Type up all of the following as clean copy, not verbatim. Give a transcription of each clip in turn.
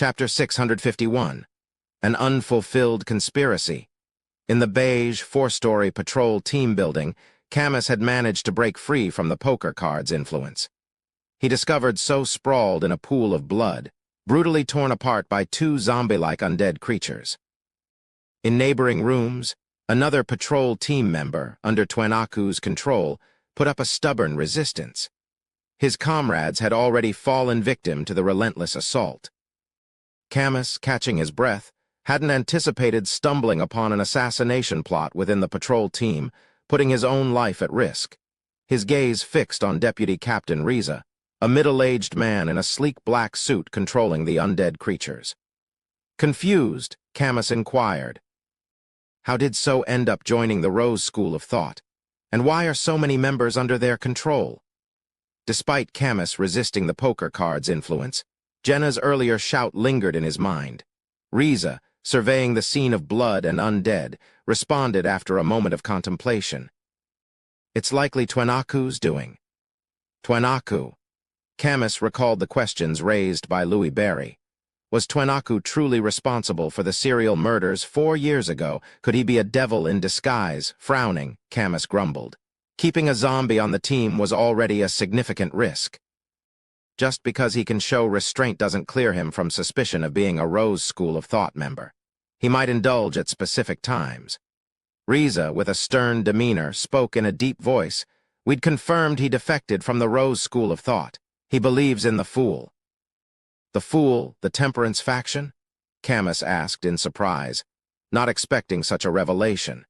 Chapter 651. An Unfulfilled Conspiracy. In the beige, four-story patrol team building, Camus had managed to break free from the poker cards influence. He discovered so sprawled in a pool of blood, brutally torn apart by two zombie-like undead creatures. In neighboring rooms, another patrol team member, under Twenaku's control, put up a stubborn resistance. His comrades had already fallen victim to the relentless assault. Camus, catching his breath, hadn't anticipated stumbling upon an assassination plot within the patrol team, putting his own life at risk. His gaze fixed on Deputy Captain Riza, a middle-aged man in a sleek black suit controlling the undead creatures. Confused, Camus inquired, "How did So end up joining the Rose School of Thought? And why are so many members under their control?" Despite Camus resisting the poker cards influence, Jenna's earlier shout lingered in his mind. Riza, surveying the scene of blood and undead, responded after a moment of contemplation. "It's likely Twenaku's doing." Twenaku. Camus recalled the questions raised by Louis Berry. Was Twenaku truly responsible for the serial murders 4 years ago? Could he be a devil in disguise? Frowning, Camus grumbled. Keeping a zombie on the team was already a significant risk. Just because he can show restraint doesn't clear him from suspicion of being a Rose School of Thought member. He might indulge at specific times. Riza, with a stern demeanor, spoke in a deep voice. "We'd confirmed he defected from the Rose School of Thought. He believes in the Fool." "The Fool, the Temperance faction?" Camus asked in surprise, not expecting such a revelation.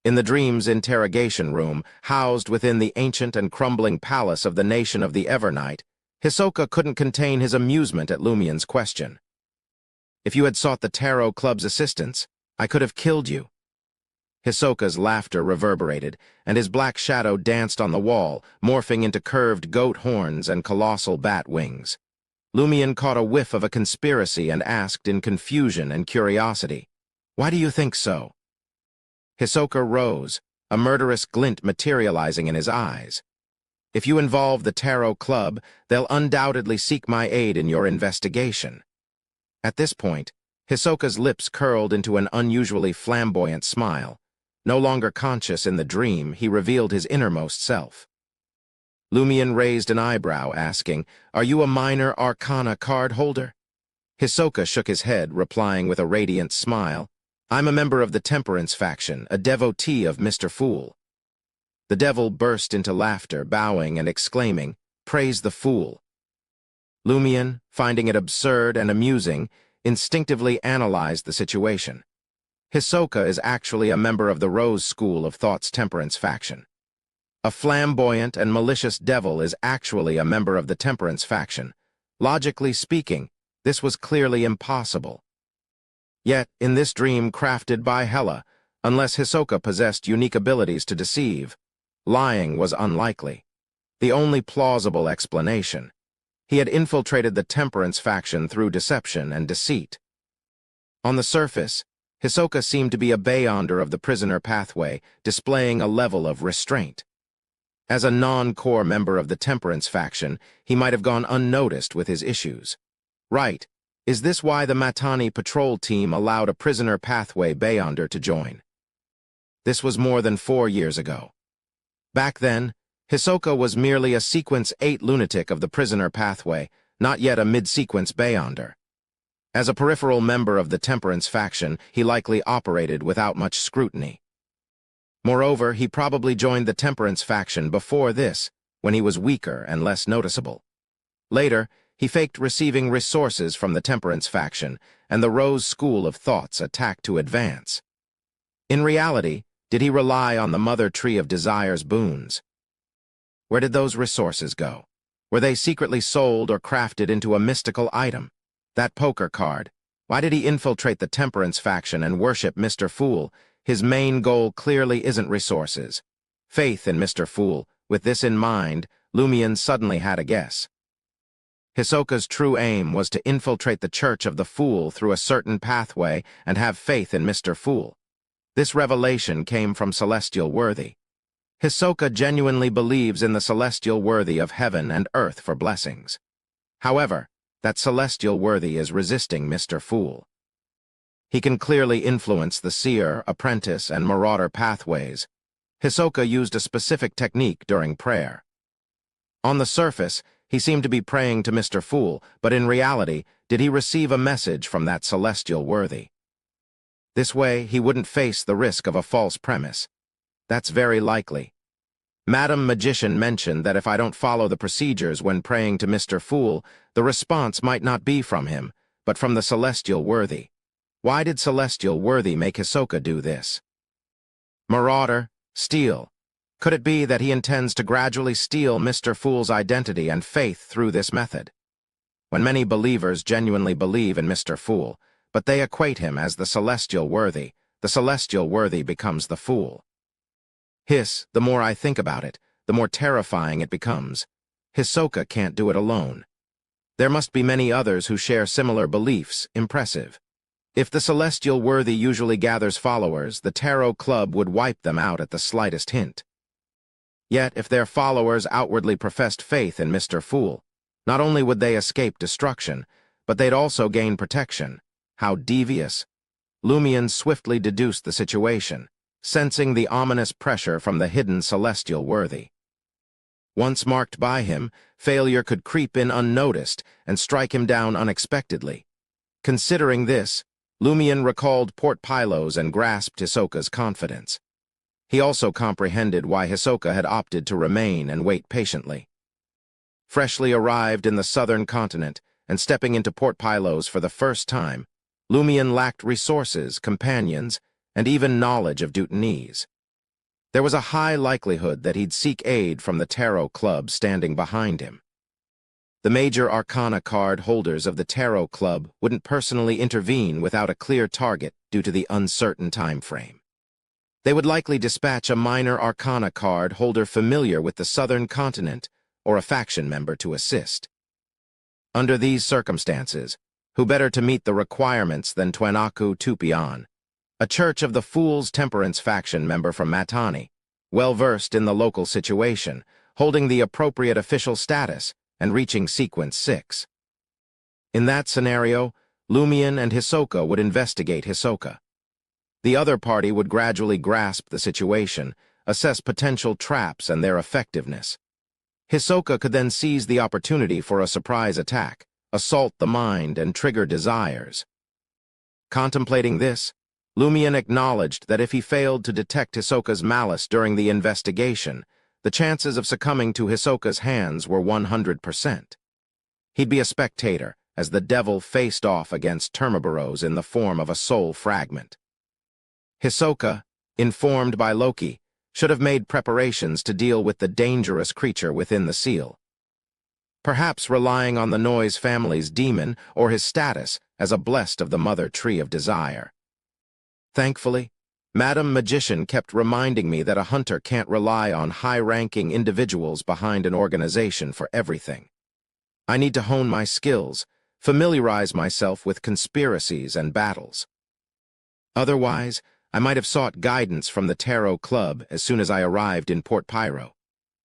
In the Dream's interrogation room, housed within the ancient and crumbling palace of the nation of the Evernight, Hisoka couldn't contain his amusement at Lumien's question. "If you had sought the Tarot Club's assistance, I could have killed you." Hisoka's laughter reverberated, and his black shadow danced on the wall, morphing into curved goat horns and colossal bat wings. Lumien caught a whiff of a conspiracy and asked in confusion and curiosity, "Why do you think so?" Hisoka rose, a murderous glint materializing in his eyes. "If you involve the Tarot Club, they'll undoubtedly seek my aid in your investigation." At this point, Hisoka's lips curled into an unusually flamboyant smile. No longer conscious in the dream, he revealed his innermost self. Lumien raised an eyebrow, asking, "Are you a minor arcana card holder?" Hisoka shook his head, replying with a radiant smile, "I'm a member of the Temperance faction, a devotee of Mr. Fool." The devil burst into laughter, bowing and exclaiming, "Praise the Fool." Lumien, finding it absurd and amusing, instinctively analyzed the situation. Hisoka is actually a member of the Rose School of Thought's Temperance faction. A flamboyant and malicious devil is actually a member of the Temperance faction. Logically speaking, this was clearly impossible. Yet, in this dream crafted by Hela, unless Hisoka possessed unique abilities to deceive, lying was unlikely. The only plausible explanation. He had infiltrated the Temperance faction through deception and deceit. On the surface, Hisoka seemed to be a beyonder of the prisoner pathway, displaying a level of restraint. As a non-core member of the Temperance faction, he might have gone unnoticed with his issues. Right, is this why the Matani patrol team allowed a prisoner pathway beyonder to join? This was more than 4 years ago. Back then, Hisoka was merely a Sequence 8 lunatic of the prisoner pathway, not yet a mid-sequence beyonder. As a peripheral member of the Temperance faction, he likely operated without much scrutiny. Moreover, he probably joined the Temperance faction before this, when he was weaker and less noticeable. Later, he faked receiving resources from the Temperance faction, and the Rose School of Thought's attack to advance. In reality, did he rely on the Mother Tree of Desire's boons? Where did those resources go? Were they secretly sold or crafted into a mystical item? That poker card. Why did he infiltrate the Temperance faction and worship Mr. Fool? His main goal clearly isn't resources. Faith in Mr. Fool. With this in mind, Lumien suddenly had a guess. Hisoka's true aim was to infiltrate the Church of the Fool through a certain pathway and have faith in Mr. Fool. This revelation came from Celestial Worthy. Hisoka genuinely believes in the celestial worthy of heaven and earth for blessings. However, That celestial worthy is resisting Mr. Fool. He can clearly influence the seer, apprentice, and marauder pathways. Hisoka used a specific technique during prayer. On the surface, he seemed to be praying to Mr. Fool, but in reality, did he receive a message from that celestial worthy? This way, he wouldn't face the risk of a false premise. That's very likely. Madam Magician mentioned that if I don't follow the procedures when praying to Mr. Fool, the response might not be from him, but from the celestial worthy. Why did celestial worthy make Hisoka do this? Marauder, steal. Could it be that he intends to gradually steal Mr. Fool's identity and faith through this method? When many believers genuinely believe in Mr. Fool, but they equate him as the celestial worthy becomes the fool. The more I think about it, the more terrifying it becomes. Hisoka can't do it alone. There must be many others who share similar beliefs. Impressive. If the celestial worthy usually gathers followers, the tarot club would wipe them out at the slightest hint. Yet, if their followers outwardly professed faith in Mr. Fool, not only would they escape destruction, but they'd also gain protection. How devious. Lumion swiftly deduced the situation, sensing the ominous pressure from the hidden celestial worthy. Once marked by him, failure could creep in unnoticed and strike him down unexpectedly. Considering this, Lumion recalled Port Pylos and grasped Hisoka's confidence. He also comprehended why Hisoka had opted to remain and wait patiently. Freshly arrived in the southern continent and stepping into Port Pylos for the first time, Lumion lacked resources, companions, and even knowledge of Dutanese. There was a high likelihood that he'd seek aid from the tarot club standing behind him. The major arcana card holders of the tarot club wouldn't personally intervene without a clear target due to the uncertain time frame. They would likely dispatch a minor arcana card holder familiar with the southern continent or a faction member to assist. Under these circumstances, who better to meet the requirements than Twenaku Tupian, a Church of the Fool's Temperance faction member from Matani, well-versed in the local situation, holding the appropriate official status, and reaching Sequence 6. In that scenario, Lumion and Hisoka would investigate Hisoka. The other party would gradually grasp the situation, assess potential traps and their effectiveness. Hisoka could then seize the opportunity for a surprise attack, assault the mind, and trigger desires. Contemplating this, Lumion acknowledged that if he failed to detect Hisoka's malice during the investigation, the chances of succumbing to Hisoka's hands were 100%. He'd be a spectator as the devil faced off against Termaboros in the form of a soul fragment. Hisoka, informed by Loki, should have made preparations to deal with the dangerous creature within the seal. Perhaps relying on the Noise family's demon or his status as a blessed of the Mother Tree of Desire. Thankfully, Madam Magician kept reminding me that a hunter can't rely on high-ranking individuals behind an organization for everything. I need to hone my skills, familiarize myself with conspiracies and battles. Otherwise, I might have sought guidance from the Tarot Club as soon as I arrived in Port Pyro.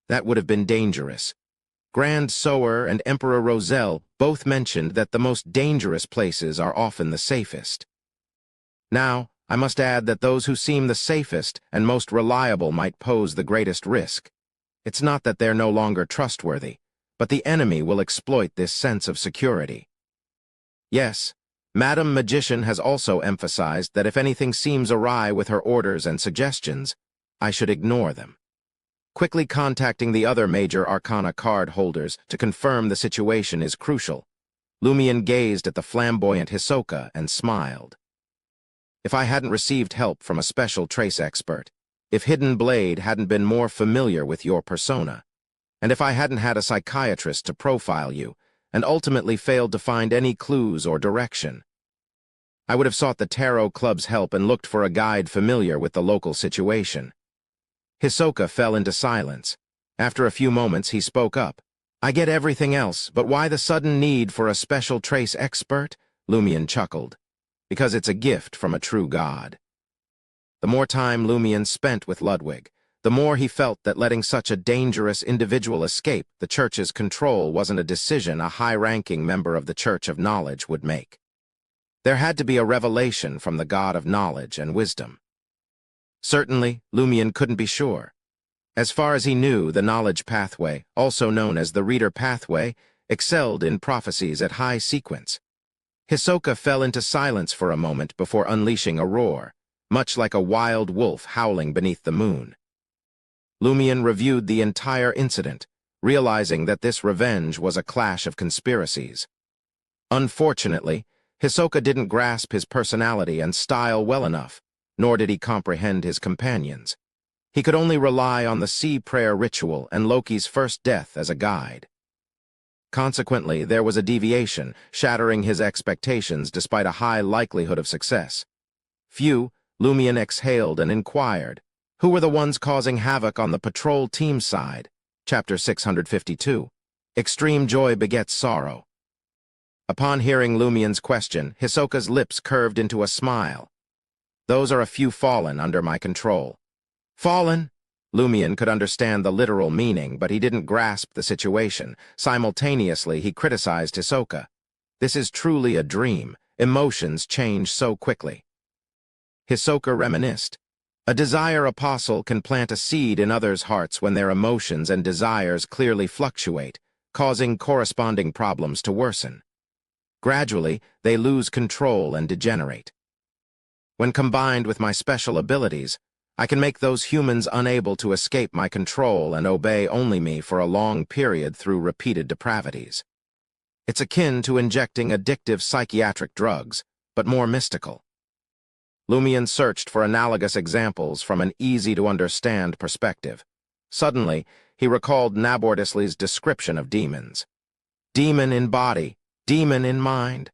That would have been dangerous. Grand Sower and Emperor Roselle both mentioned that the most dangerous places are often the safest. Now, I must add that those who seem the safest and most reliable might pose the greatest risk. It's not that they're no longer trustworthy, but the enemy will exploit this sense of security. Yes, Madam Magician has also emphasized that if anything seems awry with her orders and suggestions, I should ignore them. Quickly contacting the other major arcana card holders to confirm the situation is crucial. Lumion gazed at the flamboyant Hisoka and smiled. If I hadn't received help from a special trace expert, if Hidden Blade hadn't been more familiar with your persona, and if I hadn't had a psychiatrist to profile you, and ultimately failed to find any clues or direction, I would have sought the Tarot Club's help and looked for a guide familiar with the local situation. Hisoka fell into silence. After a few moments, he spoke up. I get everything else, but why the sudden need for a special trace expert? Lumion chuckled. Because it's a gift from a true god. The more time Lumion spent with Ludwig, the more he felt that letting such a dangerous individual escape the church's control wasn't a decision a high-ranking member of the Church of Knowledge would make. There had to be a revelation from the God of knowledge and wisdom. Certainly, Lumion couldn't be sure. As far as he knew, the knowledge pathway, also known as the reader pathway, excelled in prophecies at high sequence. Hisoka fell into silence for a moment before unleashing a roar, much like a wild wolf howling beneath the moon. Lumion reviewed the entire incident, realizing that this revenge was a clash of conspiracies. Unfortunately, Hisoka didn't grasp his personality and style well enough, nor did he comprehend his companions. He could only rely on the sea prayer ritual and Loki's first death as a guide. Consequently, there was a deviation, shattering his expectations despite a high likelihood of success. Lumion exhaled and inquired, who were the ones causing havoc on the patrol team side? Chapter 652. Extreme joy begets sorrow. Upon hearing Lumion's question, Hisoka's lips curved into a smile. Those are a few fallen under my control. Fallen? Lumion could understand the literal meaning, but he didn't grasp the situation. Simultaneously, he criticized Hisoka. This is truly a dream. Emotions change so quickly. Hisoka reminisced. A desire apostle can plant a seed in others' hearts when their emotions and desires clearly fluctuate, causing corresponding problems to worsen. Gradually, they lose control and degenerate. When combined with my special abilities, I can make those humans unable to escape my control and obey only me for a long period through repeated depravities. It's akin to injecting addictive psychiatric drugs, but more mystical. Lumion searched for analogous examples from an easy-to-understand perspective. Suddenly, he recalled Nabordisly's description of demons. Demon in body, demon in mind.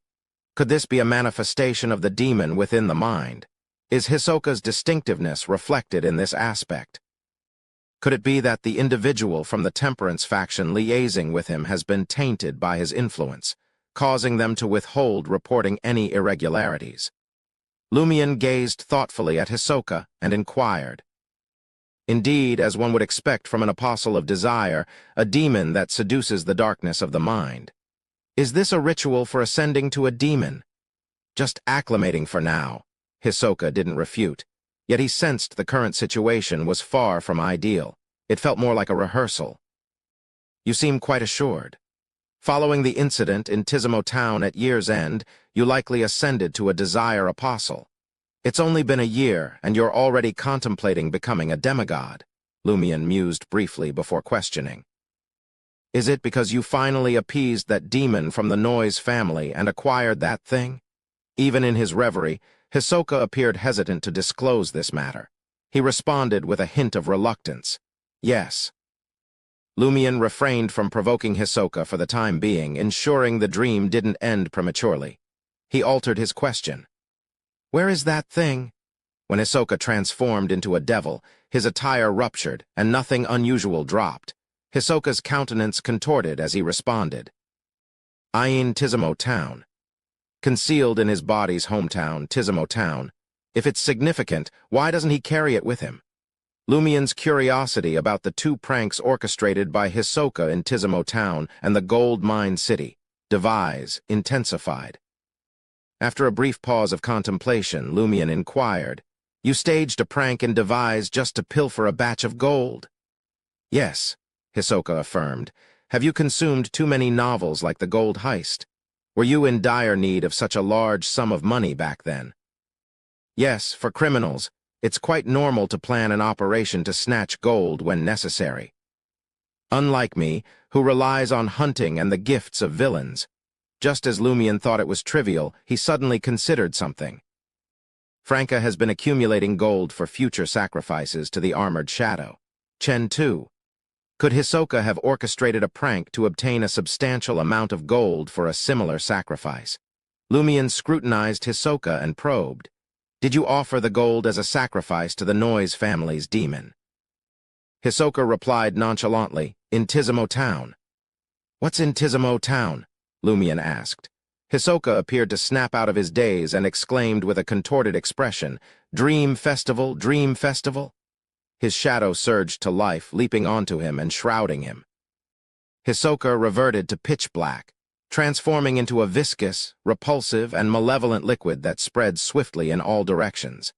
Could this be a manifestation of the demon within the mind? Is Hisoka's distinctiveness reflected in this aspect? Could it be that the individual from the Temperance faction liaising with him has been tainted by his influence, causing them to withhold reporting any irregularities? Lumion gazed thoughtfully at Hisoka and inquired. Indeed, as one would expect from an apostle of desire, a demon that seduces the darkness of the mind. Is this a ritual for ascending to a demon? Just acclimating for now, Hisoka didn't refute, yet he sensed the current situation was far from ideal. It felt more like a rehearsal. You seem quite assured. Following the incident in Tizimo Town at year's end, you likely ascended to a desire apostle. It's only been a year, and you're already contemplating becoming a demigod, Lumion mused briefly before questioning. Is it because you finally appeased that demon from the Noise family and acquired that thing? Even in his reverie, Hisoka appeared hesitant to disclose this matter. He responded with a hint of reluctance. Yes. Lumion refrained from provoking Hisoka for the time being, ensuring the dream didn't end prematurely. He altered his question. Where is that thing? When Hisoka transformed into a devil, his attire ruptured and nothing unusual dropped. Hisoka's countenance contorted as he responded. Ainz Tizimo Town. Concealed in his body's hometown, Tizimo Town. If it's significant, why doesn't he carry it with him? Lumion's curiosity about the two pranks orchestrated by Hisoka in Tizimo Town and the gold mine city, Devise, intensified. After a brief pause of contemplation, Lumion inquired, You staged a prank in Devise just to pilfer a batch of gold? Yes, Hisoka affirmed. Have you consumed too many novels like The Gold Heist? Were you in dire need of such a large sum of money back then? Yes, for criminals, it's quite normal to plan an operation to snatch gold when necessary. Unlike me, who relies on hunting and the gifts of villains. Just as Lumion thought it was trivial, he suddenly considered something. Franca has been accumulating gold for future sacrifices to the Armored Shadow. Chen too. Could Hisoka have orchestrated a prank to obtain a substantial amount of gold for a similar sacrifice? Lumion scrutinized Hisoka and probed. Did you offer the gold as a sacrifice to the Noise family's demon? Hisoka replied nonchalantly, In Tizimo Town. What's in Tizimo Town? Lumion asked. Hisoka appeared to snap out of his daze and exclaimed with a contorted expression, Dream Festival, Dream Festival? His shadow surged to life, leaping onto him and shrouding him. Hisoka reverted to pitch black, transforming into a viscous, repulsive, and malevolent liquid that spread swiftly in all directions.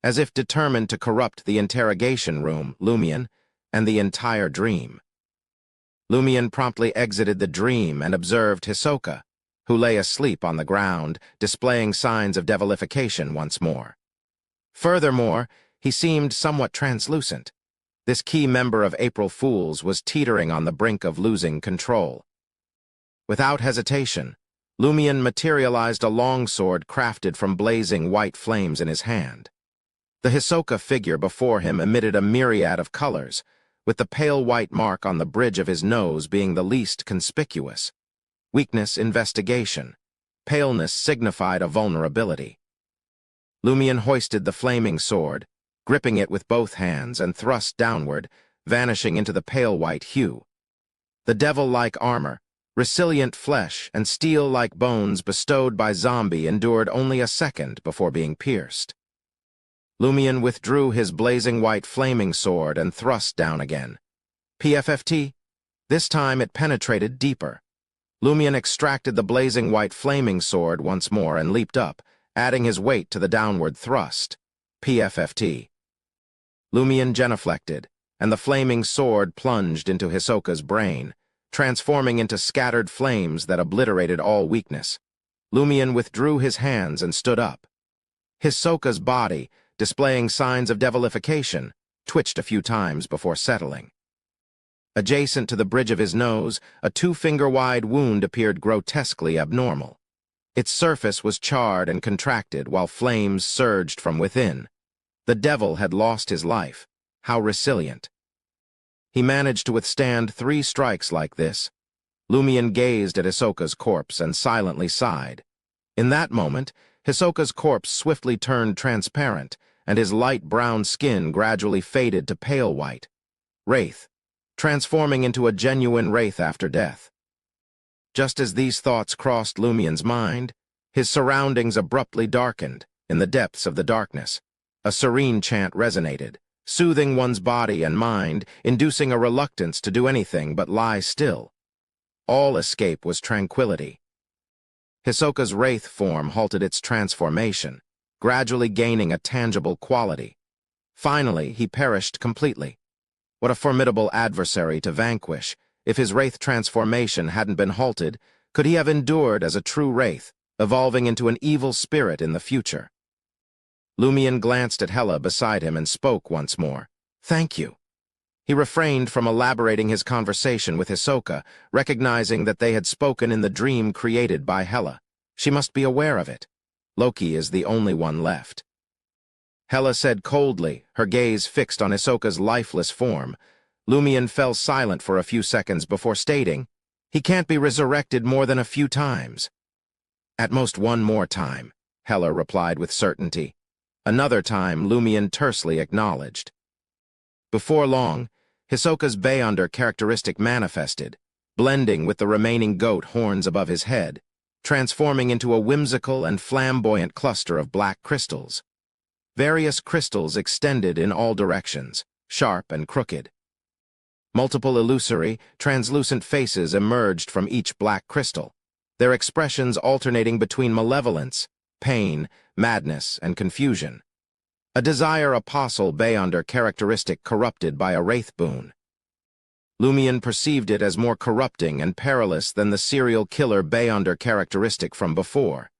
As if determined to corrupt the interrogation room, Lumion, and the entire dream. Lumion promptly exited the dream and observed Hisoka, who lay asleep on the ground, displaying signs of devilification once more. Furthermore, he seemed somewhat translucent. This key member of April Fools was teetering on the brink of losing control. Without hesitation, Lumion materialized a longsword crafted from blazing white flames in his hand. The Hisoka figure before him emitted a myriad of colors, with the pale white mark on the bridge of his nose being the least conspicuous. Weakness, investigation. Paleness signified a vulnerability. Lumion hoisted the flaming sword, gripping it with both hands and thrust downward, vanishing into the pale white hue. The devil-like armor, resilient flesh, and steel-like bones bestowed by Zombie endured only a second before being pierced. Lumion withdrew his blazing white flaming sword and thrust down again. PFFT? This time it penetrated deeper. Lumion extracted the blazing white flaming sword once more and leaped up, adding his weight to the downward thrust. PFFT. Lumion genuflected, and the flaming sword plunged into Hisoka's brain, transforming into scattered flames that obliterated all weakness. Lumion withdrew his hands and stood up. Hisoka's body, displaying signs of devilification, twitched a few times before settling. Adjacent to the bridge of his nose, a 2-finger-wide wound appeared grotesquely abnormal. Its surface was charred and contracted while flames surged from within. The devil had lost his life. How resilient. He managed to withstand 3 strikes like this. Lumion gazed at Hisoka's corpse and silently sighed. In that moment, Hisoka's corpse swiftly turned transparent, and his light brown skin gradually faded to pale white. Wraith, transforming into a genuine wraith after death. Just as these thoughts crossed Lumion's mind, his surroundings abruptly darkened. In the depths of the darkness, a serene chant resonated, soothing one's body and mind, inducing a reluctance to do anything but lie still. All escape was tranquility. Hisoka's wraith form halted its transformation, gradually gaining a tangible quality. Finally, he perished completely. What a formidable adversary to vanquish. If his wraith transformation hadn't been halted, could he have endured as a true wraith, evolving into an evil spirit in the future? Lumion glanced at Hela beside him and spoke once more. "Thank you." He refrained from elaborating his conversation with Hisoka, recognizing that they had spoken in the dream created by Hela. She must be aware of it. Loki is the only one left. Hela said coldly, her gaze fixed on Hisoka's lifeless form. Lumion fell silent for a few seconds before stating, "He can't be resurrected more than a few times." "At most one more time," Hela replied with certainty. Another time, Lumion tersely acknowledged. Before long, Hisoka's Beyonder characteristic manifested, blending with the remaining goat horns above his head, transforming into a whimsical and flamboyant cluster of black crystals. Various crystals extended in all directions, sharp and crooked. Multiple illusory, translucent faces emerged from each black crystal, their expressions alternating between malevolence, pain, madness, and confusion. A desire apostle Beyonder characteristic corrupted by a wraith boon. Lumion perceived it as more corrupting and perilous than the serial killer Beyonder characteristic from before.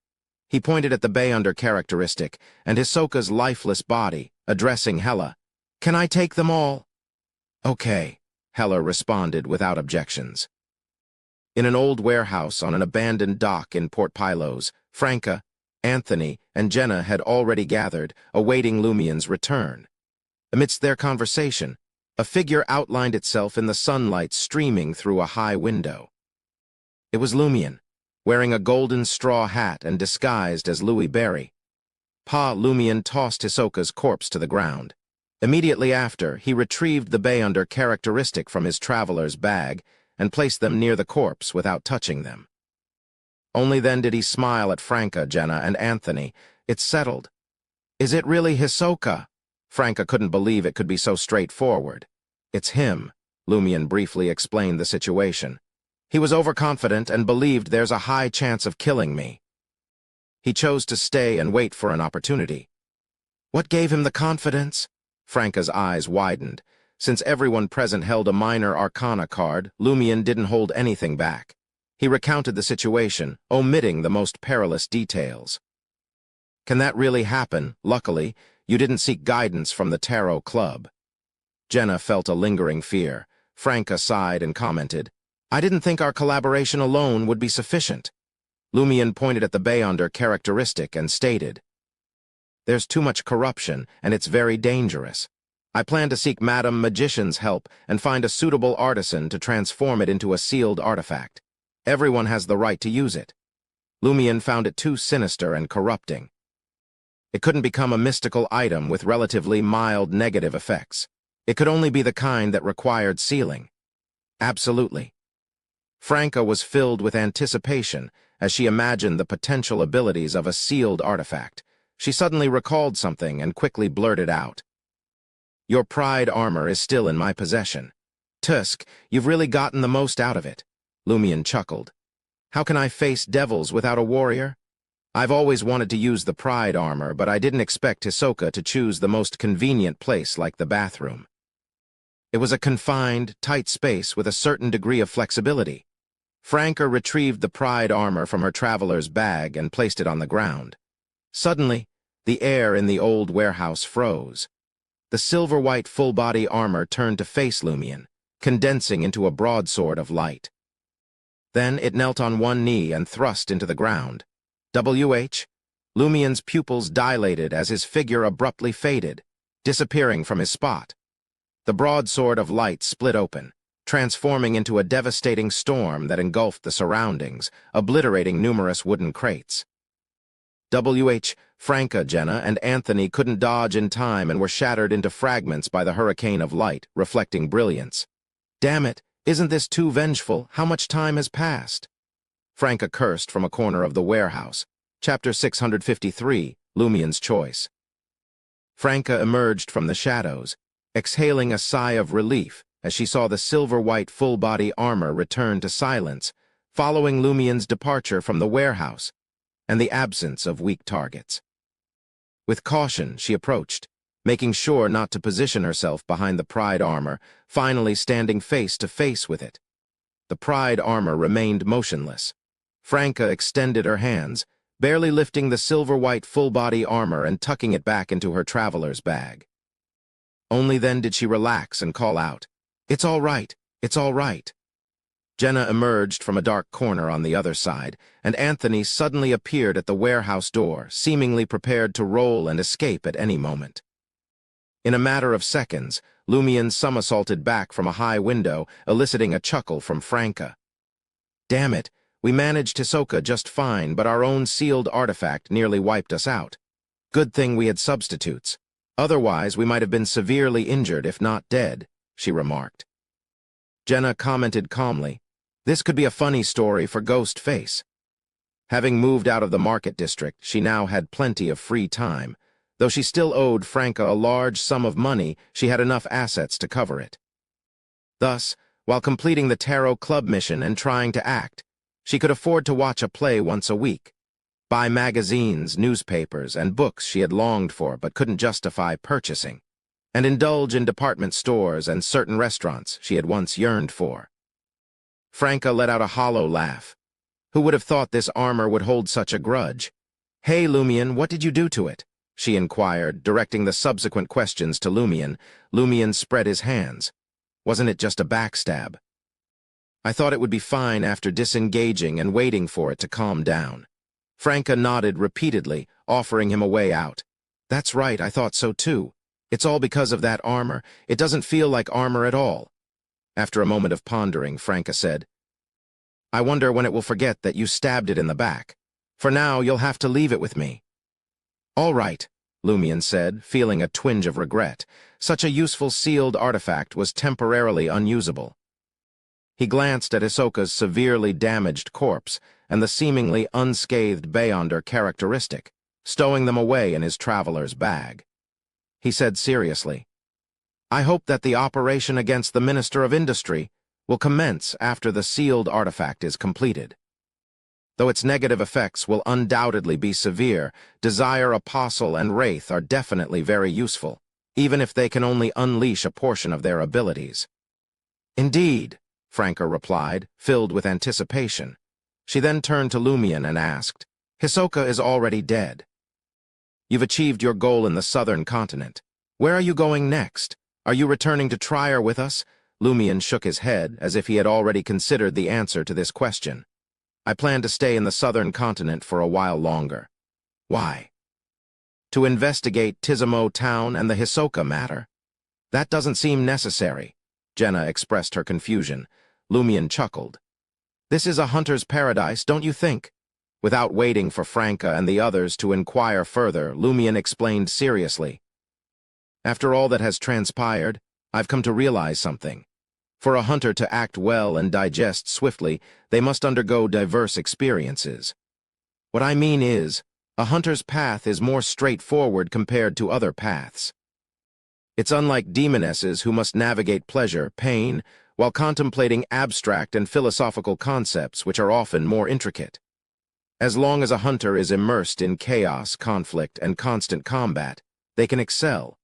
He pointed at the Beyonder characteristic and Hisoka's lifeless body, addressing Hela. "Can I take them all?" "Okay," Hela responded without objections. In an old warehouse on an abandoned dock in Port Pylos, Franca, Anthony, and Jenna had already gathered, awaiting Lumion's return. Amidst their conversation, a figure outlined itself in the sunlight streaming through a high window. It was Lumion, wearing a golden straw hat and disguised as Louis Berry. Lumion tossed Hisoka's corpse to the ground. Immediately after, he retrieved the Beyonder characteristic from his traveler's bag and placed them near the corpse without touching them. Only then did he smile at Franca, Jenna, and Anthony. "It's settled." "Is it really Hisoka?" Franca couldn't believe it could be so straightforward. "It's him," Lumion briefly explained the situation. "He was overconfident and believed there's a high chance of killing me. He chose to stay and wait for an opportunity." "What gave him the confidence?" Franca's eyes widened. Since everyone present held a minor arcana card, Lumion didn't hold anything back. He recounted the situation, omitting the most perilous details. "Can that really happen? Luckily, you didn't seek guidance from the Tarot Club." Jenna felt a lingering fear. Franca sighed and commented, "I didn't think our collaboration alone would be sufficient." Lumion pointed at the Beyonder characteristic and stated, "There's too much corruption, and it's very dangerous. I plan to seek Madame Magician's help and find a suitable artisan to transform it into a sealed artifact. Everyone has the right to use it." Lumion found it too sinister and corrupting. It couldn't become a mystical item with relatively mild negative effects. It could only be the kind that required sealing. Absolutely. Franca was filled with anticipation as she imagined the potential abilities of a sealed artifact. She suddenly recalled something and quickly blurted out, "Your pride armor is still in my possession. Tusk, you've really gotten the most out of it." Lumion chuckled. "How can I face devils without a warrior? I've always wanted to use the pride armor, but I didn't expect Hisoka to choose the most convenient place like the bathroom. It was a confined, tight space with a certain degree of flexibility." Franca retrieved the pride armor from her traveler's bag and placed it on the ground. Suddenly, the air in the old warehouse froze. The silver-white full-body armor turned to face Lumion, condensing into a broadsword of light. Then it knelt on one knee and thrust into the ground. "WH?" Lumion's pupils dilated as his figure abruptly faded, disappearing from his spot. The broadsword of light split open, transforming into a devastating storm that engulfed the surroundings, obliterating numerous wooden crates. WH, Franca, Jenna, and Anthony couldn't dodge in time and were shattered into fragments by the hurricane of light, reflecting brilliance. "Damn it, isn't this too vengeful? How much time has passed?" Franca cursed from a corner of the warehouse. Chapter 653, Lumion's Choice. Franca emerged from the shadows, exhaling a sigh of relief as she saw the silver-white full-body armor return to silence, following Lumion's departure from the warehouse and the absence of weak targets. With caution, she approached, making sure not to position herself behind the pride armor, finally standing face to face with it. The pride armor remained motionless. Franca extended her hands, barely lifting the silver-white full-body armor and tucking it back into her traveler's bag. Only then did she relax and call out, "It's all right, it's all right." Jenna emerged from a dark corner on the other side, and Anthony suddenly appeared at the warehouse door, seemingly prepared to roll and escape at any moment. In a matter of seconds, Lumion somersaulted back from a high window, eliciting a chuckle from Franca. "Damn it, we managed Hisoka just fine, but our own sealed artifact nearly wiped us out. Good thing we had substitutes. Otherwise, we might have been severely injured, if not dead," she remarked. Jenna commented calmly, "This could be a funny story for Ghost Face." Having moved out of the market district, she now had plenty of free time. Though she still owed Franca a large sum of money, she had enough assets to cover it. Thus, while completing the Tarot Club mission and trying to act, she could afford to watch a play once a week, buy magazines, newspapers, and books she had longed for but couldn't justify purchasing, and indulge in department stores and certain restaurants she had once yearned for. Franca let out a hollow laugh. Who would have thought this armor would hold such a grudge? "Hey, Lumion, what did you do to it?" she inquired, directing the subsequent questions to Lumion. Lumion spread his hands. "Wasn't it just a backstab? I thought it would be fine after disengaging and waiting for it to calm down." Franca nodded repeatedly, offering him a way out. "That's right, I thought so too. It's all because of that armor. It doesn't feel like armor at all." After a moment of pondering, Franca said, "I wonder when it will forget that you stabbed it in the back. For now, you'll have to leave it with me." "All right," Lumion said, feeling a twinge of regret. Such a useful sealed artifact was temporarily unusable. He glanced at Hisoka's severely damaged corpse and the seemingly unscathed Beyonder characteristic, stowing them away in his traveler's bag. he said seriously. "I hope that the operation against the Minister of Industry will commence after the sealed artifact is completed. Though its negative effects will undoubtedly be severe, Desire Apostle and Wraith are definitely very useful, even if they can only unleash a portion of their abilities." "Indeed," Franca replied, filled with anticipation. She then turned to Lumion and asked, "Hisoka is already dead. You've achieved your goal in the southern continent. Where are you going next? Are you returning to Trier with us?" Lumion shook his head as if he had already considered the answer to this question. "I plan to stay in the southern continent for a while longer." "Why?" "To investigate Tizamo Town and the Hisoka matter." "That doesn't seem necessary." Jenna expressed her confusion. Lumion chuckled. "This is a hunter's paradise, don't you think?" Without waiting for Franca and the others to inquire further, Lumion explained seriously. "After all that has transpired, I've come to realize something. For a hunter to act well and digest swiftly, they must undergo diverse experiences. What I mean is, a hunter's path is more straightforward compared to other paths. It's unlike demonesses who must navigate pleasure, pain, while contemplating abstract and philosophical concepts which are often more intricate. As long as a hunter is immersed in chaos, conflict, and constant combat, they can excel.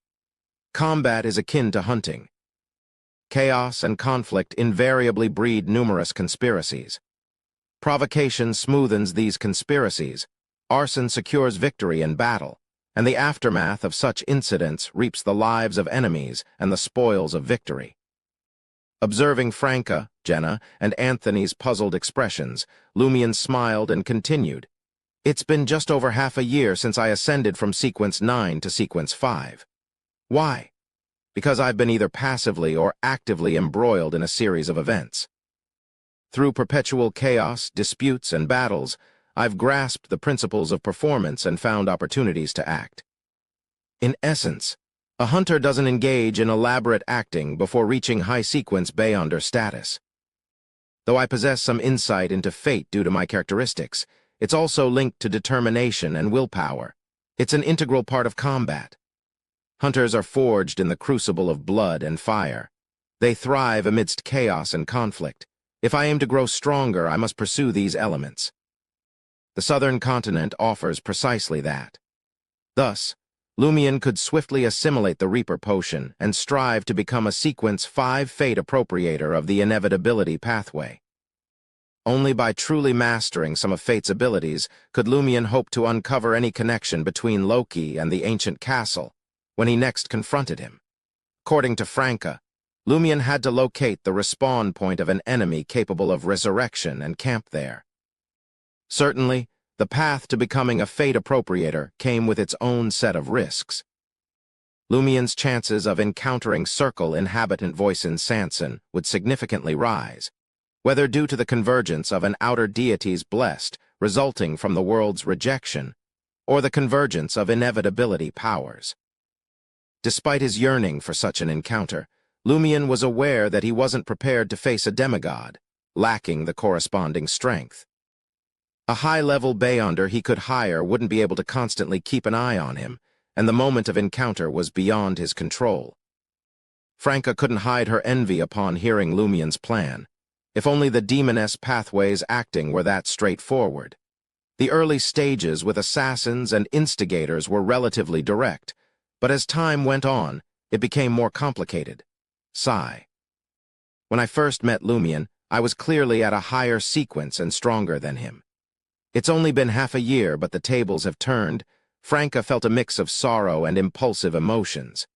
Combat is akin to hunting. Chaos and conflict invariably breed numerous conspiracies. Provocation smoothens these conspiracies, arson secures victory in battle, and the aftermath of such incidents reaps the lives of enemies and the spoils of victory." Observing Franca, Jenna, and Anthony's puzzled expressions, Lumion smiled and continued, "It's been just over half a year since I ascended from Sequence 9 to Sequence 5. Why? Because I've been either passively or actively embroiled in a series of events. Through perpetual chaos, disputes, and battles, I've grasped the principles of performance and found opportunities to act. In essence, a hunter doesn't engage in elaborate acting before reaching high-sequence Beyonder status. Though I possess some insight into fate due to my characteristics, it's also linked to determination and willpower. It's an integral part of combat. Hunters are forged in the crucible of blood and fire. They thrive amidst chaos and conflict. If I aim to grow stronger, I must pursue these elements. The southern continent offers precisely that. Thus, Lumion could swiftly assimilate the Reaper potion and strive to become a Sequence 5 fate appropriator of the Inevitability pathway. Only by truly mastering some of Fate's abilities could Lumion hope to uncover any connection between Loki and the ancient castle when he next confronted him. According to Franca, Lumion had to locate the respawn point of an enemy capable of resurrection and camp there. Certainly, the path to becoming a fate appropriator came with its own set of risks. Lumion's chances of encountering Circle inhabitant Voisin Sanson would significantly rise, whether due to the convergence of an outer deity's blessed resulting from the world's rejection, or the convergence of inevitability powers. Despite his yearning for such an encounter, Lumion was aware that he wasn't prepared to face a demigod, lacking the corresponding strength. A high-level Beyonder he could hire wouldn't be able to constantly keep an eye on him, and the moment of encounter was beyond his control. Franca couldn't hide her envy upon hearing Lumion's plan. If only the demoness pathway's acting were that straightforward. The early stages with assassins and instigators were relatively direct, but as time went on, it became more complicated. Sigh. When I first met Lumion, I was clearly at a higher sequence and stronger than him. It's only been half a year, but the tables have turned. Franca felt a mix of sorrow and impulsive emotions.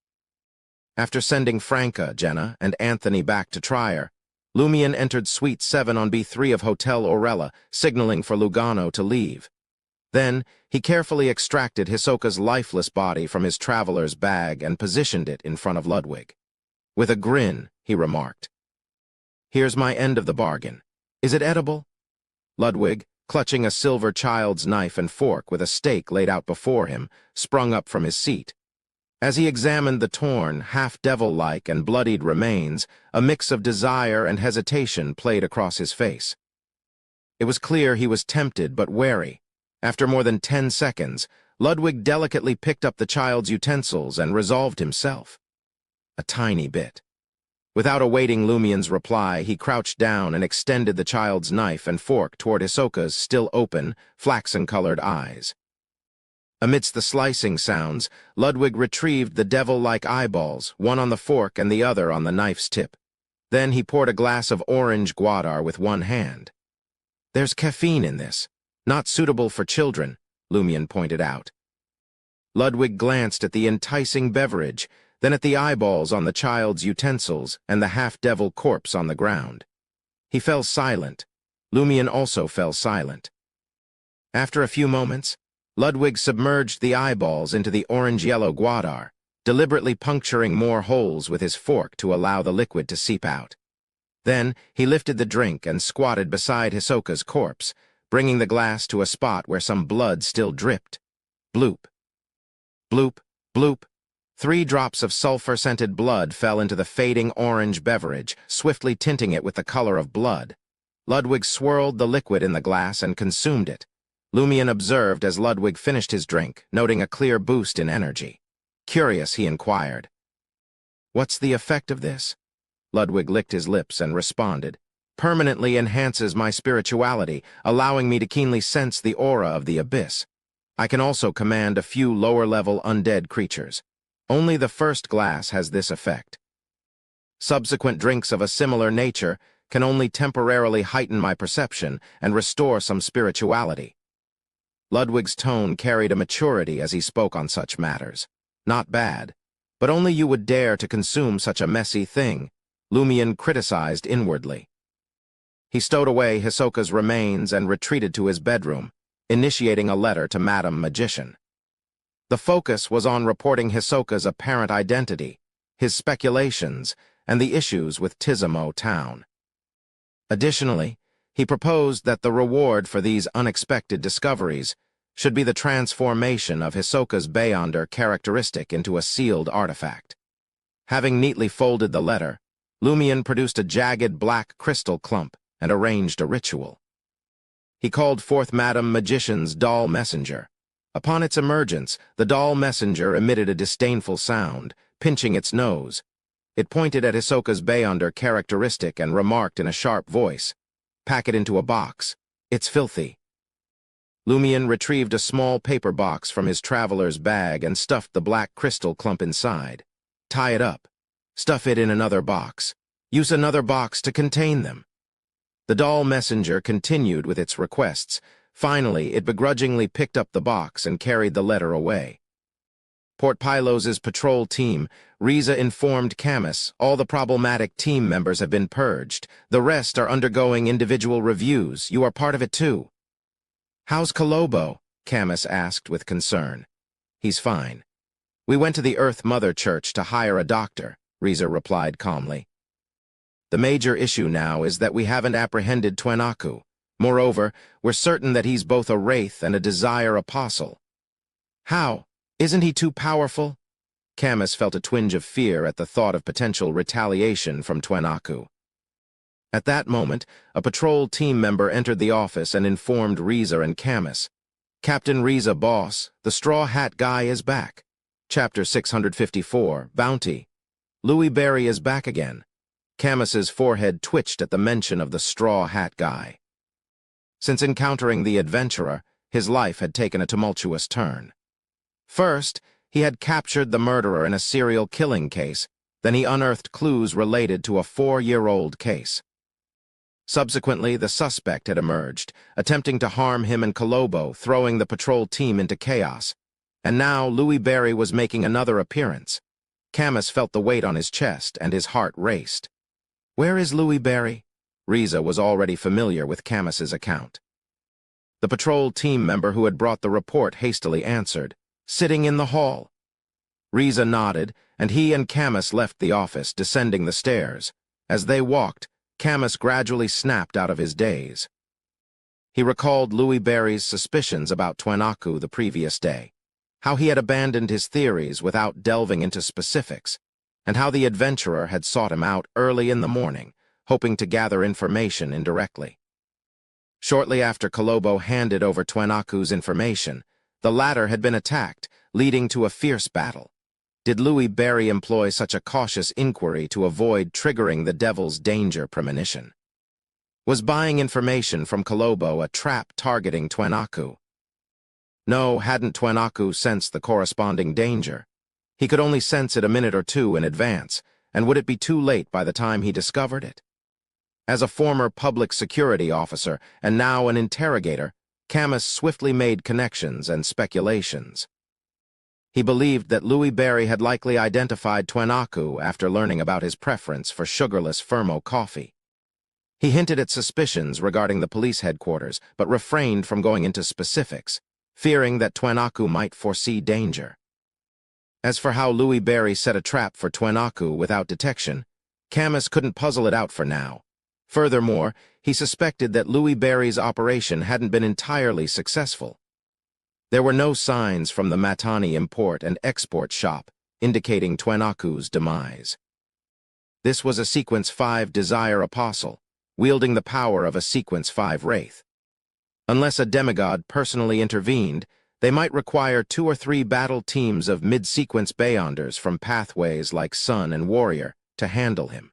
After sending Franca, Jenna, and Anthony back to Trier, Lumion entered Suite 7 on B3 of Hotel Orella, signaling for Lugano to leave. Then, he carefully extracted Hisoka's lifeless body from his traveler's bag and positioned it in front of Ludwig. With a grin, he remarked, "Here's my end of the bargain. Is it edible?" Ludwig, clutching a silver child's knife and fork with a steak laid out before him, sprung up from his seat. As he examined the torn, half-devil-like and bloodied remains, a mix of desire and hesitation played across his face. It was clear he was tempted but wary. After more than 10 seconds, Ludwig delicately picked up the child's utensils and resolved himself. A tiny bit. Without awaiting Lumien's reply, he crouched down and extended the child's knife and fork toward Hisoka's still open, flaxen-colored eyes. Amidst the slicing sounds, Ludwig retrieved the devil-like eyeballs, one on the fork and the other on the knife's tip. Then he poured a glass of orange guadar with one hand. "There's caffeine in this. Not suitable for children," Lumien pointed out. Ludwig glanced at the enticing beverage, then at the eyeballs on the child's utensils and the half-devil corpse on the ground. He fell silent. Lumien also fell silent. After a few moments, Ludwig submerged the eyeballs into the orange-yellow guadar, deliberately puncturing more holes with his fork to allow the liquid to seep out. Then he lifted the drink and squatted beside Hisoka's corpse, bringing the glass to a spot where some blood still dripped. Bloop. Bloop, bloop. 3 drops of sulfur-scented blood fell into the fading orange beverage, swiftly tinting it with the color of blood. Ludwig swirled the liquid in the glass and consumed it. Lumien observed as Ludwig finished his drink, noting a clear boost in energy. Curious, he inquired, "What's the effect of this?" Ludwig licked his lips and responded, "Permanently enhances my spirituality, allowing me to keenly sense the aura of the abyss. I can also command a few lower-level undead creatures. Only the first glass has this effect. Subsequent drinks of a similar nature can only temporarily heighten my perception and restore some spirituality." Ludwig's tone carried a maturity as he spoke on such matters. "Not bad, but only you would dare to consume such a messy thing," Lumien criticized inwardly. He stowed away Hisoka's remains and retreated to his bedroom, initiating a letter to Madam Magician. The focus was on reporting Hisoka's apparent identity, his speculations, and the issues with Tizamo Town. Additionally, he proposed that the reward for these unexpected discoveries should be the transformation of Hisoka's Beyonder characteristic into a sealed artifact. Having neatly folded the letter, Lumien produced a jagged black crystal clump and arranged a ritual. He called forth Madam Magician's doll messenger. Upon its emergence, the doll messenger emitted a disdainful sound, pinching its nose. It pointed at Hisoka's Beyonder characteristic and remarked in a sharp voice, "Pack it into a box. It's filthy." Lumien retrieved a small paper box from his traveler's bag and stuffed the black crystal clump inside. "Tie it up. Stuff it in another box. Use another box to contain them." The doll messenger continued with its requests. Finally, it begrudgingly picked up the box and carried the letter away. Port Pilos's patrol team, Riza informed Camus, all the problematic team members have been purged. The rest are undergoing individual reviews. You are part of it too. "How's Kolobo?" Camus asked with concern. "He's fine. We went to the Earth Mother Church to hire a doctor," Riza replied calmly. "The major issue now is that we haven't apprehended Twenaku. Moreover, we're certain that he's both a wraith and a desire apostle." "How? Isn't he too powerful?" Camus felt a twinge of fear at the thought of potential retaliation from Twenaku. At that moment, a patrol team member entered the office and informed Riza and Camus. "Captain Riza, boss, the Straw Hat Guy is back." Chapter 654, Bounty. Louis Berry is back again. Camus's forehead twitched at the mention of the Straw Hat Guy. Since encountering the adventurer, his life had taken a tumultuous turn. First, he had captured the murderer in a serial killing case, then he unearthed clues related to a 4-year-old case. Subsequently, the suspect had emerged, attempting to harm him and Kolobo, throwing the patrol team into chaos. And now Louis Berry was making another appearance. Camus felt the weight on his chest, and his heart raced. "Where is Louis Berry?" Riza was already familiar with Camus's account. The patrol team member who had brought the report hastily answered, "Sitting in the hall." Riza nodded, and he and Camus left the office, descending the stairs. As they walked, Camus gradually snapped out of his daze. He recalled Louis Berry's suspicions about Twenaku the previous day, how he had abandoned his theories without delving into specifics, and how the adventurer had sought him out early in the morning, hoping to gather information indirectly. Shortly after Kolobo handed over Twenaku's information, The latter had been attacked, leading to a fierce battle. Did Louis Barry employ such a cautious inquiry to avoid triggering the devil's danger premonition? Was buying information from Kolobo a trap targeting Twenaku? No, hadn't Twenaku sensed the corresponding danger? He could only sense it a minute or two in advance, and would it be too late by the time he discovered it? As a former public security officer and now an interrogator, Camus swiftly made connections and speculations. He believed that Louis Barry had likely identified Twenaku after learning about his preference for sugarless Fermo coffee. He hinted at suspicions regarding the police headquarters, but refrained from going into specifics, fearing that Twenaku might foresee danger. As for how Louis Barry set a trap for Twenaku without detection, Camus couldn't puzzle it out for now. Furthermore, he suspected that Louis Barry's operation hadn't been entirely successful. There were no signs from the Matani import and export shop indicating Twenaku's demise. This was a Sequence 5 Desire Apostle, wielding the power of a Sequence 5 Wraith. Unless a demigod personally intervened, they might require 2 or 3 battle teams of mid-sequence Beyonders from pathways like Sun and Warrior to handle him.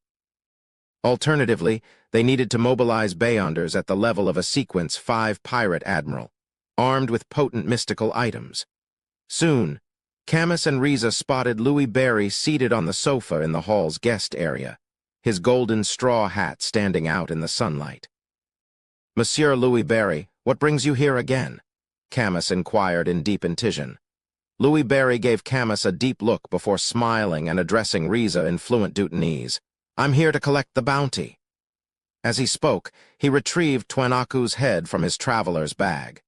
Alternatively, they needed to mobilize Beyonders at the level of a Sequence 5 Pirate Admiral, armed with potent mystical items. Soon, Camus and Riza spotted Louis Barry seated on the sofa in the hall's guest area, his golden straw hat standing out in the sunlight. "Monsieur Louis Barry, what brings you here again?" Camus inquired in deep intention. Louis Barry gave Camus a deep look before smiling and addressing Riza in fluent Dutanese. "I'm here to collect the bounty." As he spoke, he retrieved Twenaku's head from his traveler's bag.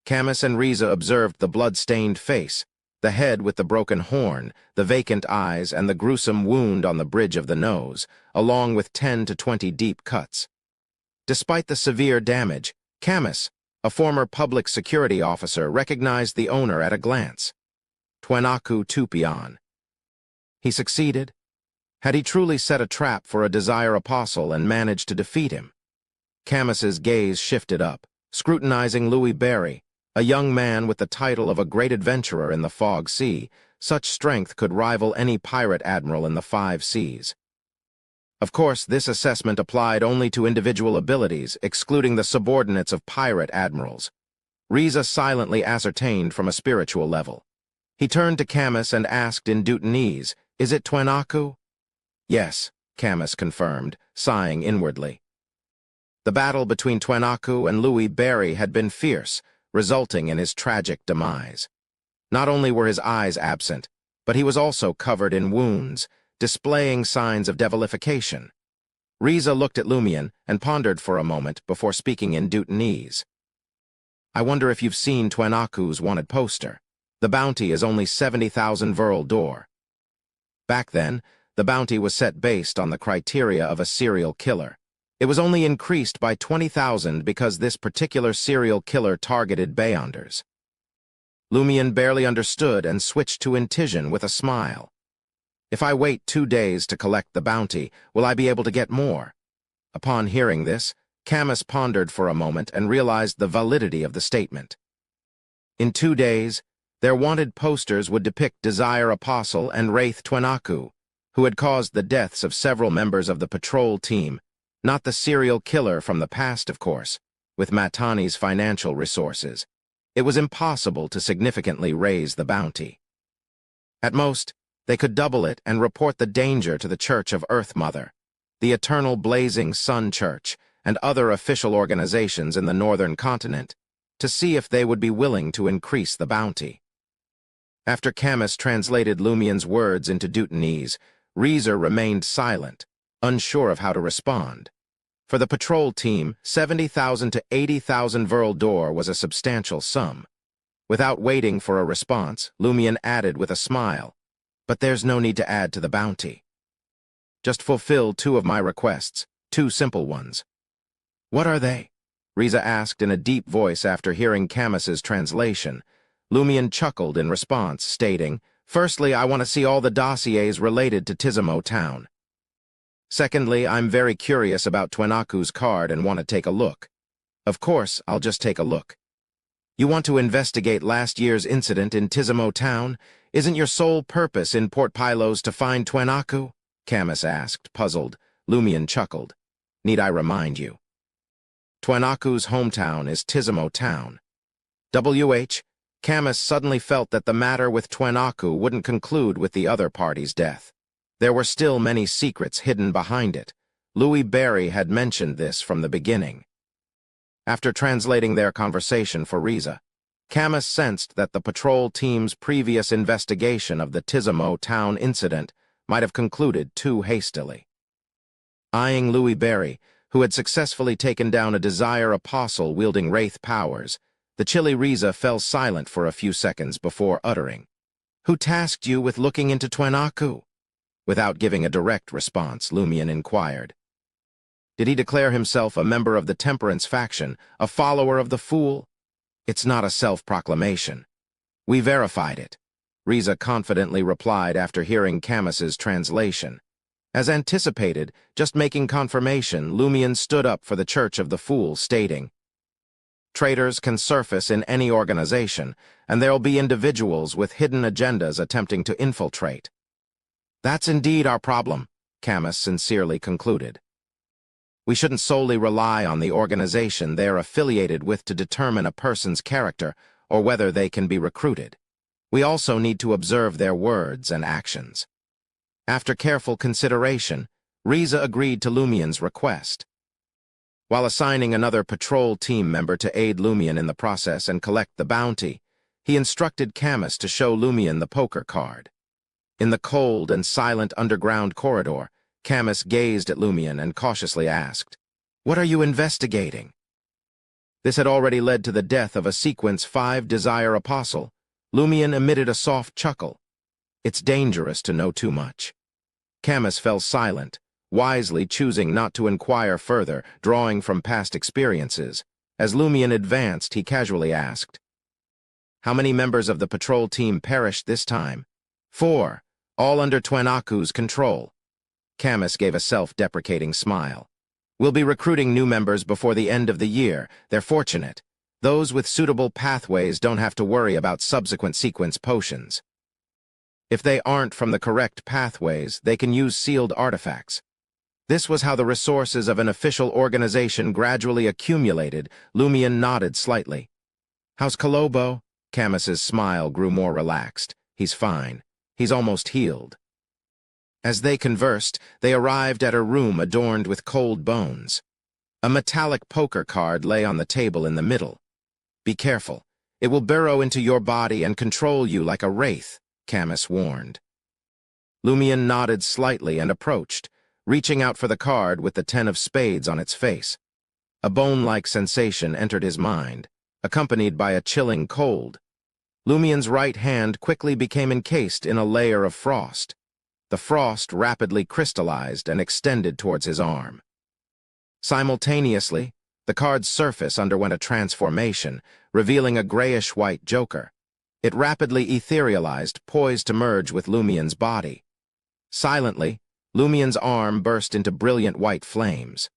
Camus and Riza observed the blood-stained face, the head with the broken horn, the vacant eyes, and the gruesome wound on the bridge of the nose, along with 10 to 20 deep cuts. Despite the severe damage, Camus, a former public security officer, recognized the owner at a glance. Twenaku Tupion. He succeeded. Had he truly set a trap for a Desire Apostle and managed to defeat him? Camus's gaze shifted up, scrutinizing Louis Barry, a young man with the title of a great adventurer in the Fog Sea. Such strength could rival any pirate admiral in the 5 seas. Of course, this assessment applied only to individual abilities, excluding the subordinates of pirate admirals. Riza silently ascertained from a spiritual level. He turned to Camus and asked in Dutanese, "Is it Twenaku?" "Yes," Camus confirmed, sighing inwardly. The battle between Twenaku and Louis Barry had been fierce, resulting in his tragic demise. Not only were his eyes absent, but he was also covered in wounds, displaying signs of devilification. Riza looked at Lumian and pondered for a moment before speaking in Dutanese. "I wonder if you've seen Twenaku's wanted poster. The bounty is only 70,000 Verl d'Or." Back then, the bounty was set based on the criteria of a serial killer. It was only increased by 20,000 because this particular serial killer targeted Beyonders. Lumian barely understood and switched to Intision with a smile. "If I wait 2 days to collect the bounty, will I be able to get more?" Upon hearing this, Camus pondered for a moment and realized the validity of the statement. In 2 days, their wanted posters would depict Desire Apostle and Wraith Twenaku, who had caused the deaths of several members of the patrol team, not the serial killer from the past, of course. With Matani's financial resources, it was impossible to significantly raise the bounty. At most, they could double it and report the danger to the Church of Earth Mother, the Eternal Blazing Sun Church, and other official organizations in the northern continent, to see if they would be willing to increase the bounty. After Camus translated Lumian's words into Dutanese, Riza remained silent, unsure of how to respond. For the patrol team, 70,000 to 80,000 Verl d'Or was a substantial sum. Without waiting for a response, Lumian added with a smile, "But there's no need to add to the bounty. Just fulfill 2 of my requests, 2 simple ones." "What are they?" Riza asked in a deep voice after hearing Camus's translation. Lumian chuckled in response, stating, "Firstly, I want to see all the dossiers related to Tizimo Town. Secondly, I'm very curious about Twenaku's card and want to take a look. Of course, I'll just take a look." You want to investigate last year's incident in Tizimo Town? Isn't your sole purpose in Port Pylos to find Twenaku? Camus asked, puzzled. Lumion chuckled. Need I remind you? Twenaku's hometown is Tizimo Town. Camus suddenly felt that the matter with Twenaku wouldn't conclude with the other party's death. There were still many secrets hidden behind it. Louis Barry had mentioned this from the beginning. After translating their conversation for Riza, Camus sensed that the patrol team's previous investigation of the Tizimo Town incident might have concluded too hastily. Eyeing Louis Barry, who had successfully taken down a Desire Apostle wielding Wraith powers, the chilly Riza fell silent for a few seconds before uttering, "Who tasked you with looking into Twenaku?" Without giving a direct response, Lumion inquired. Did he declare himself a member of the Temperance faction, a follower of the Fool? It's not a self-proclamation. We verified it, Riza confidently replied after hearing Camus's translation. As anticipated, just making confirmation, Lumion stood up for the Church of the Fool, stating, Traitors can surface in any organization, and there'll be individuals with hidden agendas attempting to infiltrate. That's indeed our problem, Camus sincerely concluded. We shouldn't solely rely on the organization they're affiliated with to determine a person's character or whether they can be recruited. We also need to observe their words and actions. After careful consideration, Riza agreed to Lumion's request. While assigning another patrol team member to aid Lumion in the process and collect the bounty, he instructed Camus to show Lumion the poker card. In the cold and silent underground corridor, Camus gazed at Lumion and cautiously asked, "What are you investigating?" This had already led to the death of a Sequence 5 Desire Apostle. Lumion emitted a soft chuckle. It's dangerous to know too much. Camus fell silent, wisely choosing not to inquire further, drawing from past experiences. As Lumion advanced, he casually asked, "How many members of the patrol team perished this time?" 4, all under Twenaku's control. Camus gave a self-deprecating smile. "We'll be recruiting new members before the end of the year. They're fortunate. Those with suitable pathways don't have to worry about subsequent sequence potions. If they aren't from the correct pathways, they can use sealed artifacts." This was how the resources of an official organization gradually accumulated. Lumion nodded slightly. "How's Kolobo?" Camus's smile grew more relaxed. "He's fine. He's almost healed." As they conversed, they arrived at a room adorned with cold bones. A metallic poker card lay on the table in the middle. "Be careful. It will burrow into your body and control you like a wraith," Camus warned. Lumion nodded slightly and approached, reaching out for the card with the 10 of spades on its face. A bone-like sensation entered his mind, accompanied by a chilling cold. Lumion's right hand quickly became encased in a layer of frost. The frost rapidly crystallized and extended towards his arm. Simultaneously, the card's surface underwent a transformation, revealing a grayish-white joker. It rapidly etherealized, poised to merge with Lumion's body. Silently, Lumion's arm burst into brilliant white flames.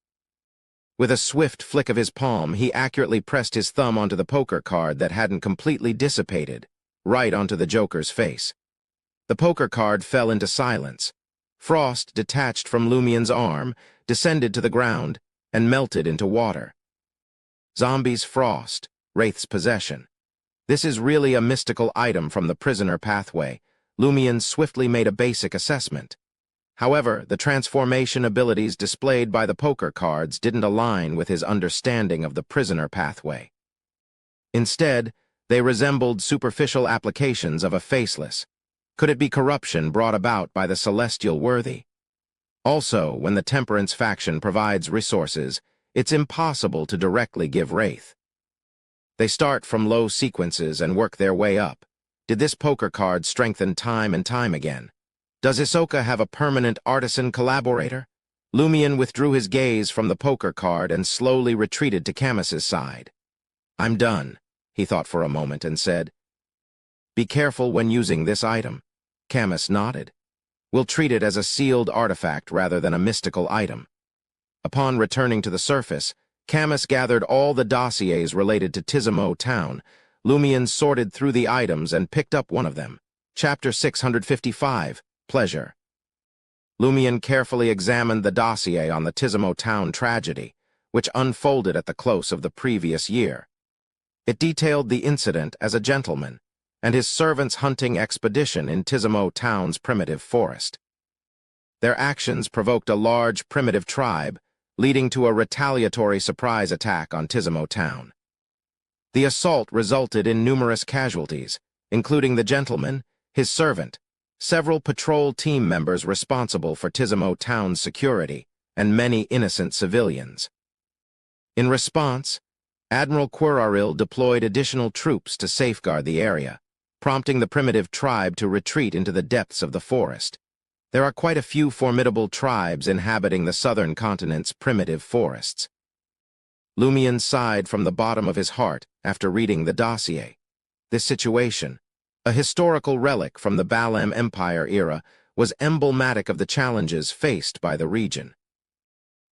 With a swift flick of his palm, he accurately pressed his thumb onto the poker card that hadn't completely dissipated, right onto the joker's face. The poker card fell into silence. Frost detached from Lumion's arm, descended to the ground, and melted into water. Zombie's frost, Wraith's possession. This is really a mystical item from the prisoner pathway. Lumion swiftly made a basic assessment. However, the transformation abilities displayed by the poker cards didn't align with his understanding of the prisoner pathway. Instead, they resembled superficial applications of a faceless. Could it be corruption brought about by the celestial worthy? Also, when the Temperance faction provides resources, it's impossible to directly give Wraith. They start from low sequences and work their way up. Did this poker card strengthen time and time again? Does Hisoka have a permanent artisan collaborator? Lumion withdrew his gaze from the poker card and slowly retreated to Camus's side. "I'm done," he thought for a moment and said, "Be careful when using this item." Camus nodded. "We'll treat it as a sealed artifact rather than a mystical item." Upon returning to the surface, Camus gathered all the dossiers related to Tizimo Town, Lumian sorted through the items and picked up one of them. Chapter 655, Pleasure. Lumian carefully examined the dossier on the Tizimo Town tragedy, which unfolded at the close of the previous year. It detailed the incident as a gentleman and his servants' hunting expedition in Tizimo Town's primitive forest. Their actions provoked a large primitive tribe, leading to a retaliatory surprise attack on Tizimo Town. The assault resulted in numerous casualties, including the gentleman, his servant, several patrol team members responsible for Tizimo Town's security, and many innocent civilians. In response, Admiral Quiraril deployed additional troops to safeguard the area, prompting the primitive tribe to retreat into the depths of the forest. There are quite a few formidable tribes inhabiting the southern continent's primitive forests. Lumian sighed from the bottom of his heart after reading the dossier. This situation, a historical relic from the Balam Empire era, was emblematic of the challenges faced by the region.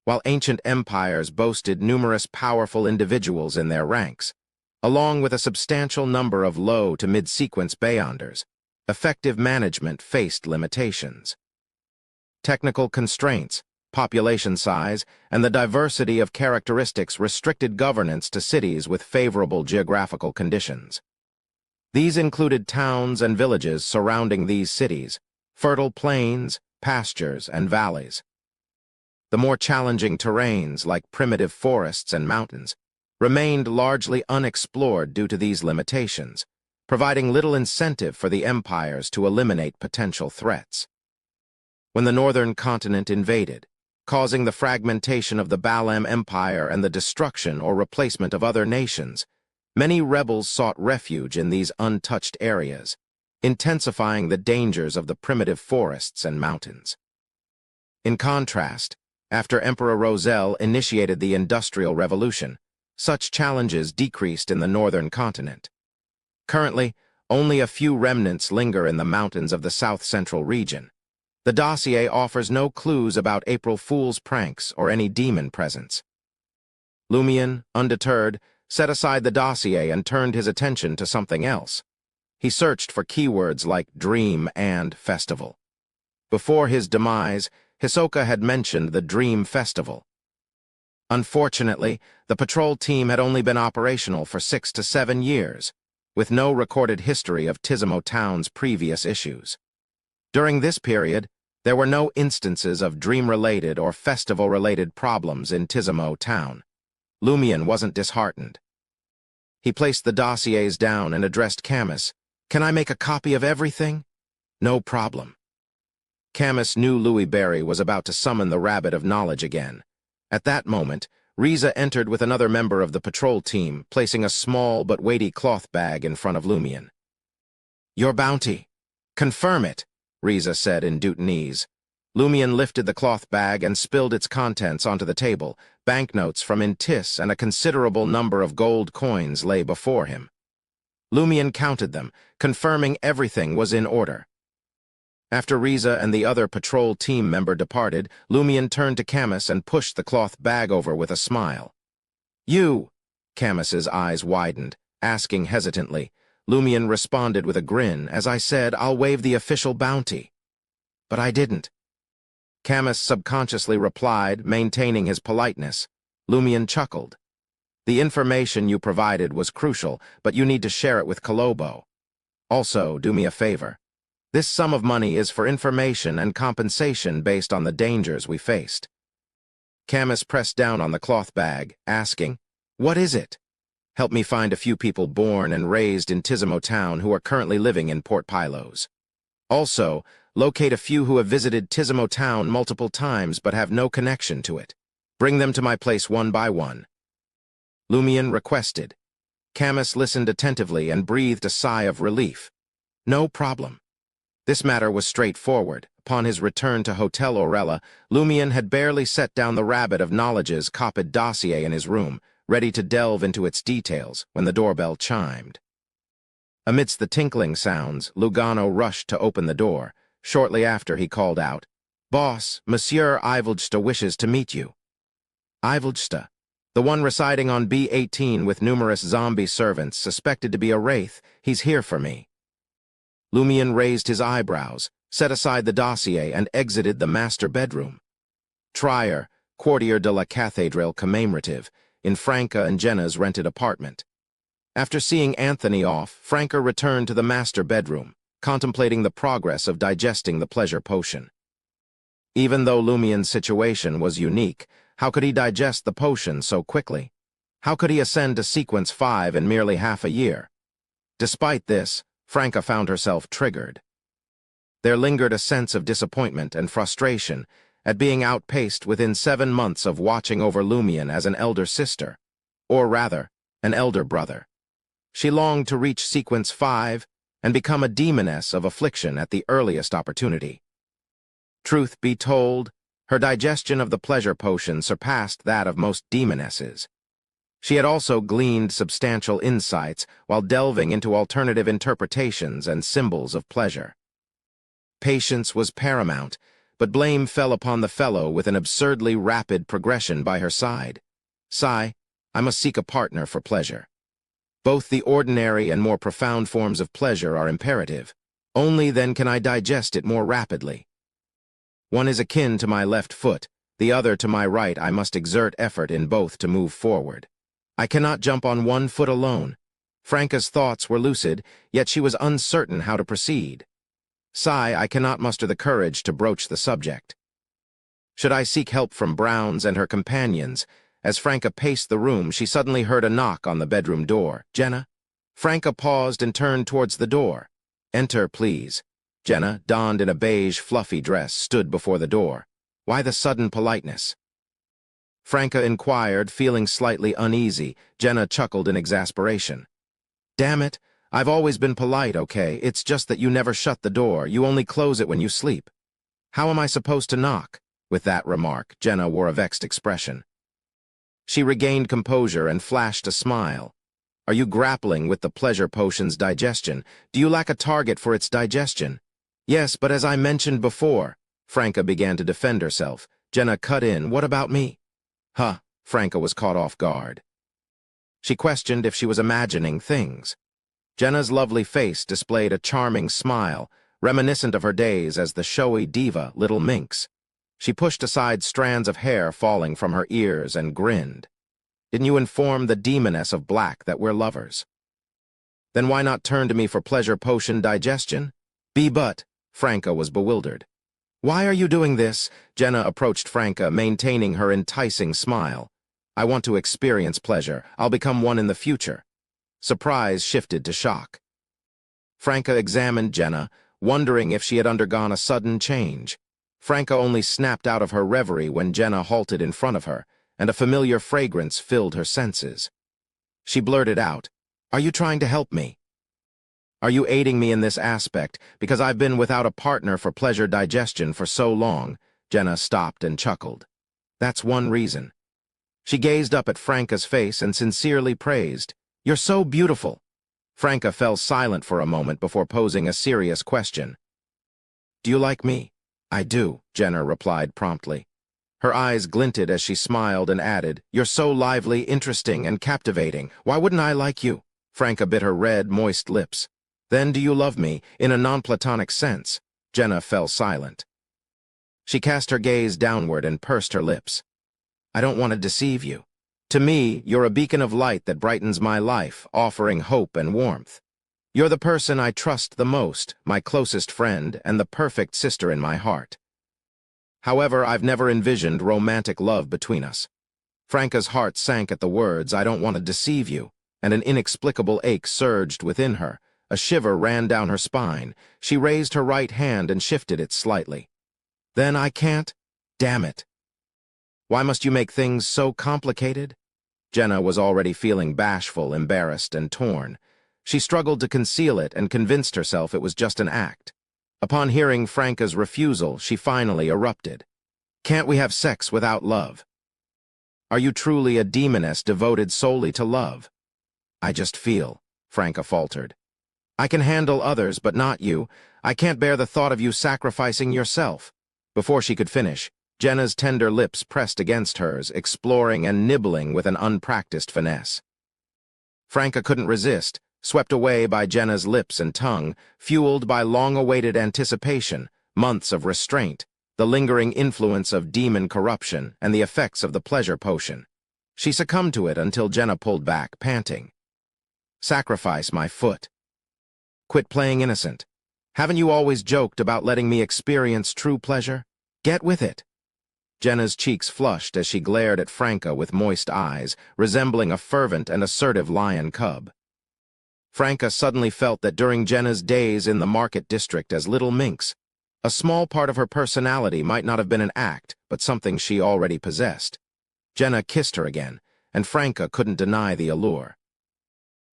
While ancient empires boasted numerous powerful individuals in their ranks, along with a substantial number of low to mid-sequence beyonders, effective management faced limitations. Technical constraints, population size, and the diversity of characteristics restricted governance to cities with favorable geographical conditions. These included towns and villages surrounding these cities, fertile plains, pastures, and valleys. The more challenging terrains, like primitive forests and mountains, remained largely unexplored due to these limitations, providing little incentive for the empires to eliminate potential threats. When the northern continent invaded, causing the fragmentation of the Balam Empire and the destruction or replacement of other nations, many rebels sought refuge in these untouched areas, intensifying the dangers of the primitive forests and mountains. In contrast, after Emperor Roselle initiated the Industrial Revolution, such challenges decreased in the northern continent. Currently, only a few remnants linger in the mountains of the south-central region. The dossier offers no clues about April Fool's pranks or any demon presence. Lumian, undeterred, set aside the dossier and turned his attention to something else. He searched for keywords like dream and festival. Before his demise, Hisoka had mentioned the Dream Festival. Unfortunately, the patrol team had only been operational for 6 to 7 years, with no recorded history of Tizimo Town's previous issues. During this period, there were no instances of dream-related or festival-related problems in Tizimo Town. Lumian wasn't disheartened. He placed the dossiers down and addressed Camus. "Can I make a copy of everything?" "No problem." Camus knew Louis Berry was about to summon the Rabbit of Knowledge again. At that moment, Riza entered with another member of the patrol team, placing a small but weighty cloth bag in front of Lumian. "Your bounty. Confirm it," Riza said in Deutanese. Lumian lifted the cloth bag and spilled its contents onto the table. Banknotes from Intis and a considerable number of gold coins lay before him. Lumian counted them, confirming everything was in order. After Riza and the other patrol team member departed, Lumian turned to Camus and pushed the cloth bag over with a smile. "You!" Camus's eyes widened, asking hesitantly. Lumian responded with a grin. "As I said, I'll waive the official bounty." "But I didn't." Camus subconsciously replied, maintaining his politeness. Lumian chuckled. "The information you provided was crucial, but you need to share it with Kolobo. Also, do me a favor. This sum of money is for information and compensation based on the dangers we faced." Camus pressed down on the cloth bag, asking, "What is it?" "Help me find a few people born and raised in Tizimo Town who are currently living in Port Pylos. Also, locate a few who have visited Tizimo Town multiple times but have no connection to it. Bring them to my place one by one." Lumian requested. Camus listened attentively and breathed a sigh of relief. "No problem." This matter was straightforward. Upon his return to Hotel Orella, Lumian had barely set down the Rabbit of Knowledge's copied dossier in his room, ready to delve into its details, when the doorbell chimed. Amidst the tinkling sounds, Lugano rushed to open the door. Shortly after, he called out, "Boss, Monsieur Ivoldsta wishes to meet you." "Ivoldsta? The one residing on B-18 with numerous zombie servants suspected to be a wraith. He's here for me. Lumion raised his eyebrows, set aside the dossier, and exited the master bedroom. Trier, Quartier de la Cathédrale commemorative, in Franca and Jenna's rented apartment. After seeing Anthony off, Franca returned to the master bedroom, contemplating the progress of digesting the pleasure potion. Even though Lumion's situation was unique, how could he digest the potion so quickly? How could he ascend to sequence 5 in merely half a year? Despite this, Franca found herself triggered. There lingered a sense of disappointment and frustration at being outpaced within 7 months of watching over Lumion as an elder sister, or rather, an elder brother. She longed to reach sequence 5 and become a demoness of affliction at the earliest opportunity. Truth be told, her digestion of the pleasure potion surpassed that of most demonesses. She had also gleaned substantial insights while delving into alternative interpretations and symbols of pleasure. Patience was paramount, but blame fell upon the fellow with an absurdly rapid progression by her side. Sigh, I must seek a partner for pleasure. Both the ordinary and more profound forms of pleasure are imperative. Only then can I digest it more rapidly. One is akin to my left foot, the other to my right. I must exert effort in both to move forward. I cannot jump on one foot alone. Franca's thoughts were lucid, yet she was uncertain how to proceed. Sigh, I cannot muster the courage to broach the subject. Should I seek help from Browns and her companions? As Franca paced the room, she suddenly heard a knock on the bedroom door. Jenna? Franca paused and turned towards the door. Enter, please. Jenna, donned in a beige, fluffy dress, stood before the door. Why the sudden politeness? Franca inquired, feeling slightly uneasy. Jenna chuckled in exasperation. Damn it, I've always been polite, okay? It's just that you never shut the door. You only close it when you sleep. How am I supposed to knock? With that remark, Jenna wore a vexed expression. She regained composure and flashed a smile. Are you grappling with the pleasure potion's digestion? Do you lack a target for its digestion? Yes, but as I mentioned before, Franca began to defend herself. Jenna cut in, what about me? Huh, Franca was caught off guard. She questioned if she was imagining things. Jenna's lovely face displayed a charming smile, reminiscent of her days as the showy diva Little Minx. She pushed aside strands of hair falling from her ears and grinned. Didn't you inform the demoness of black that we're lovers? Then why not turn to me for pleasure potion digestion? But, Franca was bewildered. Why are you doing this? Jenna approached Franca, maintaining her enticing smile. I want to experience pleasure. I'll become one in the future. Surprise shifted to shock. Franca examined Jenna, wondering if she had undergone a sudden change. Franca only snapped out of her reverie when Jenna halted in front of her, and a familiar fragrance filled her senses. She blurted out, Are you trying to help me? Are you aiding me in this aspect, because I've been without a partner for pleasure digestion for so long? Jenna stopped and chuckled. That's one reason. She gazed up at Franca's face and sincerely praised, You're so beautiful. Franca fell silent for a moment before posing a serious question. Do you like me? I do, Jenna replied promptly. Her eyes glinted as she smiled and added, You're so lively, interesting, and captivating. Why wouldn't I like you? Franca bit her red, moist lips. Then do you love me, in a non-platonic sense? Jenna fell silent. She cast her gaze downward and pursed her lips. I don't want to deceive you. To me, you're a beacon of light that brightens my life, offering hope and warmth. You're the person I trust the most, my closest friend, and the perfect sister in my heart. However, I've never envisioned romantic love between us. Franca's heart sank at the words, I don't want to deceive you, and an inexplicable ache surged within her. A shiver ran down her spine. She raised her right hand and shifted it slightly. Then I can't? Damn it. Why must you make things so complicated? Jenna was already feeling bashful, embarrassed, and torn. She struggled to conceal it and convinced herself it was just an act. Upon hearing Franca's refusal, she finally erupted. Can't we have sex without love? Are you truly a demoness devoted solely to love? I just feel, Franca faltered. I can handle others, but not you. I can't bear the thought of you sacrificing yourself. Before she could finish, Jenna's tender lips pressed against hers, exploring and nibbling with an unpracticed finesse. Franca couldn't resist, swept away by Jenna's lips and tongue, fueled by long-awaited anticipation, months of restraint, the lingering influence of demon corruption, and the effects of the pleasure potion. She succumbed to it until Jenna pulled back, panting. "Sacrifice my foot. Quit playing innocent. Haven't you always joked about letting me experience true pleasure? Get with it." Jenna's cheeks flushed as she glared at Franca with moist eyes, resembling a fervent and assertive lion cub. Franca suddenly felt that during Jenna's days in the market district as Little Minx, a small part of her personality might not have been an act, but something she already possessed. Jenna kissed her again, and Franca couldn't deny the allure.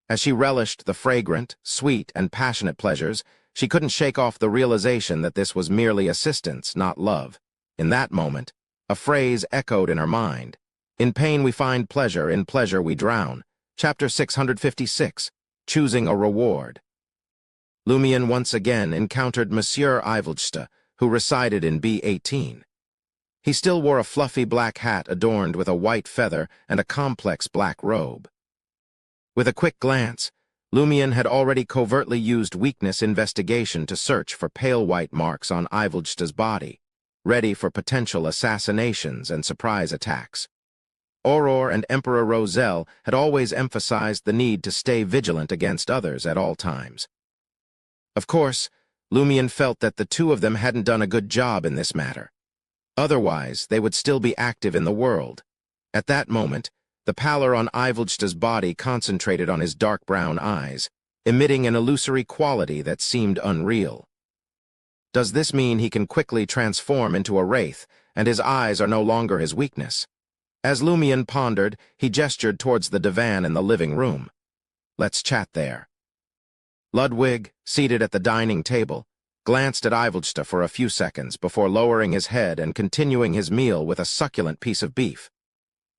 As she relished the fragrant, sweet, and passionate pleasures, she couldn't shake off the realization that this was merely assistance, not love. In that moment, a phrase echoed in her mind. "In pain we find pleasure, in pleasure we drown." Chapter 656, Choosing a Reward. Lumion once again encountered Monsieur Ivelste, who resided in B18. He still wore a fluffy black hat adorned with a white feather and a complex black robe. With a quick glance, Lumion had already covertly used weakness investigation to search for pale white marks on Ivelste's body, ready for potential assassinations and surprise attacks. Aurore and Emperor Roselle had always emphasized the need to stay vigilant against others at all times. Of course, Lumion felt that the two of them hadn't done a good job in this matter. Otherwise, they would still be active in the world. At that moment, the pallor on Ivelste's body concentrated on his dark brown eyes, emitting an illusory quality that seemed unreal. Does this mean he can quickly transform into a wraith, and his eyes are no longer his weakness? As Lumion pondered, he gestured towards the divan in the living room. "Let's chat there." Ludwig, seated at the dining table, glanced at Ivelste for a few seconds before lowering his head and continuing his meal with a succulent piece of beef.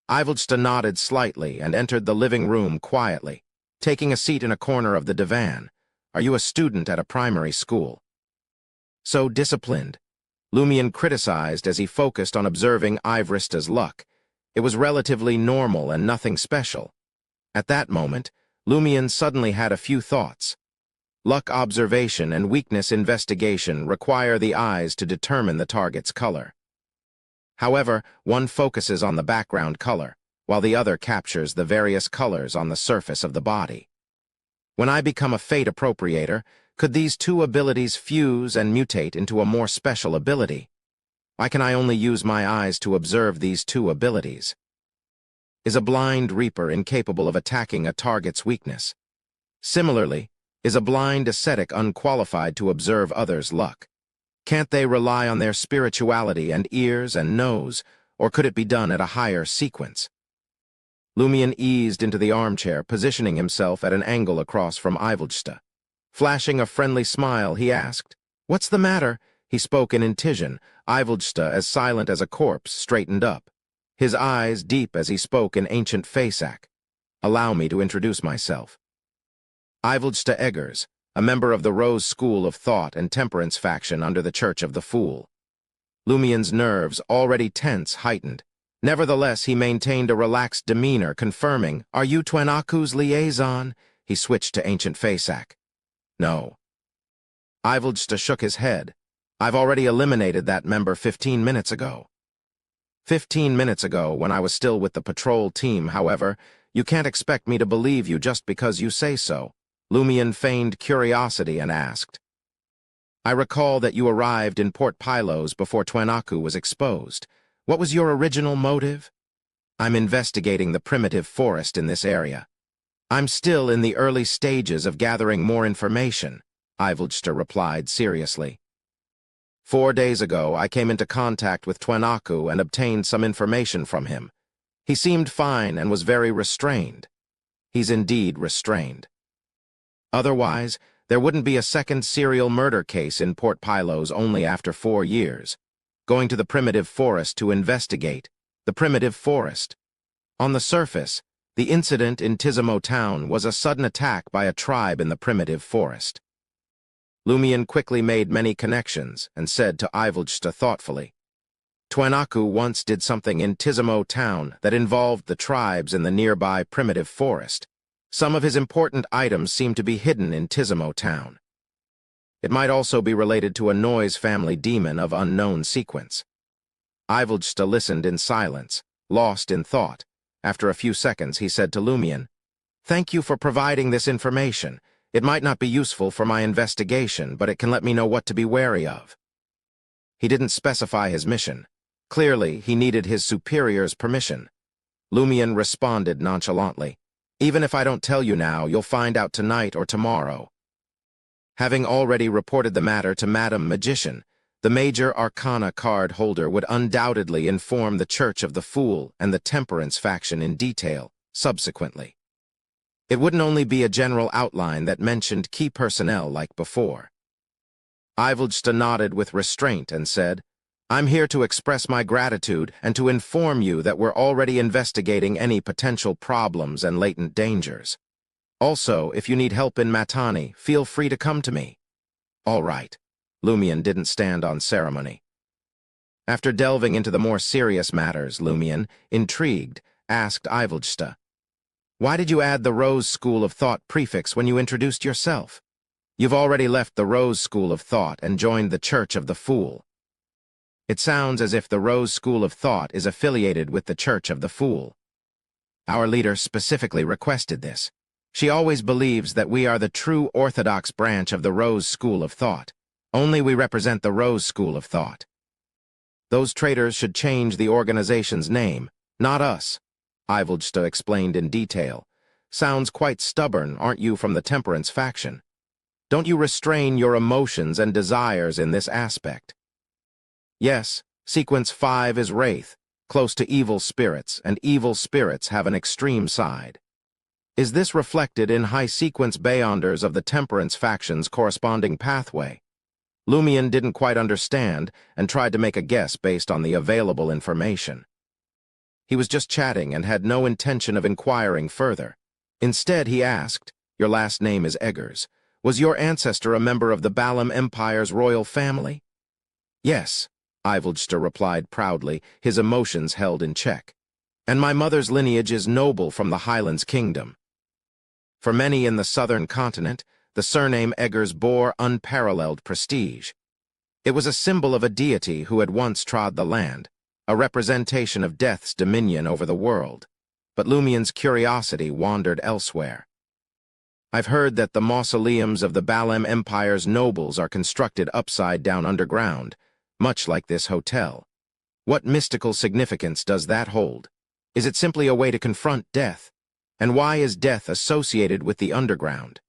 Ivelste nodded slightly and entered the living room quietly, taking a seat in a corner of the divan. "Are you a student at a primary school?" "So disciplined," Lumion criticized as he focused on observing Ivelste's luck. It was relatively normal and nothing special. At that moment, Lumion suddenly had a few thoughts. Luck observation and weakness investigation require the eyes to determine the target's color. However, one focuses on the background color, while the other captures the various colors on the surface of the body. When I become a fate appropriator, could these two abilities fuse and mutate into a more special ability? Why can I only use my eyes to observe these two abilities? Is a blind reaper incapable of attacking a target's weakness? Similarly, is a blind ascetic unqualified to observe others' luck? Can't they rely on their spirituality and ears and nose, or could it be done at a higher sequence? Lumion eased into the armchair, positioning himself at an angle across from Ivelste. Flashing a friendly smile, he asked, "What's the matter?" He spoke in Intijan. Ivelste, as silent as a corpse, straightened up, his eyes deep as he spoke in ancient Fasak. "Allow me to introduce myself. Ivelste Eggers, a member of the Rose School of Thought and Temperance faction under the Church of the Fool." Lumion's nerves, already tense, heightened. Nevertheless, he maintained a relaxed demeanor, confirming, "Are you Twenaku's liaison?" He switched to ancient Fasak. "No." Ivelste shook his head. "I've already eliminated that member 15 minutes ago. 15 minutes ago, when I was still with the patrol team, however, you can't expect me to believe you just because you say so." Lumion feigned curiosity and asked, "I recall that you arrived in Port Pylos before Twenaku was exposed. What was your original motive?" "I'm investigating the primitive forest in this area. I'm still in the early stages of gathering more information," Ivelste replied seriously. 4 days ago, I came into contact with Twenaku and obtained some information from him. He seemed fine and was very restrained. He's indeed restrained. Otherwise, there wouldn't be a second serial murder case in Port Pylos only after 4 years. Going to the primitive forest to investigate. The primitive forest. On the surface, the incident in Tizimo town was a sudden attack by a tribe in the primitive forest. Lumion quickly made many connections and said to Ivelste thoughtfully, Tuanaku once did something in Tizimo town that involved the tribes in the nearby primitive forest. Some of his important items seem to be hidden in Tizimo town. It might also be related to a noise family demon of unknown sequence. Ivoljsta listened in silence, lost in thought. After a few seconds, he said to Lumion, "Thank you for providing this information. It might not be useful for my investigation, but it can let me know what to be wary of." He didn't specify his mission. Clearly, he needed his superior's permission. Lumion responded nonchalantly, "Even if I don't tell you now, you'll find out tonight or tomorrow." Having already reported the matter to Madam Magician, the Major Arcana card holder would undoubtedly inform the Church of the Fool and the Temperance faction in detail, subsequently. It wouldn't only be a general outline that mentioned key personnel like before. Ivoljsta nodded with restraint and said, "I'm here to express my gratitude and to inform you that we're already investigating any potential problems and latent dangers. Also, if you need help in Matani, feel free to come to me." "All right." Lumion didn't stand on ceremony. After delving into the more serious matters, Lumion, intrigued, asked Ivoljsta, "Why did you add the Rose School of Thought prefix when you introduced yourself? You've already left the Rose School of Thought and joined the Church of the Fool." "It sounds as if the Rose School of Thought is affiliated with the Church of the Fool. Our leader specifically requested this. She always believes that we are the true orthodox branch of the Rose School of Thought. Only we represent the Rose School of Thought. Those traitors should change the organization's name, not us," Ivoljsta explained in detail. "Sounds quite stubborn, aren't you, from the Temperance faction? Don't you restrain your emotions and desires in this aspect?" "Yes, Sequence 5 is Wraith, close to evil spirits, and evil spirits have an extreme side. Is this reflected in high sequence Beyonders of the Temperance faction's corresponding pathway?" Lumion didn't quite understand and tried to make a guess based on the available information. He was just chatting and had no intention of inquiring further. Instead, he asked, "Your last name is Eggers. Was your ancestor a member of the Balam Empire's royal family?" "Yes," Ivoljsta replied proudly, his emotions held in check. "And my mother's lineage is noble from the Highlands Kingdom." For many in the southern continent, the surname Eggers bore unparalleled prestige. It was a symbol of a deity who had once trod the land, a representation of death's dominion over the world. But Lumion's curiosity wandered elsewhere. "I've heard that the mausoleums of the Balam Empire's nobles are constructed upside down underground, much like this hotel. What mystical significance does that hold? Is it simply a way to confront death? And why is death associated with the underground?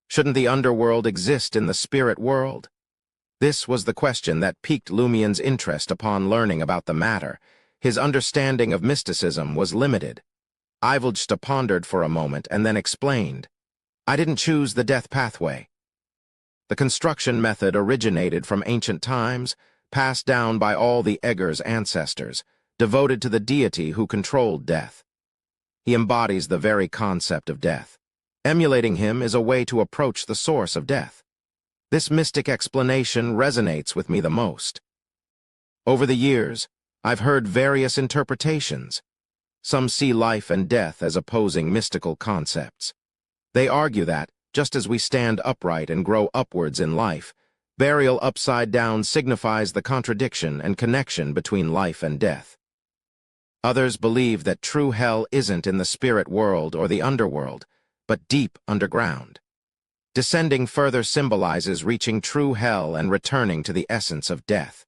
Shouldn't the underworld exist in the spirit world?" This was the question that piqued Lumion's interest upon learning about the matter. His understanding of mysticism was limited. Ivoljsta pondered for a moment and then explained, "I didn't choose the death pathway. The construction method originated from ancient times, passed down by all the Eggers' ancestors, devoted to the deity who controlled death. He embodies the very concept of death. Emulating him is a way to approach the source of death. This mystic explanation resonates with me the most. Over the years, I've heard various interpretations. Some see life and death as opposing mystical concepts. They argue that, just as we stand upright and grow upwards in life, burial upside down signifies the contradiction and connection between life and death. Others believe that true hell isn't in the spirit world or the underworld, but deep underground. Descending further symbolizes reaching true hell and returning to the essence of death.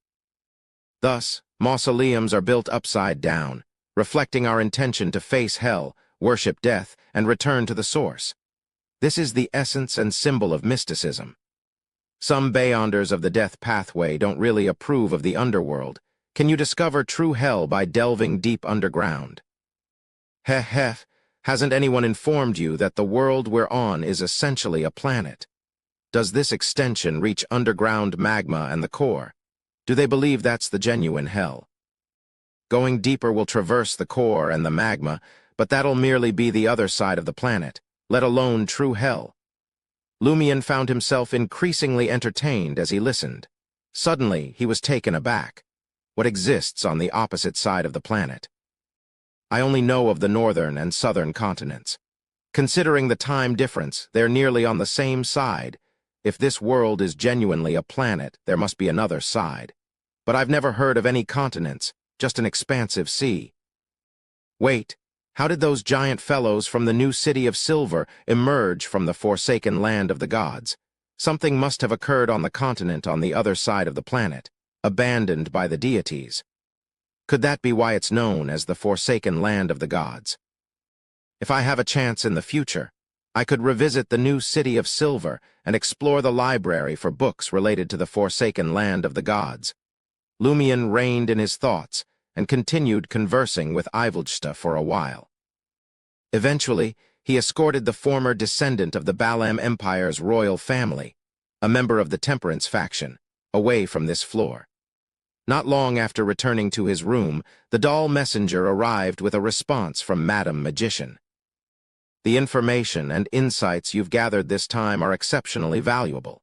Thus, mausoleums are built upside down, reflecting our intention to face hell, worship death, and return to the source. This is the essence and symbol of mysticism. Some Beyonders of the death pathway don't really approve of the underworld. Can you discover true hell by delving deep underground? Heh. Hasn't anyone informed you that the world we're on is essentially a planet? Does this extension reach underground magma and the core? Do they believe that's the genuine hell? Going deeper will traverse the core and the magma, but that'll merely be the other side of the planet, let alone true hell. Lumion found himself increasingly entertained as he listened. Suddenly, he was taken aback. what exists on the opposite side of the planet. I only know of the northern and southern continents. Considering the time difference, they're nearly on the same side. If this world is genuinely a planet, there must be another side. But I've never heard of any continents, just an expansive sea. Wait, how did those giant fellows from the new city of Silver emerge from the forsaken land of the gods? Something must have occurred on the continent on the other side of the planet, abandoned by the deities. Could that be why it's known as the forsaken land of the gods? If I have a chance in the future, I could revisit the new city of Silver and explore the library for books related to the forsaken land of the gods. Lumion reined in his thoughts and continued conversing with Ivolgsta for a while. Eventually, he escorted the former descendant of the Balam Empire's royal family, a member of the Temperance faction, away from this floor. Not long after returning to his room, the doll messenger arrived with a response from Madam Magician. The information and insights you've gathered this time are exceptionally valuable.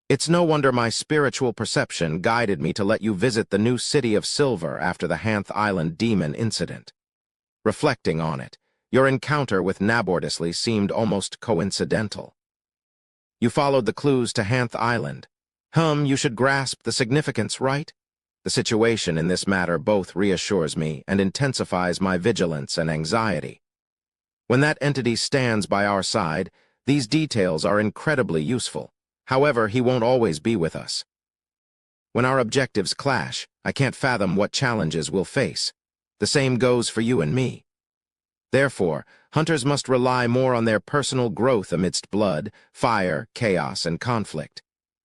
It's no wonder my spiritual perception guided me to let you visit the new city of Silver after the Ainz Island demon incident. Reflecting on it, your encounter with Nabordisley seemed almost coincidental. You followed the clues to Ainz Island. You should grasp the significance, right? The situation in this matter both reassures me and intensifies my vigilance and anxiety. When that entity stands by our side, these details are incredibly useful. However, he won't always be with us. When our objectives clash, I can't fathom what challenges we'll face. The same goes for you and me. Therefore, hunters must rely more on their personal growth amidst blood, fire, chaos, and conflict.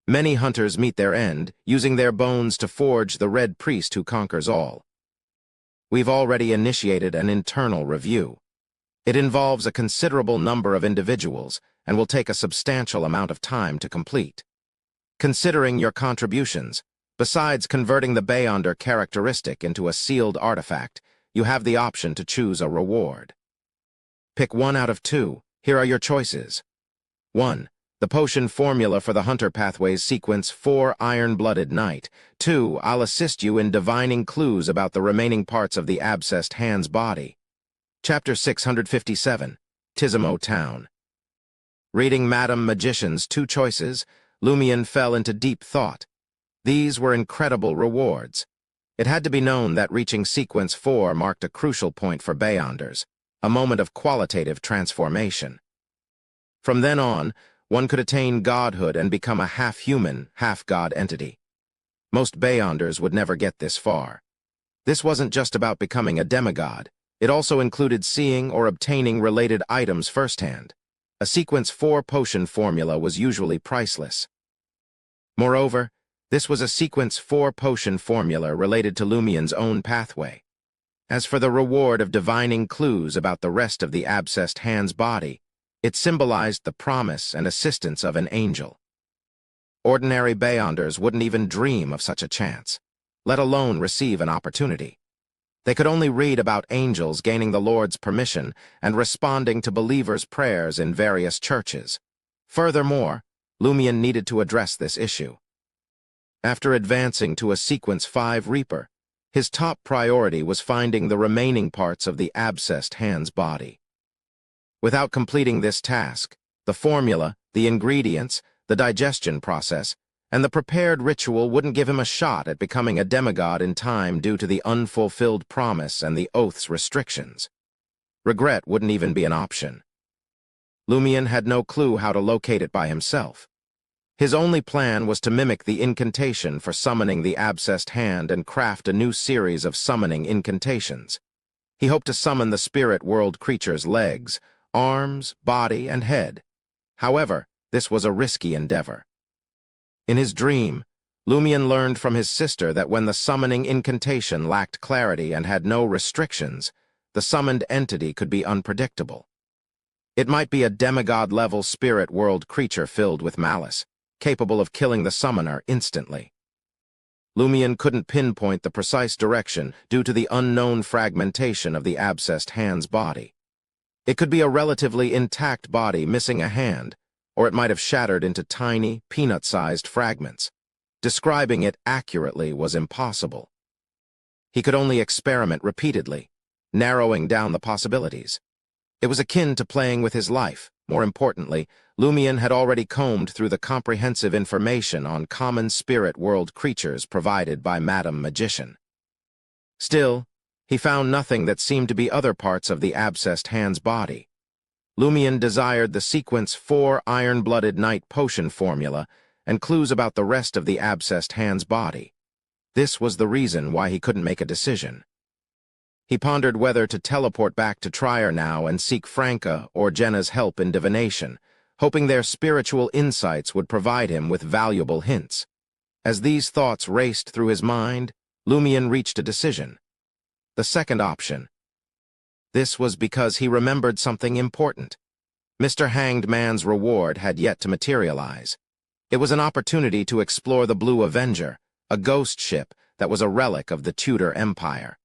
Many hunters meet their end, using their bones to forge the Red Priest who conquers all. We've already initiated an internal review. It involves a considerable number of individuals and will take a substantial amount of time to complete. Considering your contributions, besides converting the Beyonder characteristic into a sealed artifact, you have the option to choose a reward. Pick one out of two. Here are your choices. 1. The potion formula for the Hunter Pathways sequence 4 Iron-Blooded Knight. 2. I'll assist you in divining clues about the remaining parts of the abscessed hand's body. Chapter 657, Tizimo Town. Reading Madam Magician's 2 choices, Lumion fell into deep thought. These were incredible rewards. It had to be known that reaching Sequence 4 marked a crucial point for Beyonders, a moment of qualitative transformation. From then on, one could attain godhood and become a half-human, half-god entity. Most Beyonders would never get this far. This wasn't just about becoming a demigod. It also included seeing or obtaining related items firsthand. A Sequence 4 potion formula was usually priceless. Moreover, this was a Sequence 4 potion formula related to Lumion's own pathway. As for the reward of divining clues about the rest of the abscessed hand's body, it symbolized the promise and assistance of an angel. Ordinary Beyonders wouldn't even dream of such a chance, let alone receive an opportunity. They could only read about angels gaining the Lord's permission and responding to believers' prayers in various churches. Furthermore, Lumion needed to address this issue. After advancing to a Sequence 5 Reaper, his top priority was finding the remaining parts of the abscessed hand's body. Without completing this task, the formula, the ingredients, the digestion process, and the prepared ritual wouldn't give him a shot at becoming a demigod in time due to the unfulfilled promise and the oath's restrictions. Regret wouldn't even be an option. Lumion had no clue how to locate it by himself. His only plan was to mimic the incantation for summoning the abscessed hand and craft a new series of summoning incantations. He hoped to summon the spirit world creature's legs, arms, body, and head. However, this was a risky endeavor. In his dream, Lumion learned from his sister that when the summoning incantation lacked clarity and had no restrictions, the summoned entity could be unpredictable. It might be a demigod-level spirit world creature filled with malice, capable of killing the summoner instantly. Lumion couldn't pinpoint the precise direction due to the unknown fragmentation of the abscessed hand's body. It could be a relatively intact body missing a hand, or it might have shattered into tiny, peanut-sized fragments. Describing it accurately was impossible. He could only experiment repeatedly, narrowing down the possibilities. It was akin to playing with his life. More importantly, Lumion had already combed through the comprehensive information on common spirit world creatures provided by Madam Magician. Still, he found nothing that seemed to be other parts of the abscessed hand's body. Lumion desired the sequence 4 iron-blooded night potion formula and clues about the rest of the abscessed hand's body. This was the reason why he couldn't make a decision. He pondered whether to teleport back to Trier now and seek Franca or Jenna's help in divination, hoping their spiritual insights would provide him with valuable hints. As these thoughts raced through his mind, Lumion reached a decision. The second option. This was because he remembered something important. Mr. Hanged Man's reward had yet to materialize. It was an opportunity to explore the Blue Avenger, a ghost ship that was a relic of the Tudor Empire.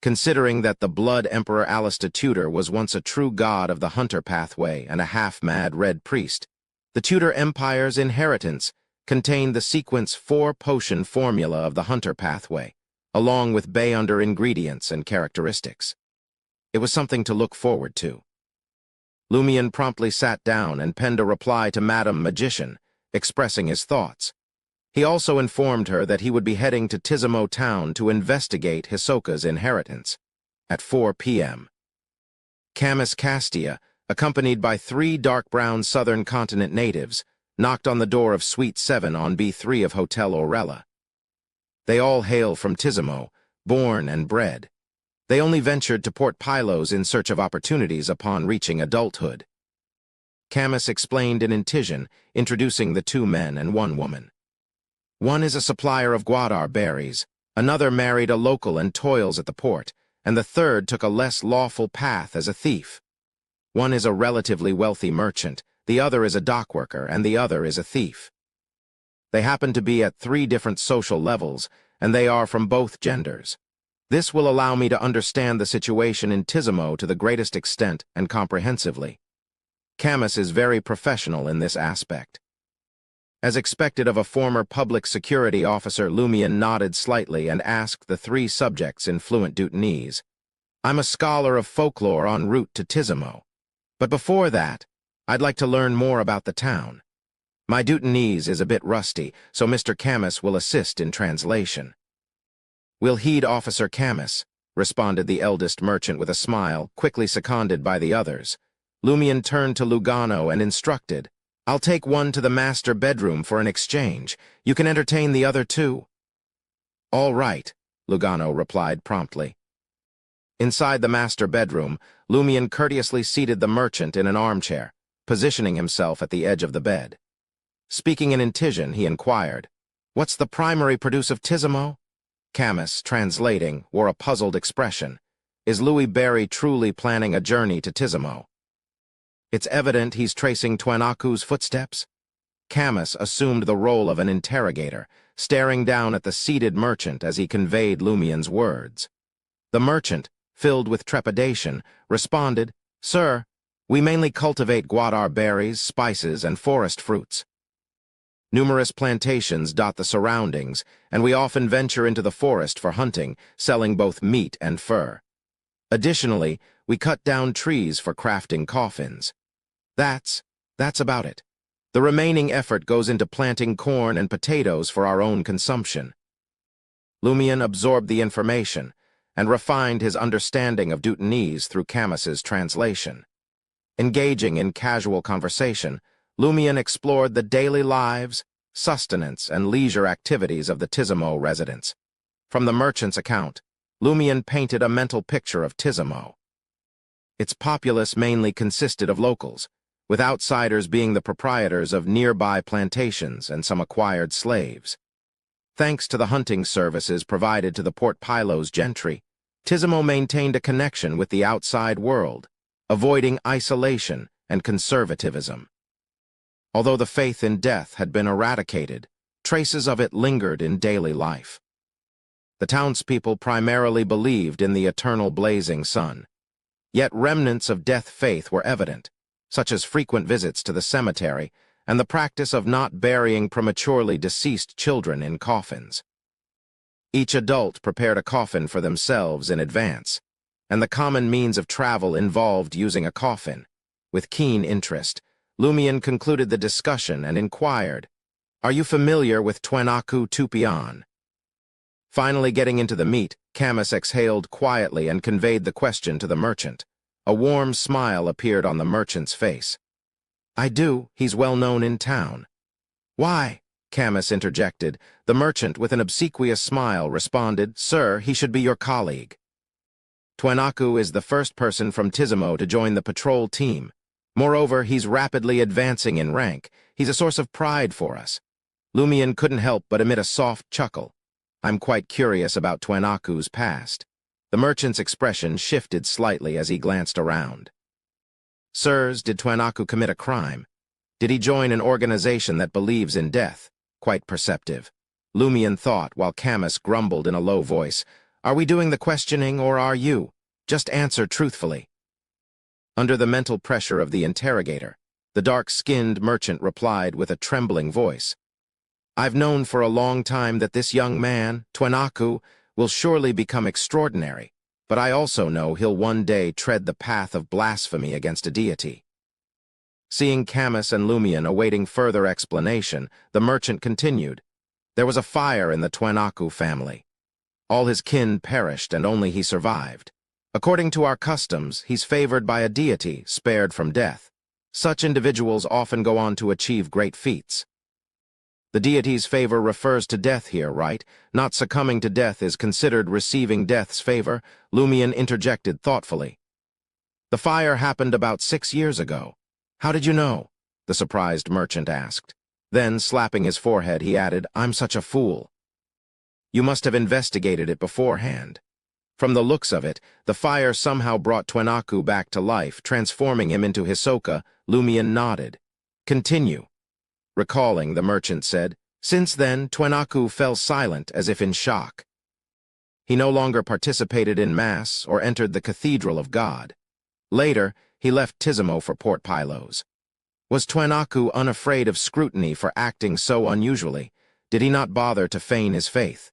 Considering that the Blood Emperor Alistair Tudor was once a true god of the hunter pathway and a half-mad red priest, the Tudor Empire's inheritance contained the sequence 4 potion formula of the hunter pathway, along with Bayunder ingredients and characteristics. It was something to look forward to. Lumion promptly sat down and penned a reply to Madam Magician, expressing his thoughts. He also informed her that he would be heading to Tizimo Town to investigate Hisoka's inheritance at 4 p.m. Camus Castia, accompanied by 3 dark brown Southern Continent natives, knocked on the door of Suite 7 on B3 of Hotel Orella. They all hail from Tizimo, born and bred. They only ventured to Port Pylos in search of opportunities upon reaching adulthood. Camus explained in Intision, introducing the 2 men and 1 woman. One is a supplier of guadar berries, another married a local and toils at the port, and the third took a less lawful path as a thief. One is a relatively wealthy merchant, the other is a dock worker, and the other is a thief. They happen to be at 3 different social levels, and they are from both genders. This will allow me to understand the situation in Tizimo to the greatest extent and comprehensively. Camus is very professional in this aspect. As expected of a former public security officer, Lumion nodded slightly and asked the 3 subjects in fluent Dutanese. I'm a scholar of folklore en route to Tizimo. But before that, I'd like to learn more about the town. My Dutanese is a bit rusty, so Mr. Camus will assist in translation. We'll heed Officer Camus, responded the eldest merchant with a smile, quickly seconded by the others. Lumion turned to Lugano and instructed, I'll take one to the master bedroom for an exchange. You can entertain the other 2. All right, Lugano replied promptly. Inside the master bedroom, Lumion courteously seated the merchant in an armchair, positioning himself at the edge of the bed. Speaking in Intision, he inquired, What's the primary produce of Tizimo? Camus, translating, wore a puzzled expression. Is Louis Barry truly planning a journey to Tizimo? It's evident he's tracing Twanaku's footsteps. Camus assumed the role of an interrogator, staring down at the seated merchant as he conveyed Lumion's words. The merchant, filled with trepidation, responded, Sir, we mainly cultivate guadar berries, spices, and forest fruits. Numerous plantations dot the surroundings, and we often venture into the forest for hunting, selling both meat and fur. Additionally, we cut down trees for crafting coffins. That's about it. The remaining effort goes into planting corn and potatoes for our own consumption. Lumion absorbed the information and refined his understanding of Dutanese through Camus's translation. Engaging in casual conversation, Lumion explored the daily lives, sustenance, and leisure activities of the Tizimo residents. From the merchant's account, Lumion painted a mental picture of Tizimo. Its populace mainly consisted of locals, with outsiders being the proprietors of nearby plantations and some acquired slaves. Thanks to the hunting services provided to the Port Pylos gentry, Tizimo maintained a connection with the outside world, avoiding isolation and conservatism. Although the faith in death had been eradicated, traces of it lingered in daily life. The townspeople primarily believed in the eternal blazing sun, yet remnants of death faith were evident, such as frequent visits to the cemetery and the practice of not burying prematurely deceased children in coffins. Each adult prepared a coffin for themselves in advance, and the common means of travel involved using a coffin. With keen interest, Lumion concluded the discussion and inquired, "Are you familiar with Twenaku Tupian?" Finally getting into the meat, Camus exhaled quietly and conveyed the question to the merchant. A warm smile appeared on the merchant's face. "I do. He's well known in town." "Why?" Camus interjected. The merchant, with an obsequious smile, responded, "Sir, he should be your colleague. Twenaku is the first person from Tizimo to join the patrol team. Moreover, he's rapidly advancing in rank. He's a source of pride for us." Lumion couldn't help but emit a soft chuckle. "I'm quite curious about Twenaku's past." The merchant's expression shifted slightly as he glanced around. "Sirs, did Twenaku commit a crime? Did he join an organization that believes in death?" "Quite perceptive," Lumion thought, while Camus grumbled in a low voice, "Are we doing the questioning, or are you? Just answer truthfully." Under the mental pressure of the interrogator, the dark-skinned merchant replied with a trembling voice, "I've known for a long time that this young man, Twenaku, will surely become extraordinary, but I also know he'll one day tread the path of blasphemy against a deity." Seeing Camus and Lumion awaiting further explanation, the merchant continued, "There was a fire in the Twenaku family. All his kin perished and only he survived. According to our customs, he's favored by a deity, spared from death. Such individuals often go on to achieve great feats." "The deity's favor refers to death here, right? Not succumbing to death is considered receiving death's favor," Lumion interjected thoughtfully. "The fire happened about 6 years ago." "How did you know?" the surprised merchant asked. Then, slapping his forehead, he added, "I'm such a fool." "You must have investigated it beforehand. From the looks of it, the fire somehow brought Twenaku back to life, transforming him into Hisoka." Lumion nodded. "Continue." Recalling, the merchant said, "Since then, Twenaku fell silent as if in shock. He no longer participated in Mass or entered the Cathedral of God. Later, he left Tizimo for Port Pylos. Was Twenaku unafraid of scrutiny for acting so unusually? Did he not bother to feign his faith?"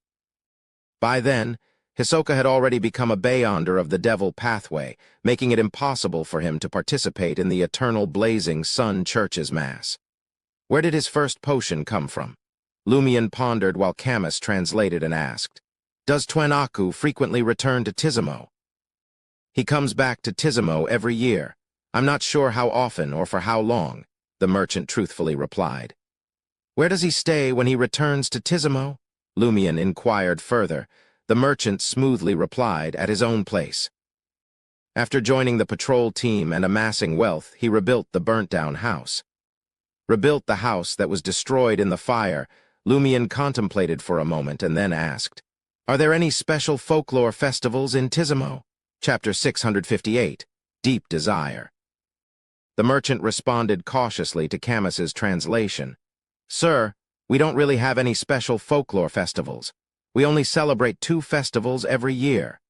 By then, Hisoka had already become a beyonder of the Devil Pathway, making it impossible for him to participate in the Eternal Blazing Sun Church's Mass. Where did his first potion come from? Lumion pondered while Camus translated and asked, "Does Twenaku frequently return to Tizimo?" "He comes back to Tizimo every year. I'm not sure how often or for how long," the merchant truthfully replied. "Where does he stay when he returns to Tizimo?" Lumion inquired further. The merchant smoothly replied, "At his own place." After joining the patrol team and amassing wealth, he rebuilt the burnt-down house. Rebuilt the house that was destroyed in the fire, Lumion contemplated for a moment and then asked, "Are there any special folklore festivals in Tizimo?" Chapter 658, Deep Desire. The merchant responded cautiously to Camus's translation. "Sir, we don't really have any special folklore festivals. We only celebrate 2 festivals every year.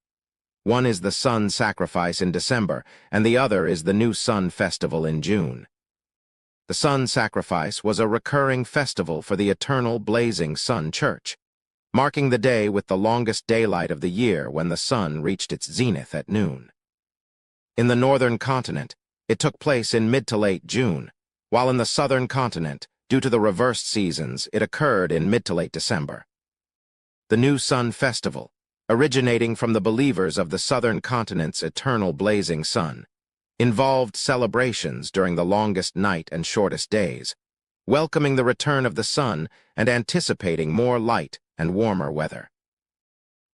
One is the sun sacrifice in December, and the other is the new sun festival in June." The sun sacrifice was a recurring festival for the Eternal Blazing Sun Church, marking the day with the longest daylight of the year when the sun reached its zenith at noon. In the northern continent, it took place in mid to late June, while in the southern continent, due to the reversed seasons, it occurred in mid to late December. The New Sun Festival, originating from the believers of the southern continent's eternal blazing sun, involved celebrations during the longest night and shortest days, welcoming the return of the sun and anticipating more light and warmer weather.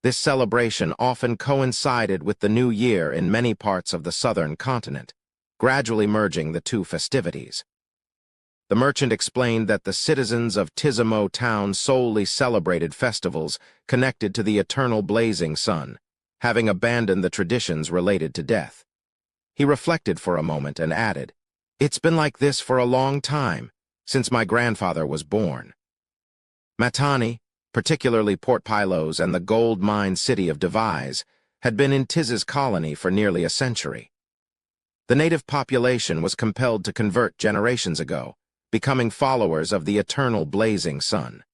This celebration often coincided with the new year in many parts of the southern continent, gradually merging the 2 festivities. The merchant explained that the citizens of Tizimo town solely celebrated festivals connected to the eternal blazing sun, having abandoned the traditions related to death. He reflected for a moment and added, "It's been like this for a long time, since my grandfather was born." Matani, particularly Port Pylos and the gold mine city of Devise, had been in Tiz's colony for nearly a century. The native population was compelled to convert generations ago, becoming followers of the eternal blazing sun.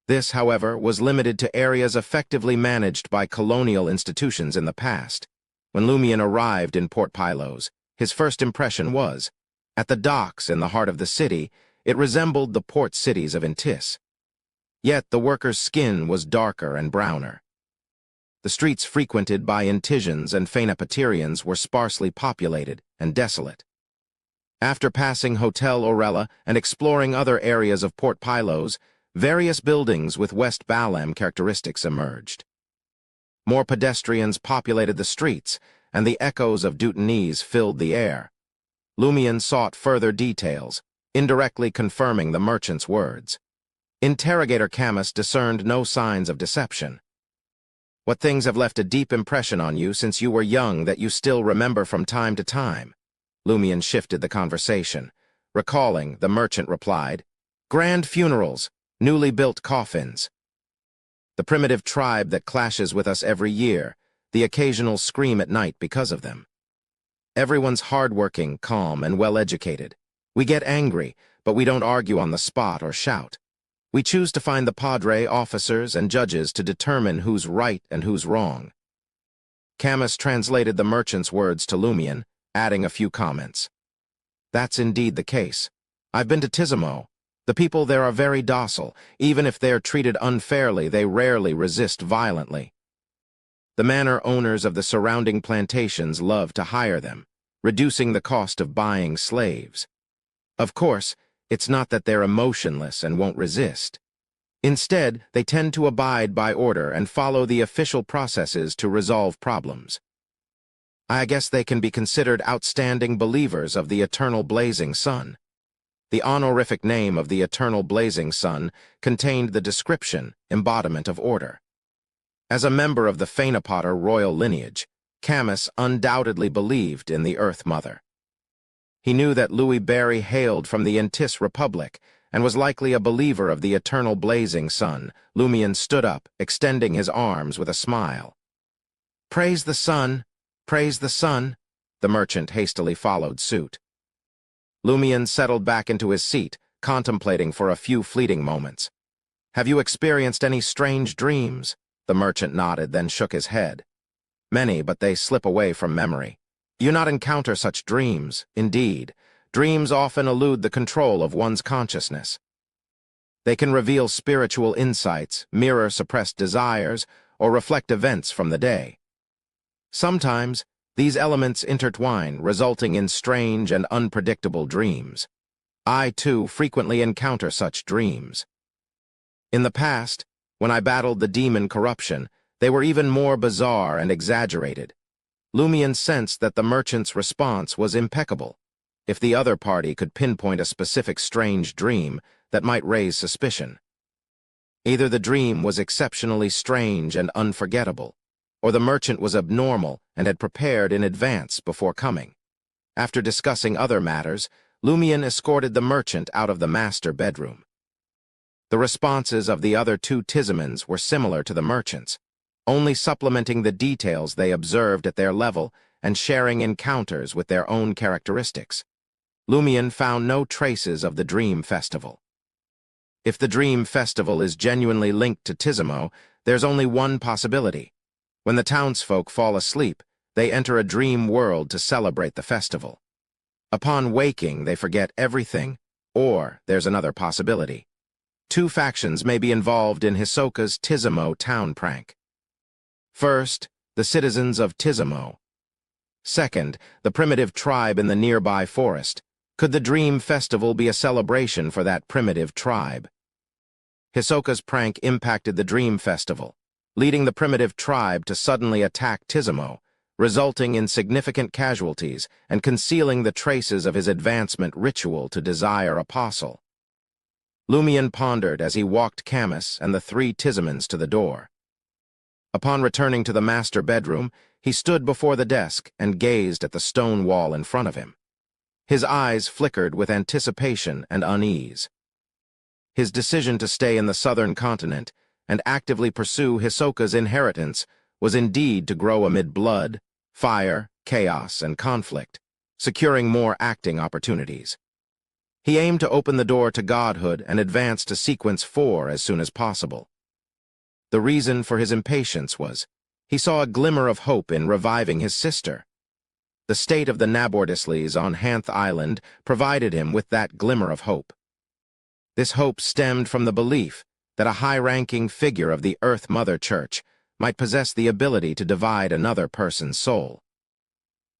This, however, was limited to areas effectively managed by colonial institutions in the past. When Lumion arrived in Port Pylos, his first impression was, at the docks in the heart of the city, it resembled the port cities of Ainz. Yet the workers' skin was darker and browner. The streets frequented by Antisians and Phainopatirians were sparsely populated and desolate. After passing Hotel Orella and exploring other areas of Port Pylos, various buildings with West Balam characteristics emerged. More pedestrians populated the streets, and the echoes of Dutanese filled the air. Lumion sought further details, indirectly confirming the merchant's words. Interrogator Camus discerned no signs of deception. What things have left a deep impression on you since you were young that you still remember from time to time? Lumion shifted the conversation. Recalling, the merchant replied, grand funerals, newly built coffins. The primitive tribe that clashes with us every year, the occasional scream at night because of them. Everyone's hardworking, calm, and well-educated. We get angry, but we don't argue on the spot or shout. We choose to find the padre, officers, and judges to determine who's right and who's wrong. Camus translated the merchant's words to Lumion, adding a few comments. That's indeed the case. I've been to Tizimo. The people there are very docile. Even if they're treated unfairly, they rarely resist violently. The manor owners of the surrounding plantations love to hire them, reducing the cost of buying slaves. Of course, it's not that they're emotionless and won't resist. Instead, they tend to abide by order and follow the official processes to resolve problems. I guess they can be considered outstanding believers of the eternal blazing sun. The honorific name of the eternal blazing sun contained the description, embodiment of order. As a member of the Phainopater royal lineage, Camus undoubtedly believed in the Earth Mother. He knew that Louis Barry hailed from the Ainz Republic and was likely a believer of the eternal blazing sun. Lumion stood up, extending his arms with a smile. Praise the sun, praise the sun, the merchant hastily followed suit. Lumion settled back into his seat, contemplating for a few fleeting moments. Have you experienced any strange dreams? The merchant nodded, then shook his head. Many, but they slip away from memory. You not encounter such dreams, indeed. Dreams often elude the control of one's consciousness. They can reveal spiritual insights, mirror suppressed desires, or reflect events from the day. Sometimes, these elements intertwine, resulting in strange and unpredictable dreams. I, too, frequently encounter such dreams. In the past, when I battled the demon corruption, they were even more bizarre and exaggerated. Lumion sensed that the merchant's response was impeccable. If the other party could pinpoint a specific strange dream that might raise suspicion. Either the dream was exceptionally strange and unforgettable, or the merchant was abnormal and had prepared in advance before coming. After discussing other matters, Lumion escorted the merchant out of the master bedroom. The responses of the other two Tizimans were similar to the merchant's, only supplementing the details they observed at their level and sharing encounters with their own characteristics. Lumion found no traces of the Dream Festival. If the Dream Festival is genuinely linked to Tizimo, there's only one possibility. When the townsfolk fall asleep, they enter a dream world to celebrate the festival. Upon waking, they forget everything, or there's another possibility. Two factions may be involved in Hisoka's Tizimo town prank. First, the citizens of Tizimo. Second, the primitive tribe in the nearby forest. Could the Dream Festival be a celebration for that primitive tribe? Hisoka's prank impacted the Dream Festival, leading the primitive tribe to suddenly attack Tizimo, resulting in significant casualties and concealing the traces of his advancement ritual to Desire Apostle. Lumion pondered as he walked Camus and the three Tizimans to the door. Upon returning to the master bedroom, he stood before the desk and gazed at the stone wall in front of him. His eyes flickered with anticipation and unease. His decision to stay in the southern continent and actively pursue Hisoka's inheritance was indeed to grow amid blood, fire, chaos, and conflict, securing more acting opportunities. He aimed to open the door to godhood and advance to Sequence 4 as soon as possible. The reason for his impatience was, he saw a glimmer of hope in reviving his sister. The state of the Nabordisleys on Ainz Island provided him with that glimmer of hope. This hope stemmed from the belief that a high-ranking figure of the Earth Mother Church might possess the ability to divide another person's soul.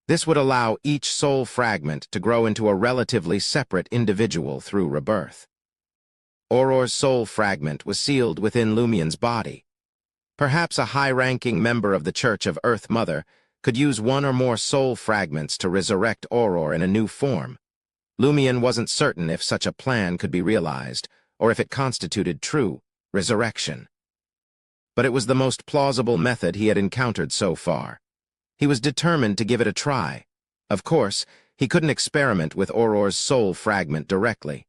This would allow each soul fragment to grow into a relatively separate individual through rebirth. Auror's soul fragment was sealed within Lumien's body. Perhaps a high-ranking member of the Church of Earth Mother could use one or more soul fragments to resurrect Auror in a new form. Lumien wasn't certain if such a plan could be realized, or if it constituted true resurrection. But it was the most plausible method he had encountered so far. He was determined to give it a try. Of course, he couldn't experiment with Auror's soul fragment directly.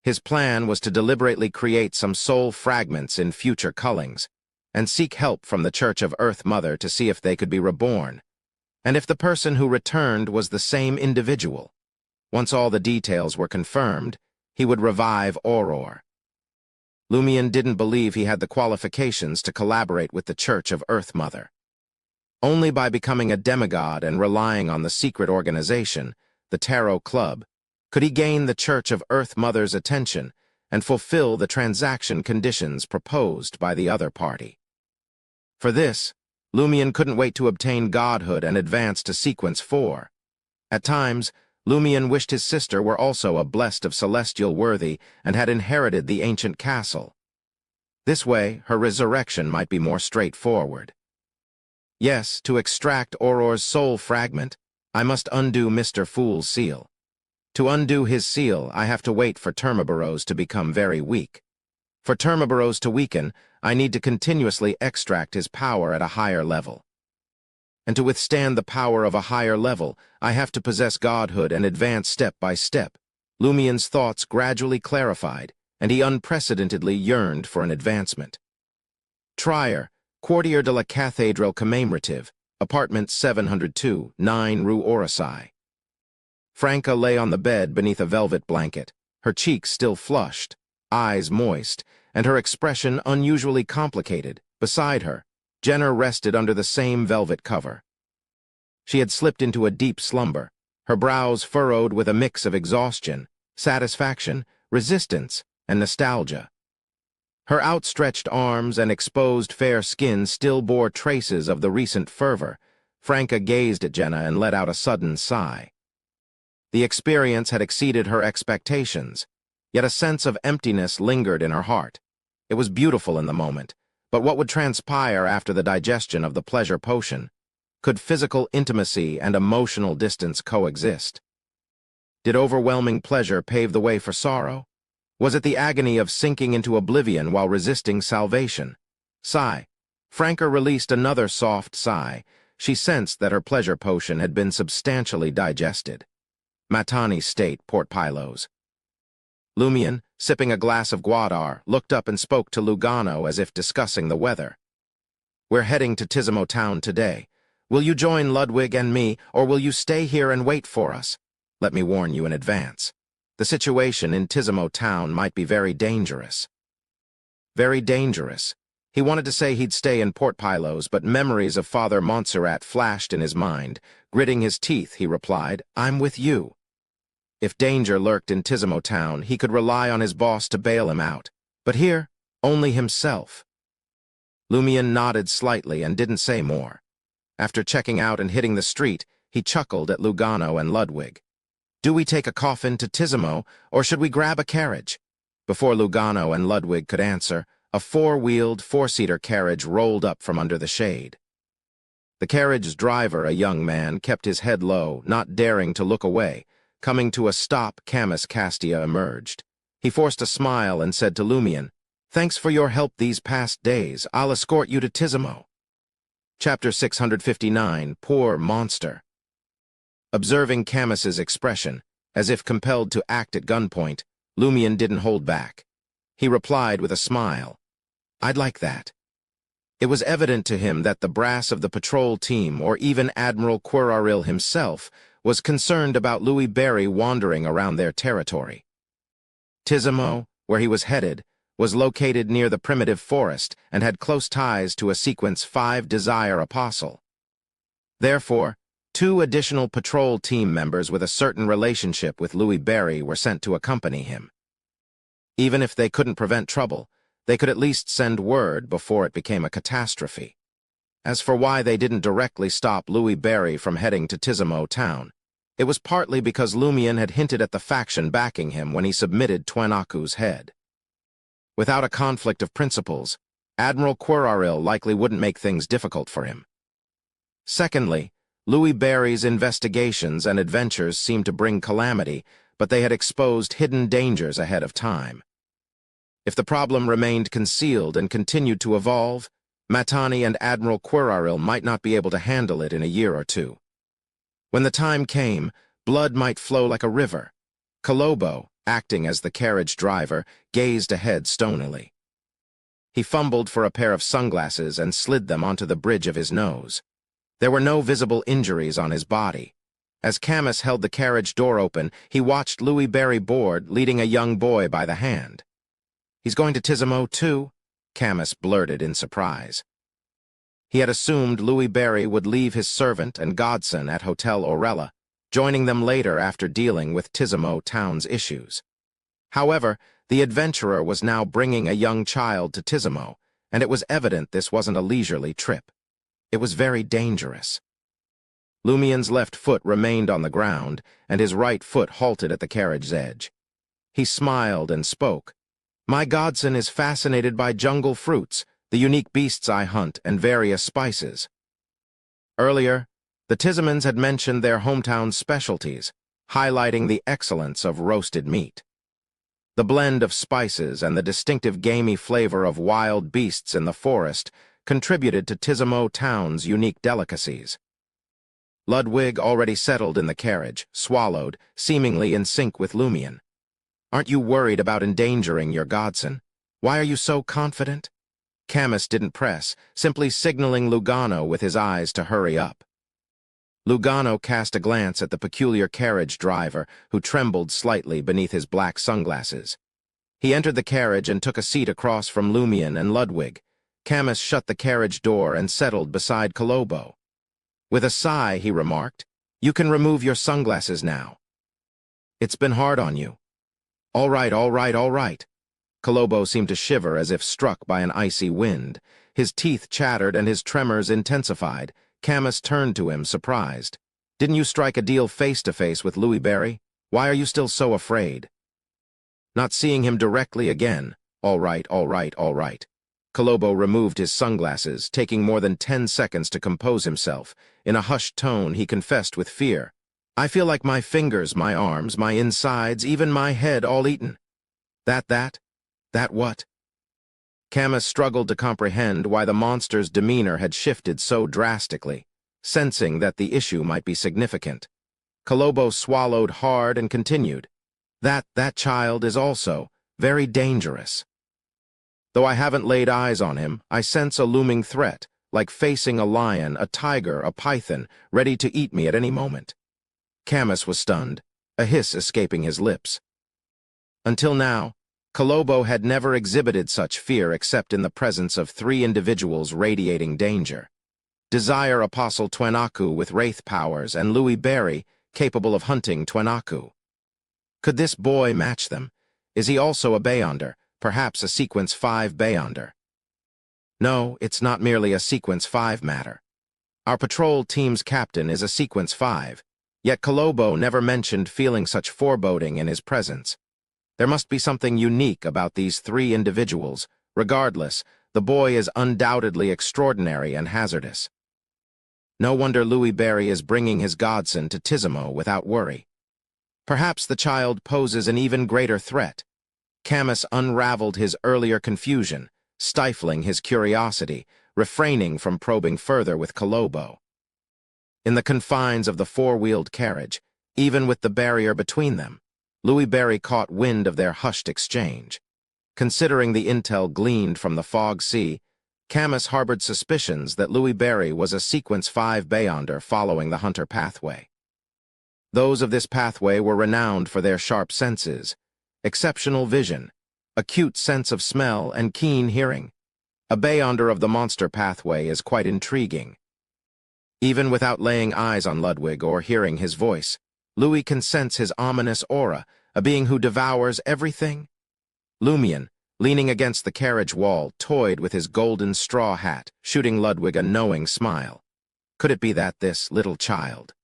His plan was to deliberately create some soul fragments in future cullings, and seek help from the Church of Earth Mother to see if they could be reborn, and if the person who returned was the same individual. Once all the details were confirmed, he would revive Auror. Lumien didn't believe he had the qualifications to collaborate with the Church of Earth Mother. Only by becoming a demigod and relying on the secret organization, the Tarot Club, could he gain the Church of Earth Mother's attention and fulfill the transaction conditions proposed by the other party. For this, Lumien couldn't wait to obtain godhood and advance to Sequence 4. At times, Lumien wished his sister were also a blessed of celestial worthy and had inherited the ancient castle. This way, her resurrection might be more straightforward. Yes, to extract Auror's soul fragment, I must undo Mr. Fool's seal. To undo his seal, I have to wait for Termaboros to become very weak. For Termaboros to weaken, I need to continuously extract his power at a higher level. And to withstand the power of a higher level, I have to possess godhood and advance step by step. Lumien's thoughts gradually clarified, and he unprecedentedly yearned for an advancement. Trier, Quartier de la Cathédrale Commémorative, apartment 702, 9 Rue Orosai. Franca lay on the bed beneath a velvet blanket, her cheeks still flushed, eyes moist, and her expression unusually complicated. Beside her, Jenner rested under the same velvet cover. She had slipped into a deep slumber, her brows furrowed with a mix of exhaustion, satisfaction, resistance, and nostalgia. Her outstretched arms and exposed fair skin still bore traces of the recent fervor. Franca gazed at Jenna and let out a sudden sigh. The experience had exceeded her expectations, yet a sense of emptiness lingered in her heart. It was beautiful in the moment, but what would transpire after the digestion of the pleasure potion? Could physical intimacy and emotional distance coexist? Did overwhelming pleasure pave the way for sorrow? Was it the agony of sinking into oblivion while resisting salvation? Sigh. Franca released another soft sigh. She sensed that her pleasure potion had been substantially digested. Matani State, Port Pylos. Lumien, sipping a glass of Guadar, looked up and spoke to Lugano as if discussing the weather. We're heading to Tizimo Town today. Will you join Ludwig and me, or will you stay here and wait for us? Let me warn you in advance. The situation in Tizimo Town might be very dangerous. Very dangerous. He wanted to say he'd stay in Port Pylos, but memories of Father Montserrat flashed in his mind. Gritting his teeth, he replied, I'm with you. If danger lurked in Tizimo Town, he could rely on his boss to bail him out. But here, only himself. Lumien nodded slightly and didn't say more. After checking out and hitting the street, he chuckled at Lugano and Ludwig. Do we take a coffin to Tizimo, or should we grab a carriage? Before Lugano and Ludwig could answer, a four-wheeled, four-seater carriage rolled up from under the shade. The carriage's driver, a young man, kept his head low, not daring to look away. Coming to a stop, Camus Castia emerged. He forced a smile and said to Lumien, Thanks for your help these past days. I'll escort you to Tizimo. Chapter 659, Poor Monster. Observing Camus's expression, as if compelled to act at gunpoint, Lumien didn't hold back. He replied with a smile, I'd like that. It was evident to him that the brass of the patrol team, or even Admiral Quiraril himself, was concerned about Louis Berry wandering around their territory. Tizimo, where he was headed, was located near the primitive forest and had close ties to a Sequence 5 Desire Apostle. Therefore, 2 additional patrol team members with a certain relationship with Louis Berry were sent to accompany him. Even if they couldn't prevent trouble, they could at least send word before it became a catastrophe. As for why they didn't directly stop Louis Berry from heading to Tizimo town, it was partly because Lumion had hinted at the faction backing him when he submitted Twenaku's head. Without a conflict of principles, Admiral Quiraril likely wouldn't make things difficult for him. Secondly, Louis Berry's investigations and adventures seemed to bring calamity, but they had exposed hidden dangers ahead of time. If the problem remained concealed and continued to evolve, Matani and Admiral Quiraril might not be able to handle it in a year or 2. When the time came, blood might flow like a river. Kolobo, acting as the carriage driver, gazed ahead stonily. He fumbled for a pair of sunglasses and slid them onto the bridge of his nose. There were no visible injuries on his body. As Camus held the carriage door open, he watched Louis Berry board, leading a young boy by the hand. "He's going to Tizimo too?" Camus blurted in surprise. He had assumed Louis Berry would leave his servant and godson at Hotel Orella, joining them later after dealing with Tizimo town's issues. However, the adventurer was now bringing a young child to Tizimo, and it was evident this wasn't a leisurely trip. It was very dangerous. Lumion's left foot remained on the ground, and his right foot halted at the carriage's edge. He smiled and spoke. "My godson is fascinated by jungle fruits, the unique beasts I hunt, and various spices." Earlier, the Tizimans had mentioned their hometown specialties, highlighting the excellence of roasted meat. The blend of spices and the distinctive gamey flavor of wild beasts in the forest contributed to Tizimo town's unique delicacies. Ludwig already settled in the carriage, swallowed, seemingly in sync with Lumion. "Aren't you worried about endangering your godson? Why are you so confident?" Camus didn't press, simply signaling Lugano with his eyes to hurry up. Lugano cast a glance at the peculiar carriage driver, who trembled slightly beneath his black sunglasses. He entered the carriage and took a seat across from Lumion and Ludwig. Camus shut the carriage door and settled beside Kolobo. With a sigh, he remarked, "You can remove your sunglasses now. It's been hard on you." "All right, all right, all right." Kolobo seemed to shiver as if struck by an icy wind. His teeth chattered and his tremors intensified. Camus turned to him, surprised. "Didn't you strike a deal face-to-face with Louis Berry? Why are you still so afraid?" Not seeing him directly again, "All right, all right, all right." Kolobo removed his sunglasses, taking more than 10 seconds to compose himself. In a hushed tone, he confessed with fear, "I feel like my fingers, my arms, my insides, even my head all eaten." That what? Camus struggled to comprehend why the monster's demeanor had shifted so drastically, sensing that the issue might be significant. Kolobo swallowed hard and continued, That child is also very dangerous. Though I haven't laid eyes on him, I sense a looming threat, like facing a lion, a tiger, a python, ready to eat me at any moment." Camus was stunned, a hiss escaping his lips. Until now, Kolobo had never exhibited such fear except in the presence of 3 individuals radiating danger. Desire Apostle Twenaku with wraith powers and Louis Berry, capable of hunting Twenaku. Could this boy match them? Is he also a Beyonder, perhaps a Sequence 5 Beyonder? No, it's not merely a Sequence 5 matter. Our patrol team's captain is a Sequence 5, yet Kolobo never mentioned feeling such foreboding in his presence. There must be something unique about these 3 individuals. Regardless, the boy is undoubtedly extraordinary and hazardous. No wonder Louis Berry is bringing his godson to Tizimo without worry. Perhaps the child poses an even greater threat. Camus unraveled his earlier confusion, stifling his curiosity, refraining from probing further with Kolobo. In the confines of the 4-wheeled carriage, even with the barrier between them, Louis Berry caught wind of their hushed exchange. Considering the intel gleaned from the fog sea, Camus harbored suspicions that Louis Berry was a Sequence 5 Beyonder following the Hunter pathway. Those of this pathway were renowned for their sharp senses, exceptional vision, acute sense of smell, and keen hearing. A beyonder of the monster pathway is quite intriguing. Even without laying eyes on Ludwig or hearing his voice, Louis can sense his ominous aura, a being who devours everything. Lumion, leaning against the carriage wall, toyed with his golden straw hat, shooting Ludwig a knowing smile. Could it be that this little child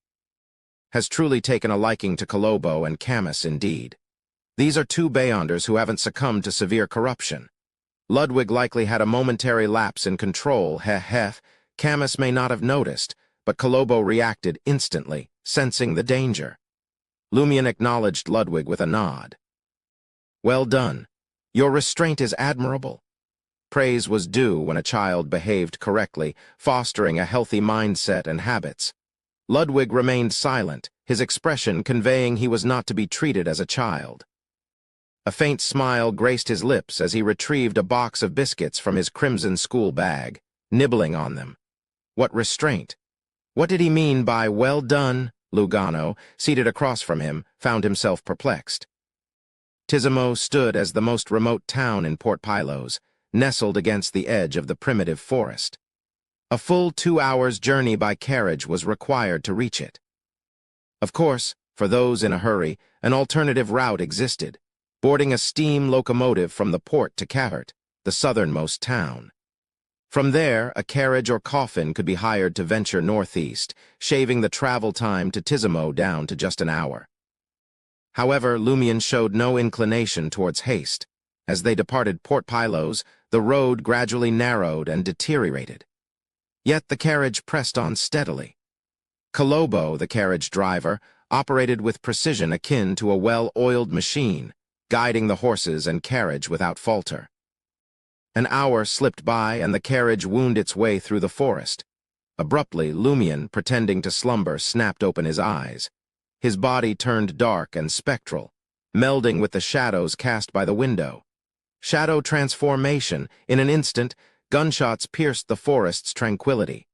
has truly taken a liking to Kolobo and Camus indeed? These are two beyonders who haven't succumbed to severe corruption. Ludwig likely had a momentary lapse in control, Camus may not have noticed, but Kolobo reacted instantly, sensing the danger. Lumion acknowledged Ludwig with a nod. Well done. Your restraint is admirable. Praise was due when a child behaved correctly, fostering a healthy mindset and habits. Ludwig remained silent, his expression conveying he was not to be treated as a child. A faint smile graced his lips as he retrieved a box of biscuits from his crimson school bag, nibbling on them. What restraint? What did he mean by well done? Lugano, seated across from him, found himself perplexed. Tizimo stood as the most remote town in Port Pylos, nestled against the edge of the primitive forest. A full 2 hours' journey by carriage was required to reach it. Of course, for those in a hurry, an alternative route existed, boarding a steam locomotive from the port to Cavert, the southernmost town. From there, a carriage or coffin could be hired to venture northeast, shaving the travel time to Tizimo down to just an hour. However, Lumion showed no inclination towards haste. As they departed Port Pylos, the road gradually narrowed and deteriorated. Yet the carriage pressed on steadily. Kolobo, the carriage driver, operated with precision akin to a well-oiled machine, guiding the horses and carriage without falter. An hour slipped by and the carriage wound its way through the forest. Abruptly, Lumion, pretending to slumber, snapped open his eyes. His body turned dark and spectral, melding with the shadows cast by the window. Shadow transformation. In an instant, gunshots pierced the forest's tranquility.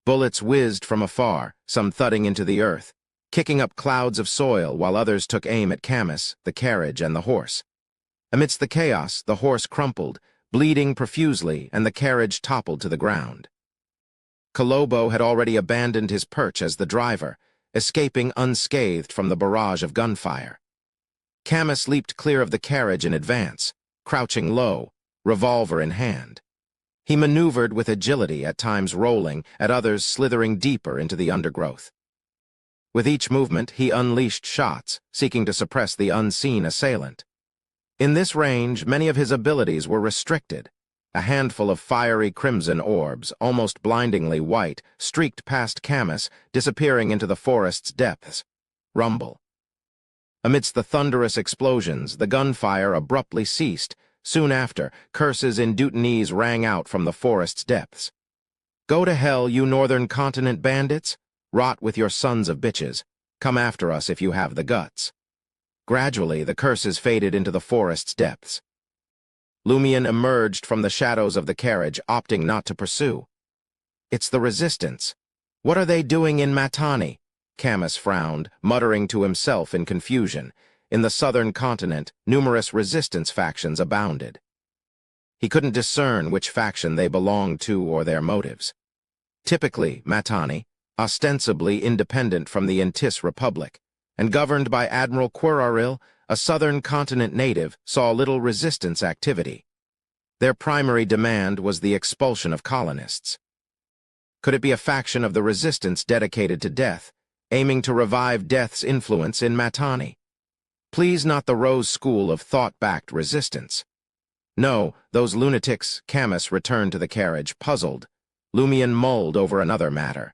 Bullets whizzed from afar, some thudding into the earth, kicking up clouds of soil while others took aim at Camus, the carriage, and the horse. Amidst the chaos, the horse crumpled, bleeding profusely, and the carriage toppled to the ground. Kolobo had already abandoned his perch as the driver, escaping unscathed from the barrage of gunfire. Camus leaped clear of the carriage in advance, crouching low, revolver in hand. He maneuvered with agility, at times rolling, at others slithering deeper into the undergrowth. With each movement, he unleashed shots, seeking to suppress the unseen assailant. In this range, many of his abilities were restricted. A handful of fiery crimson orbs, almost blindingly white, streaked past Camus, disappearing into the forest's depths. Rumble. Amidst the thunderous explosions, the gunfire abruptly ceased. Soon after, curses in Deutonese rang out from the forest's depths. "Go to hell, you northern continent bandits! Rot with your sons of bitches. Come after us if you have the guts." Gradually, the curses faded into the forest's depths. Lumion emerged from the shadows of the carriage, opting not to pursue. "It's the resistance. What are they doing in Matani?" Camus frowned, muttering to himself in confusion. In the southern continent, numerous resistance factions abounded. He couldn't discern which faction they belonged to or their motives. Typically, Matani, ostensibly independent from the Ainz Republic, and governed by Admiral Quiraril, a southern continent native, saw little resistance activity. Their primary demand was the expulsion of colonists. Could it be a faction of the resistance dedicated to death, aiming to revive death's influence in Matani? Please, not the Rose School of thought-backed resistance. No, those lunatics. Camus returned to the carriage, puzzled. Lumion mulled over another matter.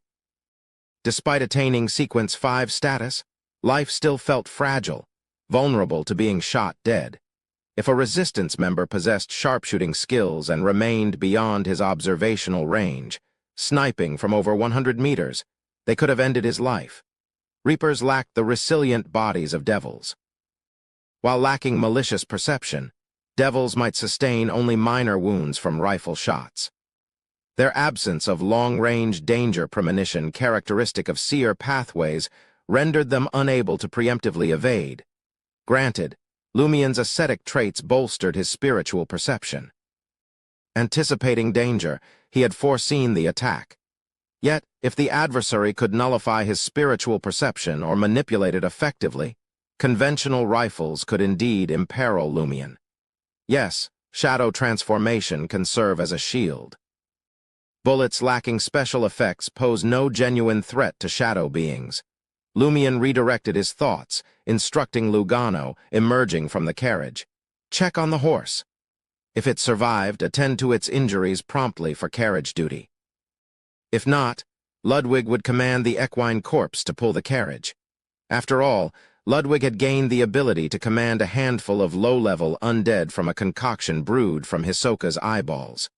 Despite attaining Sequence 5 status, life still felt fragile, vulnerable to being shot dead. If a resistance member possessed sharpshooting skills and remained beyond his observational range, sniping from over 100 meters, they could have ended his life. Reapers lacked the resilient bodies of devils. While lacking malicious perception, devils might sustain only minor wounds from rifle shots. Their absence of long-range danger premonition, characteristic of seer pathways, rendered them unable to preemptively evade. Granted, Lumien's ascetic traits bolstered his spiritual perception. Anticipating danger, he had foreseen the attack. Yet, if the adversary could nullify his spiritual perception or manipulate it effectively, conventional rifles could indeed imperil Lumien. Yes, shadow transformation can serve as a shield. Bullets lacking special effects pose no genuine threat to shadow beings. Lumien redirected his thoughts, instructing Lugano, emerging from the carriage. Check on the horse. If it survived, attend to its injuries promptly for carriage duty. If not, Ludwig would command the equine corpse to pull the carriage. After all, Ludwig had gained the ability to command a handful of low-level undead from a concoction brewed from Hisoka's eyeballs.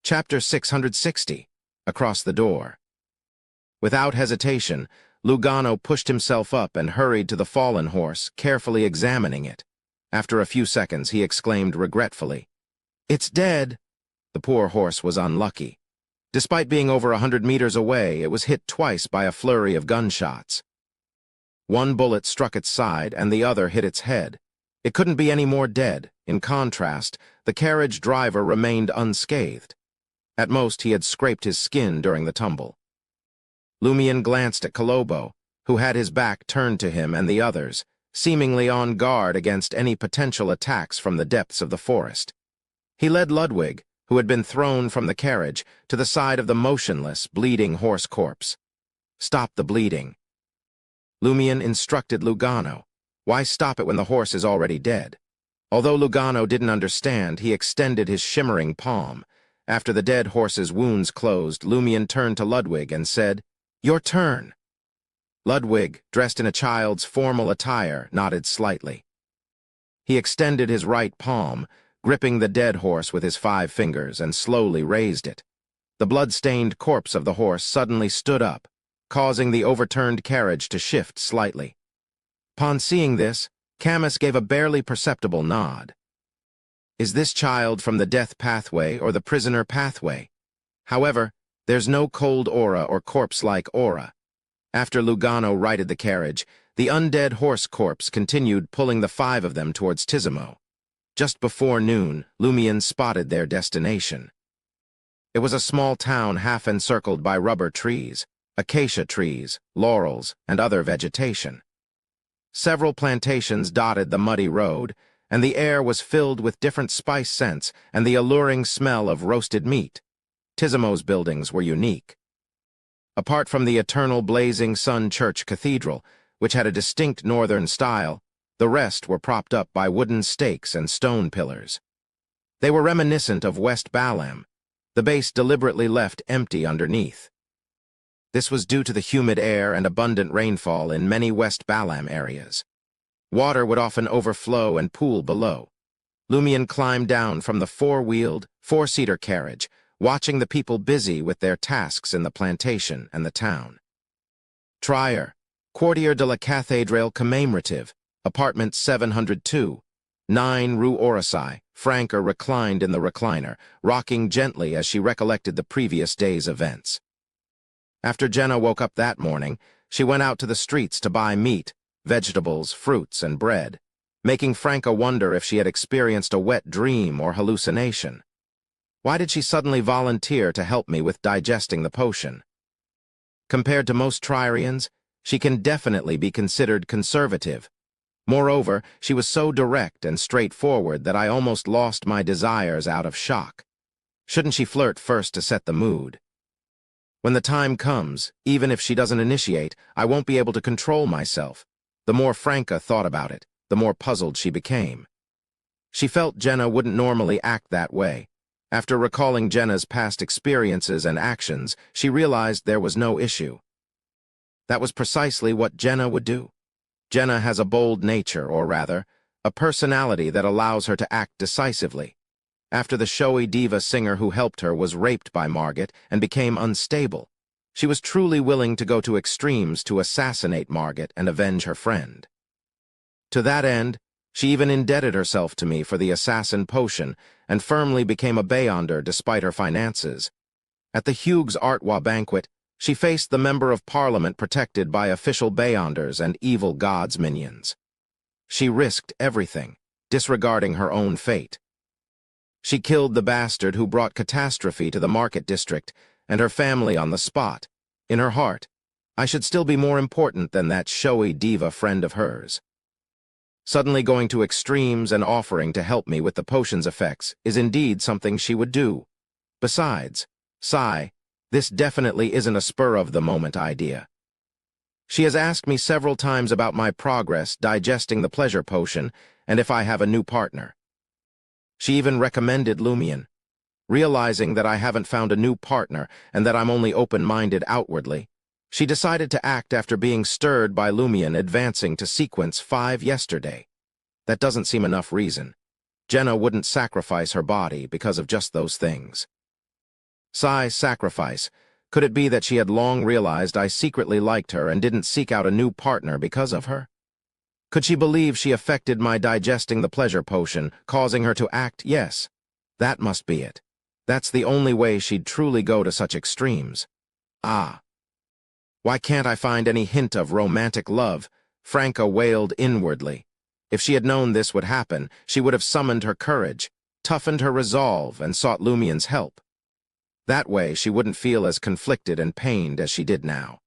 Chapter 660, Across the Door. Without hesitation, Lugano pushed himself up and hurried to the fallen horse, carefully examining it. After a few seconds, he exclaimed regretfully, "It's dead." The poor horse was unlucky. Despite being over 100 meters away, it was hit twice by a flurry of gunshots. One bullet struck its side and the other hit its head. It couldn't be any more dead. In contrast, the carriage driver remained unscathed. At most, he had scraped his skin during the tumble. Lumien glanced at Kolobo, who had his back turned to him and the others, seemingly on guard against any potential attacks from the depths of the forest. He led Ludwig, who had been thrown from the carriage, to the side of the motionless, bleeding horse corpse. "Stop the bleeding." Lumien instructed Lugano. Why stop it when the horse is already dead? Although Lugano didn't understand, he extended his shimmering palm. After the dead horse's wounds closed, Lumien turned to Ludwig and said, "Your turn." Ludwig, dressed in a child's formal attire, nodded slightly. He extended his right palm, gripping the dead horse with his 5 fingers, and slowly raised it. The blood-stained corpse of the horse suddenly stood up, causing the overturned carriage to shift slightly. Upon seeing this, Camus gave a barely perceptible nod. Is this child from the death pathway or the prisoner pathway? However, there's no cold aura or corpse-like aura. After Lugano righted the carriage, the undead horse corpse continued pulling the 5 of them towards Tizimo. Just before noon, Lumien spotted their destination. It was a small town half-encircled by rubber trees, acacia trees, laurels, and other vegetation. Several plantations dotted the muddy road, and the air was filled with different spice scents and the alluring smell of roasted meat. Tizimo's buildings were unique. Apart from the eternal blazing sun church cathedral, which had a distinct northern style, the rest were propped up by wooden stakes and stone pillars. They were reminiscent of West Balam, the base deliberately left empty underneath. This was due to the humid air and abundant rainfall in many West Balam areas. Water would often overflow and pool below. Lumien climbed down from the 4-wheeled, 4-seater carriage, watching the people busy with their tasks in the plantation and the town. Trier, Quartier de la Cathédrale Commémorative, Apartment 702, 9 Rue Orosai. Franca reclined in the recliner, rocking gently as she recollected the previous day's events. After Jenna woke up that morning, she went out to the streets to buy meat, vegetables, fruits, and bread, making Franca wonder if she had experienced a wet dream or hallucination. Why did she suddenly volunteer to help me with digesting the potion? Compared to most Trierians, she can definitely be considered conservative. Moreover, she was so direct and straightforward that I almost lost my desires out of shock. Shouldn't she flirt first to set the mood? When the time comes, even if she doesn't initiate, I won't be able to control myself. The more Franca thought about it, the more puzzled she became. She felt Jenna wouldn't normally act that way. After recalling Jenna's past experiences and actions, she realized there was no issue. That was precisely what Jenna would do. Jenna has a bold nature, or rather, a personality that allows her to act decisively. After the showy diva singer who helped her was raped by Margit and became unstable, she was truly willing to go to extremes to assassinate Margit and avenge her friend. To that end, she even indebted herself to me for the assassin potion and firmly became a Beyonder despite her finances. At the Hughes Artois banquet, She faced the member of parliament protected by official beyonders and evil gods' minions. She risked everything, disregarding her own fate. She killed the bastard who brought catastrophe to the market district and her family on the spot. In her heart, I should still be more important than that showy diva friend of hers. Suddenly going to extremes and offering to help me with the potion's effects is indeed something she would do. Besides, this definitely isn't a spur-of-the-moment idea. She has asked me several times about my progress digesting the pleasure potion and if I have a new partner. She even recommended Lumion. Realizing that I haven't found a new partner and that I'm only open-minded outwardly, she decided to act after being stirred by Lumion advancing to sequence 5 yesterday. That doesn't seem enough reason. Jenna wouldn't sacrifice her body because of just those things. Sacrifice. Could it be that she had long realized I secretly liked her and didn't seek out a new partner because of her? Could she believe she affected my digesting the pleasure potion, causing her to act? Yes, that must be it. That's the only way she'd truly go to such extremes. Why can't I find any hint of romantic love? Franca wailed inwardly. If she had known this would happen, she would have summoned her courage, toughened her resolve, and sought Lumion's help. That way, she wouldn't feel as conflicted and pained as she did now.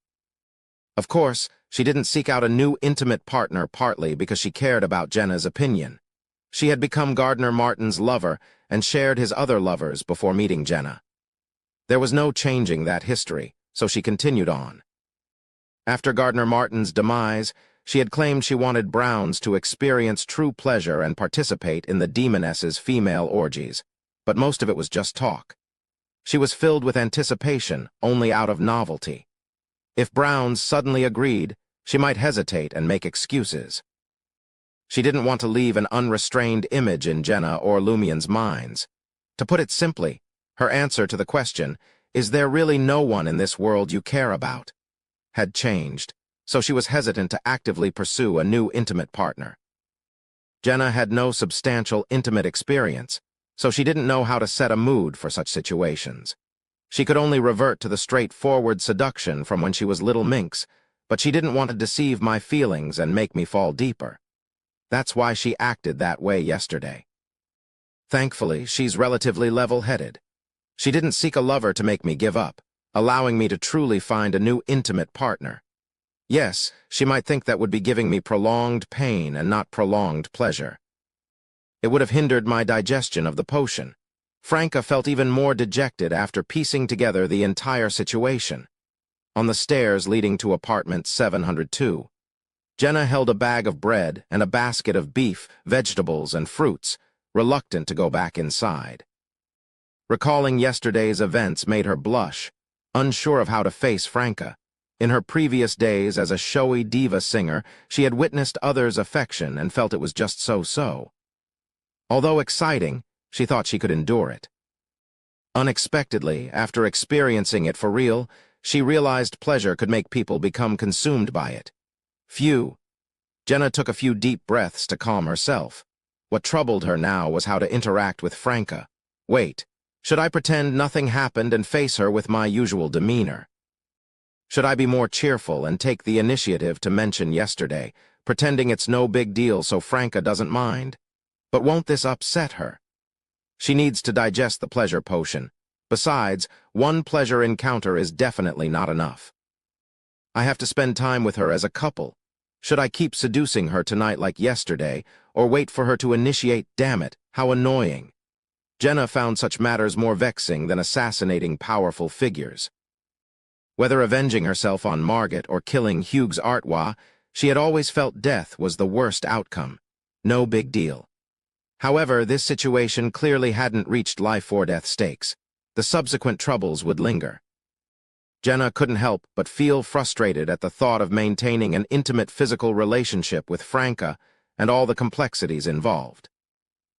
Of course, she didn't seek out a new intimate partner partly because she cared about Jenna's opinion. She had become Gardner Martin's lover and shared his other lovers before meeting Jenna. There was no changing that history, so she continued on. After Gardner Martin's demise, she had claimed she wanted Browns to experience true pleasure and participate in the demoness's female orgies, but most of it was just talk. She was filled with anticipation, only out of novelty. If Browns suddenly agreed, she might hesitate and make excuses. She didn't want to leave an unrestrained image in Jenna or Lumion's minds. To put it simply, her answer to the question, "Is there really no one in this world you care about?" had changed, so she was hesitant to actively pursue a new intimate partner. Jenna had no substantial intimate experience, so she didn't know how to set a mood for such situations. She could only revert to the straightforward seduction from when she was little minx, but she didn't want to deceive my feelings and make me fall deeper. That's why she acted that way yesterday. Thankfully, she's relatively level-headed. She didn't seek a lover to make me give up, allowing me to truly find a new intimate partner. Yes, she might think that would be giving me prolonged pain and not prolonged pleasure. It would have hindered my digestion of the potion. Franca felt even more dejected after piecing together the entire situation. On the stairs leading to apartment 702, Jenna held a bag of bread and a basket of beef, vegetables, and fruits, reluctant to go back inside. Recalling yesterday's events made her blush, unsure of how to face Franca. In her previous days as a showy diva singer, she had witnessed others' affection and felt it was just so-so. Although exciting, she thought she could endure it. Unexpectedly, after experiencing it for real, she realized pleasure could make people become consumed by it. Phew. Jenna took a few deep breaths to calm herself. What troubled her now was how to interact with Franca. Wait, should I pretend nothing happened and face her with my usual demeanor? Should I be more cheerful and take the initiative to mention yesterday, pretending it's no big deal so Franca doesn't mind? But won't this upset her? She needs to digest the pleasure potion. Besides, one pleasure encounter is definitely not enough. I have to spend time with her as a couple. Should I keep seducing her tonight like yesterday, or wait for her to initiate? Damn it, how annoying. Jenna found such matters more vexing than assassinating powerful figures. Whether avenging herself on Margit or killing Hugues Artois, she had always felt death was the worst outcome. No big deal. However, this situation clearly hadn't reached life-or-death stakes. The subsequent troubles would linger. Jenna couldn't help but feel frustrated at the thought of maintaining an intimate physical relationship with Franca and all the complexities involved.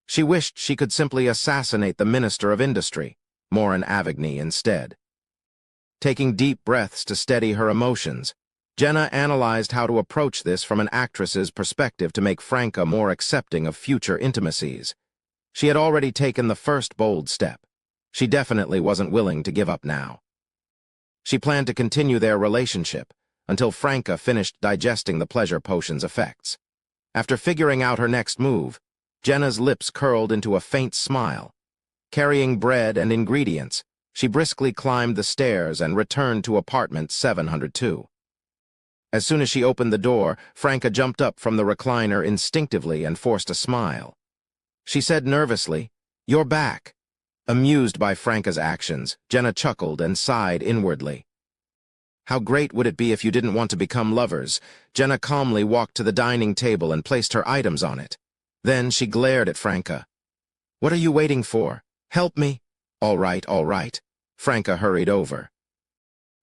She wished she could simply assassinate the Minister of Industry, Morin Avigny, instead. Taking deep breaths to steady her emotions, Jenna analyzed how to approach this from an actress's perspective to make Franca more accepting of future intimacies. She had already taken the first bold step. She definitely wasn't willing to give up now. She planned to continue their relationship until Franca finished digesting the pleasure potion's effects. After figuring out her next move, Jenna's lips curled into a faint smile. Carrying bread and ingredients, she briskly climbed the stairs and returned to apartment 702. As soon as she opened the door, Franca jumped up from the recliner instinctively and forced a smile. She said nervously, "You're back." Amused by Franca's actions, Jenna chuckled and sighed inwardly. How great would it be if you didn't want to become lovers? Jenna calmly walked to the dining table and placed her items on it. Then she glared at Franca. "What are you waiting for? Help me." All right. Franca hurried over.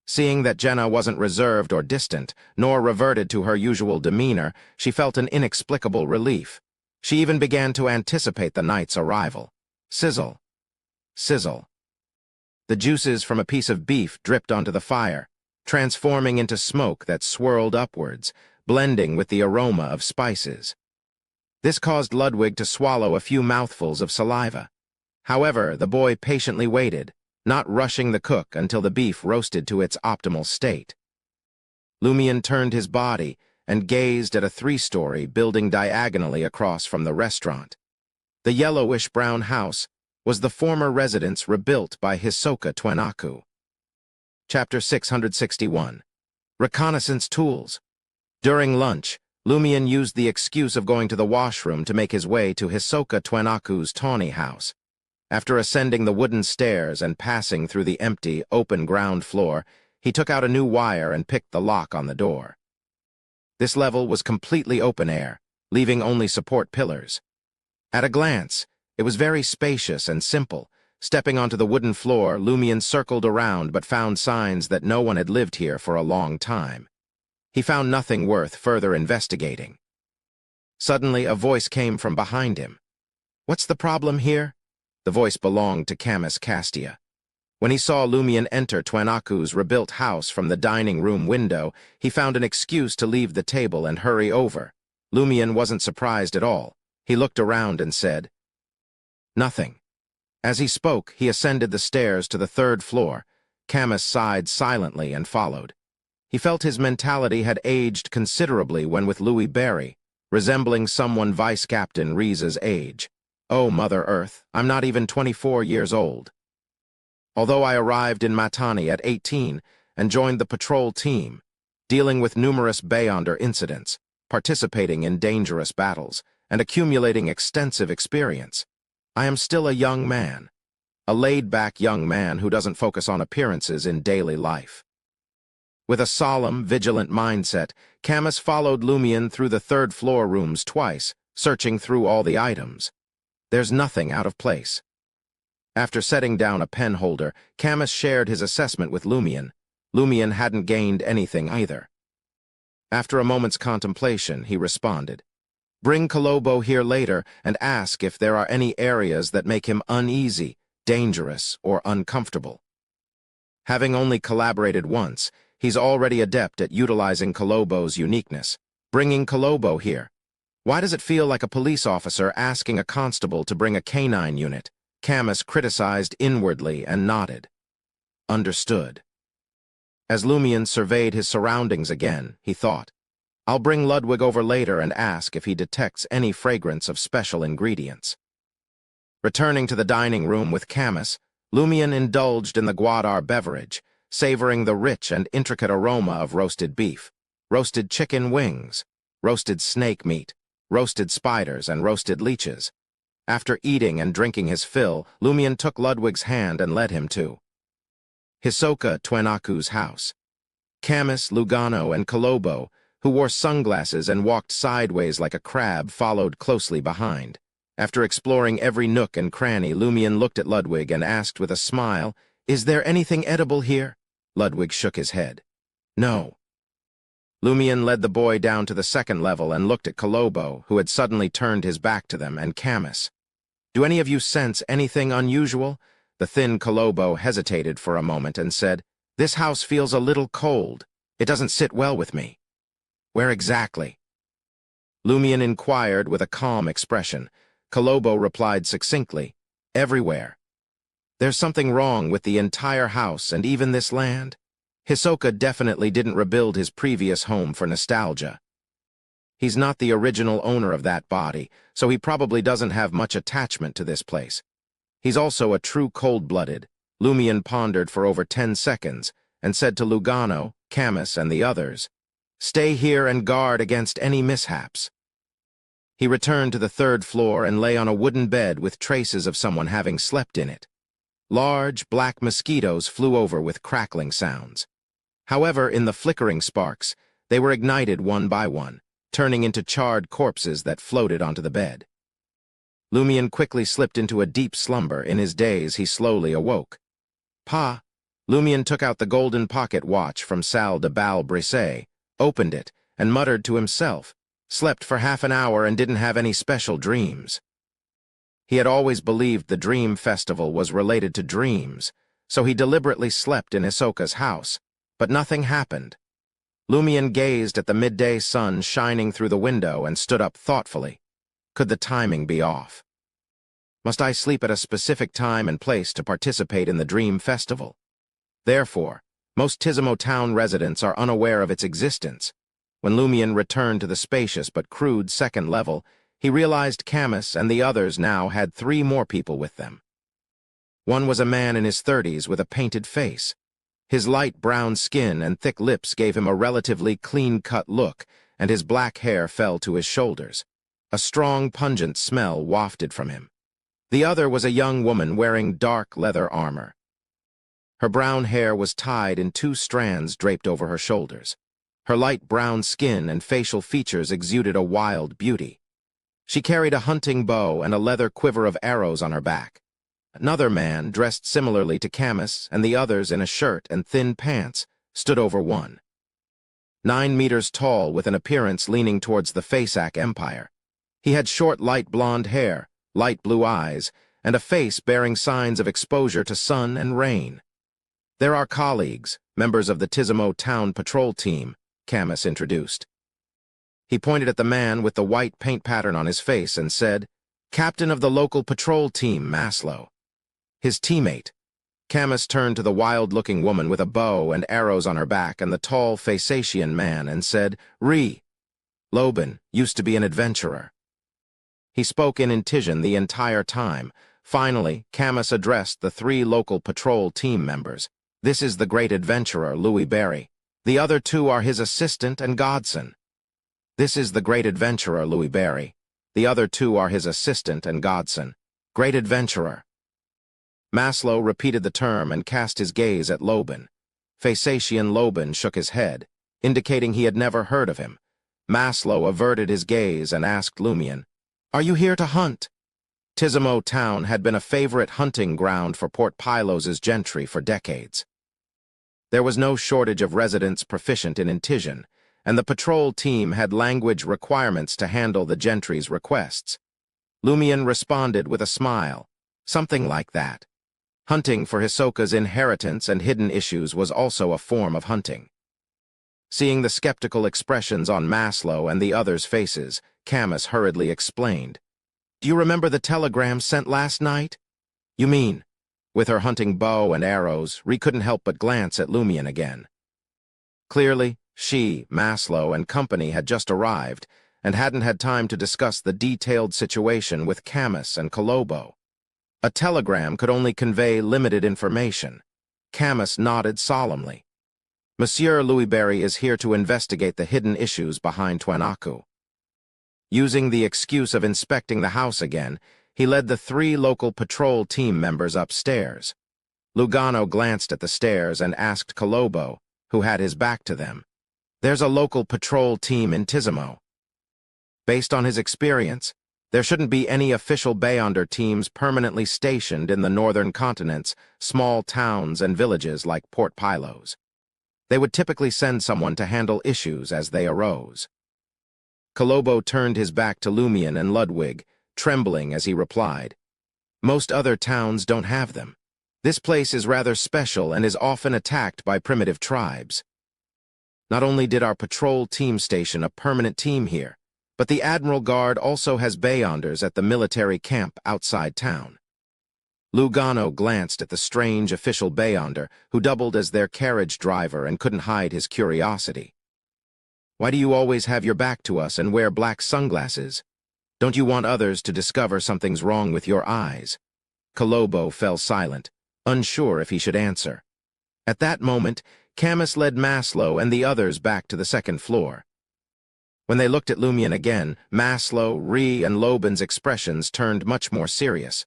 Seeing that Jenna wasn't reserved or distant, nor reverted to her usual demeanor, she felt an inexplicable relief. She even began to anticipate the night's arrival. Sizzle. Sizzle. The juices from a piece of beef dripped onto the fire, transforming into smoke that swirled upwards, blending with the aroma of spices. This caused Ludwig to swallow a few mouthfuls of saliva. However, the boy patiently waited, not rushing the cook until the beef roasted to its optimal state. Lumion turned his body and gazed at a 3-story building diagonally across from the restaurant. The yellowish-brown house was the former residence rebuilt by Hisoka Twenaku. Chapter 661. Reconnaissance Tools. During lunch, Lumion used the excuse of going to the washroom to make his way to Hisoka Twenaku's tawny house. After ascending the wooden stairs and passing through the empty, open ground floor, he took out a new wire and picked the lock on the door. This level was completely open air, leaving only support pillars. At a glance, it was very spacious and simple. Stepping onto the wooden floor, Lumion circled around but found signs that no one had lived here for a long time. He found nothing worth further investigating. Suddenly, a voice came from behind him. "What's the problem here?" The voice belonged to Camus Castia. When he saw Lumion enter Twenaku's rebuilt house from the dining room window, he found an excuse to leave the table and hurry over. Lumion wasn't surprised at all. He looked around and said, "Nothing." As he spoke, he ascended the stairs to the 3rd floor. Camus sighed silently and followed. He felt his mentality had aged considerably when with Louis Barry, resembling someone Vice Captain Reese's age. "Oh, Mother Earth, I'm not even 24 years old." Although I arrived in Matani at 18 and joined the patrol team, dealing with numerous Beyonder incidents, participating in dangerous battles, and accumulating extensive experience, I am still a young man, a laid-back young man who doesn't focus on appearances in daily life. With a solemn, vigilant mindset, Camus followed Lumion through the 3rd floor rooms twice, searching through all the items. There's nothing out of place. After setting down a pen holder, Camus shared his assessment with Lumion. Lumion hadn't gained anything either. After a moment's contemplation, he responded, "Bring Kolobo here later and ask if there are any areas that make him uneasy, dangerous, or uncomfortable." Having only collaborated once, he's already adept at utilizing Kolobo's uniqueness. Bringing Kolobo here. Why does it feel like a police officer asking a constable to bring a canine unit? Camus criticized inwardly and nodded. Understood. As Lumion surveyed his surroundings again, he thought, "I'll bring Ludwig over later and ask if he detects any fragrance of special ingredients." Returning to the dining room with Camus, Lumion indulged in the Guadar beverage, savoring the rich and intricate aroma of roasted beef, roasted chicken wings, roasted snake meat, roasted spiders, and roasted leeches. After eating and drinking his fill, Lumion took Ludwig's hand and led him to Hisoka Twenaku's house. Camus, Lugano, and Kolobo, who wore sunglasses and walked sideways like a crab, followed closely behind. After exploring every nook and cranny, Lumion looked at Ludwig and asked with a smile, "Is there anything edible here?" Ludwig shook his head. "No." Lumion led the boy down to the 2nd level and looked at Kolobo, who had suddenly turned his back to them, and Camus. "Do any of you sense anything unusual?" The thin Kolobo hesitated for a moment and said, "This house feels a little cold. It doesn't sit well with me." "Where exactly?" Lumion inquired with a calm expression. Kolobo replied succinctly, "Everywhere. There's something wrong with the entire house and even this land." Hisoka definitely didn't rebuild his previous home for nostalgia. He's not the original owner of that body, so he probably doesn't have much attachment to this place. He's also a true cold-blooded. Lumion pondered for over 10 seconds and said to Lugano, Camus, and the others, "Stay here and guard against any mishaps." He returned to the 3rd floor and lay on a wooden bed with traces of someone having slept in it. Large, black mosquitoes flew over with crackling sounds. However, in the flickering sparks, they were ignited one by one, turning into charred corpses that floated onto the bed. Lumion quickly slipped into a deep slumber. In his daze, he slowly awoke. Pa! Lumion took out the golden pocket watch from Salle de Bal Brisset, opened it, and muttered to himself, slept for half an hour and didn't have any special dreams. He had always believed the Dream Festival was related to dreams, so he deliberately slept in Hisoka's house, but nothing happened. Lumion gazed at the midday sun shining through the window and stood up thoughtfully. Could the timing be off? Must I sleep at a specific time and place to participate in the Dream Festival? Therefore, most Tizimo town residents are unaware of its existence. When Lumion returned to the spacious but crude 2nd level, he realized Camus and the others now had 3 more people with them. One was a man in his 30s with a painted face. His light brown skin and thick lips gave him a relatively clean-cut look, and his black hair fell to his shoulders. A strong, pungent smell wafted from him. The other was a young woman wearing dark leather armor. Her brown hair was tied in 2 strands draped over her shoulders. Her light brown skin and facial features exuded a wild beauty. She carried a hunting bow and a leather quiver of arrows on her back. Another man, dressed similarly to Camus and the others in a shirt and thin pants, stood over one. 9 meters tall with an appearance leaning towards the Faceac Empire. He had short light blonde hair, light blue eyes, and a face bearing signs of exposure to sun and rain. "There are colleagues, members of the Tizimo Town Patrol Team," Camus introduced. He pointed at the man with the white paint pattern on his face and said, "Captain of the local patrol team, Maslow." His teammate. Camus turned to the wild-looking woman with a bow and arrows on her back and the tall Faceacian man and said, Loban used to be an adventurer." He spoke in Intijan the entire time. Finally, Camus addressed the 3 local patrol team members. "This is the great adventurer, Louis Barry. The other 2 are his assistant and godson." "This is the great adventurer, Louis Barry. The other 2 are his assistant and godson. Great adventurer." Maslow repeated the term and cast his gaze at Loban. Faceacian Loban shook his head, indicating he had never heard of him. Maslow averted his gaze and asked Lumion, "Are you here to hunt?" Tizimo Town had been a favorite hunting ground for Port Pylos' gentry for decades. There was no shortage of residents proficient in Intijan, and the patrol team had language requirements to handle the gentry's requests. Lumion responded with a smile, something like that. Hunting for Hisoka's inheritance and hidden issues was also a form of hunting. Seeing the skeptical expressions on Maslow and the others' faces, Camus hurriedly explained, "Do you remember the telegram sent last night?" "You mean?" With her hunting bow and arrows, Ree couldn't help but glance at Lumion again. Clearly, she, Maslow, and company had just arrived and hadn't had time to discuss the detailed situation with Camus and Kolobo. A telegram could only convey limited information. Camus nodded solemnly. "Monsieur Louis Barry is here to investigate the hidden issues behind Twanaku." Using the excuse of inspecting the house again, he led the 3 local patrol team members upstairs. Lugano glanced at the stairs and asked Kolobo, who had his back to them, "There's a local patrol team in Tizimo." Based on his experience, there shouldn't be any official Beyonder teams permanently stationed in the northern continent's small towns and villages like Port Pylos. They would typically send someone to handle issues as they arose. Kolobo turned his back to Lumion and Ludwig, trembling as he replied, "Most other towns don't have them. This place is rather special and is often attacked by primitive tribes. Not only did our patrol team station a permanent team here, but the Admiral Guard also has Beyonders at the military camp outside town." Lugano glanced at the strange official Beyonder, who doubled as their carriage driver and couldn't hide his curiosity. "Why do you always have your back to us and wear black sunglasses? Don't you want others to discover something's wrong with your eyes?" Kolobo fell silent, unsure if he should answer. At that moment, Camus led Maslow and the others back to the second floor. When they looked at Lumion again, Maslow, Ree, and Loban's expressions turned much more serious.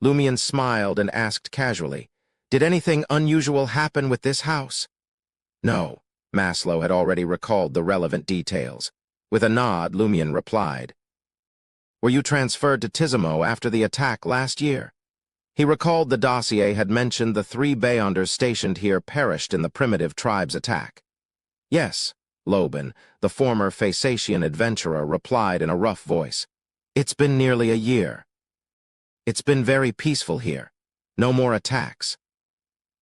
Lumion smiled and asked casually, "Did anything unusual happen with this house?" "No." Maslow had already recalled the relevant details. With a nod, Lumion replied, "Were you transferred to Tizimo after the attack last year?" He recalled the dossier had mentioned the 3 Beyonders stationed here perished in the primitive tribe's attack. "Yes," Loban, the former Phasacian adventurer, replied in a rough voice. "It's been nearly a year. It's been very peaceful here. No more attacks.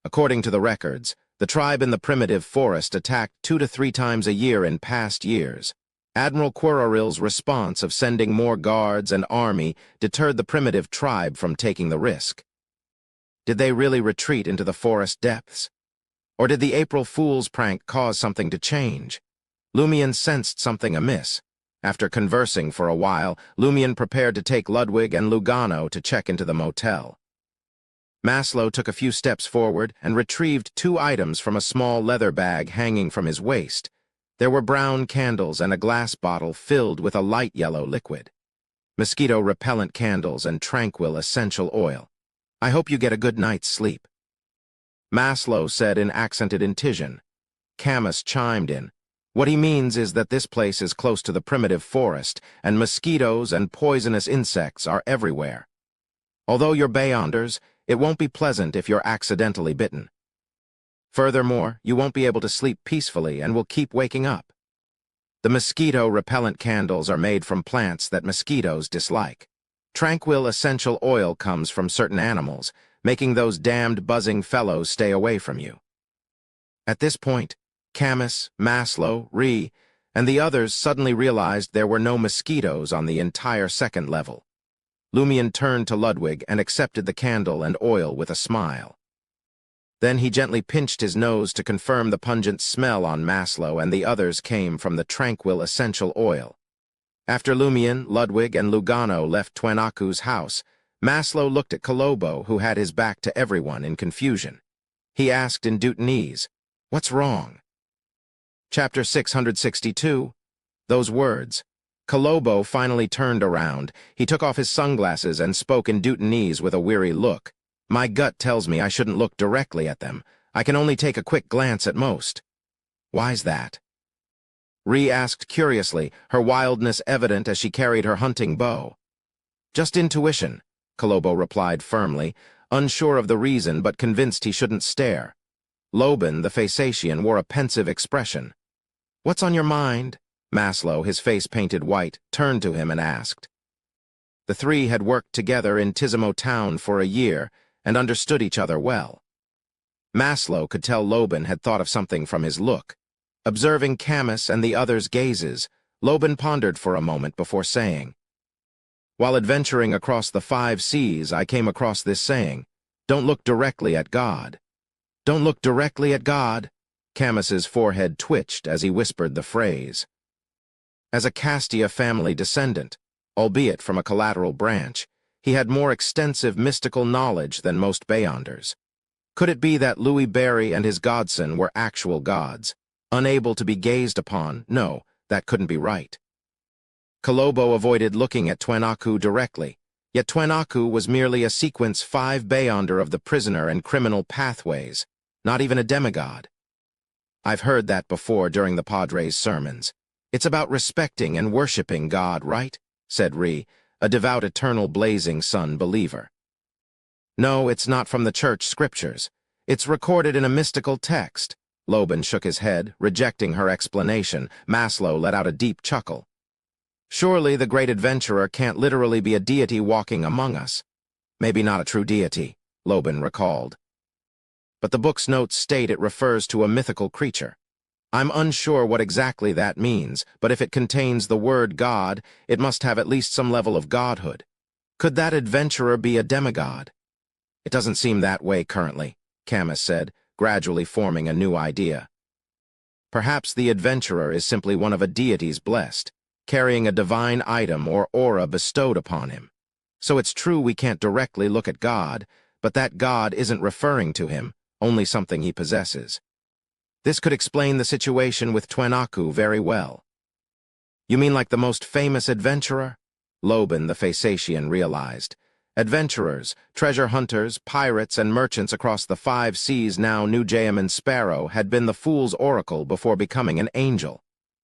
According to the records, the tribe in the primitive forest attacked 2 to 3 times a year in past years. Admiral Quiraril's response of sending more guards and army deterred the primitive tribe from taking the risk. Did they really retreat into the forest depths? Or did the April Fool's prank cause something to change? Lumion sensed something amiss. After conversing for a while, Lumion prepared to take Ludwig and Lugano to check into the motel. Maslow took a few steps forward and retrieved 2 items from a small leather bag hanging from his waist. There were brown candles and a glass bottle filled with a light yellow liquid. Mosquito-repellent candles and tranquil essential oil. "I hope you get a good night's sleep," Maslow said in accented Intijan. Camus chimed in. "What he means is that this place is close to the primitive forest, and mosquitoes and poisonous insects are everywhere. Although you're Beyonders, it won't be pleasant if you're accidentally bitten. Furthermore, you won't be able to sleep peacefully and will keep waking up. The mosquito-repellent candles are made from plants that mosquitoes dislike. Tranquil essential oil comes from certain animals, making those damned buzzing fellows stay away from you." At this point, Camus, Maslow, Ree, and the others suddenly realized there were no mosquitoes on the entire second level. Lumion turned to Ludwig and accepted the candle and oil with a smile. Then he gently pinched his nose to confirm the pungent smell on Maslow and the others came from the tranquil essential oil. After Lumion, Ludwig, and Lugano left Twenaku's house, Maslow looked at Kolobo, who had his back to everyone, in confusion. He asked in Deutanese, "What's wrong?" Chapter 662. Those words. Kolobo finally turned around. He took off his sunglasses and spoke in Deutanese with a weary look. "My gut tells me I shouldn't look directly at them. I can only take a quick glance at most." "Why's that?" Ree asked curiously, her wildness evident as she carried her hunting bow. "Just intuition," Kolobo replied firmly, unsure of the reason but convinced he shouldn't stare. Loban, the Phasacian, wore a pensive expression. "What's on your mind?" Maslow, his face painted white, turned to him and asked. The 3 had worked together in Tizimo town for a year and understood each other well. Maslow could tell Loban had thought of something from his look. Observing Camus and the others' gazes, Loban pondered for a moment before saying, "While adventuring across the 5 seas, I came across this saying, 'Don't look directly at God.'" "Don't look directly at God?" Camus's forehead twitched as he whispered the phrase. As a Castia family descendant, albeit from a collateral branch, he had more extensive mystical knowledge than most Beyonders. Could it be that Louis Barry and his godson were actual gods, unable to be gazed upon? No, that couldn't be right. Kolobo avoided looking at Twenaku directly, yet Twenaku was merely a sequence 5 Beyonder of the prisoner and criminal pathways, not even a demigod. "I've heard that before during the Padre's sermons. It's about respecting and worshipping God, right?" said Ree, a devout eternal blazing sun believer. "No, it's not from the church scriptures. It's recorded in a mystical text." Loban shook his head, rejecting her explanation. Maslow let out a deep chuckle. "Surely the great adventurer can't literally be a deity walking among us." "Maybe not a true deity," Loban recalled. "But the book's notes state it refers to a mythical creature. I'm unsure what exactly that means, but if it contains the word God, it must have at least some level of godhood. Could that adventurer be a demigod?" It doesn't seem that way currently, Camus said, gradually forming a new idea. Perhaps the adventurer is simply one of a deity's blessed, carrying a divine item or aura bestowed upon him. So it's true we can't directly look at God, but that God isn't referring to him, only something he possesses. This could explain the situation with Twenaku very well. You mean like the most famous adventurer? Loban the Phasacian realized. Adventurers, treasure hunters, pirates, and merchants across the 5 seas now knew Jayaman Sparrow had been the fool's oracle before becoming an angel.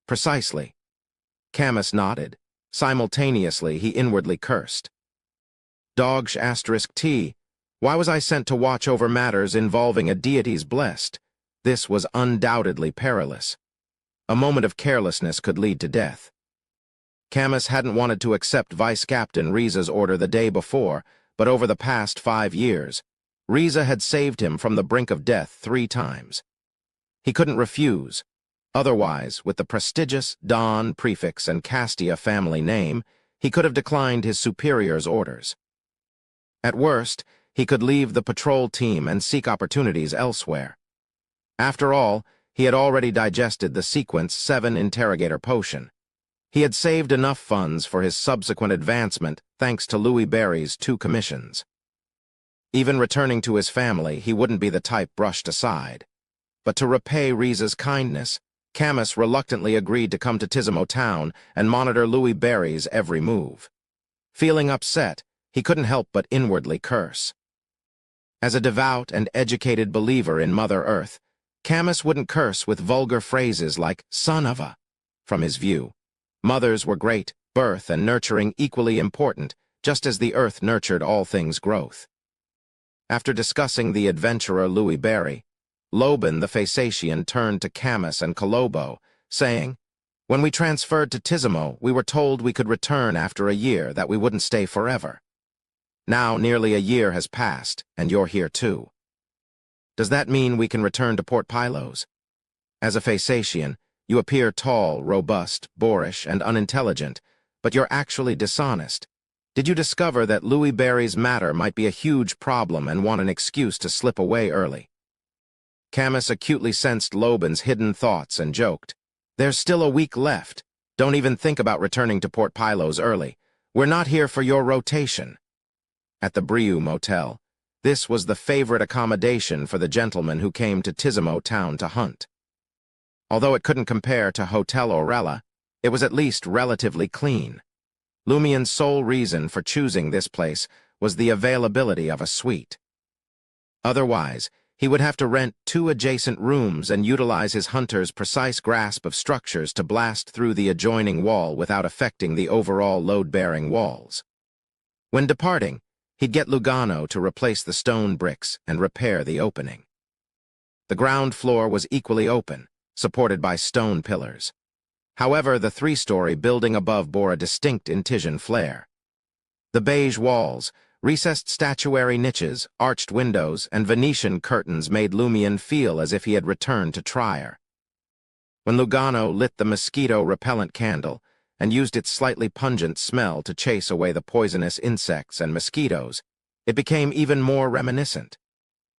Precisely. Camus nodded. Simultaneously, he inwardly cursed. Dog*T. Why was I sent to watch over matters involving a deity's blessed? This was undoubtedly perilous. A moment of carelessness could lead to death. Camus hadn't wanted to accept Vice Captain Riza's order the day before, but over the past 5 years, Riza had saved him from the brink of death 3 times. He couldn't refuse. Otherwise, with the prestigious Don prefix and Castia family name, he could have declined his superior's orders. At worst, he could leave the patrol team and seek opportunities elsewhere. After all, he had already digested the Sequence 7 interrogator potion. He had saved enough funds for his subsequent advancement thanks to Louis Barry's 2 commissions. Even returning to his family, he wouldn't be the type brushed aside. But to repay Riza's kindness, Camus reluctantly agreed to come to Tizimo Town and monitor Louis Barry's every move. Feeling upset, he couldn't help but inwardly curse. As a devout and educated believer in Mother Earth, Camus wouldn't curse with vulgar phrases like "son of a." From his view, mothers were great, birth and nurturing equally important, just as the earth nurtured all things growth. After discussing the adventurer Louis Barry, Loban the Phasacian turned to Camus and Kolobo, saying, "When we transferred to Tizimo, we were told we could return after a year, that we wouldn't stay forever. Now nearly a year has passed, and you're here too. Does that mean we can return to Port Pylos? As a Phasacian, you appear tall, robust, boorish, and unintelligent, but you're actually dishonest. Did you discover that Louis Barry's matter might be a huge problem and want an excuse to slip away early?" Camus acutely sensed Loban's hidden thoughts and joked, "There's still a week left. Don't even think about returning to Port Pylos early. We're not here for your rotation." At the Brieux Motel, this was the favorite accommodation for the gentlemen who came to Tizimo Town to hunt. Although it couldn't compare to Hotel Orella, it was at least relatively clean. Lumien's sole reason for choosing this place was the availability of a suite. Otherwise, he would have to rent 2 adjacent rooms and utilize his hunter's precise grasp of structures to blast through the adjoining wall without affecting the overall load-bearing walls. When departing, he'd get Lugano to replace the stone bricks and repair the opening. The ground floor was equally open, supported by stone pillars. However, the 3-story building above bore a distinct Intijan flair. The beige walls, recessed statuary niches, arched windows, and Venetian curtains made Lumien feel as if he had returned to Trier. When Lugano lit the mosquito-repellent candle and used its slightly pungent smell to chase away the poisonous insects and mosquitoes, it became even more reminiscent.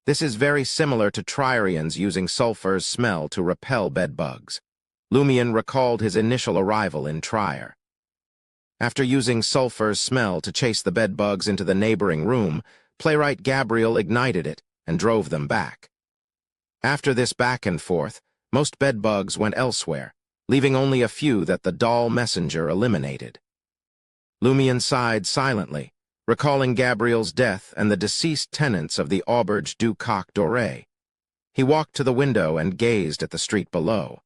This is very similar to Trierians using sulfur's smell to repel bedbugs. Lumien recalled his initial arrival in Trier. After using sulfur's smell to chase the bedbugs into the neighboring room, playwright Gabriel ignited it and drove them back. After this back and forth, most bedbugs went elsewhere, leaving only a few that the doll messenger eliminated. Lumien sighed silently, recalling Gabriel's death and the deceased tenants of the Auberge du Coq Doré. He walked to the window and gazed at the street below.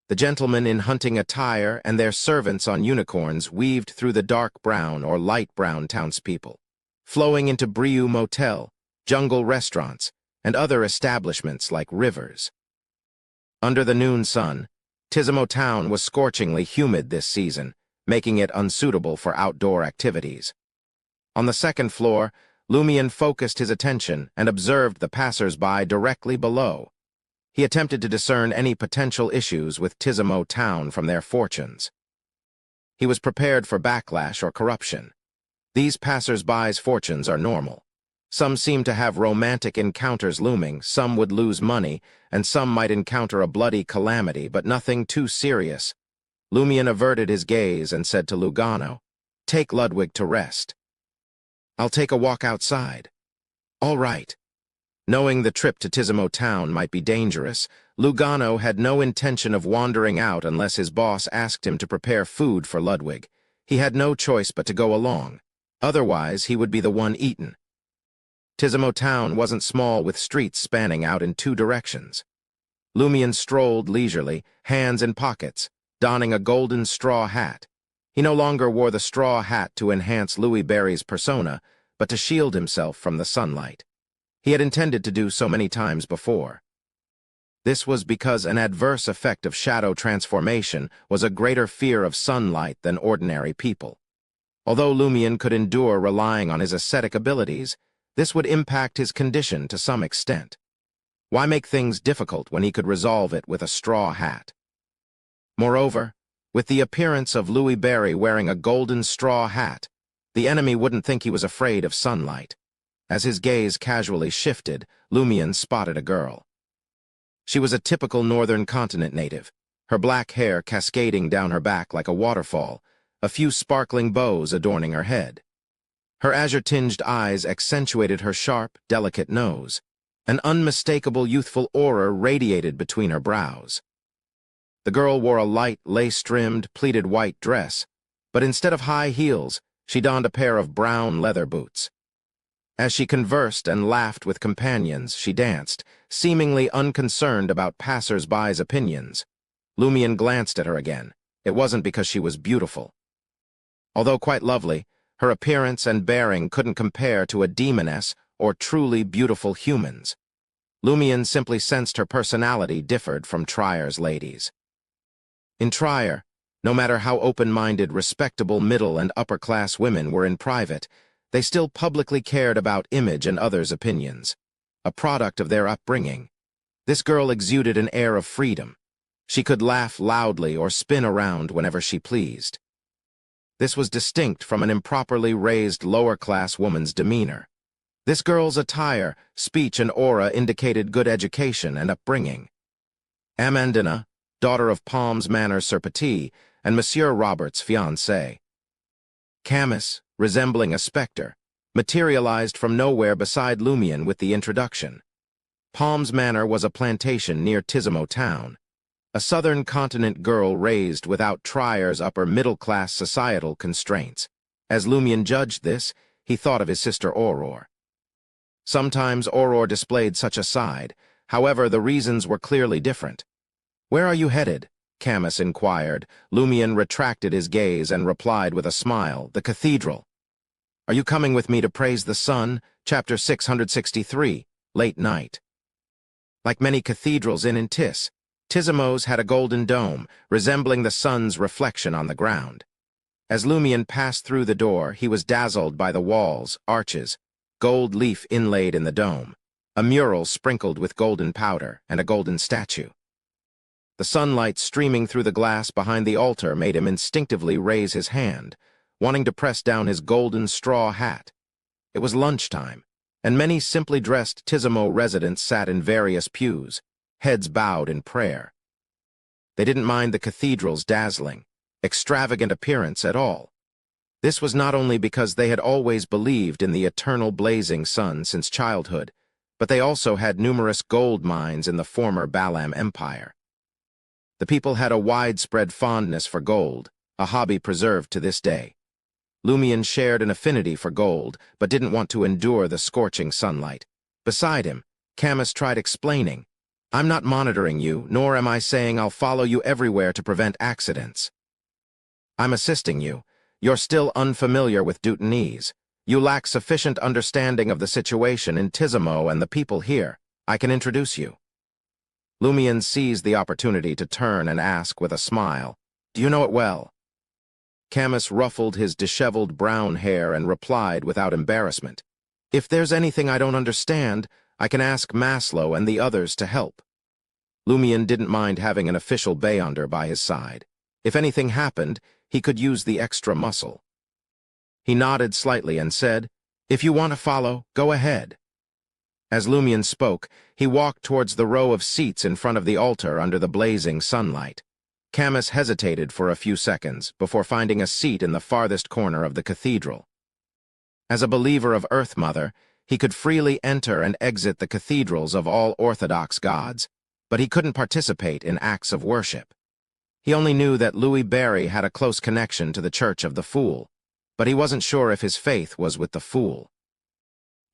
The gentlemen in hunting attire and their servants on unicorns weaved through the dark brown or light brown townspeople, flowing into Brieux Motel, jungle restaurants, and other establishments like rivers. Under the noon sun, Tizimo Town was scorchingly humid this season, making it unsuitable for outdoor activities. On the second floor, Lumien focused his attention and observed the passers-by directly below. He attempted to discern any potential issues with Tizimo Town from their fortunes. He was prepared for backlash or corruption. These passers-by's fortunes are normal. Some seemed to have romantic encounters looming, some would lose money, and some might encounter a bloody calamity, but nothing too serious. Lumian averted his gaze and said to Lugano, "Take Ludwig to rest. I'll take a walk outside." "All right." Knowing the trip to Tizimo town might be dangerous, Lugano had no intention of wandering out unless his boss asked him to prepare food for Ludwig. He had no choice but to go along. Otherwise, he would be the one eaten. Tizimo town wasn't small, with streets spanning out in two directions. Lumian strolled leisurely, hands in pockets, donning a golden straw hat. He no longer wore the straw hat to enhance Louis Barry's persona, but to shield himself from the sunlight. He had intended to do so many times before. This was because an adverse effect of shadow transformation was a greater fear of sunlight than ordinary people. Although Lumian could endure relying on his ascetic abilities, this would impact his condition to some extent. Why make things difficult when he could resolve it with a straw hat? Moreover, with the appearance of Louis Barry wearing a golden straw hat, the enemy wouldn't think he was afraid of sunlight. As his gaze casually shifted, Lumian spotted a girl. She was a typical Northern Continent native, her black hair cascading down her back like a waterfall, a few sparkling bows adorning her head. Her azure-tinged eyes accentuated her sharp, delicate nose. An unmistakable youthful aura radiated between her brows. The girl wore a light, lace-trimmed, pleated white dress, but instead of high heels, she donned a pair of brown leather boots. As she conversed and laughed with companions, she danced, seemingly unconcerned about passers-by's opinions. Lumian glanced at her again. It wasn't because she was beautiful. Although quite lovely, her appearance and bearing couldn't compare to a demoness or truly beautiful humans. Lumian simply sensed her personality differed from Tryer's ladies. In Trier, no matter how open-minded respectable middle and upper-class women were in private, they still publicly cared about image and others' opinions, a product of their upbringing. This girl exuded an air of freedom. She could laugh loudly or spin around whenever she pleased. This was distinct from an improperly raised lower-class woman's demeanor. This girl's attire, speech, and aura indicated good education and upbringing. Amandina, daughter of Palms Manor Serpenti, and Monsieur Robert's fiancée. Camus, resembling a specter, materialized from nowhere beside Lumian with the introduction. Palms Manor was a plantation near Tizimo town, a southern continent girl raised without Tryer's upper-middle-class societal constraints. As Lumian judged this, he thought of his sister Aurore. Sometimes Aurore displayed such a side, however, the reasons were clearly different. "Where are you headed?" Camus inquired. Lumian retracted his gaze and replied with a smile, "The cathedral." "Are you coming with me to praise the sun?" Chapter 663, Late Night. Like many cathedrals in Tis, Tizimo's had a golden dome, resembling the sun's reflection on the ground. As Lumian passed through the door, he was dazzled by the walls, arches, gold leaf inlaid in the dome, a mural sprinkled with golden powder, and a golden statue. The sunlight streaming through the glass behind the altar made him instinctively raise his hand, wanting to press down his golden straw hat. It was lunchtime, and many simply dressed Tizimo residents sat in various pews, heads bowed in prayer. They didn't mind the cathedral's dazzling, extravagant appearance at all. This was not only because they had always believed in the eternal blazing sun since childhood, but they also had numerous gold mines in the former Balam Empire. The people had a widespread fondness for gold, a hobby preserved to this day. Lumian shared an affinity for gold, but didn't want to endure the scorching sunlight. Beside him, Camus tried explaining, "I'm not monitoring you, nor am I saying I'll follow you everywhere to prevent accidents. I'm assisting you. You're still unfamiliar with Dutanese. You lack sufficient understanding of the situation in Tizimo and the people here. I can introduce you." Lumian seized the opportunity to turn and ask with a smile, "Do you know it well?" Camus ruffled his disheveled brown hair and replied without embarrassment, "If there's anything I don't understand, I can ask Maslow and the others to help." Lumian didn't mind having an official Beyonder by his side. If anything happened, he could use the extra muscle. He nodded slightly and said, If you want to follow, go ahead." As Lumion spoke, he walked towards the row of seats in front of the altar under the blazing sunlight. Camus hesitated for a few seconds before finding a seat in the farthest corner of the cathedral. As a believer of Earth Mother, he could freely enter and exit the cathedrals of all Orthodox gods, but he couldn't participate in acts of worship. He only knew that Louis Barry had a close connection to the Church of the Fool, but he wasn't sure if his faith was with the Fool.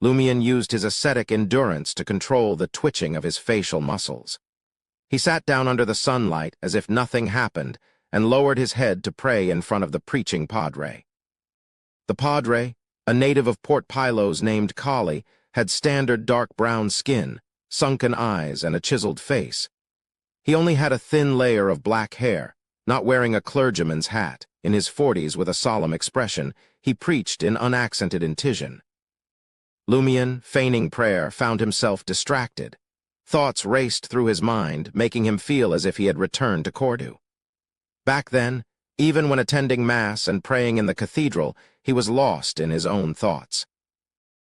Lumion used his ascetic endurance to control the twitching of his facial muscles. He sat down under the sunlight as if nothing happened and lowered his head to pray in front of the preaching padre. The padre, a native of Port Pylos named Kali, had standard dark brown skin, sunken eyes, and a chiseled face. He only had a thin layer of black hair, not wearing a clergyman's hat. In his 40s, with a solemn expression, he preached in unaccented incision. Lumion, feigning prayer, found himself distracted. Thoughts raced through his mind, making him feel as if he had returned to Cordu. Back then, even when attending Mass and praying in the cathedral, he was lost in his own thoughts.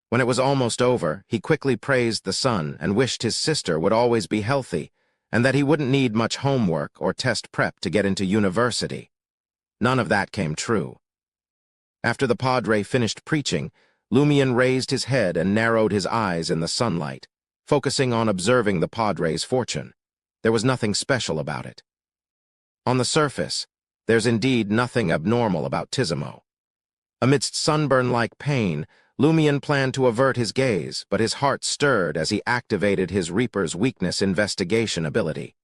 When it was almost over, he quickly praised the sun and wished his sister would always be healthy and that he wouldn't need much homework or test prep to get into university. None of that came true. After the padre finished preaching, Lumion raised his head and narrowed his eyes in the sunlight, focusing on observing the padre's fortune. There was nothing special about it. On the surface, there's indeed nothing abnormal about Tizimo. Amidst sunburn-like pain, Lumion planned to avert his gaze, but his heart stirred as he activated his Reaper's weakness investigation ability.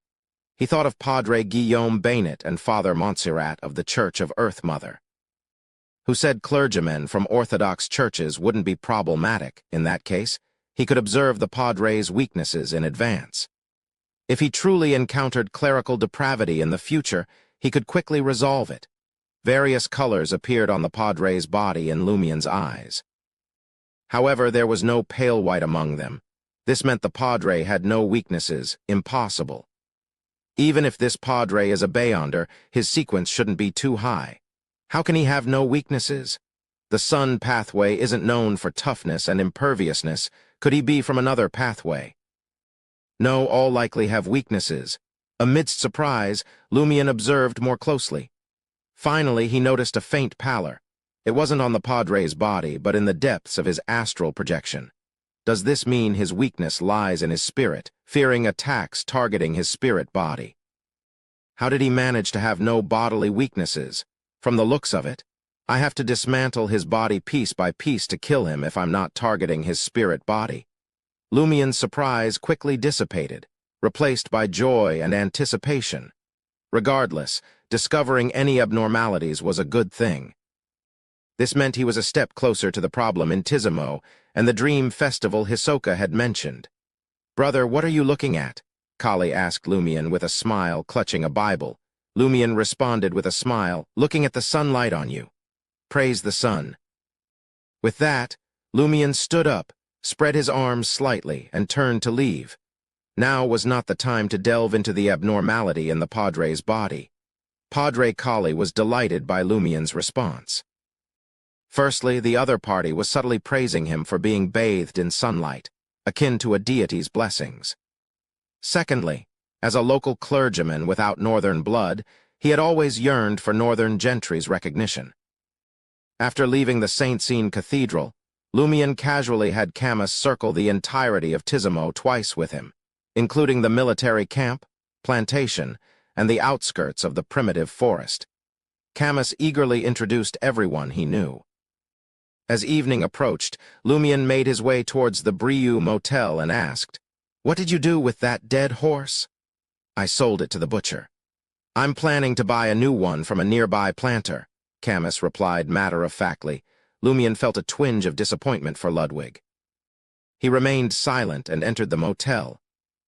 He thought of Padre Guillaume Bainet and Father Montserrat of the Church of Earth Mother, who said clergymen from Orthodox churches wouldn't be problematic. In that case, he could observe the Padre's weaknesses in advance. If he truly encountered clerical depravity in the future, he could quickly resolve it. Various colors appeared on the Padre's body and Lumion's eyes. However, there was no pale white among them. This meant the Padre had no weaknesses. Impossible. Even if this Padre is a Beyonder, his sequence shouldn't be too high. How can he have no weaknesses? The sun pathway isn't known for toughness and imperviousness. Could he be from another pathway? No, all likely have weaknesses. Amidst surprise, Lumion observed more closely. Finally, he noticed a faint pallor. It wasn't on the Padre's body, but in the depths of his astral projection. Does this mean his weakness lies in his spirit, fearing attacks targeting his spirit body? How did he manage to have no bodily weaknesses? From the looks of it, I have to dismantle his body piece by piece to kill him if I'm not targeting his spirit body. Lumion's surprise quickly dissipated, replaced by joy and anticipation. Regardless, discovering any abnormalities was a good thing. This meant he was a step closer to the problem in Tizimo and the dream festival Hisoka had mentioned. "Brother, what are you looking at?" Kali asked Lumion with a smile, clutching a Bible. Lumion responded with a smile, "Looking at the sunlight on you. Praise the sun." With that, Lumion stood up, spread his arms slightly, and turned to leave. Now was not the time to delve into the abnormality in the Padre's body. Padre Kali was delighted by Lumion's response. Firstly, the other party was subtly praising him for being bathed in sunlight, akin to a deity's blessings. Secondly, as a local clergyman without northern blood, he had always yearned for northern gentry's recognition. After leaving the Saint-Cene Cathedral, Lumion casually had Camus circle the entirety of Tizimo twice with him, including the military camp, plantation, and the outskirts of the primitive forest. Camus eagerly introduced everyone he knew. As evening approached, Lumion made his way towards the Brieux Motel and asked, "What did you do with that dead horse?" "I sold it to the butcher." "I'm planning to buy a new one from a nearby planter," Camus replied matter-of-factly. Lumion felt a twinge of disappointment for Ludwig. He remained silent and entered the motel.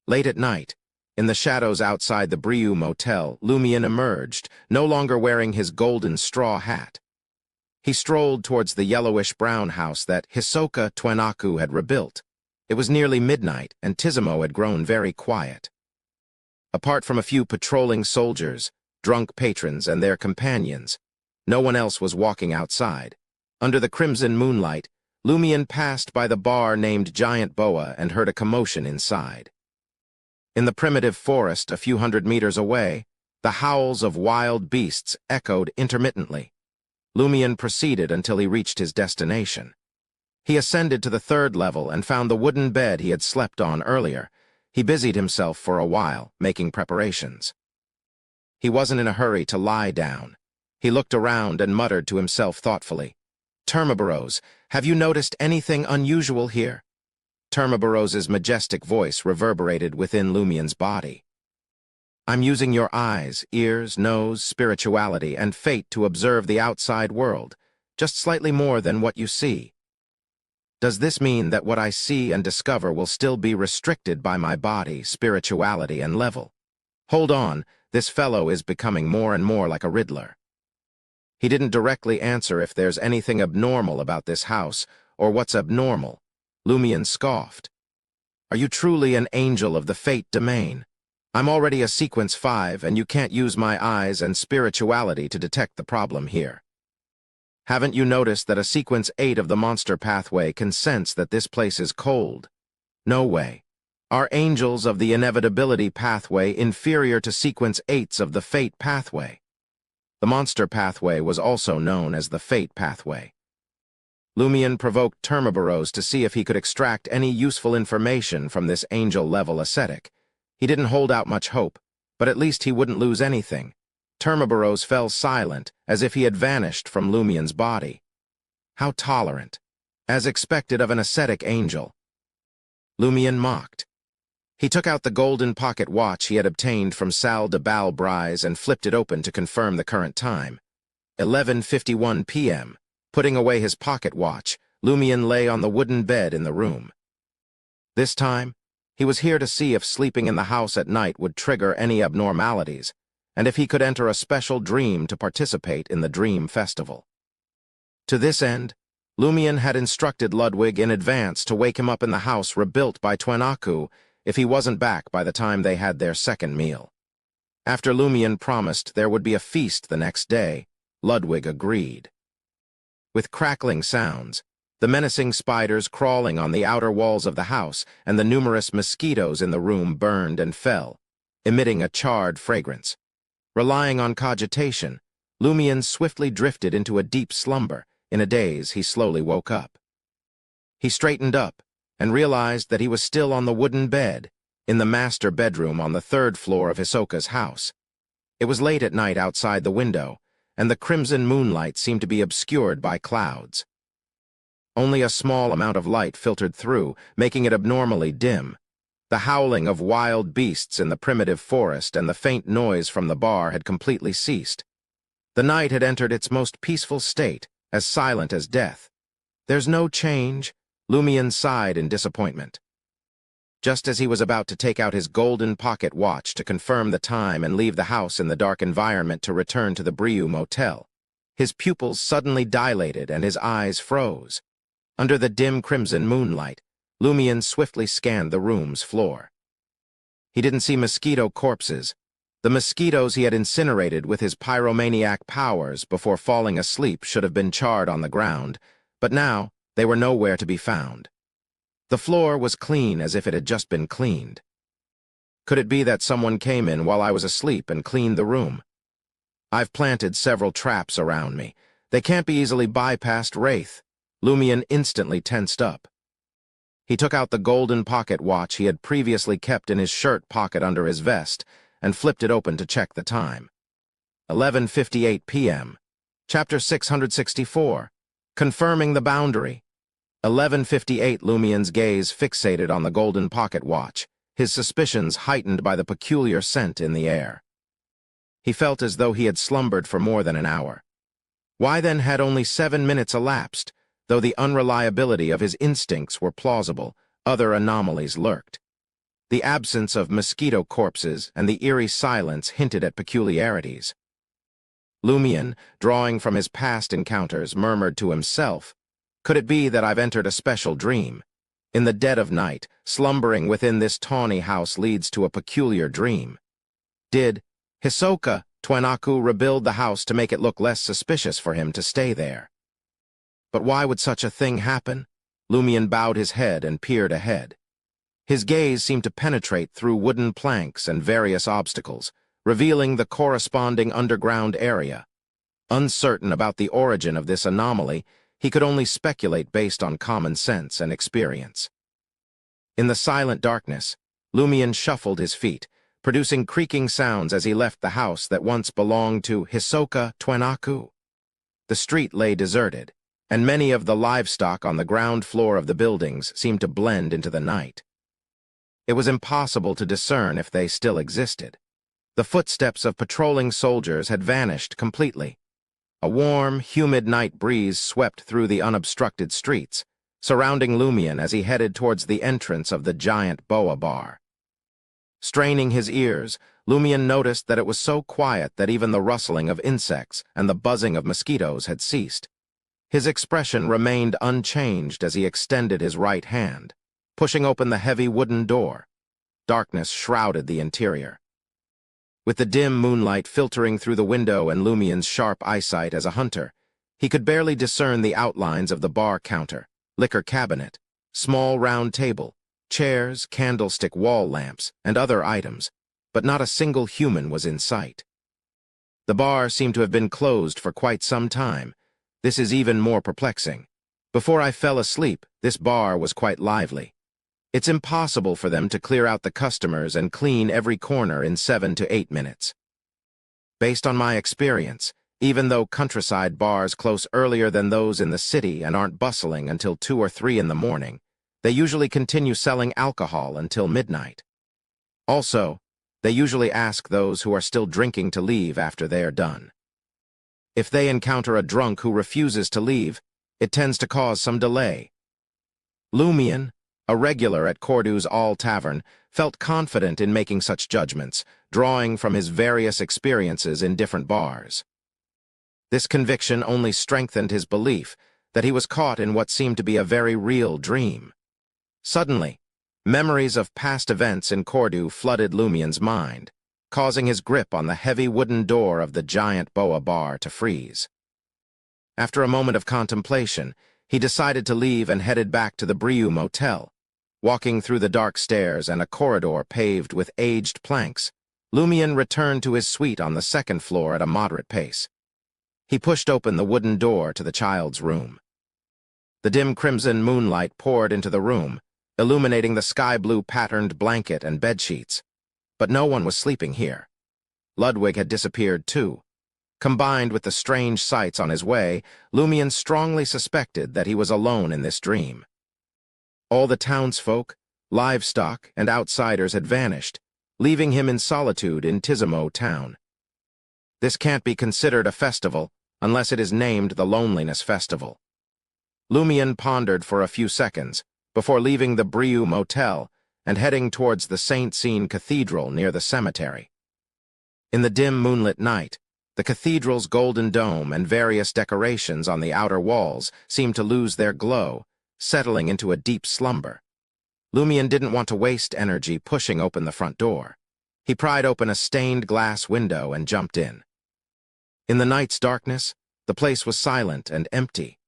Late at night, in the shadows outside the Brieux Motel, Lumion emerged, no longer wearing his golden straw hat. He strolled towards the yellowish-brown house that Hisoka Twenaku had rebuilt. It was nearly midnight, and Tizimo had grown very quiet. Apart from a few patrolling soldiers, drunk patrons, and their companions, no one else was walking outside. Under the crimson moonlight, Lumion passed by the bar named Giant Boa and heard a commotion inside. In the primitive forest a few hundred meters away, the howls of wild beasts echoed intermittently. Lumion proceeded until he reached his destination. He ascended to the third level and found the wooden bed he had slept on earlier. He busied himself for a while, making preparations. He wasn't in a hurry to lie down. He looked around and muttered to himself thoughtfully, "Termaboros, have you noticed anything unusual here?" Termaboros's majestic voice reverberated within Lumion's body. "I'm using your eyes, ears, nose, spirituality, and fate to observe the outside world, just slightly more than what you see. Does this mean that what I see and discover will still be restricted by my body, spirituality, and level? Hold on, this fellow is becoming more and more like a Riddler." He didn't directly answer if there's anything abnormal about this house, or what's abnormal. Lumion scoffed. "Are you truly an angel of the fate domain? I'm already a sequence 5, and you can't use my eyes and spirituality to detect the problem here. Haven't you noticed that a sequence 8 of the monster pathway can sense that this place is cold? No way. Are angels of the inevitability pathway inferior to sequence 8s of the fate pathway?" The monster pathway was also known as the fate pathway. Lumion provoked Termaboros to see if he could extract any useful information from this angel-level ascetic. He didn't hold out much hope, but at least he wouldn't lose anything. Termaboros fell silent, as if he had vanished from Lumion's body. How tolerant. As expected of an ascetic angel. Lumion mocked. He took out the golden pocket watch he had obtained from Salle de Balbrise and flipped it open to confirm the current time. 11:51 p.m. Putting away his pocket watch, Lumion lay on the wooden bed in the room. This time, he was here to see if sleeping in the house at night would trigger any abnormalities, and if he could enter a special dream to participate in the Dream Festival. To this end, Lumion had instructed Ludwig in advance to wake him up in the house rebuilt by Twenaku if he wasn't back by the time they had their second meal. After Lumion promised there would be a feast the next day, Ludwig agreed. With crackling sounds, the menacing spiders crawling on the outer walls of the house and the numerous mosquitoes in the room burned and fell, emitting a charred fragrance. Relying on cogitation, Lumion swiftly drifted into a deep slumber. In a daze, he slowly woke up. He straightened up and realized that he was still on the wooden bed, in the master bedroom on the third floor of Hisoka's house. It was late at night outside the window, and the crimson moonlight seemed to be obscured by clouds. Only a small amount of light filtered through, making it abnormally dim. The howling of wild beasts in the primitive forest and the faint noise from the bar had completely ceased. The night had entered its most peaceful state, as silent as death. "There's no change," Lumion sighed in disappointment. Just as he was about to take out his golden pocket watch to confirm the time and leave the house in the dark environment to return to the Brieux Motel, his pupils suddenly dilated and his eyes froze. Under the dim crimson moonlight, Lumion swiftly scanned the room's floor. He didn't see mosquito corpses. The mosquitoes he had incinerated with his pyromaniac powers before falling asleep should have been charred on the ground, but now they were nowhere to be found. The floor was clean as if it had just been cleaned. Could it be that someone came in while I was asleep and cleaned the room? I've planted several traps around me. They can't be easily bypassed, Wraith. Lumion instantly tensed up. He took out the golden pocket watch he had previously kept in his shirt pocket under his vest and flipped it open to check the time. 11:58 p.m. Chapter 664. Confirming the Boundary. 11:58. Lumion's gaze fixated on the golden pocket watch, his suspicions heightened by the peculiar scent in the air. He felt as though he had slumbered for more than an hour. Why then had only 7 minutes elapsed? Though the unreliability of his instincts were plausible, other anomalies lurked. The absence of mosquito corpses and the eerie silence hinted at peculiarities. Lumion, drawing from his past encounters, murmured to himself, "Could it be that I've entered a special dream? In the dead of night, slumbering within this tawny house leads to a peculiar dream. Did Hisoka Twenaku rebuild the house to make it look less suspicious for him to stay there? But why would such a thing happen? Lumion bowed his head and peered ahead. His gaze seemed to penetrate through wooden planks and various obstacles, revealing the corresponding underground area. Uncertain about the origin of this anomaly, he could only speculate based on common sense and experience. In the silent darkness, Lumion shuffled his feet, producing creaking sounds as he left the house that once belonged to Hisoka Twenaku. The street lay deserted, and many of the livestock on the ground floor of the buildings seemed to blend into the night. It was impossible to discern if they still existed. The footsteps of patrolling soldiers had vanished completely. A warm, humid night breeze swept through the unobstructed streets, surrounding Lumion as he headed towards the entrance of the giant boa bar. Straining his ears, Lumion noticed that it was so quiet that even the rustling of insects and the buzzing of mosquitoes had ceased. His expression remained unchanged as he extended his right hand, pushing open the heavy wooden door. Darkness shrouded the interior. With the dim moonlight filtering through the window and Lumion's sharp eyesight as a hunter, he could barely discern the outlines of the bar counter, liquor cabinet, small round table, chairs, candlestick wall lamps, and other items, but not a single human was in sight. The bar seemed to have been closed for quite some time. This is even more perplexing. Before I fell asleep, this bar was quite lively. It's impossible for them to clear out the customers and clean every corner in 7 to 8 minutes. Based on my experience, even though countryside bars close earlier than those in the city and aren't bustling until 2 or 3 in the morning, they usually continue selling alcohol until midnight. Also, they usually ask those who are still drinking to leave after they are done. If they encounter a drunk who refuses to leave, it tends to cause some delay. Lumion, a regular at Cordu's All Tavern, felt confident in making such judgments, drawing from his various experiences in different bars. This conviction only strengthened his belief that he was caught in what seemed to be a very real dream. Suddenly, memories of past events in Cordu flooded Lumion's mind, causing his grip on the heavy wooden door of the giant boa bar to freeze. After a moment of contemplation, he decided to leave and headed back to the Briu Motel. Walking through the dark stairs and a corridor paved with aged planks, Lumion returned to his suite on the second floor at a moderate pace. He pushed open the wooden door to the child's room. The dim crimson moonlight poured into the room, illuminating the sky-blue patterned blanket and bedsheets. But no one was sleeping here. Ludwig had disappeared too. Combined with the strange sights on his way, Lumion strongly suspected that he was alone in this dream. All the townsfolk, livestock, and outsiders had vanished, leaving him in solitude in Tizimo town. This can't be considered a festival unless it is named the Loneliness Festival. Lumion pondered for a few seconds before leaving the Briu Motel and heading towards the Saint-Seine Cathedral near the cemetery. In the dim moonlit night, the cathedral's golden dome and various decorations on the outer walls seemed to lose their glow, settling into a deep slumber. Lumion didn't want to waste energy pushing open the front door. He pried open a stained glass window and jumped in. In the night's darkness, the place was silent and empty.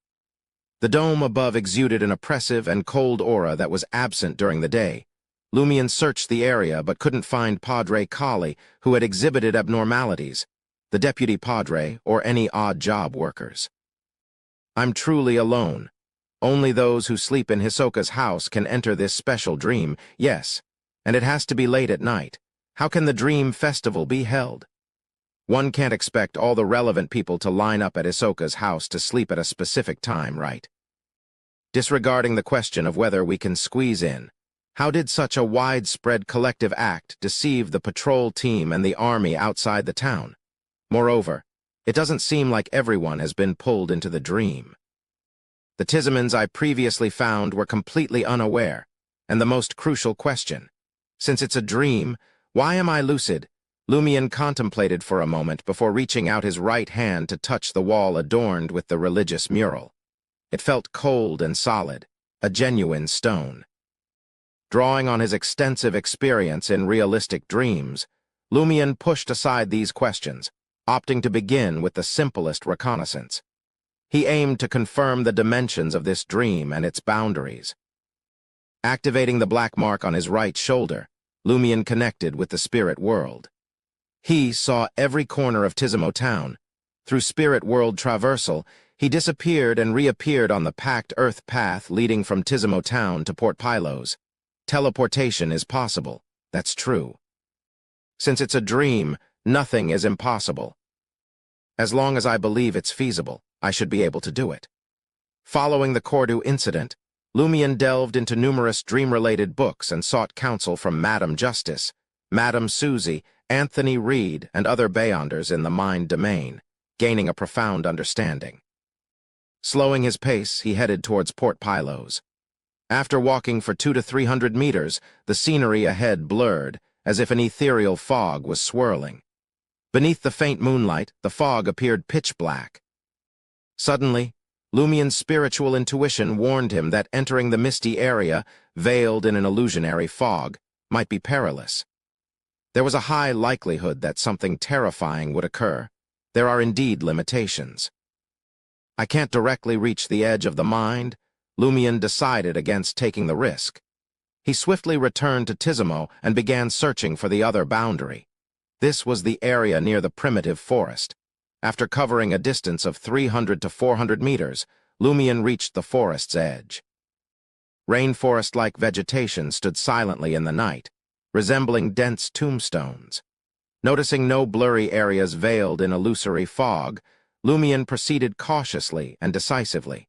The dome above exuded an oppressive and cold aura that was absent during the day. Lumion searched the area but couldn't find Padre Kali, who had exhibited abnormalities, the deputy padre, or any odd job workers. I'm truly alone. Only those who sleep in Hisoka's house can enter this special dream, yes, and it has to be late at night. How can the dream festival be held? One can't expect all the relevant people to line up at Hisoka's house to sleep at a specific time, right? Disregarding the question of whether we can squeeze in, how did such a widespread collective act deceive the patrol team and the army outside the town? Moreover, it doesn't seem like everyone has been pulled into the dream. The Tizimans I previously found were completely unaware, and the most crucial question, since it's a dream, why am I lucid? Lumion contemplated for a moment before reaching out his right hand to touch the wall adorned with the religious mural. It felt cold and solid, a genuine stone. Drawing on his extensive experience in realistic dreams, Lumion pushed aside these questions, opting to begin with the simplest reconnaissance. He aimed to confirm the dimensions of this dream and its boundaries. Activating the black mark on his right shoulder, Lumion connected with the spirit world. He saw every corner of Tizimo town. Through spirit world traversal, he disappeared and reappeared on the packed earth path leading from Tizimo town to Port Pylos. Teleportation is possible, that's true. Since it's a dream, nothing is impossible. As long as I believe it's feasible, I should be able to do it. Following the Cordu incident, Lumion delved into numerous dream-related books and sought counsel from Madame Justice, Madame Susie, Anthony Reed, and other Beyonders in the mind domain, gaining a profound understanding. Slowing his pace, he headed towards Port Pylos. After walking for 200 to 300 meters, the scenery ahead blurred, as if an ethereal fog was swirling. Beneath the faint moonlight, the fog appeared pitch black. Suddenly, Lumion's spiritual intuition warned him that entering the misty area, veiled in an illusionary fog, might be perilous. There was a high likelihood that something terrifying would occur. There are indeed limitations. I can't directly reach the edge of the mind. Lumion decided against taking the risk. He swiftly returned to Tizimo and began searching for the other boundary. This was the area near the primitive forest. After covering a distance of 300 to 400 meters, Lumion reached the forest's edge. Rainforest-like vegetation stood silently in the night, resembling dense tombstones. Noticing no blurry areas veiled in illusory fog, Lumion proceeded cautiously and decisively.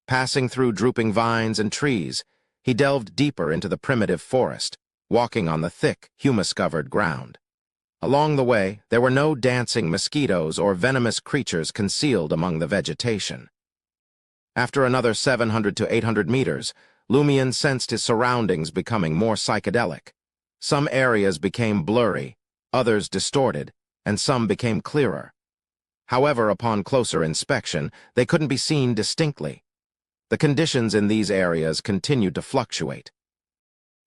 Passing through drooping vines and trees, he delved deeper into the primitive forest, walking on the thick, humus-covered ground. Along the way, there were no dancing mosquitoes or venomous creatures concealed among the vegetation. After another 700 to 800 meters, Lumion sensed his surroundings becoming more psychedelic. Some areas became blurry, others distorted, and some became clearer. However, upon closer inspection, they couldn't be seen distinctly. The conditions in these areas continued to fluctuate.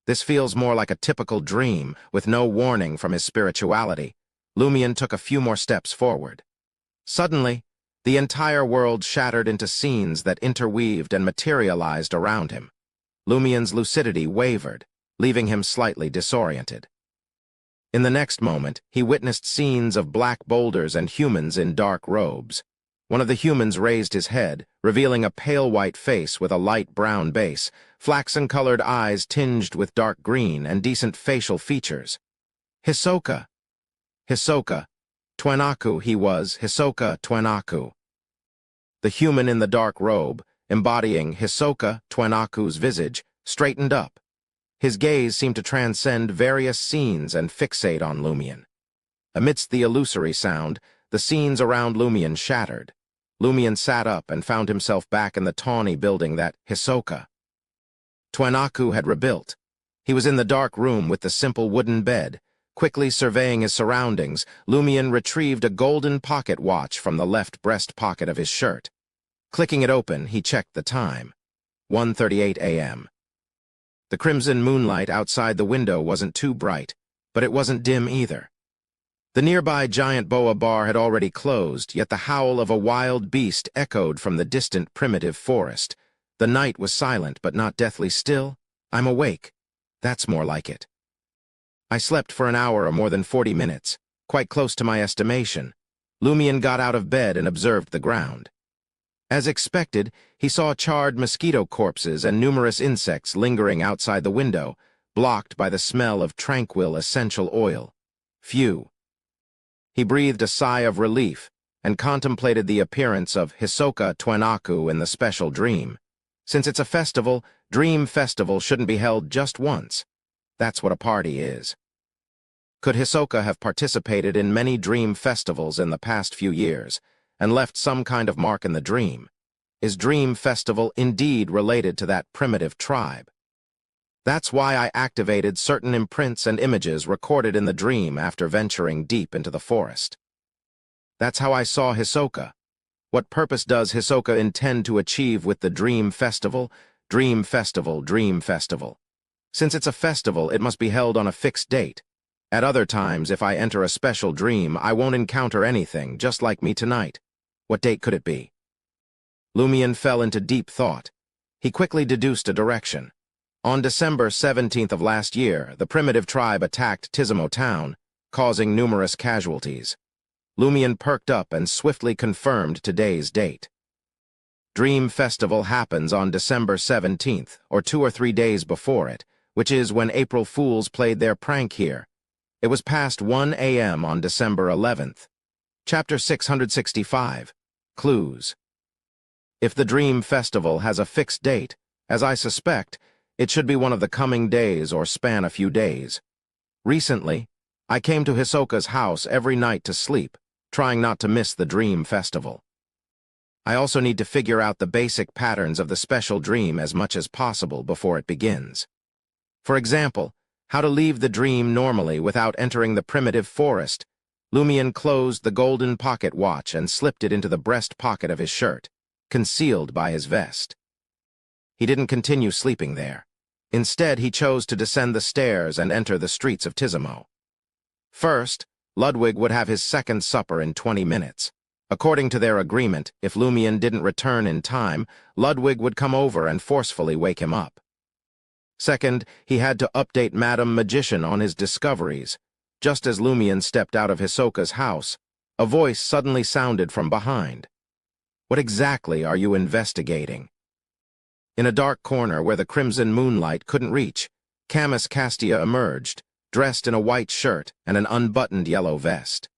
This feels more like a typical dream, with no warning from his spirituality. Lumion took a few more steps forward. Suddenly, the entire world shattered into scenes that interweaved and materialized around him. Lumion's lucidity wavered, leaving him slightly disoriented. In the next moment, he witnessed scenes of black boulders and humans in dark robes. One of the humans raised his head, revealing a pale white face with a light brown base, flaxen-colored eyes tinged with dark green, and decent facial features. Hisoka. Twenaku he was, Hisoka Twenaku. The human in the dark robe, embodying Hisoka Twenaku's visage, straightened up. His gaze seemed to transcend various scenes and fixate on Lumion. Amidst the illusory sound, the scenes around Lumion shattered. Lumion sat up and found himself back in the tawny building that Hisoka Twenaku had rebuilt. He was in the dark room with the simple wooden bed. Quickly surveying his surroundings, Lumion retrieved a golden pocket watch from the left breast pocket of his shirt. Clicking it open, he checked the time. 1:38 a.m. The crimson moonlight outside the window wasn't too bright, but it wasn't dim either. The nearby giant boa bar had already closed, yet the howl of a wild beast echoed from the distant primitive forest. The night was silent but not deathly still. I'm awake. That's more like it. I slept for an hour or more than 40 minutes, quite close to my estimation. Lumion got out of bed and observed the ground. As expected, he saw charred mosquito corpses and numerous insects lingering outside the window, blocked by the smell of tranquil essential oil. Phew. He breathed a sigh of relief and contemplated the appearance of Hisoka Twenaku in the special dream. Since it's a festival, Dream Festival shouldn't be held just once. That's what a party is. Could Hisoka have participated in many dream festivals in the past few years and left some kind of mark in the dream? Is Dream Festival indeed related to that primitive tribe? That's why I activated certain imprints and images recorded in the dream after venturing deep into the forest. That's how I saw Hisoka. What purpose does Hisoka intend to achieve with the Dream Festival? Dream Festival, Dream Festival. Since it's a festival, it must be held on a fixed date. At other times, if I enter a special dream, I won't encounter anything, just like me tonight. What date could it be? Lumian fell into deep thought. He quickly deduced a direction. On December 17th of last year, the primitive tribe attacked Tizimo town, causing numerous casualties. Lumian perked up and swiftly confirmed today's date. Dream Festival happens on December 17th, or 2 or 3 days before it, which is when April Fools played their prank here. It was past 1 a.m. on December 11th. Chapter 665. Clues. If the Dream Festival has a fixed date, as I suspect, it should be one of the coming days or span a few days. Recently, I came to Hisoka's house every night to sleep, trying not to miss the Dream Festival. I also need to figure out the basic patterns of the special dream as much as possible before it begins. For example, how to leave the dream normally without entering the primitive forest. Lumian closed the golden pocket watch and slipped it into the breast pocket of his shirt, concealed by his vest. He didn't continue sleeping there. Instead, he chose to descend the stairs and enter the streets of Tizimo. First, Ludwig would have his second supper in 20 minutes. According to their agreement, if Lumian didn't return in time, Ludwig would come over and forcefully wake him up. Second, he had to update Madam Magician on his discoveries. Just as Lumian stepped out of Hisoka's house, a voice suddenly sounded from behind. "What exactly are you investigating?" In a dark corner where the crimson moonlight couldn't reach, Camus Castia emerged, dressed in a white shirt and an unbuttoned yellow vest.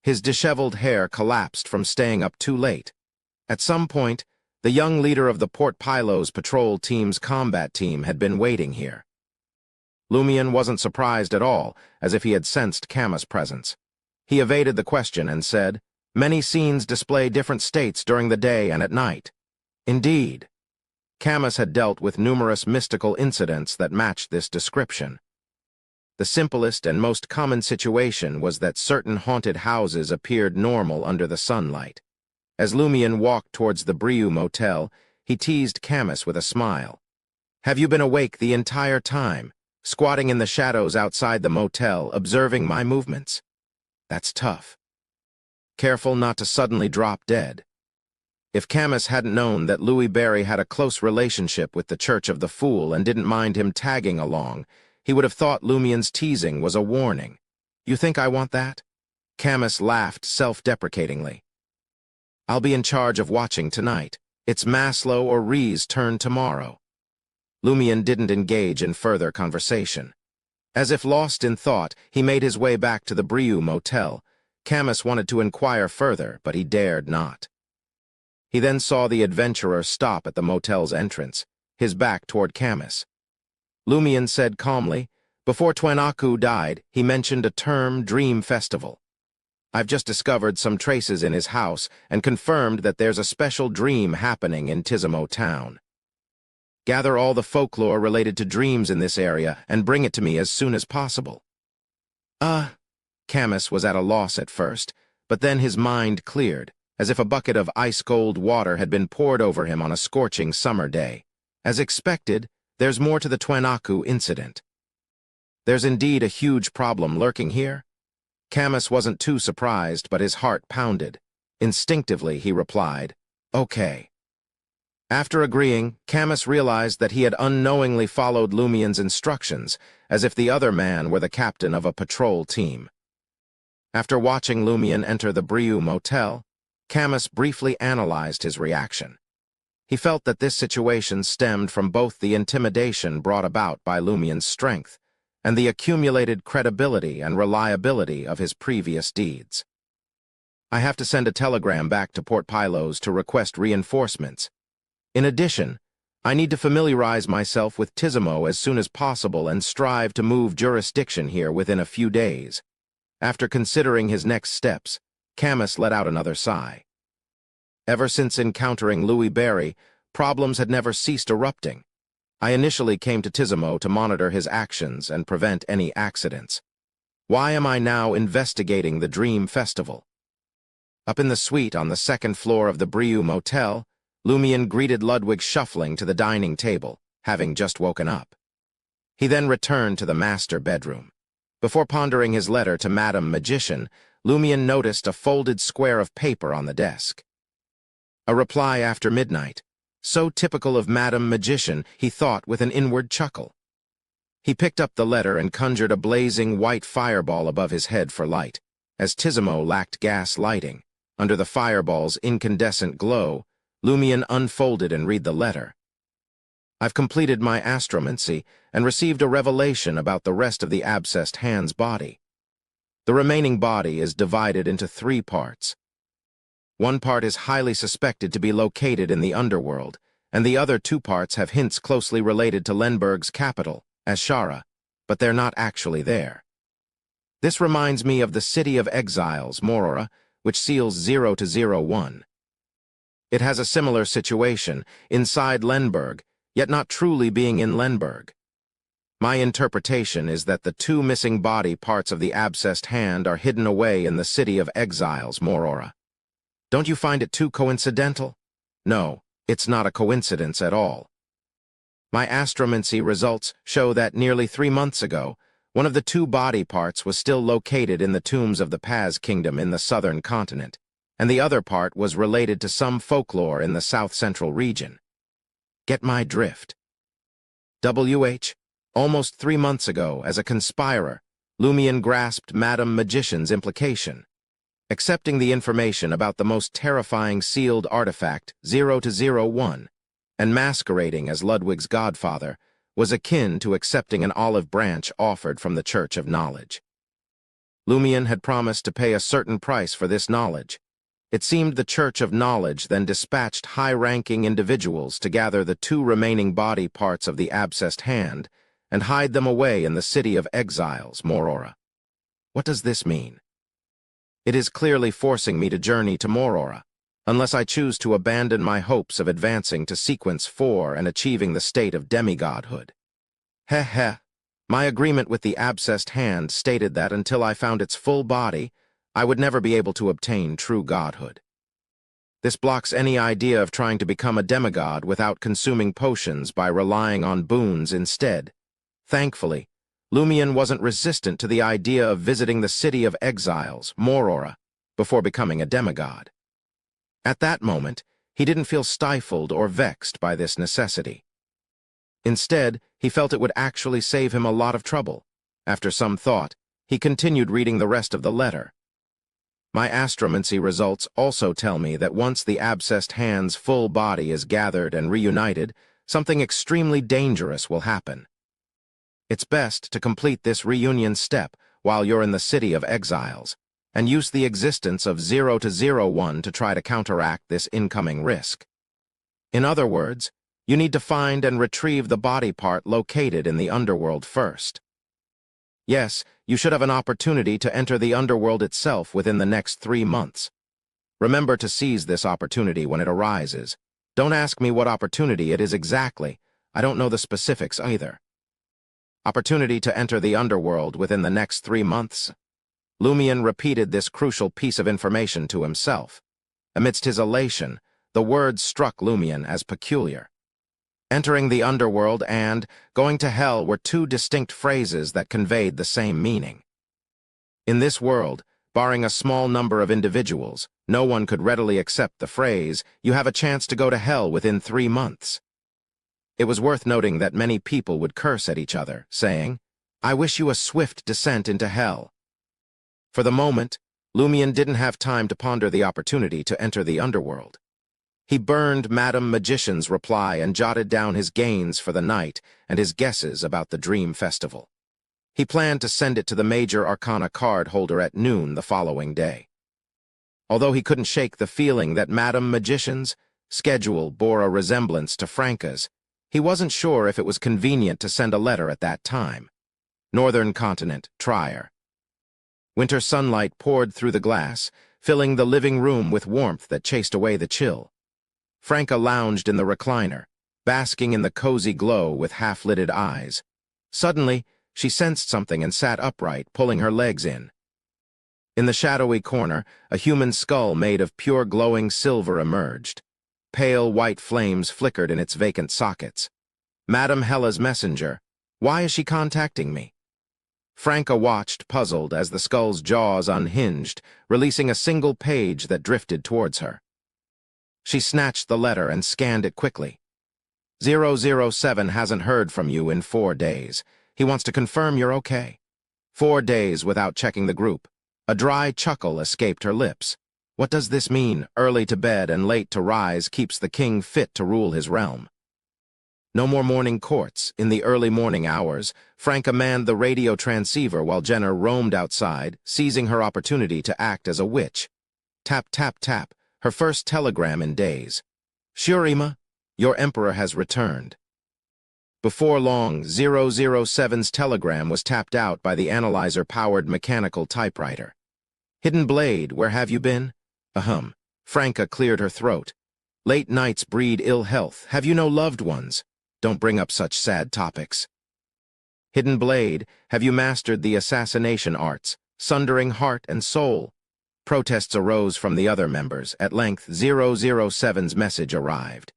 His disheveled hair collapsed from staying up too late. At some point, the young leader of the Port Pylos patrol team's combat team had been waiting here. Lumian wasn't surprised at all, as if he had sensed Camus' presence. He evaded the question and said, "Many scenes display different states during the day and at night." Indeed. Camus had dealt with numerous mystical incidents that matched this description. The simplest and most common situation was that certain haunted houses appeared normal under the sunlight. As Lumian walked towards the Brieux Motel, he teased Camus with a smile. "Have you been awake the entire time, squatting in the shadows outside the motel, observing my movements? That's tough. Careful not to suddenly drop dead." If Camus hadn't known that Louis Barry had a close relationship with the Church of the Fool and didn't mind him tagging along, he would have thought Lumian's teasing was a warning. "You think I want that?" Camus laughed self-deprecatingly. "I'll be in charge of watching tonight. It's Maslow or Ree's turn tomorrow." Lumian didn't engage in further conversation. As if lost in thought, he made his way back to the Brieux Motel. Camus wanted to inquire further, but he dared not. He then saw the adventurer stop at the motel's entrance, his back toward Camus. Lumian said calmly, "Before Twenaku died, he mentioned a term, Dream Festival. I've just discovered some traces in his house and confirmed that there's a special dream happening in Tizimo town. Gather all the folklore related to dreams in this area and bring it to me as soon as possible." Camus was at a loss at first, but then his mind cleared, as if a bucket of ice-cold water had been poured over him on a scorching summer day. As expected, there's more to the Twenaku incident. There's indeed a huge problem lurking here? Camus wasn't too surprised, but his heart pounded. Instinctively, he replied, "Okay." After agreeing, Camus realized that he had unknowingly followed Lumian's instructions, as if the other man were the captain of a patrol team. After watching Lumian enter the Brieux Motel, Camus briefly analyzed his reaction. He felt that this situation stemmed from both the intimidation brought about by Lumian's strength and the accumulated credibility and reliability of his previous deeds. "I have to send a telegram back to Port Pylos to request reinforcements. In addition, I need to familiarize myself with Tizimo as soon as possible and strive to move jurisdiction here within a few days." After considering his next steps, Camus let out another sigh. Ever since encountering Louis Barry, problems had never ceased erupting. I initially came to Tizimo to monitor his actions and prevent any accidents. Why am I now investigating the Dream Festival? Up in the suite on the second floor of the Brieux Motel, Lumian greeted Ludwig shuffling to the dining table, having just woken up. He then returned to the master bedroom. Before pondering his letter to Madam Magician, Lumian noticed a folded square of paper on the desk. A reply after midnight. So typical of Madam Magician, he thought with an inward chuckle. He picked up the letter and conjured a blazing white fireball above his head for light. As Tizimo lacked gas lighting, under the fireball's incandescent glow, Lumion unfolded and read the letter. I've completed my astromancy and received a revelation about the rest of the abscessed hand's body. The remaining body is divided into 3 parts. One part is highly suspected to be located in the underworld, and the other 2 parts have hints closely related to Lenberg's capital, Ashara, but they're not actually there. This reminds me of the City of Exiles, Morora, which seals 0 to 01. It has a similar situation, inside Lenberg, yet not truly being in Lenberg. My interpretation is that the 2 missing body parts of the abscessed hand are hidden away in the City of Exiles, Morora. Don't you find it too coincidental? No, it's not a coincidence at all. My astromancy results show that nearly 3 months ago, one of the 2 body parts was still located in the tombs of the Paz Kingdom in the southern continent, and the other part was related to some folklore in the south-central region. Get my drift. Almost 3 months ago, as a conspirer, Lumion grasped Madam Magician's implication. Accepting the information about the most terrifying sealed artifact, 0 to 01, and masquerading as Ludwig's godfather, was akin to accepting an olive branch offered from the Church of Knowledge. Lumion had promised to pay a certain price for this knowledge. It seemed the Church of Knowledge then dispatched high-ranking individuals to gather the 2 remaining body parts of the abscessed hand and hide them away in the City of Exiles, Morora. What does this mean? It is clearly forcing me to journey to Morora, unless I choose to abandon my hopes of advancing to Sequence 4 and achieving the state of demigodhood. My agreement with the abscessed hand stated that until I found its full body, I would never be able to obtain true godhood. This blocks any idea of trying to become a demigod without consuming potions by relying on boons instead. Thankfully, Lumion wasn't resistant to the idea of visiting the City of Exiles, Morora, before becoming a demigod. At that moment, he didn't feel stifled or vexed by this necessity. Instead, he felt it would actually save him a lot of trouble. After some thought, he continued reading the rest of the letter. My astromancy results also tell me that once the abscessed hand's full body is gathered and reunited, something extremely dangerous will happen. It's best to complete this reunion step while you're in the City of Exiles, and use the existence of 0 to 01 to try to counteract this incoming risk. In other words, you need to find and retrieve the body part located in the underworld first. Yes, you should have an opportunity to enter the underworld itself within the next 3 months. Remember to seize this opportunity when it arises. Don't ask me what opportunity it is exactly. I don't know the specifics either. Opportunity to enter the underworld within the next 3 months. Lumion repeated this crucial piece of information to himself. Amidst his elation, the words struck Lumion as peculiar. Entering the underworld and going to hell were 2 distinct phrases that conveyed the same meaning. In this world, barring a small number of individuals, no one could readily accept the phrase, "You have a chance to go to hell within 3 months." It was worth noting that many people would curse at each other, saying, "I wish you a swift descent into hell." For the moment, Lumion didn't have time to ponder the opportunity to enter the underworld. He burned Madam Magician's reply and jotted down his gains for the night and his guesses about the Dream Festival. He planned to send it to the Major Arcana card holder at noon the following day. Although he couldn't shake the feeling that Madam Magician's schedule bore a resemblance to Franca's, he wasn't sure if it was convenient to send a letter at that time. Northern Continent, Trier. Winter sunlight poured through the glass, filling the living room with warmth that chased away the chill. Franca lounged in the recliner, basking in the cozy glow with half-lidded eyes. Suddenly, she sensed something and sat upright, pulling her legs in. In the shadowy corner, a human skull made of pure glowing silver emerged. Pale white flames flickered in its vacant sockets. "Madam Hella's messenger. Why is she contacting me?" Franca watched, puzzled, as the skull's jaws unhinged, releasing a single page that drifted towards her. She snatched the letter and scanned it quickly. 007 hasn't heard from you in 4 days. He wants to confirm you're okay. 4 days without checking the group. A dry chuckle escaped her lips. What does this mean? Early to bed and late to rise keeps the king fit to rule his realm. No more morning courts. In the early morning hours, Franca manned the radio transceiver while Jenner roamed outside, seizing her opportunity to act as a witch. Tap, tap, tap. Her first telegram in days. Shurima, your emperor has returned. Before long, 007's telegram was tapped out by the analyzer-powered mechanical typewriter. Hidden Blade, where have you been? Ahem. Franca cleared her throat. Late nights breed ill health. Have you no loved ones? Don't bring up such sad topics. Hidden Blade, have you mastered the assassination arts, sundering heart and soul? Protests arose from the other members. At length, 007's message arrived.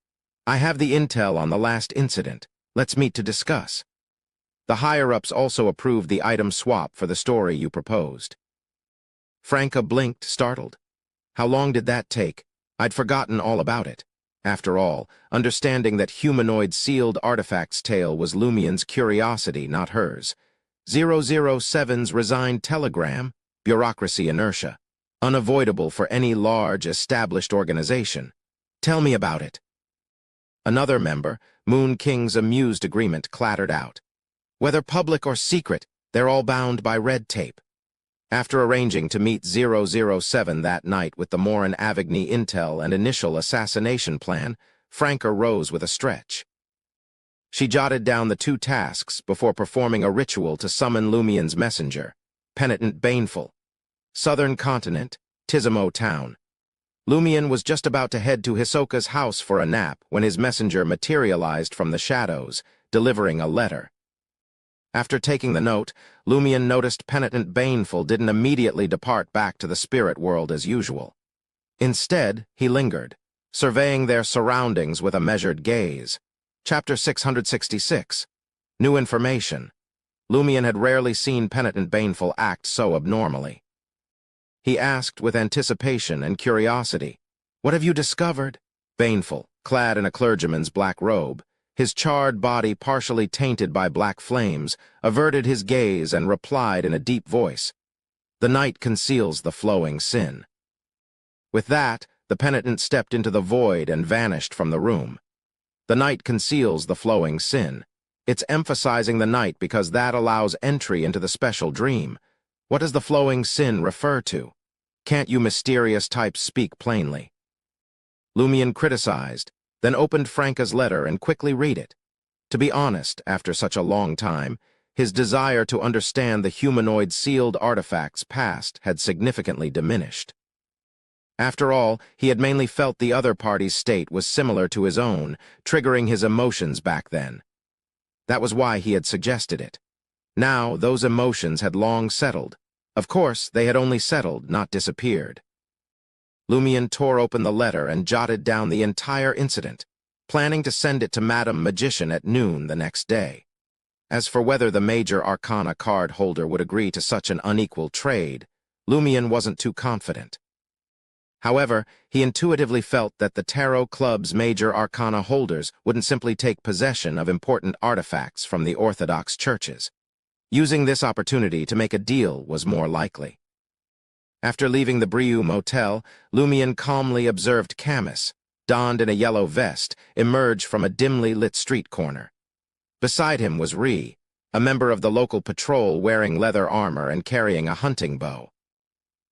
I have the intel on the last incident. Let's meet to discuss. The higher-ups also approved the item swap for the story you proposed. Franca blinked, startled. How long did that take? I'd forgotten all about it. After all, understanding that humanoid sealed artifacts' tale was Lumien's curiosity, not hers. 007's resigned telegram, bureaucracy inertia. Unavoidable for any large, established organization. Tell me about it. Another member, Moon King's amused agreement, clattered out. Whether public or secret, they're all bound by red tape. After arranging to meet 007 that night with the Morin Avigny intel and initial assassination plan, Franca rose with a stretch. She jotted down the 2 tasks before performing a ritual to summon Lumien's messenger, Penitent Baneful. Southern Continent, Tizimo Town. Lumien was just about to head to Hisoka's house for a nap when his messenger materialized from the shadows, delivering a letter. After taking the note, Lumien noticed Penitent Baneful didn't immediately depart back to the spirit world as usual. Instead, he lingered, surveying their surroundings with a measured gaze. Chapter 666. New information. Lumien had rarely seen Penitent Baneful act so abnormally. He asked with anticipation and curiosity, "What have you discovered?" Baneful, clad in a clergyman's black robe, his charred body partially tainted by black flames, averted his gaze and replied in a deep voice, "The night conceals the flowing sin." With that, the penitent stepped into the void and vanished from the room. The night conceals the flowing sin. It's emphasizing the night because that allows entry into the special dream. What does the flowing sin refer to? Can't you mysterious types speak plainly? Lumien criticized, then opened Franca's letter and quickly read it. To be honest, after such a long time, his desire to understand the humanoid sealed artifacts past had significantly diminished. After all, he had mainly felt the other party's state was similar to his own, triggering his emotions back then. That was why he had suggested it. Now, those emotions had long settled. Of course, they had only settled, not disappeared. Lumien tore open the letter and jotted down the entire incident, planning to send it to Madame Magician at noon the next day. As for whether the Major Arcana card holder would agree to such an unequal trade, Lumien wasn't too confident. However, he intuitively felt that the Tarot Club's Major Arcana holders wouldn't simply take possession of important artifacts from the Orthodox churches. Using this opportunity to make a deal was more likely. After leaving the Brieux Motel, Lumien calmly observed Camus, donned in a yellow vest, emerge from a dimly lit street corner. Beside him was Ree, a member of the local patrol wearing leather armor and carrying a hunting bow.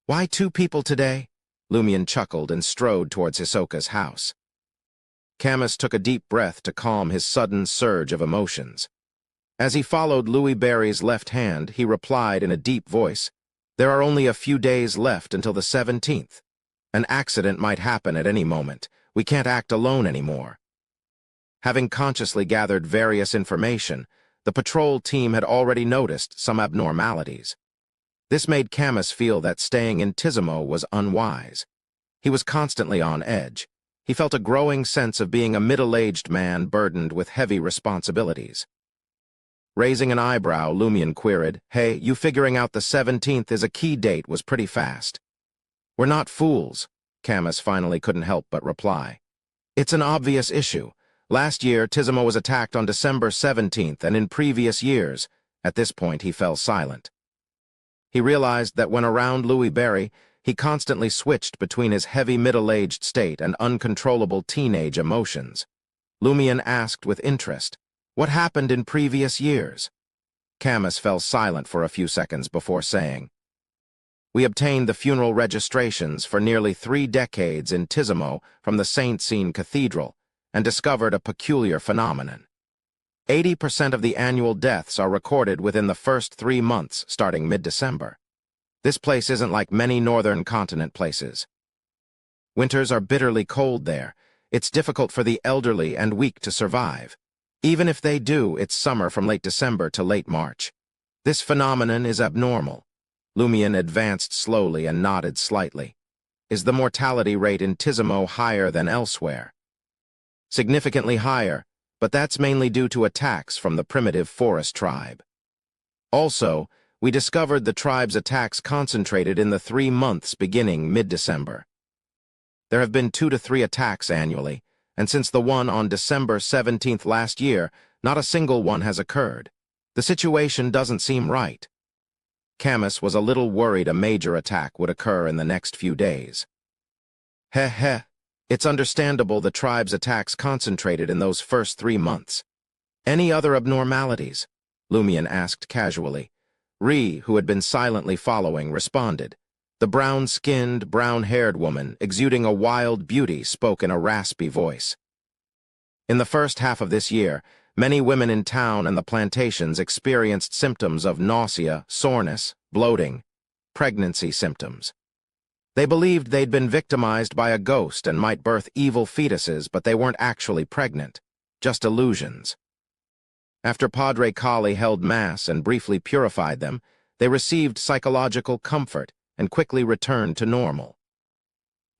"Why 2 people today?" Lumien chuckled and strode towards Hisoka's house. Camus took a deep breath to calm his sudden surge of emotions. As he followed Louis Barry's left hand, he replied in a deep voice, "There are only a few days left until the 17th. An accident might happen at any moment. We can't act alone anymore." Having consciously gathered various information, the patrol team had already noticed some abnormalities. This made Camus feel that staying in Tizimo was unwise. He was constantly on edge. He felt a growing sense of being a middle-aged man burdened with heavy responsibilities. Raising an eyebrow, Lumien queried, "Hey, you figuring out the 17th is a key date was pretty fast." "We're not fools," Camus finally couldn't help but reply. It's an obvious issue. Last year, Tizimo was attacked on December 17th, and in previous years. At this point, he fell silent. He realized that when around Louis Berry, he constantly switched between his heavy middle-aged state and uncontrollable teenage emotions. Lumian asked with interest, "What happened in previous years?" Camus fell silent for a few seconds before saying, "We obtained the funeral registrations for nearly 3 decades in Tizimo from the Saint-Cyr Cathedral and discovered a peculiar phenomenon. 80% of the annual deaths are recorded within the first 3 months starting mid-December. This place isn't like many northern continent places. Winters are bitterly cold there. It's difficult for the elderly and weak to survive. Even if they do, it's summer from late December to late March. This phenomenon is abnormal." Lumian advanced slowly and nodded slightly. "Is the mortality rate in Tizimo higher than elsewhere?" "Significantly higher, but that's mainly due to attacks from the primitive forest tribe. Also, we discovered the tribe's attacks concentrated in the 3 months beginning mid-December. There have been 2 to 3 attacks annually, and since the one on December 17th last year, not a single one has occurred. The situation doesn't seem right." Camus was a little worried a major attack would occur in the next few days. Heh. It's understandable the tribe's attacks concentrated in those first 3 months. "Any other abnormalities?" Lumian asked casually. Ree, who had been silently following, responded. The brown-skinned, brown-haired woman, exuding a wild beauty, spoke in a raspy voice. "In the first half of this year, many women in town and the plantations experienced symptoms of nausea, soreness, bloating, pregnancy symptoms. They believed they'd been victimized by a ghost and might birth evil fetuses, but they weren't actually pregnant, just illusions. After Padre Kali held Mass and briefly purified them, they received psychological comfort and quickly returned to normal.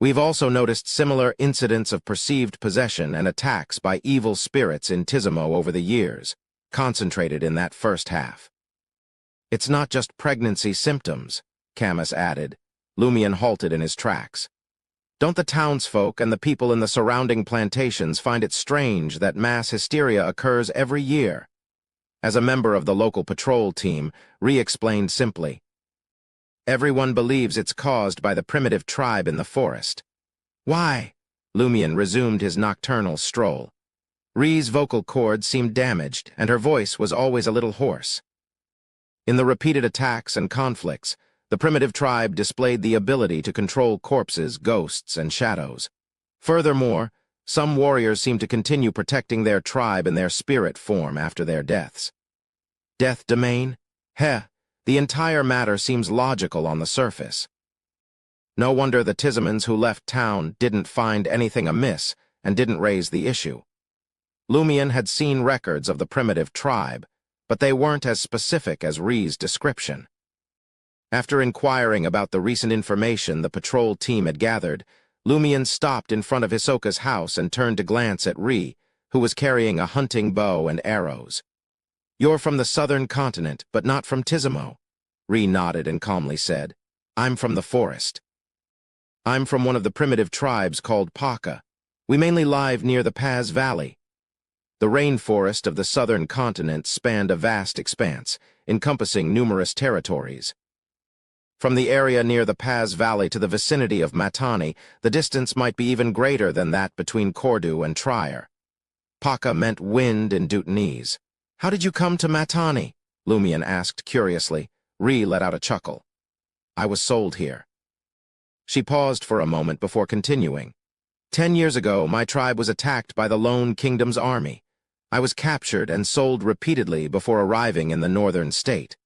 We've also noticed similar incidents of perceived possession and attacks by evil spirits in Tizimo over the years, concentrated in that first half." "It's not just pregnancy symptoms," Camus added. Lumian halted in his tracks. "Don't the townsfolk and the people in the surrounding plantations find it strange that mass hysteria occurs every year?" As a member of the local patrol team, Ree explained simply, "Everyone believes it's caused by the primitive tribe in the forest." "Why?" Lumian resumed his nocturnal stroll. Ree's vocal cords seemed damaged, and her voice was always a little hoarse. "In the repeated attacks and conflicts, the primitive tribe displayed the ability to control corpses, ghosts, and shadows. Furthermore, some warriors seem to continue protecting their tribe in their spirit form after their deaths. Death domain? The entire matter seems logical on the surface. No wonder the Tizimans who left town didn't find anything amiss and didn't raise the issue. Lumian had seen records of the primitive tribe, but they weren't as specific as Ree's description. After inquiring about the recent information the patrol team had gathered, Lumian stopped in front of Hisoka's house and turned to glance at Ree, who was carrying a hunting bow and arrows. "You're from the southern continent, but not from Tizimo." Ree nodded and calmly said, "I'm from the forest. I'm from one of the primitive tribes called Paka. We mainly live near the Paz Valley." The rainforest of the southern continent spanned a vast expanse, encompassing numerous territories. From the area near the Paz Valley to the vicinity of Matani, the distance might be even greater than that between Cordu and Trier. Paka meant wind in Dutanese. "How did you come to Matani?" Lumian asked curiously. Ree let out a chuckle. "I was sold here." She paused for a moment before continuing. 10 years ago, my tribe was attacked by the Lone Kingdom's army. I was captured and sold repeatedly before arriving in the northern state.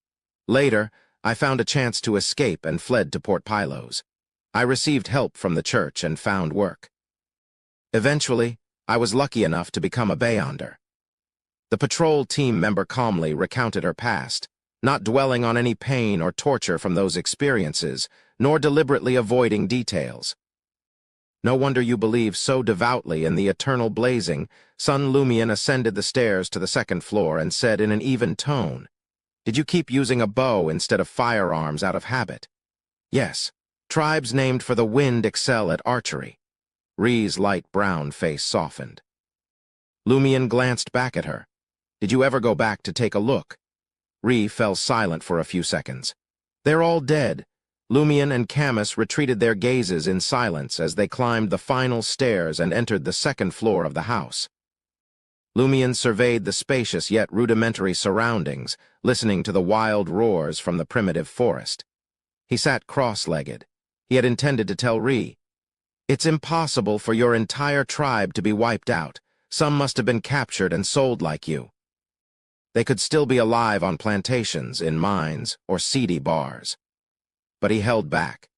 Later, I found a chance to escape and fled to Port Pylos. I received help from the church and found work. Eventually, I was lucky enough to become a Beyonder. The patrol team member calmly recounted her past, not dwelling on any pain or torture from those experiences, nor deliberately avoiding details. "No wonder you believe so devoutly in the eternal blazing." Son Lumian ascended the stairs to the second floor and said in an even tone, "Did you keep using a bow instead of firearms out of habit?" "Yes. Tribes named for the wind excel at archery." Ri's light brown face softened. Lumion glanced back at her. Did you ever go back to take a look? Ri fell silent for a few seconds. They're all dead. Lumion and Camus retreated their gazes in silence as they climbed the final stairs and entered the second floor of the house. Lumion surveyed the spacious yet rudimentary surroundings, listening to the wild roars from the primitive forest. He sat cross-legged. He had intended to tell Ri, "It's impossible for your entire tribe to be wiped out. Some must have been captured and sold like you. They could still be alive on plantations, in mines, or seedy bars." But he held back.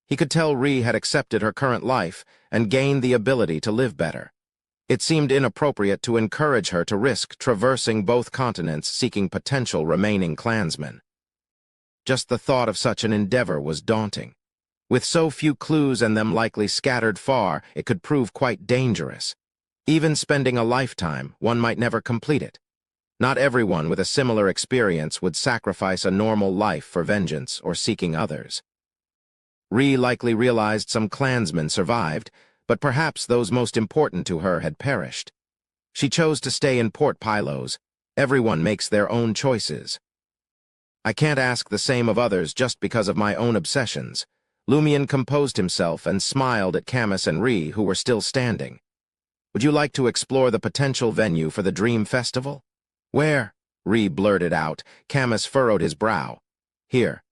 He could tell Ri had accepted her current life and gained the ability to live better. It seemed inappropriate to encourage her to risk traversing both continents seeking potential remaining clansmen. Just the thought of such an endeavor was daunting. With so few clues and them likely scattered far, it could prove quite dangerous. Even spending a lifetime, one might never complete it. Not everyone with a similar experience would sacrifice a normal life for vengeance or seeking others. Ri likely realized some clansmen survived, but perhaps those most important to her had perished. She chose to stay in Port Pylos. Everyone makes their own choices. I can't ask the same of others just because of my own obsessions. Lumion composed himself and smiled at Camus and Ri, who were still standing. Would you like to explore the potential venue for the Dream Festival? Where? Ri blurted out. Camus furrowed his brow. Here.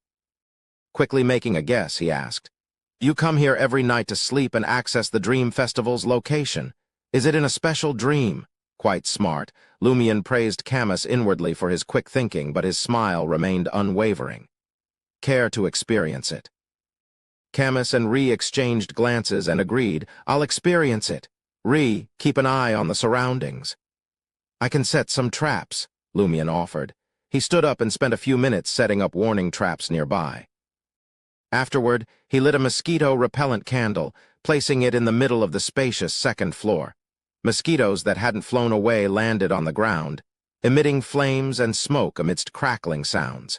Quickly making a guess, he asked. You come here every night to sleep and access the Dream Festival's location. Is it in a special dream? Quite smart. Lumion praised Camus inwardly for his quick thinking, but his smile remained unwavering. Care to experience it? Camus and Ri exchanged glances and agreed. I'll experience it. Ri, keep an eye on the surroundings. I can set some traps, Lumion offered. He stood up and spent a few minutes setting up warning traps nearby. Afterward, he lit a mosquito-repellent candle, placing it in the middle of the spacious second floor. Mosquitoes that hadn't flown away landed on the ground, emitting flames and smoke amidst crackling sounds.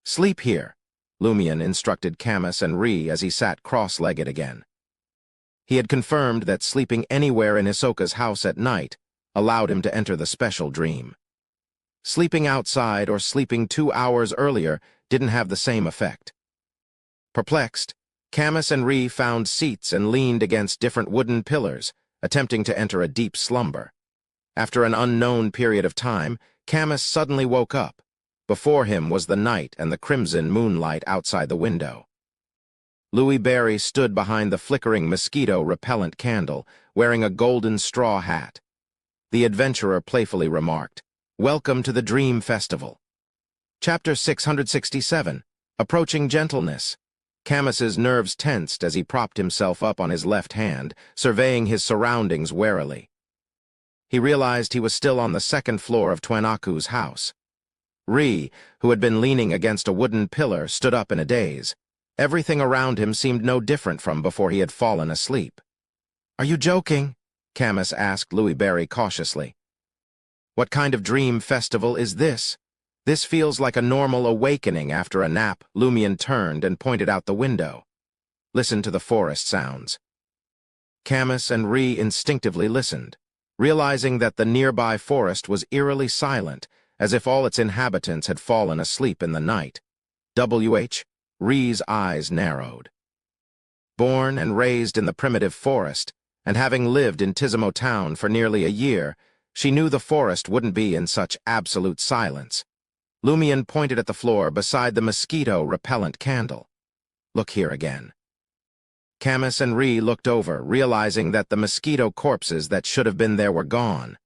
Sleep here, Lumion instructed Camus and Ri as he sat cross-legged again. He had confirmed that sleeping anywhere in Hisoka's house at night allowed him to enter the special dream. Sleeping outside or sleeping 2 hours earlier didn't have the same effect. Perplexed, Camus and Ri found seats and leaned against different wooden pillars, attempting to enter a deep slumber. After an unknown period of time, Camus suddenly woke up. Before him was the night and the crimson moonlight outside the window. Louis Barry stood behind the flickering mosquito-repellent candle, wearing a golden straw hat. The adventurer playfully remarked, "Welcome to the Dream Festival." Chapter 667, Approaching Gentleness. Camus's nerves tensed as he propped himself up on his left hand, surveying his surroundings warily. He realized he was still on the second floor of Twenaku's house. Ri, who had been leaning against a wooden pillar, stood up in a daze. Everything around him seemed no different from before he had fallen asleep. "Are you joking?" Camus asked Louis Barry cautiously. "What kind of dream festival is this? This feels like a normal awakening after a nap." Lumion turned and pointed out the window. "Listen to the forest sounds." Camus and Ri instinctively listened, realizing that the nearby forest was eerily silent, as if all its inhabitants had fallen asleep in the night. Ri's eyes narrowed. Born and raised in the primitive forest, and having lived in Tizimo Town for nearly a year, she knew the forest wouldn't be in such absolute silence. Lumion pointed at the floor beside the mosquito-repellent candle. "Look here again." Camus and Ri looked over, realizing that the mosquito corpses that should have been there were gone.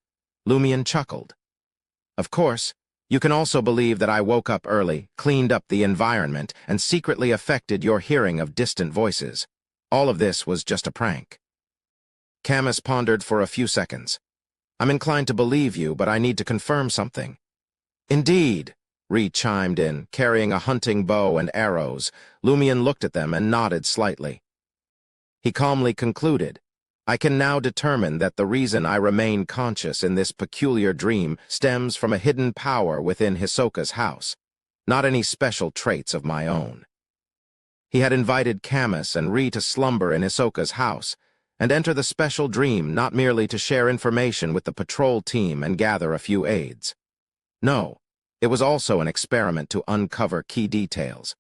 Lumion chuckled. "Of course, you can also believe that I woke up early, cleaned up the environment, and secretly affected your hearing of distant voices. All of this was just a prank." Camus pondered for a few seconds. "I'm inclined to believe you, but I need to confirm something." "Indeed," Ri chimed in, carrying a hunting bow and arrows. Lumion looked at them and nodded slightly. He calmly concluded, "I can now determine that the reason I remain conscious in this peculiar dream stems from a hidden power within Hisoka's house, not any special traits of my own." He had invited Camus and Ri to slumber in Hisoka's house, and enter the special dream not merely to share information with the patrol team and gather a few aids. No, it was also an experiment to uncover key details.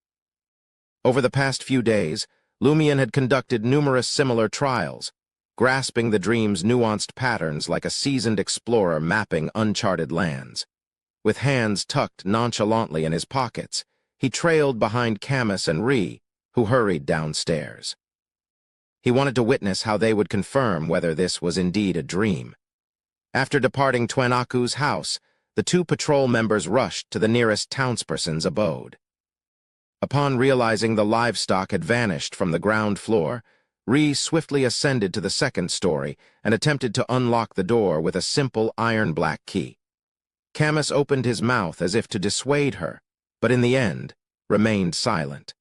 Over the past few days, Lumion had conducted numerous similar trials, grasping the dream's nuanced patterns like a seasoned explorer mapping uncharted lands. With hands tucked nonchalantly in his pockets, he trailed behind Camus and Ree, who hurried downstairs. He wanted to witness how they would confirm whether this was indeed a dream. After departing Twanaku's house, the two patrol members rushed to the nearest townsperson's abode. Upon realizing the livestock had vanished from the ground floor, Ree swiftly ascended to the second story and attempted to unlock the door with a simple iron-black key. Camus opened his mouth as if to dissuade her, but in the end, remained silent.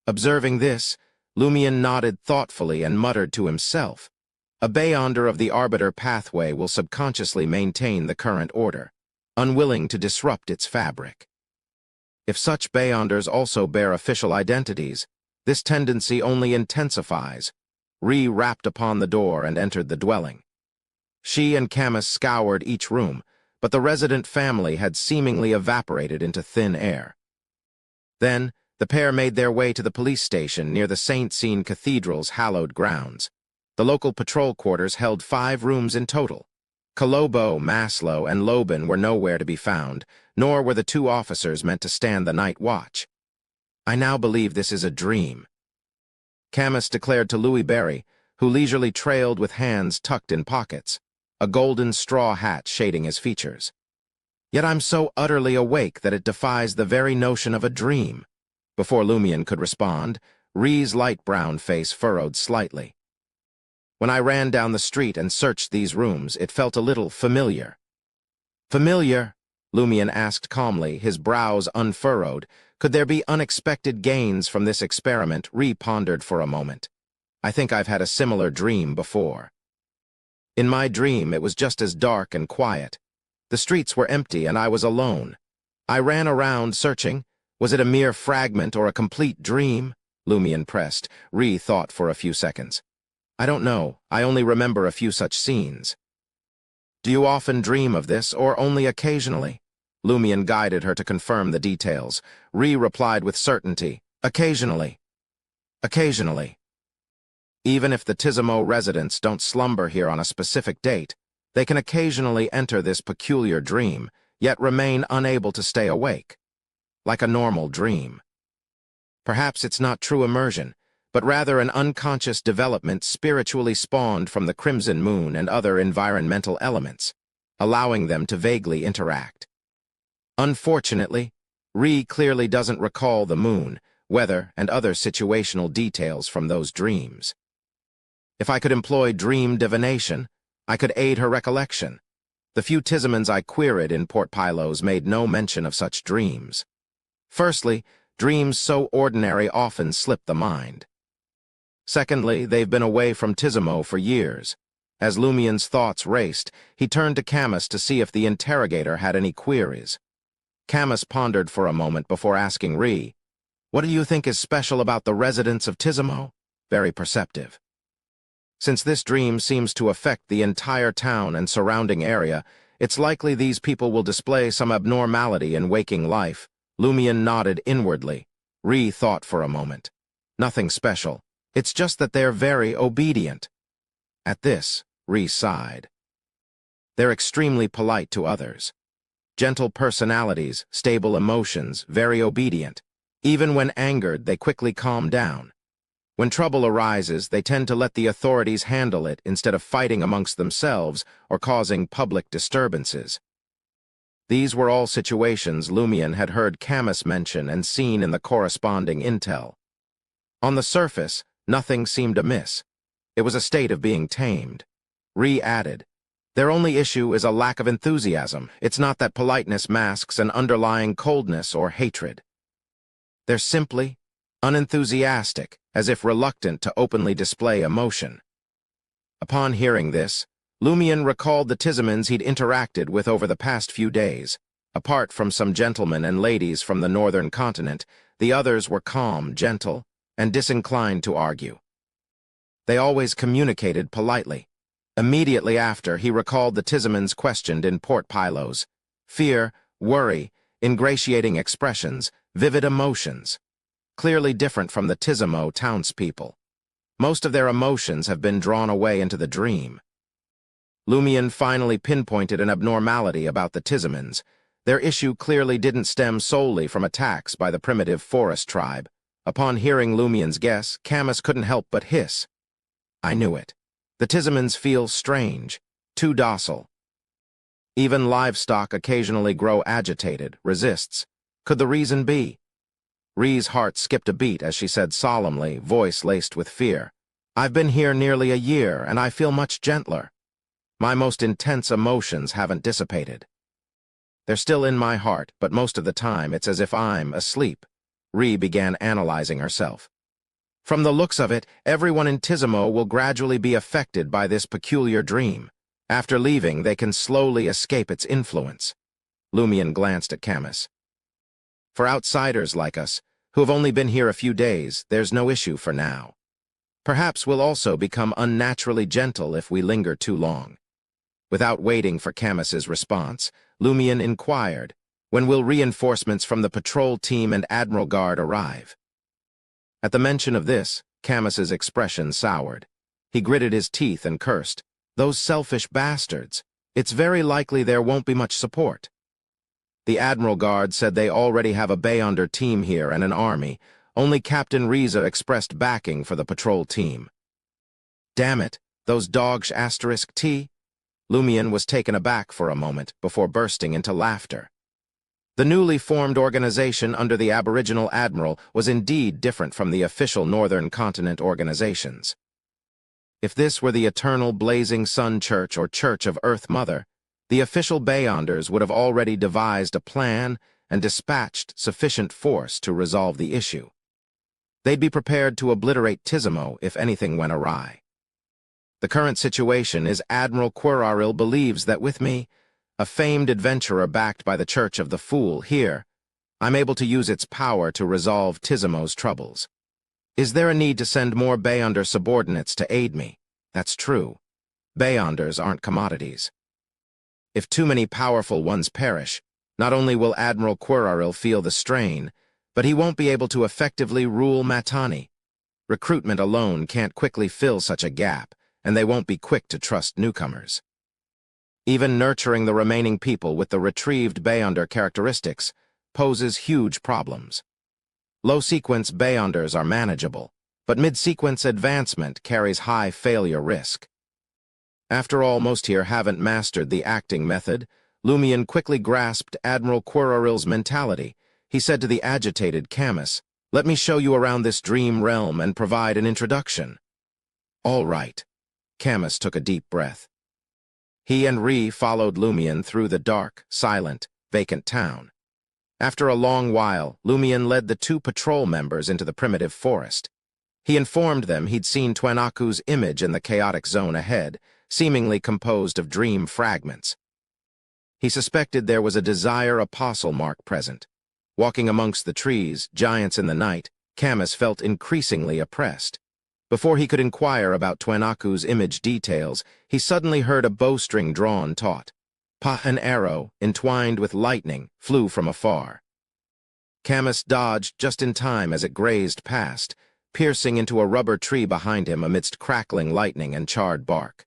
Observing this, Lumion nodded thoughtfully and muttered to himself, "A beyonder of the arbiter pathway will subconsciously maintain the current order, unwilling to disrupt its fabric. If such beyonders also bear official identities, this tendency only intensifies." Ree rapped upon the door and entered the dwelling. She and Camus scoured each room, but the resident family had seemingly evaporated into thin air. Then, the pair made their way to the police station near the Saint-Cyr Cathedral's hallowed grounds. The local patrol quarters held 5 rooms in total. Kolobo, Maslow, and Lobin were nowhere to be found, nor were the 2 officers meant to stand the night watch. "I now believe this is a dream," Camus declared to Louis Berry, who leisurely trailed with hands tucked in pockets, a golden straw hat shading his features. "Yet I'm so utterly awake that it defies the very notion of a dream." Before Lumion could respond, Ree's light brown face furrowed slightly. "When I ran down the street and searched these rooms, it felt a little familiar." "Familiar?" Lumion asked calmly, his brows unfurrowed. Could there be unexpected gains from this experiment? Ree pondered for a moment. "I think I've had a similar dream before. In my dream, it was just as dark and quiet. The streets were empty and I was alone. I ran around searching. Was it a mere fragment or a complete dream?" Lumion pressed. Ree thought for a few seconds. "I don't know. I only remember a few such scenes." "Do you often dream of this, or only occasionally?" Lumion guided her to confirm the details. Ree replied with certainty, "Occasionally. Occasionally. Even if the Tizimo residents don't slumber here on a specific date, they can occasionally enter this peculiar dream, yet remain unable to stay awake. Like a normal dream. Perhaps it's not true immersion, but rather an unconscious development spiritually spawned from the crimson moon and other environmental elements, allowing them to vaguely interact. Unfortunately, Ree clearly doesn't recall the moon, weather, and other situational details from those dreams. If I could employ dream divination, I could aid her recollection. The few Tizimans I queried in Port Pylos made no mention of such dreams. Firstly, dreams so ordinary often slip the mind. Secondly, they've been away from Tizimo for years. As Lumion's thoughts raced, he turned to Camus to see if the interrogator had any queries. Camus pondered for a moment before asking Ree, "What do you think is special about the residents of Tizimo?" Very perceptive. Since this dream seems to affect the entire town and surrounding area, it's likely these people will display some abnormality in waking life. Lumion nodded inwardly. Ree thought for a moment. "Nothing special. It's just that they're very obedient." At this, Ree sighed. "They're extremely polite to others. Gentle personalities, stable emotions, very obedient. Even when angered, they quickly calm down. When trouble arises, they tend to let the authorities handle it instead of fighting amongst themselves or causing public disturbances." These were all situations Lumion had heard Camus mention and seen in the corresponding intel. On the surface, nothing seemed amiss. It was a state of being tamed. Ree added, "Their only issue is a lack of enthusiasm. It's not that politeness masks an underlying coldness or hatred. They're simply unenthusiastic, as if reluctant to openly display emotion." Upon hearing this, Lumion recalled the Tizimans he'd interacted with over the past few days. Apart from some gentlemen and ladies from the northern continent, the others were calm, gentle, and disinclined to argue. They always communicated politely. Immediately after, he recalled the Tizamans questioned in Port Pylos. Fear, worry, ingratiating expressions, vivid emotions. Clearly different from the Tizamo townspeople. Most of their emotions have been drawn away into the dream. Lumian finally pinpointed an abnormality about the Tizamans. Their issue clearly didn't stem solely from attacks by the primitive forest tribe. Upon hearing Lumian's guess, Camus couldn't help but hiss. I knew it. The Tizamans feel strange, too docile. Even livestock occasionally grow agitated, resists. Could the reason be? Rhee's heart skipped a beat as she said solemnly, voice laced with fear. I've been here nearly a year, and I feel much gentler. My most intense emotions haven't dissipated. They're still in my heart, but most of the time it's as if I'm asleep. Rhee began analyzing herself. From the looks of it, everyone in Tizamo will gradually be affected by this peculiar dream. After leaving, they can slowly escape its influence. Lumian glanced at Camus. For outsiders like us, who have only been here a few days, there's no issue for now. Perhaps we'll also become unnaturally gentle if we linger too long. Without waiting for Camus's response, Lumian inquired, when will reinforcements from the patrol team and Admiral Guard arrive? At the mention of this, Camus's expression soured. He gritted his teeth and cursed. Those selfish bastards. It's very likely there won't be much support. The Admiral Guard said they already have a Beyonder team here and an army. Only Captain Riza expressed backing for the patrol team. Damn it, those dogs *T? Lumian was taken aback for a moment before bursting into laughter. The newly formed organization under the Aboriginal Admiral was indeed different from the official Northern Continent organizations. If this were the Eternal Blazing Sun Church or Church of Earth Mother, the official Beyonders would have already devised a plan and dispatched sufficient force to resolve the issue. They'd be prepared to obliterate Tizamo if anything went awry. The current situation is Admiral Quiraril believes that with me, a famed adventurer backed by the Church of the Fool here, I'm able to use its power to resolve Tizamo's troubles. Is there a need to send more Beyonder subordinates to aid me? That's true. Beyonders aren't commodities. If too many powerful ones perish, not only will Admiral Quiraril feel the strain, but he won't be able to effectively rule Matani. Recruitment alone can't quickly fill such a gap, and they won't be quick to trust newcomers. Even nurturing the remaining people with the retrieved Beyonder characteristics poses huge problems. Low-sequence Beyonders are manageable, but mid-sequence advancement carries high failure risk. After all, most here haven't mastered the acting method. Lumian quickly grasped Admiral Quiraril's mentality. He said to the agitated Camus, "Let me show you around this dream realm and provide an introduction." All right. Camus took a deep breath. He and Rhee followed Lumian through the dark, silent, vacant town. After a long while, Lumian led the two patrol members into the primitive forest. He informed them he'd seen Twenaku's image in the chaotic zone ahead, seemingly composed of dream fragments. He suspected there was a Desire Apostle mark present. Walking amongst the trees, giants in the night, Camus felt increasingly oppressed. Before he could inquire about Twenaku's image details, he suddenly heard a bowstring drawn taut. An arrow, entwined with lightning, flew from afar. Camus dodged just in time as it grazed past, piercing into a rubber tree behind him amidst crackling lightning and charred bark.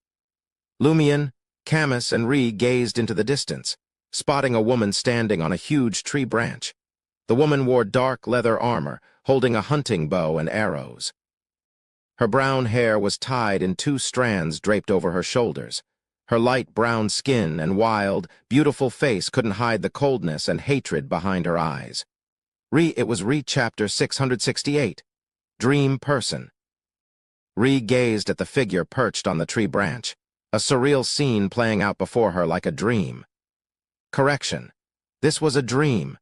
Lumian, Camus, and Rhee gazed into the distance, spotting a woman standing on a huge tree branch. The woman wore dark leather armor, holding a hunting bow and arrows. Her brown hair was tied in 2 strands draped over her shoulders. Her light brown skin and wild, beautiful face couldn't hide the coldness and hatred behind her eyes. It was Rhee chapter 668, Dream Person. Rhee gazed at the figure perched on the tree branch, a surreal scene playing out before her like a dream. Correction. This was a dream.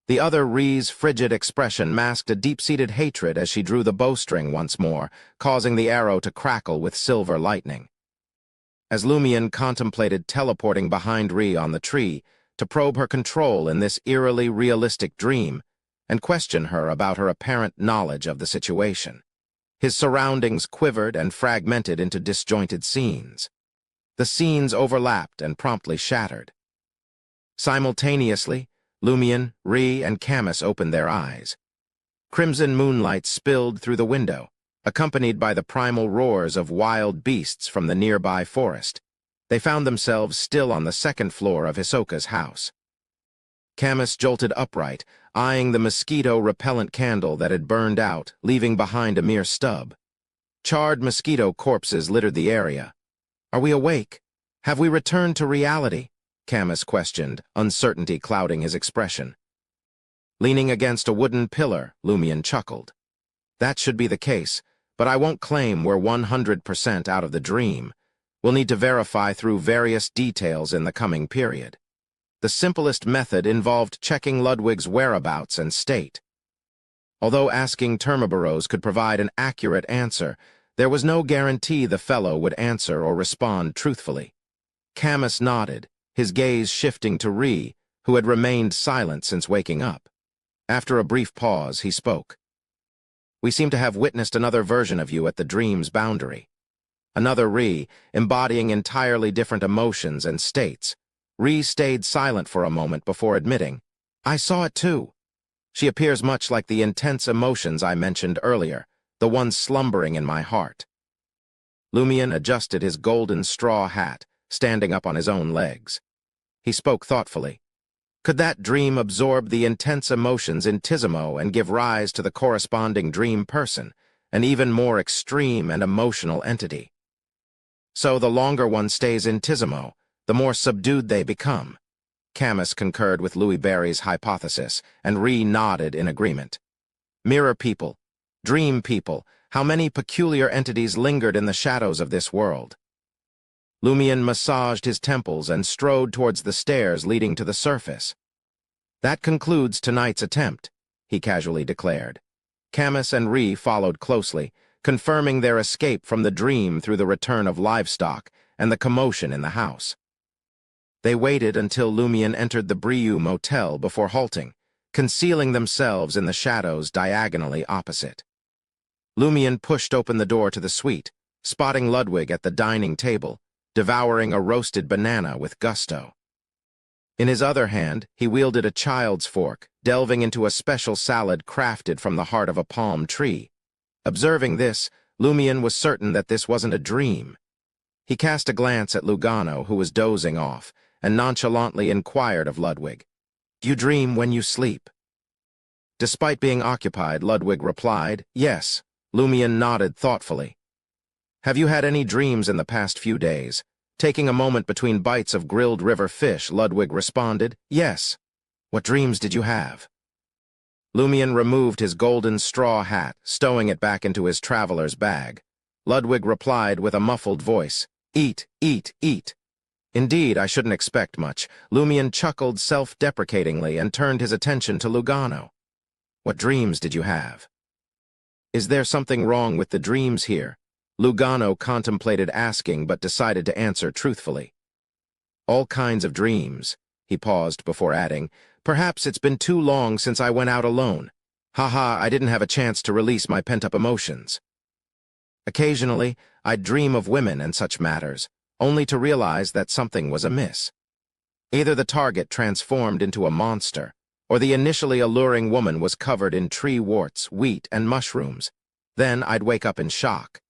The other Rhee's frigid expression masked a deep-seated hatred as she drew the bowstring once more, causing the arrow to crackle with silver lightning. As Lumian contemplated teleporting behind Rhee on the tree to probe her control in this eerily realistic dream and question her about her apparent knowledge of the situation, His surroundings quivered and fragmented into disjointed scenes. The scenes overlapped and promptly shattered. Simultaneously, Lumion, Rhee, and Camus opened their eyes. Crimson moonlight spilled through the window, accompanied by the primal roars of wild beasts from the nearby forest. They found themselves still on the second floor of Hisoka's house. Camus jolted upright, eyeing the mosquito-repellent candle that had burned out, leaving behind a mere stub. Charred mosquito corpses littered the area. "Are we awake? Have we returned to reality?" Camus questioned, uncertainty clouding his expression. Leaning against a wooden pillar, Lumion chuckled. "That should be the case, but I won't claim we're 100% out of the dream. We'll need to verify through various details in the coming period. The simplest method involved checking Ludwig's whereabouts and state. Although asking Termaboros could provide an accurate answer, there was no guarantee the fellow would answer or respond truthfully. Camus nodded, his gaze shifting to Rhee, who had remained silent since waking up. After a brief pause, he spoke. "We seem to have witnessed another version of you at the dream's boundary." Another Rhee, embodying entirely different emotions and states. Rhee stayed silent for a moment before admitting, "I saw it too. She appears much like the intense emotions I mentioned earlier, the ones slumbering in my heart." Lumion adjusted his golden straw hat, standing up on his own legs. He spoke thoughtfully. Could that dream absorb the intense emotions in Tizimo and give rise to the corresponding dream person, an even more extreme and emotional entity? So the longer one stays in Tizimo, the more subdued they become. Camus concurred with Louis Barry's hypothesis, and Rhee nodded in agreement. Mirror people, dream people, how many peculiar entities lingered in the shadows of this world. Lumion massaged his temples and strode towards the stairs leading to the surface. "That concludes tonight's attempt," he casually declared. Camus and Rhee followed closely, confirming their escape from the dream through the return of livestock and the commotion in the house. They waited until Lumion entered the Brieux Motel before halting, concealing themselves in the shadows diagonally opposite. Lumion pushed open the door to the suite, spotting Ludwig at the dining table, devouring a roasted banana with gusto. In his other hand, he wielded a child's fork, delving into a special salad crafted from the heart of a palm tree. Observing this, Lumion was certain that this wasn't a dream. He cast a glance at Lugano, who was dozing off, and nonchalantly inquired of Ludwig, "Do you dream when you sleep?" Despite being occupied, Ludwig replied, "Yes." Lumion nodded thoughtfully. "Have you had any dreams in the past few days?" Taking a moment between bites of grilled river fish, Ludwig responded, "Yes." "What dreams did you have?" Lumion removed his golden straw hat, stowing it back into his traveler's bag. Ludwig replied with a muffled voice, "Eat, eat, eat." "Indeed, I shouldn't expect much." Lumion chuckled self-deprecatingly and turned his attention to Lugano. "What dreams did you have?" "Is there something wrong with the dreams here?" Lugano contemplated asking but decided to answer truthfully. "All kinds of dreams." He paused before adding, "Perhaps it's been too long since I went out alone. Haha, I didn't have a chance to release my pent-up emotions. Occasionally, I'd dream of women and such matters, only to realize that something was amiss. Either the target transformed into a monster, or the initially alluring woman was covered in tree warts, wheat, and mushrooms. Then I'd wake up in shock."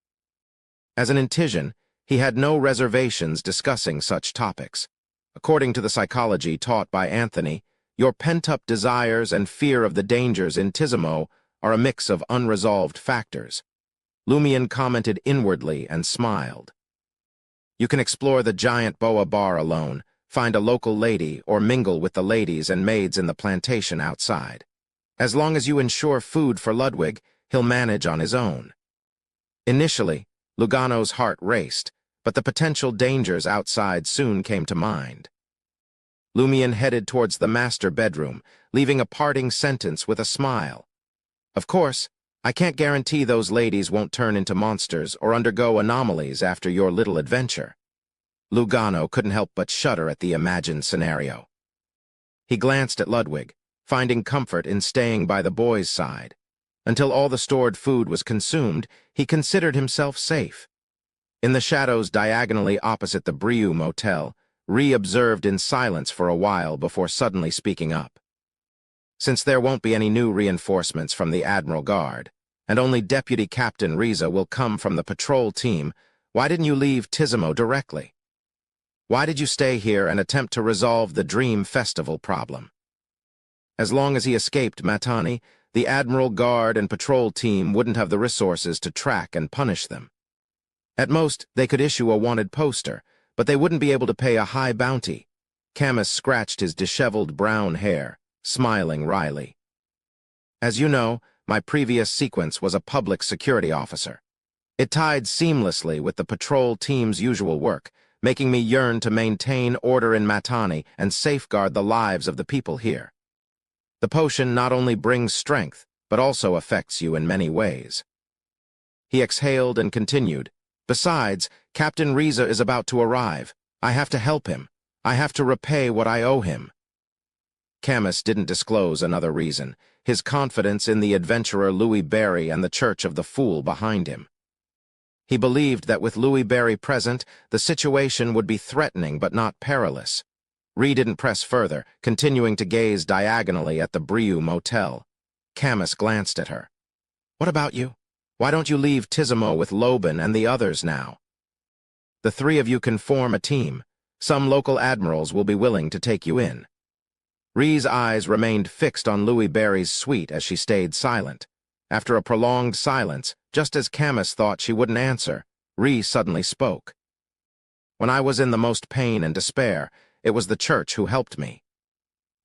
As an Intijan, he had no reservations discussing such topics. According to the psychology taught by Anthony, your pent-up desires and fear of the dangers in Tizimo are a mix of unresolved factors. Lumion commented inwardly and smiled. "You can explore the giant Boa bar alone, find a local lady, or mingle with the ladies and maids in the plantation outside. As long as you ensure food for Ludwig, he'll manage on his own." Initially, Lugano's heart raced, but the potential dangers outside soon came to mind. Lumion headed towards the master bedroom, leaving a parting sentence with a smile. "Of course, I can't guarantee those ladies won't turn into monsters or undergo anomalies after your little adventure." Lugano couldn't help but shudder at the imagined scenario. He glanced at Ludwig, finding comfort in staying by the boy's side. Until all the stored food was consumed, he considered himself safe. In the shadows diagonally opposite the Brieux Motel, Ree observed in silence for a while before suddenly speaking up. Since there won't be any new reinforcements from the Admiral Guard, and only Deputy Captain Riza will come from the patrol team, why didn't you leave Tizimo directly? Why did you stay here and attempt to resolve the Dream Festival problem? As long as he escaped Matani, the Admiral Guard and patrol team wouldn't have the resources to track and punish them. At most, they could issue a wanted poster, but they wouldn't be able to pay a high bounty. Camus scratched his disheveled brown hair, smiling wryly. As you know, my previous sequence was a public security officer. It tied seamlessly with the patrol team's usual work, making me yearn to maintain order in Matani and safeguard the lives of the people here. The potion not only brings strength, but also affects you in many ways. He exhaled and continued. Besides, Captain Riza is about to arrive. I have to help him. I have to repay what I owe him. Camus didn't disclose another reason, his confidence in the adventurer Louis Barry and the Church of the Fool behind him. He believed that with Louis Barry present, the situation would be threatening but not perilous. Ree didn't press further, continuing to gaze diagonally at the Brieux Motel. Camus glanced at her. What about you? Why don't you leave Tizimo with Loban and the others now? The three of you can form a team. Some local admirals will be willing to take you in. Ree's eyes remained fixed on Louis Barry's suite as she stayed silent. After a prolonged silence, just as Camus thought she wouldn't answer, Ree suddenly spoke. When I was in the most pain and despair, it was the church who helped me.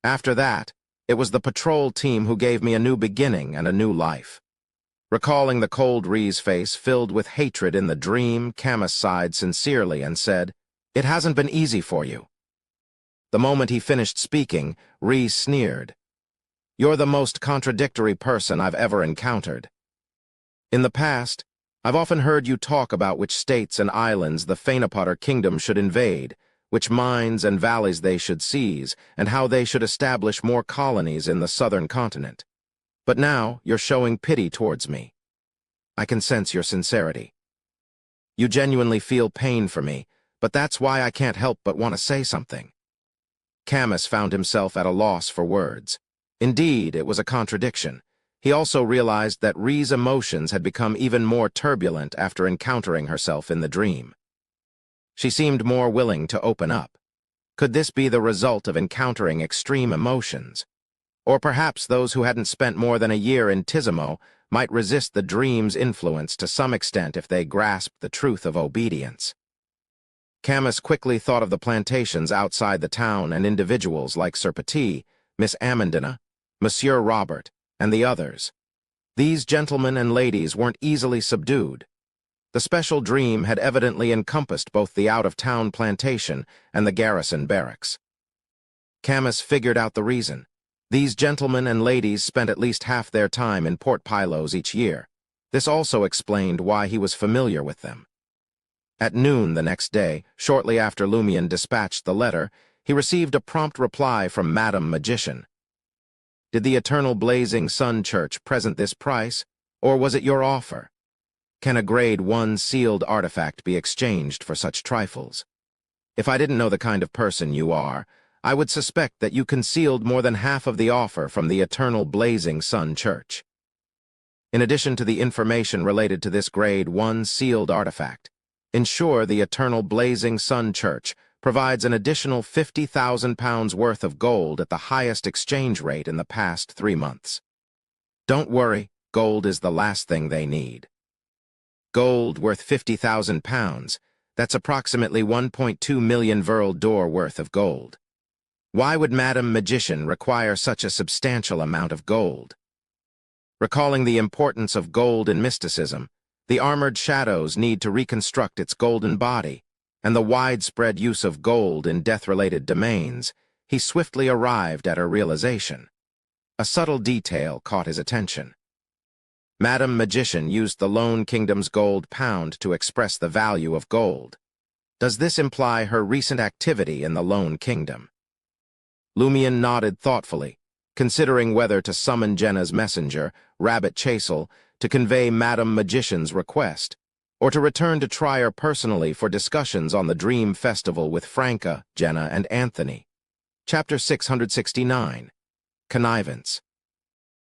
After that, it was the patrol team who gave me a new beginning and a new life. Recalling the cold Ree's face filled with hatred in the dream, Camus sighed sincerely and said, "It hasn't been easy for you." The moment he finished speaking, Ree sneered. "You're the most contradictory person I've ever encountered. In the past, I've often heard you talk about which states and islands the Fainapotter Kingdom should invade, which mines and valleys they should seize, and how they should establish more colonies in the southern continent. But now you're showing pity towards me. I can sense your sincerity. You genuinely feel pain for me, but that's why I can't help but want to say something." Camus found himself at a loss for words. Indeed, it was a contradiction. He also realized that Ree's emotions had become even more turbulent after encountering herself in the dream. She seemed more willing to open up. Could this be the result of encountering extreme emotions? Or perhaps those who hadn't spent more than a year in Tizimo might resist the dream's influence to some extent if they grasped the truth of obedience. Camus quickly thought of the plantations outside the town and individuals like Sir Petit, Miss Amandina, Monsieur Robert, and the others. These gentlemen and ladies weren't easily subdued. The special dream had evidently encompassed both the out-of-town plantation and the garrison barracks. Camus figured out the reason. These gentlemen and ladies spent at least half their time in Port Pylos each year. This also explained why he was familiar with them. At noon the next day, shortly after Lumion dispatched the letter, he received a prompt reply from Madame Magician. "Did the Eternal Blazing Sun Church present this price, or was it your offer? Can a Grade 1 sealed artifact be exchanged for such trifles? If I didn't know the kind of person you are, I would suspect that you concealed more than half of the offer from the Eternal Blazing Sun Church. In addition to the information related to this Grade 1 sealed artifact, ensure the Eternal Blazing Sun Church provides an additional £50,000 worth of gold at the highest exchange rate in the past 3 months. Don't worry, gold is the last thing they need. Gold worth £50,000, that's approximately 1.2 million Verl d'Or worth of gold. Why would Madame Magician require such a substantial amount of gold?" Recalling the importance of gold in mysticism, the Armored Shadows need to reconstruct its golden body, and the widespread use of gold in death-related domains, he swiftly arrived at a realization. A subtle detail caught his attention. Madame Magician used the Lone Kingdom's gold pound to express the value of gold. Does this imply her recent activity in the Lone Kingdom? Lumion nodded thoughtfully. considering whether to summon Jenna's messenger, Rabbit Chasel, to convey Madam Magician's request, or to return to Trier personally for discussions on the Dream Festival with Franca, Jenna, and Anthony. Chapter 669. Connivance.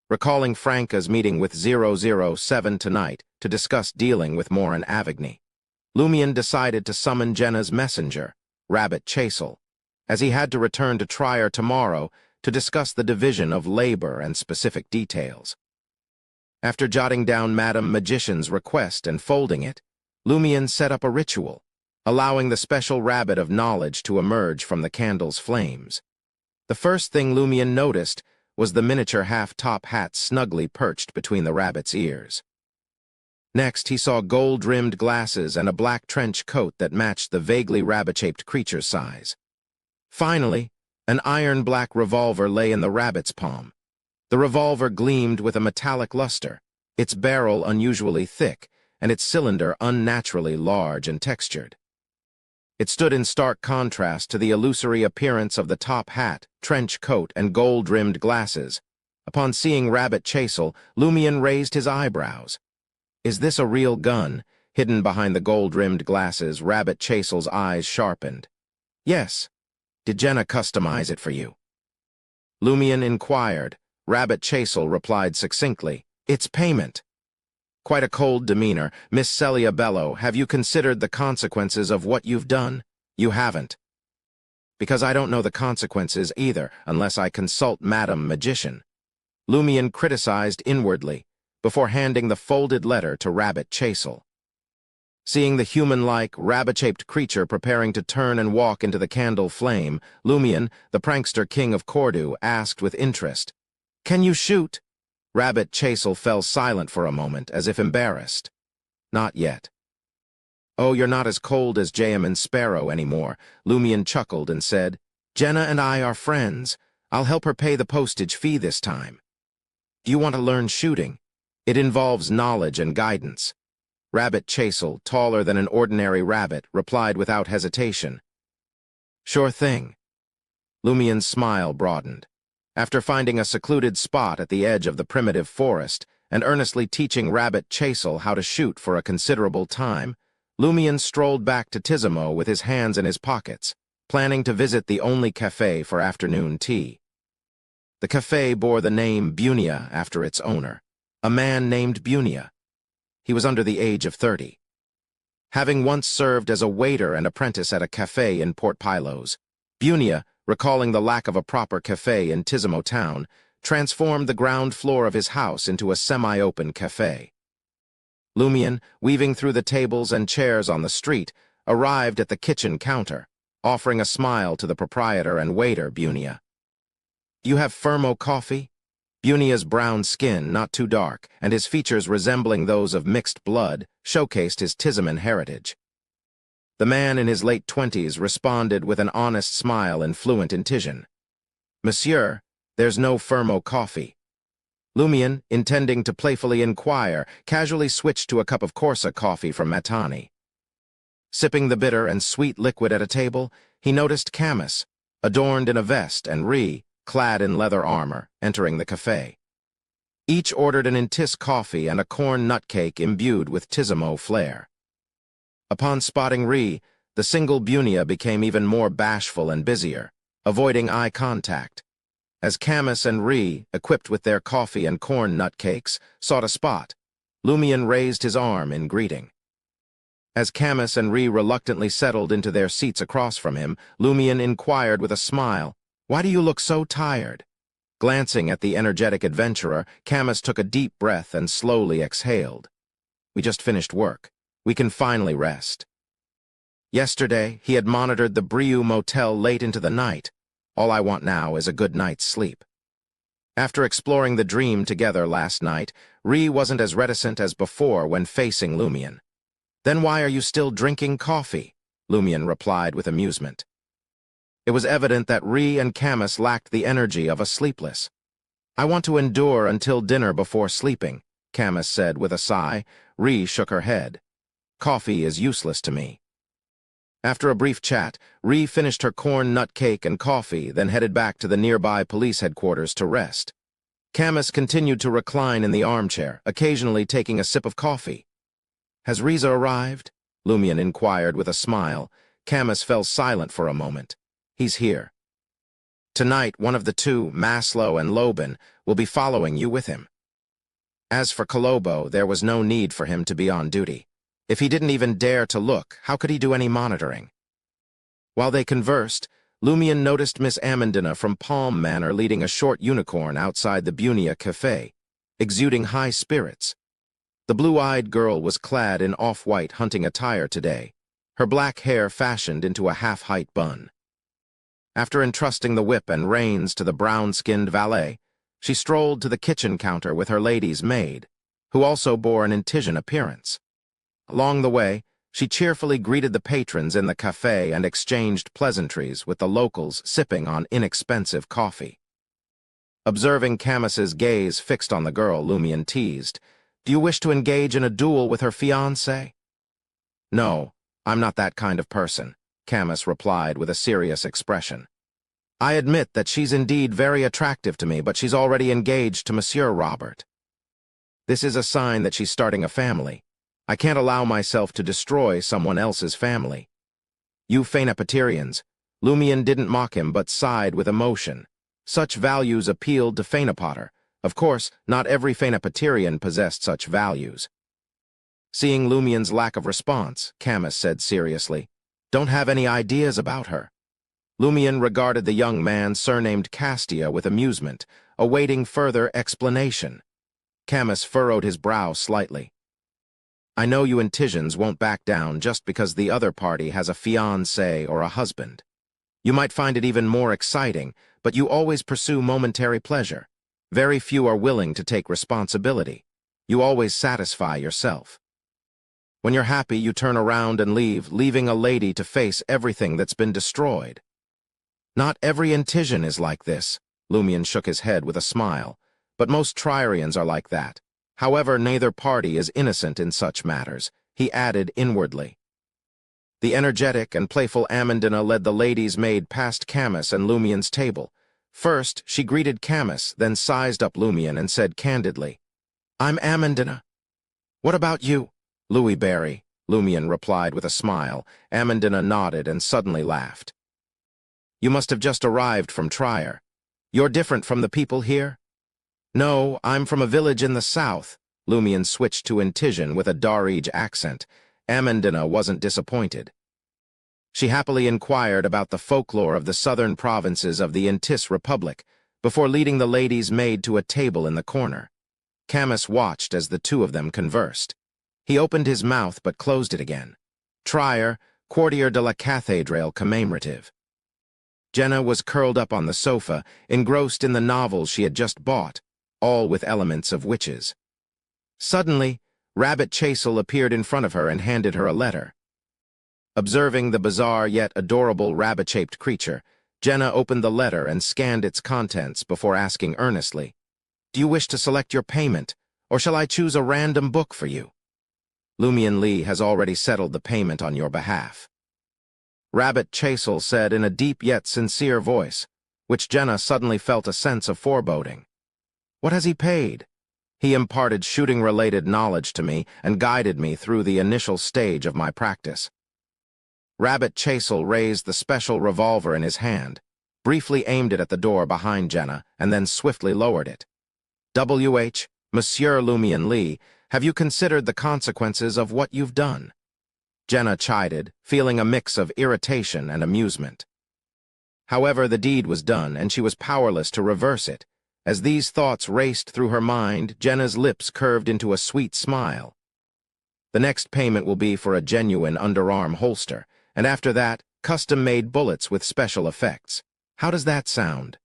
Recalling Franca's meeting with 007 tonight to discuss dealing with Moore and Avigny, Lumion decided to summon Jenna's messenger, Rabbit Chasel, as he had to return to Trier tomorrow to discuss the division of labor and specific details. After jotting down Madam Magician's request and folding it, Lumion set up a ritual, allowing the special rabbit of knowledge to emerge from the candle's flames. The first thing Lumion noticed was the miniature half-top hat snugly perched between the rabbit's ears. Next, he saw gold-rimmed glasses and a black trench coat that matched the vaguely rabbit-shaped creature's size. Finally, an iron-black revolver lay in the rabbit's palm. The revolver gleamed with a metallic luster, its barrel unusually thick, and its cylinder unnaturally large and textured. It stood in stark contrast to the illusory appearance of the top hat, trench coat, and gold-rimmed glasses. Upon seeing Rabbit Chasel, Lumion raised his eyebrows. Is this a real gun? Hidden behind the gold-rimmed glasses, Rabbit Chasel's eyes sharpened. Yes. Did Jenna customize it for you? Lumion inquired. Rabbit Chasel replied succinctly, It's payment. Quite a cold demeanor. Miss Celia Bello, have you considered the consequences of what you've done? You haven't. Because I don't know the consequences either, unless I consult Madam Magician. Lumion criticized inwardly, before handing the folded letter to Rabbit Chasel. Seeing the human-like, rabbit-shaped creature preparing to turn and walk into the candle flame, Lumion, the prankster king of Cordu, asked with interest, Can you shoot? Rabbit Chasel fell silent for a moment, as if embarrassed. Not yet. Oh, you're not as cold as Jayaman Sparrow anymore, Lumion chuckled and said, Jenna and I are friends. I'll help her pay the postage fee this time. Do you want to learn shooting? It involves knowledge and guidance. Rabbit Chasel, taller than an ordinary rabbit, replied without hesitation. Sure thing. Lumion's smile broadened. After finding a secluded spot at the edge of the primitive forest and earnestly teaching Rabbit Chasel how to shoot for a considerable time, Lumion strolled back to Tizimo with his hands in his pockets, planning to visit the only cafe for afternoon tea. The cafe bore the name Bunia after its owner, a man named Bunia. He was under the age of 30. Having once served as a waiter and apprentice at a cafe in Port Pylos, Bunia, recalling the lack of a proper cafe in Tizimo town, transformed the ground floor of his house into a semi-open cafe. Lumion, weaving through the tables and chairs on the street, arrived at the kitchen counter, offering a smile to the proprietor and waiter, Bunia. Do you have Fermo coffee? Bunia's brown skin, not too dark, and his features resembling those of mixed blood, showcased his Tiziman heritage. The man in his late 20s responded with an honest smile and fluent in Tizian. Monsieur, there's no Fermo coffee. Lumion, intending to playfully inquire, casually switched to a cup of Corsa coffee from Matani. Sipping the bitter and sweet liquid at a table, he noticed Camus, adorned in a vest, and Ree, clad in leather armor, entering the cafe. Each ordered an Intis coffee and a corn nut cake imbued with Tizimo flair. Upon spotting Ree, the single Bunia became even more bashful and busier, avoiding eye contact. As Camus and Ree, equipped with their coffee and corn nut cakes, sought a spot, Lumion raised his arm in greeting. As Camus and Ree reluctantly settled into their seats across from him, Lumion inquired with a smile, Why do you look so tired? Glancing at the energetic adventurer, Camus took a deep breath and slowly exhaled. We just finished work. We can finally rest. Yesterday, he had monitored the Brieux Motel late into the night. All I want now is a good night's sleep. After exploring the dream together last night, Ree wasn't as reticent as before when facing Lumion. Then why are you still drinking coffee? Lumion replied with amusement. It was evident that Ree and Camus lacked the energy of a sleepless. I want to endure until dinner before sleeping, Camus said with a sigh. Ree shook her head. Coffee is useless to me. After a brief chat, Ree finished her corn nut cake and coffee, then headed back to the nearby police headquarters to rest. Camus continued to recline in the armchair, occasionally taking a sip of coffee. "Has Riza arrived?" Lumian inquired with a smile. Camus fell silent for a moment. "He's here. Tonight, one of the two, Maslow and Lobin, will be following you with him." As for Colombo, there was no need for him to be on duty. If he didn't even dare to look, how could he do any monitoring? While they conversed, Lumian noticed Miss Amandina from Palm Manor leading a short unicorn outside the Bunia Café, exuding high spirits. The blue-eyed girl was clad in off-white hunting attire today, her black hair fashioned into a half-height bun. After entrusting the whip and reins to the brown-skinned valet, she strolled to the kitchen counter with her lady's maid, who also bore an Intijan appearance. Along the way, she cheerfully greeted the patrons in the café and exchanged pleasantries with the locals sipping on inexpensive coffee. Observing Camus's gaze fixed on the girl, Lumian teased, "Do you wish to engage in a duel with her fiancé?" "No, I'm not that kind of person," Camus replied with a serious expression. "I admit that she's indeed very attractive to me, but she's already engaged to Monsieur Robert. This is a sign that she's starting a family. I can't allow myself to destroy someone else's family." "You Phainopatirians," Lumian didn't mock him but sighed with emotion. Such values appealed to Phainopater. Of course, not every Phainopatirian possessed such values. Seeing Lumian's lack of response, Camus said seriously, "Don't have any ideas about her." Lumian regarded the young man surnamed Castia with amusement, awaiting further explanation. Camus furrowed his brow slightly. "I know you Intijans won't back down just because the other party has a fiancé or a husband. You might find it even more exciting, but you always pursue momentary pleasure. Very few are willing to take responsibility. You always satisfy yourself. When you're happy, you turn around and leave, leaving a lady to face everything that's been destroyed. Not every Intijan is like this," Lumian shook his head with a smile, "but most Triarians are like that. However, neither party is innocent in such matters," he added inwardly. The energetic and playful Amandina led the lady's maid past Camus and Lumian's table. First, she greeted Camus, then sized up Lumian and said candidly, "I'm Amandina." "What about you?" "Louis Barry," Lumian replied with a smile. Amandina nodded and suddenly laughed. "You must have just arrived from Trier. You're different from the people here?" "No, I'm from a village in the south." Lumian switched to Intijan with a Darij accent. Amandina wasn't disappointed. She happily inquired about the folklore of the southern provinces of the Intis Republic before leading the lady's maid to a table in the corner. Camus watched as the two of them conversed. He opened his mouth but closed it again. Trier, Quartier de la Cathédrale commemorative. Jenna was curled up on the sofa, engrossed in the novels she had just bought, all with elements of witches. Suddenly, Rabbit Chasel appeared in front of her and handed her a letter. Observing the bizarre yet adorable rabbit-shaped creature, Jenna opened the letter and scanned its contents before asking earnestly, "Do you wish to select your payment, or shall I choose a random book for you?" "Lumian Lee has already settled the payment on your behalf," Rabbit Chasel said in a deep yet sincere voice, which Jenna suddenly felt a sense of foreboding. "What has he paid?" "He imparted shooting-related knowledge to me and guided me through the initial stage of my practice." Rabbit Chasel raised the special revolver in his hand, briefly aimed it at the door behind Jenna, and then swiftly lowered it. "W.H., Monsieur Lumian Lee, have you considered the consequences of what you've done?" Jenna chided, feeling a mix of irritation and amusement. However, the deed was done, and she was powerless to reverse it. As these thoughts raced through her mind, Jenna's lips curved into a sweet smile. "The next payment will be for a genuine underarm holster, and after that, custom-made bullets with special effects. How does that sound?"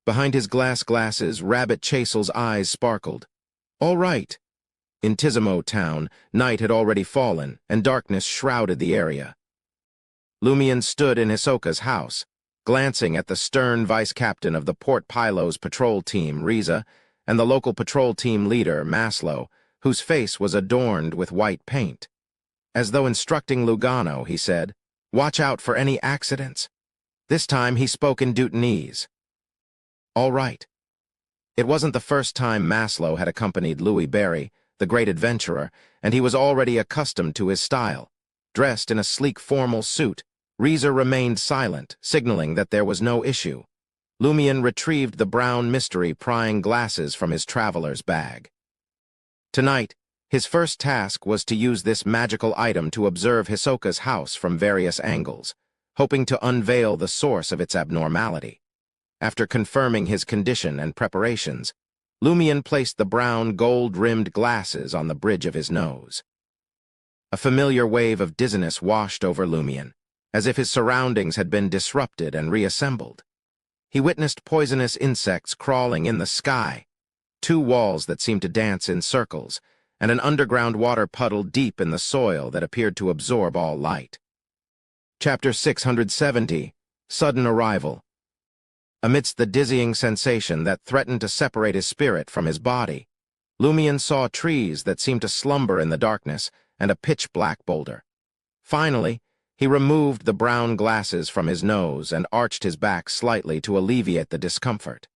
Behind his glasses, Rabbit Chasel's eyes sparkled. "All right." In Tizimo town, night had already fallen, and darkness shrouded the area. Lumian stood in Hisoka's house, glancing at the stern vice-captain of the Port Pylos patrol team, Riza, and the local patrol team leader, Maslow, whose face was adorned with white paint. As though instructing Lugano, he said, Watch out for any accidents. This time he spoke in Dutanese. All right. It wasn't the first time Maslow had accompanied Louis Barry, the great adventurer, and he was already accustomed to his style. Dressed in a sleek formal suit, Reza remained silent, signaling that there was no issue. Lumian retrieved the brown mystery prying glasses from his traveler's bag. Tonight, his first task was to use this magical item to observe Hisoka's house from various angles, hoping to unveil the source of its abnormality. After confirming his condition and preparations, Lumian placed the brown, gold-rimmed glasses on the bridge of his nose. A familiar wave of dizziness washed over Lumian, as if his surroundings had been disrupted and reassembled. He witnessed poisonous insects crawling in the sky, 2 walls that seemed to dance in circles, and an underground water puddle deep in the soil that appeared to absorb all light. Chapter 670, Sudden Arrival. Amidst the dizzying sensation that threatened to separate his spirit from his body, Lumian saw trees that seemed to slumber in the darkness and a pitch-black boulder. Finally, he removed the brown glasses from his nose and arched his back slightly to alleviate the discomfort.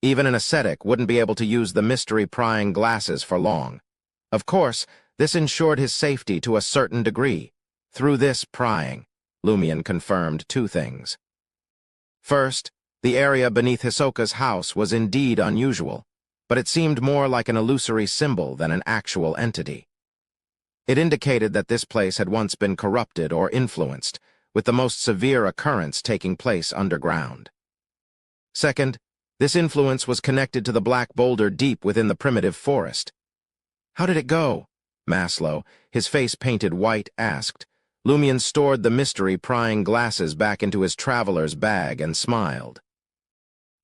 Even an ascetic wouldn't be able to use the mystery-prying glasses for long. Of course, this ensured his safety to a certain degree. Through this prying, Lumian confirmed 2 things. First, the area beneath Hisoka's house was indeed unusual, but it seemed more like an illusory symbol than an actual entity. It indicated that this place had once been corrupted or influenced, with the most severe occurrence taking place underground. Second, this influence was connected to the black boulder deep within the primitive forest. How did it go? Maslow, his face painted white, asked. Lumian stored the mystery-prying glasses back into his traveler's bag and smiled.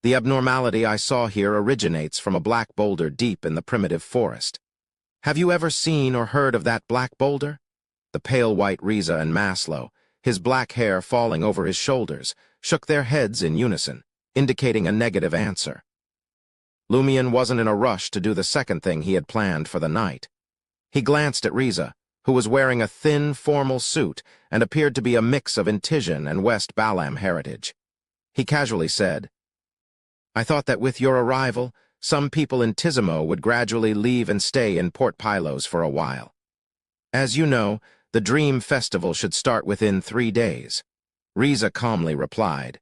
The abnormality I saw here originates from a black boulder deep in the primitive forest. Have you ever seen or heard of that black boulder? The pale white Reza and Maslow, his black hair falling over his shoulders, shook their heads in unison, indicating a negative answer. Lumian wasn't in a rush to do the second thing he had planned for the night. He glanced at Reza, who was wearing a thin, formal suit and appeared to be a mix of Intijan and West Balam heritage. He casually said, I thought that with your arrival, some people in Tizimo would gradually leave and stay in Port Pylos for a while. As you know, the Dream Festival should start within 3 days. Reza calmly replied,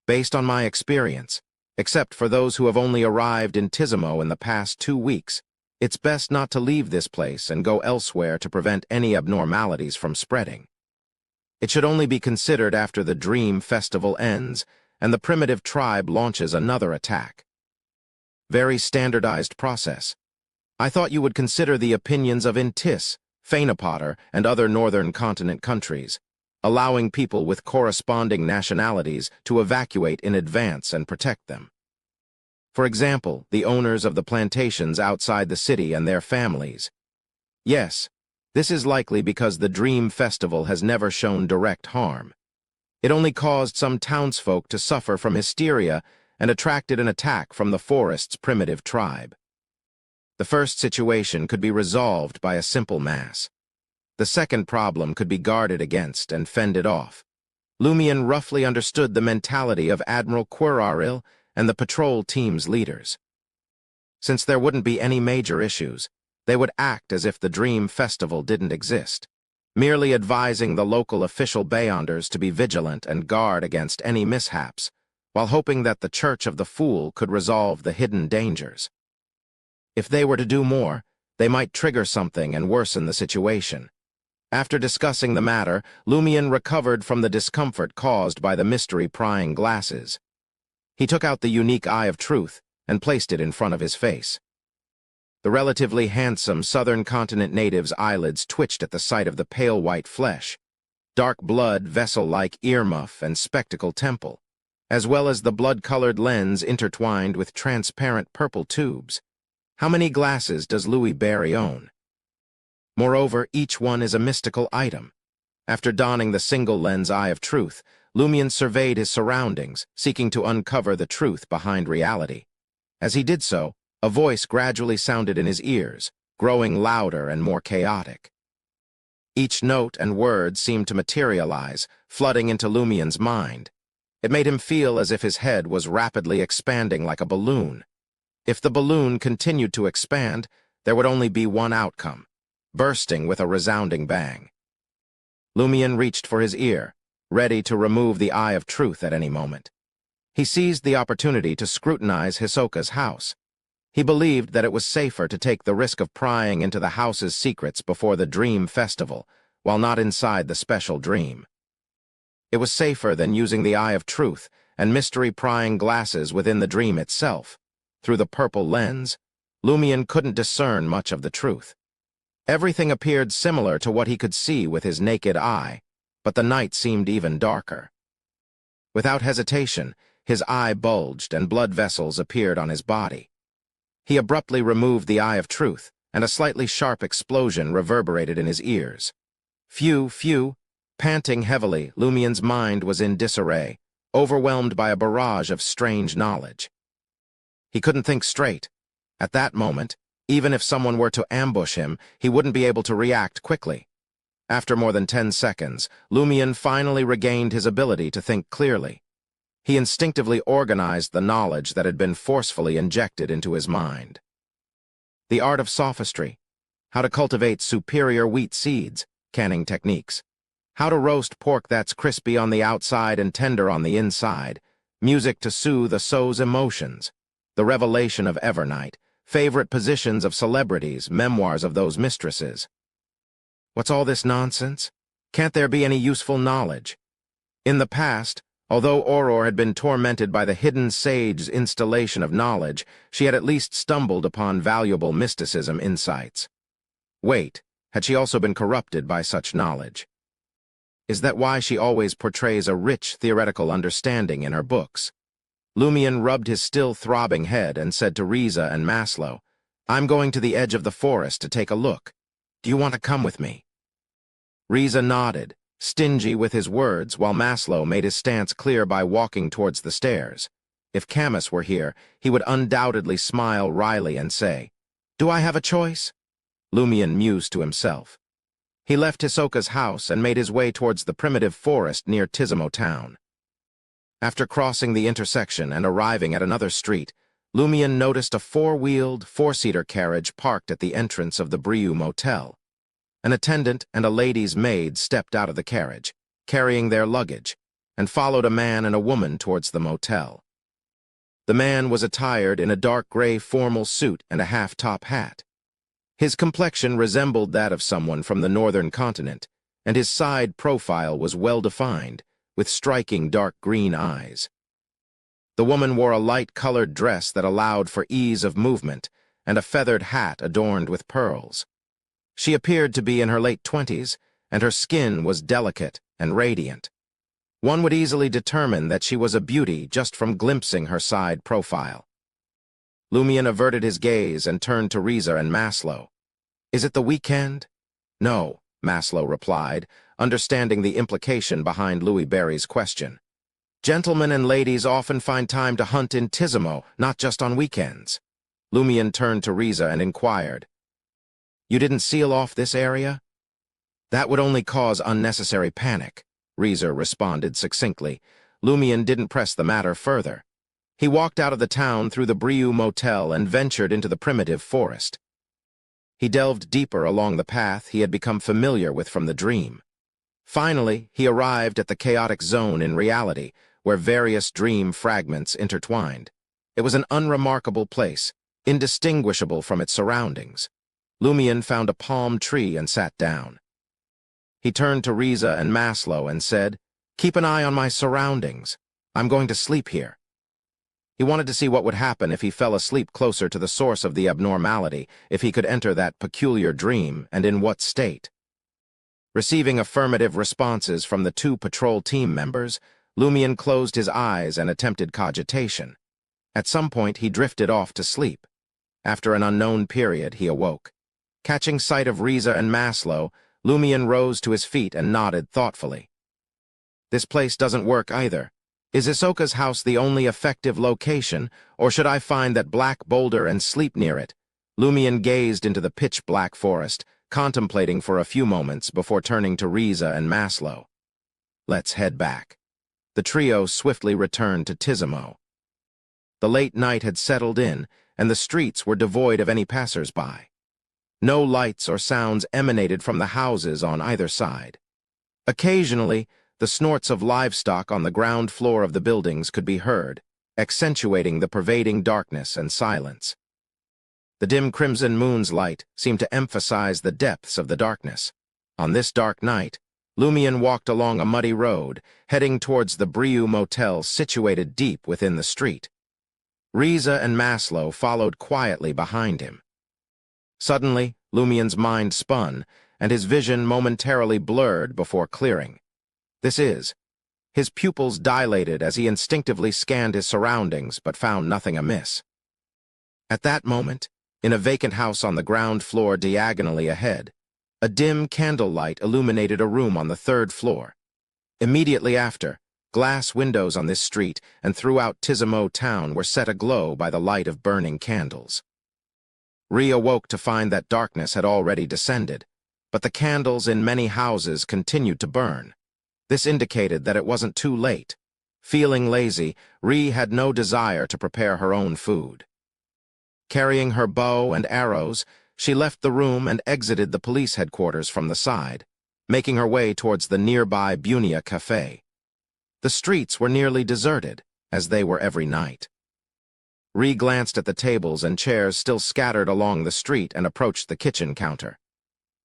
Based on my experience, except for those who have only arrived in Tizimo in the past 2 weeks, it's best not to leave this place and go elsewhere to prevent any abnormalities from spreading. It should only be considered after the Dream Festival ends and the primitive tribe launches another attack. Very standardized process. I thought you would consider the opinions of Intis, Fainapotter, and other northern continent countries, allowing people with corresponding nationalities to evacuate in advance and protect them. For example, the owners of the plantations outside the city and their families. Yes, this is likely because the Dream Festival has never shown direct harm. It only caused some townsfolk to suffer from hysteria and attracted an attack from the forest's primitive tribe. The first situation could be resolved by a simple mass. The second problem could be guarded against and fended off. Lumian roughly understood the mentality of Admiral Quiraril and the patrol team's leaders. Since there wouldn't be any major issues, they would act as if the Dream Festival didn't exist, merely advising the local official Beyonders to be vigilant and guard against any mishaps, while hoping that the Church of the Fool could resolve the hidden dangers. If they were to do more, they might trigger something and worsen the situation. After discussing the matter, Lumian recovered from the discomfort caused by the mystery-prying glasses. He took out the unique Eye of Truth and placed it in front of his face. The relatively handsome southern continent native's eyelids twitched at the sight of the pale white flesh, dark blood vessel-like earmuff and spectacle temple, as well as the blood-colored lens intertwined with transparent purple tubes. How many glasses does Louis Barry own? Moreover, each one is a mystical item. After donning the single-lens Eye of Truth, Lumian surveyed his surroundings, seeking to uncover the truth behind reality. As he did so, a voice gradually sounded in his ears, growing louder and more chaotic. Each note and word seemed to materialize, flooding into Lumien's mind. It made him feel as if his head was rapidly expanding like a balloon. If the balloon continued to expand, there would only be one outcome: bursting with a resounding bang. Lumien reached for his ear, ready to remove the eye of truth at any moment. He seized the opportunity to scrutinize Hisoka's house. He believed that it was safer to take the risk of prying into the house's secrets before the Dream Festival, while not inside the special dream. It was safer than using the eye of truth and mystery-prying glasses within the dream itself. Through the purple lens, Lumien couldn't discern much of the truth. Everything appeared similar to what he could see with his naked eye, but the night seemed even darker. Without hesitation, his eye bulged and blood vessels appeared on his body. He abruptly removed the eye of truth, and a slightly sharp explosion reverberated in his ears. Phew, phew. Panting heavily, Lumien's mind was in disarray, overwhelmed by a barrage of strange knowledge. He couldn't think straight. At that moment, even if someone were to ambush him, he wouldn't be able to react quickly. After more than 10 seconds, Lumien finally regained his ability to think clearly. He instinctively organized the knowledge that had been forcefully injected into his mind. The art of sophistry, how to cultivate superior wheat seeds, canning techniques, how to roast pork that's crispy on the outside and tender on the inside, music to soothe a sow's emotions, the revelation of Evernight, favorite positions of celebrities, memoirs of those mistresses. What's all this nonsense? Can't there be any useful knowledge? In the past, although Aurora had been tormented by the hidden sage's installation of knowledge, she had at least stumbled upon valuable mysticism insights. Wait, had she also been corrupted by such knowledge? Is that why she always portrays a rich theoretical understanding in her books? Lumien rubbed his still throbbing head and said to Riza and Maslow, "I'm going to the edge of the forest to take a look. Do you want to come with me?" Riza nodded, stingy with his words, while Maslow made his stance clear by walking towards the stairs. If Camus were here, he would undoubtedly smile wryly and say, "Do I have a choice?" Lumien mused to himself. He left Hisoka's house and made his way towards the primitive forest near Tizimo town. After crossing the intersection and arriving at another street, Lumien noticed a four-wheeled, four-seater carriage parked at the entrance of the Brieux Motel. An attendant and a lady's maid stepped out of the carriage, carrying their luggage, and followed a man and a woman towards the motel. The man was attired in a dark gray formal suit and a half-top hat. His complexion resembled that of someone from the northern continent, and his side profile was well-defined, with striking dark green eyes. The woman wore a light-colored dress that allowed for ease of movement, and a feathered hat adorned with pearls. She appeared to be in her late 20s, and her skin was delicate and radiant. One would easily determine that she was a beauty just from glimpsing her side profile. Lumien averted his gaze and turned to Riza and Maslow. "Is it the weekend?" "No," Maslow replied, understanding the implication behind Louis Barry's question. "Gentlemen and ladies often find time to hunt in Tizimo, not just on weekends." Lumien turned to Riza and inquired, "You didn't seal off this area?" "That would only cause unnecessary panic," Riza responded succinctly. Lumien didn't press the matter further. He walked out of the town through the Brieux Motel and ventured into the primitive forest. He delved deeper along the path he had become familiar with from the dream. Finally, he arrived at the chaotic zone in reality, where various dream fragments intertwined. It was an unremarkable place, indistinguishable from its surroundings. Lumien found a palm tree and sat down. He turned to Riza and Maslow and said, "Keep an eye on my surroundings. I'm going to sleep here." He wanted to see what would happen if he fell asleep closer to the source of the abnormality, if he could enter that peculiar dream, and in what state. Receiving affirmative responses from the two patrol team members, Lumien closed his eyes and attempted cogitation. At some point, he drifted off to sleep. After an unknown period, he awoke. Catching sight of Riza and Maslow, Lumien rose to his feet and nodded thoughtfully. "This place doesn't work either. Is Hisoka's house the only effective location, or should I find that black boulder and sleep near it?" Lumien gazed into the pitch-black forest, contemplating for a few moments before turning to Riza and Maslow. "Let's head back." The trio swiftly returned to Tizimo. The late night had settled in, and the streets were devoid of any passers-by. No lights or sounds emanated from the houses on either side. Occasionally, the snorts of livestock on the ground floor of the buildings could be heard, accentuating the pervading darkness and silence. The dim crimson moon's light seemed to emphasize the depths of the darkness. On this dark night, Lumion walked along a muddy road, heading towards the Brieux Motel situated deep within the street. Riza and Maslow followed quietly behind him. Suddenly, Lumion's mind spun, and his vision momentarily blurred before clearing. His pupils dilated as he instinctively scanned his surroundings but found nothing amiss. At that moment, in a vacant house on the ground floor diagonally ahead, a dim candlelight illuminated a room on the third floor. Immediately after, glass windows on this street and throughout Tizimo town were set aglow by the light of burning candles. Ree awoke to find that darkness had already descended, but the candles in many houses continued to burn. This indicated that it wasn't too late. Feeling lazy, Ree had no desire to prepare her own food. Carrying her bow and arrows, she left the room and exited the police headquarters from the side, making her way towards the nearby Bunia Cafe. The streets were nearly deserted, as they were every night. Ree glanced at the tables and chairs still scattered along the street and approached the kitchen counter.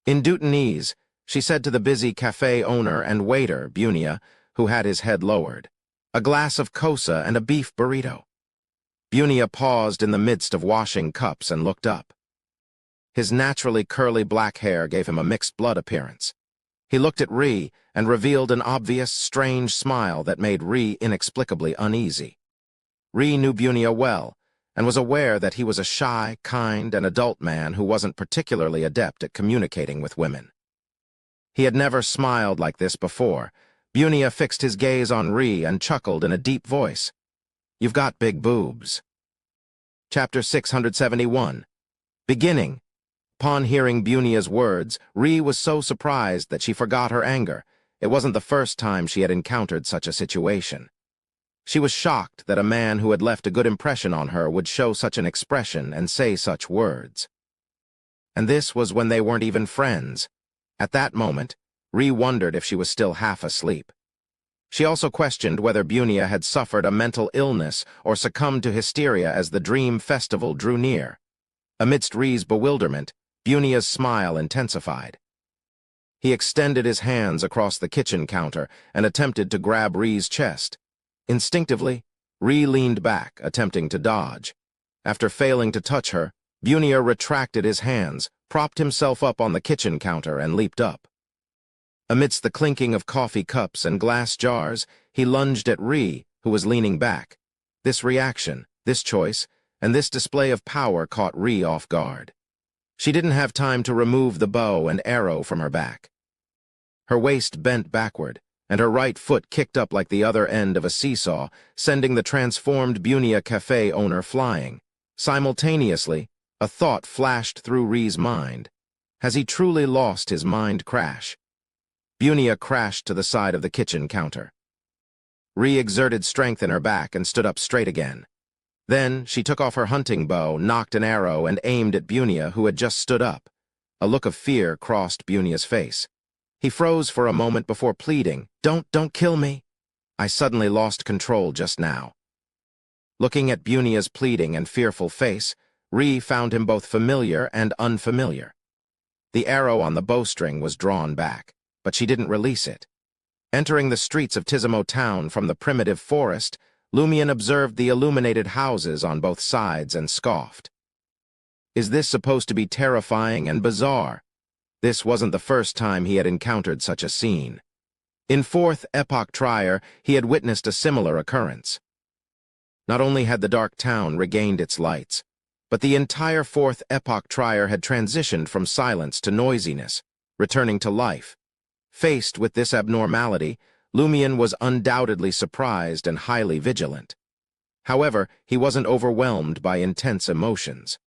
In Dutanese, she said to the busy cafe owner and waiter, Bunia, who had his head lowered, "A glass of kosa and a beef burrito." Bunia paused in the midst of washing cups and looked up. His naturally curly black hair gave him a mixed blood appearance. He looked at Ree and revealed an obvious, strange smile that made Ree inexplicably uneasy. Ree knew Bunia well and was aware that he was a shy, kind, and adult man who wasn't particularly adept at communicating with women. He had never smiled like this before. Bunia fixed his gaze on Ree and chuckled in a deep voice. "You've got big boobs." Chapter 671. Beginning. Upon hearing Bunia's words, Ree was so surprised that she forgot her anger. It wasn't the first time she had encountered such a situation. She was shocked that a man who had left a good impression on her would show such an expression and say such words. And this was when they weren't even friends. At that moment, Ree wondered if she was still half asleep. She also questioned whether Bunia had suffered a mental illness or succumbed to hysteria as the dream festival drew near. Amidst Ree's bewilderment, Bunia's smile intensified. He extended his hands across the kitchen counter and attempted to grab Ree's chest. Instinctively, Ree leaned back, attempting to dodge. After failing to touch her, Bunia retracted his hands, propped himself up on the kitchen counter, and leaped up. Amidst the clinking of coffee cups and glass jars, he lunged at Ree, who was leaning back. This reaction, this choice, and this display of power caught Ree off guard. She didn't have time to remove the bow and arrow from her back. Her waist bent backward, and her right foot kicked up like the other end of a seesaw, sending the transformed Bunia Cafe owner flying. Simultaneously, a thought flashed through Ree's mind. Has he truly lost his mind crash? Bunia crashed to the side of the kitchen counter. Ree exerted strength in her back and stood up straight again. Then she took off her hunting bow, nocked an arrow, and aimed at Bunia, who had just stood up. A look of fear crossed Bunia's face. He froze for a moment before pleading, Don't kill me. I suddenly lost control just now." Looking at Bunia's pleading and fearful face, Ree found him both familiar and unfamiliar. The arrow on the bowstring was drawn back, but she didn't release it. Entering the streets of Tizimo town from the primitive forest, Lumion observed the illuminated houses on both sides and scoffed. Is this supposed to be terrifying and bizarre? This wasn't the first time he had encountered such a scene. In Fourth Epoch Trier, he had witnessed a similar occurrence. Not only had the dark town regained its lights, but the entire Fourth Epoch Trier had transitioned from silence to noisiness, returning to life. Faced with this abnormality, Lumion was undoubtedly surprised and highly vigilant. However, he wasn't overwhelmed by intense emotions.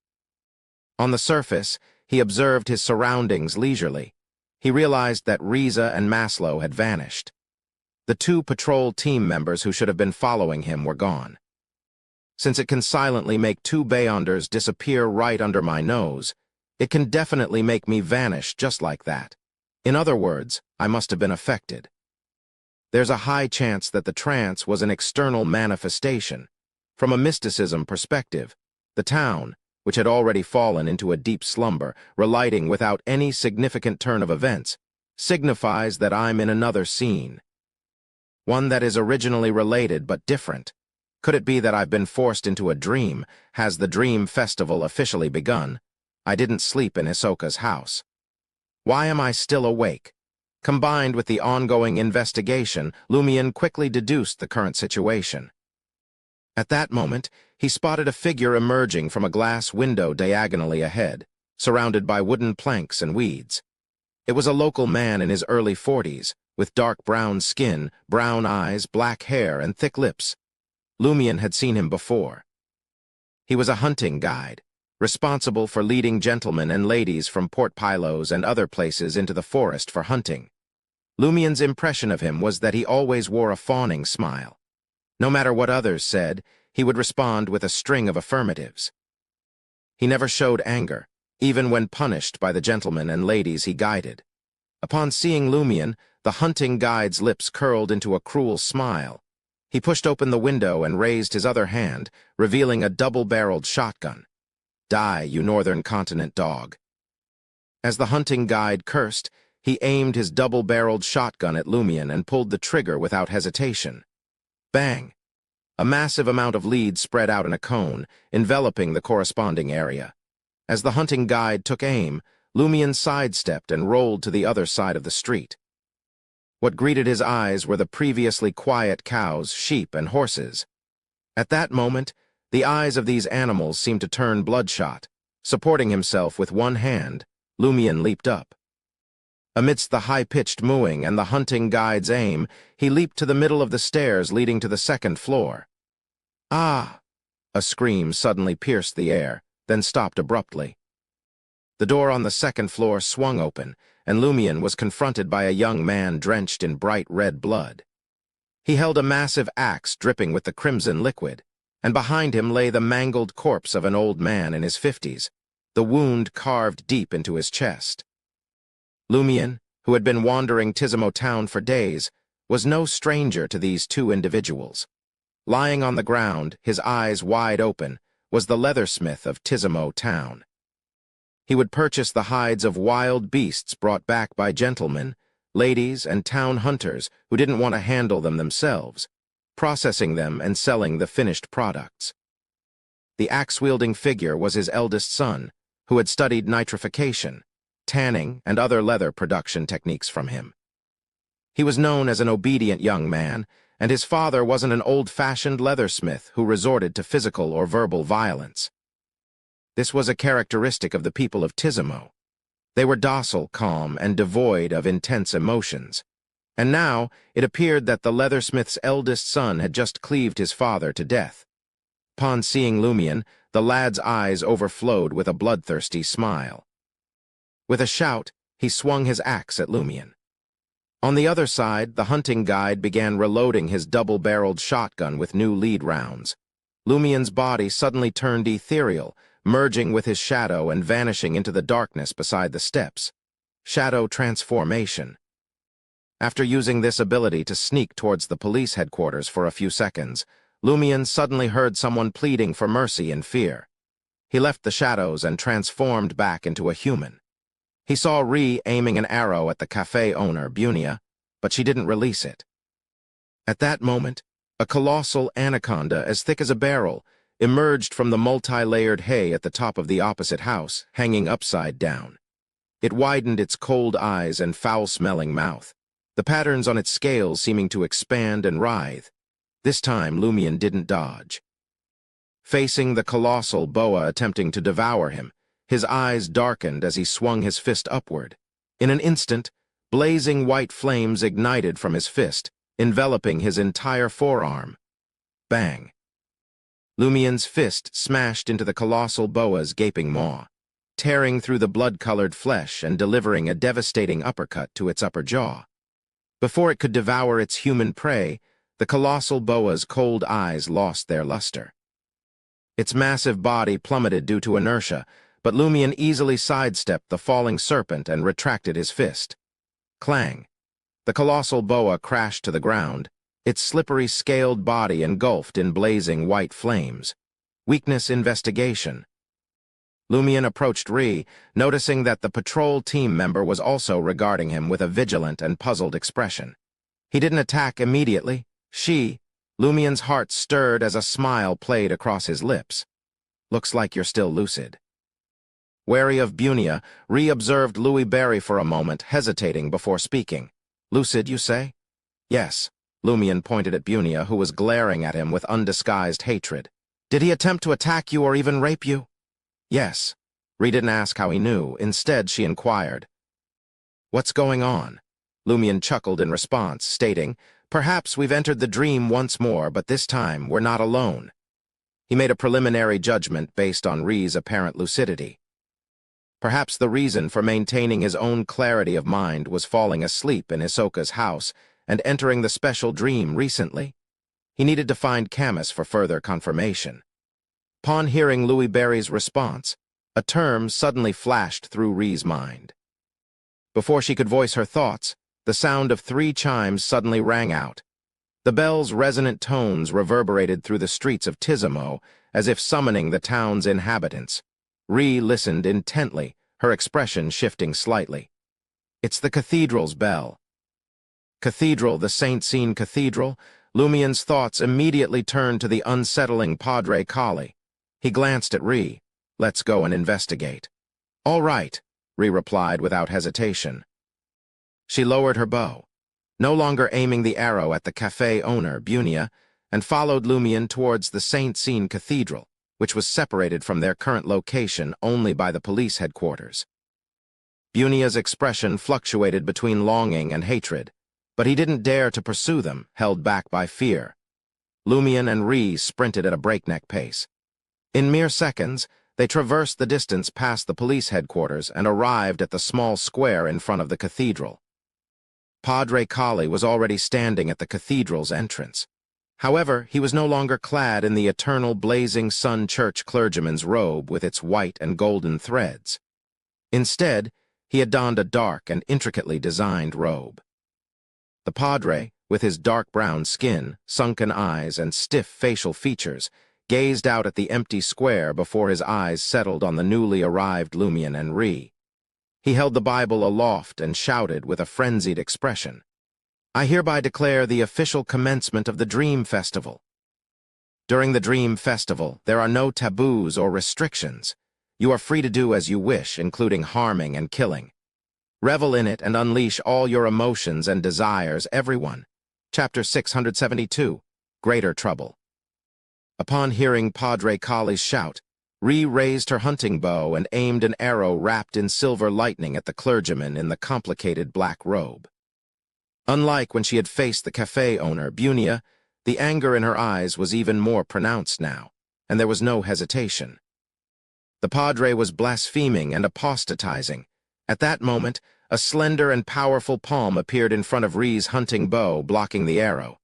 On the surface, he observed his surroundings leisurely. He realized that Riza and Maslow had vanished. The two patrol team members who should have been following him were gone. Since it can silently make two Beyonders disappear right under my nose, it can definitely make me vanish just like that. In other words, I must have been affected. There's a high chance that the trance was an external manifestation. From a mysticism perspective, the town, which had already fallen into a deep slumber, relighting without any significant turn of events, signifies that I'm in another scene. One that is originally related but different. Could it be that I've been forced into a dream? Has the dream festival officially begun? I didn't sleep in Hisoka's house. Why am I still awake? Combined with the ongoing investigation, Lumion quickly deduced the current situation. At that moment, he spotted a figure emerging from a glass window diagonally ahead, surrounded by wooden planks and weeds. It was a local man in his early 40s, with dark brown skin, brown eyes, black hair, and thick lips. Lumion had seen him before. He was a hunting guide, responsible for leading gentlemen and ladies from Port Pylos and other places into the forest for hunting. Lumion's impression of him was that he always wore a fawning smile. No matter what others said, he would respond with a string of affirmatives. He never showed anger, even when punished by the gentlemen and ladies he guided. Upon seeing Lumion, the hunting guide's lips curled into a cruel smile. He pushed open the window and raised his other hand, revealing a double-barreled shotgun. Die, you northern continent dog. As the hunting guide cursed, he aimed his double-barreled shotgun at Lumion and pulled the trigger without hesitation. Bang! A massive amount of lead spread out in a cone, enveloping the corresponding area. As the hunting guide took aim, Lumion sidestepped and rolled to the other side of the street. What greeted his eyes were the previously quiet cows, sheep, and horses. At that moment, the eyes of these animals seemed to turn bloodshot. Supporting himself with one hand, Lumion leaped up. Amidst the high-pitched mooing and the hunting guide's aim, he leaped to the middle of the stairs leading to the second floor. Ah! A scream suddenly pierced the air, then stopped abruptly. The door on the second floor swung open, and Lumion was confronted by a young man drenched in bright red blood. He held a massive axe dripping with the crimson liquid, and behind him lay the mangled corpse of an old man in his 50s, the wound carved deep into his chest. Lumion, who had been wandering Tizimo town for days, was no stranger to these two individuals. Lying on the ground, his eyes wide open, was the leathersmith of Tizimo town. He would purchase the hides of wild beasts brought back by gentlemen, ladies, and town hunters who didn't want to handle them themselves, processing them and selling the finished products. The axe-wielding figure was his eldest son, who had studied nitrification, tanning, and other leather production techniques from him. He was known as an obedient young man, and his father wasn't an old-fashioned leathersmith who resorted to physical or verbal violence. This was a characteristic of the people of Tizimo. They were docile, calm, and devoid of intense emotions. And now it appeared that the leathersmith's eldest son had just cleaved his father to death. Upon seeing Lumion, the lad's eyes overflowed with a bloodthirsty smile. With a shout, he swung his axe at Lumion. On the other side, the hunting guide began reloading his double-barreled shotgun with new lead rounds. Lumion's body suddenly turned ethereal, merging with his shadow and vanishing into the darkness beside the steps. Shadow transformation. After using this ability to sneak towards the police headquarters for a few seconds, Lumion suddenly heard someone pleading for mercy in fear. He left the shadows and transformed back into a human. He saw Ri aiming an arrow at the cafe owner, Bunia, but she didn't release it. At that moment, a colossal anaconda as thick as a barrel emerged from the multi-layered hay at the top of the opposite house, hanging upside down. It widened its cold eyes and foul-smelling mouth, the patterns on its scales seeming to expand and writhe. This time, Lumion didn't dodge. Facing the colossal boa attempting to devour him, his eyes darkened as he swung his fist upward. In an instant, blazing white flames ignited from his fist, enveloping his entire forearm. Bang! Lumion's fist smashed into the colossal boa's gaping maw. tearing through the blood-colored flesh and delivering a devastating uppercut to its upper jaw. Before it could devour its human prey, the colossal boa's cold eyes lost their luster. Its massive body plummeted due to inertia, but Lumion easily sidestepped the falling serpent and retracted his fist. Clang! The colossal boa crashed to the ground, its slippery scaled body engulfed in blazing white flames. Weakness investigation. Lumion approached Ree, noticing that the patrol team member was also regarding him with a vigilant and puzzled expression. He didn't attack immediately. Lumion's heart stirred as a smile played across his lips. Looks like you're still lucid. Wary of Bunia, Ree observed Louis Barry for a moment, hesitating before speaking. Lucid, you say? Yes. Lumion pointed at Bunia, who was glaring at him with undisguised hatred. Did he attempt to attack you or even rape you? Yes. Ree didn't ask how he knew. Instead, she inquired. What's going on? Lumion chuckled in response, stating, Perhaps we've entered the dream once more, but this time we're not alone. He made a preliminary judgment based on Ree's apparent lucidity. Perhaps the reason for maintaining his own clarity of mind was falling asleep in Hisoka's house and entering the special dream recently. He needed to find Camus for further confirmation. Upon hearing Louis Barry's response, a term suddenly flashed through Ree's mind. Before she could voice her thoughts, the sound of 3 chimes suddenly rang out. The bell's resonant tones reverberated through the streets of Tizamo, as if summoning the town's inhabitants. Ree listened intently, her expression shifting slightly. It's the cathedral's bell. Cathedral, the Saint-Seen Cathedral? Lumion's thoughts immediately turned to the unsettling Padre Kali. He glanced at Ree. Let's go and investigate. All right, Ree replied without hesitation. She lowered her bow, no longer aiming the arrow at the cafe owner, Bunia, and followed Lumion towards the Saint-Seen Cathedral, which was separated from their current location only by the police headquarters. Bunia's expression fluctuated between longing and hatred, but he didn't dare to pursue them, held back by fear. Lumion and Ree sprinted at a breakneck pace. In mere seconds, they traversed the distance past the police headquarters and arrived at the small square in front of the cathedral. Padre Kali was already standing at the cathedral's entrance. However, he was no longer clad in the eternal blazing sun church clergyman's robe with its white and golden threads. Instead, he had donned a dark and intricately designed robe. The Padre, with his dark brown skin, sunken eyes, and stiff facial features, gazed out at the empty square before his eyes settled on the newly arrived Lumion and Ree. He held the Bible aloft and shouted with a frenzied expression, I hereby declare the official commencement of the Dream Festival. During the Dream Festival, there are no taboos or restrictions. You are free to do as you wish, including harming and killing. Revel in it and unleash all your emotions and desires, everyone. Chapter 672, Greater Trouble. Upon hearing Padre Kali's shout, Ree raised her hunting bow and aimed an arrow wrapped in silver lightning at the clergyman in the complicated black robe. Unlike when she had faced the cafe owner, Bunia, the anger in her eyes was even more pronounced now, and there was no hesitation. The Padre was blaspheming and apostatizing. At that moment, a slender and powerful palm appeared in front of Ree's hunting bow, blocking the arrow.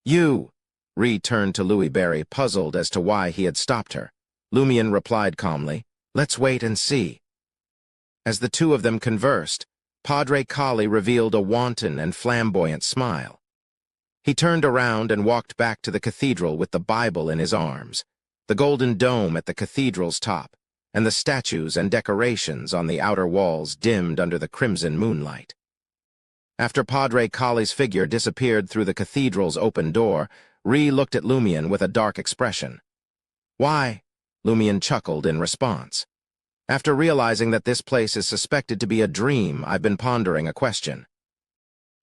You! Ree turned to Louis Barry, puzzled as to why he had stopped her. Lumion replied calmly, Let's wait and see. As the two of them conversed, Padre Kali revealed a wanton and flamboyant smile. He turned around and walked back to the cathedral with the Bible in his arms, the golden dome at the cathedral's top, and the statues and decorations on the outer walls dimmed under the crimson moonlight. After Padre Kali's figure disappeared through the cathedral's open door, Ree looked at Lumion with a dark expression. Why? Lumion chuckled in response. After realizing that this place is suspected to be a dream, I've been pondering a question.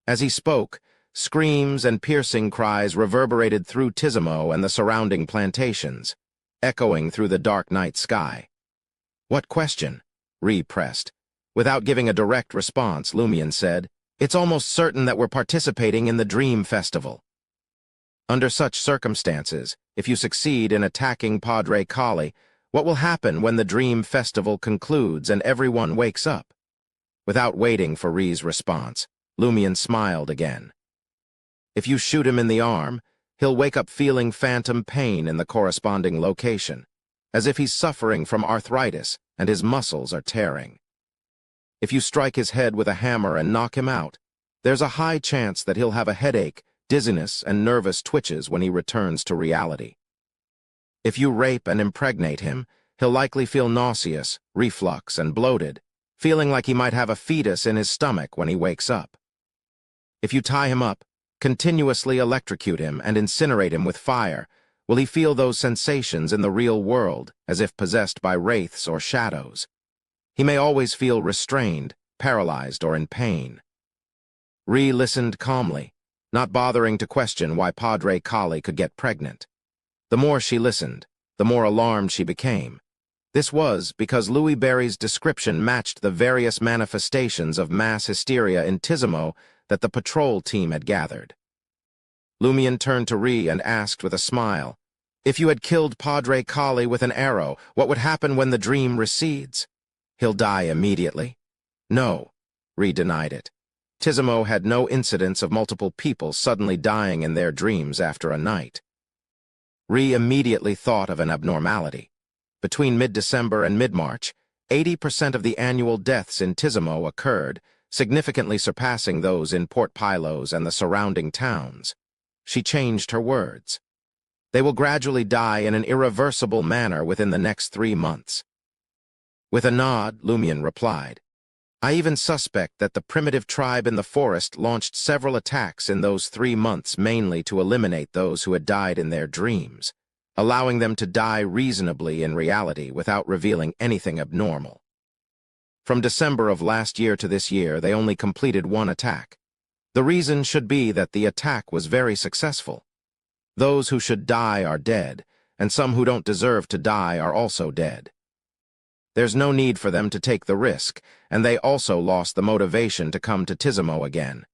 As he spoke, screams and piercing cries reverberated through Tizamo and the surrounding plantations, echoing through the dark night sky. What question? Ree pressed. Without giving a direct response, Lumion said, It's almost certain that we're participating in the Dream Festival. Under such circumstances, if you succeed in attacking Padre Kali, What will happen when the dream festival concludes and everyone wakes up? Without waiting for Ree's response, Lumion smiled again. If you shoot him in the arm, he'll wake up feeling phantom pain in the corresponding location, as if he's suffering from arthritis and his muscles are tearing. If you strike his head with a hammer and knock him out, there's a high chance that he'll have a headache, dizziness, and nervous twitches when he returns to reality. If you rape and impregnate him, he'll likely feel nauseous, reflux, and bloated, feeling like he might have a fetus in his stomach when he wakes up. If you tie him up, continuously electrocute him, and incinerate him with fire, will he feel those sensations in the real world, as if possessed by wraiths or shadows? He may always feel restrained, paralyzed, or in pain. Ree listened calmly, not bothering to question why Padre Kali could get pregnant. The more she listened, the more alarmed she became. This was because Louis Barry's description matched the various manifestations of mass hysteria in Tizimo that the patrol team had gathered. Lumion turned to Ree and asked with a smile, "If you had killed Padre Kali with an arrow, what would happen when the dream recedes? He'll die immediately." "No," Ree denied it. Tizimo had no incidents of multiple people suddenly dying in their dreams after a night. Ree immediately thought of an abnormality. Between mid-December and mid-March, 80% of the annual deaths in Tizimo occurred, significantly surpassing those in Port Pylos and the surrounding towns. She changed her words. "They will gradually die in an irreversible manner within the next 3 months." With a nod, Lumion replied, "I even suspect that the primitive tribe in the forest launched several attacks in those 3 months mainly to eliminate those who had died in their dreams, allowing them to die reasonably in reality without revealing anything abnormal. From December of last year to this year, they only completed 1 attack. The reason should be that the attack was very successful. Those who should die are dead, and some who don't deserve to die are also dead. There's no need for them to take the risk, and they also lost the motivation to come to Tizimo again."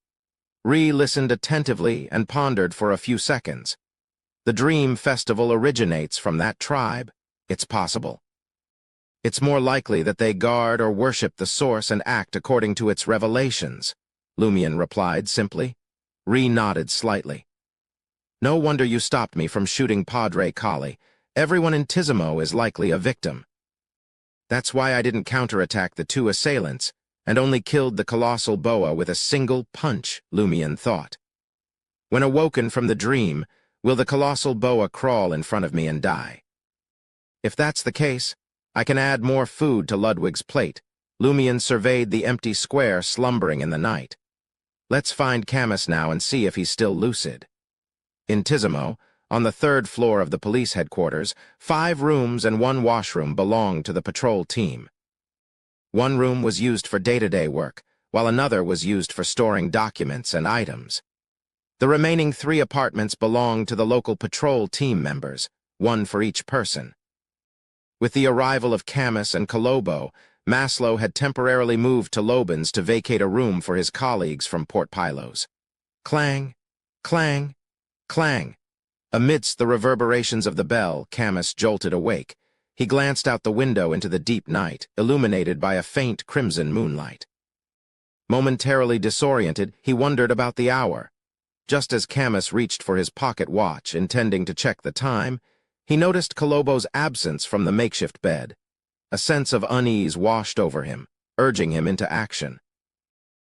Ree listened attentively and pondered for a few seconds. "The Dream Festival originates from that tribe. It's possible. It's more likely that they guard or worship the source and act according to its revelations," Lumion replied simply. Ree nodded slightly. "No wonder you stopped me from shooting Padre Kali. Everyone in Tizimo is likely a victim. That's why I didn't counterattack the 2 assailants and only killed the colossal boa with a single punch," Lumion thought. "When awoken from the dream, will the colossal boa crawl in front of me and die? If that's the case, I can add more food to Ludwig's plate." Lumion surveyed the empty square slumbering in the night. "Let's find Camus now and see if he's still lucid." In Tizimo, on the 3rd floor of the police headquarters, 5 rooms and 1 washroom belonged to the patrol team. One room was used for day-to-day work, while another was used for storing documents and items. The remaining 3 apartments belonged to the local patrol team members, 1 for each person. With the arrival of Camus and Kolobo, Maslow had temporarily moved to Lobens to vacate a room for his colleagues from Port Pylos. Clang, clang, clang. Amidst the reverberations of the bell, Camus jolted awake. He glanced out the window into the deep night, illuminated by a faint crimson moonlight. Momentarily disoriented, he wondered about the hour. Just as Camus reached for his pocket watch, intending to check the time, he noticed Kolobo's absence from the makeshift bed. A sense of unease washed over him, urging him into action.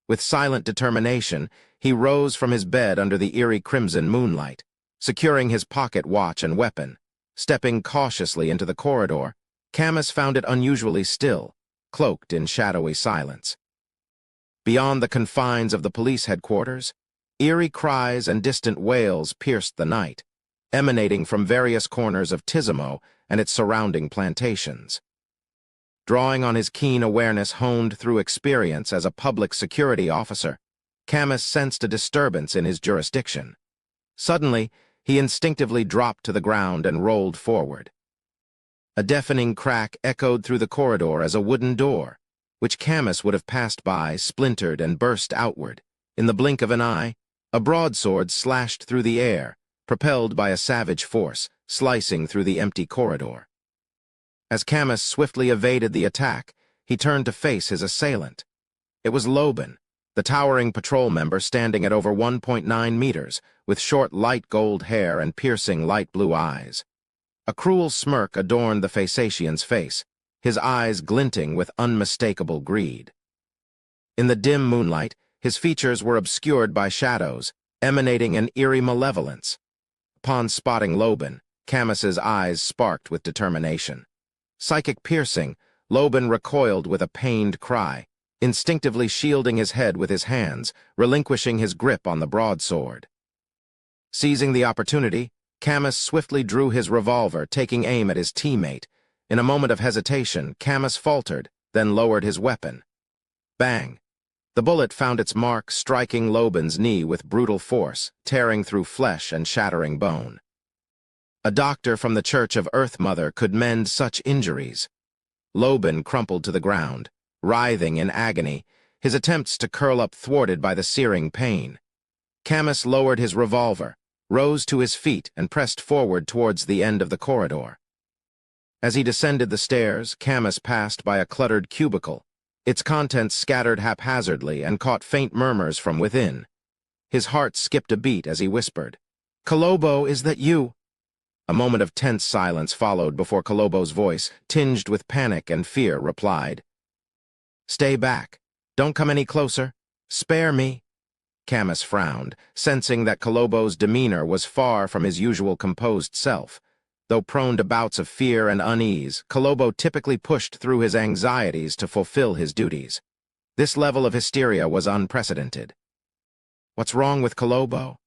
With silent determination, he rose from his bed under the eerie crimson moonlight, securing his pocket watch and weapon. Stepping cautiously into the corridor, Camus found it unusually still, cloaked in shadowy silence. Beyond the confines of the police headquarters, eerie cries and distant wails pierced the night, emanating from various corners of Tizimo and its surrounding plantations. Drawing on his keen awareness honed through experience as a public security officer, Camus sensed a disturbance in his jurisdiction. Suddenly, he instinctively dropped to the ground and rolled forward. A deafening crack echoed through the corridor as a wooden door, which Camus would have passed by, splintered and burst outward. In the blink of an eye, a broadsword slashed through the air, propelled by a savage force, slicing through the empty corridor. As Camus swiftly evaded the attack, he turned to face his assailant. It was Loban, the towering patrol member standing at over 1.9 meters, with short light gold hair and piercing light blue eyes. A cruel smirk adorned the Phasacian's face, his eyes glinting with unmistakable greed. In the dim moonlight, his features were obscured by shadows, emanating an eerie malevolence. Upon spotting Loban, Camus's eyes sparked with determination. Psychic piercing, Loban recoiled with a pained cry, instinctively shielding his head with his hands, relinquishing his grip on the broadsword. Seizing the opportunity, Camus swiftly drew his revolver, taking aim at his teammate. In a moment of hesitation, Camus faltered, then lowered his weapon. Bang! The bullet found its mark, striking Loban's knee with brutal force, tearing through flesh and shattering bone. A doctor from the Church of Earth Mother could mend such injuries. Loban crumpled to the ground, writhing in agony, his attempts to curl up thwarted by the searing pain. Camus lowered his revolver, rose to his feet, and pressed forward towards the end of the corridor. As he descended the stairs, Camus passed by a cluttered cubicle, its contents scattered haphazardly and caught faint murmurs from within. His heart skipped a beat as he whispered, "Kolobo, is that you?" A moment of tense silence followed before Kolobo's voice, tinged with panic and fear, replied, "Stay back. Don't come any closer. Spare me." Camus frowned, sensing that Kolobo's demeanor was far from his usual composed self. Though prone to bouts of fear and unease, Kolobo typically pushed through his anxieties to fulfill his duties. This level of hysteria was unprecedented. What's wrong with Kolobo?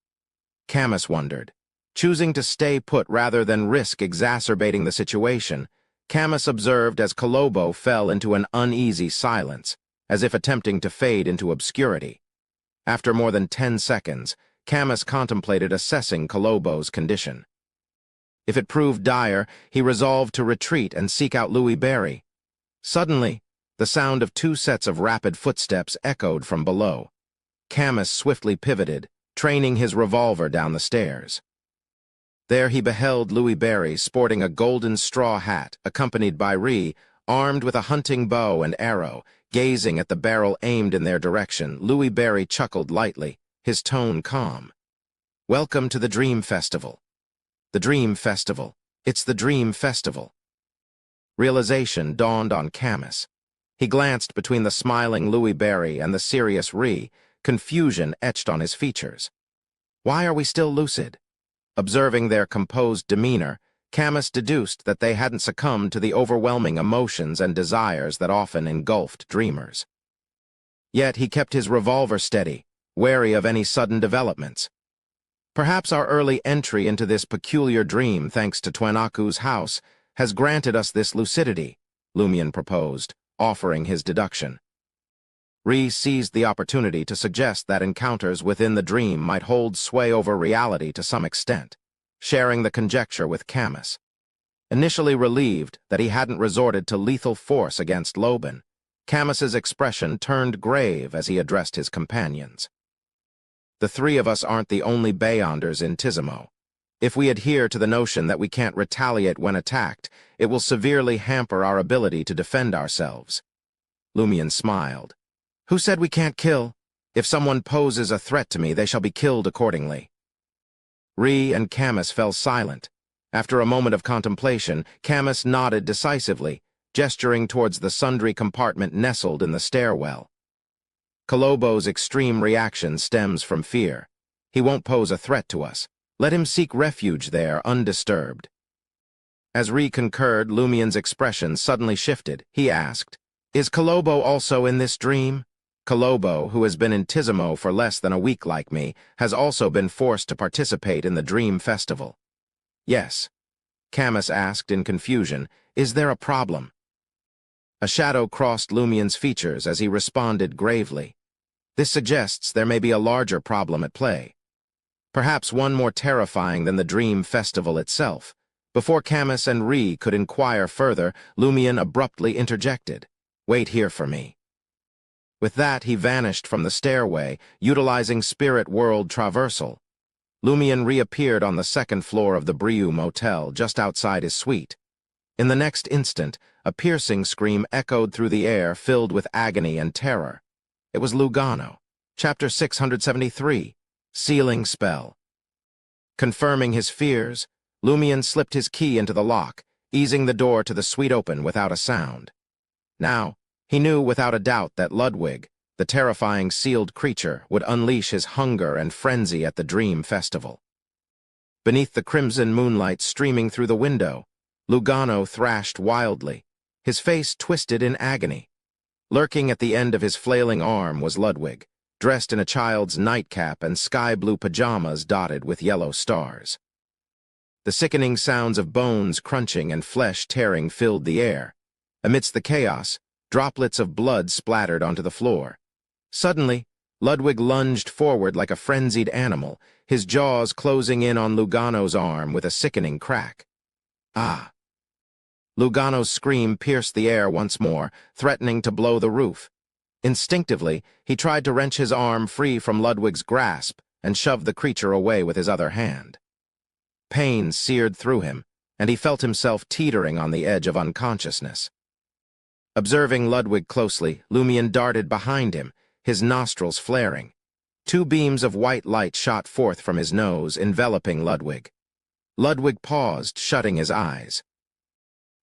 Camus wondered. Choosing to stay put rather than risk exacerbating the situation, Camus observed as Kolobo fell into an uneasy silence, as if attempting to fade into obscurity. After more than 10 seconds, Camus contemplated assessing Kolobo's condition. If it proved dire, he resolved to retreat and seek out Louis Barry. Suddenly, the sound of 2 sets of rapid footsteps echoed from below. Camus swiftly pivoted, training his revolver down the stairs. There he beheld Louis Barry sporting a golden straw hat, accompanied by Ree, armed with a hunting bow and arrow. Gazing at the barrel aimed in their direction, Louis Barry chuckled lightly, his tone calm. "Welcome to the Dream Festival." The Dream Festival. It's the Dream Festival. Realization dawned on Camus. He glanced between the smiling Louis Barry and the serious Ree, confusion etched on his features. Why are we still lucid? Observing their composed demeanor, Camus deduced that they hadn't succumbed to the overwhelming emotions and desires that often engulfed dreamers. Yet he kept his revolver steady, wary of any sudden developments. Perhaps our early entry into this peculiar dream, thanks to Twenaku's house, has granted us this lucidity, Lumion proposed, offering his deduction. Ree seized the opportunity to suggest that encounters within the dream might hold sway over reality to some extent, sharing the conjecture with Camus. Initially relieved that he hadn't resorted to lethal force against Loban, Camus's expression turned grave as he addressed his companions. The 3 of us aren't the only Beyonders in Tizimo. If we adhere to the notion that we can't retaliate when attacked, it will severely hamper our ability to defend ourselves. Lumion smiled. Who said we can't kill? If someone poses a threat to me, they shall be killed accordingly. Ree and Camus fell silent. After a moment of contemplation, Camus nodded decisively, gesturing towards the sundry compartment nestled in the stairwell. Kolobo's extreme reaction stems from fear. He won't pose a threat to us. Let him seek refuge there, undisturbed. As Ree concurred, Lumion's expression suddenly shifted. He asked, "Is Kolobo also in this dream?" Kolobo, who has been in Tizimo for less than a week like me, has also been forced to participate in the Dream Festival. Yes. Camus asked in confusion, "Is there a problem?" A shadow crossed Lumion's features as he responded gravely. This suggests there may be a larger problem at play. Perhaps one more terrifying than the Dream Festival itself. Before Camus and Ree could inquire further, Lumion abruptly interjected, "Wait here for me." With that, he vanished from the stairway, utilizing spirit world traversal. Lumion reappeared on the 2nd floor of the Brieux Motel, just outside his suite. In the next instant, a piercing scream echoed through the air filled with agony and terror. It was Lugano. Chapter 673, Sealing Spell. Confirming his fears, Lumion slipped his key into the lock, easing the door to the suite open without a sound. Now, he knew without a doubt that Ludwig, the terrifying sealed creature, would unleash his hunger and frenzy at the Dream Festival. Beneath the crimson moonlight streaming through the window, Lugano thrashed wildly, his face twisted in agony. Lurking at the end of his flailing arm was Ludwig, dressed in a child's nightcap and sky-blue pajamas dotted with yellow stars. The sickening sounds of bones crunching and flesh tearing filled the air. Amidst the chaos, droplets of blood splattered onto the floor. Suddenly, Ludwig lunged forward like a frenzied animal, his jaws closing in on Lugano's arm with a sickening crack. Ah! Lugano's scream pierced the air once more, threatening to blow the roof. Instinctively, he tried to wrench his arm free from Ludwig's grasp and shoved the creature away with his other hand. Pain seared through him, and he felt himself teetering on the edge of unconsciousness. Observing Ludwig closely, Lumion darted behind him, his nostrils flaring. Two beams of white light shot forth from his nose, enveloping Ludwig. Ludwig paused, shutting his eyes.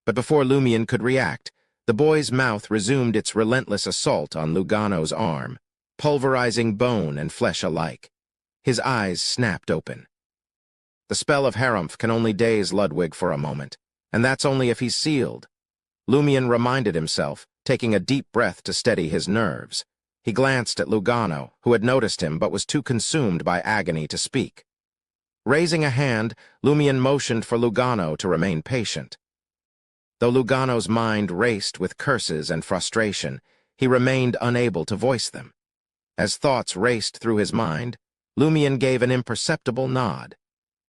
But before Lumion could react, the boy's mouth resumed its relentless assault on Lugano's arm, pulverizing bone and flesh alike. His eyes snapped open. The spell of Harumph can only daze Ludwig for a moment, and that's only if he's sealed. Lumion reminded himself, taking a deep breath to steady his nerves. He glanced at Lugano, who had noticed him but was too consumed by agony to speak. Raising a hand, Lumion motioned for Lugano to remain patient. Though Lugano's mind raced with curses and frustration, he remained unable to voice them. As thoughts raced through his mind, Lumion gave an imperceptible nod.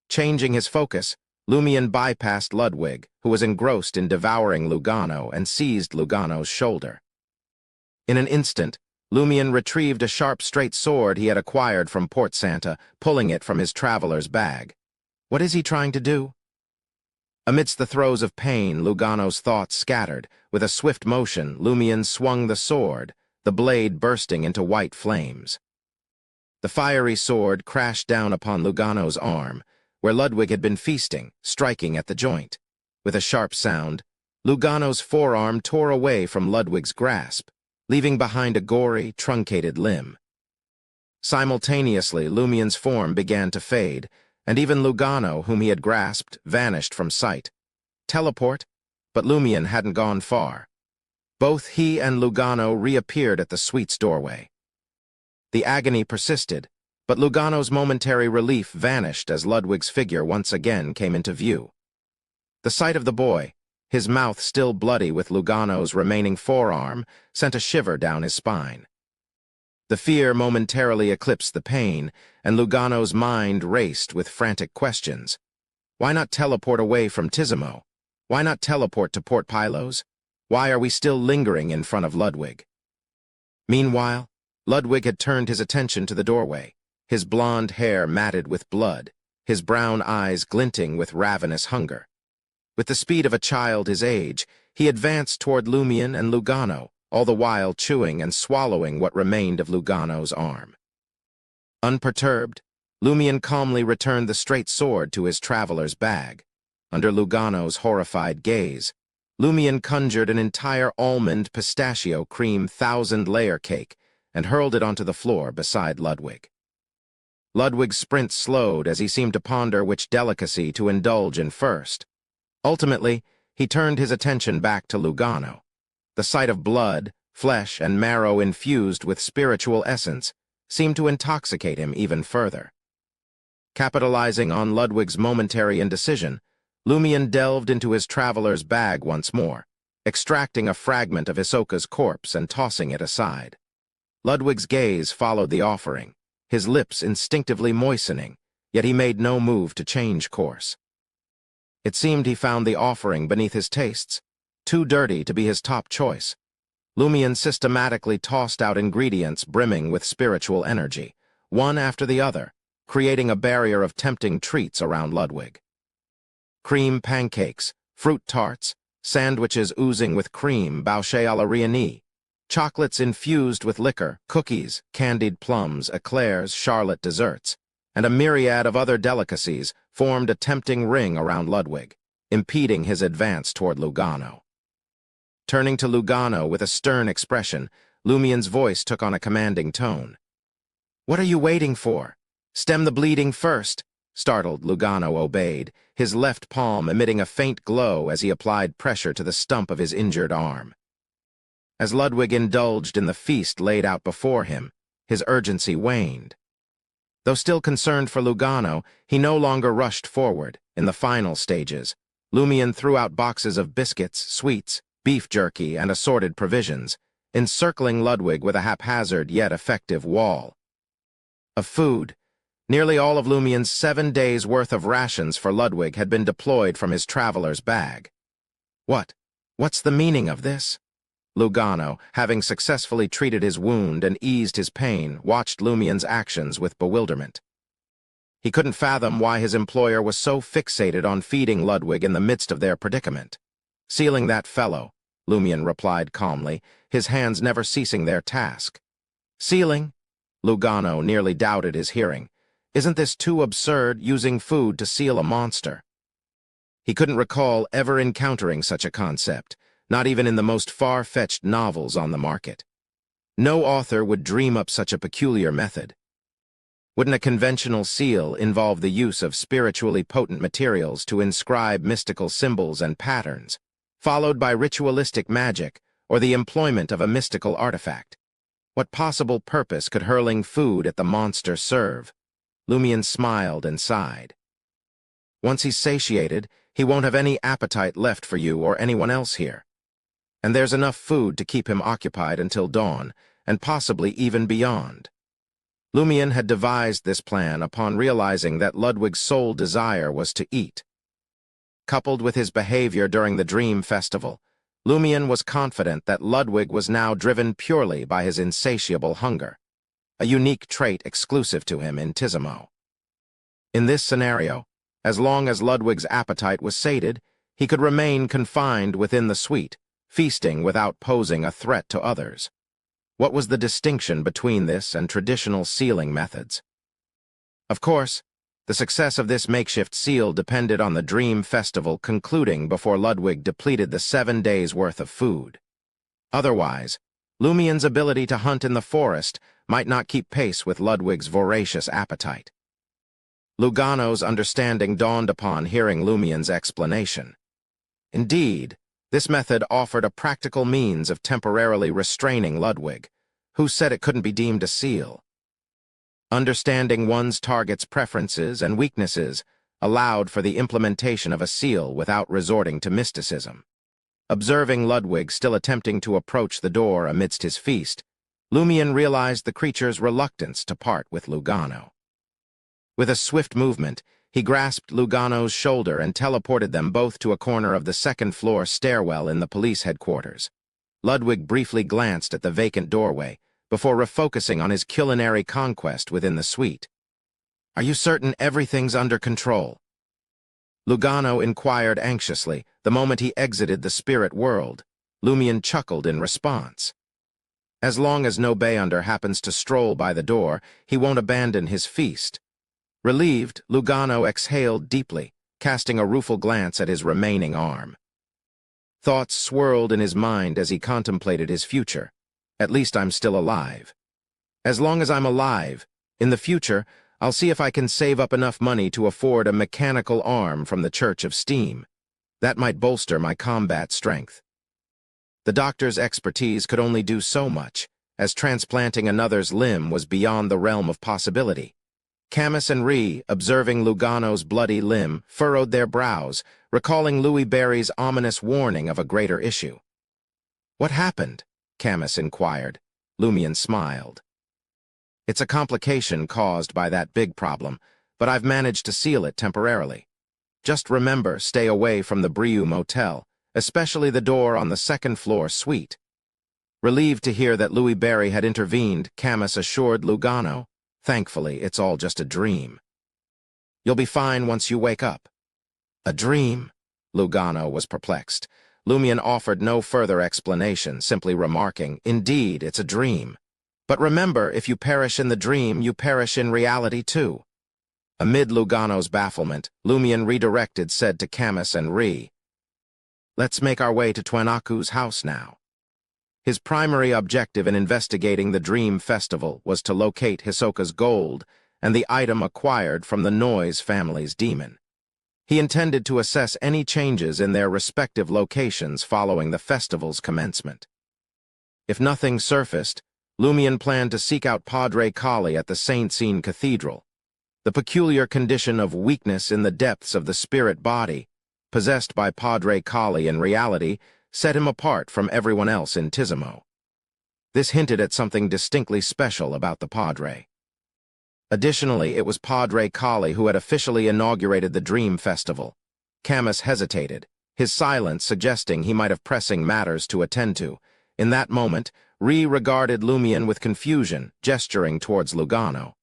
Changing his focus, Lumion bypassed Ludwig, who was engrossed in devouring Lugano, and seized Lugano's shoulder. In an instant, Lumion retrieved a sharp straight sword he had acquired from Port Santa, pulling it from his traveler's bag. What is he trying to do? Amidst the throes of pain, Lugano's thoughts scattered. With a swift motion, Lumion swung the sword, the blade bursting into white flames. The fiery sword crashed down upon Lugano's arm, where Ludwig had been feasting, striking at the joint. With a sharp sound, Lugano's forearm tore away from Ludwig's grasp, leaving behind a gory, truncated limb. Simultaneously, Lumion's form began to fade, and even Lugano, whom he had grasped, vanished from sight. Teleport? But Lumion hadn't gone far. Both he and Lugano reappeared at the suite's doorway. The agony persisted, but Lugano's momentary relief vanished as Ludwig's figure once again came into view. The sight of the boy, his mouth still bloody with Lugano's remaining forearm, sent a shiver down his spine. The fear momentarily eclipsed the pain, and Lugano's mind raced with frantic questions. Why not teleport away from Tizimo? Why not teleport to Port Pylos? Why are we still lingering in front of Ludwig? Meanwhile, Ludwig had turned his attention to the doorway, his blonde hair matted with blood, his brown eyes glinting with ravenous hunger. With the speed of a child his age, he advanced toward Lumion and Lugano, all the while chewing and swallowing what remained of Lugano's arm. Unperturbed, Lumion calmly returned the straight sword to his traveler's bag. Under Lugano's horrified gaze, Lumion conjured an entire almond pistachio cream 1,000-layer cake and hurled it onto the floor beside Ludwig. Ludwig's sprint slowed as he seemed to ponder which delicacy to indulge in first. Ultimately, he turned his attention back to Lugano. The sight of blood, flesh, and marrow infused with spiritual essence seemed to intoxicate him even further. Capitalizing on Ludwig's momentary indecision, Lumion delved into his traveler's bag once more, extracting a fragment of Hisoka's corpse and tossing it aside. Ludwig's gaze followed the offering, his lips instinctively moistening, yet he made no move to change course. It seemed he found the offering beneath his tastes, too dirty to be his top choice. Lumion systematically tossed out ingredients brimming with spiritual energy, one after the other, creating a barrier of tempting treats around Ludwig. Cream pancakes, fruit tarts, sandwiches oozing with cream, boucher à la Riani, chocolates infused with liquor, cookies, candied plums, eclairs, charlotte desserts, and a myriad of other delicacies formed a tempting ring around Ludwig, impeding his advance toward Lugano. Turning to Lugano with a stern expression, Lumien's voice took on a commanding tone. "What are you waiting for? Stem the bleeding first." Startled, Lugano obeyed, his left palm emitting a faint glow as he applied pressure to the stump of his injured arm. As Ludwig indulged in the feast laid out before him, his urgency waned. Though still concerned for Lugano, he no longer rushed forward. In the final stages, Lumien threw out boxes of biscuits, sweets, beef jerky, and assorted provisions, encircling Ludwig with a haphazard yet effective wall of food. Nearly all of Lumien's 7 days' worth of rations for Ludwig had been deployed from his traveler's bag. What's the meaning of this? Lugano, having successfully treated his wound and eased his pain, watched Lumien's actions with bewilderment. He couldn't fathom why his employer was so fixated on feeding Ludwig in the midst of their predicament. "Sealing that fellow," Lumien replied calmly, his hands never ceasing their task. "Sealing?" Lugano nearly doubted his hearing. "Isn't this too absurd, using food to seal a monster?" He couldn't recall ever encountering such a concept, not even in the most far-fetched novels on the market. No author would dream up such a peculiar method. Wouldn't a conventional seal involve the use of spiritually potent materials to inscribe mystical symbols and patterns, followed by ritualistic magic or the employment of a mystical artifact? What possible purpose could hurling food at the monster serve? Lumien smiled and sighed. "Once he's satiated, he won't have any appetite left for you or anyone else here. And there's enough food to keep him occupied until dawn, and possibly even beyond." Lumien had devised this plan upon realizing that Ludwig's sole desire was to eat. Coupled with his behavior during the Dream Festival, Lumien was confident that Ludwig was now driven purely by his insatiable hunger, a unique trait exclusive to him in Tizimo. In this scenario, as long as Ludwig's appetite was sated, he could remain confined within the suite, feasting without posing a threat to others. What was the distinction between this and traditional sealing methods? Of course, the success of this makeshift seal depended on the Dream Festival concluding before Ludwig depleted the 7 days' worth of food. Otherwise, Lumien's ability to hunt in the forest might not keep pace with Ludwig's voracious appetite. Lugano's understanding dawned upon hearing Lumien's explanation. Indeed, this method offered a practical means of temporarily restraining Ludwig, who said it couldn't be deemed a seal. Understanding one's target's preferences and weaknesses allowed for the implementation of a seal without resorting to mysticism. Observing Ludwig still attempting to approach the door amidst his feast, Lumien realized the creature's reluctance to part with Lugano. With a swift movement, he grasped Lugano's shoulder and teleported them both to a corner of the second-floor stairwell in the police headquarters. Ludwig briefly glanced at the vacant doorway before refocusing on his culinary conquest within the suite. "Are you certain everything's under control?" Lugano inquired anxiously the moment he exited the spirit world. Lumien chuckled in response. "As long as no Beyonder happens to stroll by the door, he won't abandon his feast." Relieved, Lugano exhaled deeply, casting a rueful glance at his remaining arm. Thoughts swirled in his mind as he contemplated his future. "At least I'm still alive. As long as I'm alive, in the future, I'll see if I can save up enough money to afford a mechanical arm from the Church of Steam. That might bolster my combat strength." The doctor's expertise could only do so much, as transplanting another's limb was beyond the realm of possibility. Camus and Rhee, observing Lugano's bloody limb, furrowed their brows, recalling Louis Barry's ominous warning of a greater issue. "What happened?" Camus inquired. Lumien smiled. "It's a complication caused by that big problem, but I've managed to seal it temporarily. Just remember, stay away from the Brieux Motel, especially the door on the second-floor suite." Relieved to hear that Louis Barry had intervened, Camus assured Lugano, "Thankfully, it's all just a dream. You'll be fine once you wake up." "A dream?" Lugano was perplexed. Lumion offered no further explanation, simply remarking, "Indeed, it's a dream. But remember, if you perish in the dream, you perish in reality too." Amid Lugano's bafflement, Lumion redirected said to Camus and Ri, "Let's make our way to Twanaku's house now." His primary objective in investigating the Dream Festival was to locate Hisoka's gold and the item acquired from the Noise family's demon. He intended to assess any changes in their respective locations following the festival's commencement. If nothing surfaced, Lumion planned to seek out Padre Kali at the Saint-Cene Cathedral. The peculiar condition of weakness in the depths of the spirit body, possessed by Padre Kali in reality, set him apart from everyone else in Tizimo. This hinted at something distinctly special about the Padre. Additionally, it was Padre Kali who had officially inaugurated the Dream Festival. Camus hesitated, his silence suggesting he might have pressing matters to attend to. In that moment, Ri regarded Lumion with confusion, gesturing towards Lugano.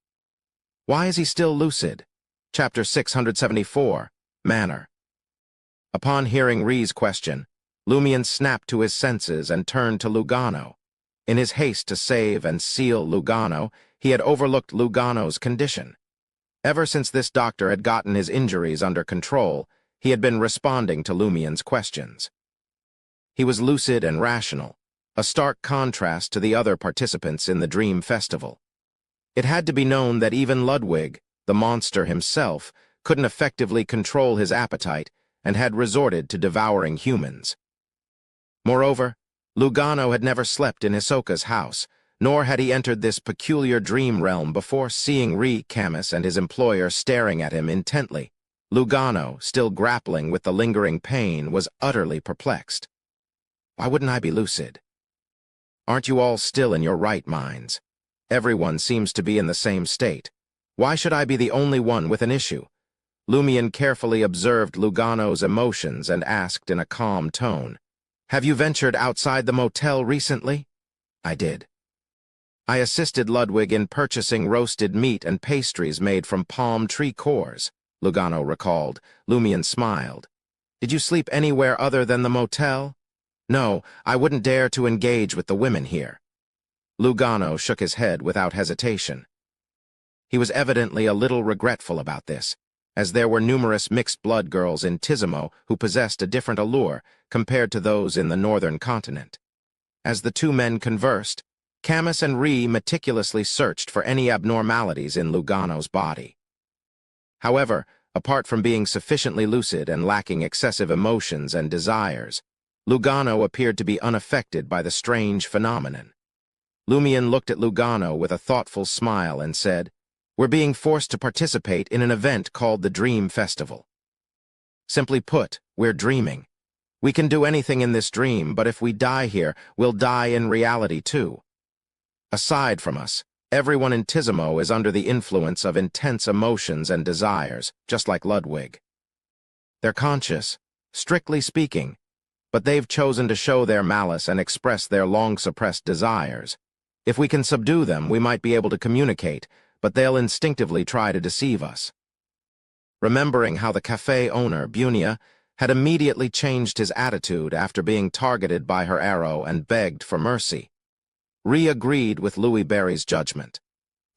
Why is he still lucid? Chapter 674, Manner. Upon hearing Ri's question, Lumion snapped to his senses and turned to Lugano. In his haste to save and seal Lugano, he had overlooked Lugano's condition. Ever since this doctor had gotten his injuries under control, he had been responding to Lumion's questions. He was lucid and rational, a stark contrast to the other participants in the Dream Festival. It had to be known that even Ludwig, the monster himself, couldn't effectively control his appetite and had resorted to devouring humans. Moreover, Lugano had never slept in Hisoka's house, nor had he entered this peculiar dream realm before seeing Ri, Camus, and his employer staring at him intently. Lugano, still grappling with the lingering pain, was utterly perplexed. Why wouldn't I be lucid? Aren't you all still in your right minds? Everyone seems to be in the same state. Why should I be the only one with an issue? Lumion carefully observed Lugano's emotions and asked in a calm tone, "Have you ventured outside the motel recently?" "I did. I assisted Ludwig in purchasing roasted meat and pastries made from palm tree cores," Lugano recalled. Lumion smiled. "Did you sleep anywhere other than the motel?" "No, I wouldn't dare to engage with the women here." Lugano shook his head without hesitation. He was evidently a little regretful about this, as there were numerous mixed-blood girls in Tizimo who possessed a different allure compared to those in the northern continent. As the two men conversed, Camus and Ri meticulously searched for any abnormalities in Lugano's body. However, apart from being sufficiently lucid and lacking excessive emotions and desires, Lugano appeared to be unaffected by the strange phenomenon. Lumion looked at Lugano with a thoughtful smile and said, "We're being forced to participate in an event called the Dream Festival. Simply put, we're dreaming. We can do anything in this dream, but if we die here, we'll die in reality too. Aside from us, everyone in Tizimo is under the influence of intense emotions and desires, just like Ludwig. They're conscious, strictly speaking, but they've chosen to show their malice and express their long-suppressed desires. If we can subdue them, we might be able to communicate, but they'll instinctively try to deceive us." Remembering how the cafe owner, Bunia, had immediately changed his attitude after being targeted by her arrow and begged for mercy, Ri agreed with Louis Berry's judgment.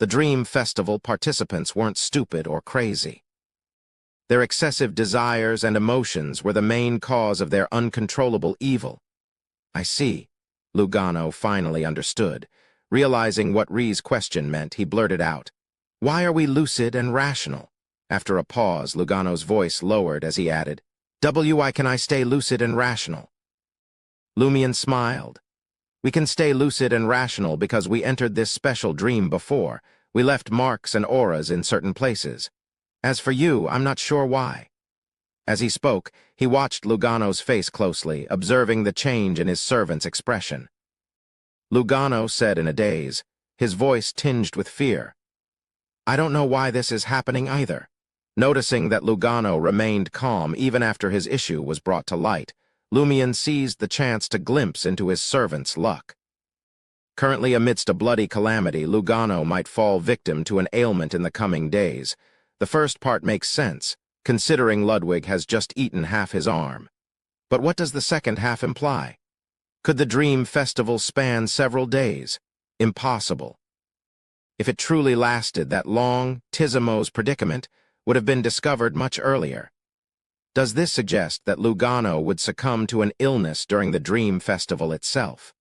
The Dream Festival participants weren't stupid or crazy. Their excessive desires and emotions were the main cause of their uncontrollable evil. "I see," Lugano finally understood. Realizing what Ri's question meant, he blurted out, "Why are we lucid and rational?" After a pause, Lugano's voice lowered as he added, "Why can I stay lucid and rational?" Lumion smiled. "We can stay lucid and rational because we entered this special dream before. We left marks and auras in certain places. As for you, I'm not sure why." As he spoke, he watched Lugano's face closely, observing the change in his servant's expression. Lugano said in a daze, his voice tinged with fear, "I don't know why this is happening either." Noticing that Lugano remained calm even after his issue was brought to light, Lumion seized the chance to glimpse into his servant's luck. Currently amidst a bloody calamity, Lugano might fall victim to an ailment in the coming days. The first part makes sense, considering Ludwig has just eaten half his arm. But what does the second half imply? Could the dream festival span several days? Impossible. If it truly lasted that long, Tisimo's predicament would have been discovered much earlier. Does this suggest that Lugano would succumb to an illness during the dream festival itself?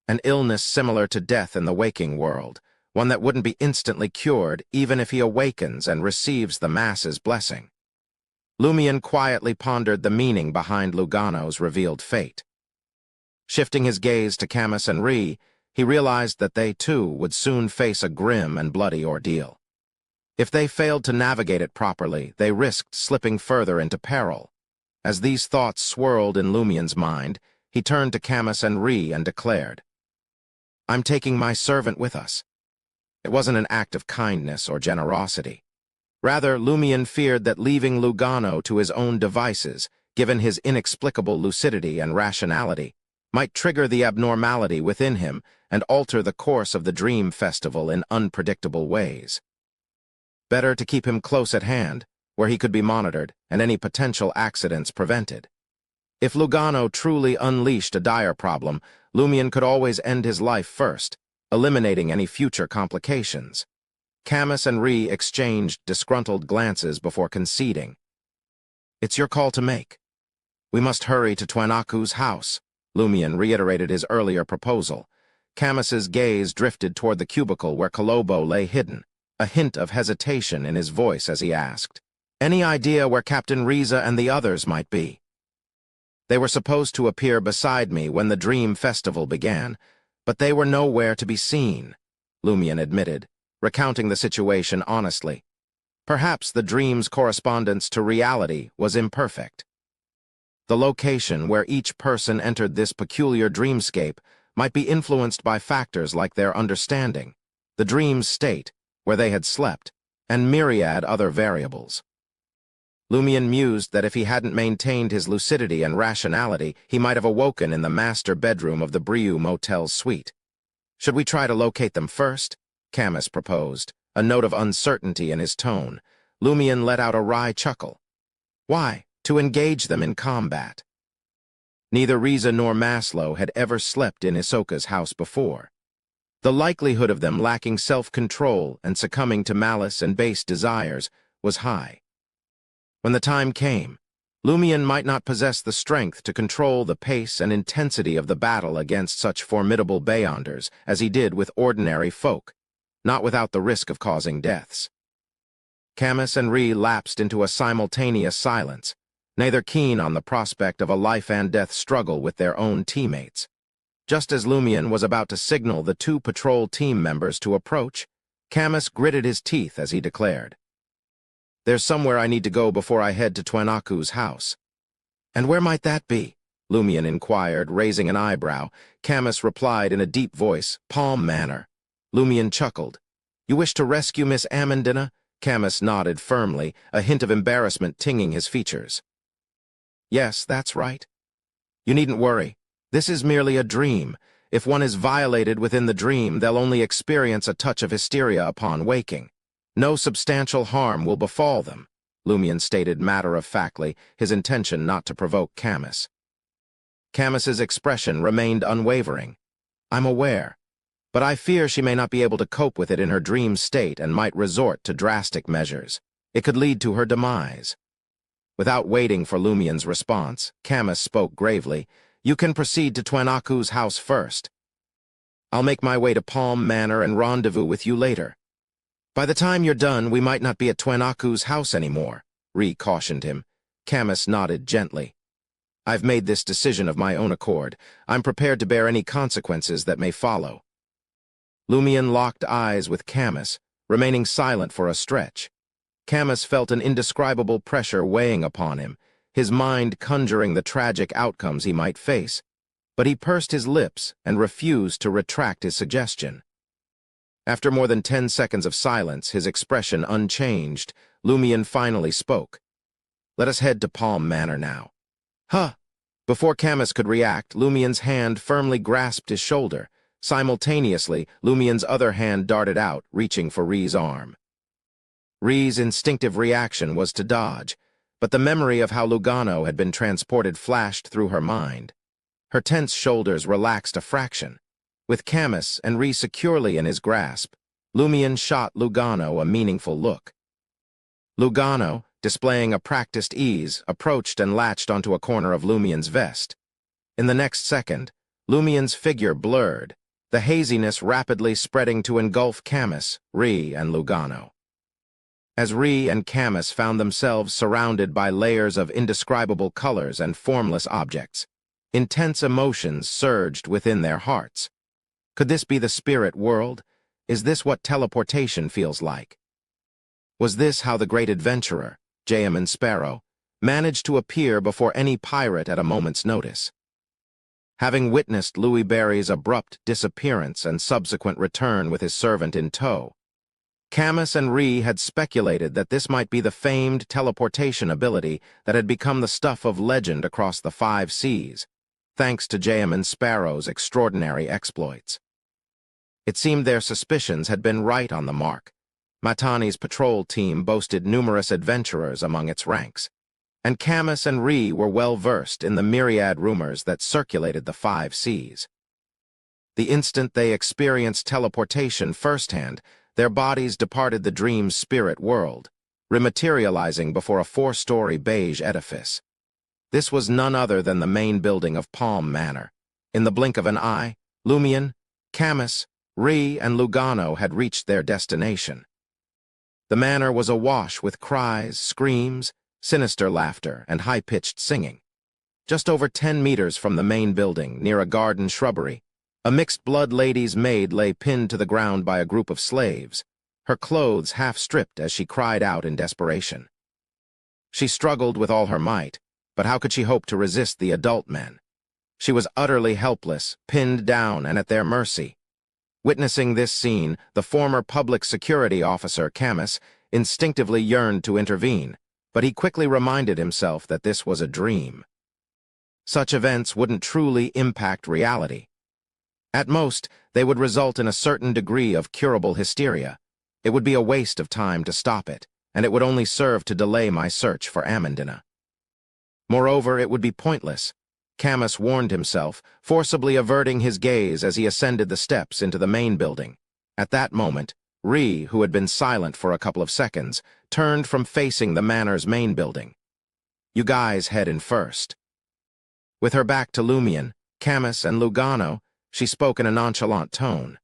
An illness similar to death in the waking world, one that wouldn't be instantly cured even if he awakens and receives the masses' blessing. Lumian quietly pondered the meaning behind Lugano's revealed fate. Shifting his gaze to Camus and Rhee, he realized that they, too, would soon face a grim and bloody ordeal. If they failed to navigate it properly, they risked slipping further into peril. As these thoughts swirled in Lumian's mind, he turned to Camus and Rhee and declared, "I'm taking my servant with us." It wasn't an act of kindness or generosity. Rather, Lumian feared that leaving Lugano to his own devices, given his inexplicable lucidity and rationality, might trigger the abnormality within him and alter the course of the dream festival in unpredictable ways. Better to keep him close at hand, where he could be monitored and any potential accidents prevented. If Lugano truly unleashed a dire problem, Lumian could always end his life first, eliminating any future complications. Camus and Rhee exchanged disgruntled glances before conceding. "It's your call to make. We must hurry to Twanaku's house." Lumian reiterated his earlier proposal. Camus's gaze drifted toward the cubicle where Kolobo lay hidden, a hint of hesitation in his voice as he asked, "Any idea where Captain Riza and the others might be?" "They were supposed to appear beside me when the dream festival began, but they were nowhere to be seen," Lumian admitted, recounting the situation honestly. Perhaps the dream's correspondence to reality was imperfect. The location where each person entered this peculiar dreamscape might be influenced by factors like their understanding, the dream's state, where they had slept, and myriad other variables. Lumian mused that if he hadn't maintained his lucidity and rationality, he might have awoken in the master bedroom of the Brieux Motel's suite. "Should we try to locate them first?" Camus proposed, a note of uncertainty in his tone. Lumian let out a wry chuckle. "Why? To engage them in combat." Neither Riza nor Maslow had ever slept in Isoka's house before. The likelihood of them lacking self-control and succumbing to malice and base desires was high. When the time came, Lumian might not possess the strength to control the pace and intensity of the battle against such formidable beyonders as he did with ordinary folk, not without the risk of causing deaths. Camus and Rhee lapsed into a simultaneous silence, neither keen on the prospect of a life-and-death struggle with their own teammates. Just as Lumian was about to signal the two patrol team members to approach, Camus gritted his teeth as he declared, "There's somewhere I need to go before I head to Twanaku's house." "And where might that be?" Lumian inquired, raising an eyebrow. Camus replied in a deep voice, "Palm Manor." Lumian chuckled. "You wish to rescue Miss Amandina?" Camus nodded firmly, a hint of embarrassment tinging his features. "Yes, that's right. You needn't worry. This is merely a dream. If one is violated within the dream, they'll only experience a touch of hysteria upon waking. No substantial harm will befall them," Lumian stated matter-of-factly, his intention not to provoke Camus. Camus's expression remained unwavering. "I'm aware, but I fear she may not be able to cope with it in her dream state and might resort to drastic measures. It could lead to her demise." Without waiting for Lumian's response, Camus spoke gravely, "You can proceed to Twanaku's house first. I'll make my way to Palm Manor and rendezvous with you later." "By the time you're done, we might not be at Twanaku's house anymore," Rhee cautioned him. Camus nodded gently. "I've made this decision of my own accord. I'm prepared to bear any consequences that may follow." Lumian locked eyes with Camus, remaining silent for a stretch. Camus felt an indescribable pressure weighing upon him, his mind conjuring the tragic outcomes he might face, but he pursed his lips and refused to retract his suggestion. After more than 10 seconds of silence, his expression unchanged, Lumian finally spoke. "Let us head to Palm Manor now." "Huh!" Before Camus could react, Lumian's hand firmly grasped his shoulder. Simultaneously, Lumian's other hand darted out, reaching for Rhee's arm. Rhee's instinctive reaction was to dodge, But the memory of how Lugano had been transported flashed through her mind. Her tense shoulders relaxed a fraction. With Camus and Ree securely in his grasp, Lumion shot Lugano a meaningful look. Lugano, displaying a practiced ease, approached and latched onto a corner of Lumion's vest. In the next second, Lumion's figure blurred, the haziness rapidly spreading to engulf Camus, Ree, and Lugano. As Ree and Camus found themselves surrounded by layers of indescribable colors and formless objects, intense emotions surged within their hearts. Could this be the spirit world? Is this what teleportation feels like? Was this how the great adventurer, Jayaman Sparrow, managed to appear before any pirate at a moment's notice? Having witnessed Louis Barry's abrupt disappearance and subsequent return with his servant in tow, Camus and Ree had speculated that this might be the famed teleportation ability that had become the stuff of legend across the 5 seas, thanks to Jayaman Sparrow's extraordinary exploits. It seemed their suspicions had been right on the mark. Matani's patrol team boasted numerous adventurers among its ranks, and Camus and Ree were well versed in the myriad rumors that circulated the 5 seas. The instant they experienced teleportation firsthand, their bodies departed the dream's spirit world, rematerializing before a 4-story beige edifice. This was none other than the main building of Palm Manor. In the blink of an eye, Lumion, Camus, Ree, and Lugano had reached their destination. The manor was awash with cries, screams, sinister laughter, and high-pitched singing. Just over 10 meters from the main building, near a garden shrubbery, a mixed-blood lady's maid lay pinned to the ground by a group of slaves, her clothes half-stripped as she cried out in desperation. She struggled with all her might, but how could she hope to resist the adult men? She was utterly helpless, pinned down and at their mercy. Witnessing this scene, the former public security officer, Camus, instinctively yearned to intervene, but he quickly reminded himself that this was a dream. Such events wouldn't truly impact reality. At most, they would result in a certain degree of curable hysteria. It would be a waste of time to stop it, and it would only serve to delay my search for Amandina. Moreover, it would be pointless. Camus warned himself, forcibly averting his gaze as he ascended the steps into the main building. At that moment, Ree, who had been silent for a couple of seconds, turned from facing the manor's main building. "You guys head in first." With her back to Lumion, Camus, and Lugano, she spoke in a nonchalant tone.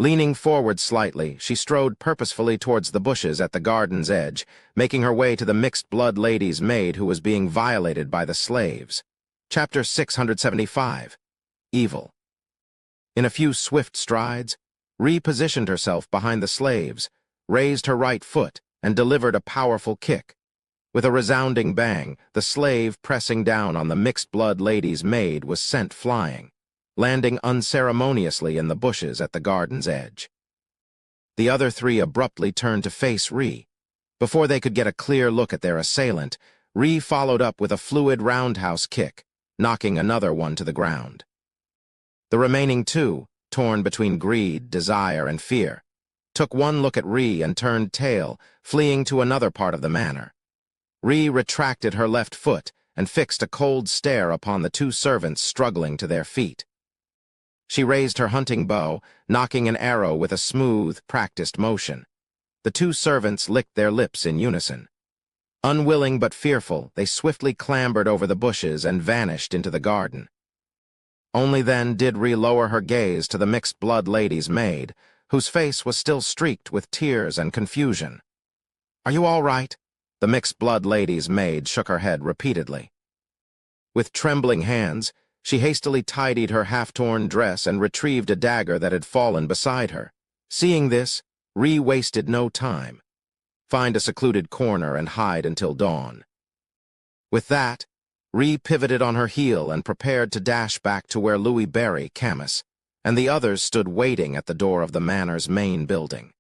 Leaning forward slightly, she strode purposefully towards the bushes at the garden's edge, making her way to the mixed-blood lady's maid who was being violated by the slaves. Chapter 675. Evil. In a few swift strides, Ree positioned herself behind the slaves, raised her right foot, and delivered a powerful kick. With a resounding bang, the slave pressing down on the mixed-blood lady's maid was sent flying, landing unceremoniously in the bushes at the garden's edge. The other 3 abruptly turned to face Ree. Before they could get a clear look at their assailant, Ree followed up with a fluid roundhouse kick, knocking another one to the ground. The remaining 2, torn between greed, desire, and fear, took one look at Ree and turned tail, fleeing to another part of the manor. Ree retracted her left foot and fixed a cold stare upon the 2 servants struggling to their feet. She raised her hunting bow, knocking an arrow with a smooth, practiced motion. The 2 servants licked their lips in unison. Unwilling but fearful, they swiftly clambered over the bushes and vanished into the garden. Only then did Ree lower her gaze to the mixed-blood lady's maid, whose face was still streaked with tears and confusion. "Are you all right?" The mixed-blood lady's maid shook her head repeatedly. With trembling hands, she hastily tidied her half-torn dress and retrieved a dagger that had fallen beside her. Seeing this, Ree wasted no time. Find a secluded corner and hide until dawn. With that, Ree pivoted on her heel and prepared to dash back to where Louis Barry, Camus, and the others stood waiting at the door of the manor's main building.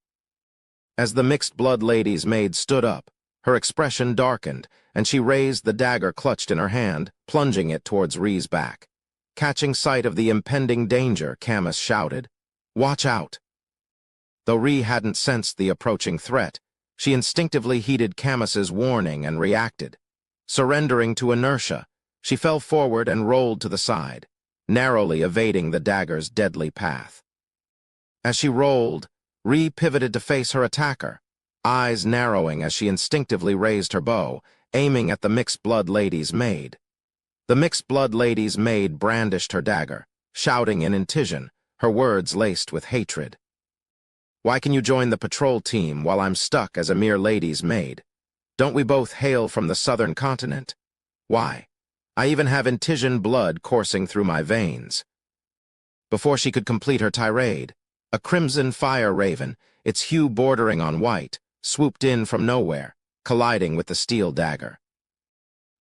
As the mixed-blood lady's maid stood up, her expression darkened, and she raised the dagger clutched in her hand, plunging it towards Ree's back. Catching sight of the impending danger, Camus shouted, "Watch out!" Though Ree hadn't sensed the approaching threat, she instinctively heeded Camus's warning and reacted, Surrendering to inertia, she fell forward and rolled to the side, narrowly evading the dagger's deadly path. As she rolled, Ree pivoted to face her attacker, eyes narrowing as she instinctively raised her bow, aiming at the mixed-blood lady's maid. The mixed-blood lady's maid brandished her dagger, shouting in Intijan, her words laced with hatred. "Why can you join the patrol team while I'm stuck as a mere lady's maid? Don't we both hail from the southern continent? Why? I even have Intijan blood coursing through my veins." Before she could complete her tirade, a crimson fire raven, its hue bordering on white, swooped in from nowhere, colliding with the steel dagger.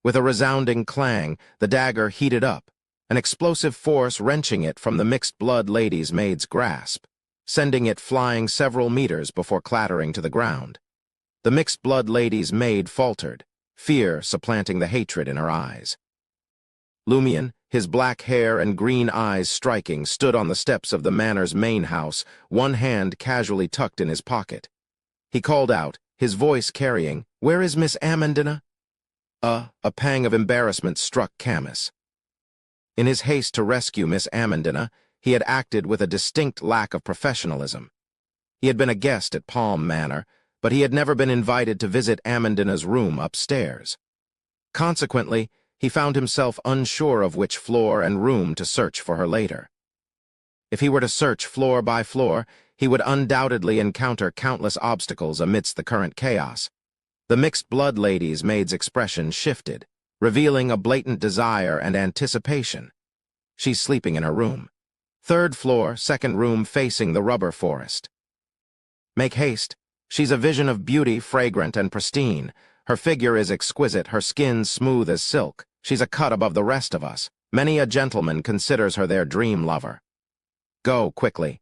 With a resounding clang, the dagger heated up, an explosive force wrenching it from the mixed-blood lady's maid's grasp, sending it flying several meters before clattering to the ground. The mixed-blood lady's maid faltered, fear supplanting the hatred in her eyes. Lumion, his black hair and green eyes striking, stood on the steps of the manor's main house, one hand casually tucked in his pocket. He called out, his voice carrying, "Where is Miss Amandina?" A pang of embarrassment struck Camus. In his haste to rescue Miss Amandina, he had acted with a distinct lack of professionalism. He had been a guest at Palm Manor, but he had never been invited to visit Amandina's room upstairs. Consequently, he found himself unsure of which floor and room to search for her later. If he were to search floor by floor, he would undoubtedly encounter countless obstacles amidst the current chaos. The mixed-blood lady's maid's expression shifted, revealing a blatant desire and anticipation. She's sleeping in her room. Third floor, second room facing the rubber forest. Make haste. She's a vision of beauty, fragrant and pristine. Her figure is exquisite, her skin smooth as silk. She's a cut above the rest of us. Many a gentleman considers her their dream lover. Go, quickly.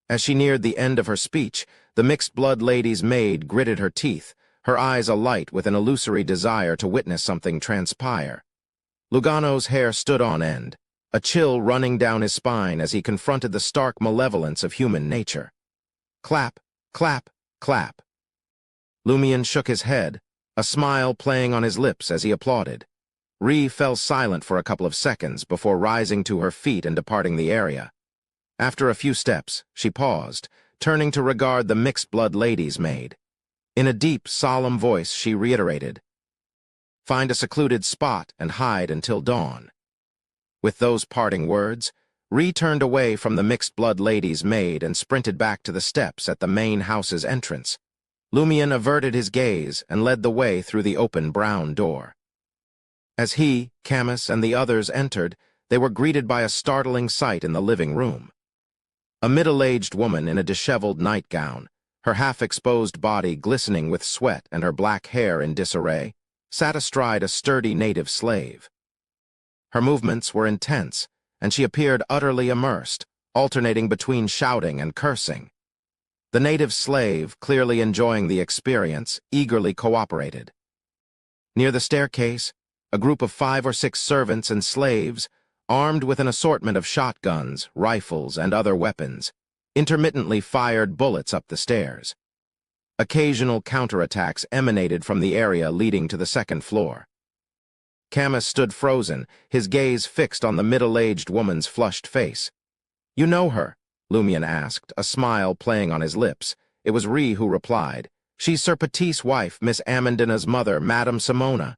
As she neared the end of her speech, the mixed-blood lady's maid gritted her teeth, her eyes alight with an illusory desire to witness something transpire. Lugano's hair stood on end, a chill running down his spine as he confronted the stark malevolence of human nature. Clap, clap, clap. Lumion shook his head, a smile playing on his lips as he applauded. Ree fell silent for a couple of seconds before rising to her feet and departing the area. After a few steps, she paused, turning to regard the mixed-blood lady's maid. In a deep, solemn voice, she reiterated, "Find a secluded spot and hide until dawn." With those parting words, Ree turned away from the mixed-blood lady's maid and sprinted back to the steps at the main house's entrance. Lumion averted his gaze and led the way through the open brown door. As he, Camus, and the others entered, they were greeted by a startling sight in the living room. A middle-aged woman in a disheveled nightgown, her half-exposed body glistening with sweat and her black hair in disarray, sat astride a sturdy native slave. Her movements were intense, and she appeared utterly immersed, alternating between shouting and cursing. The native slave, clearly enjoying the experience, eagerly cooperated. Near the staircase, a group of 5 or 6 servants and slaves, armed with an assortment of shotguns, rifles, and other weapons, intermittently fired bullets up the stairs. Occasional counterattacks emanated from the area leading to the second floor. Camus stood frozen, his gaze fixed on the middle-aged woman's flushed face. "You know her?" Lumion asked, a smile playing on his lips. It was Ree who replied, "She's Sir Petit's wife, Miss Amandina's mother, Madame Simona.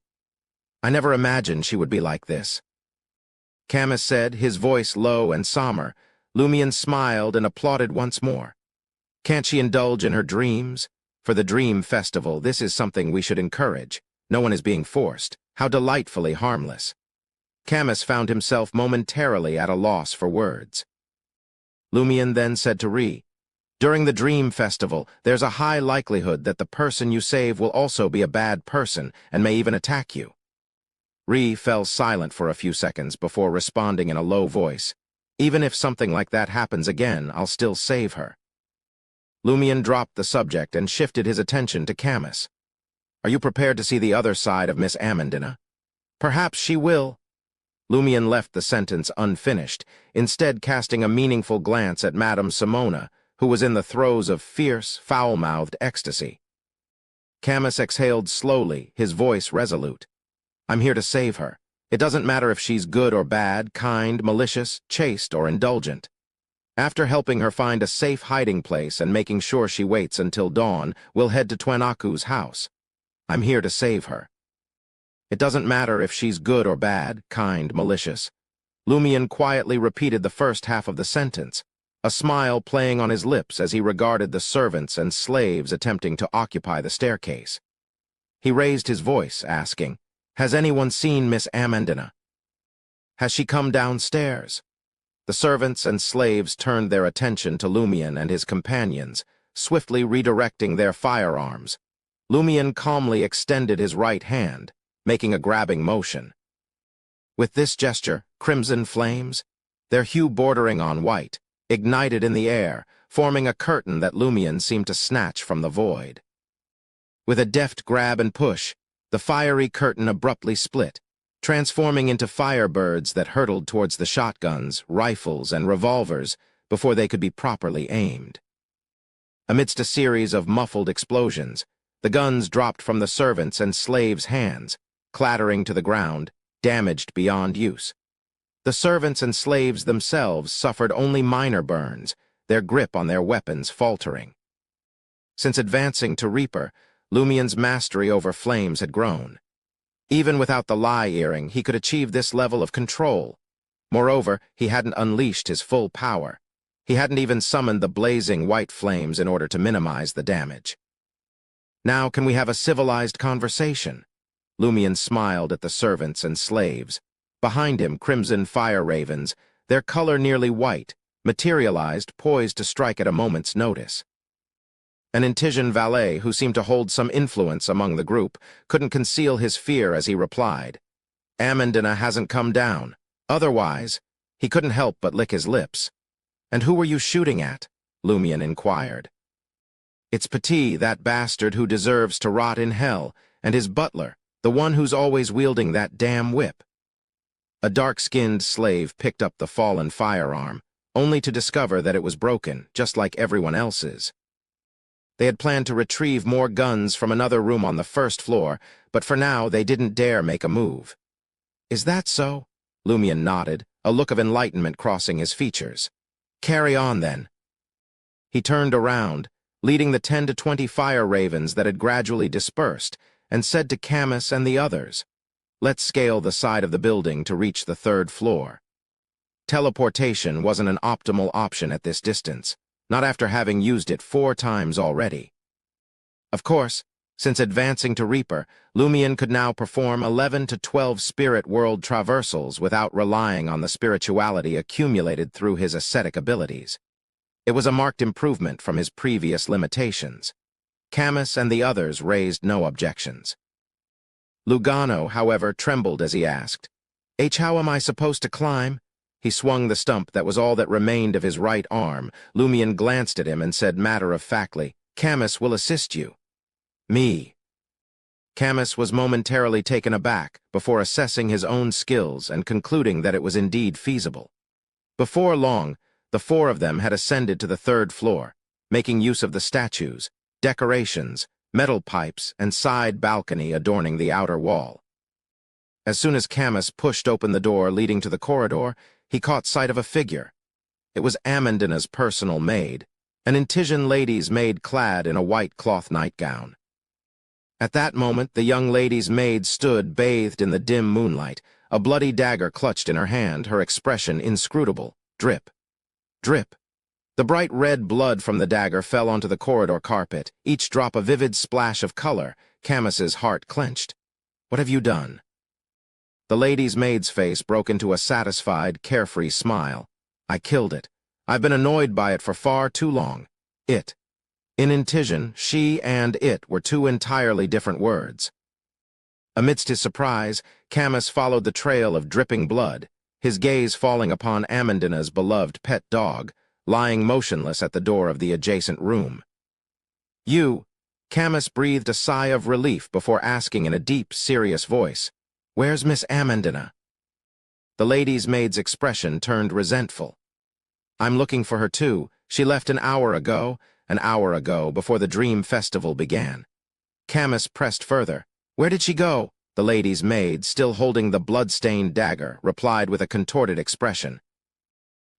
I never imagined she would be like this." Camus said, his voice low and somber. Lumion smiled and applauded once more. "Can't she indulge in her dreams? For the Dream Festival, this is something we should encourage. No one is being forced. How delightfully harmless." Camus found himself momentarily at a loss for words. Lumion then said to Ree, "During the Dream Festival, there's a high likelihood that the person you save will also be a bad person and may even attack you." Ree fell silent for a few seconds before responding in a low voice, "Even if something like that happens again, I'll still save her." Lumion dropped the subject and shifted his attention to Camus. "Are you prepared to see the other side of Miss Amandina? Perhaps she will." Lumion left the sentence unfinished, instead casting a meaningful glance at Madame Simona, who was in the throes of fierce, foul-mouthed ecstasy. Camus exhaled slowly, his voice resolute. I'm here to save her. It doesn't matter if she's good or bad, kind, malicious, chaste, or indulgent. After helping her find a safe hiding place and making sure she waits until dawn, we'll head to Twanaku's house. I'm here to save her. It doesn't matter if she's good or bad, kind, malicious. Lumion quietly repeated the first half of the sentence, a smile playing on his lips as he regarded the servants and slaves attempting to occupy the staircase. He raised his voice, asking, "Has anyone seen Miss Amandina? Has she come downstairs?" The servants and slaves turned their attention to Lumion and his companions, swiftly redirecting their firearms. Lumion calmly extended his right hand, making a grabbing motion. With this gesture, crimson flames, their hue bordering on white, ignited in the air, forming a curtain that Lumion seemed to snatch from the void. With a deft grab and push, the fiery curtain abruptly split, transforming into firebirds that hurtled towards the shotguns, rifles, and revolvers before they could be properly aimed. Amidst a series of muffled explosions, the guns dropped from the servants' and slaves' hands, clattering to the ground, damaged beyond use. The servants and slaves themselves suffered only minor burns, their grip on their weapons faltering. Since advancing to Reaper, Lumion's mastery over flames had grown. Even without the lie earring, he could achieve this level of control. Moreover, he hadn't unleashed his full power. He hadn't even summoned the blazing white flames in order to minimize the damage. "Now can we have a civilized conversation?" Lumion smiled at the servants and slaves. Behind him, crimson fire ravens, their color nearly white, materialized, poised to strike at a moment's notice. An Intijan valet, who seemed to hold some influence among the group, couldn't conceal his fear as he replied, "Amandina hasn't come down. Otherwise," he couldn't help but lick his lips. "And who were you shooting at?" Lumion inquired. "It's Petit, that bastard who deserves to rot in hell, and his butler, the one who's always wielding that damn whip." A dark-skinned slave picked up the fallen firearm, only to discover that it was broken, just like everyone else's. They had planned to retrieve more guns from another room on the first floor, but for now they didn't dare make a move. "Is that so?" Lumion nodded, a look of enlightenment crossing his features. "Carry on, then." He turned around, leading the 10 to 20 fire ravens that had gradually dispersed, and said to Camus and the others, "Let's scale the side of the building to reach the 3rd floor." Teleportation wasn't an optimal option at this distance, not after having used it 4 times already. Of course, since advancing to Reaper, Lumion could now perform 11 to 12 spirit world traversals without relying on the spirituality accumulated through his ascetic abilities. It was a marked improvement from his previous limitations. Camus and the others raised no objections. Lugano, however, trembled as he asked, "How am I supposed to climb?" He swung the stump that was all that remained of his right arm. Lumion glanced at him and said matter-of-factly, "Camus will assist you." "Me." Camus was momentarily taken aback before assessing his own skills and concluding that it was indeed feasible. Before long, the 4 of them had ascended to the 3rd floor, making use of the statues, decorations, metal pipes, and side balcony adorning the outer wall. As soon as Camus pushed open the door leading to the corridor, he caught sight of a figure. It was Amandina's personal maid, an Intijan lady's maid clad in a white cloth nightgown. At that moment, the young lady's maid stood bathed in the dim moonlight, a bloody dagger clutched in her hand, her expression inscrutable. Drip. Drip. The bright red blood from the dagger fell onto the corridor carpet, each drop a vivid splash of color. Camus's heart clenched. "What have you done?" The lady's maid's face broke into a satisfied, carefree smile. "I killed it. I've been annoyed by it for far too long. It." In Intijan, she and it were 2 entirely different words. Amidst his surprise, Camus followed the trail of dripping blood, his gaze falling upon Amandina's beloved pet dog, lying motionless at the door of the adjacent room. "You," Camus breathed a sigh of relief before asking in a deep, serious voice, "Where's Miss Amandina?" The lady's maid's expression turned resentful. "I'm looking for her too. She left an hour ago, before the Dream Festival began." Camus pressed further. "Where did she go?" The lady's maid, still holding the blood-stained dagger, replied with a contorted expression.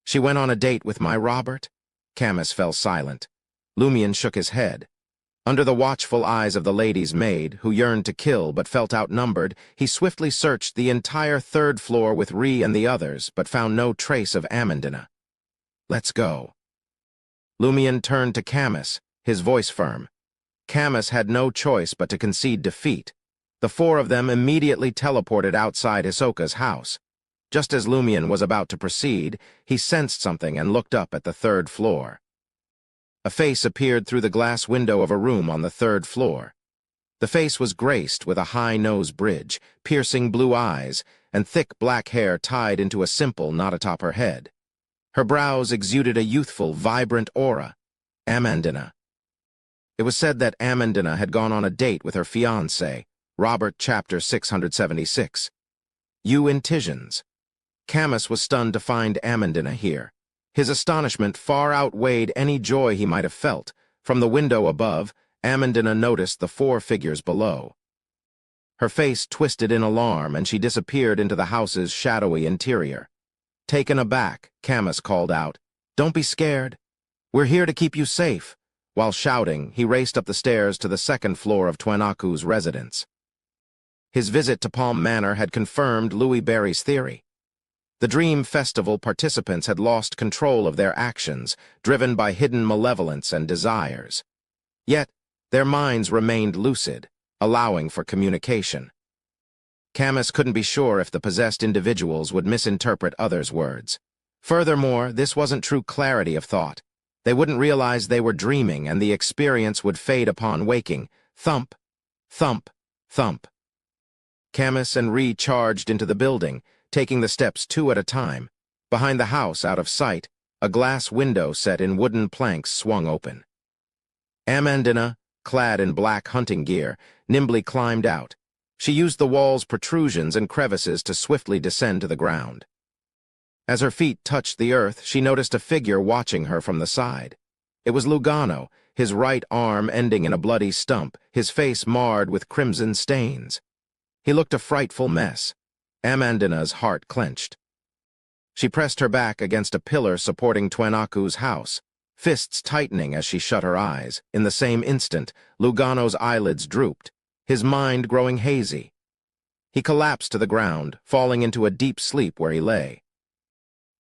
"She went on a date with my Robert?" Camus fell silent. Lumian shook his head. Under the watchful eyes of the lady's maid, who yearned to kill but felt outnumbered, he swiftly searched the entire third floor with Ree and the others, but found no trace of Amandina. "Let's go." Lumian turned to Camus, his voice firm. Camus had no choice but to concede defeat. The four of them immediately teleported outside Hisoka's house. Just as Lumian was about to proceed, he sensed something and looked up at the third floor. A face appeared through the glass window of a room on the third floor. The face was graced with a high nose bridge, piercing blue eyes, and thick black hair tied into a simple knot atop her head. Her brows exuded a youthful, vibrant aura. Amandina. It was said that Amandina had gone on a date with her fiancé, Robert, chapter 676. You in Tizians. Camus was stunned to find Amandina here. His astonishment far outweighed any joy he might have felt. From the window above, Amandina noticed the four figures below. Her face twisted in alarm, and she disappeared into the house's shadowy interior. Taken aback, Camus called out, "Don't be scared. We're here to keep you safe." While shouting, he raced up the stairs to the second floor of Twanaku's residence. His visit to Palm Manor had confirmed Louis Barry's theory. The Dream Festival participants had lost control of their actions, driven by hidden malevolence and desires. Yet, their minds remained lucid, allowing for communication. Camus couldn't be sure if the possessed individuals would misinterpret others' words. Furthermore, this wasn't true clarity of thought. They wouldn't realize they were dreaming, and the experience would fade upon waking. Thump, thump, thump. Camus and Ree charged into the building, taking the steps two at a time. Behind the house, out of sight, a glass window set in wooden planks swung open. Amandina, clad in black hunting gear, nimbly climbed out. She used the wall's protrusions and crevices to swiftly descend to the ground. As her feet touched the earth, she noticed a figure watching her from the side. It was Lugano, his right arm ending in a bloody stump, his face marred with crimson stains. He looked a frightful mess. Amandina's heart clenched. She pressed her back against a pillar supporting Twanaku's house, fists tightening as she shut her eyes. In the same instant, Lugano's eyelids drooped, his mind growing hazy. He collapsed to the ground, falling into a deep sleep where he lay.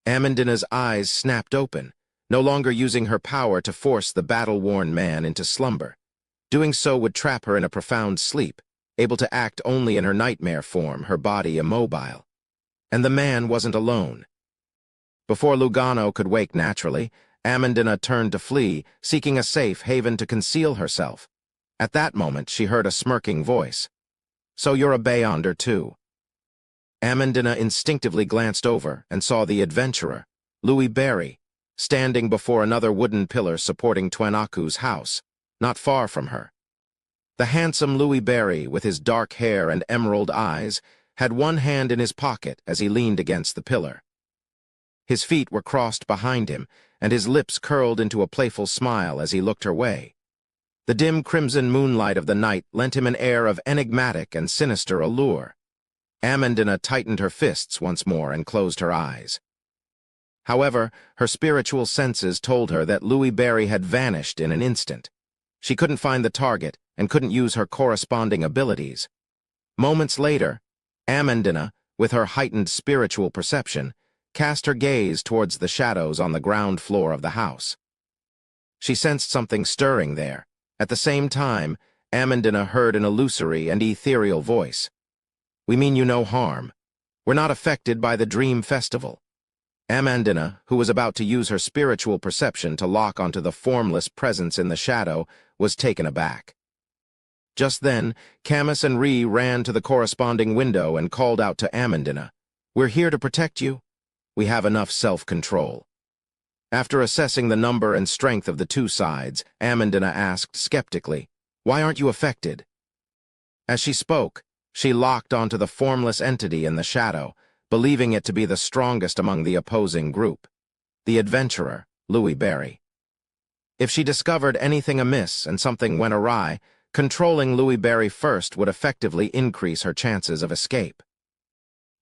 Amandina's eyes snapped open, no longer using her power to force the battle-worn man into slumber. Doing so would trap her in a profound sleep, able to act only in her nightmare form, her body immobile. And the man wasn't alone. Before Lugano could wake naturally, Amandina turned to flee, seeking a safe haven to conceal herself. At that moment, she heard a smirking voice. "So you're a Beyonder too." Amandina instinctively glanced over and saw the adventurer, Louis Barry, standing before another wooden pillar supporting Twanaku's house, not far from her. The handsome Louis Barry, with his dark hair and emerald eyes, had one hand in his pocket as he leaned against the pillar. His feet were crossed behind him, and his lips curled into a playful smile as he looked her way. The dim crimson moonlight of the night lent him an air of enigmatic and sinister allure. Amandina tightened her fists once more and closed her eyes. However, her spiritual senses told her that Louis Barry had vanished in an instant. She couldn't find the target and couldn't use her corresponding abilities. Moments later, Amandina, with her heightened spiritual perception, cast her gaze towards the shadows on the ground floor of the house. She sensed something stirring there. At the same time, Amandina heard an illusory and ethereal voice. "We mean you no harm. We're not affected by the Dream Festival." Amandina, who was about to use her spiritual perception to lock onto the formless presence in the shadow, was taken aback. Just then, Camus and Ree ran to the corresponding window and called out to Amandina, "We're here to protect you. We have enough self-control." After assessing the number and strength of the two sides, Amandina asked skeptically, "Why aren't you affected?" As she spoke, she locked onto the formless entity in the shadow, believing it to be the strongest among the opposing group, the adventurer, Louis Barry. If she discovered anything amiss and something went awry, Controlling Louis Berry first would effectively increase her chances of escape.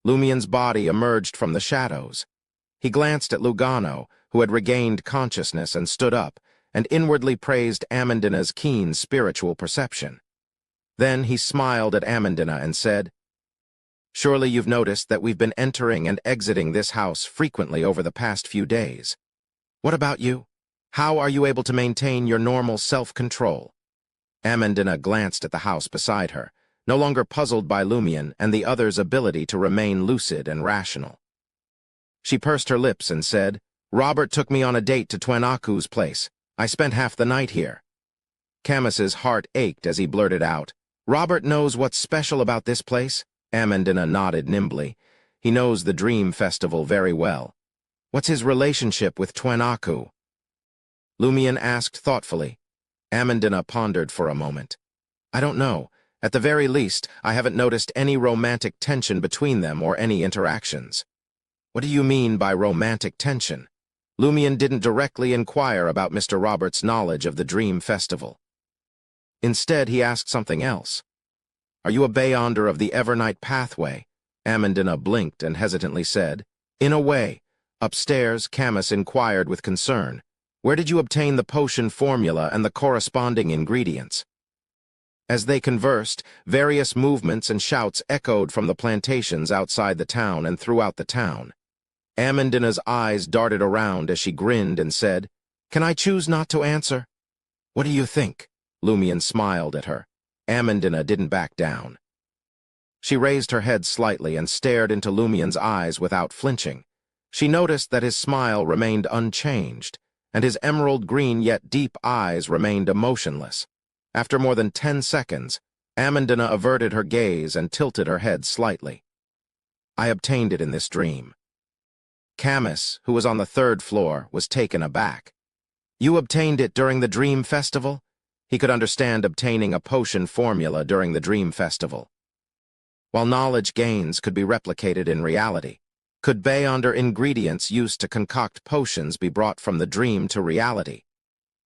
Lumien's body emerged from the shadows. He glanced at Lugano, who had regained consciousness and stood up, and inwardly praised Amandina's keen spiritual perception. Then he smiled at Amandina and said, "Surely you've noticed that we've been entering and exiting this house frequently over the past few days. What about you? How are you able to maintain your normal self-control?" Amandina glanced at the house beside her, no longer puzzled by Lumien and the other's ability to remain lucid and rational. She pursed her lips and said, "Robert took me on a date to Twenaku's place. I spent half the night here." Camus's heart ached as he blurted out, "Robert knows what's special about this place?" Amandina nodded nimbly. "He knows the Dream Festival very well. What's his relationship with Twenaku?" Lumien asked thoughtfully. Amandina pondered for a moment. "I don't know. At the very least, I haven't noticed any romantic tension between them or any interactions." "What do you mean by romantic tension?" Lumien didn't directly inquire about Mr. Robert's knowledge of the Dream Festival. Instead, he asked something else. "Are you a Beyonder of the Evernight Pathway?" Amandina blinked and hesitantly said, "In a way." Upstairs, Camus inquired with concern, "Where did you obtain the potion formula and the corresponding ingredients?" As they conversed, various movements and shouts echoed from the plantations outside the town and throughout the town. Amandina's eyes darted around as she grinned and said, "Can I choose not to answer?" "What do you think?" Lumien smiled at her. Amandina didn't back down. She raised her head slightly and stared into Lumien's eyes without flinching. She noticed that his smile remained unchanged, and his emerald green yet deep eyes remained emotionless. After more than 10 seconds, Amandina averted her gaze and tilted her head slightly. "I obtained it in this dream." Camus, who was on the 3rd floor, was taken aback. "You obtained it during the Dream Festival?" He could understand obtaining a potion formula during the Dream Festival. While knowledge gains could be replicated in reality, could Beyonder ingredients used to concoct potions be brought from the dream to reality?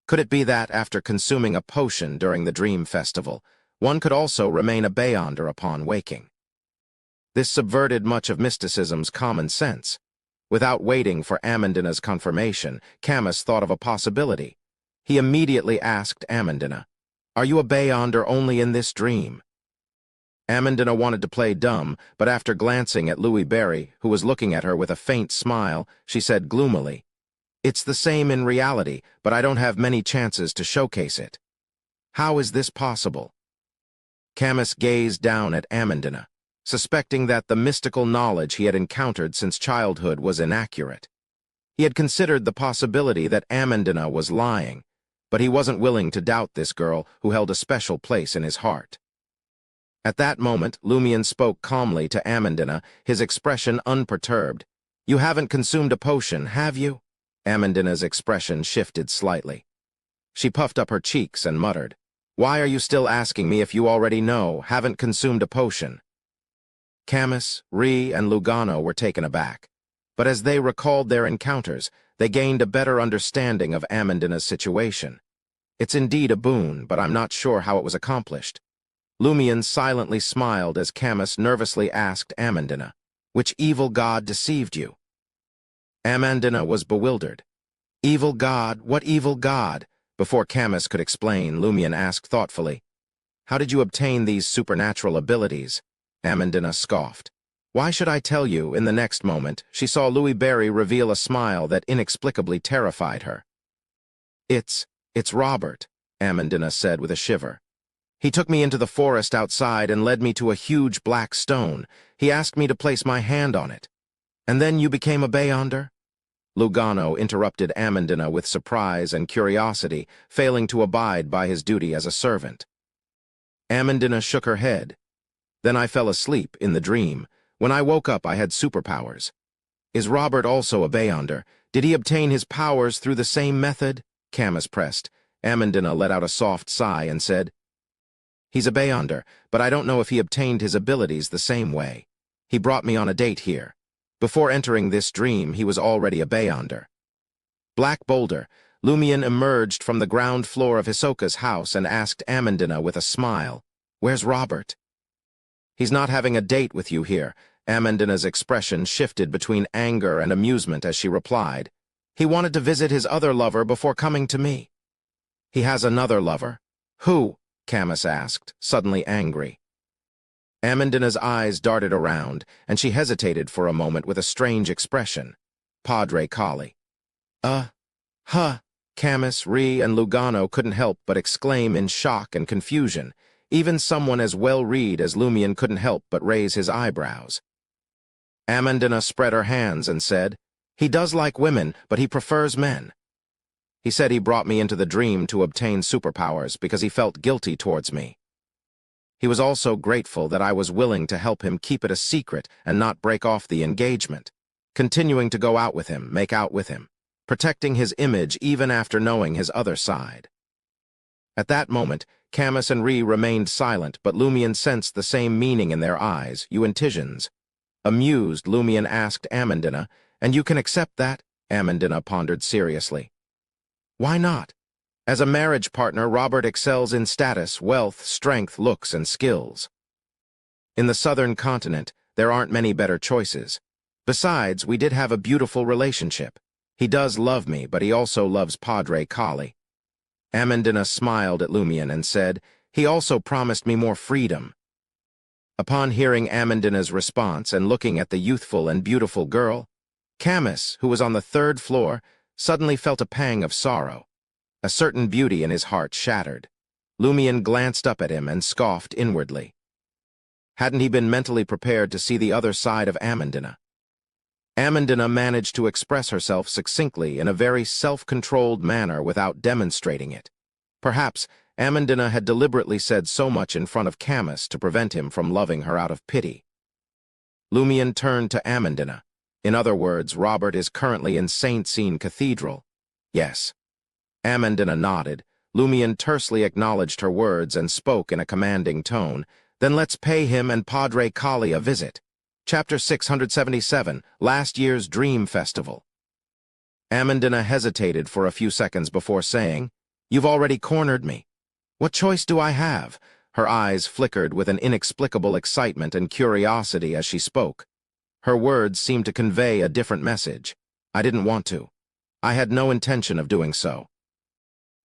Could it be that, after consuming a potion during the Dream Festival, one could also remain a Beyonder upon waking? This subverted much of mysticism's common sense. Without waiting for Amandina's confirmation, Camus thought of a possibility. He immediately asked Amandina, "Are you a Beyonder only in this dream?" Amandina wanted to play dumb, but after glancing at Louis Berry, who was looking at her with a faint smile, she said gloomily, "It's the same in reality, but I don't have many chances to showcase it." "How is this possible?" Camus gazed down at Amandina, suspecting that the mystical knowledge he had encountered since childhood was inaccurate. He had considered the possibility that Amandina was lying, but he wasn't willing to doubt this girl who held a special place in his heart. At that moment, Lumien spoke calmly to Amandina, his expression unperturbed. "You haven't consumed a potion, have you?" Amandina's expression shifted slightly. She puffed up her cheeks and muttered, "Why are you still asking me if you already know, haven't consumed a potion?" Camus, Ree, and Lugano were taken aback, but as they recalled their encounters, they gained a better understanding of Amandina's situation. "It's indeed a boon, but I'm not sure how it was accomplished." Lumien silently smiled as Camus nervously asked Amandina, "Which evil god deceived you?" Amandina was bewildered. "Evil god? What evil god?" Before Camus could explain, Lumien asked thoughtfully, "How did you obtain these supernatural abilities?" Amandina scoffed. "Why should I tell you?" In the next moment, she saw Louis Berry reveal a smile that inexplicably terrified her. It's Robert," Amandina said with a shiver. "He took me into the forest outside and led me to a huge black stone. He asked me to place my hand on it." "And then you became a Beyonder?" Lugano interrupted Amandina with surprise and curiosity, failing to abide by his duty as a servant. Amandina shook her head. "Then I fell asleep in the dream. When I woke up, I had superpowers." "Is Robert also a Beyonder? Did he obtain his powers through the same method?" Camus pressed. Amandina let out a soft sigh and said, "He's a Beyonder, but I don't know if he obtained his abilities the same way. He brought me on a date here. Before entering this dream, he was already a Beyonder." Black Boulder, Lumion emerged from the ground floor of Hisoka's house and asked Amandine with a smile, "Where's Robert?" "He's not having a date with you here." Amandine's expression shifted between anger and amusement as she replied, "He wanted to visit his other lover before coming to me." "He has another lover." "Who?" Camus asked, suddenly angry. Amandine's eyes darted around, and she hesitated for a moment with a strange expression. "Padre Kali." Huh." Camus, Ree, and Lugano couldn't help but exclaim in shock and confusion. Even someone as well-read as Lumion couldn't help but raise his eyebrows. Amandine spread her hands and said, "He does like women, but he prefers men. He said he brought me into the dream to obtain superpowers because he felt guilty towards me. He was also grateful that I was willing to help him keep it a secret and not break off the engagement, continuing to go out with him, make out with him, protecting his image even after knowing his other side." At that moment, Camus and Ree remained silent, but Lumion sensed the same meaning in their eyes. "You Intisions." Amused, Lumion asked Amandine, "And you can accept that?" Amandine pondered seriously. "Why not? As a marriage partner, Robert excels in status, wealth, strength, looks, and skills. In the southern continent, there aren't many better choices. Besides, we did have a beautiful relationship. He does love me, but he also loves Padre Kali." Amandine smiled at Lumion and said, "He also promised me more freedom." Upon hearing Amandine's response and looking at the youthful and beautiful girl, Camus, who was on the third floor, suddenly felt a pang of sorrow. A certain beauty in his heart shattered. Lumion glanced up at him and scoffed inwardly. Hadn't he been mentally prepared to see the other side of Amandine? Amandine managed to express herself succinctly in a very self-controlled manner without demonstrating it. Perhaps Amandine had deliberately said so much in front of Camus to prevent him from loving her out of pity. Lumion turned to Amandine. "In other words, Robert is currently in Saint-Cyne Cathedral." "Yes." Amandine nodded. Lumion tersely acknowledged her words and spoke in a commanding tone. "Then let's pay him and Padre Kali a visit." Chapter 677, Last Year's Dream Festival. Amandine hesitated for a few seconds before saying, "You've already cornered me. What choice do I have?" Her eyes flickered with an inexplicable excitement and curiosity as she spoke. Her words seemed to convey a different message. "I didn't want to. I had no intention of doing so.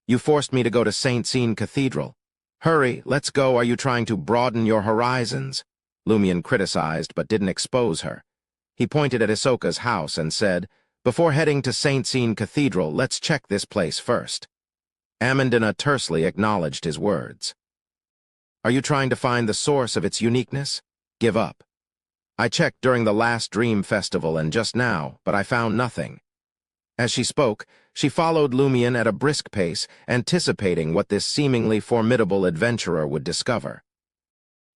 You forced me to go to Saint-Cyne Cathedral. Hurry, let's go. Are you trying to broaden your horizons?" Lumion criticized but didn't expose her. He pointed at Hisoka's house and said, "Before heading to Saint-Cyne Cathedral, let's check this place first." Amandine tersely acknowledged his words. "Are you trying to find the source of its uniqueness? Give up. I checked during the last Dream Festival and just now, but I found nothing." As she spoke, she followed Lumion at a brisk pace, anticipating what this seemingly formidable adventurer would discover.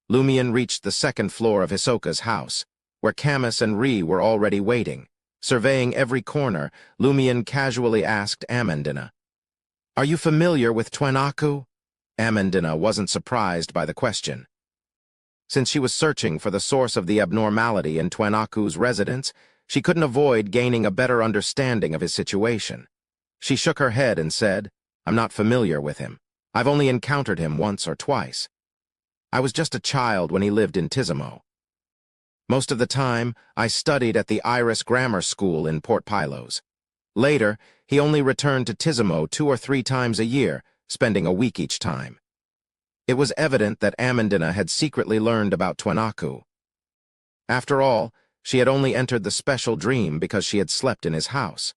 Lumion reached the second floor of Hisoka's house, where Camus and Ree were already waiting. Surveying every corner, Lumion casually asked Amandine, "Are you familiar with Twenaku?" Amandine wasn't surprised by the question. Since she was searching for the source of the abnormality in Twenaku's residence, she couldn't avoid gaining a better understanding of his situation. She shook her head and said, "I'm not familiar with him. I've only encountered him once or twice. I was just a child when he lived in Tizimo. Most of the time, I studied at the Iris Grammar School in Port Pylos. Later, he only returned to Tizimo 2 or 3 times a year, spending a week each time." It was evident that Amandine had secretly learned about Twenaku. After all, she had only entered the special dream because she had slept in his house.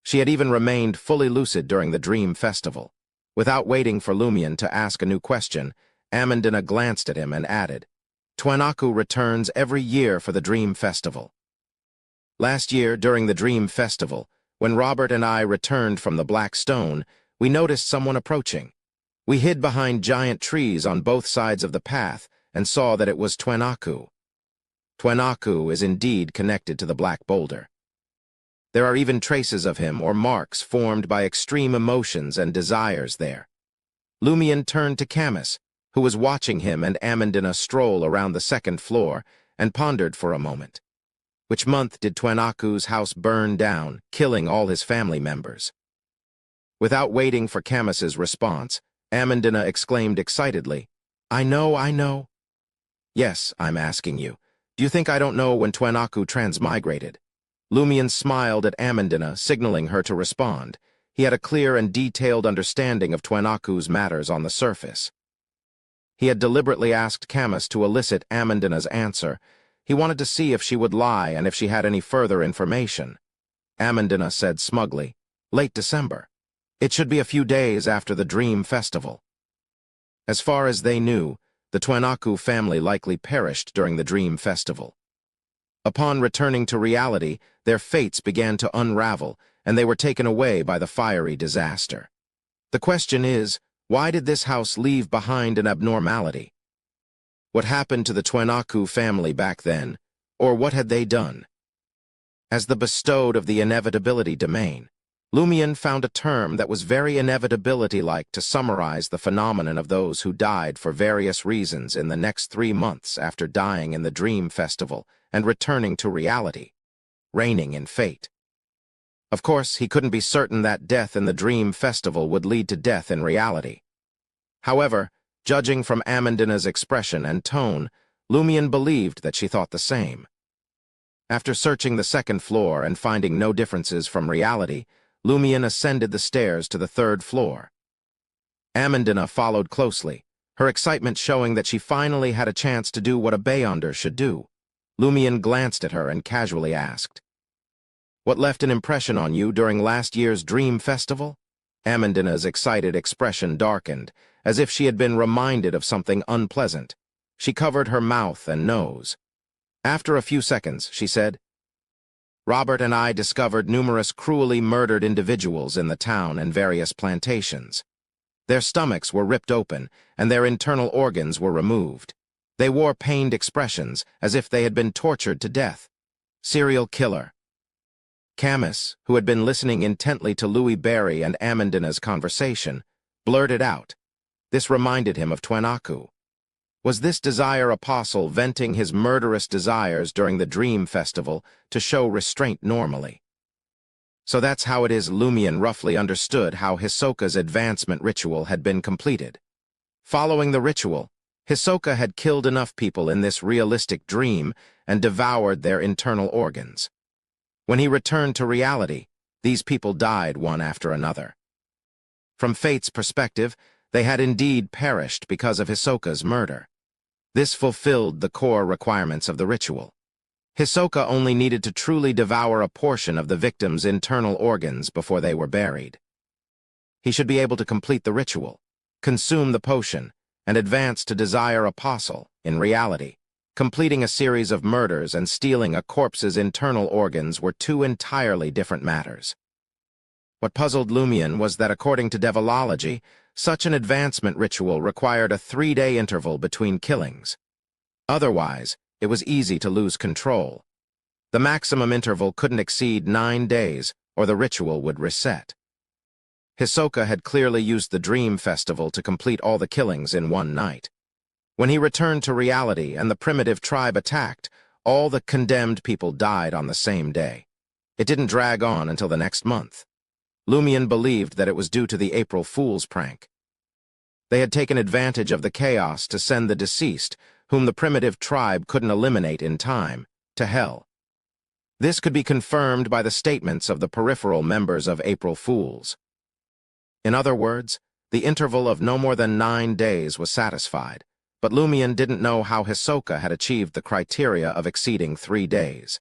She had even remained fully lucid during the Dream Festival. Without waiting for Lumion to ask a new question, Amandine glanced at him and added, "Twenaku returns every year for the Dream Festival. Last year, during the Dream Festival, when Robert and I returned from the Black Stone, we noticed someone approaching. We hid behind giant trees on both sides of the path and saw that it was Twenaku. Twenaku is indeed connected to the Black Boulder. There are even traces of him or marks formed by extreme emotions and desires there." Lumion turned to Camus, who was watching him and Amandine stroll around the second floor, and pondered for a moment. Which month did Twenaku's house burn down, killing all his family members? Without waiting for Camus's response, Amandina exclaimed excitedly, I know. Yes, I'm asking you. Do you think I don't know when Twenaku transmigrated? Lumian smiled at Amandina, signaling her to respond. He had a clear and detailed understanding of Twenaku's matters on the surface. He had deliberately asked Camus to elicit Amandina's answer. He wanted to see if she would lie and if she had any further information. Amandina said smugly, Late December. It should be a few days after the Dream Festival. As far as they knew, the Twenaku family likely perished during the Dream Festival. Upon returning to reality, their fates began to unravel, and they were taken away by the fiery disaster. The question is, why did this house leave behind an abnormality? What happened to the Twenaku family back then, or what had they done? As the bestowed of the Inevitability domain, Lumian found a term that was very inevitability-like to summarize the phenomenon of those who died for various reasons in the next 3 months after dying in the Dream Festival and returning to reality, reigning in fate. Of course, he couldn't be certain that death in the Dream Festival would lead to death in reality. However, judging from Amandina's expression and tone, Lumian believed that she thought the same. After searching the second floor and finding no differences from reality, Lumian ascended the stairs to the 3rd floor. Amandina followed closely, her excitement showing that she finally had a chance to do what a Beyonder should do. Lumian glanced at her and casually asked, What left an impression on you during last year's Dream Festival? Amandina's excited expression darkened, as if she had been reminded of something unpleasant. She covered her mouth and nose. After a few seconds, she said, Robert and I discovered numerous cruelly murdered individuals in the town and various plantations. Their stomachs were ripped open, and their internal organs were removed. They wore pained expressions, as if they had been tortured to death. Serial killer. Camus, who had been listening intently to Louis Barry and Amandina's conversation, blurted out. This reminded him of Twenaku. Was this desire apostle venting his murderous desires during the Dream Festival to show restraint normally? So that's how it is Lumian roughly understood how Hisoka's advancement ritual had been completed. Following the ritual, Hisoka had killed enough people in this realistic dream and devoured their internal organs. When he returned to reality, these people died one after another. From fate's perspective, they had indeed perished because of Hisoka's murder. This fulfilled the core requirements of the ritual. Hisoka only needed to truly devour a portion of the victim's internal organs before they were buried. He should be able to complete the ritual, consume the potion, and advance to desire apostle in reality. Completing a series of murders and stealing a corpse's internal organs were two entirely different matters. What puzzled Lumian was that according to devilology, such an advancement ritual required a 3-day interval between killings. Otherwise, it was easy to lose control. The maximum interval couldn't exceed 9 days, or the ritual would reset. Hisoka had clearly used the Dream Festival to complete all the killings in one night. When he returned to reality and the primitive tribe attacked, all the condemned people died on the same day. It didn't drag on until the next month. Lumian believed that it was due to the April Fool's prank. They had taken advantage of the chaos to send the deceased, whom the primitive tribe couldn't eliminate in time, to hell. This could be confirmed by the statements of the peripheral members of April Fools. In other words, the interval of no more than 9 days was satisfied, but Lumian didn't know how Hisoka had achieved the criteria of exceeding 3 days.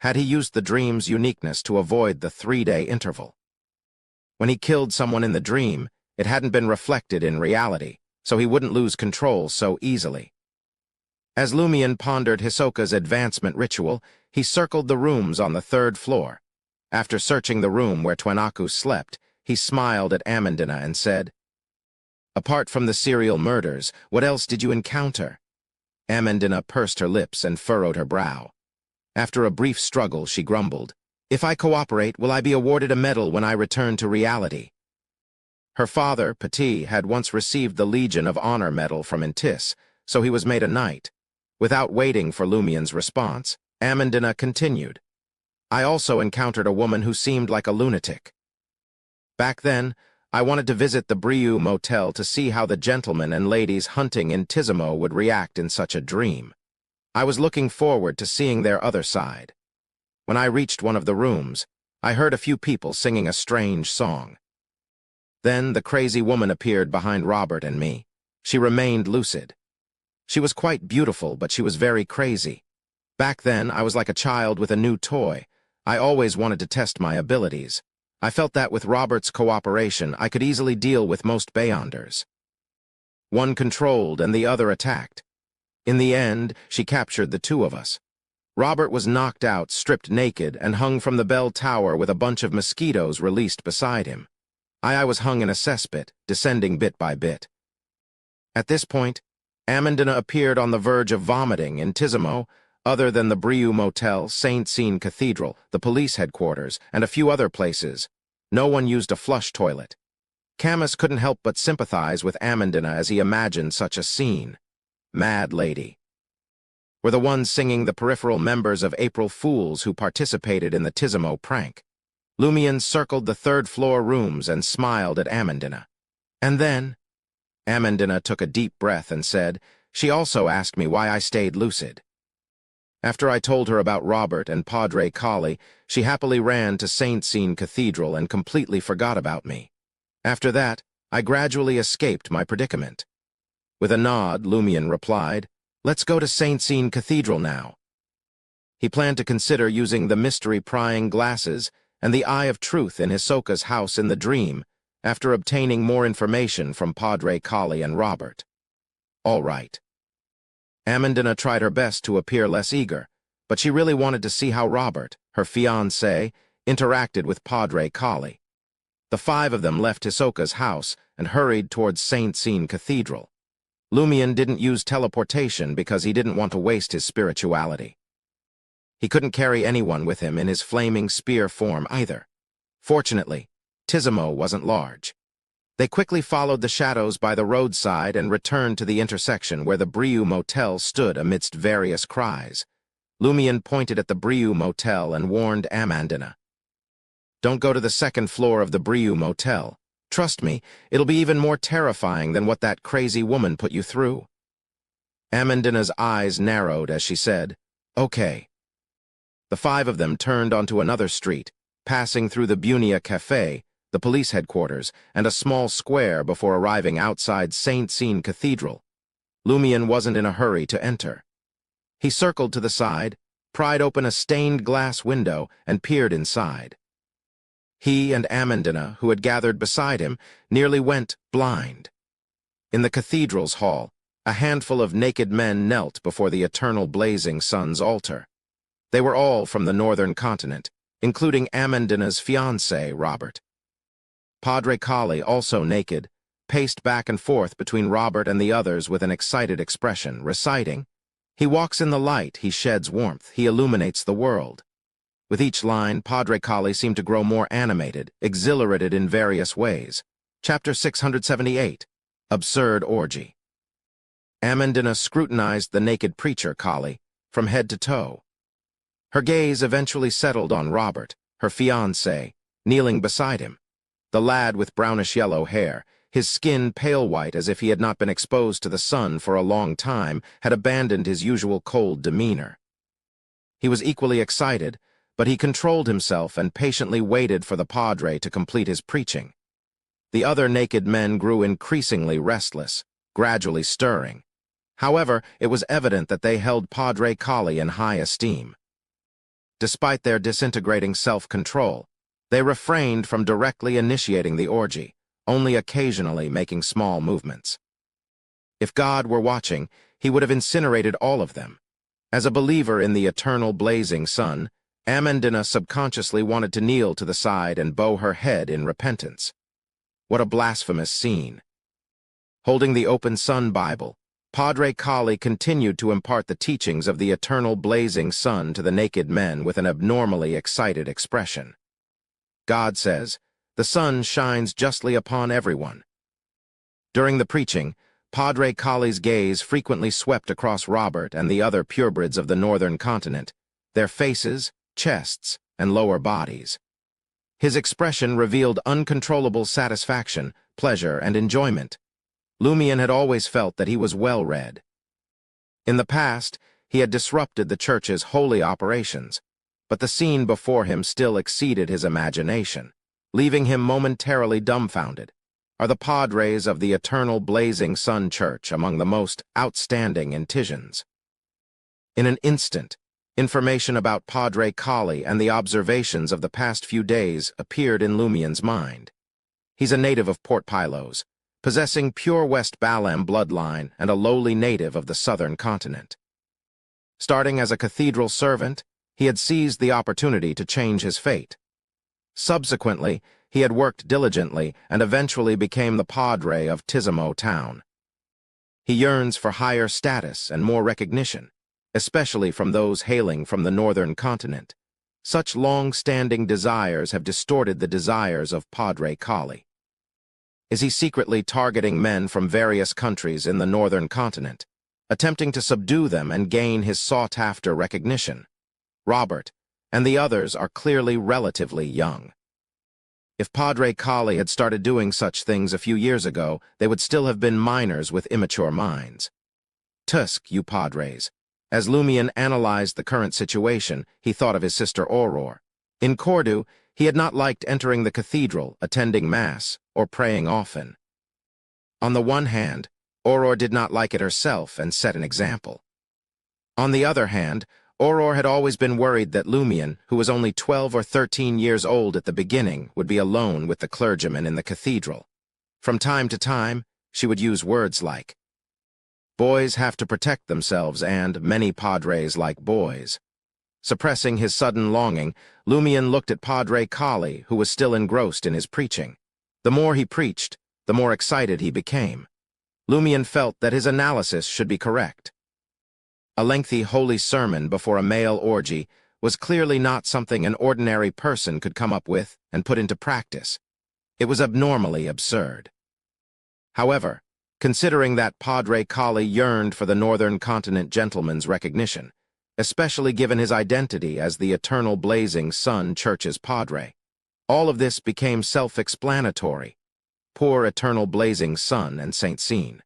Had he used the dream's uniqueness to avoid the 3-day interval? When he killed someone in the dream, it hadn't been reflected in reality, so he wouldn't lose control so easily. As Lumian pondered Hisoka's advancement ritual, he circled the rooms on the 3rd floor. After searching the room where Twenaku slept, he smiled at Amandina and said, Apart from the serial murders, what else did you encounter? Amandina pursed her lips and furrowed her brow. After a brief struggle, she grumbled, If I cooperate, will I be awarded a medal when I return to reality? Her father, Petit, had once received the Legion of Honor medal from Intis, so he was made a knight. Without waiting for Lumian's response, Amandina continued, I also encountered a woman who seemed like a lunatic. Back then, I wanted to visit the Brieux Motel to see how the gentlemen and ladies hunting in Tizimo would react in such a dream. I was looking forward to seeing their other side. When I reached one of the rooms, I heard a few people singing a strange song. Then the crazy woman appeared behind Robert and me. She remained lucid. She was quite beautiful, but she was very crazy. Back then, I was like a child with a new toy. I always wanted to test my abilities. I felt that with Robert's cooperation, I could easily deal with most Beyonders. One controlled and the other attacked. In the end, she captured the two of us. Robert was knocked out, stripped naked, and hung from the bell tower with a bunch of mosquitoes released beside him. I was hung in a cesspit, descending bit by bit. At this point, Amandine appeared on the verge of vomiting in Tizimo. Other than the Brieux Motel, Saint-Cyne Cathedral, the police headquarters, and a few other places, no one used a flush toilet. Camus couldn't help but sympathize with Amandine as he imagined such a scene. Mad lady. Were the ones singing the peripheral members of April Fools who participated in the Tizimo prank. Lumion circled the third-floor rooms and smiled at Amandine. And then, Amandine took a deep breath and said, she also asked me why I stayed lucid. After I told her about Robert and Padre Colli, she happily ran to Saint-Cyne Cathedral and completely forgot about me. After that, I gradually escaped my predicament. With a nod, Lumion replied, let's go to Saint-Cyne Cathedral now. He planned to consider using the mystery-prying glasses and the Eye of Truth in Hisoka's house in the dream, after obtaining more information from Padre Colli and Robert. All right. Amandine tried her best to appear less eager, but she really wanted to see how Robert, her fiancé, interacted with Padre Colli. The five of them left Hisoka's house and hurried towards Saint-Cyne Cathedral. Lumion didn't use teleportation because he didn't want to waste his spirituality. He couldn't carry anyone with him in his flaming spear form either. Fortunately, Tizimo wasn't large. They quickly followed the shadows by the roadside and returned to the intersection where the Brieux Motel stood amidst various cries. Lumion pointed at the Brieux Motel and warned Amandine. Don't go to the second floor of the Brieux Motel. Trust me, it'll be even more terrifying than what that crazy woman put you through. Amandine's eyes narrowed as she said, okay. The five of them turned onto another street, passing through the Bunia Café, the police headquarters, and a small square before arriving outside Saint-Cyne Cathedral. Lumion wasn't in a hurry to enter. He circled to the side, pried open a stained glass window, and peered inside. He and Amandine, who had gathered beside him, nearly went blind. In the cathedral's hall, a handful of naked men knelt before the eternal blazing sun's altar. They were all from the northern continent, including Amandine's fiancé, Robert. Padre Colli, also naked, paced back and forth between Robert and the others with an excited expression, reciting, he walks in the light, he sheds warmth, he illuminates the world. With each line, Padre Colli seemed to grow more animated, exhilarated in various ways. Chapter 678, Absurd Orgy. Amandine scrutinized the naked preacher, Colli, from head to toe. Her gaze eventually settled on Robert, her fiancé, kneeling beside him. The lad with brownish-yellow hair, his skin pale white as if he had not been exposed to the sun for a long time, had abandoned his usual cold demeanor. He was equally excited, but he controlled himself and patiently waited for the padre to complete his preaching. The other naked men grew increasingly restless, gradually stirring. However, it was evident that they held Padre Colli in high esteem. Despite their disintegrating self-control, they refrained from directly initiating the orgy, only occasionally making small movements. If God were watching, he would have incinerated all of them. As a believer in the eternal blazing sun, Amandine subconsciously wanted to kneel to the side and bow her head in repentance. What a blasphemous scene. Holding the open sun Bible, Padre Colli continued to impart the teachings of the eternal blazing sun to the naked men with an abnormally excited expression. God says, the sun shines justly upon everyone. During the preaching, Padre Colli's gaze frequently swept across Robert and the other purebreds of the northern continent, their faces, chests, and lower bodies. His expression revealed uncontrollable satisfaction, pleasure, and enjoyment. Lumion had always felt that he was well-read. In the past, he had disrupted the church's holy operations, but the scene before him still exceeded his imagination, leaving him momentarily dumbfounded. Are the padres of the Eternal Blazing Sun Church among the most outstanding in Tizons? In an instant, information about Padre Collie and the observations of the past few days appeared in Lumion's mind. He's a native of Port Pylos, possessing pure West Balam bloodline and a lowly native of the southern continent. Starting as a cathedral servant, he had seized the opportunity to change his fate. Subsequently, he had worked diligently and eventually became the padre of Tizamo town. He yearns for higher status and more recognition, especially from those hailing from the northern continent. Such long-standing desires have distorted the desires of Padre Collie. Is he secretly targeting men from various countries in the northern continent, attempting to subdue them and gain his sought-after recognition? Robert and the others are clearly relatively young. If Padre Collie had started doing such things a few years ago, they would still have been minors with immature minds. Tusk, you padres. As Lumion analyzed the current situation, he thought of his sister Aurora. In Cordu, he had not liked entering the cathedral, attending Mass, or praying often. On the one hand, Aurora did not like it herself and set an example. On the other hand, Aurora had always been worried that Lumion, who was only 12 or 13 years old at the beginning, would be alone with the clergyman in the cathedral. From time to time, she would use words like, "Boys have to protect themselves and many padres like boys." Suppressing his sudden longing, Lumion looked at Padre Collie, who was still engrossed in his preaching. The more he preached, the more excited he became. Lumion felt that his analysis should be correct. A lengthy holy sermon before a male orgy was clearly not something an ordinary person could come up with and put into practice. It was abnormally absurd. However, considering that Padre Collie yearned for the northern continent gentleman's recognition, especially given his identity as the Eternal Blazing Sun Church's padre, all of this became self-explanatory. Poor Eternal Blazing Sun and Saint Scene.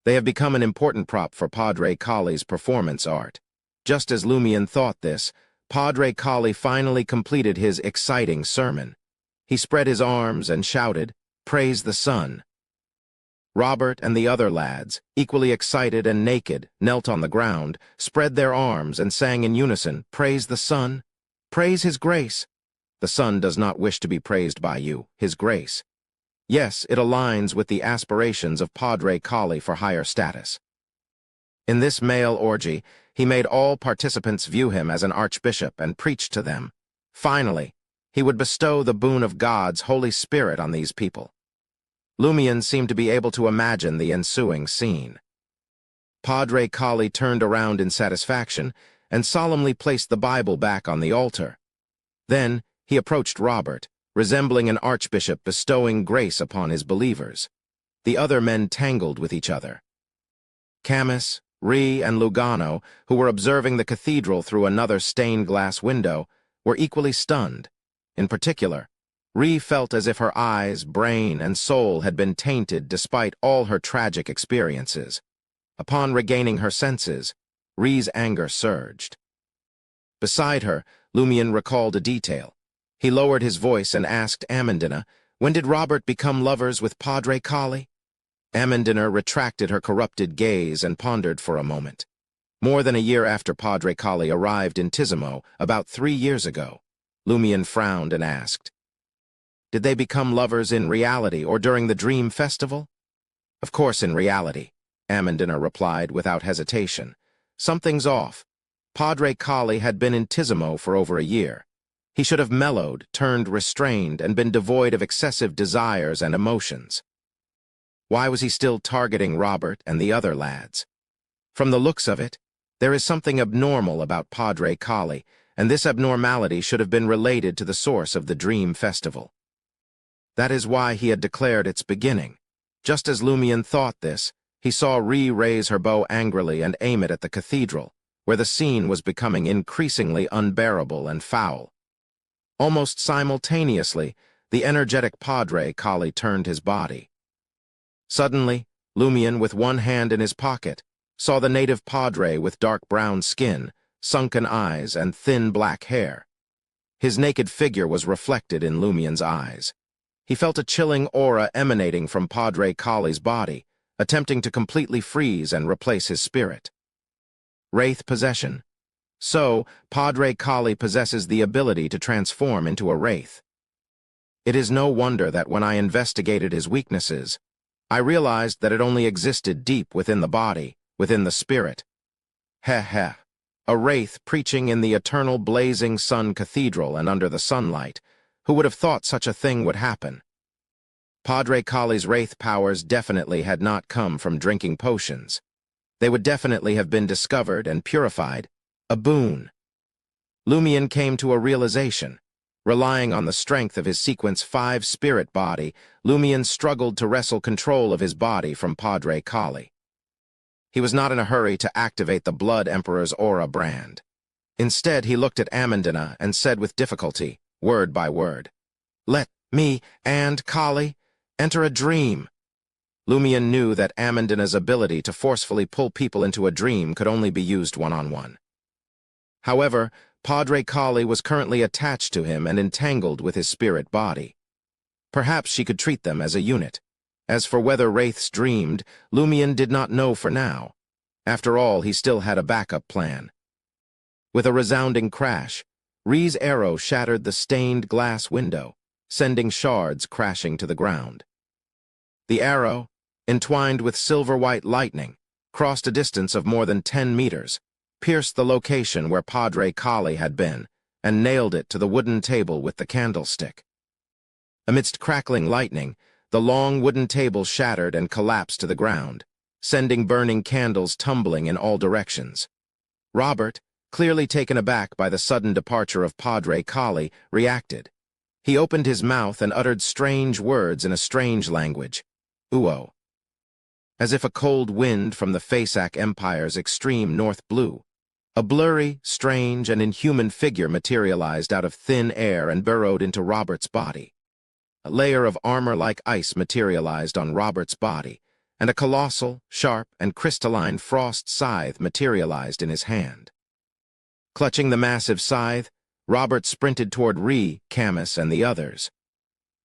They have become an important prop for Padre Collie's performance art. Just as Lumion thought this, Padre Collie finally completed his exciting sermon. He spread his arms and shouted, "Praise the sun." Robert and the other lads, equally excited and naked, knelt on the ground, spread their arms and sang in unison, "Praise the sun. Praise his grace." The sun does not wish to be praised by you, his grace. Yes, it aligns with the aspirations of Padre Collie for higher status. In this male orgy, he made all participants view him as an archbishop and preached to them. Finally, he would bestow the boon of God's Holy Spirit on these people. Lumion seemed to be able to imagine the ensuing scene. Padre Collie turned around in satisfaction and solemnly placed the Bible back on the altar. Then he approached Robert, resembling an archbishop bestowing grace upon his believers. The other men tangled with each other. Camus, Ree, and Lugano, who were observing the cathedral through another stained-glass window, were equally stunned. In particular, Ree felt as if her eyes, brain, and soul had been tainted despite all her tragic experiences. Upon regaining her senses, Ree's anger surged. Beside her, Lumion recalled a detail. He lowered his voice and asked Amandina, "When did Robert become lovers with Padre Collie?" Amandina retracted her corrupted gaze and pondered for a moment. More than a year after Padre Collie arrived in Tizamo, about 3 years ago. Lumion frowned and asked, "Did they become lovers in reality or during the dream festival?" "Of course in reality," Amandina replied without hesitation. "Something's off. Padre Collie had been in Tizamo for over a year. He should have mellowed, turned restrained, and been devoid of excessive desires and emotions. Why was he still targeting Robert and the other lads? From the looks of it, there is something abnormal about Padre Collie, and this abnormality should have been related to the source of the dream festival. That is why he had declared its beginning. Just as Lumion thought this, he saw Ree raise her bow angrily and aim it at the cathedral, where the scene was becoming increasingly unbearable and foul. Almost simultaneously, the energetic Padre Kali turned his body. Suddenly, Lumion, with one hand in his pocket, saw the native Padre with dark brown skin, sunken eyes, and thin black hair. His naked figure was reflected in Lumion's eyes. He felt a chilling aura emanating from Padre Kali's body, attempting to completely freeze and replace his spirit. Wraith possession. So, Padre Kali possesses the ability to transform into a wraith. It is no wonder that when I investigated his weaknesses, I realized that it only existed deep within the body, within the spirit. Heh heh. A wraith preaching in the eternal blazing sun cathedral and under the sunlight. Who would have thought such a thing would happen? Padre Kali's wraith powers definitely had not come from drinking potions. They would definitely have been discovered and purified. A boon. Lumion came to a realization. Relying on the strength of his Sequence 5 spirit body, Lumion struggled to wrestle control of his body from Padre Kali. He was not in a hurry to activate the Blood Emperor's aura brand. Instead, he looked at Amandina and said with difficulty, word by word, "Let me and Kali enter a dream." Lumion knew that Amandina's ability to forcefully pull people into a dream could only be used one-on-one. However, Padre Kali was currently attached to him and entangled with his spirit body. Perhaps she could treat them as a unit. As for whether wraiths dreamed, Lumion did not know for now. After all, he still had a backup plan. With a resounding crash, Ree's arrow shattered the stained glass window, sending shards crashing to the ground. The arrow, entwined with silver-white lightning, crossed a distance of more than 10 meters, pierced the location where Padre Kali had been, and nailed it to the wooden table with the candlestick. Amidst crackling lightning, the long wooden table shattered and collapsed to the ground, sending burning candles tumbling in all directions. Robert, clearly taken aback by the sudden departure of Padre Kali, reacted. He opened his mouth and uttered strange words in a strange language. Uo. As if a cold wind from the Fasak Empire's extreme north blew, a blurry, strange, and inhuman figure materialized out of thin air and burrowed into Robert's body. A layer of armor-like ice materialized on Robert's body, and a colossal, sharp, and crystalline frost scythe materialized in his hand. Clutching the massive scythe, Robert sprinted toward Ree, Camus, and the others.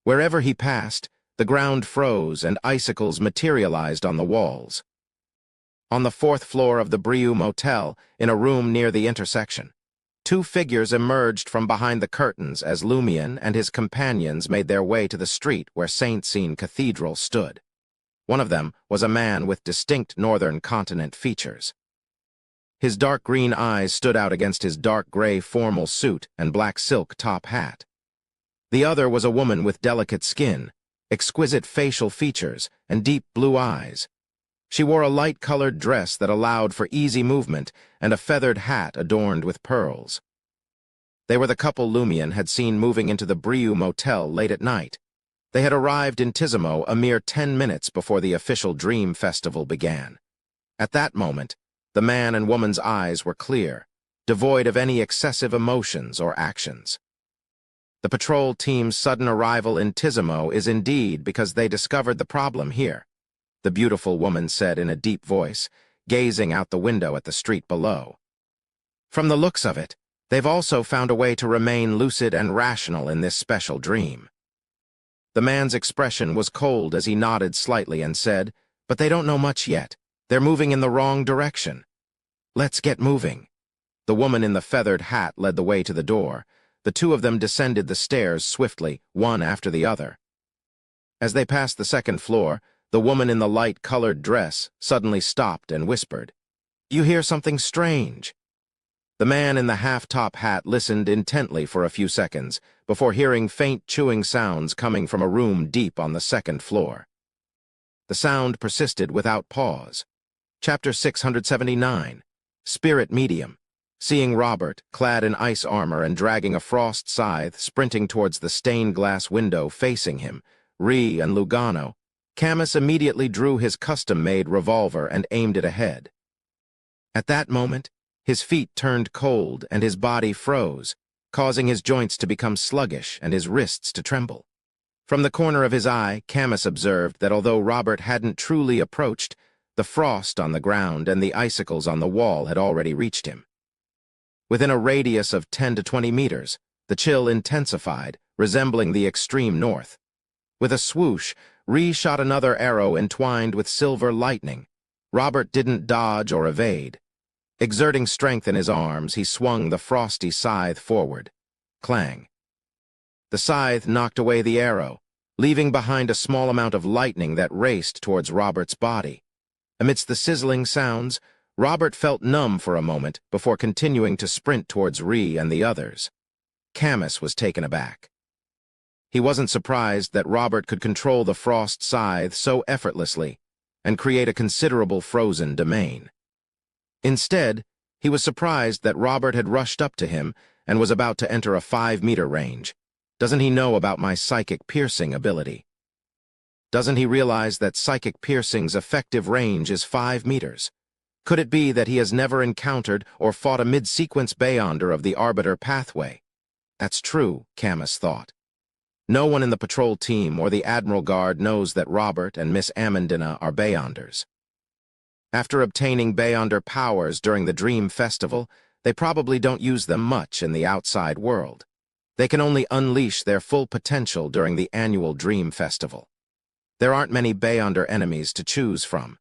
Wherever he passed, the ground froze and icicles materialized on the walls. On the 4th floor of the Brieux Motel, in a room near the intersection, 2 figures emerged from behind the curtains as Lumion and his companions made their way to the street where Saint-Cyr Cathedral stood. One of them was a man with distinct northern continent features. His dark green eyes stood out against his dark gray formal suit and black silk top hat. The other was a woman with delicate skin, exquisite facial features, and deep blue eyes. She wore a light-colored dress that allowed for easy movement and a feathered hat adorned with pearls. They were the couple Lumion had seen moving into the Brieux Motel late at night. They had arrived in Tizimo a mere 10 minutes before the official Dream Festival began. At that moment, the man and woman's eyes were clear, devoid of any excessive emotions or actions. The patrol team's sudden arrival in Tizimo is indeed because they discovered the problem here, the beautiful woman said in a deep voice, gazing out the window at the street below. From the looks of it, they've also found a way to remain lucid and rational in this special dream. The man's expression was cold as he nodded slightly and said, "But they don't know much yet. They're moving in the wrong direction. Let's get moving." The woman in the feathered hat led the way to the door. The 2 of them descended the stairs swiftly, one after the other. As they passed the 2nd floor, the woman in the light-colored dress suddenly stopped and whispered, "You hear something strange." The man in the half-top hat listened intently for a few seconds before hearing faint chewing sounds coming from a room deep on the 2nd floor. The sound persisted without pause. Chapter 679, Spirit Medium. Seeing Robert, clad in ice armor and dragging a frost scythe, sprinting towards the stained glass window facing him, Ree and Lugano, Camus immediately drew his custom-made revolver and aimed it ahead. At that moment, his feet turned cold and his body froze, causing his joints to become sluggish and his wrists to tremble. From the corner of his eye, Camus observed that although Robert hadn't truly approached, the frost on the ground and the icicles on the wall had already reached him. Within a radius of 10 to 20 meters, the chill intensified, resembling the extreme north. With a swoosh, Rhee shot another arrow entwined with silver lightning. Robert didn't dodge or evade. Exerting strength in his arms, he swung the frosty scythe forward. Clang. The scythe knocked away the arrow, leaving behind a small amount of lightning that raced towards Robert's body. Amidst the sizzling sounds, Robert felt numb for a moment before continuing to sprint towards Rhee and the others. Camus was taken aback. He wasn't surprised that Robert could control the frost scythe so effortlessly and create a considerable frozen domain. Instead, he was surprised that Robert had rushed up to him and was about to enter a 5-meter range. Doesn't he know about my psychic piercing ability? Doesn't he realize that psychic piercing's effective range is 5 meters? Could it be that he has never encountered or fought a mid-sequence Beyonder of the Arbiter pathway? That's true, Camus thought. No one in the patrol team or the Admiral Guard knows that Robert and Miss Amandina are Beyonders. After obtaining Beyonder powers during the Dream Festival, they probably don't use them much in the outside world. They can only unleash their full potential during the annual Dream Festival. There aren't many Beyonder enemies to choose from.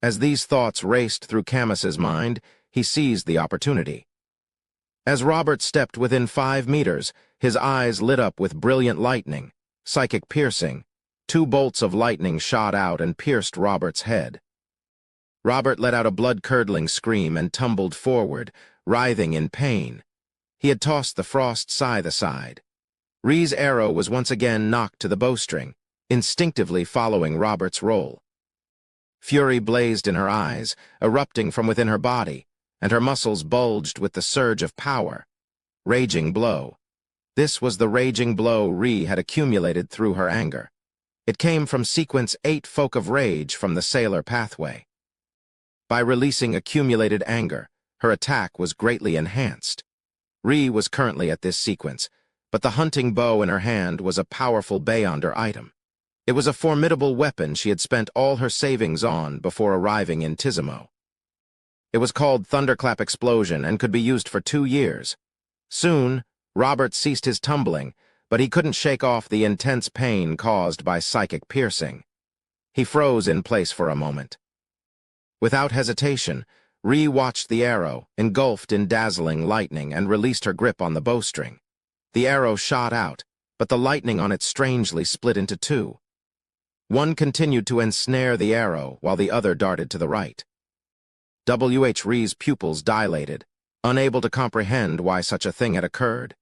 As these thoughts raced through Camus's mind, he seized the opportunity. As Robert stepped within 5 meters, his eyes lit up with brilliant lightning, psychic piercing. 2 bolts of lightning shot out and pierced Robert's head. Robert let out a blood-curdling scream and tumbled forward, writhing in pain. He had tossed the frost scythe aside. Rhee's arrow was once again knocked to the bowstring, instinctively following Robert's roll. Fury blazed in her eyes, erupting from within her body, and her muscles bulged with the surge of power. Raging blow. This was the raging blow Rhee had accumulated through her anger. It came from Sequence 8 Folk of Rage from the Sailor pathway. By releasing accumulated anger, her attack was greatly enhanced. Rhee was currently at this sequence, but the hunting bow in her hand was a powerful Beyonder item. It was a formidable weapon she had spent all her savings on before arriving in Tizimo. It was called Thunderclap Explosion and could be used for 2 years. Soon, Robert ceased his tumbling, but he couldn't shake off the intense pain caused by psychic piercing. He froze in place for a moment. Without hesitation, Rhee watched the arrow, engulfed in dazzling lightning, and released her grip on the bowstring. The arrow shot out, but the lightning on it strangely split into 2. One continued to ensnare the arrow, while the other darted to the right. W.H. Rhee's pupils dilated, unable to comprehend why such a thing had occurred.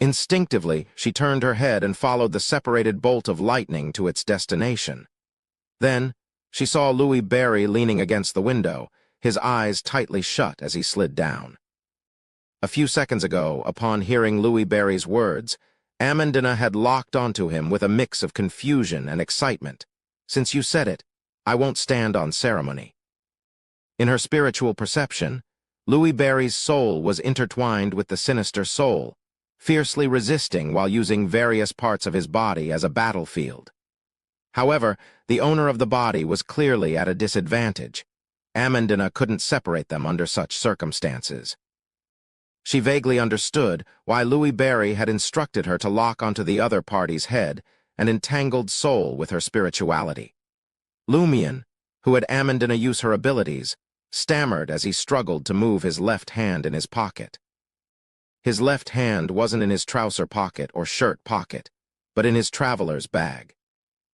Instinctively, she turned her head and followed the separated bolt of lightning to its destination. Then, she saw Louis Barry leaning against the window, his eyes tightly shut as he slid down. A few seconds ago, upon hearing Louis Barry's words, Amandina had locked onto him with a mix of confusion and excitement. Since you said it, I won't stand on ceremony. In her spiritual perception, Louis Barry's soul was intertwined with the sinister soul, fiercely resisting while using various parts of his body as a battlefield. However, the owner of the body was clearly at a disadvantage. Amandina couldn't separate them under such circumstances. She vaguely understood why Louis Barry had instructed her to lock onto the other party's head, an entangled soul with her spirituality. Lumion, who had Amandina use her abilities, stammered as he struggled to move his left hand in his pocket. His left hand wasn't in his trouser pocket or shirt pocket, but in his traveler's bag.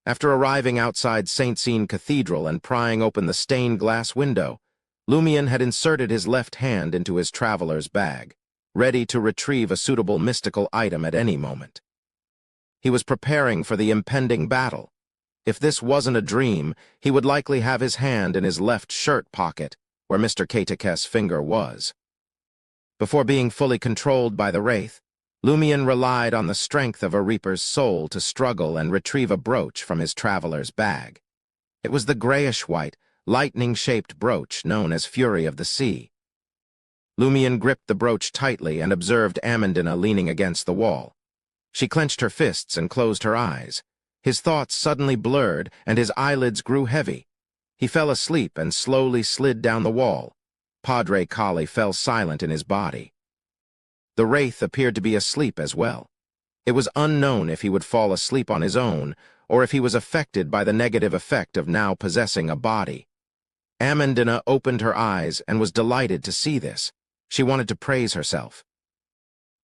After arriving outside St. Seine Cathedral and prying open the stained glass window, Lumion had inserted his left hand into his traveler's bag, ready to retrieve a suitable mystical item at any moment. He was preparing for the impending battle. If this wasn't a dream, he would likely have his hand in his left shirt pocket, where Mr. Katekes' finger was. Before being fully controlled by the Wraith, Lumion relied on the strength of a Reaper's soul to struggle and retrieve a brooch from his traveler's bag. It was the grayish-white, lightning-shaped brooch known as Fury of the Sea. Lumion gripped the brooch tightly and observed Amandina leaning against the wall. She clenched her fists and closed her eyes. His thoughts suddenly blurred, and his eyelids grew heavy. He fell asleep and slowly slid down the wall. Padre Kali fell silent in his body. The wraith appeared to be asleep as well. It was unknown if he would fall asleep on his own, or if he was affected by the negative effect of now possessing a body. Amandina opened her eyes and was delighted to see this. She wanted to praise herself.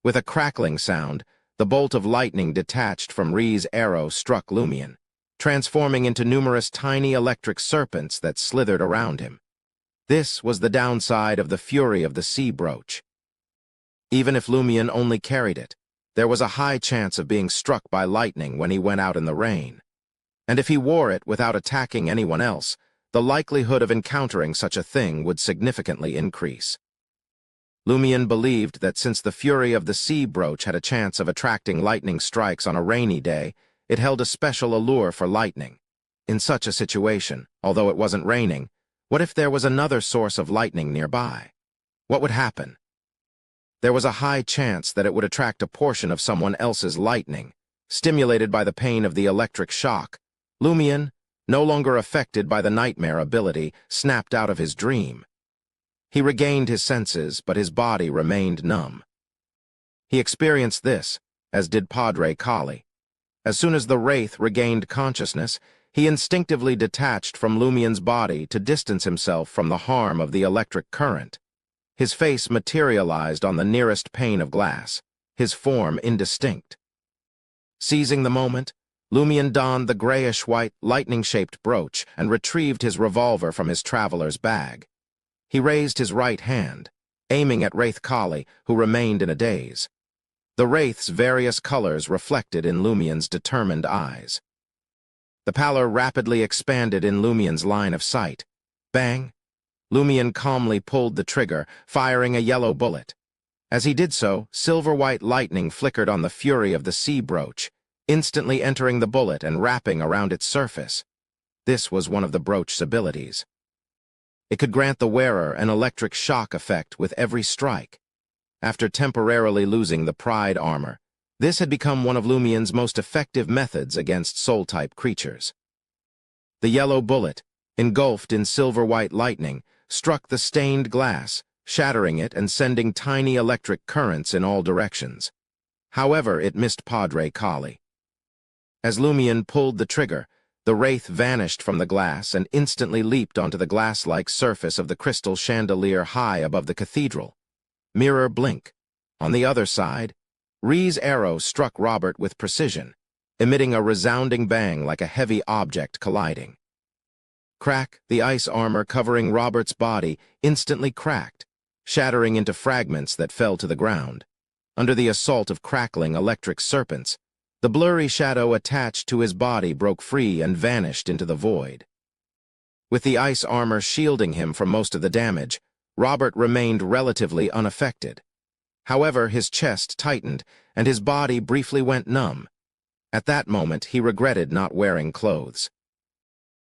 With a crackling sound, the bolt of lightning detached from Rhee's arrow struck Lumion, transforming into numerous tiny electric serpents that slithered around him. This was the downside of the fury of the sea brooch. Even if Lumion only carried it, there was a high chance of being struck by lightning when he went out in the rain. And if he wore it without attacking anyone else, the likelihood of encountering such a thing would significantly increase. Lumion believed that since the fury of the sea brooch had a chance of attracting lightning strikes on a rainy day, it held a special allure for lightning. In such a situation, although it wasn't raining, what if there was another source of lightning nearby? What would happen? There was a high chance that it would attract a portion of someone else's lightning. Stimulated by the pain of the electric shock, Lumion, no longer affected by the nightmare ability, snapped out of his dream. He regained his senses, but his body remained numb. He experienced this, as did Padre Kali. As soon as the wraith regained consciousness, he instinctively detached from Lumion's body to distance himself from the harm of the electric current. His face materialized on the nearest pane of glass, his form indistinct. Seizing the moment, Lumion donned the grayish-white, lightning-shaped brooch and retrieved his revolver from his traveler's bag. He raised his right hand, aiming at Wraith Kali, who remained in a daze. The wraith's various colors reflected in Lumion's determined eyes. The pallor rapidly expanded in Lumion's line of sight. Bang! Lumion calmly pulled the trigger, firing a yellow bullet. As he did so, silver-white lightning flickered on the fury of the sea brooch, instantly entering the bullet and wrapping around its surface. This was one of the brooch's abilities. It could grant the wearer an electric shock effect with every strike. After temporarily losing the Pride armor, this had become one of Lumion's most effective methods against soul-type creatures. The yellow bullet, engulfed in silver-white lightning, struck the stained glass, shattering it and sending tiny electric currents in all directions. However, it missed Padre Kali. As Lumion pulled the trigger, the wraith vanished from the glass and instantly leaped onto the glass-like surface of the crystal chandelier high above the cathedral. Mirror blink. On the other side, Rhee's arrow struck Robert with precision, emitting a resounding bang like a heavy object colliding. Crack, the ice armor covering Robert's body instantly cracked, shattering into fragments that fell to the ground. Under the assault of crackling electric serpents, the blurry shadow attached to his body broke free and vanished into the void. With the ice armor shielding him from most of the damage, Robert remained relatively unaffected. However, his chest tightened, and his body briefly went numb. At that moment, he regretted not wearing clothes.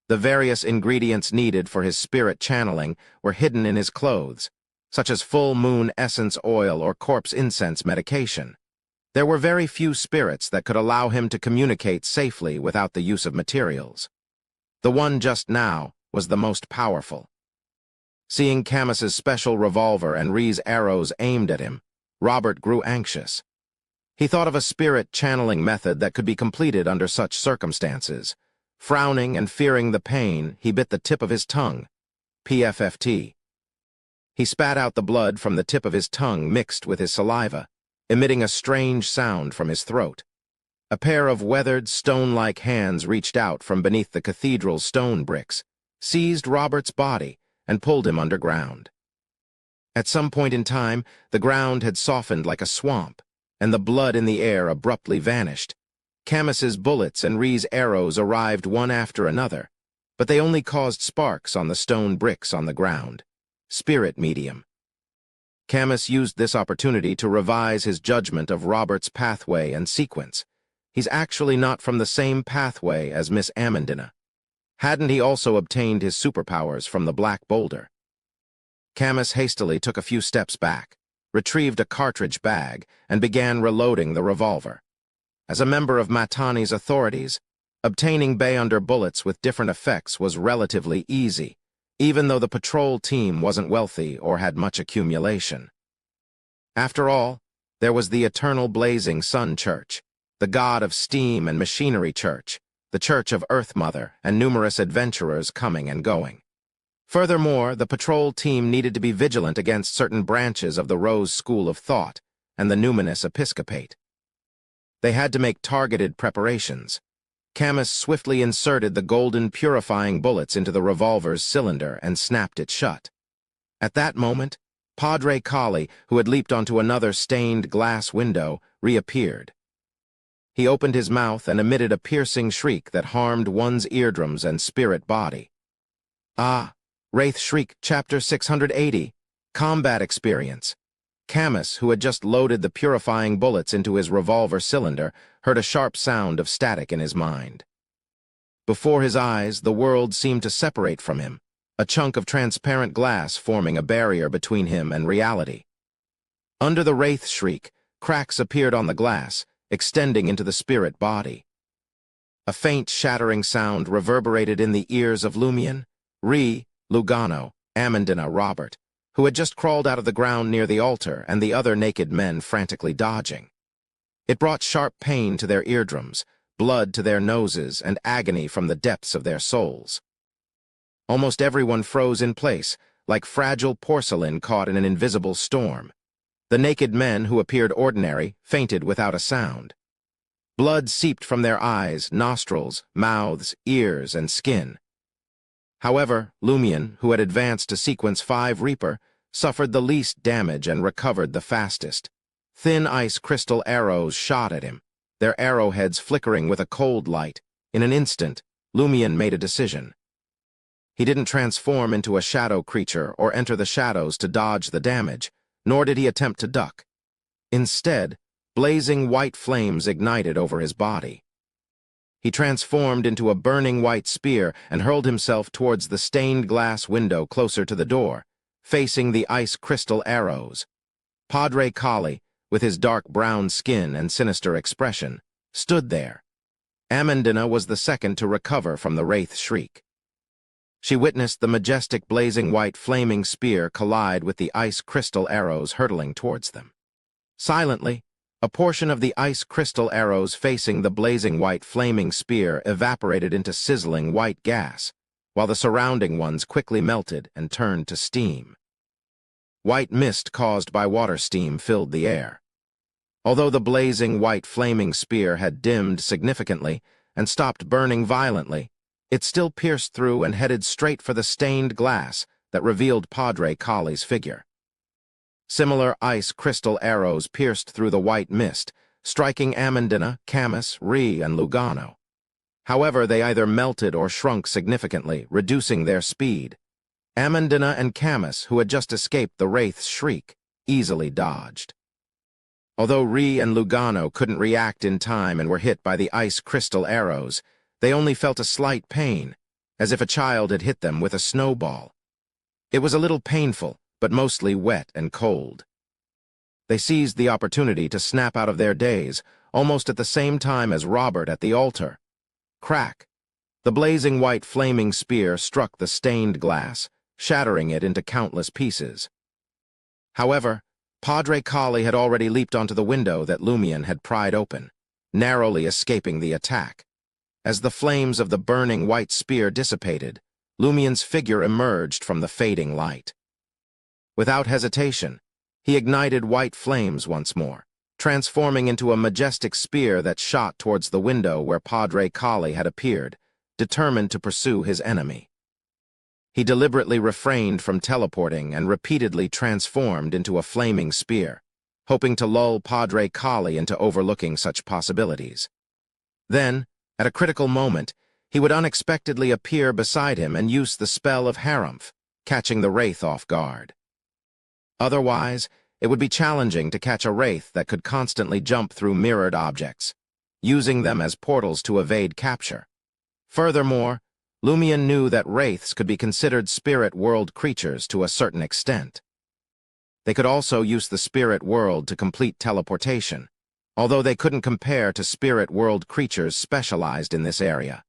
The various ingredients needed for his spirit channeling were hidden in his clothes, such as full moon essence oil or corpse incense medication. There were very few spirits that could allow him to communicate safely without the use of materials. The one just now was the most powerful. Seeing Camus's special revolver and Rhee's arrows aimed at him, Robert grew anxious. He thought of a spirit channeling method that could be completed under such circumstances. Frowning and fearing the pain, he bit the tip of his tongue. PFFT. He spat out the blood from the tip of his tongue mixed with his saliva, emitting a strange sound from his throat. A pair of weathered, stone-like hands reached out from beneath the cathedral's stone bricks, seized Robert's body, and pulled him underground. At some point in time, the ground had softened like a swamp, and the blood in the air abruptly vanished. Camus's bullets and Rhee's arrows arrived one after another, but they only caused sparks on the stone bricks on the ground. Spirit medium. Camus used this opportunity to revise his judgment of Robert's pathway and sequence. He's actually not from the same pathway as Miss Amandina. Hadn't he also obtained his superpowers from the Black Boulder? Camus hastily took a few steps back, retrieved a cartridge bag, and began reloading the revolver. As a member of Matani's authorities, obtaining Bayonder bullets with different effects was relatively easy, even though the patrol team wasn't wealthy or had much accumulation. After all, there was the Eternal Blazing Sun Church, the god of steam and machinery church, the Church of Earth Mother, and numerous adventurers coming and going. Furthermore, the patrol team needed to be vigilant against certain branches of the Rose School of Thought and the Numinous Episcopate. They had to make targeted preparations. Camus swiftly inserted the golden purifying bullets into the revolver's cylinder and snapped it shut. At that moment, Padre Collie, who had leaped onto another stained glass window, reappeared. He opened his mouth and emitted a piercing shriek that harmed one's eardrums and spirit body. Ah, Wraith Shriek, Chapter 680, Combat Experience. Camus, who had just loaded the purifying bullets into his revolver cylinder, heard a sharp sound of static in his mind. Before his eyes, the world seemed to separate from him, a chunk of transparent glass forming a barrier between him and reality. Under the Wraith Shriek, cracks appeared on the glass, extending into the spirit body. A faint shattering sound reverberated in the ears of Lumion, Lugano, Amandina, Robert, who had just crawled out of the ground near the altar, and the other naked men frantically dodging. It brought sharp pain to their eardrums, blood to their noses, and agony from the depths of their souls. Almost everyone froze in place, like fragile porcelain caught in an invisible storm. The naked men, who appeared ordinary, fainted without a sound. Blood seeped from their eyes, nostrils, mouths, ears, and skin. However, Lumion, who had advanced to Sequence 5 Reaper, suffered the least damage and recovered the fastest. Thin ice crystal arrows shot at him, their arrowheads flickering with a cold light. In an instant, Lumion made a decision. He didn't transform into a shadow creature or enter the shadows to dodge the damage, nor did he attempt to duck. Instead, blazing white flames ignited over his body. He transformed into a burning white spear and hurled himself towards the stained glass window closer to the door, facing the ice crystal arrows. Padre Collie, with his dark brown skin and sinister expression, stood there. Amandina was the second to recover from the Wraith Shriek. She witnessed the majestic blazing white flaming spear collide with the ice crystal arrows hurtling towards them. Silently, a portion of the ice crystal arrows facing the blazing white flaming spear evaporated into sizzling white gas, while the surrounding ones quickly melted and turned to steam. White mist caused by water steam filled the air. Although the blazing white flaming spear had dimmed significantly and stopped burning violently, it still pierced through and headed straight for the stained glass that revealed Padre Collie's figure. Similar ice crystal arrows pierced through the white mist, striking Amandina, Camus, and Lugano. However, they either melted or shrunk significantly, reducing their speed. Amandina and Camus, who had just escaped the Wraith's Shriek, easily dodged. Although and Lugano couldn't react in time and were hit by the ice crystal arrows, they only felt a slight pain, as if a child had hit them with a snowball. It was a little painful, but mostly wet and cold. They seized the opportunity to snap out of their daze, almost at the same time as Robert at the altar. Crack! The blazing white flaming spear struck the stained glass, shattering it into countless pieces. However, Padre Collie had already leaped onto the window that Lumion had pried open, narrowly escaping the attack. As the flames of the burning white spear dissipated, Lumion's figure emerged from the fading light. Without hesitation, he ignited white flames once more, transforming into a majestic spear that shot towards the window where Padre Collie had appeared, determined to pursue his enemy. He deliberately refrained from teleporting and repeatedly transformed into a flaming spear, hoping to lull Padre Collie into overlooking such possibilities. Then, at a critical moment, he would unexpectedly appear beside him and use the spell of Harumph, catching the Wraith off guard. Otherwise, it would be challenging to catch a Wraith that could constantly jump through mirrored objects, using them as portals to evade capture. Furthermore, Lumion knew that wraiths could be considered spirit world creatures to a certain extent. They could also use the spirit world to complete teleportation, although they couldn't compare to spirit world creatures specialized in this area.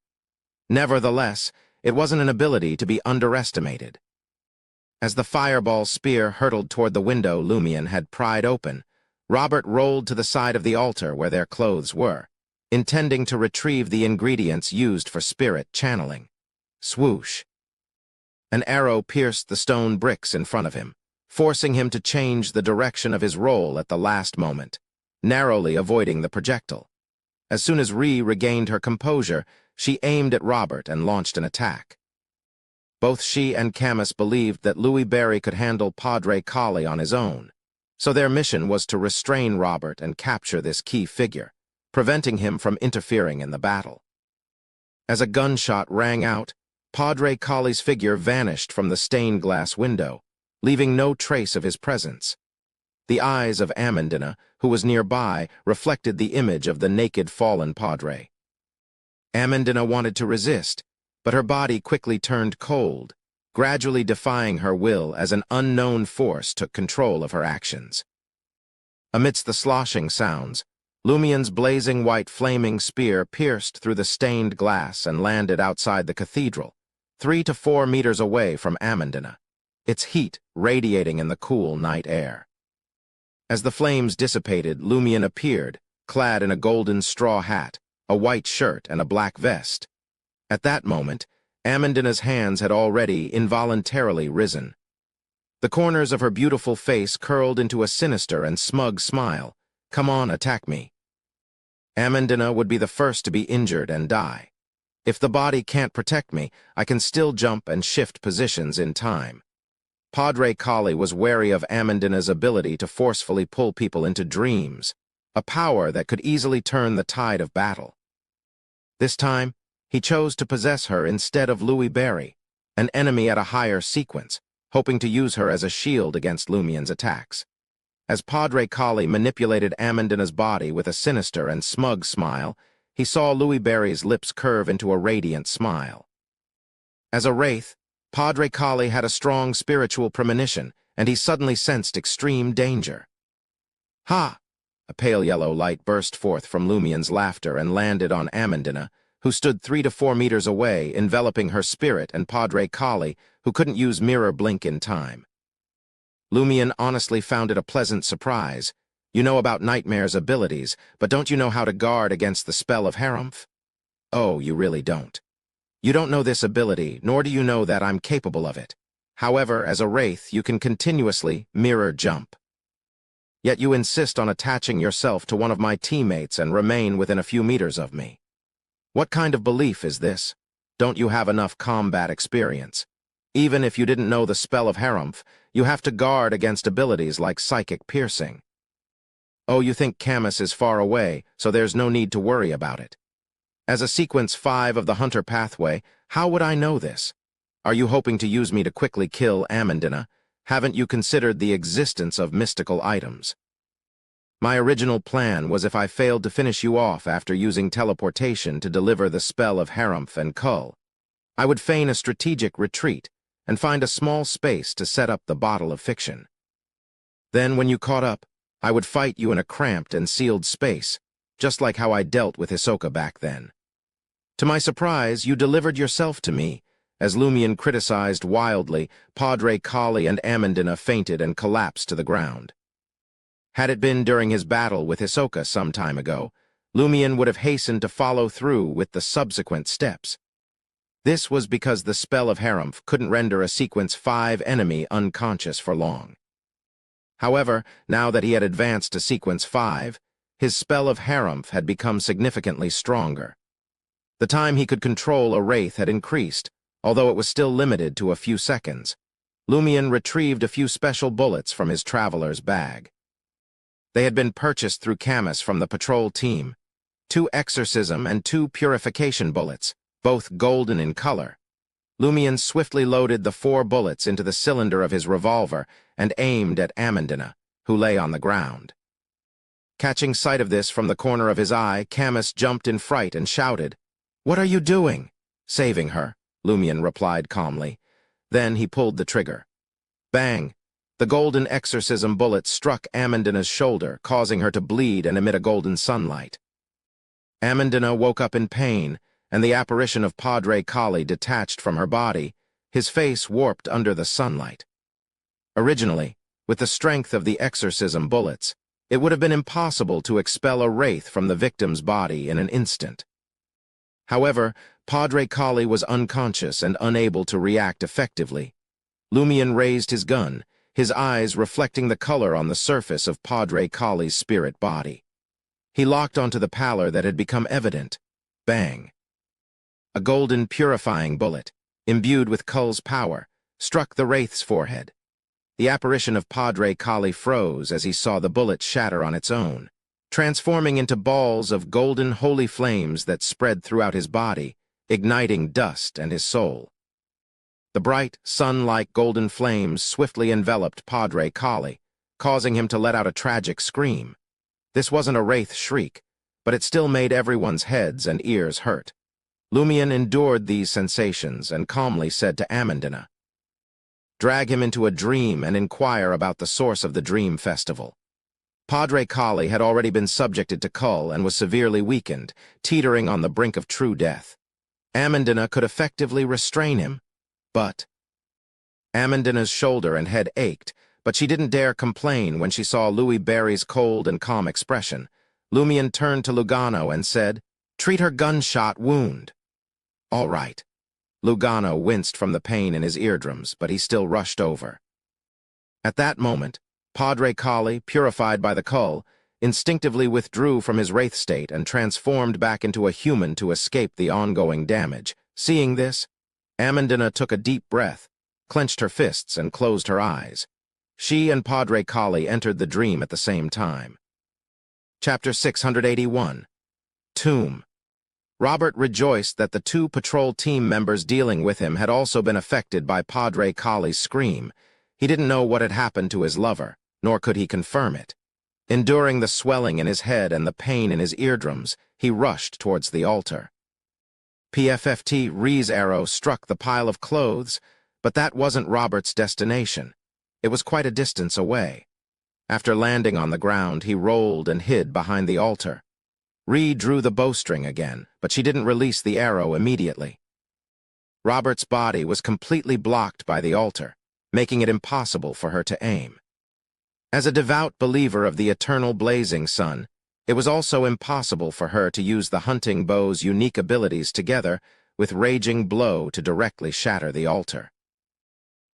Nevertheless, it wasn't an ability to be underestimated. As the fireball spear hurtled toward the window Lumion had pried open, Robert rolled to the side of the altar where their clothes were, intending to retrieve the ingredients used for spirit channeling. Swoosh! An arrow pierced the stone bricks in front of him, forcing him to change the direction of his roll at the last moment, narrowly avoiding the projectile. As soon as Ree regained her composure, she aimed at Robert and launched an attack. Both she and Camus believed that Louis Barry could handle Padre Collie on his own, so their mission was to restrain Robert and capture this key figure, preventing him from interfering in the battle. As a gunshot rang out, Padre Collie's figure vanished from the stained glass window, leaving no trace of his presence. The eyes of Amandina, who was nearby, reflected the image of the naked fallen Padre. Amandina wanted to resist, but her body quickly turned cold, gradually defying her will as an unknown force took control of her actions. Amidst the sloshing sounds, Lumion's blazing white flaming spear pierced through the stained glass and landed outside the cathedral, 3 to 4 meters away from Amandina, its heat radiating in the cool night air. As the flames dissipated, Lumion appeared, clad in a golden straw hat, a white shirt, and a black vest. At that moment, Amandina's hands had already involuntarily risen. The corners of her beautiful face curled into a sinister and smug smile. "Come on, attack me." Amandina would be the first to be injured and die. If the body can't protect me, I can still jump and shift positions in time. Padre Collie was wary of Amandina's ability to forcefully pull people into dreams, a power that could easily turn the tide of battle. This time, he chose to possess her instead of Louis Barry, an enemy at a higher sequence, hoping to use her as a shield against Lumion's attacks. As Padre Collie manipulated Amandina's body with a sinister and smug smile, he saw Louis Barry's lips curve into a radiant smile. As a wraith, Padre Collie had a strong spiritual premonition, and he suddenly sensed extreme danger. "Ha!" A pale yellow light burst forth from Lumion's laughter and landed on Amandina, who stood 3 to 4 meters away, enveloping her spirit and Padre Collie, who couldn't use mirror blink in time. Lumion honestly found it a pleasant surprise. "You know about Nightmare's abilities, but don't you know how to guard against the spell of Harumph?" "Oh, you really don't. You don't know this ability, nor do you know that I'm capable of it. However, as a wraith, you can continuously mirror jump. Yet you insist on attaching yourself to one of my teammates and remain within a few meters of me. What kind of belief is this? Don't you have enough combat experience? Even if you didn't know the spell of Harumph, you have to guard against abilities like psychic piercing. Oh, you think Camus is far away, so there's no need to worry about it. As a Sequence 5 of the Hunter pathway, how would I know this? Are you hoping to use me to quickly kill Amandina? Haven't you considered the existence of mystical items? My original plan was if I failed to finish you off after using teleportation to deliver the spell of Harumph and Kull, I would feign a strategic retreat and find a small space to set up the bottle of fiction. Then, when you caught up, I would fight you in a cramped and sealed space, just like how I dealt with Hisoka back then. To my surprise, you delivered yourself to me. As Lumion criticized wildly, Padre Collie and Amandina fainted and collapsed to the ground. Had it been during his battle with Hisoka some time ago, Lumion would have hastened to follow through with the subsequent steps. This was because the spell of Harumph couldn't render a Sequence 5 enemy unconscious for long. However, now that he had advanced to Sequence 5, his spell of Harumph had become significantly stronger. The time he could control a wraith had increased, although it was still limited to a few seconds. Lumion retrieved a few special bullets from his traveler's bag. They had been purchased through Camus from the patrol team, 2 exorcism and 2 purification bullets, both golden in color. Lumion swiftly loaded the 4 bullets into the cylinder of his revolver and aimed at Amandina, who lay on the ground. Catching sight of this from the corner of his eye, Camus jumped in fright and shouted, "What are you doing?" "Saving her," Lumion replied calmly. Then he pulled the trigger. Bang! The golden exorcism bullet struck Amandina's shoulder, causing her to bleed and emit a golden sunlight. Amandina woke up in pain, and the apparition of Padre Kali detached from her body, his face warped under the sunlight. Originally, with the strength of the exorcism bullets, it would have been impossible to expel a wraith from the victim's body in an instant. However, Padre Kali was unconscious and unable to react effectively. Lumion raised his gun, his eyes reflecting the color on the surface of Padre Kali's spirit body. He locked onto the pallor that had become evident. Bang! A golden purifying bullet, imbued with Kul's power, struck the wraith's forehead. The apparition of Padre Kali froze as he saw the bullet shatter on its own, transforming into balls of golden holy flames that spread throughout his body, igniting dust and his soul. The bright, sun-like golden flames swiftly enveloped Padre Kali, causing him to let out a tragic scream. This wasn't a wraith shriek, but it still made everyone's heads and ears hurt. Lumion endured these sensations and calmly said to Amandina, "Drag him into a dream and inquire about the source of the dream festival." Padre Kali had already been subjected to Kul and was severely weakened, teetering on the brink of true death. Amandina could effectively restrain him, but Amandina's shoulder and head ached, but she didn't dare complain when she saw Louis Barry's cold and calm expression. Lumion turned to Lugano and said, "Treat her gunshot wound." "All right." Lugano winced from the pain in his eardrums, but he still rushed over. At that moment, Padre Kali, purified by the Kul, instinctively withdrew from his wraith state and transformed back into a human to escape the ongoing damage. Seeing this, Amandina took a deep breath, clenched her fists, and closed her eyes. She and Padre Kali entered the dream at the same time. Chapter 681. Tomb. Robert rejoiced that the two patrol team members dealing with him had also been affected by Padre Kali's scream. He didn't know what had happened to his lover, nor could he confirm it. Enduring the swelling in his head and the pain in his eardrums, he rushed towards the altar. PFFT Ree's arrow struck the pile of clothes, but that wasn't Robert's destination. It was quite a distance away. After landing on the ground, he rolled and hid behind the altar. Ree drew the bowstring again, but she didn't release the arrow immediately. Robert's body was completely blocked by the altar, making it impossible for her to aim. As a devout believer of the eternal blazing sun, it was also impossible for her to use the hunting bow's unique abilities together with Raging Blow to directly shatter the altar.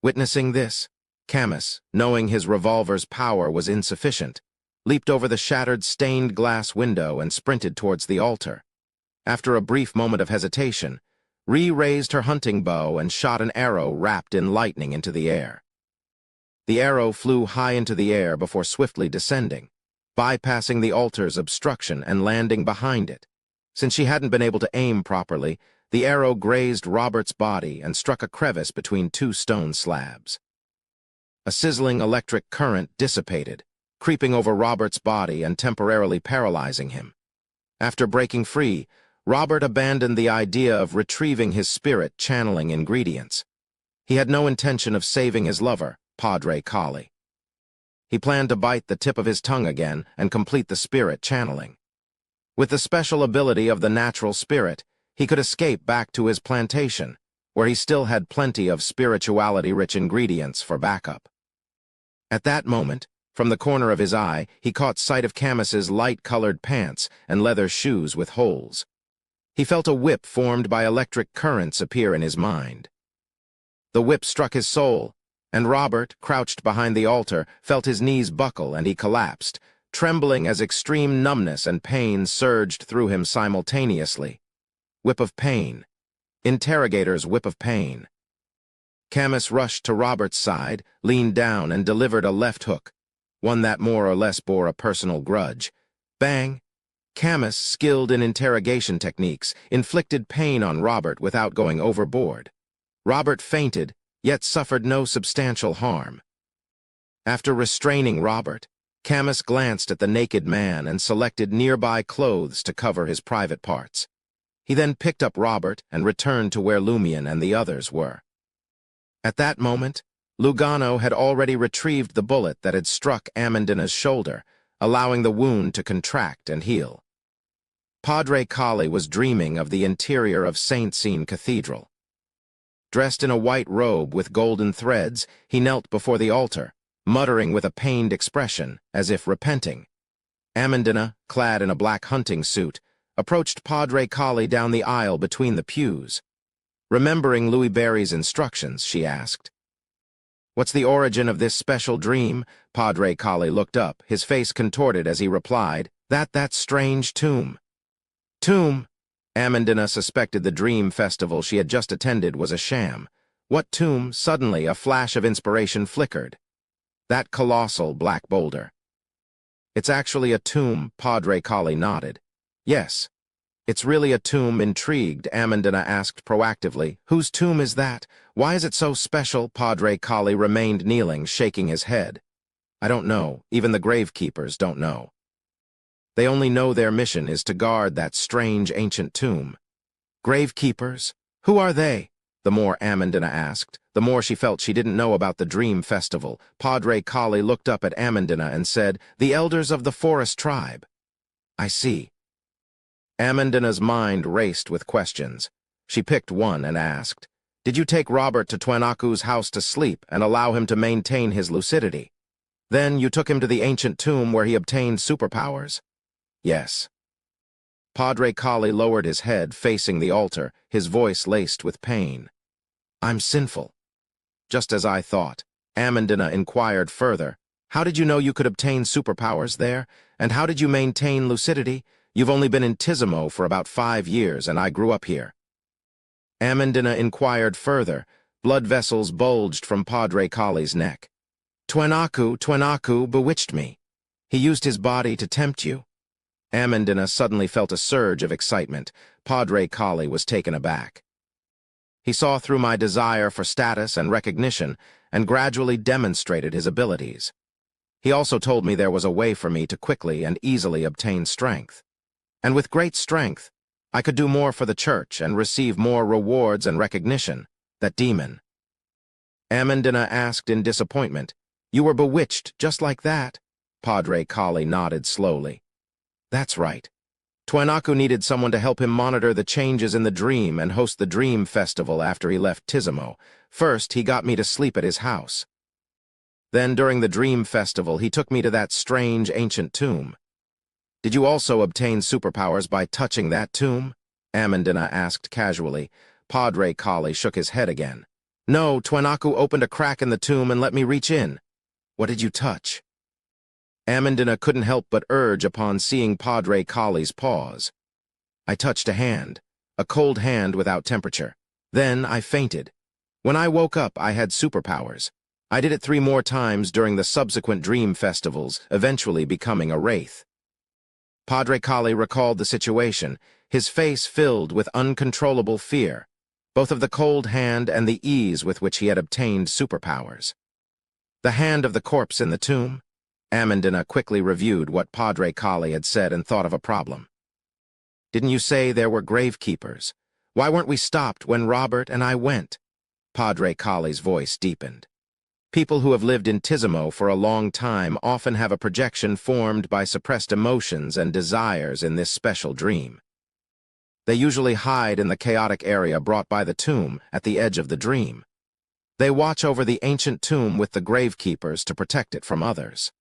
Witnessing this, Camus, knowing his revolver's power was insufficient, leaped over the shattered stained glass window and sprinted towards the altar. After a brief moment of hesitation, Ree raised her hunting bow and shot an arrow wrapped in lightning into the air. The arrow flew high into the air before swiftly descending, bypassing the altar's obstruction and landing behind it. Since she hadn't been able to aim properly, the arrow grazed Robert's body and struck a crevice between two stone slabs. A sizzling electric current dissipated, creeping over Robert's body and temporarily paralyzing him. After breaking free, Robert abandoned the idea of retrieving his spirit channeling ingredients. He had no intention of saving his lover, Padre Kali. He planned to bite the tip of his tongue again and complete the spirit channeling. With the special ability of the natural spirit, he could escape back to his plantation, where he still had plenty of spirituality-rich ingredients for backup. At that moment, from the corner of his eye, he caught sight of Camus's light-colored pants and leather shoes with holes. He felt a whip formed by electric currents appear in his mind. The whip struck his soul, and Robert, crouched behind the altar, felt his knees buckle and he collapsed, trembling as extreme numbness and pain surged through him simultaneously. Whip of pain. Interrogator's whip of pain. Camus rushed to Robert's side, leaned down, and delivered a left hook, one that more or less bore a personal grudge. Bang! Camus, skilled in interrogation techniques, inflicted pain on Robert without going overboard. Robert fainted, yet suffered no substantial harm. After restraining Robert, Camus glanced at the naked man and selected nearby clothes to cover his private parts. He then picked up Robert and returned to where Lumion and the others were. At that moment, Lugano had already retrieved the bullet that had struck Amandina's shoulder, allowing the wound to contract and heal. Padre Kali was dreaming of the interior of Saint-Cyne Cathedral. Dressed in a white robe with golden threads, he knelt before the altar, muttering with a pained expression, as if repenting. Amandina, clad in a black hunting suit, approached Padre Kali down the aisle between the pews. Remembering Louis Barry's instructions, she asked, "What's the origin of this special dream?" Padre Kali looked up, his face contorted as he replied, That strange tomb." Tomb? Amandina suspected the dream festival she had just attended was a sham. What tomb? Suddenly, a flash of inspiration flickered. That colossal black boulder. "It's actually a tomb," Padre Kali nodded. "Yes, it's really a tomb." Intrigued, Amandina asked proactively, "Whose tomb is that? Why is it so special?" Padre Kali remained kneeling, shaking his head. "I don't know. Even the gravekeepers don't know. They only know their mission is to guard that strange ancient tomb." "Gravekeepers? Who are they?" The more Amandina asked, the more she felt she didn't know about the dream festival. Padre Kali looked up at Amandina and said, "The elders of the forest tribe." "I see." Amandina's mind raced with questions. She picked one and asked, "Did you take Robert to Twanaku's house to sleep and allow him to maintain his lucidity? Then you took him to the ancient tomb where he obtained superpowers?" "Yes." Padre Kali lowered his head, facing the altar, his voice laced with pain. "I'm sinful." "Just as I thought." Amandina inquired further, "How did you know you could obtain superpowers there? And how did you maintain lucidity? You've only been in Tizimo for about 5 years, and I grew up here." Amandina inquired further. Blood vessels bulged from Padre Kali's neck. Twanaku bewitched me. He used his body to tempt you." Amandina suddenly felt a surge of excitement. Padre Kali was taken aback. "He saw through my desire for status and recognition and gradually demonstrated his abilities. He also told me there was a way for me to quickly and easily obtain strength. And with great strength, I could do more for the church and receive more rewards and recognition. That demon." Amandina asked in disappointment, "You were bewitched just like that?" Padre Kali nodded slowly. "That's right. Twanaku needed someone to help him monitor the changes in the dream and host the dream festival after he left Tizimo. First, he got me to sleep at his house. Then, during the dream festival, he took me to that strange ancient tomb." "Did you also obtain superpowers by touching that tomb?" Amandina asked casually. Padre Kali shook his head again. "No, Twanaku opened a crack in the tomb and let me reach in." "What did you touch?" Amandina couldn't help but urge upon seeing Padre Kali's pause. "I touched a hand, a cold hand without temperature. Then I fainted. When I woke up, I had superpowers. I did it 3 more times during the subsequent dream festivals, eventually becoming a wraith." Padre Kali recalled the situation, his face filled with uncontrollable fear, both of the cold hand and the ease with which he had obtained superpowers. "The hand of the corpse in the tomb?" Amandina quickly reviewed what Padre Kali had said and thought of a problem. "Didn't you say there were gravekeepers? Why weren't we stopped when Robert and I went?" Padre Kali's voice deepened. "People who have lived in Tizimo for a long time often have a projection formed by suppressed emotions and desires in this special dream. They usually hide in the chaotic area brought by the tomb at the edge of the dream. They watch over the ancient tomb with the gravekeepers to protect it from others.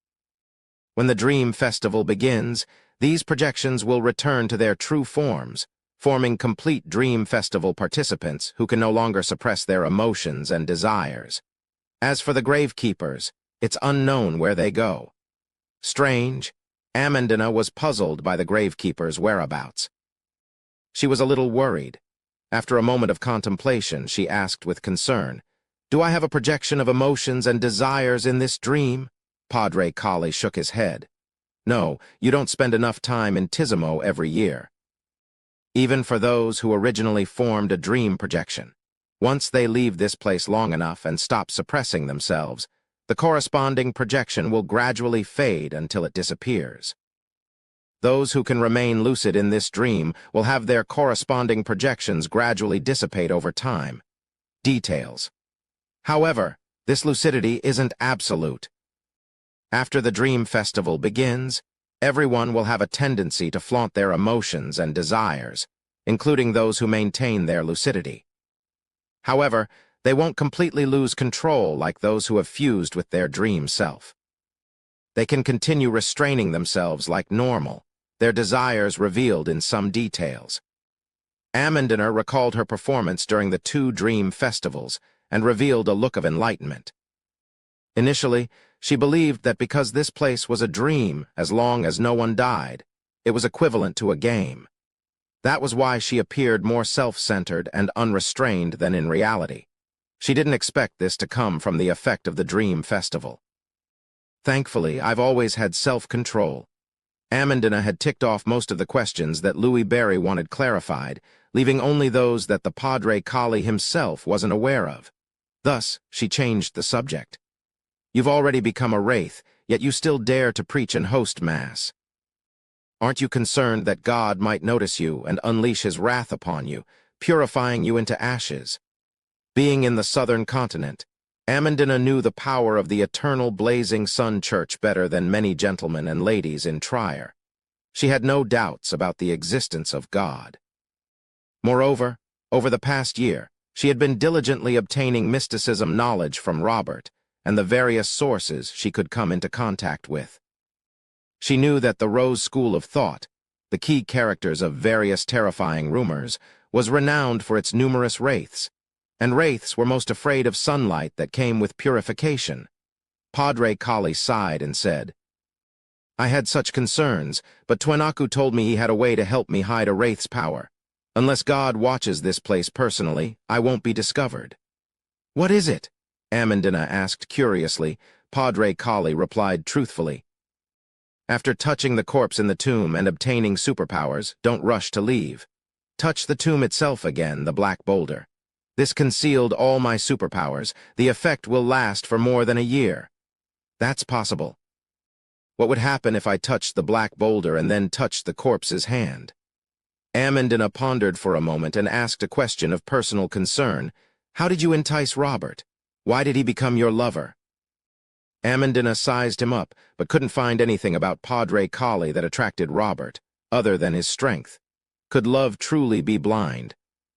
When the dream festival begins, these projections will return to their true forms, forming complete dream festival participants who can no longer suppress their emotions and desires. As for the gravekeepers, it's unknown where they go." Strange, Amandina was puzzled by the gravekeepers' whereabouts. She was a little worried. After a moment of contemplation, she asked with concern, "Do I have a projection of emotions and desires in this dream?" Padre Kali shook his head. "No, you don't spend enough time in Tizimo every year. Even for those who originally formed a dream projection, once they leave this place long enough and stop suppressing themselves, the corresponding projection will gradually fade until it disappears." Those who can remain lucid in this dream will have their corresponding projections gradually dissipate over time. Details. However, this lucidity isn't absolute. After the dream festival begins, everyone will have a tendency to flaunt their emotions and desires, including those who maintain their lucidity. However, they won't completely lose control like those who have fused with their dream self. They can continue restraining themselves like normal, their desires revealed in some details. Amandina recalled her performance during the 2 dream festivals and revealed a look of enlightenment. Initially, she believed that because this place was a dream as long as no one died, it was equivalent to a game. That was why she appeared more self-centered and unrestrained than in reality. She didn't expect this to come from the effect of the dream festival. Thankfully, I've always had self-control. Amandina had ticked off most of the questions that Louis Barry wanted clarified, leaving only those that the Padre Kali himself wasn't aware of. Thus, she changed the subject. You've already become a wraith, yet you still dare to preach and host Mass. Aren't you concerned that God might notice you and unleash his wrath upon you, purifying you into ashes? Being in the southern continent, Amandina knew the power of the eternal blazing sun church better than many gentlemen and ladies in Trier. She had no doubts about the existence of God. Moreover, over the past year, she had been diligently obtaining mysticism knowledge from Robert and the various sources she could come into contact with. She knew that the Rose School of Thought, the key characters of various terrifying rumors, was renowned for its numerous wraiths, and wraiths were most afraid of sunlight that came with purification. Padre Kali sighed and said, I had such concerns, but Twenaku told me he had a way to help me hide a wraith's power. Unless God watches this place personally, I won't be discovered. What is it? Amandina asked curiously. Padre Kali replied truthfully. After touching the corpse in the tomb and obtaining superpowers, don't rush to leave. Touch the tomb itself again, the black boulder. This concealed all my superpowers. The effect will last for more than a year. That's possible. What would happen if I touched the black boulder and then touched the corpse's hand? Amandina pondered for a moment and asked a question of personal concern. How did you entice Robert? Why did he become your lover? Amandina sized him up, but couldn't find anything about Padre Kali that attracted Robert, other than his strength. Could love truly be blind?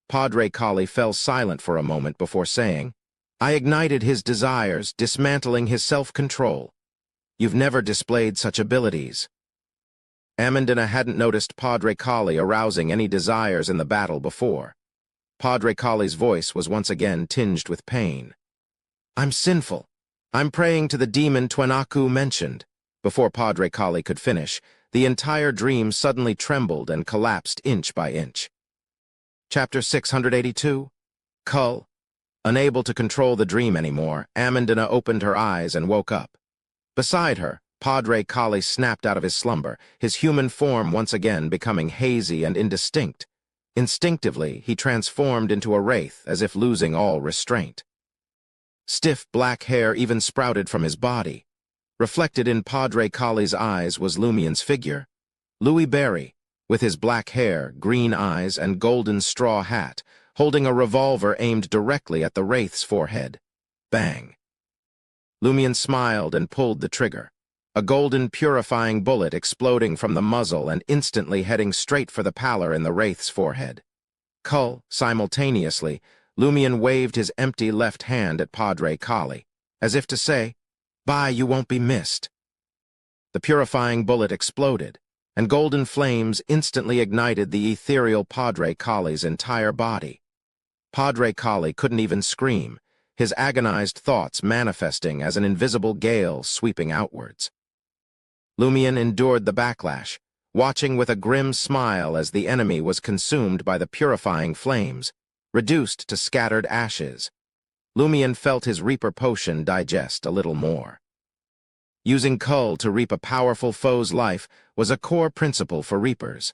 Padre Kali fell silent for a moment before saying, I ignited his desires, dismantling his self-control. You've never displayed such abilities. Amandina hadn't noticed Padre Kali arousing any desires in the battle before. Padre Kali's voice was once again tinged with pain. I'm sinful. I'm praying to the demon Twenaku mentioned. Before Padre Kali could finish, the entire dream suddenly trembled and collapsed inch by inch. Chapter 682. Cull. Unable to control the dream anymore, Amandina opened her eyes and woke up. Beside her, Padre Kali snapped out of his slumber, his human form once again becoming hazy and indistinct. Instinctively, he transformed into a wraith as if losing all restraint. Stiff black hair even sprouted from his body. Reflected in Padre Kali's eyes was Lumien's figure. Louis Barry, with his black hair, green eyes, and golden straw hat, holding a revolver aimed directly at the wraith's forehead. Bang! Lumien smiled and pulled the trigger, a golden purifying bullet exploding from the muzzle and instantly heading straight for the pallor in the wraith's forehead. Cull, simultaneously, Lumien waved his empty left hand at Padre Kali, as if to say, Bye, you won't be missed. The purifying bullet exploded, and golden flames instantly ignited the ethereal Padre Kali's entire body. Padre Kali couldn't even scream, his agonized thoughts manifesting as an invisible gale sweeping outwards. Lumien endured the backlash, watching with a grim smile as the enemy was consumed by the purifying flames, reduced to scattered ashes. Lumien felt his Reaper potion digest a little more. Using Cull to reap a powerful foe's life was a core principle for Reapers.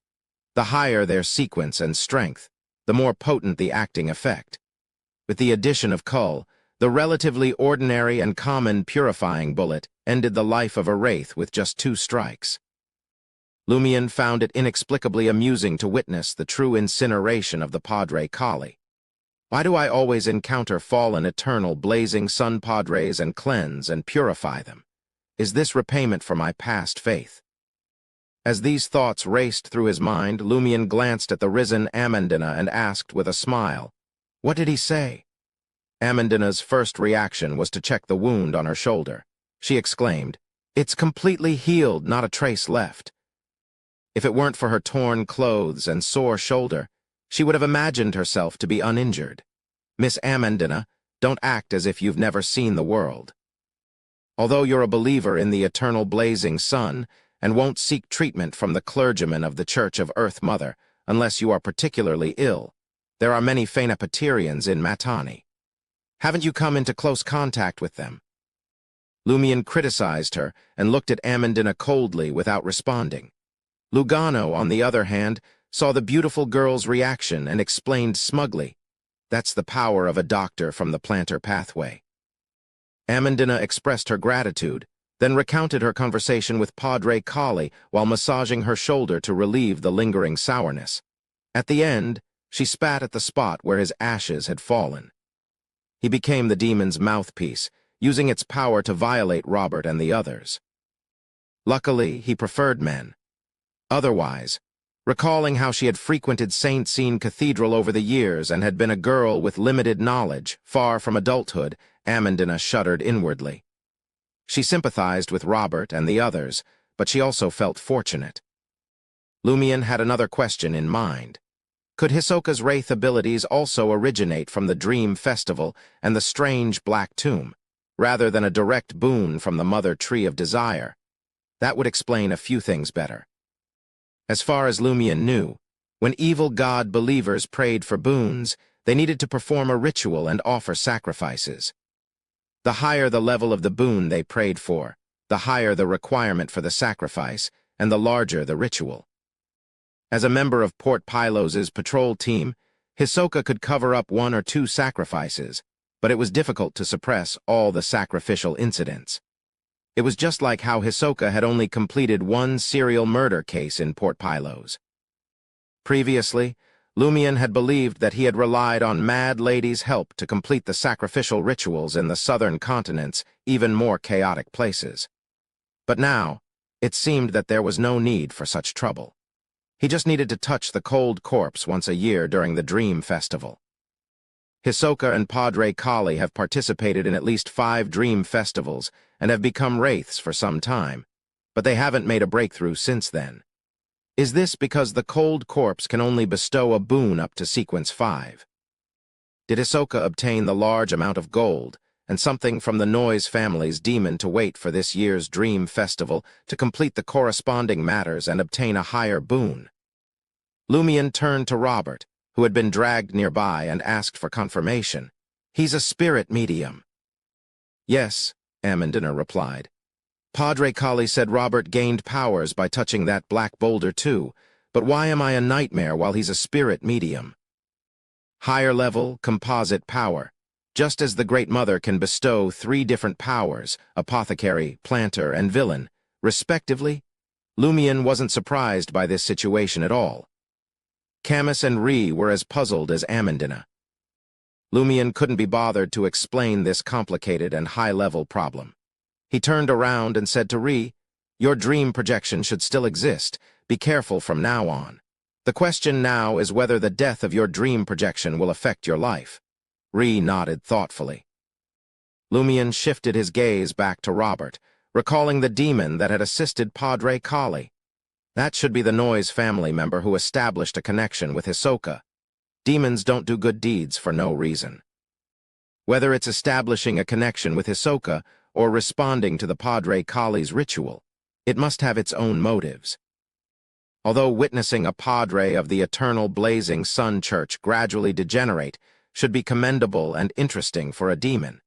The higher their sequence and strength, the more potent the acting effect. With the addition of Cull, the relatively ordinary and common purifying bullet ended the life of a wraith with just 2 strikes. Lumion found it inexplicably amusing to witness the true incineration of the Padre Kali. Why do I always encounter fallen eternal blazing sun padres and cleanse and purify them? Is this repayment for my past faith? As these thoughts raced through his mind, Lumion glanced at the risen Amandina and asked with a smile, "What did he say?" Amandina's first reaction was to check the wound on her shoulder. She exclaimed, "It's completely healed, not a trace left." If it weren't for her torn clothes and sore shoulder, she would have imagined herself to be uninjured. "Miss Amandina, don't act as if you've never seen the world. Although you're a believer in the eternal blazing sun and won't seek treatment from the clergyman of the Church of Earth Mother unless you are particularly ill, there are many Phanepaterians in Matani. Haven't you come into close contact with them?" Lumion criticized her and looked at Amandina coldly without responding. Lugano, on the other hand, saw the beautiful girl's reaction and explained smugly, "That's the power of a doctor from the plantar pathway." Amandina expressed her gratitude, then recounted her conversation with Padre Kali while massaging her shoulder to relieve the lingering sourness. At the end, she spat at the spot where his ashes had fallen. He became the demon's mouthpiece, using its power to violate Robert and the others. Luckily, he preferred men. Otherwise, recalling how she had frequented St. Sean Cathedral over the years and had been a girl with limited knowledge, far from adulthood, Amandina shuddered inwardly. She sympathized with Robert and the others, but she also felt fortunate. Lumion had another question in mind. Could Hisoka's wraith abilities also originate from the Dream Festival and the strange Black Tomb, rather than a direct boon from the Mother Tree of Desire? That would explain a few things better. As far as Lumion knew, when evil god believers prayed for boons, they needed to perform a ritual and offer sacrifices. The higher the level of the boon they prayed for, the higher the requirement for the sacrifice, and the larger the ritual. As a member of Port Pylos' patrol team, Hisoka could cover up 1 or 2 sacrifices, but it was difficult to suppress all the sacrificial incidents. It was just like how Hisoka had only completed 1 serial murder case in Port Pylos. Previously, Lumion had believed that he had relied on Mad Lady's help to complete the sacrificial rituals in the southern continent's even more chaotic places. But now, it seemed that there was no need for such trouble. He just needed to touch the cold corpse once a year during the Dream Festival. Hisoka and Padre Kali have participated in at least 5 Dream Festivals and have become wraiths for some time, but they haven't made a breakthrough since then. Is this because the cold corpse can only bestow a boon up to sequence 5? Did Hisoka obtain the large amount of gold and something from the Noise family's demon to wait for this year's Dream Festival to complete the corresponding matters and obtain a higher boon? Lumion turned to Robert, who had been dragged nearby, and asked for confirmation. "He's a spirit medium." "Yes," Amandina replied. "Padre Kali said Robert gained powers by touching that black boulder too, but why am I a nightmare while he's a spirit medium?" Higher level, composite power. Just as the Great Mother can bestow 3 different powers, apothecary, planter, and villain, respectively, Lumion wasn't surprised by this situation at all. Camus and Ree were as puzzled as Amandina. Lumion couldn't be bothered to explain this complicated and high-level problem. He turned around and said to Ree, "Your dream projection should still exist. Be careful from now on. The question now is whether the death of your dream projection will affect your life." Ree nodded thoughtfully. Lumion shifted his gaze back to Robert, recalling the demon that had assisted Padre Kali. That should be the Noise family member who established a connection with Hisoka. Demons don't do good deeds for no reason. Whether it's establishing a connection with Hisoka or responding to the Padre Kali's ritual, it must have its own motives. Although witnessing a padre of the Eternal Blazing Sun Church gradually degenerate should be commendable and interesting for a demon,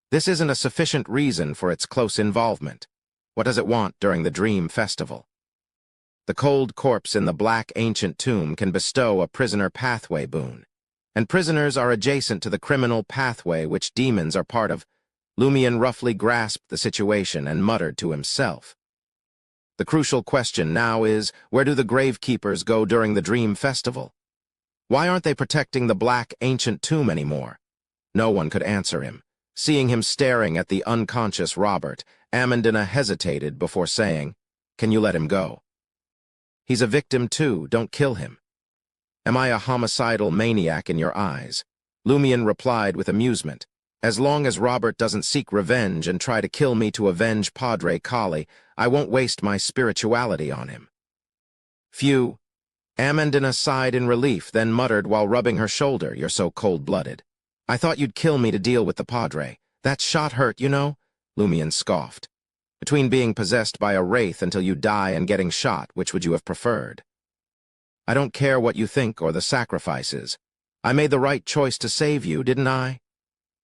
this isn't a sufficient reason for its close involvement. What does it want during the Dream Festival? The cold corpse in the black ancient tomb can bestow a prisoner pathway boon, and prisoners are adjacent to the criminal pathway which demons are part of. Lumion roughly grasped the situation and muttered to himself, The crucial question now is, where do the gravekeepers go during the Dream Festival? Why aren't they protecting the black ancient tomb anymore? No one could answer him. Seeing him staring at the unconscious Robert, Amandina hesitated before saying, "Can you let him go?" "He's a victim too, don't kill him." "Am I a homicidal maniac in your eyes?" Lumion replied with amusement. "As long as Robert doesn't seek revenge and try to kill me to avenge Padre Kali, I won't waste my spirituality on him." "Phew." Amandina sighed in relief, then muttered while rubbing her shoulder, "You're so cold-blooded. I thought you'd kill me to deal with the Padre. That shot hurt, you know?" Lumion scoffed. "Between being possessed by a wraith until you die and getting shot, which would you have preferred?" "I don't care what you think or the sacrifices. I made the right choice to save you, didn't I?"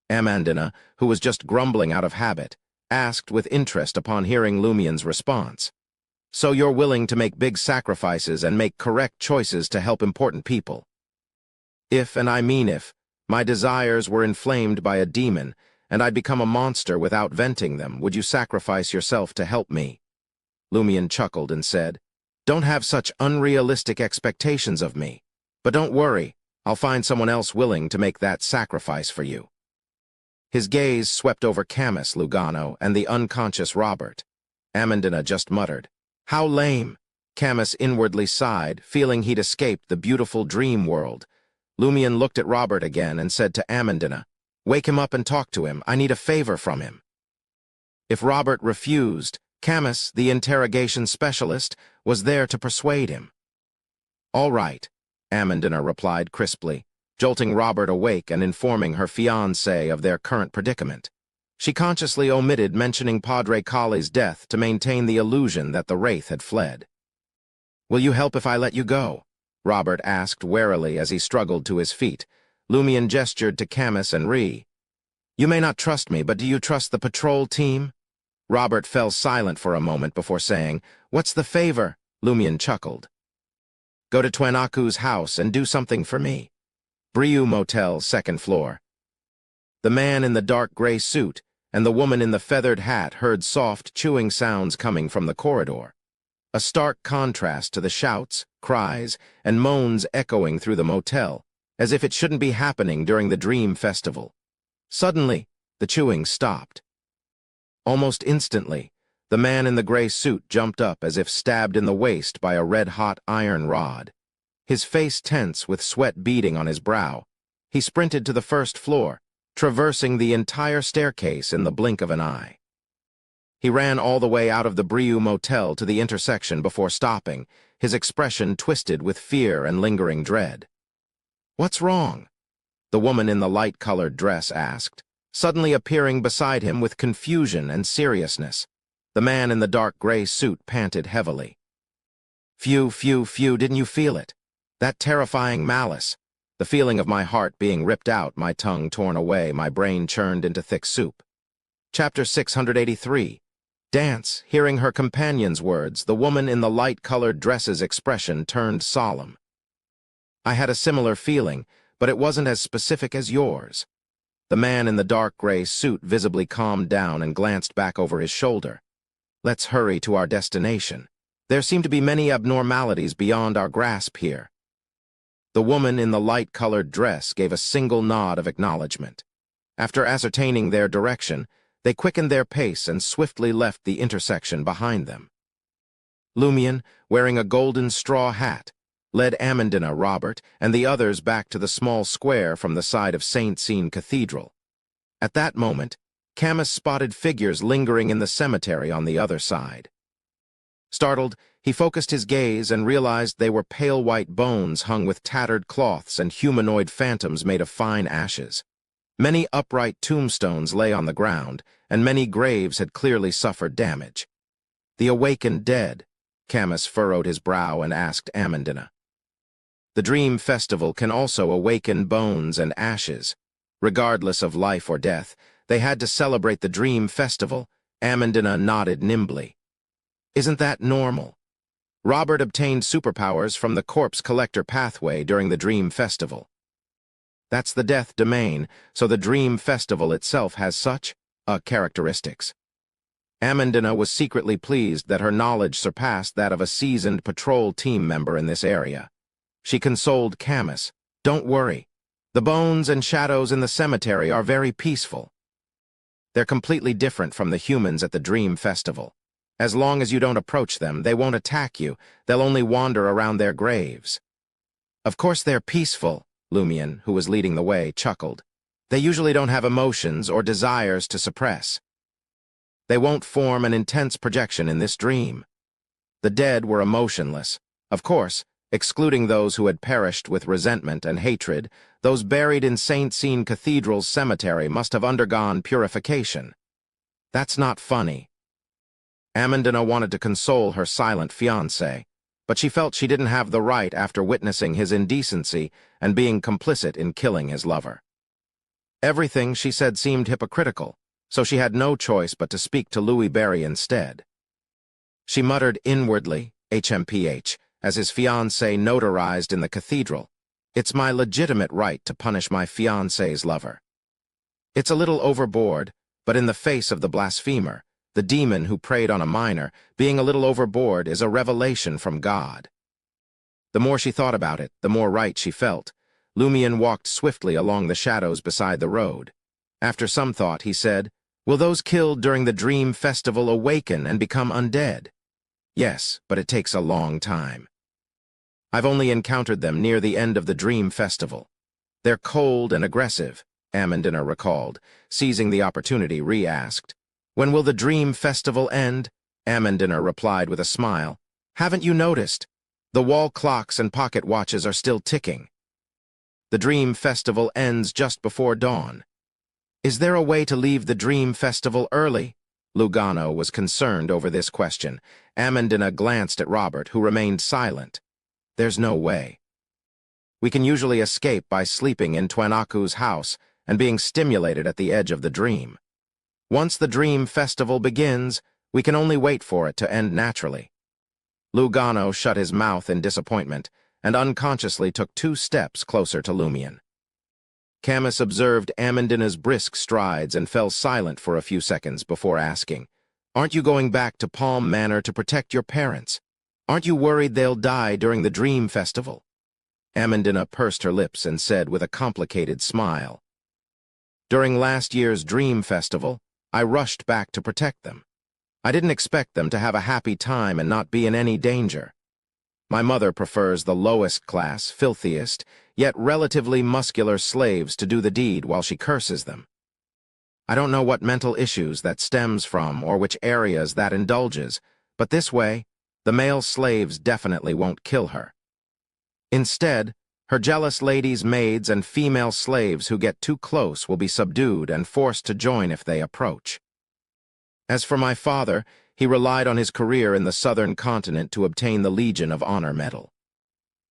Amandina, who was just grumbling out of habit, asked with interest upon hearing Lumion's response. "So you're willing to make big sacrifices and make correct choices to help important people?" "If, and I mean if, my desires were inflamed by a demon, and I'd become a monster without venting them, would you sacrifice yourself to help me?" Lumion chuckled and said, "Don't have such unrealistic expectations of me. But don't worry, I'll find someone else willing to make that sacrifice for you." His gaze swept over Camus, Lugano, and the unconscious Robert. Amandina just muttered, "How lame." Camus inwardly sighed, feeling he'd escaped the beautiful dream world. Lumion looked at Robert again and said to Amandina, "Wake him up and talk to him. I need a favor from him." If Robert refused, Camus, the interrogation specialist, was there to persuade him. "All right," Amandina replied crisply, jolting Robert awake and informing her fiancé of their current predicament. She consciously omitted mentioning Padre Kali's death to maintain the illusion that the wraith had fled. "Will you help if I let you go?" Robert asked warily as he struggled to his feet. Lumion gestured to Camus and Ree. "You may not trust me, but do you trust the patrol team?" Robert fell silent for a moment before saying, "What's the favor?" Lumion chuckled. "Go to Twanaku's house and do something for me. Briu Motel, 2nd floor." The man in the dark gray suit and the woman in the feathered hat heard soft, chewing sounds coming from the corridor. A stark contrast to the shouts, cries, and moans echoing through the motel, as if it shouldn't be happening during the Dream Festival. Suddenly, the chewing stopped. Almost instantly, the man in the gray suit jumped up as if stabbed in the waist by a red-hot iron rod. His face tense with sweat beading on his brow, he sprinted to the 1st floor, traversing the entire staircase in the blink of an eye. He ran all the way out of the Briu Motel to the intersection before stopping, his expression twisted with fear and lingering dread. "What's wrong?" the woman in the light-colored dress asked, suddenly appearing beside him with confusion and seriousness. The man in the dark gray suit panted heavily. "Phew, phew, phew, didn't you feel it? That terrifying malice. The feeling of my heart being ripped out, my tongue torn away, my brain churned into thick soup." Chapter 683. Dance. Hearing her companion's words, the woman in the light-colored dress's expression turned solemn. "I had a similar feeling, but it wasn't as specific as yours." The man in the dark gray suit visibly calmed down and glanced back over his shoulder. "Let's hurry to our destination. There seem to be many abnormalities beyond our grasp here." The woman in the light-colored dress gave a single nod of acknowledgement. After ascertaining their direction, they quickened their pace and swiftly left the intersection behind them. Lumion, wearing a golden straw hat, led Amandina, Robert, and the others back to the small square from the side of St. Sean Cathedral. At that moment, Camus spotted figures lingering in the cemetery on the other side. Startled, he focused his gaze and realized they were pale white bones hung with tattered cloths and humanoid phantoms made of fine ashes. Many upright tombstones lay on the ground, and many graves had clearly suffered damage. "The awakened dead," Camus furrowed his brow and asked Amandina. "The Dream Festival can also awaken bones and ashes. Regardless of life or death, they had to celebrate the Dream Festival." Amandina nodded nimbly. "Isn't that normal?" Robert obtained superpowers from the corpse collector pathway during the Dream Festival. "That's the death domain, so the Dream Festival itself has such characteristics." Amandina was secretly pleased that her knowledge surpassed that of a seasoned patrol team member in this area. She consoled Camus, "Don't worry. The bones and shadows in the cemetery are very peaceful. They're completely different from the humans at the Dream Festival. As long as you don't approach them, they won't attack you. They'll only wander around their graves." "Of course they're peaceful," Lumion, who was leading the way, chuckled. "They usually don't have emotions or desires to suppress. They won't form an intense projection in this dream. The dead were emotionless. Of course, excluding those who had perished with resentment and hatred, those buried in St. Seine Cathedral's cemetery must have undergone purification. That's not funny." Amandina wanted to console her silent fiancé, but she felt she didn't have the right after witnessing his indecency and being complicit in killing his lover. Everything she said seemed hypocritical, so she had no choice but to speak to Louis Barry instead. She muttered inwardly, HMPH, as his fiancé notarized in the cathedral, "It's my legitimate right to punish my fiancé's lover." It's a little overboard, but in the face of the blasphemer, the demon who preyed on a minor, being a little overboard is a revelation from God. The more she thought about it, the more right she felt. Lumion walked swiftly along the shadows beside the road. After some thought, he said, "Will those killed during the Dream Festival awaken and become undead?" "Yes, but it takes a long time. I've only encountered them near the end of the Dream Festival. They're cold and aggressive," Amandina recalled. Seizing the opportunity, re-asked, "When will the Dream Festival end?" Amandina replied with a smile, "Haven't you noticed? The wall clocks and pocket watches are still ticking. The Dream Festival ends just before dawn." "Is there a way to leave the Dream Festival early?" Lugano was concerned over this question. Amandina glanced at Robert, who remained silent. "There's no way. We can usually escape by sleeping in Twanaku's house and being stimulated at the edge of the dream. Once the Dream Festival begins, we can only wait for it to end naturally." Lugano shut his mouth in disappointment and unconsciously took 2 steps closer to Lumion. Camus observed Amandina's brisk strides and fell silent for a few seconds before asking, "Aren't you going back to Palm Manor to protect your parents? Aren't you worried they'll die during the Dream Festival?" Amandina pursed her lips and said with a complicated smile, "During last year's Dream Festival, I rushed back to protect them. I didn't expect them to have a happy time and not be in any danger. My mother prefers the lowest class, filthiest, yet relatively muscular slaves to do the deed while she curses them. I don't know what mental issues that stems from or which areas that indulges, but this way, the male slaves definitely won't kill her. Instead, her jealous ladies' maids and female slaves who get too close will be subdued and forced to join if they approach. As for my father, he relied on his career in the southern continent to obtain the Legion of Honor medal.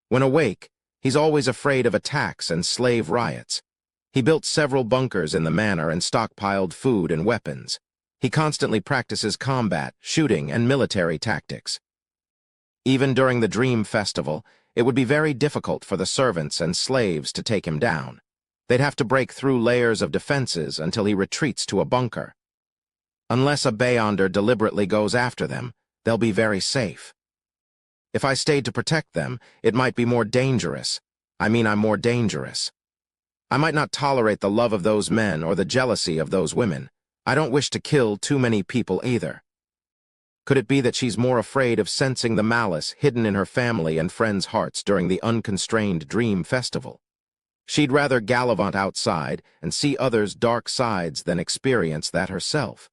When awake, he's always afraid of attacks and slave riots. He built several bunkers in the manor and stockpiled food and weapons. He constantly practices combat, shooting, and military tactics. Even during the Dream Festival, it would be very difficult for the servants and slaves to take him down. They'd have to break through layers of defenses until he retreats to a bunker. Unless a Beyonder deliberately goes after them, they'll be very safe. If I stayed to protect them, it might be more dangerous. I'm more dangerous. I might not tolerate the love of those men or the jealousy of those women. I don't wish to kill too many people either. Could it be that she's more afraid of sensing the malice hidden in her family and friends' hearts during the unconstrained Dream Festival? She'd rather gallivant outside and see others' dark sides than experience that herself.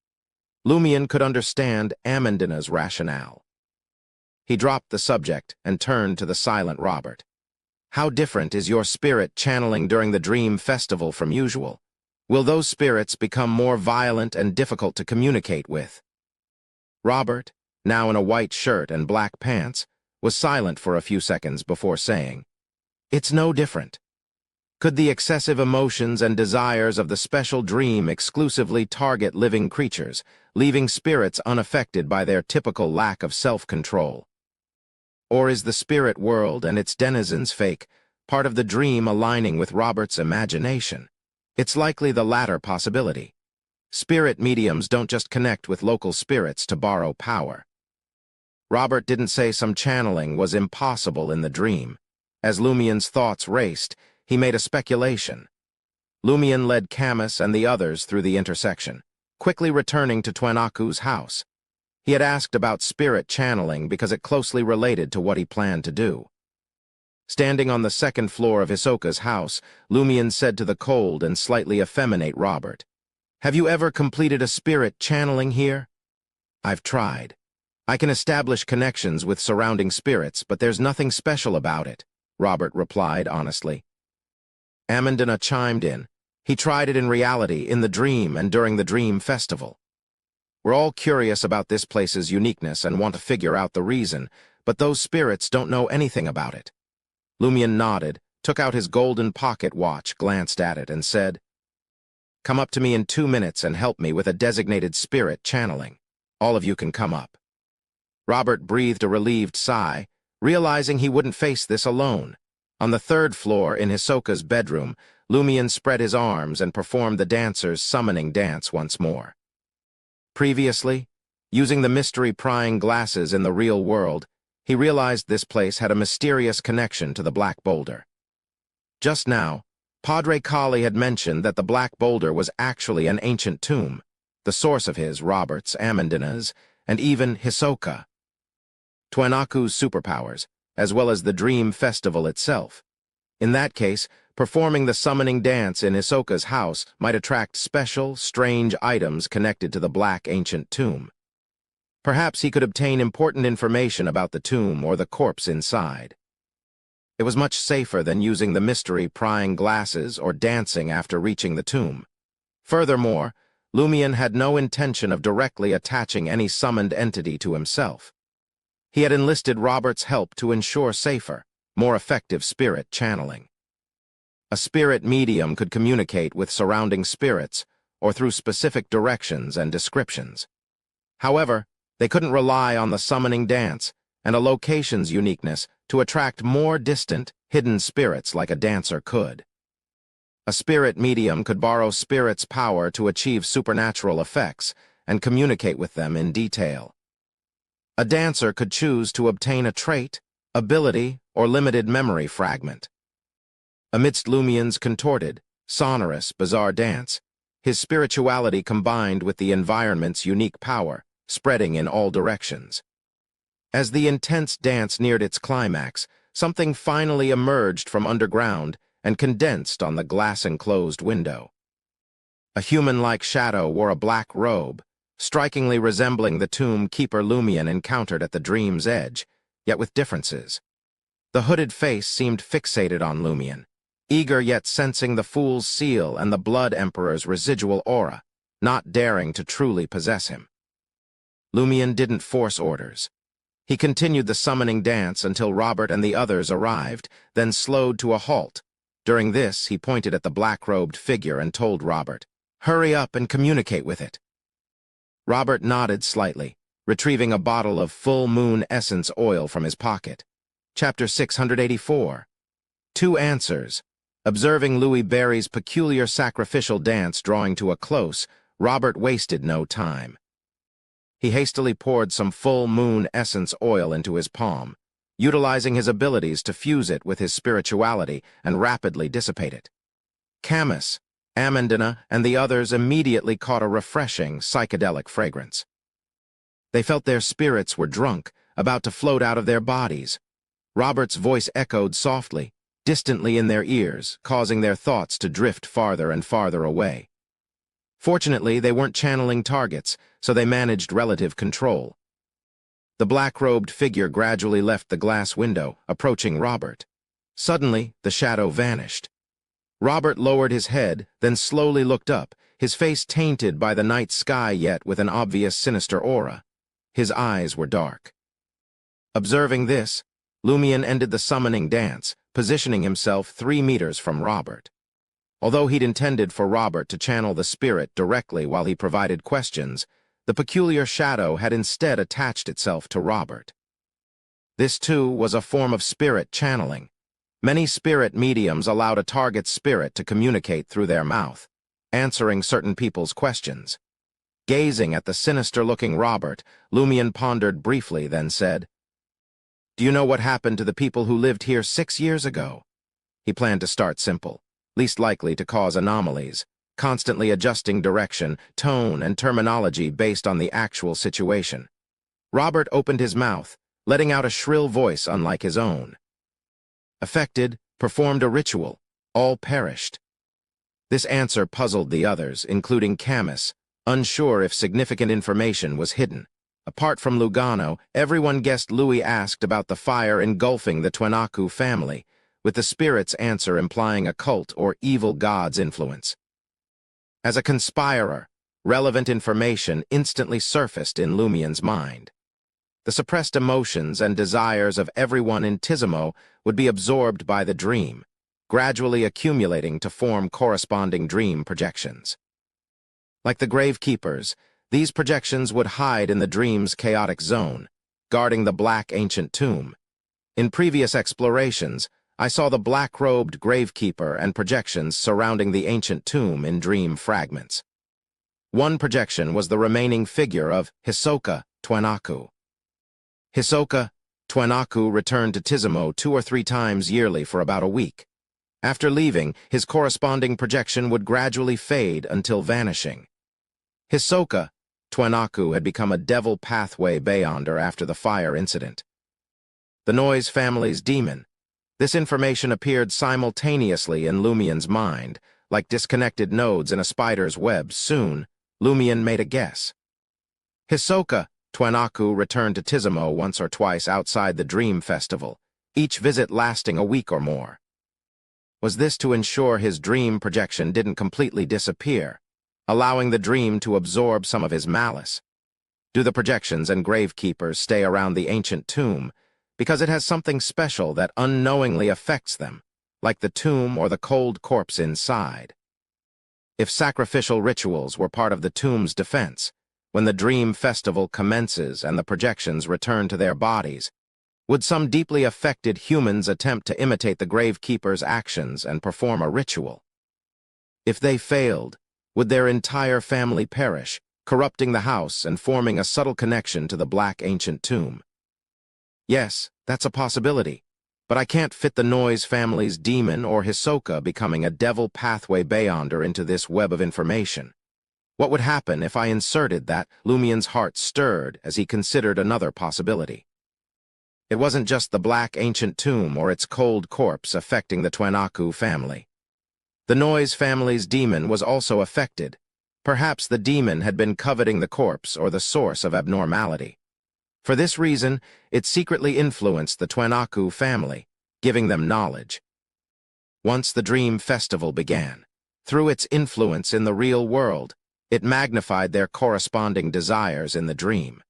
Lumion could understand Amandina's rationale. He dropped the subject and turned to the silent Robert. "How different is your spirit channeling during the Dream Festival from usual? Will those spirits become more violent and difficult to communicate with?" Robert, now in a white shirt and black pants, was silent for a few seconds before saying, "It's no different. Could the excessive emotions and desires of the special dream exclusively target living creatures, leaving spirits unaffected by their typical lack of self-control? Or is the spirit world and its denizens fake, part of the dream aligning with Robert's imagination? It's likely the latter possibility. Spirit mediums don't just connect with local spirits to borrow power. Robert didn't say some channeling was impossible in the dream. As Lumien's thoughts raced, he made a speculation. Lumien led Camus and the others through the intersection, quickly returning to Twanaku's house. He had asked about spirit channeling because it closely related to what he planned to do. Standing on the second floor of Hisoka's house, Lumien said to the cold and slightly effeminate Robert, "Have you ever completed a spirit channeling here?" "I've tried. I can establish connections with surrounding spirits, but there's nothing special about it," Robert replied honestly. Amandina chimed in. "He tried it in reality, in the dream, and during the dream festival. We're all curious about this place's uniqueness and want to figure out the reason, but those spirits don't know anything about it." Lumien nodded, took out his golden pocket watch, glanced at it, and said, "Come up to me in 2 minutes and help me with a designated spirit channeling. All of you can come up." Robert breathed a relieved sigh, realizing he wouldn't face this alone. On the third floor in Hisoka's bedroom, Lumien spread his arms and performed the dancer's summoning dance once more. Previously, using the mystery-prying glasses in the real world, he realized this place had a mysterious connection to the Black Boulder. Just now, Padre Kali had mentioned that the Black Boulder was actually an ancient tomb, the source of his, Robert's, Amandina's, and even Hisoka. Twanaku's superpowers, as well as the Dream Festival itself. In that case, performing the summoning dance in Hisoka's house might attract special, strange items connected to the Black Ancient Tomb. Perhaps he could obtain important information about the tomb or the corpse inside. It was much safer than using the mystery-prying glasses or dancing after reaching the tomb. Furthermore, Lumien had no intention of directly attaching any summoned entity to himself. He had enlisted Robert's help to ensure safer, more effective spirit channeling. A spirit medium could communicate with surrounding spirits or through specific directions and descriptions. However, they couldn't rely on the summoning dance and a location's uniqueness to attract more distant, hidden spirits like a dancer could. A spirit medium could borrow spirits' power to achieve supernatural effects and communicate with them in detail. A dancer could choose to obtain a trait, ability, or limited memory fragment. Amidst Lumien's contorted, sonorous, bizarre dance, his spirituality combined with the environment's unique power, spreading in all directions. As the intense dance neared its climax, something finally emerged from underground and condensed on the glass-enclosed window. A human-like shadow wore a black robe, strikingly resembling the tomb Keeper Lumien encountered at the dream's edge, yet with differences. The hooded face seemed fixated on Lumien, eager yet sensing the Fool's seal and the Blood Emperor's residual aura, not daring to truly possess him. Lumien didn't force orders. He continued the summoning dance until Robert and the others arrived, then slowed to a halt. During this, he pointed at the black-robed figure and told Robert, "Hurry up and communicate with it." Robert nodded slightly, retrieving a bottle of full moon essence oil from his pocket. Chapter 684. 2 Answers. Observing Louis Barry's peculiar sacrificial dance drawing to a close, Robert wasted no time. He hastily poured some full moon essence oil into his palm, utilizing his abilities to fuse it with his spirituality and rapidly dissipate it. Camus, Amandina, and the others immediately caught a refreshing, psychedelic fragrance. They felt their spirits were drunk, about to float out of their bodies. Robert's voice echoed softly, distantly in their ears, causing their thoughts to drift farther and farther away. Fortunately, they weren't channeling targets, so they managed relative control. The black-robed figure gradually left the glass window, approaching Robert. Suddenly, the shadow vanished. Robert lowered his head, then slowly looked up, his face tainted by the night sky yet with an obvious sinister aura. His eyes were dark. Observing this, Lumien ended the summoning dance, positioning himself 3 meters from Robert. Although he'd intended for Robert to channel the spirit directly while he provided questions, the peculiar shadow had instead attached itself to Robert. This, too, was a form of spirit channeling. Many spirit mediums allowed a target's spirit to communicate through their mouth. answering certain people's questions. Gazing at the sinister-looking Robert, Lumion pondered briefly, then said, "Do you know what happened to the people who lived here 6 years ago?" He planned to start simple, least likely to cause anomalies, constantly adjusting direction, tone, and terminology based on the actual situation. Robert opened his mouth, letting out a shrill voice unlike his own. "Affected, performed a ritual, all perished." This answer puzzled the others, including Camus, unsure if significant information was hidden. Apart from Lugano, everyone guessed Louis asked about the fire engulfing the Twenaku family, with the spirit's answer implying a cult or evil god's influence. As a conspirer, relevant information instantly surfaced in Lumion's mind. The suppressed emotions and desires of everyone in Tizimo would be absorbed by the dream, gradually accumulating to form corresponding dream projections. Like the gravekeepers, these projections would hide in the dream's chaotic zone, guarding the black ancient tomb. In previous explorations, I saw the black-robed gravekeeper and projections surrounding the ancient tomb in dream fragments. One projection was the remaining figure of Hisoka Twenaku. Hisoka Twenaku returned to Tizimo 2 or 3 times yearly for about a week. After leaving, his corresponding projection would gradually fade until vanishing. Hisoka Twenaku had become a devil pathway beyonder after the fire incident. The Noise family's demon. This information appeared simultaneously in Lumion's mind, like disconnected nodes in a spider's web. Soon, Lumion made a guess. Hisoka Twenaku returned to Tizimo once or twice outside the Dream Festival, each visit lasting a week or more. Was this to ensure his dream projection didn't completely disappear, allowing the dream to absorb some of his malice? Do the projections and gravekeepers stay around the ancient tomb because it has something special that unknowingly affects them, like the tomb or the cold corpse inside? If sacrificial rituals were part of the tomb's defense, when the dream festival commences and the projections return to their bodies, would some deeply affected humans attempt to imitate the gravekeeper's actions and perform a ritual? If they failed, would their entire family perish, corrupting the house and forming a subtle connection to the black ancient tomb? Yes, that's a possibility, but I can't fit the Noise family's demon or Hisoka becoming a devil pathway beyonder into this web of information. What would happen if I inserted that? Lumion's heart stirred as he considered another possibility. It wasn't just the black ancient tomb or its cold corpse affecting the Twenaku family. The Noise family's demon was also affected. Perhaps the demon had been coveting the corpse or the source of abnormality. For this reason, it secretly influenced the Twenaku family, giving them knowledge. Once the Dream Festival began, through its influence in the real world, it magnified their corresponding desires in the dream.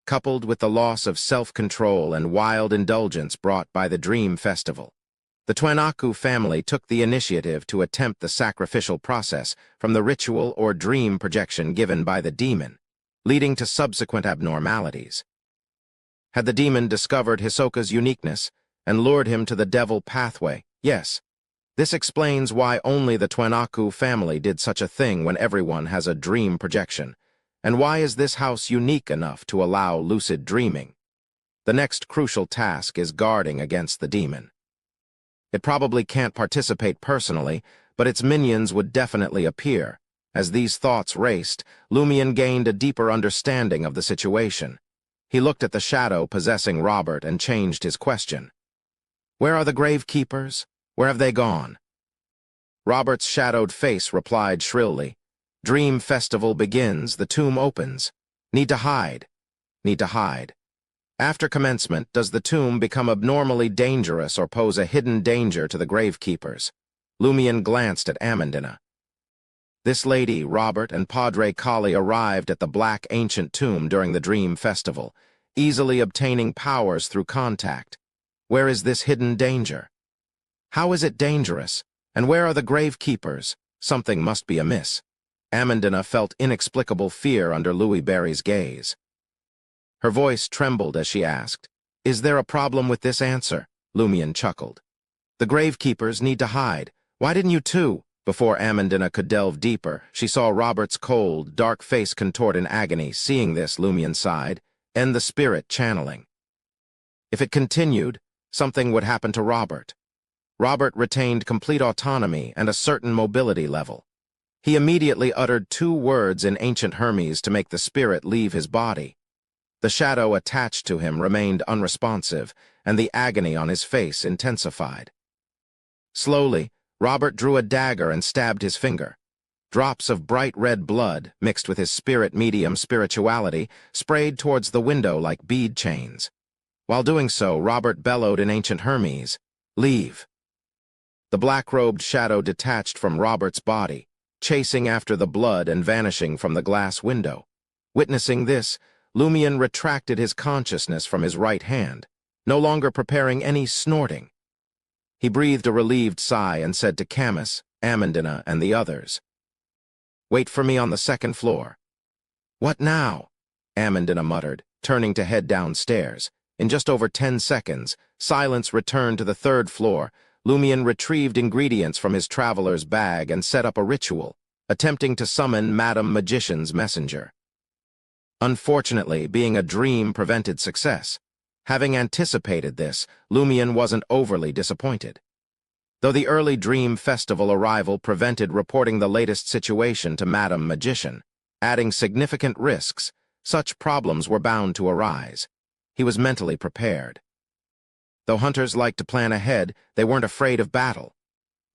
Coupled with the loss of self-control and wild indulgence brought by the Dream Festival, the Twenaku family took the initiative to attempt the sacrificial process from the ritual or dream projection given by the demon, leading to subsequent abnormalities. Had the demon discovered Hisoka's uniqueness and lured him to the devil pathway? Yes. This explains why only the Twenaku family did such a thing when everyone has a dream projection. And why is this house unique enough to allow lucid dreaming? The next crucial task is guarding against the demon. It probably can't participate personally, but its minions would definitely appear. As these thoughts raced, Lumion gained a deeper understanding of the situation. He looked at the shadow possessing Robert and changed his question. Where are the gravekeepers? Where have they gone? Robert's shadowed face replied shrilly. Dream Festival begins, the tomb opens. Need to hide. Need to hide. After commencement, does the tomb become abnormally dangerous or pose a hidden danger to the gravekeepers? Lumion glanced at Amandina. This lady, Robert, and Padre Kali arrived at the Black Ancient Tomb during the Dream Festival, easily obtaining powers through contact. Where is this hidden danger? How is it dangerous? And where are the gravekeepers? Something must be amiss. Amandina felt inexplicable fear under Louis Barry's gaze. Her voice trembled as she asked, "Is there a problem with this answer?" Lumion chuckled. "The gravekeepers need to hide. Why didn't you too?" Before Amandina could delve deeper, she saw Robert's cold, dark face contort in agony. Seeing this, Lumion sighed, "End the spirit channeling." If it continued, something would happen to Robert. Robert retained complete autonomy and a certain mobility level. He immediately uttered 2 words in ancient Hermes to make the spirit leave his body. The shadow attached to him remained unresponsive, and the agony on his face intensified. Slowly, Robert drew a dagger and stabbed his finger. Drops of bright red blood, mixed with his spirit medium spirituality, sprayed towards the window like bead chains. While doing so, Robert bellowed in ancient Hermes, "Leave." The black-robed shadow detached from Robert's body, chasing after the blood and vanishing from the glass window. Witnessing this, Lumion retracted his consciousness from his right hand, no longer preparing any snorting. He breathed a relieved sigh and said to Camus, Amandina, and the others, "Wait for me on the 2nd floor." "What now?" Amandina muttered, turning to head downstairs. In just over 10 seconds, silence returned to the 3rd floor. Lumion retrieved ingredients from his traveler's bag and set up a ritual, attempting to summon Madame Magician's messenger. Unfortunately, being a dream prevented success. Having anticipated this, Lumion wasn't overly disappointed. Though the early Dream Festival arrival prevented reporting the latest situation to Madame Magician, adding significant risks, such problems were bound to arise. He was mentally prepared. Though hunters liked to plan ahead, they weren't afraid of battle.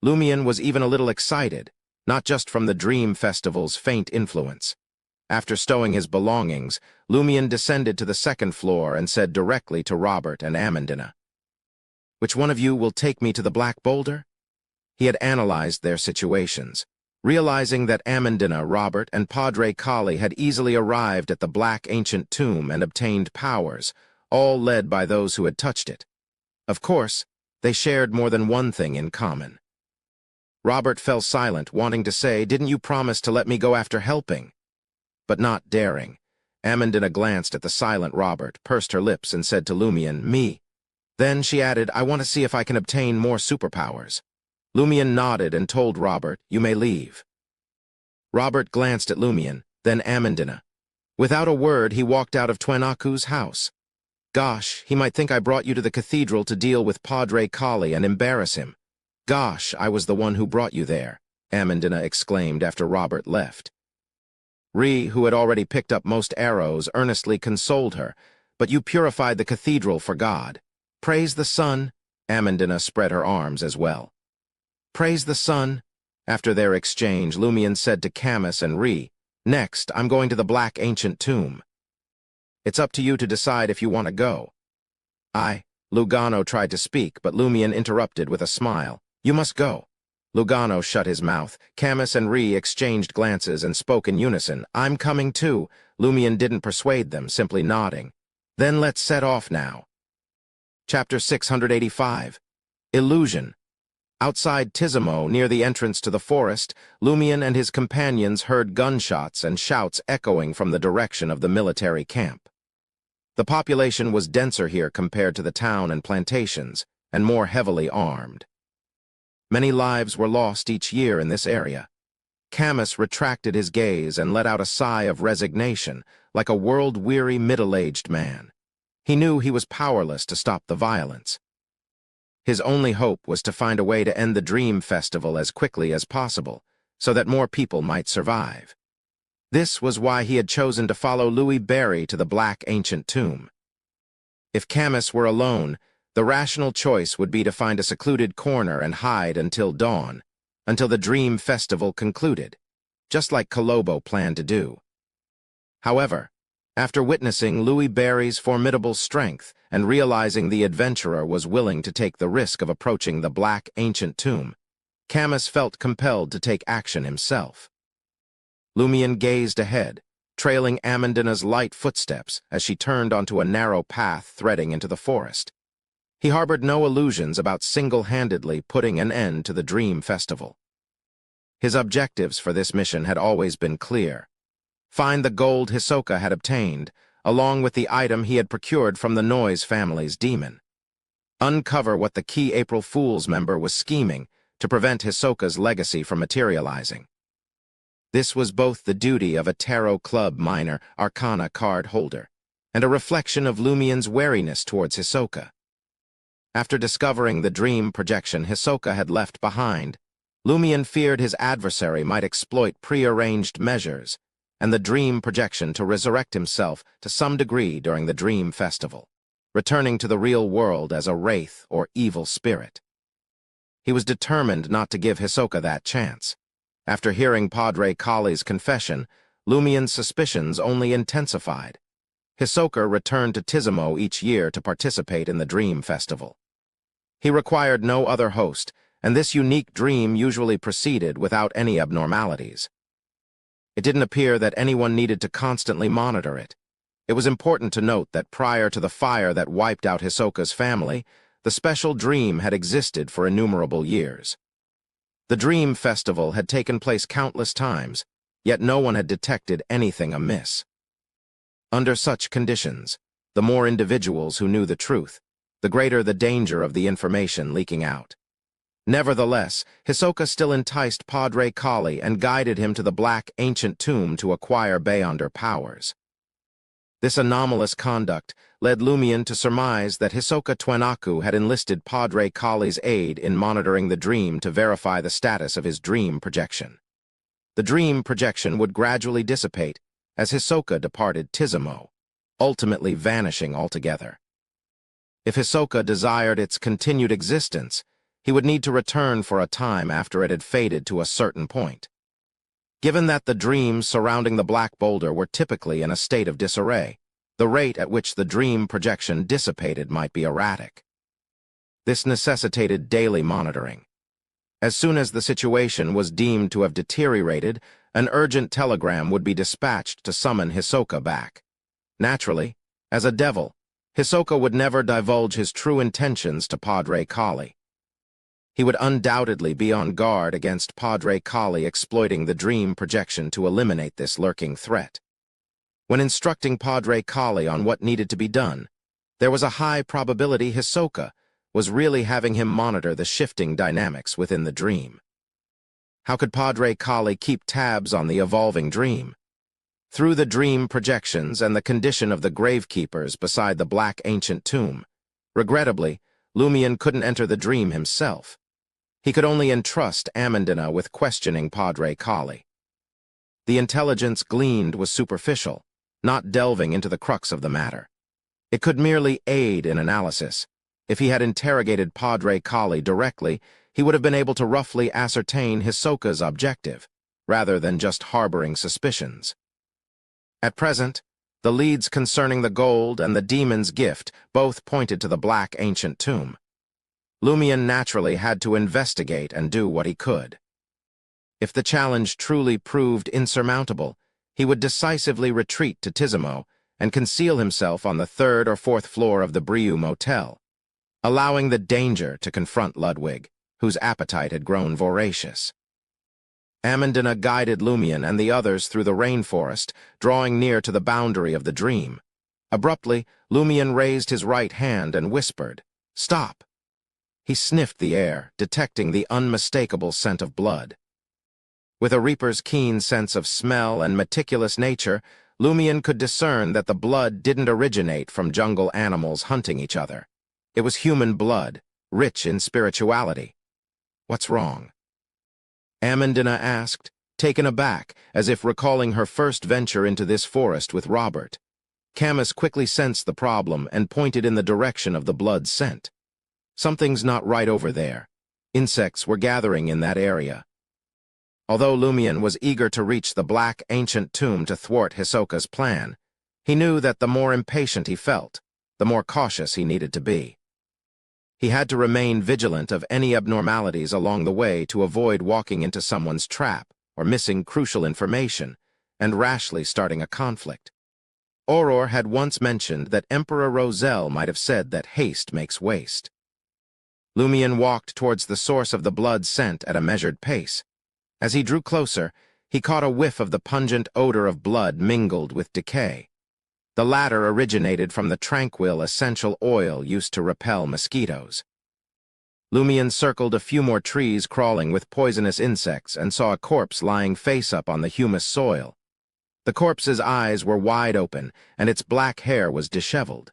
Lumion was even a little excited, not just from the Dream Festival's faint influence. After stowing his belongings, Lumion descended to the 2nd floor and said directly to Robert and Amandina, "Which one of you will take me to the Black Boulder?" He had analyzed their situations, realizing that Amandina, Robert, and Padre Kali had easily arrived at the Black Ancient Tomb and obtained powers, all led by those who had touched it. Of course, they shared more than one thing in common. Robert fell silent, wanting to say, "Didn't you promise to let me go after helping?" But not daring. Amandina glanced at the silent Robert, pursed her lips, and said to Lumion, "Me." Then she added, "I want to see if I can obtain more superpowers." Lumion nodded and told Robert, "You may leave." Robert glanced at Lumion, then Amandina. Without a word, he walked out of Twenaku's house. "Gosh, he might think I brought you to the cathedral to deal with Padre Kali and embarrass him." "Gosh, I was the one who brought you there," Amandina exclaimed after Robert left. Ree, who had already picked up most arrows, earnestly consoled her, "But you purified the cathedral for God." "Praise the sun." Amandina spread her arms as well. "Praise the sun." After their exchange, Lumion said to Camus and Ree, "Next, I'm going to the Black Ancient Tomb. It's up to you to decide if you want to go." Lugano tried to speak, but Lumion interrupted with a smile. "You must go." Lugano shut his mouth. Camus and Ree exchanged glances and spoke in unison. "I'm coming too." Lumion didn't persuade them, simply nodding. "Then let's set off now." Chapter 685. Illusion. Outside Tizimo, near the entrance to the forest, Lumion and his companions heard gunshots and shouts echoing from the direction of the military camp. The population was denser here compared to the town and plantations, and more heavily armed. Many lives were lost each year in this area. Camus retracted his gaze and let out a sigh of resignation, like a world-weary middle-aged man. He knew he was powerless to stop the violence. His only hope was to find a way to end the Dream Festival as quickly as possible, so that more people might survive. This was why he had chosen to follow Louis Barry to the Black Ancient Tomb. If Camus were alone, the rational choice would be to find a secluded corner and hide until dawn, until the Dream Festival concluded, just like Colombo planned to do. However, after witnessing Louis Barry's formidable strength and realizing the adventurer was willing to take the risk of approaching the Black Ancient Tomb, Camus felt compelled to take action himself. Lumion gazed ahead, trailing Amandina's light footsteps as she turned onto a narrow path threading into the forest. He harbored no illusions about single-handedly putting an end to the Dream Festival. His objectives for this mission had always been clear. Find the gold Hisoka had obtained, along with the item he had procured from the Noise family's demon. Uncover what the key April Fool's member was scheming, to prevent Hisoka's legacy from materializing. This was both the duty of a Tarot Club minor Arcana card holder and a reflection of Lumien's wariness towards Hisoka. After discovering the dream projection Hisoka had left behind, Lumien feared his adversary might exploit prearranged measures and the dream projection to resurrect himself to some degree during the Dream Festival, returning to the real world as a wraith or evil spirit. He was determined not to give Hisoka that chance. After hearing Padre Kali's confession, Lumien's suspicions only intensified. Hisoka returned to Tizamo each year to participate in the Dream Festival. He required no other host, and this unique dream usually proceeded without any abnormalities. It didn't appear that anyone needed to constantly monitor it. It was important to note that prior to the fire that wiped out Hisoka's family, the special dream had existed for innumerable years. The Dream Festival had taken place countless times, yet no one had detected anything amiss. Under such conditions, the more individuals who knew the truth, the greater the danger of the information leaking out. Nevertheless, Hisoka still enticed Padre Kali and guided him to the Black Ancient Tomb to acquire Beyonder powers. This anomalous conduct led Lumien to surmise that Hisoka Twenaku had enlisted Padre Kali's aid in monitoring the dream to verify the status of his dream projection. The dream projection would gradually dissipate as Hisoka departed Tizamo, ultimately vanishing altogether. If Hisoka desired its continued existence, he would need to return for a time after it had faded to a certain point. Given that the dreams surrounding the Black Boulder were typically in a state of disarray, the rate at which the dream projection dissipated might be erratic. This necessitated daily monitoring. As soon as the situation was deemed to have deteriorated, an urgent telegram would be dispatched to summon Hisoka back. Naturally, as a devil, Hisoka would never divulge his true intentions to Padre Kali. He would undoubtedly be on guard against Padre Kali exploiting the dream projection to eliminate this lurking threat. When instructing Padre Kali on what needed to be done, there was a high probability Hisoka was really having him monitor the shifting dynamics within the dream. How could Padre Kali keep tabs on the evolving dream? Through the dream projections and the condition of the gravekeepers beside the Black Ancient Tomb, regrettably, Lumien couldn't enter the dream himself. He could only entrust Amandina with questioning Padre Kali. The intelligence gleaned was superficial, not delving into the crux of the matter. It could merely aid in analysis. If he had interrogated Padre Kali directly, he would have been able to roughly ascertain Hisoka's objective, rather than just harboring suspicions. At present, the leads concerning the gold and the demon's gift both pointed to the Black Ancient Tomb. Lumien naturally had to investigate and do what he could. If the challenge truly proved insurmountable, he would decisively retreat to Tizamo and conceal himself on the 3rd or 4th floor of the Brieux Motel, allowing the danger to confront Ludwig, whose appetite had grown voracious. Amandina guided Lumien and the others through the rainforest, drawing near to the boundary of the dream. Abruptly, Lumien raised his right hand and whispered, "Stop!" He sniffed the air, detecting the unmistakable scent of blood. With a reaper's keen sense of smell and meticulous nature, Lumien could discern that the blood didn't originate from jungle animals hunting each other. It was human blood, rich in spirituality. "What's wrong?" Amandina asked, taken aback, as if recalling her first venture into this forest with Robert. Camus quickly sensed the problem and pointed in the direction of the blood scent. "Something's not right over there. Insects were gathering in that area." Although Lumien was eager to reach the Black Ancient Tomb to thwart Hisoka's plan, he knew that the more impatient he felt, the more cautious he needed to be. He had to remain vigilant of any abnormalities along the way to avoid walking into someone's trap or missing crucial information and rashly starting a conflict. Auror had once mentioned that Emperor Roselle might have said that haste makes waste. Lumien walked towards the source of the blood scent at a measured pace. As he drew closer, he caught a whiff of the pungent odor of blood mingled with decay. The latter originated from the tranquil essential oil used to repel mosquitoes. Lumion circled a few more trees crawling with poisonous insects and saw a corpse lying face up on the humus soil. The corpse's eyes were wide open, and its black hair was disheveled.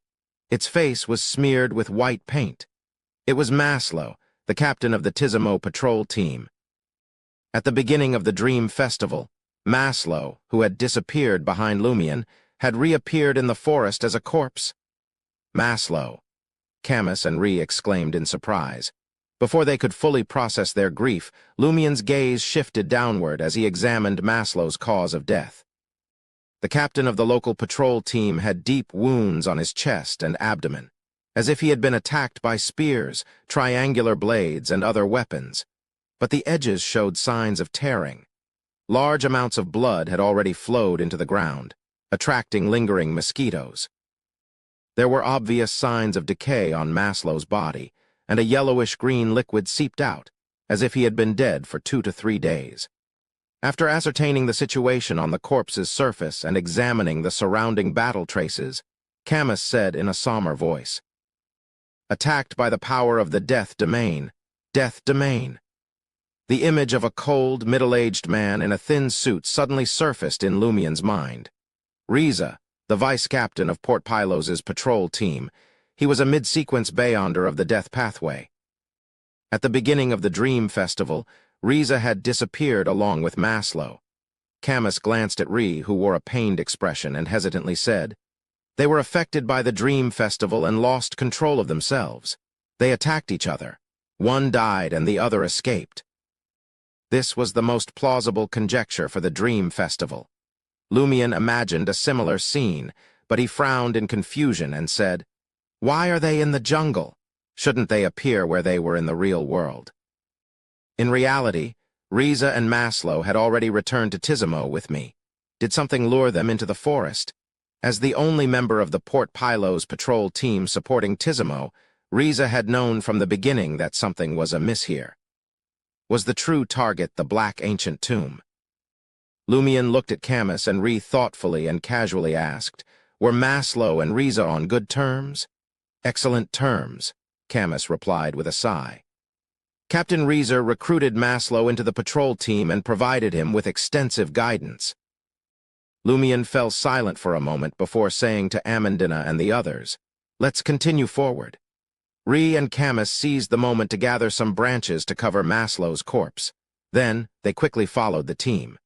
Its face was smeared with white paint. It was Maslow, the captain of the Tizimo patrol team. At the beginning of the Dream Festival, Maslow, who had disappeared behind Lumion, had reappeared in the forest as a corpse. Maslow! Camus and Ree exclaimed in surprise. Before they could fully process their grief, Lumion's gaze shifted downward as he examined Maslow's cause of death. The captain of the local patrol team had deep wounds on his chest and abdomen, as if he had been attacked by spears, triangular blades, and other weapons. But the edges showed signs of tearing. Large amounts of blood had already flowed into the ground, attracting lingering mosquitoes. There were obvious signs of decay on Maslow's body, and a yellowish-green liquid seeped out, as if he had been dead for 2 to 3 days. After ascertaining the situation on the corpse's surface and examining the surrounding battle traces, Camus said in a somber voice, "Attacked by the power of the Death Domain. Death Domain." The image of a cold, middle-aged man in a thin suit suddenly surfaced in Lumion's mind. Riza, the vice-captain of Port Pilos's patrol team, he was a mid-sequence beyonder of the Death Pathway. At the beginning of the Dream Festival, Riza had disappeared along with Maslow. Camus glanced at Ree, who wore a pained expression, and hesitantly said, "They were affected by the Dream Festival and lost control of themselves. They attacked each other. One died and the other escaped." This was the most plausible conjecture for the Dream Festival. Lumion imagined a similar scene, but he frowned in confusion and said, "Why are they in the jungle? Shouldn't they appear where they were in the real world?" In reality, Riza and Maslow had already returned to Tizimo with me. Did something lure them into the forest? As the only member of the Port Pilos patrol team supporting Tizimo, Riza had known from the beginning that something was amiss here. Was the true target the Black Ancient Tomb? Lumion looked at Camus and Ree thoughtfully and casually asked, "Were Maslow and Riza on good terms?" "Excellent terms," Camus replied with a sigh. Captain Riza recruited Maslow into the patrol team and provided him with extensive guidance. Lumion fell silent for a moment before saying to Amandina and the others, "Let's continue forward." Ree and Camus seized the moment to gather some branches to cover Maslow's corpse. Then, they quickly followed the team.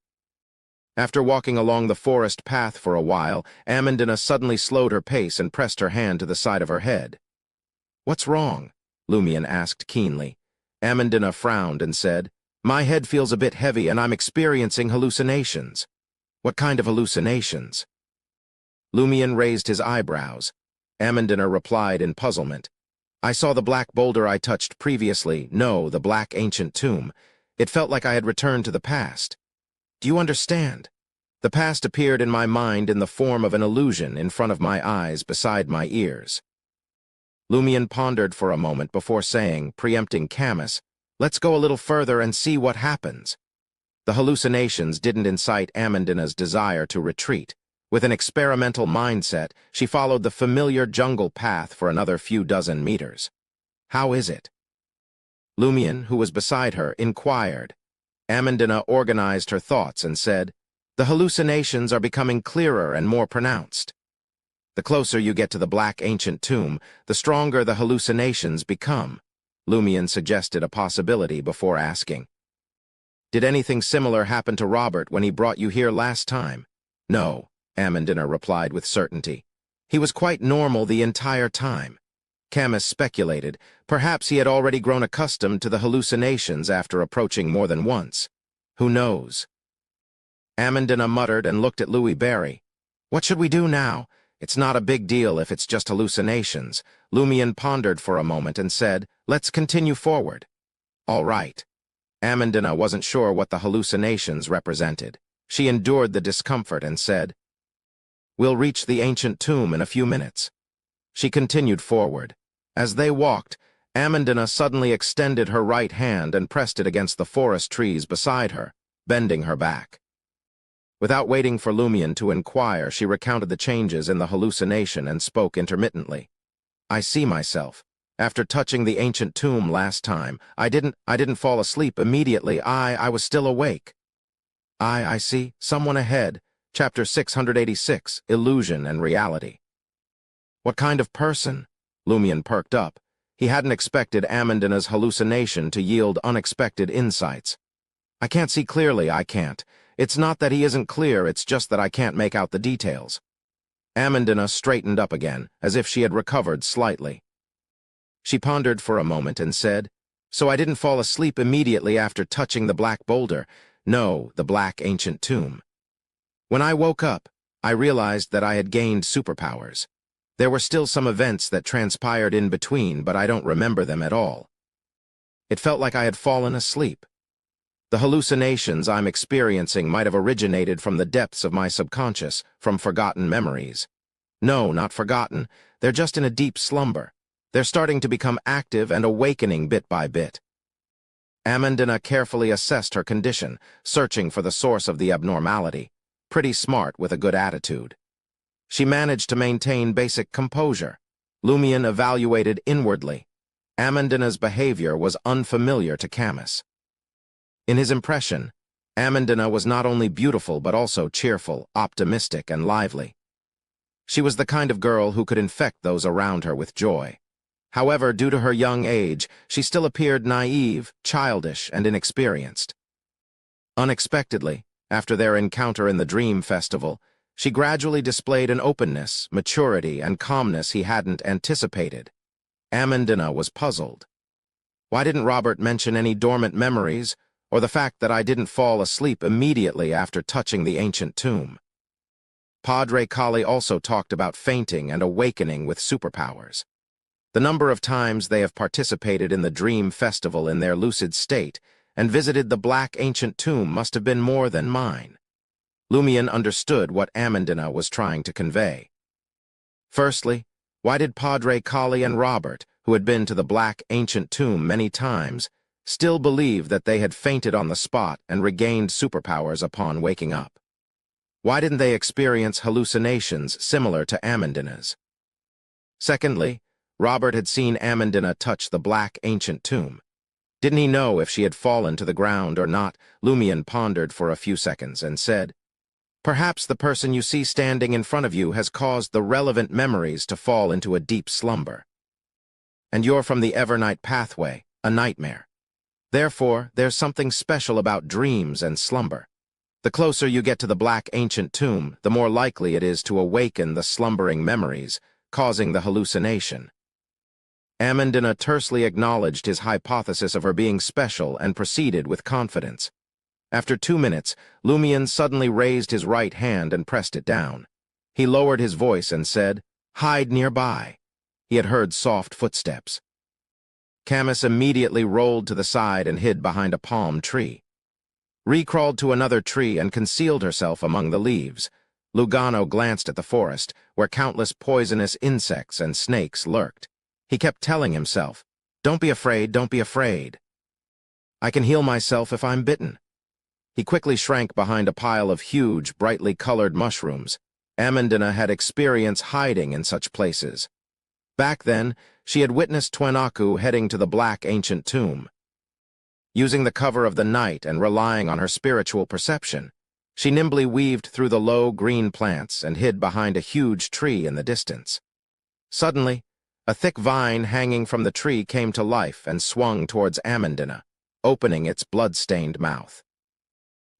After walking along the forest path for a while, Amandina suddenly slowed her pace and pressed her hand to the side of her head. "What's wrong?" Lumion asked keenly. Amandina frowned and said, "My head feels a bit heavy and I'm experiencing hallucinations." "What kind of hallucinations?" Lumion raised his eyebrows. Amandina replied in puzzlement, "I saw the black boulder I touched previously, no, the Black Ancient Tomb. It felt like I had returned to the past. Do you understand? The past appeared in my mind in the form of an illusion in front of my eyes beside my ears." Lumion pondered for a moment before saying, preempting Camus, "Let's go a little further and see what happens." The hallucinations didn't incite Amandina's desire to retreat. With an experimental mindset, she followed the familiar jungle path for another few dozen meters. "How is it?" Lumion, who was beside her, inquired. Amandina organized her thoughts and said, "The hallucinations are becoming clearer and more pronounced. The closer you get to the Black Ancient Tomb, the stronger the hallucinations become." Lumion suggested a possibility before asking, "Did anything similar happen to Robert when he brought you here last time?" "No," Amandina replied with certainty. "He was quite normal the entire time." Camus speculated, perhaps he had already grown accustomed to the hallucinations after approaching more than once. Who knows? Amandina muttered and looked at Louis Barry. "What should we do now? It's not a big deal if it's just hallucinations." Lumion pondered for a moment and said, "Let's continue forward." "All right." Amandina wasn't sure what the hallucinations represented. She endured the discomfort and said, "We'll reach the ancient tomb in a few minutes." She continued forward. As they walked, Amandina suddenly extended her right hand and pressed it against the forest trees beside her, bending her back. Without waiting for Lumion to inquire, she recounted the changes in the hallucination and spoke intermittently. "I see myself. After touching the ancient tomb last time, I didn't fall asleep immediately. I was still awake. I see. Someone ahead. Chapter 686, Illusion and Reality. What kind of person? Lumion perked up. He hadn't expected Amandina's hallucination to yield unexpected insights. I can't see clearly, I can't. It's not that he isn't clear, it's just that I can't make out the details. Amandina straightened up again, as if she had recovered slightly. She pondered for a moment and said, "So I didn't fall asleep immediately after touching the black boulder. No, the black ancient tomb. When I woke up, I realized that I had gained superpowers. There were still some events that transpired in between, but I don't remember them at all. It felt like I had fallen asleep. The hallucinations I'm experiencing might have originated from the depths of my subconscious, from forgotten memories. No, not forgotten. They're just in a deep slumber. They're starting to become active and awakening bit by bit." Amandina carefully assessed her condition, searching for the source of the abnormality. Pretty smart with a good attitude. She managed to maintain basic composure. Lumion evaluated inwardly. Amandina's behavior was unfamiliar to Camus. In his impression, Amandina was not only beautiful but also cheerful, optimistic, and lively. She was the kind of girl who could infect those around her with joy. However, due to her young age, she still appeared naive, childish, and inexperienced. Unexpectedly, after their encounter in the Dream Festival, she gradually displayed an openness, maturity, and calmness he hadn't anticipated. Amandina was puzzled. Why didn't Robert mention any dormant memories, or the fact that I didn't fall asleep immediately after touching the ancient tomb? Padre Kali also talked about fainting and awakening with superpowers. The number of times they have participated in the Dream Festival in their lucid state and visited the black ancient tomb must have been more than mine. Lumion understood what Amandina was trying to convey. Firstly, why did Padre Kali and Robert, who had been to the black ancient tomb many times, still believe that they had fainted on the spot and regained superpowers upon waking up? Why didn't they experience hallucinations similar to Amandina's? Secondly, Robert had seen Amandina touch the black ancient tomb. Didn't he know if she had fallen to the ground or not? Lumion pondered for a few seconds and said, "Perhaps the person you see standing in front of you has caused the relevant memories to fall into a deep slumber. And you're from the Evernight pathway, a nightmare. Therefore, there's something special about dreams and slumber. The closer you get to the black ancient tomb, the more likely it is to awaken the slumbering memories, causing the hallucination." Amandina tersely acknowledged his hypothesis of her being special and proceeded with confidence. After 2 minutes, Lumion suddenly raised his right hand and pressed it down. He lowered his voice and said, "Hide nearby." He had heard soft footsteps. Camus immediately rolled to the side and hid behind a palm tree. Ree crawled to another tree and concealed herself among the leaves. Lugano glanced at the forest, where countless poisonous insects and snakes lurked. He kept telling himself, "Don't be afraid, don't be afraid. I can heal myself if I'm bitten." He quickly shrank behind a pile of huge, brightly colored mushrooms. Amandina had experience hiding in such places. Back then, she had witnessed Twenaku heading to the black ancient tomb. Using the cover of the night and relying on her spiritual perception, she nimbly weaved through the low green plants and hid behind a huge tree in the distance. Suddenly, a thick vine hanging from the tree came to life and swung towards Amandina, opening its blood-stained mouth.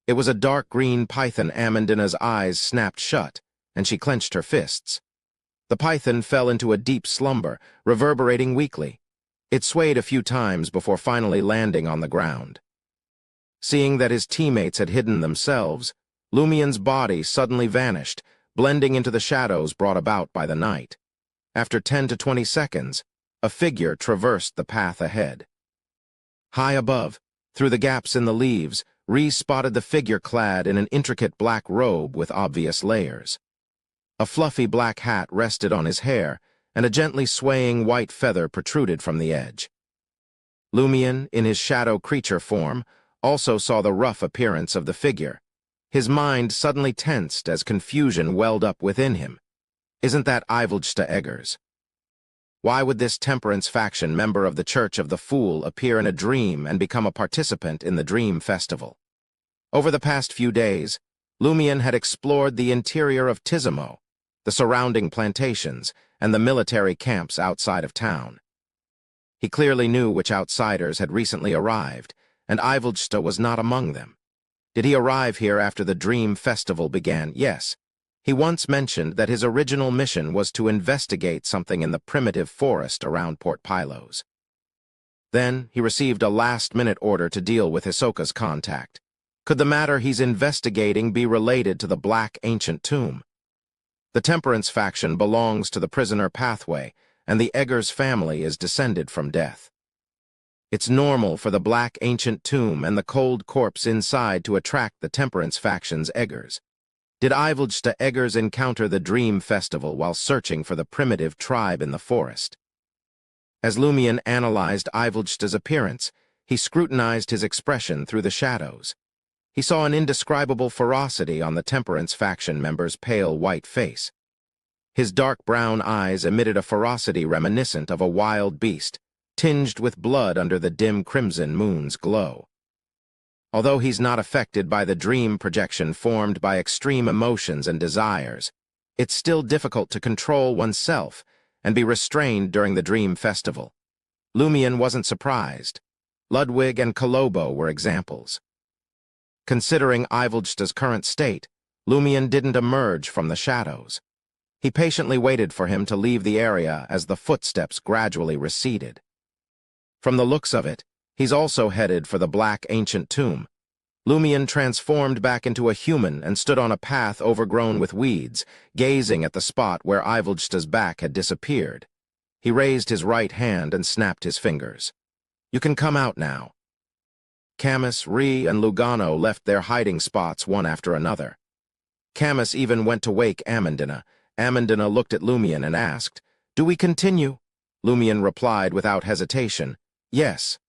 It was a dark green python. Amandina's eyes snapped shut, and she clenched her fists. The python fell into a deep slumber, reverberating weakly. It swayed a few times before finally landing on the ground. Seeing that his teammates had hidden themselves, Lumion's body suddenly vanished, blending into the shadows brought about by the night. After 10 to 20 seconds, a figure traversed the path ahead. High above, through the gaps in the leaves, Ree spotted the figure clad in an intricate black robe with obvious layers. A fluffy black hat rested on his hair, and a gently swaying white feather protruded from the edge. Lumion, in his shadow creature form, also saw the rough appearance of the figure. His mind suddenly tensed as confusion welled up within him. Isn't that Ivelgsta Eggers? Why would this temperance faction member of the Church of the Fool appear in a dream and become a participant in the Dream Festival? Over the past few days, Lumion had explored the interior of Tizimo, the surrounding plantations, and the military camps outside of town. He clearly knew which outsiders had recently arrived, and Ivolgsta was not among them. Did he arrive here after the Dream Festival began? Yes. He once mentioned that his original mission was to investigate something in the primitive forest around Port Pylos. Then he received a last-minute order to deal with Hisoka's contact. Could the matter he's investigating be related to the Black Ancient Tomb? The Temperance faction belongs to the prisoner pathway, and the Eggers family is descended from death. It's normal for the Black Ancient Tomb and the cold corpse inside to attract the Temperance faction's Eggers. Did Ivolgsta Eggers encounter the Dream Festival while searching for the primitive tribe in the forest? As Lumion analyzed Ivolgsta's appearance, he scrutinized his expression through the shadows. He saw an indescribable ferocity on the Temperance faction member's pale white face. His dark brown eyes emitted a ferocity reminiscent of a wild beast, tinged with blood under the dim crimson moon's glow. Although he's not affected by the dream projection formed by extreme emotions and desires, it's still difficult to control oneself and be restrained during the Dream Festival. Lumion wasn't surprised. Ludwig and Kolobo were examples. Considering Ivolgsta's current state, Lumion didn't emerge from the shadows. He patiently waited for him to leave the area as the footsteps gradually receded. From the looks of it, he's also headed for the Black Ancient Tomb. Lumion transformed back into a human and stood on a path overgrown with weeds, gazing at the spot where Ivolgsta's back had disappeared. He raised his right hand and snapped his fingers. "You can come out now." Camus, Ree, and Lugano left their hiding spots one after another. Camus even went to wake Amandina. Amandina looked at Lumion and asked, "Do we continue?" Lumion replied without hesitation, "Yes."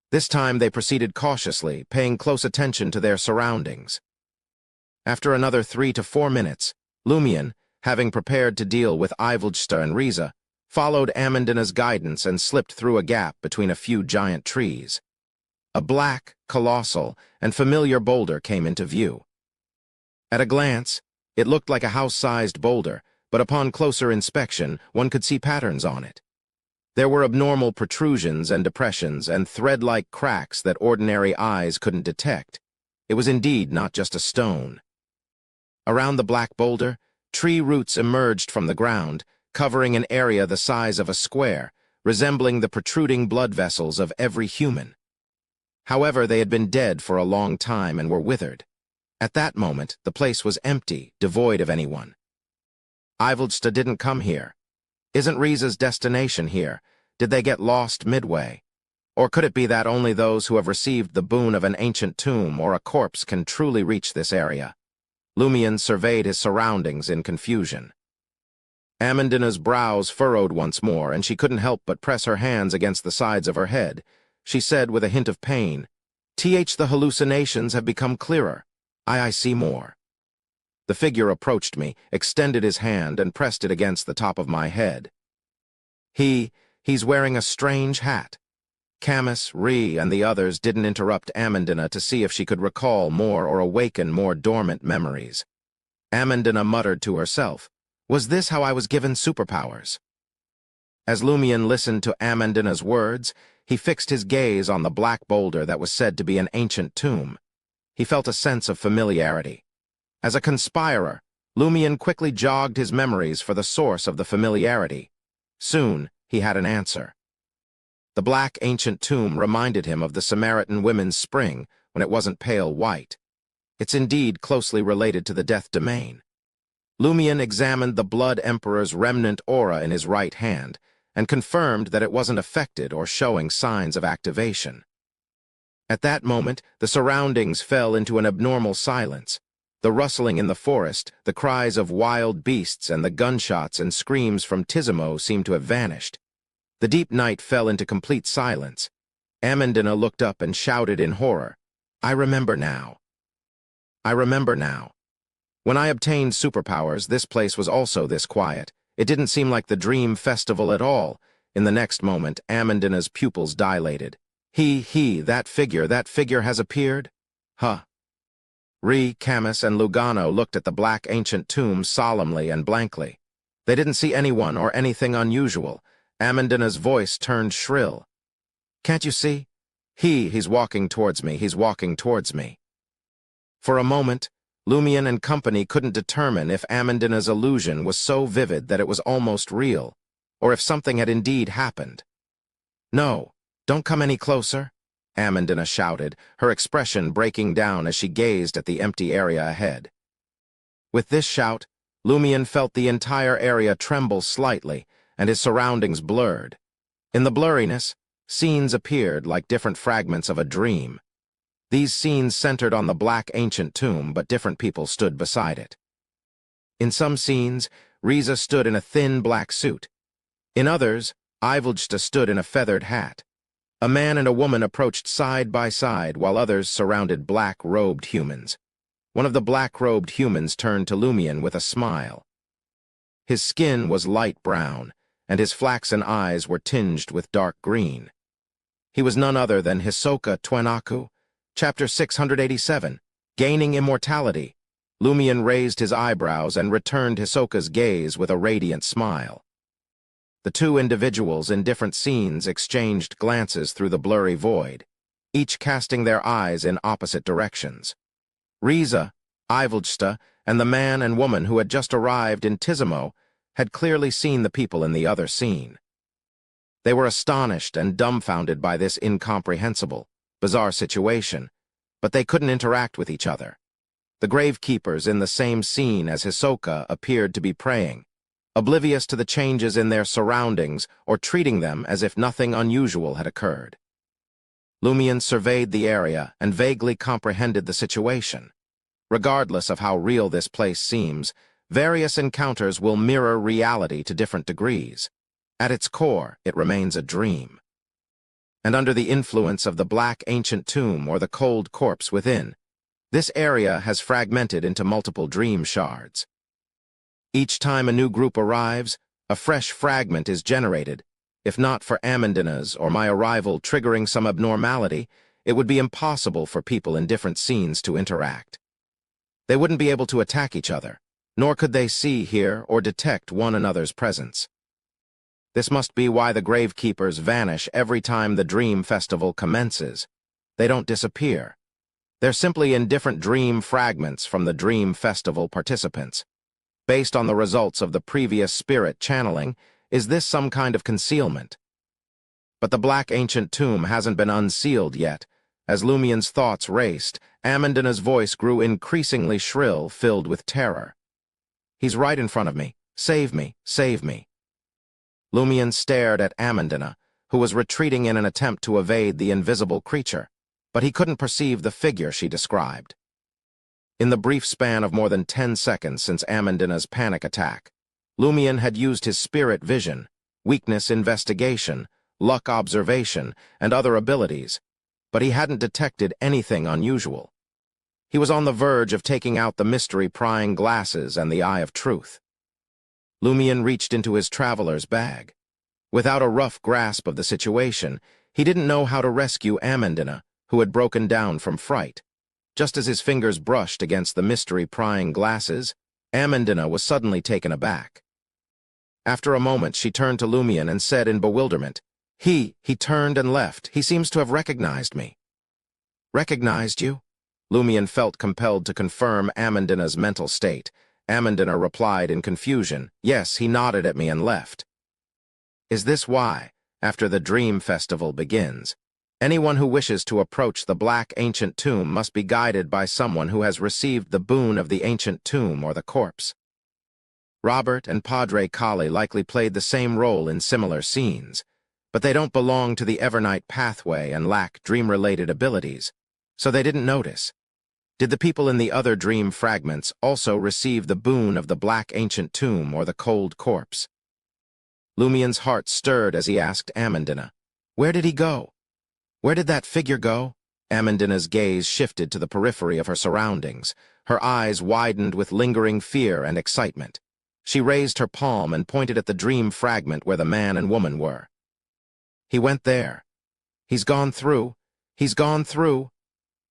This time they proceeded cautiously, paying close attention to their surroundings. After another 3 to 4 minutes, Lumion, having prepared to deal with Ivolgsta and Riza, followed Amandina's guidance and slipped through a gap between a few giant trees. A black, colossal, and familiar boulder came into view. At a glance, it looked like a house-sized boulder, but upon closer inspection, one could see patterns on it. There were abnormal protrusions and depressions and thread-like cracks that ordinary eyes couldn't detect. It was indeed not just a stone. Around the black boulder, tree roots emerged from the ground, covering an area the size of a square, resembling the protruding blood vessels of every human. However, they had been dead for a long time and were withered. At that moment, the place was empty, devoid of anyone. Ivolgsta didn't come here. Isn't Riza's destination here? Did they get lost midway? Or could it be that only those who have received the boon of an ancient tomb or a corpse can truly reach this area? Lumion surveyed his surroundings in confusion. Amandina's brows furrowed once more, and she couldn't help but press her hands against the sides of her head. She said with a hint of pain, "The hallucinations have become clearer. I see more." The figure approached me, extended his hand, and pressed it against the top of my head. He's wearing a strange hat. Camus, Ree, and the others didn't interrupt Amandina to see if she could recall more or awaken more dormant memories. Amandina muttered to herself, "Was this how I was given superpowers?" As Lumion listened to Amandina's words, he fixed his gaze on the black boulder that was said to be an ancient tomb. He felt a sense of familiarity. As a conspirer, Lumion quickly jogged his memories for the source of the familiarity. Soon, he had an answer. The black ancient tomb reminded him of the Samaritan women's spring when it wasn't pale white. It's indeed closely related to the death domain. Lumion examined the Blood Emperor's remnant aura in his right hand and confirmed that it wasn't affected or showing signs of activation. At that moment, the surroundings fell into an abnormal silence. The rustling in the forest, the cries of wild beasts, and the gunshots and screams from Tizimo seemed to have vanished. The deep night fell into complete silence. Amandina looked up and shouted in horror, "I remember now. I remember now. When I obtained superpowers, this place was also this quiet. It didn't seem like the Dream Festival at all. In the next moment, Amandina's pupils dilated. That figure has appeared? Huh. Camus, and Lugano looked at the black ancient tomb solemnly and blankly. They didn't see anyone or anything unusual. Amandina's voice turned shrill. Can't you see? He's walking towards me, he's walking towards me. For a moment, Lumion and company couldn't determine if Amandina's illusion was so vivid that it was almost real, or if something had indeed happened. No, don't come any closer, Amandina shouted, her expression breaking down as she gazed at the empty area ahead. With this shout, Lumion felt the entire area tremble slightly, and his surroundings blurred. In the blurriness, scenes appeared like different fragments of a dream. These scenes centered on the black ancient tomb, but different people stood beside it. In some scenes, Riza stood in a thin black suit. In others, Ivelsta stood in a feathered hat. A man and a woman approached side by side, while others surrounded black-robed humans. One of the black-robed humans turned to Lumion with a smile. His skin was light brown, and his flaxen eyes were tinged with dark green. He was none other than Hisoka Twenaku. Chapter 687, Gaining Immortality. Lumion raised his eyebrows and returned Hisoka's gaze with a radiant smile. The two individuals in different scenes exchanged glances through the blurry void, each casting their eyes in opposite directions. Riza, Ivelsta, and the man and woman who had just arrived in Tizimo had clearly seen the people in the other scene. They were astonished and dumbfounded by this incomprehensible, bizarre situation, but they couldn't interact with each other. The gravekeepers in the same scene as Hisoka appeared to be praying, oblivious to the changes in their surroundings or treating them as if nothing unusual had occurred. Lumion surveyed the area and vaguely comprehended the situation. Regardless of how real this place seems, various encounters will mirror reality to different degrees. At its core, it remains a dream. And under the influence of the black ancient tomb or the cold corpse within, this area has fragmented into multiple dream shards. Each time a new group arrives, a fresh fragment is generated. If not for Amandina's or my arrival triggering some abnormality, it would be impossible for people in different scenes to interact. They wouldn't be able to attack each other, nor could they see, hear, or detect one another's presence. This must be why the gravekeepers vanish every time the dream festival commences. They don't disappear. They're simply in different dream fragments from the dream festival participants. Based on the results of the previous spirit channeling, is this some kind of concealment? But the black ancient tomb hasn't been unsealed yet. As Lumion's thoughts raced, Amandina's voice grew increasingly shrill, filled with terror. He's right in front of me. Save me, save me. Lumion stared at Amandina, who was retreating in an attempt to evade the invisible creature, but he couldn't perceive the figure she described. In the brief span of more than 10 seconds since Amandina's panic attack, Lumion had used his spirit vision, weakness investigation, luck observation, and other abilities, but he hadn't detected anything unusual. He was on the verge of taking out the mystery-prying glasses and the eye of truth. Lumion reached into his traveler's bag. Without a rough grasp of the situation, he didn't know how to rescue Amandina, who had broken down from fright. Just as his fingers brushed against the mystery-prying glasses, Amandina was suddenly taken aback. After a moment, she turned to Lumion and said in bewilderment, He turned and left. He seems to have recognized me. Recognized you? Lumion felt compelled to confirm Amandina's mental state. Amandina replied in confusion, Yes, he nodded at me and left. Is this why, after the dream festival begins, anyone who wishes to approach the black ancient tomb must be guided by someone who has received the boon of the ancient tomb or the corpse? Robert and Padre Kali likely played the same role in similar scenes, but they don't belong to the Evernight pathway and lack dream-related abilities, so they didn't notice. Did the people in the other dream fragments also receive the boon of the black ancient tomb or the cold corpse? Lumion's heart stirred as he asked Amandina, Where did he go? Where did that figure go? Amandina's gaze shifted to the periphery of her surroundings. Her eyes widened with lingering fear and excitement. She raised her palm and pointed at the dream fragment where the man and woman were. He went there. He's gone through. He's gone through.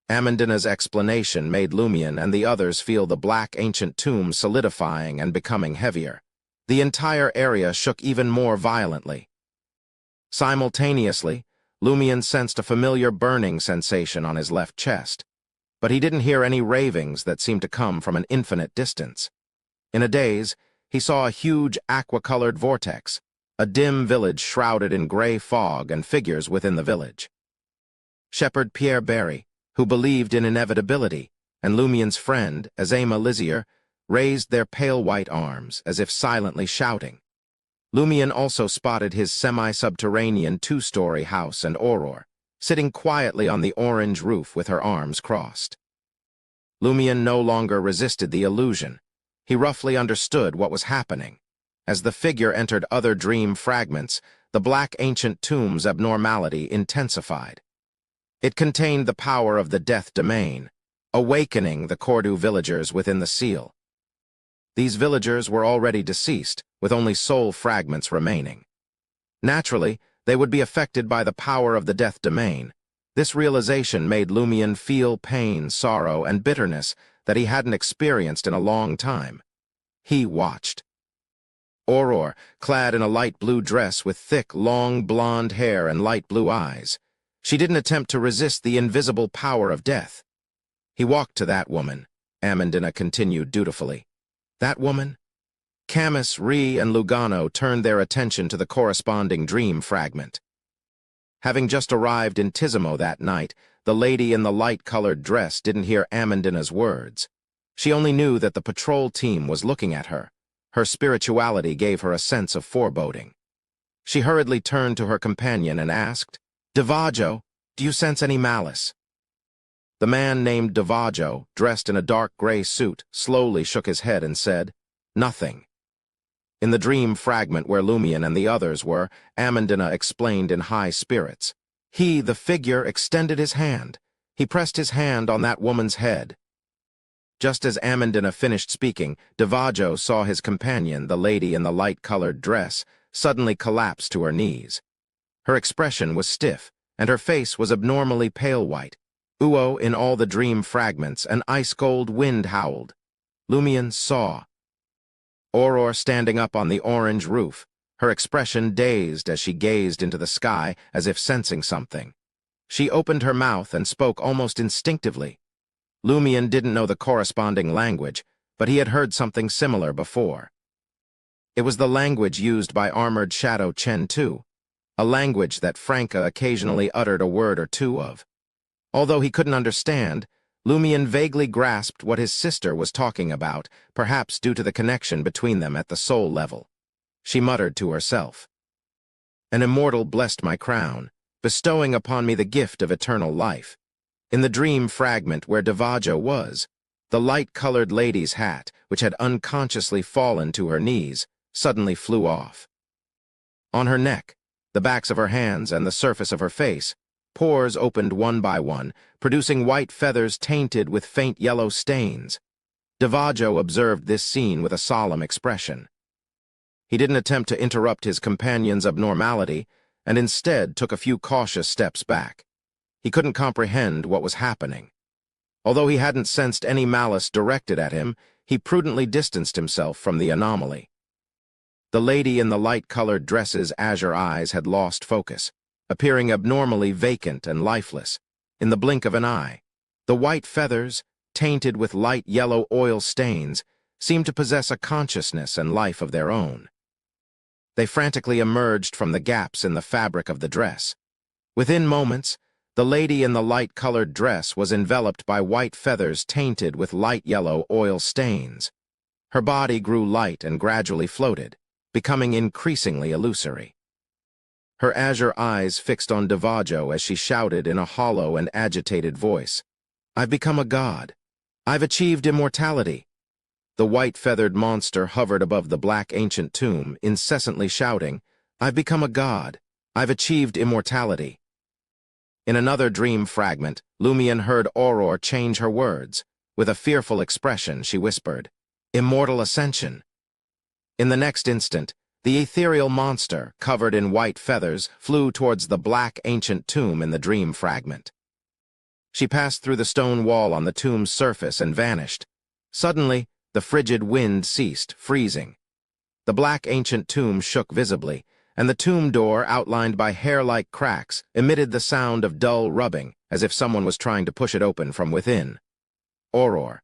Amandina's explanation made Lumion and the others feel the black ancient tomb solidifying and becoming heavier. The entire area shook even more violently. Simultaneously, Lumion sensed a familiar burning sensation on his left chest, but he didn't hear any ravings that seemed to come from an infinite distance. In a daze, he saw a huge aqua-colored vortex, a dim village shrouded in gray fog and figures within the village. Shepherd Pierre Barry, who believed in inevitability, and Lumion's friend, Azema Lizier, raised their pale white arms, as if silently shouting. Lumion also spotted his semi-subterranean two-story house and Aurora, sitting quietly on the orange roof with her arms crossed. Lumion no longer resisted the illusion. He roughly understood what was happening. As the figure entered other dream fragments, the black ancient tomb's abnormality intensified. It contained the power of the death domain, awakening the Cordu villagers within the seal. These villagers were already deceased, with only soul fragments remaining. Naturally, they would be affected by the power of the death domain. This realization made Lumion feel pain, sorrow, and bitterness that he hadn't experienced in a long time. He watched. Aurora, clad in a light blue dress with thick, long blonde hair and light blue eyes. She didn't attempt to resist the invisible power of death. He walked to that woman, Amandina continued dutifully. That woman? Camus, Rhee, and Lugano turned their attention to the corresponding dream fragment. Having just arrived in Tizimo that night, the lady in the light-colored dress didn't hear Amandina's words. She only knew that the patrol team was looking at her. Her spirituality gave her a sense of foreboding. She hurriedly turned to her companion and asked, "Davajo, do you sense any malice?" The man named Davajo, dressed in a dark gray suit, slowly shook his head and said, "Nothing." In the dream fragment where Lumion and the others were, Amandina explained in high spirits. He, the figure, extended his hand. He pressed his hand on that woman's head. Just as Amandina finished speaking, Davajo saw his companion, the lady in the light-colored dress, suddenly collapse to her knees. Her expression was stiff, and her face was abnormally pale white. Uo, in all the dream fragments, an ice-cold wind howled. Lumion saw. Aurora standing up on the orange roof, her expression dazed as she gazed into the sky as if sensing something. She opened her mouth and spoke almost instinctively. Lumion didn't know the corresponding language, but he had heard something similar before. It was the language used by Armored Shadow Chen Tu, a language that Franca occasionally uttered a word or two of. Although he couldn't understand, Lumion vaguely grasped what his sister was talking about, perhaps due to the connection between them at the soul level. She muttered to herself, "An immortal blessed my crown, bestowing upon me the gift of eternal life." In the dream fragment where Davajo was, the light-colored lady's hat, which had unconsciously fallen to her knees, suddenly flew off. On her neck, the backs of her hands, and the surface of her face, pores opened one by one, producing white feathers tainted with faint yellow stains. Davajo observed this scene with a solemn expression. He didn't attempt to interrupt his companion's abnormality, and instead took a few cautious steps back. He couldn't comprehend what was happening. Although he hadn't sensed any malice directed at him, he prudently distanced himself from the anomaly. The lady in the light-colored dress's azure eyes had lost focus, appearing abnormally vacant and lifeless. In the blink of an eye, the white feathers, tainted with light yellow oil stains, seemed to possess a consciousness and life of their own. They frantically emerged from the gaps in the fabric of the dress. Within moments, the lady in the light-colored dress was enveloped by white feathers tainted with light yellow oil stains. Her body grew light and gradually floated, becoming increasingly illusory. Her azure eyes fixed on Davajo as she shouted in a hollow and agitated voice, "I've become a god. I've achieved immortality." The white-feathered monster hovered above the black ancient tomb, incessantly shouting, "I've become a god. I've achieved immortality." In another dream fragment, Lumion heard Aurora change her words. With a fearful expression, she whispered, "Immortal ascension." In the next instant, The ethereal monster, covered in white feathers, flew towards the black ancient tomb in the dream fragment. She passed through the stone wall on the tomb's surface and vanished. Suddenly, the frigid wind ceased, freezing. The black ancient tomb shook visibly, and the tomb door, outlined by hair-like cracks, emitted the sound of dull rubbing, as if someone was trying to push it open from within. Auror.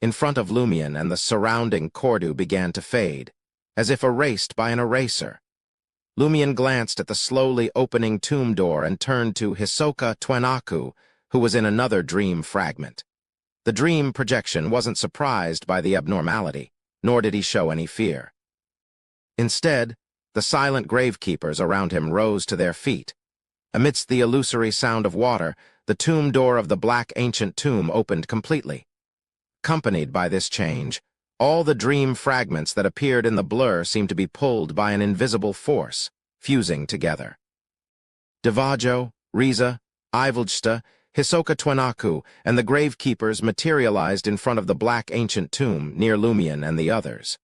In front of Lumion and the surrounding Cordu began to fade, as if erased by an eraser. Lumion glanced at the slowly opening tomb door and turned to Hisoka Twenaku, who was in another dream fragment. The dream projection wasn't surprised by the abnormality, nor did he show any fear. Instead, the silent gravekeepers around him rose to their feet. Amidst the illusory sound of water, the tomb door of the black ancient tomb opened completely. Accompanied by this change, all the dream fragments that appeared in the blur seemed to be pulled by an invisible force, fusing together. Devajo, Riza, Iveljsta, Hisoka Twenaku, and the gravekeepers materialized in front of the black ancient tomb near Lumion and the others.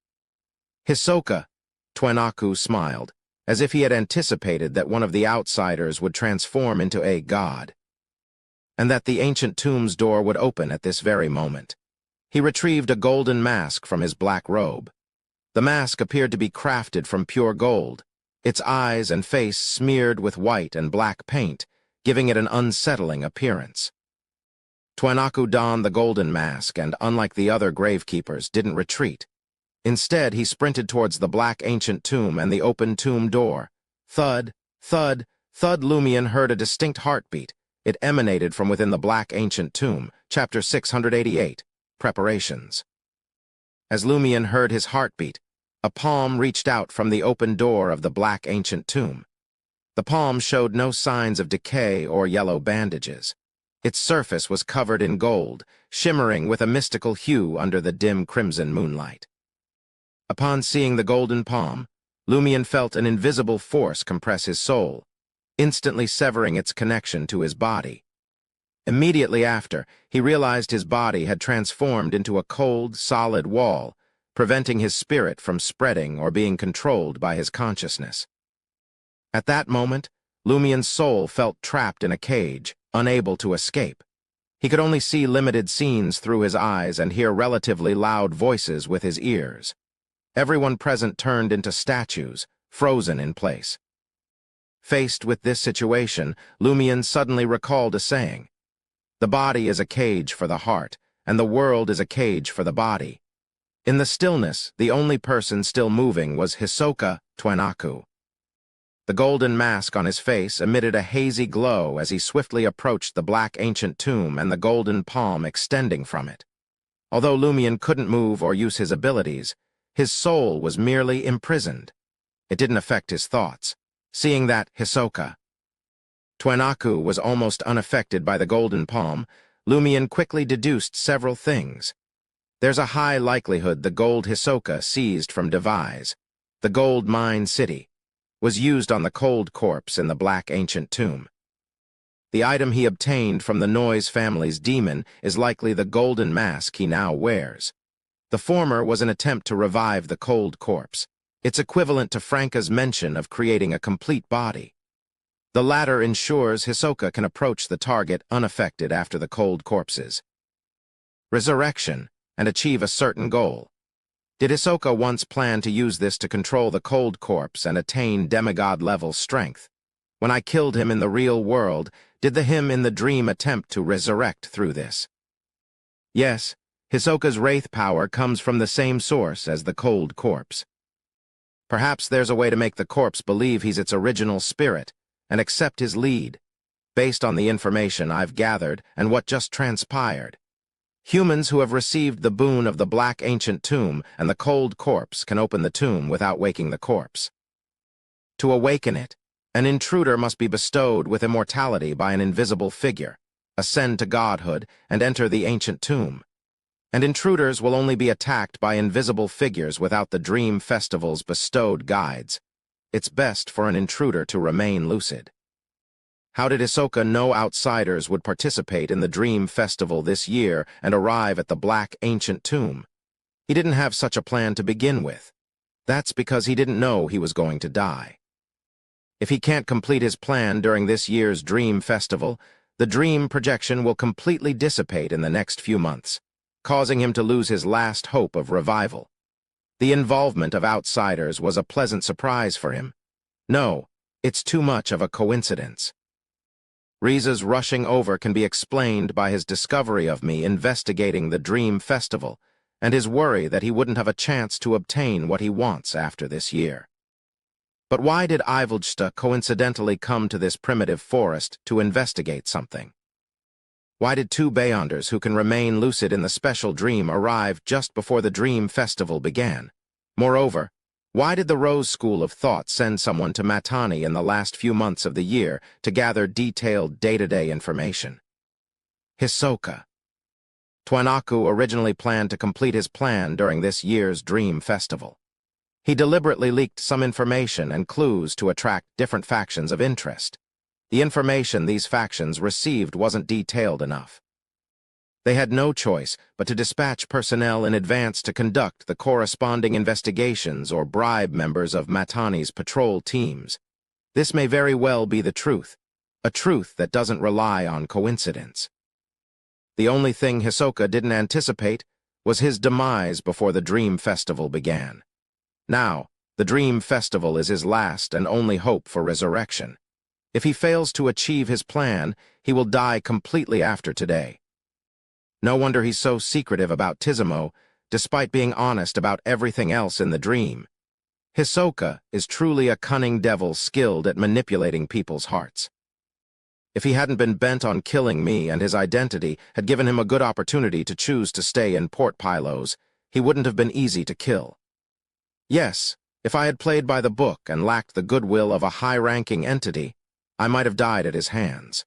Hisoka, Twenaku smiled, as if he had anticipated that one of the outsiders would transform into a god, and that the ancient tomb's door would open at this very moment. He retrieved a golden mask from his black robe. The mask appeared to be crafted from pure gold, its eyes and face smeared with white and black paint, giving it an unsettling appearance. Twenaku donned the golden mask and, unlike the other gravekeepers, didn't retreat. Instead, he sprinted towards the black ancient tomb and the open tomb door. Thud, thud, thud. Lumion heard a distinct heartbeat. It emanated from within the black ancient tomb. Chapter 688. Preparations. As Lumion heard his heartbeat, a palm reached out from the open door of the black ancient tomb. The palm showed no signs of decay or yellow bandages. Its surface was covered in gold, shimmering with a mystical hue under the dim crimson moonlight. Upon seeing the golden palm, Lumion felt an invisible force compress his soul, instantly severing its connection to his body. Immediately after, he realized his body had transformed into a cold, solid wall, preventing his spirit from spreading or being controlled by his consciousness. At that moment, Lumion's soul felt trapped in a cage, unable to escape. He could only see limited scenes through his eyes and hear relatively loud voices with his ears. Everyone present turned into statues, frozen in place. Faced with this situation, Lumion suddenly recalled a saying: "The body is a cage for the heart, and the world is a cage for the body." In the stillness, the only person still moving was Hisoka Twenaku. The golden mask on his face emitted a hazy glow as he swiftly approached the black ancient tomb and the golden palm extending from it. Although Lumion couldn't move or use his abilities, his soul was merely imprisoned. It didn't affect his thoughts. Seeing that Hisoka Twenaku was almost unaffected by the golden palm, Lumion quickly deduced several things. There's a high likelihood the gold Hisoka seized from Devise, the gold mine city, was used on the cold corpse in the black ancient tomb. The item he obtained from the Noise family's demon is likely the golden mask he now wears. The former was an attempt to revive the cold corpse. It's equivalent to Franca's mention of creating a complete body. The latter ensures Hisoka can approach the target unaffected after the cold corpse's resurrection and achieve a certain goal. Did Hisoka once plan to use this to control the cold corpse and attain demigod-level strength? When I killed him in the real world, did him in the dream attempt to resurrect through this? Yes, Hisoka's wraith power comes from the same source as the cold corpse. Perhaps there's a way to make the corpse believe he's its original spirit and accept his lead, based on the information I've gathered and what just transpired. Humans who have received the boon of the black ancient tomb and the cold corpse can open the tomb without waking the corpse. To awaken it, an intruder must be bestowed with immortality by an invisible figure, ascend to godhood, and enter the ancient tomb. And intruders will only be attacked by invisible figures without the Dream Festival's bestowed guides. It's best for an intruder to remain lucid. How did Hisoka know outsiders would participate in the Dream Festival this year and arrive at the black ancient tomb? He didn't have such a plan to begin with. That's because he didn't know he was going to die. If he can't complete his plan during this year's Dream Festival, the dream projection will completely dissipate in the next few months, causing him to lose his last hope of revival. The involvement of outsiders was a pleasant surprise for him. No, it's too much of a coincidence. Riza's rushing over can be explained by his discovery of me investigating the Dream Festival and his worry that he wouldn't have a chance to obtain what he wants after this year. But why did Ivolgsta coincidentally come to this primitive forest to investigate something? Why did two Beyonders who can remain lucid in the special dream arrive just before the Dream Festival began? Moreover, why did the Rose School of Thought send someone to Matani in the last few months of the year to gather detailed day-to-day information? Hisoka. Twanaku originally planned to complete his plan during this year's Dream Festival. He deliberately leaked some information and clues to attract different factions of interest. The information these factions received wasn't detailed enough. They had no choice but to dispatch personnel in advance to conduct the corresponding investigations or bribe members of Matani's patrol teams. This may very well be the truth, a truth that doesn't rely on coincidence. The only thing Hisoka didn't anticipate was his demise before the Dream Festival began. Now, the Dream Festival is his last and only hope for resurrection. If he fails to achieve his plan, he will die completely after today. No wonder he's so secretive about Tizamo, despite being honest about everything else in the dream. Hisoka is truly a cunning devil skilled at manipulating people's hearts. If he hadn't been bent on killing me and his identity had given him a good opportunity to choose to stay in Port Pylos, he wouldn't have been easy to kill. Yes, if I had played by the book and lacked the goodwill of a high-ranking entity, I might have died at his hands.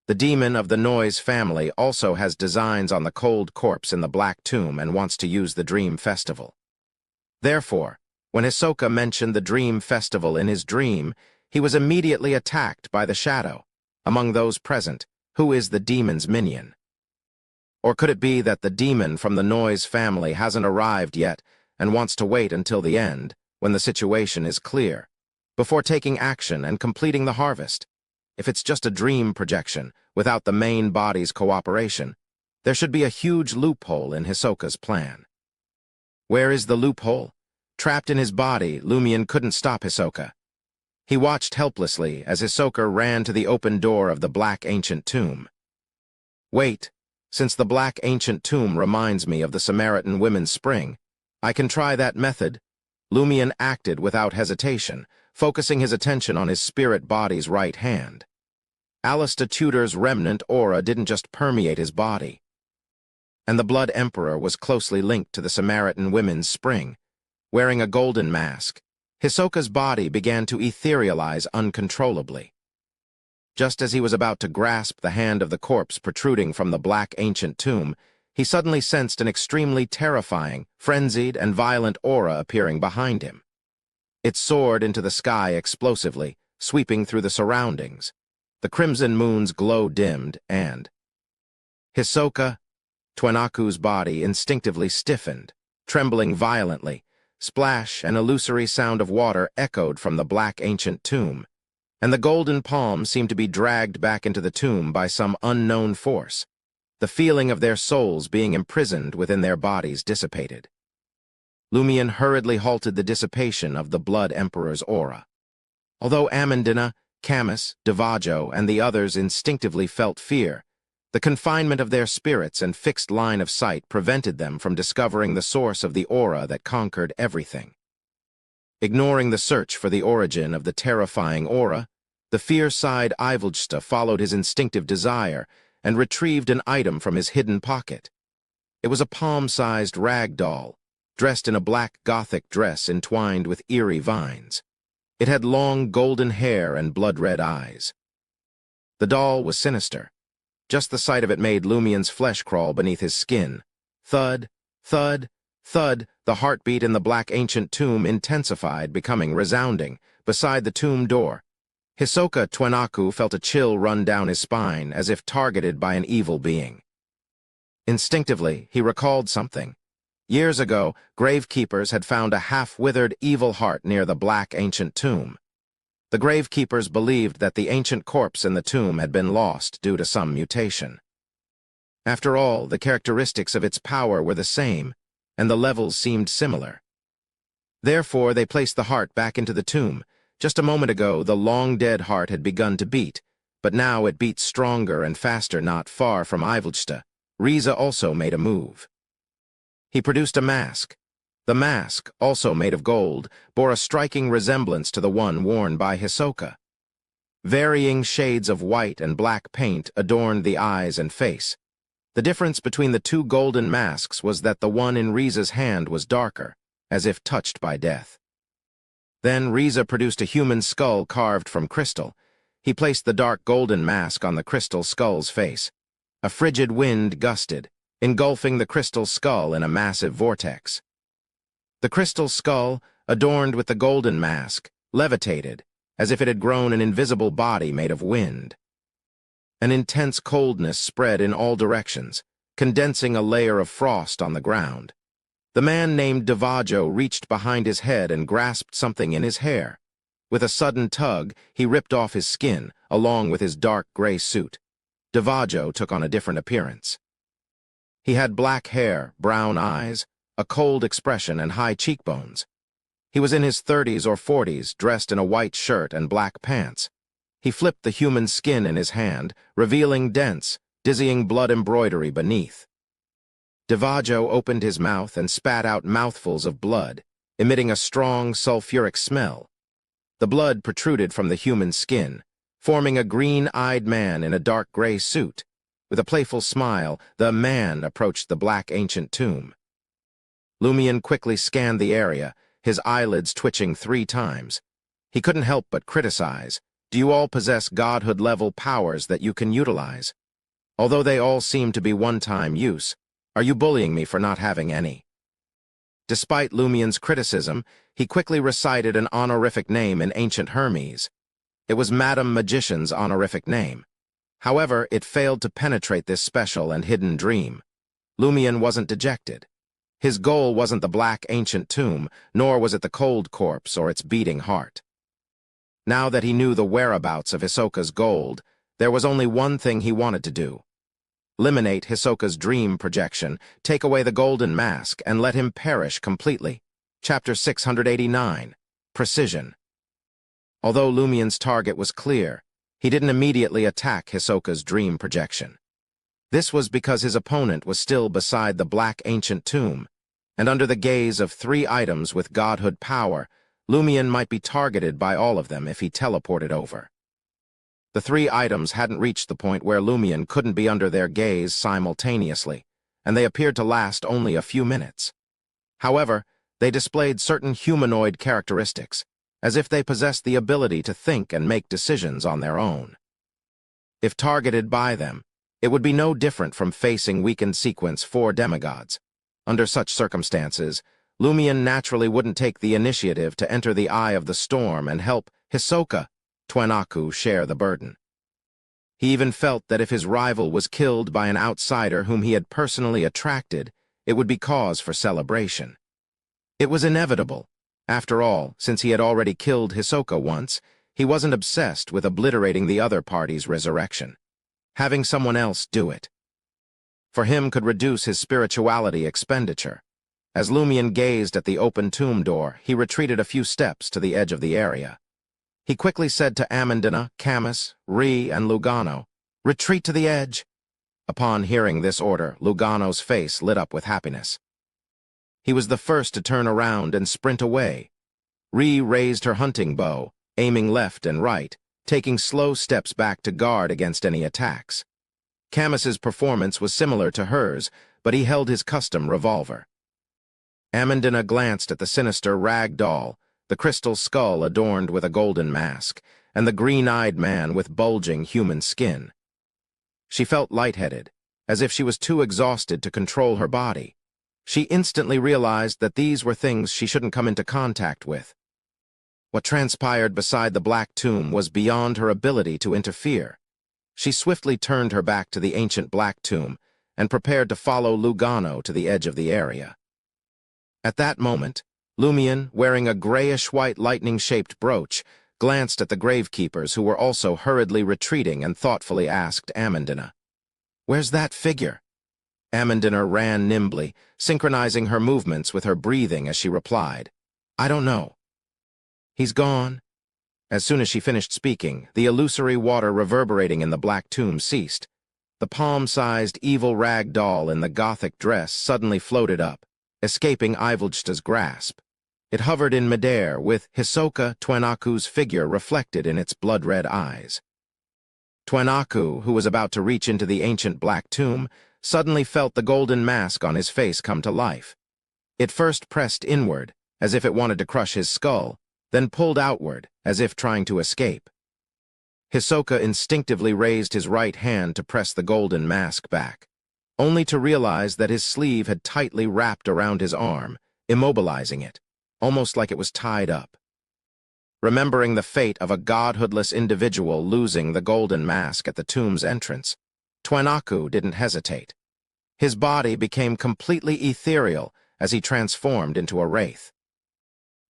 The demon of the Noise family also has designs on the cold corpse in the Black Tomb and wants to use the Dream Festival. Therefore, when Hisoka mentioned the Dream Festival in his dream, he was immediately attacked by the shadow. Among those present, who is the demon's minion? Or could it be that the demon from the Noise family hasn't arrived yet and wants to wait until the end, when the situation is clear, before taking action and completing the harvest? If it's just a dream projection, without the main body's cooperation, there should be a huge loophole in Hisoka's plan. Where is the loophole? Trapped in his body, Lumion couldn't stop Hisoka. He watched helplessly as Hisoka ran to the open door of the Black Ancient Tomb. Wait, since the Black Ancient Tomb reminds me of the Samaritan Women's Spring, I can try that method. Lumion acted without hesitation, focusing his attention on his spirit body's right hand. Alista Tudor's remnant aura didn't just permeate his body. And the Blood Emperor was closely linked to the Samaritan Women's Spring. Wearing a golden mask, Hisoka's body began to etherealize uncontrollably. Just as he was about to grasp the hand of the corpse protruding from the Black Ancient Tomb, he suddenly sensed an extremely terrifying, frenzied, and violent aura appearing behind him. It soared into the sky explosively, sweeping through the surroundings. The crimson moon's glow dimmed, and Hisoka, Twanaku's body instinctively stiffened, trembling violently. Splash, an illusory sound of water echoed from the Black Ancient Tomb, and the golden palm seemed to be dragged back into the tomb by some unknown force. The feeling of their souls being imprisoned within their bodies dissipated. Lumion hurriedly halted the dissipation of the Blood Emperor's aura. Although Amandina, Camus, Devajo, and the others instinctively felt fear, the confinement of their spirits and fixed line of sight prevented them from discovering the source of the aura that conquered everything. Ignoring the search for the origin of the terrifying aura, the fierce-eyed Ivolgsta followed his instinctive desire and retrieved an item from his hidden pocket. It was a palm-sized rag doll, dressed in a black Gothic dress entwined with eerie vines. It had long golden hair and blood-red eyes. The doll was sinister. Just the sight of it made Lumion's flesh crawl beneath his skin. Thud, thud, thud, the heartbeat in the Black Ancient Tomb intensified, becoming resounding, beside the tomb door. Hisoka Twanaku felt a chill run down his spine, as if targeted by an evil being. Instinctively, he recalled something. Years ago, gravekeepers had found a half-withered evil heart near the black ancient tomb. The gravekeepers believed that the ancient corpse in the tomb had been lost due to some mutation. After all, the characteristics of its power were the same, and the levels seemed similar. Therefore, they placed the heart back into the tomb. Just a moment ago, the long-dead heart had begun to beat, but now it beat stronger and faster not far from Ivlsta. Riza also made a move. He produced a mask. The mask, also made of gold, bore a striking resemblance to the one worn by Hisoka. Varying shades of white and black paint adorned the eyes and face. The difference between the two golden masks was that the one in Riza's hand was darker, as if touched by death. Then Riza produced a human skull carved from crystal. He placed the dark golden mask on the crystal skull's face. A frigid wind gusted, engulfing the crystal skull in a massive vortex. The crystal skull, adorned with the golden mask, levitated, as if it had grown an invisible body made of wind. An intense coldness spread in all directions, condensing a layer of frost on the ground. The man named Davajo reached behind his head and grasped something in his hair. With a sudden tug, he ripped off his skin, along with his dark gray suit. Davajo took on a different appearance. He had black hair, brown eyes, a cold expression, and high cheekbones. He was in his 30s or 40s, dressed in a white shirt and black pants. He flipped the human skin in his hand, revealing dense, dizzying blood embroidery beneath. Davajo opened his mouth and spat out mouthfuls of blood, emitting a strong, sulfuric smell. The blood protruded from the human skin, forming a green-eyed man in a dark gray suit. With a playful smile, the man approached the black ancient tomb. Lumion quickly scanned the area, his eyelids twitching 3 times. He couldn't help but criticize. Do you all possess godhood-level powers that you can utilize? Although they all seem to be one-time use, are you bullying me for not having any? Despite Lumion's criticism, he quickly recited an honorific name in ancient Hermes. It was Madam Magician's honorific name. However, it failed to penetrate this special and hidden dream. Lumion wasn't dejected. His goal wasn't the black ancient tomb, nor was it the cold corpse or its beating heart. Now that he knew the whereabouts of Hisoka's gold, there was only one thing he wanted to do. Eliminate Hisoka's dream projection, take away the golden mask, and let him perish completely. Chapter 689. Precision. Although Lumion's target was clear, he didn't immediately attack Hisoka's dream projection. This was because his opponent was still beside the black ancient tomb, and under the gaze of 3 items with godhood power, Lumion might be targeted by all of them if he teleported over. The 3 items hadn't reached the point where Lumion couldn't be under their gaze simultaneously, and they appeared to last only a few minutes. However, they displayed certain humanoid characteristics, as if they possessed the ability to think and make decisions on their own. If targeted by them, it would be no different from facing weakened Sequence 4 demigods. Under such circumstances, Lumion naturally wouldn't take the initiative to enter the eye of the storm and help Hisoka, Twenaku, share the burden. He even felt that if his rival was killed by an outsider whom he had personally attracted, it would be cause for celebration. It was inevitable. After all, since he had already killed Hisoka once, he wasn't obsessed with obliterating the other party's resurrection. Having someone else do it, for him, could reduce his spirituality expenditure. As Lumion gazed at the open tomb door, he retreated a few steps to the edge of the area. He quickly said to Amandina, Camus, Ri, and Lugano, "Retreat to the edge." Upon hearing this order, Lugano's face lit up with happiness. He was the first to turn around and sprint away. Ri raised her hunting bow, aiming left and right, taking slow steps back to guard against any attacks. Camus's performance was similar to hers, but he held his custom revolver. Amandina glanced at the sinister rag doll, the crystal skull adorned with a golden mask, and the green-eyed man with bulging human skin. She felt lightheaded, as if she was too exhausted to control her body. She instantly realized that these were things she shouldn't come into contact with. What transpired beside the black tomb was beyond her ability to interfere. She swiftly turned her back to the ancient black tomb and prepared to follow Lugano to the edge of the area. At that moment, Lumion, wearing a grayish-white lightning-shaped brooch, glanced at the gravekeepers who were also hurriedly retreating and thoughtfully asked Amandina, "Where's that figure?" Amandina ran nimbly, synchronizing her movements with her breathing as she replied, "I don't know." "He's gone." As soon as she finished speaking, the illusory water reverberating in the black tomb ceased. The palm-sized evil rag doll in the Gothic dress suddenly floated up, escaping Ivoljsta's grasp. It hovered in midair, with Hisoka Twenaku's figure reflected in its blood-red eyes. Twenaku, who was about to reach into the ancient black tomb, suddenly felt the golden mask on his face come to life. It first pressed inward, as if it wanted to crush his skull, then pulled outward, as if trying to escape. Hisoka instinctively raised his right hand to press the golden mask back, only to realize that his sleeve had tightly wrapped around his arm, immobilizing it, almost like it was tied up. Remembering the fate of a godhoodless individual losing the golden mask at the tomb's entrance, Twenaku didn't hesitate. His body became completely ethereal as he transformed into a wraith.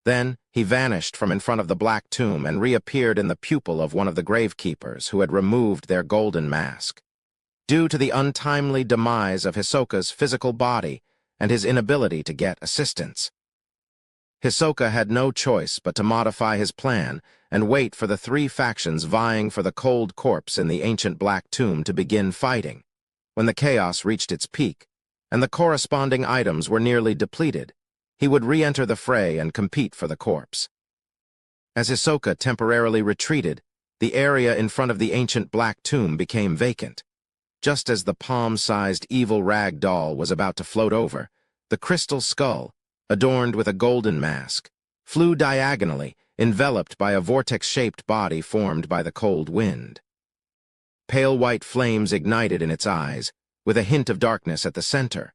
Then he vanished from in front of the black tomb and reappeared in the pupil of one of the gravekeepers who had removed their golden mask. Due to the untimely demise of Hisoka's physical body and his inability to get assistance, Hisoka had no choice but to modify his plan and wait for the three factions vying for the cold corpse in the ancient black tomb to begin fighting. When the chaos reached its peak, and the corresponding items were nearly depleted, he would re-enter the fray and compete for the corpse. As Hisoka temporarily retreated, the area in front of the ancient black tomb became vacant. Just as the palm-sized evil rag doll was about to float over, the crystal skull, adorned with a golden mask, flew diagonally, enveloped by a vortex-shaped body formed by the cold wind. Pale white flames ignited in its eyes, with a hint of darkness at the center.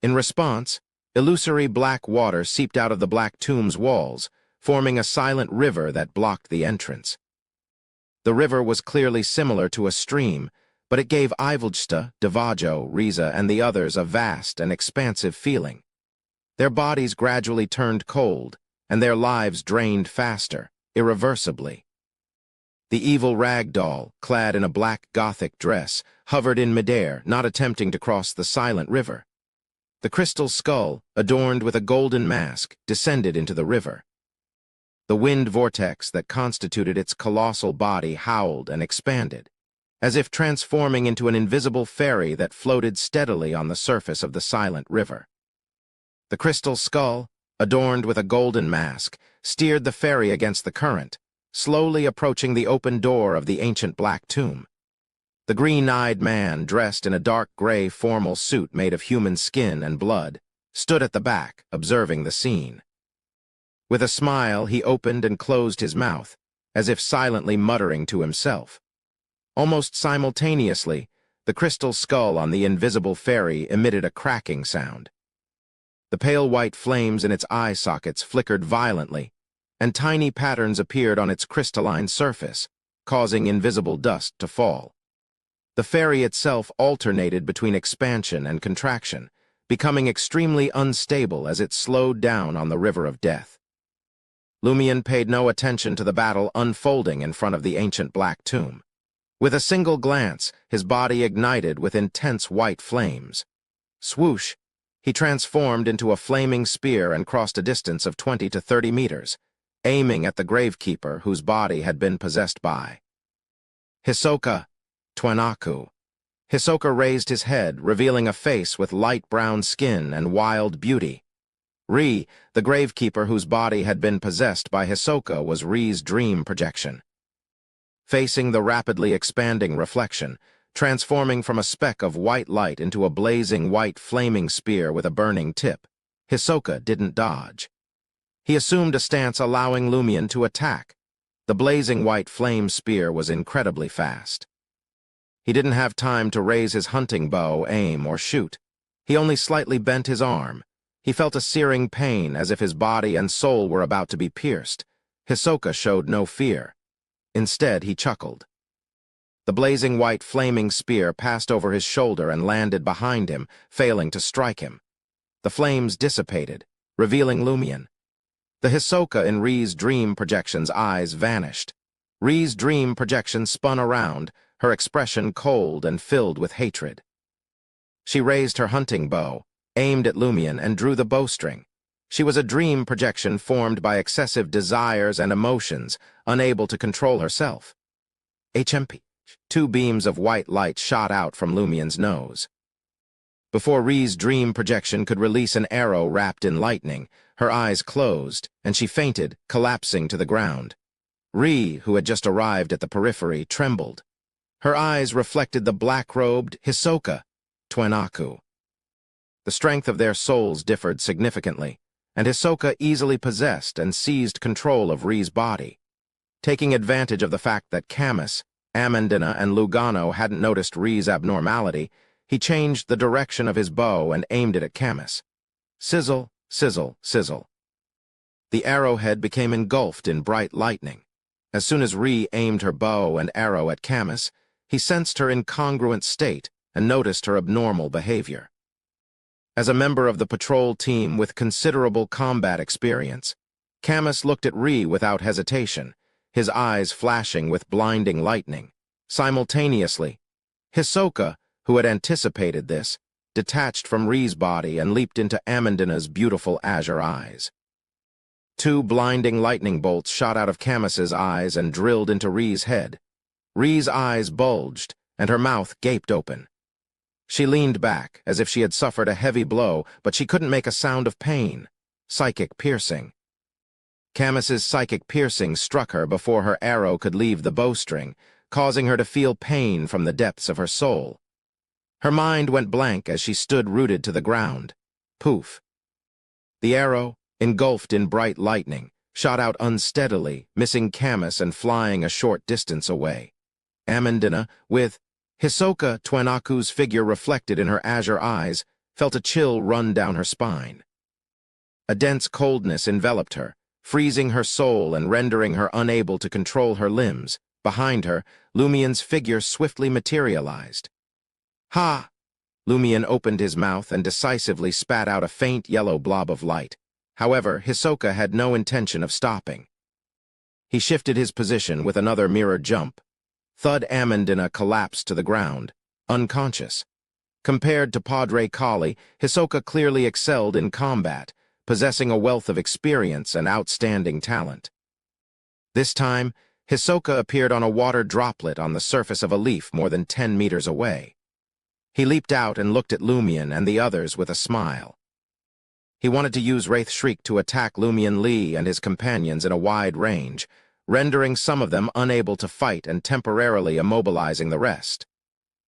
In response, illusory black water seeped out of the black tomb's walls, forming a silent river that blocked the entrance. The river was clearly similar to a stream, but it gave Ivoljsta, Devajo, Riza, and the others a vast and expansive feeling. Their bodies gradually turned cold, and their lives drained faster, irreversibly. The evil rag doll, clad in a black Gothic dress, hovered in midair, not attempting to cross the silent river. The crystal skull, adorned with a golden mask, descended into the river. The wind vortex that constituted its colossal body howled and expanded, as if transforming into an invisible ferry that floated steadily on the surface of the silent river. The crystal skull, adorned with a golden mask, steered the ferry against the current, slowly approaching the open door of the ancient black tomb. The green-eyed man, dressed in a dark gray formal suit made of human skin and blood, stood at the back, observing the scene. With a smile, he opened and closed his mouth, as if silently muttering to himself. Almost simultaneously, the crystal skull on the invisible ferry emitted a cracking sound. The pale white flames in its eye sockets flickered violently, and tiny patterns appeared on its crystalline surface, causing invisible dust to fall. The ferry itself alternated between expansion and contraction, becoming extremely unstable as it slowed down on the river of death. Lumion paid no attention to the battle unfolding in front of the ancient black tomb. With a single glance, his body ignited with intense white flames. Swoosh! He transformed into a flaming spear and crossed a distance of 20 to 30 meters, aiming at the gravekeeper whose body had been possessed by Hisoka Twenaku. Hisoka raised his head, revealing a face with light brown skin and wild beauty. Ri, the gravekeeper whose body had been possessed by Hisoka, was Ri's dream projection. Facing the rapidly expanding reflection, transforming from a speck of white light into a blazing white flaming spear with a burning tip, Hisoka didn't dodge. He assumed a stance allowing Lumion to attack. The blazing white flame spear was incredibly fast. He didn't have time to raise his hunting bow, aim, or shoot. He only slightly bent his arm. He felt a searing pain as if his body and soul were about to be pierced. Hisoka showed no fear. Instead, he chuckled. The blazing white flaming spear passed over his shoulder and landed behind him, failing to strike him. The flames dissipated, revealing Lumion. The Hisoka in Ri's dream projection's eyes vanished. Ri's dream projection spun around, her expression cold and filled with hatred. She raised her hunting bow, aimed at Lumion, and drew the bowstring. She was a dream projection formed by excessive desires and emotions, unable to control herself. HMP. 2 beams of white light shot out from Lumion's nose. Before Ri's dream projection could release an arrow wrapped in lightning, her eyes closed, and she fainted, collapsing to the ground. Ri, who had just arrived at the periphery, trembled. Her eyes reflected the black-robed Hisoka, Twenaku. The strength of their souls differed significantly, and Hisoka easily possessed and seized control of Ri's body. Taking advantage of the fact that Camus, Amandina, and Lugano hadn't noticed Ri's abnormality, he changed the direction of his bow and aimed it at Camus. Sizzle, sizzle, sizzle. The arrowhead became engulfed in bright lightning. As soon as Ri aimed her bow and arrow at Camus, he sensed her incongruent state and noticed her abnormal behavior. As a member of the patrol team with considerable combat experience, Camus looked at Ri without hesitation, his eyes flashing with blinding lightning. Simultaneously, Hisoka, who had anticipated this, detached from Ri's body and leaped into Amandina's beautiful azure eyes. 2 blinding lightning bolts shot out of Camus's eyes and drilled into Ri's head. Ri's eyes bulged, and her mouth gaped open. She leaned back, as if she had suffered a heavy blow, but she couldn't make a sound of pain. Psychic piercing. Camus's psychic piercing struck her before her arrow could leave the bowstring, causing her to feel pain from the depths of her soul. Her mind went blank as she stood rooted to the ground. Poof. The arrow, engulfed in bright lightning, shot out unsteadily, missing Camus and flying a short distance away. Amandina, with Hisoka Twenaku's figure reflected in her azure eyes, felt a chill run down her spine. A dense coldness enveloped her, freezing her soul and rendering her unable to control her limbs. Behind her, Lumion's figure swiftly materialized. Ha! Lumion opened his mouth and decisively spat out a faint yellow blob of light. However, Hisoka had no intention of stopping. He shifted his position with another mirror jump. Thud. Amandina collapsed to the ground, unconscious. Compared to Padre Kali, Hisoka clearly excelled in combat, possessing a wealth of experience and outstanding talent. This time, Hisoka appeared on a water droplet on the surface of a leaf more than 10 meters away. He leaped out and looked at Lumion and the others with a smile. He wanted to use Wraith Shriek to attack Lumion Lee and his companions in a wide range, rendering some of them unable to fight and temporarily immobilizing the rest.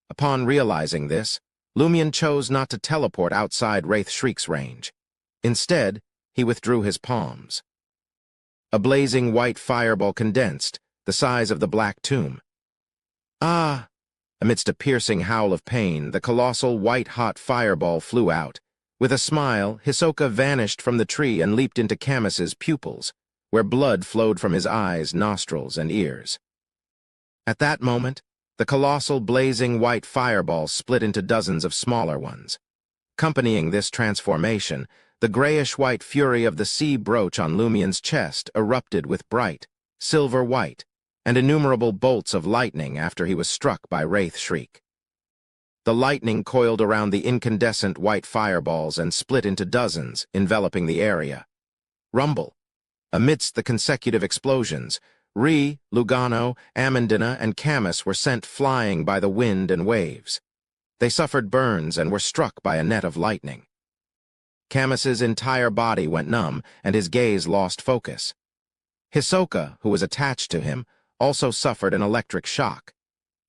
Upon realizing this, Lumion chose not to teleport outside Wraith Shriek's range. Instead, he withdrew his palms. A blazing white fireball condensed, the size of the Black Tomb. Ah! Amidst a piercing howl of pain, the colossal white-hot fireball flew out. With a smile, Hisoka vanished from the tree and leaped into Camus's pupils, where blood flowed from his eyes, nostrils, and ears. At that moment, the colossal blazing white fireball split into dozens of smaller ones. Accompanying this transformation, the grayish-white fury of the sea brooch on Lumion's chest erupted with bright, silver-white, and innumerable bolts of lightning after he was struck by Wraith Shriek. The lightning coiled around the incandescent white fireballs and split into dozens, enveloping the area. Rumble. Amidst the consecutive explosions, Ri, Lugano, Amandina, and Camus were sent flying by the wind and waves. They suffered burns and were struck by a net of lightning. Camus's entire body went numb, and his gaze lost focus. Hisoka, who was attached to him, also suffered an electric shock.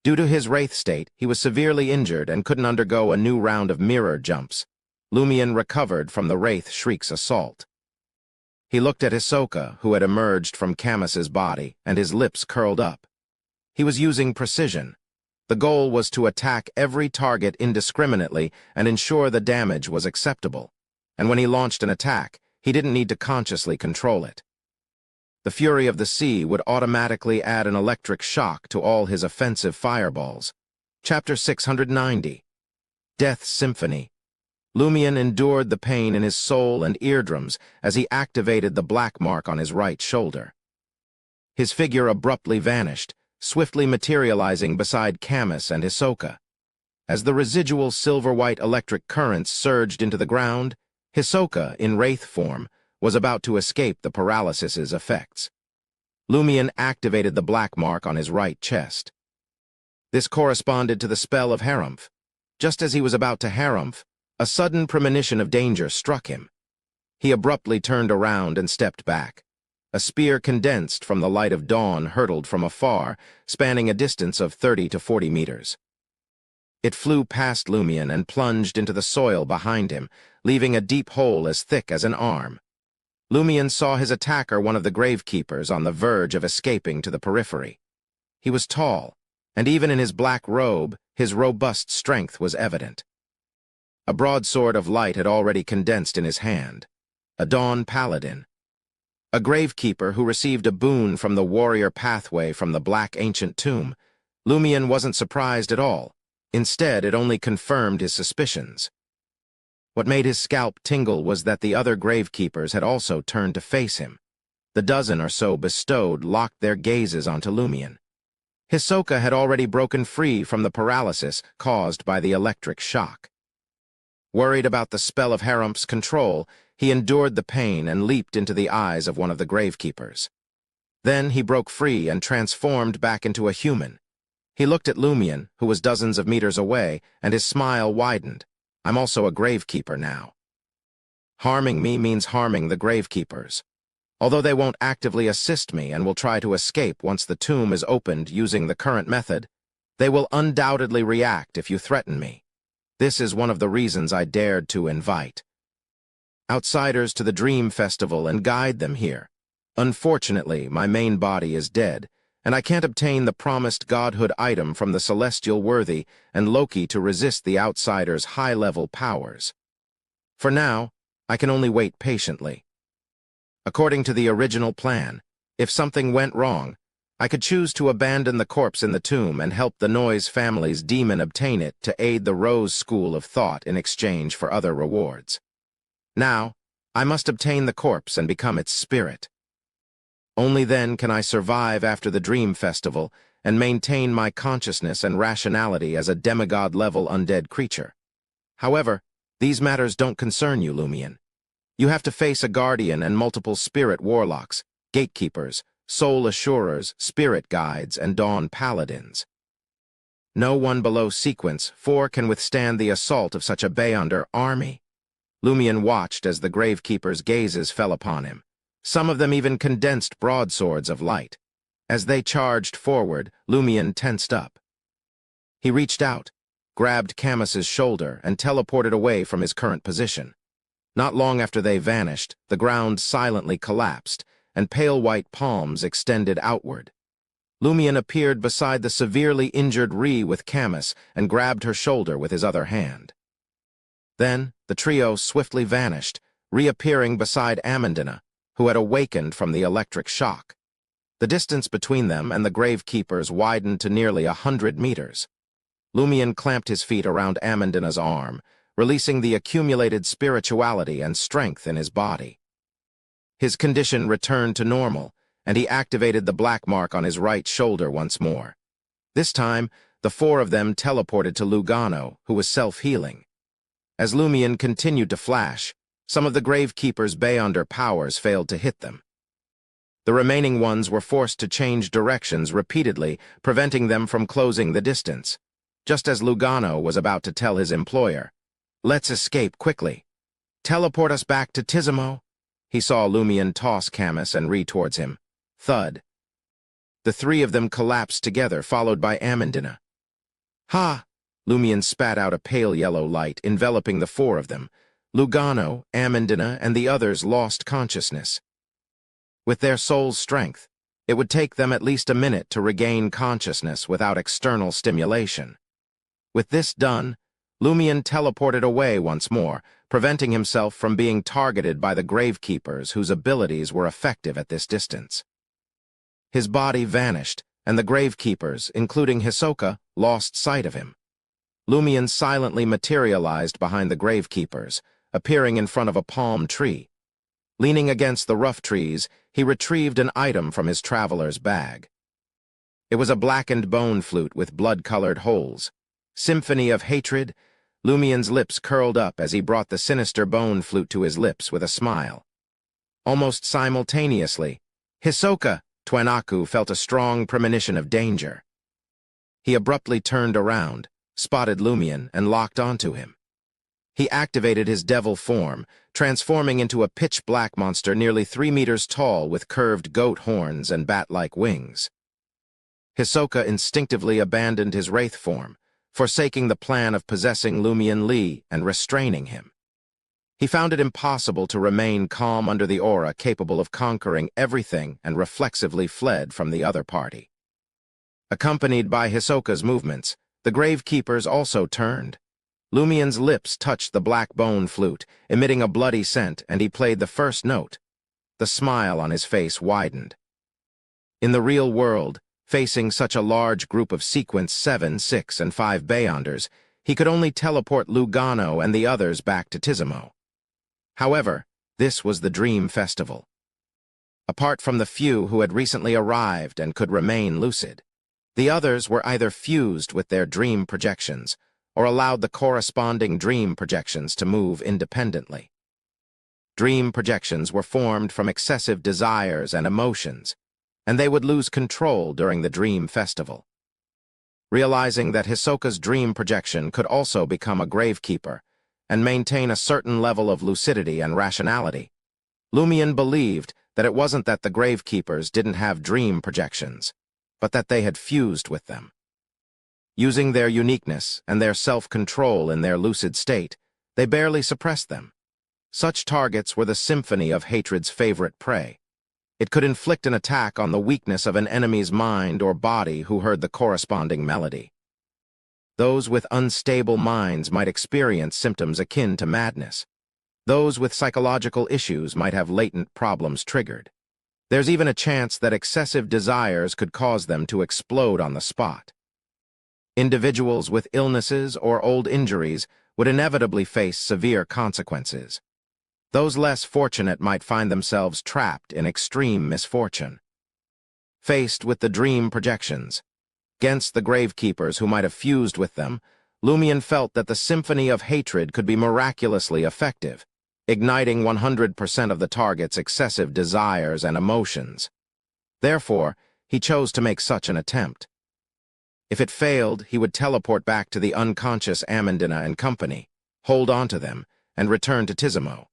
Due to his wraith state, he was severely injured and couldn't undergo a new round of mirror jumps. Lumion recovered from the Wraith Shriek's assault. He looked at Hisoka, who had emerged from Camus's body, and his lips curled up. He was using precision. The goal was to attack every target indiscriminately and ensure the damage was acceptable. And when he launched an attack, he didn't need to consciously control it. The fury of the sea would automatically add an electric shock to all his offensive fireballs. Chapter 690. Death Symphony. Lumion endured the pain in his soul and eardrums as he activated the black mark on his right shoulder. His figure abruptly vanished, swiftly materializing beside Camus and Hisoka. As the residual silver-white electric currents surged into the ground, Hisoka, in wraith form, was about to escape the paralysis's effects. Lumion activated the black mark on his right chest. This corresponded to the spell of Harumph. Just as he was about to Harumph, a sudden premonition of danger struck him. He abruptly turned around and stepped back. A spear condensed from the light of dawn hurtled from afar, spanning a distance of 30 to 40 meters. It flew past Lumion and plunged into the soil behind him, leaving a deep hole as thick as an arm. Lumion saw his attacker, one of the gravekeepers, on the verge of escaping to the periphery. He was tall, and even in his black robe, his robust strength was evident. A broadsword of light had already condensed in his hand. A Dawn Paladin. A gravekeeper who received a boon from the warrior pathway from the Black Ancient Tomb. Lumion wasn't surprised at all. Instead, it only confirmed his suspicions. What made his scalp tingle was that the other gravekeepers had also turned to face him. The dozen or so bestowed locked their gazes onto Lumion. Hisoka had already broken free from the paralysis caused by the electric shock. Worried about the spell of Harumph's control, he endured the pain and leaped into the eyes of one of the gravekeepers. Then he broke free and transformed back into a human. He looked at Lumion, who was dozens of meters away, and his smile widened. I'm also a gravekeeper now. Harming me means harming the gravekeepers. Although they won't actively assist me and will try to escape once the tomb is opened using the current method, they will undoubtedly react if you threaten me. This is one of the reasons I dared to invite outsiders to the Dream Festival and guide them here. Unfortunately, my main body is dead, and I can't obtain the promised godhood item from the celestial worthy and Loki to resist the outsiders' high-level powers. For now, I can only wait patiently. According to the original plan, if something went wrong, I could choose to abandon the corpse in the tomb and help the Noise family's demon obtain it to aid the Rose School of Thought in exchange for other rewards. Now, I must obtain the corpse and become its spirit. Only then can I survive after the Dream Festival and maintain my consciousness and rationality as a demigod-level undead creature. However, these matters don't concern you, Lumion. You have to face a guardian and multiple spirit warlocks, gatekeepers, soul assurers, spirit guides, and dawn paladins. No one below sequence 4 can withstand the assault of such a Beyonder army. Lumion watched as the gravekeepers' gazes fell upon him. Some of them even condensed broadswords of light. As they charged forward, Lumion tensed up. He reached out, grabbed Camus's shoulder, and teleported away from his current position. Not long after they vanished, the ground silently collapsed, and pale white palms extended outward. Lumion appeared beside the severely injured Ree with Camus and grabbed her shoulder with his other hand. Then, the trio swiftly vanished, reappearing beside Amandina, who had awakened from the electric shock. The distance between them and the gravekeepers widened to nearly 100 meters. Lumion clamped his feet around Amandina's arm, releasing the accumulated spirituality and strength in his body. His condition returned to normal, and he activated the black mark on his right shoulder once more. This time, the 4 of them teleported to Lugano, who was self-healing. As Lumion continued to flash, some of the gravekeepers' Beyonder powers failed to hit them. The remaining ones were forced to change directions repeatedly, preventing them from closing the distance. Just as Lugano was about to tell his employer, "Let's escape quickly. Teleport us back to Tizimo," he saw Lumion toss Camus and Ree towards him. Thud. The 3 of them collapsed together, followed by Amandina. "Ha!" Lumion spat out a pale yellow light, enveloping the 4 of them. Lugano, Amandina, and the others lost consciousness. With their soul's strength, it would take them at least a minute to regain consciousness without external stimulation. With this done, Lumion teleported away once more, preventing himself from being targeted by the gravekeepers whose abilities were effective at this distance. His body vanished, and the gravekeepers, including Hisoka, lost sight of him. Lumion silently materialized behind the gravekeepers, appearing in front of a palm tree. Leaning against the rough trees, he retrieved an item from his traveler's bag. It was a blackened bone flute with blood-colored holes. Symphony of hatred? Lumion's lips curled up as he brought the sinister bone flute to his lips with a smile. Almost simultaneously, Hisoka Twenaku felt a strong premonition of danger. He abruptly turned around, spotted Lumion, and locked onto him. He activated his devil form, transforming into a pitch-black monster nearly 3 meters tall with curved goat horns and bat-like wings. Hisoka instinctively abandoned his wraith form, forsaking the plan of possessing Lumion Lee and restraining him. He found it impossible to remain calm under the aura capable of conquering everything and reflexively fled from the other party. Accompanied by Hisoka's movements, the gravekeepers also turned. Lumion's lips touched the black bone flute, emitting a bloody scent, and he played the first note. The smile on his face widened. In the real world, facing such a large group of Sequence 7, 6, and 5 Beyonders, he could only teleport Lugano and the others back to Tizimo. However, this was the Dream Festival. Apart from the few who had recently arrived and could remain lucid, the others were either fused with their dream projections or allowed the corresponding dream projections to move independently. Dream projections were formed from excessive desires and emotions, and they would lose control during the Dream Festival. Realizing that Hisoka's dream projection could also become a gravekeeper and maintain a certain level of lucidity and rationality, Lumion believed that it wasn't that the gravekeepers didn't have dream projections, but that they had fused with them. Using their uniqueness and their self-control in their lucid state, they barely suppressed them. Such targets were the symphony of hatred's favorite prey. It could inflict an attack on the weakness of an enemy's mind or body who heard the corresponding melody. Those with unstable minds might experience symptoms akin to madness. Those with psychological issues might have latent problems triggered. There's even a chance that excessive desires could cause them to explode on the spot. Individuals with illnesses or old injuries would inevitably face severe consequences. Those less fortunate might find themselves trapped in extreme misfortune. Faced with the dream projections, against the gravekeepers who might have fused with them, Lumion felt that the symphony of hatred could be miraculously effective, igniting 100% of the target's excessive desires and emotions. Therefore, he chose to make such an attempt. If it failed, he would teleport back to the unconscious Amandina and company, hold on to them, and return to Tizimo.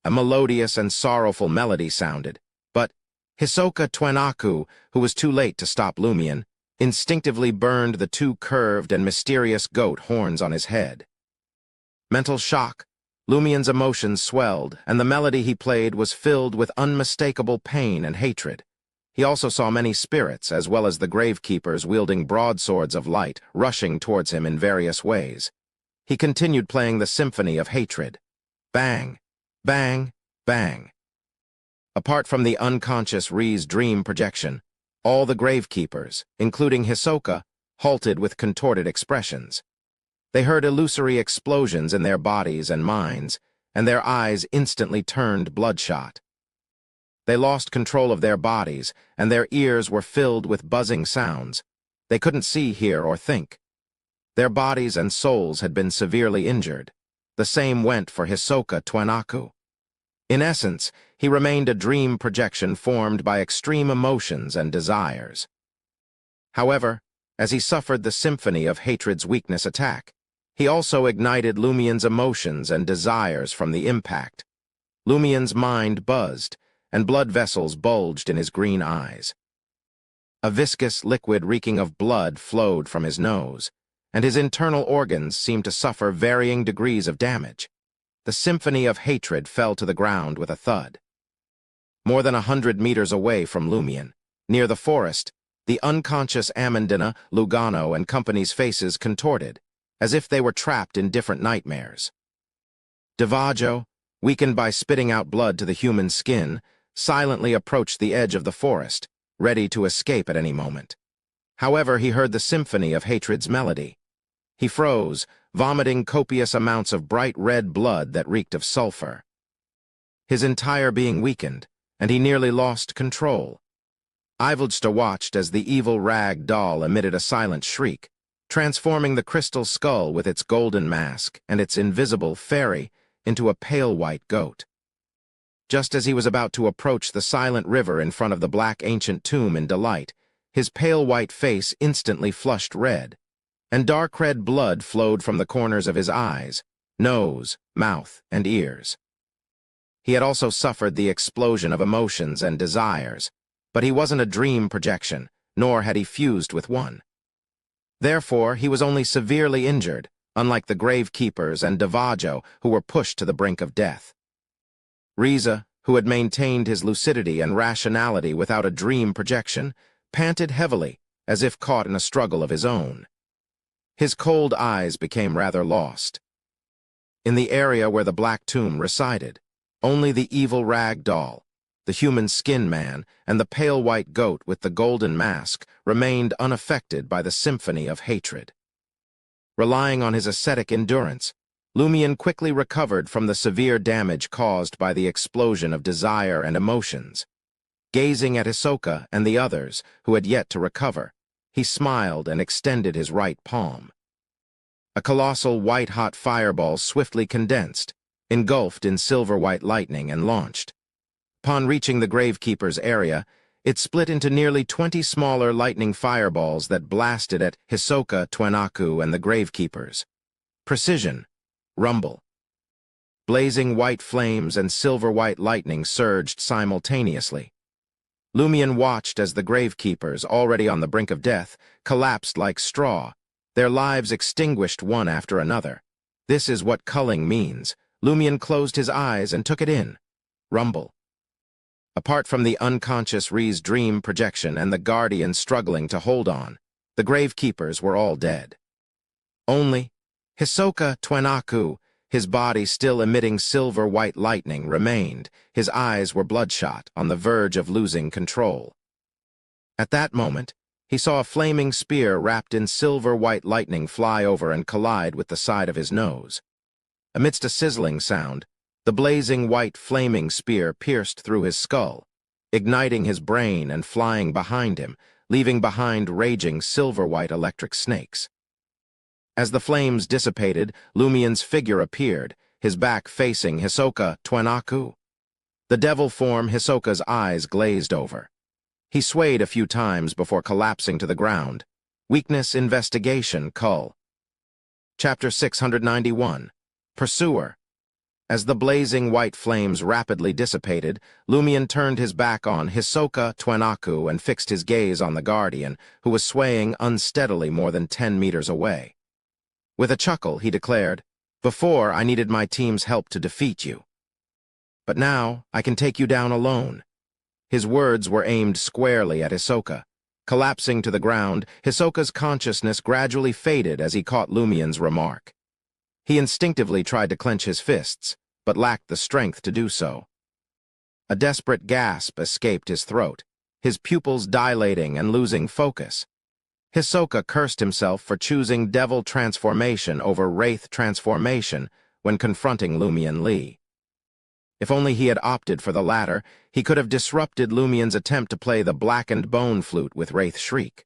A melodious and sorrowful melody sounded, but Hisoka Twenaku, who was too late to stop Lumion, instinctively burned the 2 curved and mysterious goat horns on his head. Mental shock. Lumion's emotions swelled, and the melody he played was filled with unmistakable pain and hatred. He also saw many spirits, as well as the gravekeepers wielding broadswords of light, rushing towards him in various ways. He continued playing the symphony of hatred. Bang, bang, bang. Apart from the unconscious Ri's dream projection, all the gravekeepers, including Hisoka, halted with contorted expressions. They heard illusory explosions in their bodies and minds, and their eyes instantly turned bloodshot. They lost control of their bodies, and their ears were filled with buzzing sounds. They couldn't see, hear, or think. Their bodies and souls had been severely injured. The same went for Hisoka Twenaku. In essence, he remained a dream projection formed by extreme emotions and desires. However, as he suffered the symphony of hatred's weakness attack, he also ignited Lumion's emotions and desires from the impact. Lumion's mind buzzed, and blood vessels bulged in his green eyes. A viscous liquid reeking of blood flowed from his nose, and his internal organs seemed to suffer varying degrees of damage. The symphony of hatred fell to the ground with a thud. More than 100 meters away from Lumion, near the forest, the unconscious Amandina, Lugano, and company's faces contorted, as if they were trapped in different nightmares. Divaggio, weakened by spitting out blood to the human skin, silently approached the edge of the forest, ready to escape at any moment. However, he heard the symphony of hatred's melody. He froze, vomiting copious amounts of bright red blood that reeked of sulfur. His entire being weakened, and he nearly lost control. Ivolsta watched as the evil rag doll emitted a silent shriek, transforming the crystal skull with its golden mask and its invisible fairy into a pale white goat. Just as he was about to approach the silent river in front of the black ancient tomb in delight, his pale white face instantly flushed red, and dark red blood flowed from the corners of his eyes, nose, mouth, and ears. He had also suffered the explosion of emotions and desires, but he wasn't a dream projection, nor had he fused with one. Therefore, he was only severely injured, unlike the gravekeepers and Davajo, who were pushed to the brink of death. Riza, who had maintained his lucidity and rationality without a dream projection, panted heavily, as if caught in a struggle of his own. His cold eyes became rather lost. In the area where the Black Tomb resided, only the evil rag doll, the human skin man, and the pale white goat with the golden mask remained unaffected by the symphony of hatred. Relying on his ascetic endurance, Lumion quickly recovered from the severe damage caused by the explosion of desire and emotions. Gazing at Hisoka and the others, who had yet to recover, he smiled and extended his right palm. A colossal white-hot fireball swiftly condensed, engulfed in silver-white lightning, and launched. Upon reaching the gravekeeper's area, it split into nearly 20 smaller lightning fireballs that blasted at Hisoka, Twenaku, and the gravekeepers. Precision. Rumble. Blazing white flames and silver-white lightning surged simultaneously. Lumion watched as the gravekeepers, already on the brink of death, collapsed like straw, their lives extinguished one after another. This is what culling means. Lumion closed his eyes and took it in. Rumble. Apart from the unconscious Ri's dream projection and the guardian struggling to hold on, the gravekeepers were all dead. Only Hisoka Twenaku, his body still emitting silver-white lightning, remained. His eyes were bloodshot, on the verge of losing control. At that moment, he saw a flaming spear wrapped in silver-white lightning fly over and collide with the side of his nose. Amidst a sizzling sound, the blazing white flaming spear pierced through his skull, igniting his brain and flying behind him, leaving behind raging silver-white electric snakes. As the flames dissipated, Lumion's figure appeared, his back facing Hisoka Twenaku. The devil form Hisoka's eyes glazed over. He swayed a few times before collapsing to the ground. Weakness Investigation Cull. Chapter 691. Pursuer. As the blazing white flames rapidly dissipated, Lumion turned his back on Hisoka Twenaku and fixed his gaze on the guardian, who was swaying unsteadily more than 10 meters away. With a chuckle, he declared, "Before, I needed my team's help to defeat you. But now, I can take you down alone." His words were aimed squarely at Hisoka. Collapsing to the ground, Hisoka's consciousness gradually faded as he caught Lumion's remark. He instinctively tried to clench his fists, but lacked the strength to do so. A desperate gasp escaped his throat, his pupils dilating and losing focus. Hisoka cursed himself for choosing Devil Transformation over Wraith Transformation when confronting Lumion Lee. If only he had opted for the latter, he could have disrupted Lumion's attempt to play the blackened bone flute with Wraith Shriek.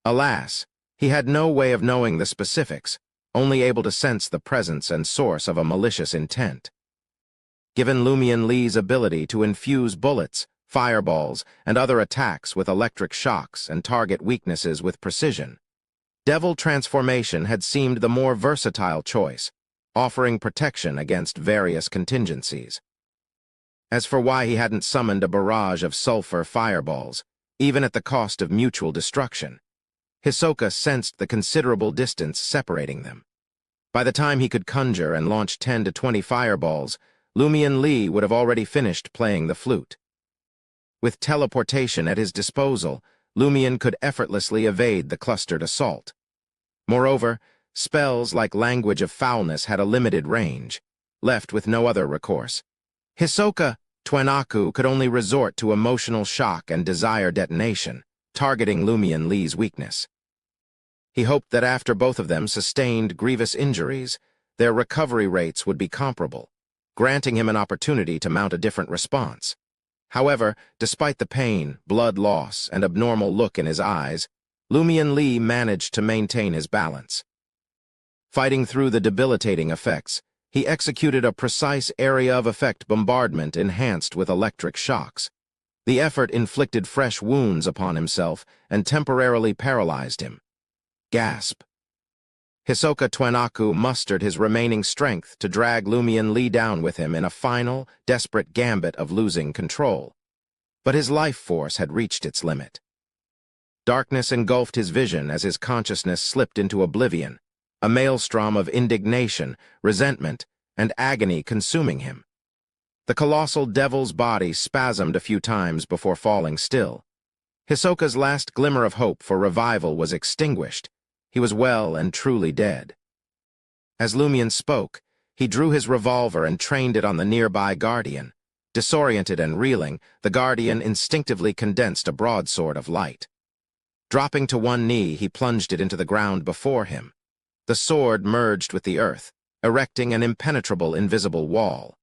Alas, he had no way of knowing the specifics, only able to sense the presence and source of a malicious intent. Given Lumion Lee's ability to infuse bullets, fireballs, and other attacks with electric shocks and target weaknesses with precision, Devil Transformation had seemed the more versatile choice, offering protection against various contingencies. As for why he hadn't summoned a barrage of sulfur fireballs, even at the cost of mutual destruction, Hisoka sensed the considerable distance separating them. By the time he could conjure and launch 10 to 20 fireballs, Lumion Lee would have already finished playing the flute. With teleportation at his disposal, Lumion could effortlessly evade the clustered assault. Moreover, spells like Language of Foulness had a limited range, left with no other recourse. Hisoka Twenaku could only resort to emotional shock and desire detonation, targeting Lumion Lee's weakness. He hoped that after both of them sustained grievous injuries, their recovery rates would be comparable, granting him an opportunity to mount a different response. However, despite the pain, blood loss, and abnormal look in his eyes, Lumian Li managed to maintain his balance. Fighting through the debilitating effects, he executed a precise area of effect bombardment enhanced with electric shocks. The effort inflicted fresh wounds upon himself and temporarily paralyzed him. Gasp. Hisoka Twenaku mustered his remaining strength to drag Lumian Li down with him in a final, desperate gambit of losing control. But his life force had reached its limit. Darkness engulfed his vision as his consciousness slipped into oblivion, a maelstrom of indignation, resentment, and agony consuming him. The colossal devil's body spasmed a few times before falling still. Hisoka's last glimmer of hope for revival was extinguished. He was well and truly dead. As Lumian spoke, he drew his revolver and trained it on the nearby Guardian. Disoriented and reeling, the Guardian instinctively condensed a broadsword of light. Dropping to one knee, he plunged it into the ground before him. The sword merged with the earth, erecting an impenetrable invisible wall.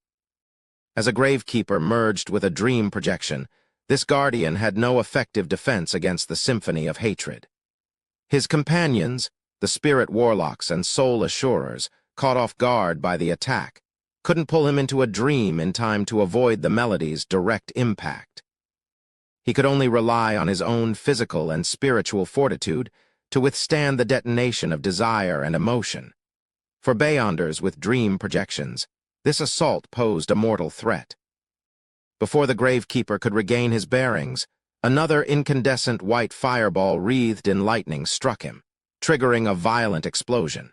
As a gravekeeper merged with a dream projection, this Guardian had no effective defense against the symphony of hatred. His companions, the spirit warlocks and soul assurers, caught off guard by the attack, couldn't pull him into a dream in time to avoid the melody's direct impact. He could only rely on his own physical and spiritual fortitude to withstand the detonation of desire and emotion. For Beyonders with dream projections, this assault posed a mortal threat. Before the gravekeeper could regain his bearings, another incandescent white fireball wreathed in lightning struck him, triggering a violent explosion.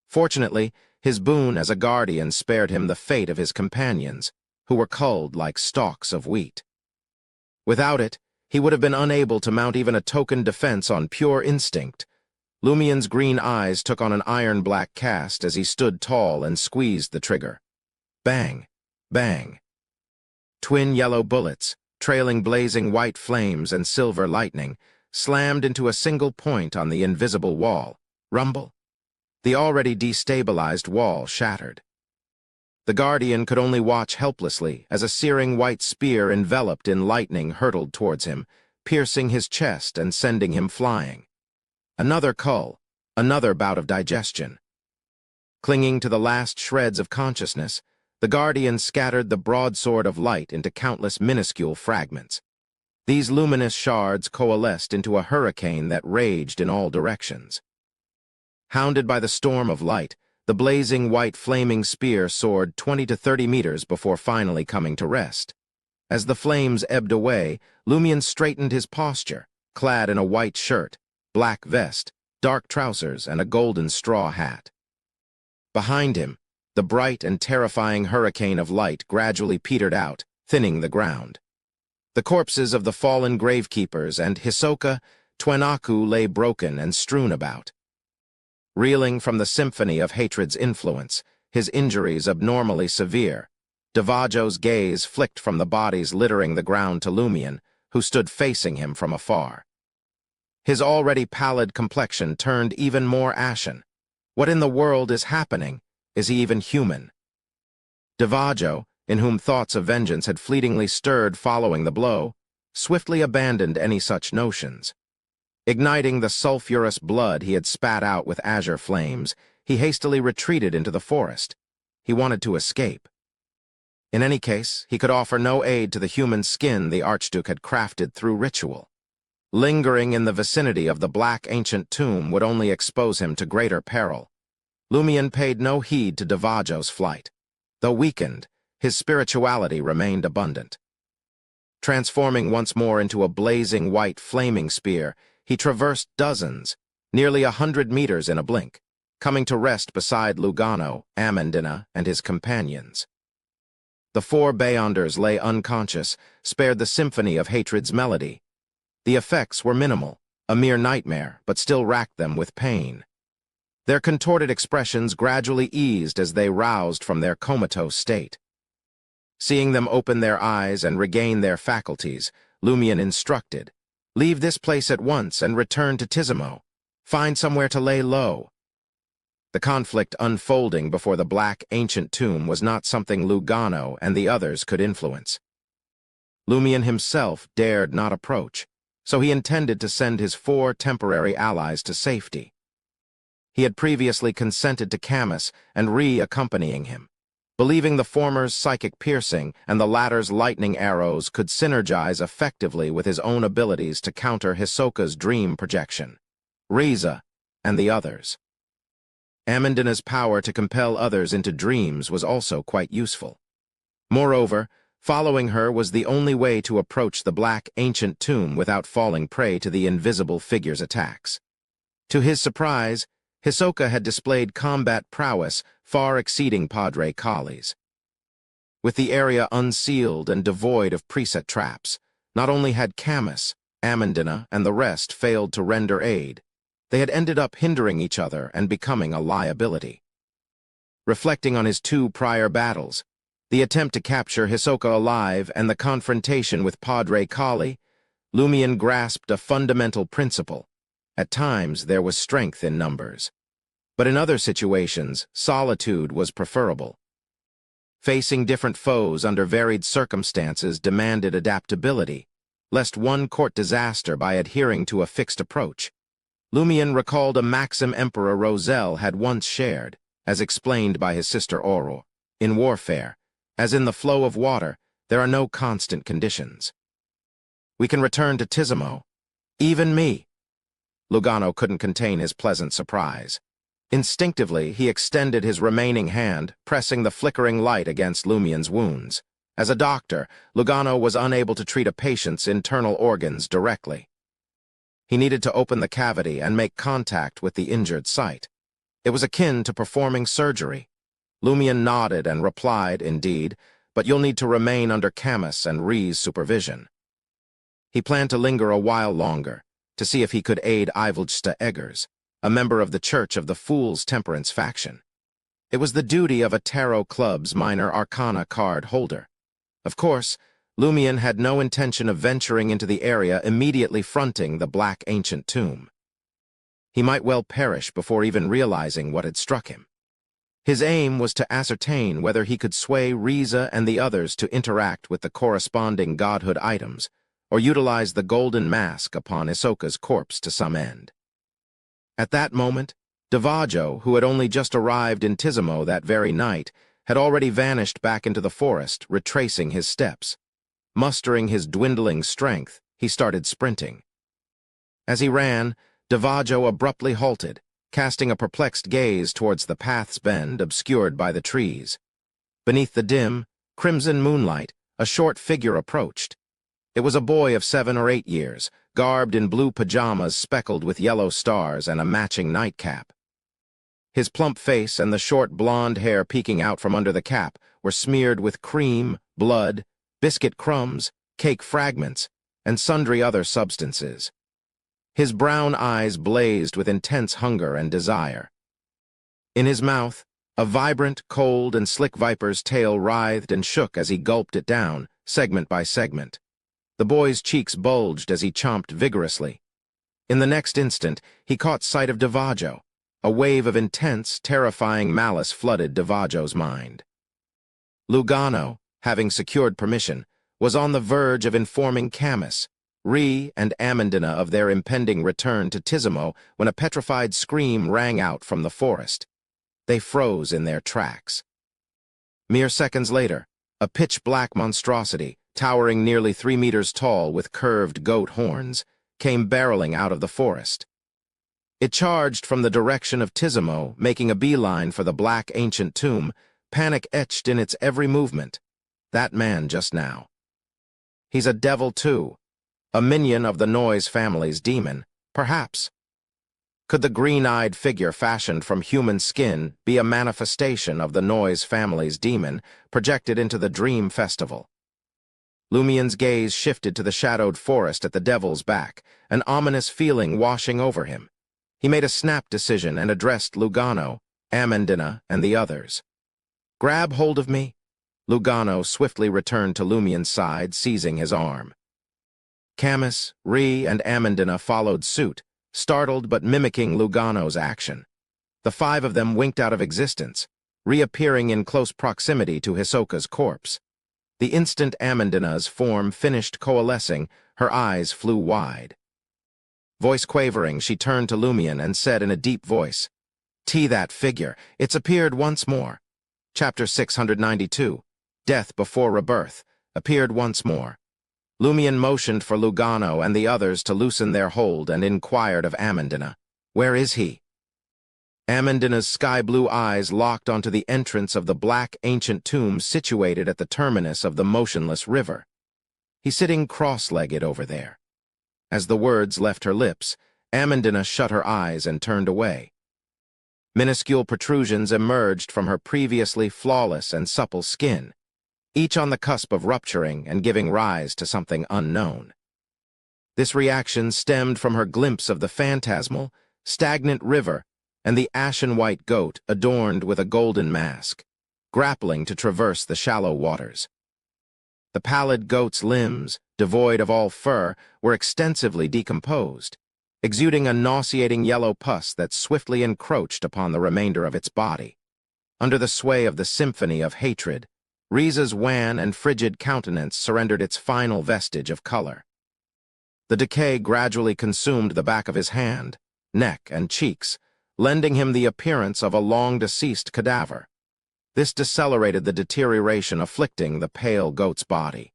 Fortunately, his boon as a guardian spared him the fate of his companions, who were culled like stalks of wheat. Without it, he would have been unable to mount even a token defense on pure instinct. Lumian's green eyes took on an iron-black cast as he stood tall and squeezed the trigger. Bang! Bang! Twin yellow bullets, trailing blazing white flames and silver lightning, slammed into a single point on the invisible wall. Rumble. The already destabilized wall shattered. The Guardian could only watch helplessly as a searing white spear enveloped in lightning hurtled towards him, piercing his chest and sending him flying. Another cull, another bout of digestion. Clinging to the last shreds of consciousness, the Guardian scattered the broadsword of light into countless minuscule fragments. These luminous shards coalesced into a hurricane that raged in all directions. Hounded by the storm of light, the blazing white flaming spear soared 20 to 30 meters before finally coming to rest. As the flames ebbed away, Lumian straightened his posture, clad in a white shirt, black vest, dark trousers, and a golden straw hat. Behind him, the bright and terrifying hurricane of light gradually petered out, thinning the ground. The corpses of the fallen gravekeepers and Hisoka Twenaku lay broken and strewn about. Reeling from the symphony of hatred's influence, his injuries abnormally severe, Davajo's gaze flicked from the bodies littering the ground to Lumian, who stood facing him from afar. His already pallid complexion turned even more ashen. What in the world is happening? Is he even human? Davajo, in whom thoughts of vengeance had fleetingly stirred following the blow, swiftly abandoned any such notions. Igniting the sulphurous blood he had spat out with azure flames, he hastily retreated into the forest. He wanted to escape. In any case, he could offer no aid to the human skin the Archduke had crafted through ritual. Lingering in the vicinity of the black ancient tomb would only expose him to greater peril. Lumian paid no heed to Davajo's flight. Though weakened, his spirituality remained abundant. Transforming once more into a blazing white flaming spear, he traversed dozens, nearly 100 meters in a blink, coming to rest beside Lugano, Amandina, and his companions. The four Beyonders lay unconscious, spared the symphony of hatred's melody. The effects were minimal, a mere nightmare, but still racked them with pain. Their contorted expressions gradually eased as they roused from their comatose state. Seeing them open their eyes and regain their faculties, Lumian instructed, "Leave this place at once and return to Tizimo. Find somewhere to lay low. The conflict unfolding before the black ancient tomb was not something Lugano and the others could influence. Lumion himself dared not approach, so he intended to send his 4 temporary allies to safety. He had previously consented to Camus and accompanying him, believing the former's psychic piercing and the latter's lightning arrows could synergize effectively with his own abilities to counter Hisoka's dream projection, Riza, and the others. Amandina's power to compel others into dreams was also quite useful. Moreover, following her was the only way to approach the black ancient tomb without falling prey to the invisible figure's attacks. To his surprise, Hisoka had displayed combat prowess far exceeding Padre Kali's. With the area unsealed and devoid of preset traps, not only had Camus, Amandina, and the rest failed to render aid, they had ended up hindering each other and becoming a liability. Reflecting on his 2 prior battles, the attempt to capture Hisoka alive and the confrontation with Padre Kali, Lumion grasped a fundamental principle. At times, there was strength in numbers. But in other situations, solitude was preferable. Facing different foes under varied circumstances demanded adaptability, lest one court disaster by adhering to a fixed approach. Lumion recalled a maxim Emperor Roselle had once shared, as explained by his sister Aurora. In warfare, as in the flow of water, there are no constant conditions. We can return to Tizimo. Even me. Lugano couldn't contain his pleasant surprise. Instinctively, he extended his remaining hand, pressing the flickering light against Lumion's wounds. As a doctor, Lugano was unable to treat a patient's internal organs directly. He needed to open the cavity and make contact with the injured site. It was akin to performing surgery. Lumion nodded and replied, indeed, but you'll need to remain under Camus and Ri's supervision. He planned to linger a while longer, to see if he could aid Ivelsta Eggers, a member of the Church of the Fool's Temperance faction. It was the duty of a Tarot Club's Minor Arcana card holder. Of course, Lumion had no intention of venturing into the area immediately fronting the black ancient tomb. He might well perish before even realizing what had struck him. His aim was to ascertain whether he could sway Riza and the others to interact with the corresponding godhood items, or utilize the golden mask upon Hisoka's corpse to some end. At that moment, Davajo, who had only just arrived in Tizimo that very night, had already vanished back into the forest, retracing his steps. Mustering his dwindling strength, he started sprinting. As he ran, Davajo abruptly halted, casting a perplexed gaze towards the path's bend obscured by the trees. Beneath the dim, crimson moonlight, a short figure approached. It was a boy of 7 or 8 years, garbed in blue pajamas speckled with yellow stars and a matching nightcap. His plump face and the short blonde hair peeking out from under the cap were smeared with cream, blood, biscuit crumbs, cake fragments, and sundry other substances. His brown eyes blazed with intense hunger and desire. In his mouth, a vibrant, cold, and slick viper's tail writhed and shook as he gulped it down, segment by segment. The boy's cheeks bulged as he chomped vigorously. In the next instant, he caught sight of Davajo. A wave of intense, terrifying malice flooded Davajo's mind. Lugano, having secured permission, was on the verge of informing Camus, Ri, and Amandina of their impending return to Tizimo when a petrified scream rang out from the forest. They froze in their tracks. Mere seconds later, a pitch-black monstrosity, towering nearly 3 meters tall with curved goat horns, came barreling out of the forest. It charged from the direction of Tizimo, making a beeline for the black ancient tomb, panic etched in its every movement. That man just now. He's a devil too, a minion of the Noise family's demon, perhaps. Could the green-eyed figure fashioned from human skin be a manifestation of the Noise family's demon projected into the dream festival? Lumion's gaze shifted to the shadowed forest at the devil's back, an ominous feeling washing over him. He made a snap decision and addressed Lugano, Amandina, and the others. "Grab hold of me." Lugano swiftly returned to Lumion's side, seizing his arm. Camus, Ri, and Amandina followed suit, startled but mimicking Lugano's action. The five of them winked out of existence, reappearing in close proximity to Hisoka's corpse. The instant Amandina's form finished coalescing, her eyes flew wide. Voice quavering, she turned to Lumion and said in a deep voice, That figure, it's appeared once more. Chapter 692, Death Before Rebirth, appeared once more. Lumion motioned for Lugano and the others to loosen their hold and inquired of Amandina, Where is he? Amandina's sky-blue eyes locked onto the entrance of the black ancient tomb situated at the terminus of the motionless river. He's sitting cross-legged over there. As the words left her lips, Amandina shut her eyes and turned away. Minuscule protrusions emerged from her previously flawless and supple skin, each on the cusp of rupturing and giving rise to something unknown. This reaction stemmed from her glimpse of the phantasmal, stagnant river and the ashen-white goat adorned with a golden mask, grappling to traverse the shallow waters. The pallid goat's limbs, devoid of all fur, were extensively decomposed, exuding a nauseating yellow pus that swiftly encroached upon the remainder of its body. Under the sway of the symphony of hatred, Riza's wan and frigid countenance surrendered its final vestige of color. The decay gradually consumed the back of his hand, neck, and cheeks, lending him the appearance of a long-deceased cadaver. This decelerated the deterioration afflicting the pale goat's body.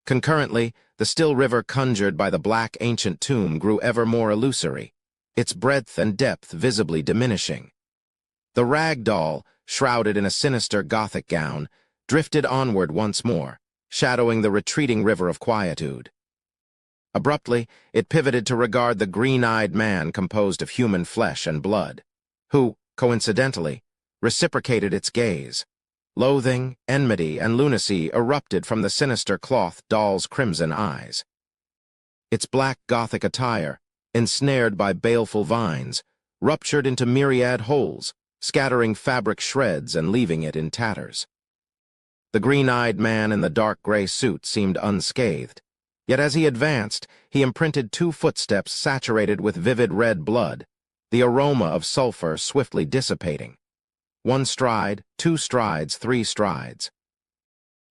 Concurrently, the still river conjured by the black ancient tomb grew ever more illusory, its breadth and depth visibly diminishing. The rag doll, shrouded in a sinister Gothic gown, drifted onward once more, shadowing the retreating river of quietude. Abruptly, it pivoted to regard the green-eyed man composed of human flesh and blood, who, coincidentally, reciprocated its gaze. Loathing, enmity, and lunacy erupted from the sinister cloth doll's crimson eyes. Its black Gothic attire, ensnared by baleful vines, ruptured into myriad holes, scattering fabric shreds and leaving it in tatters. The green-eyed man in the dark gray suit seemed unscathed, yet as he advanced, he imprinted 2 footsteps saturated with vivid red blood, the aroma of sulfur swiftly dissipating. 1 stride, 2 strides, 3 strides.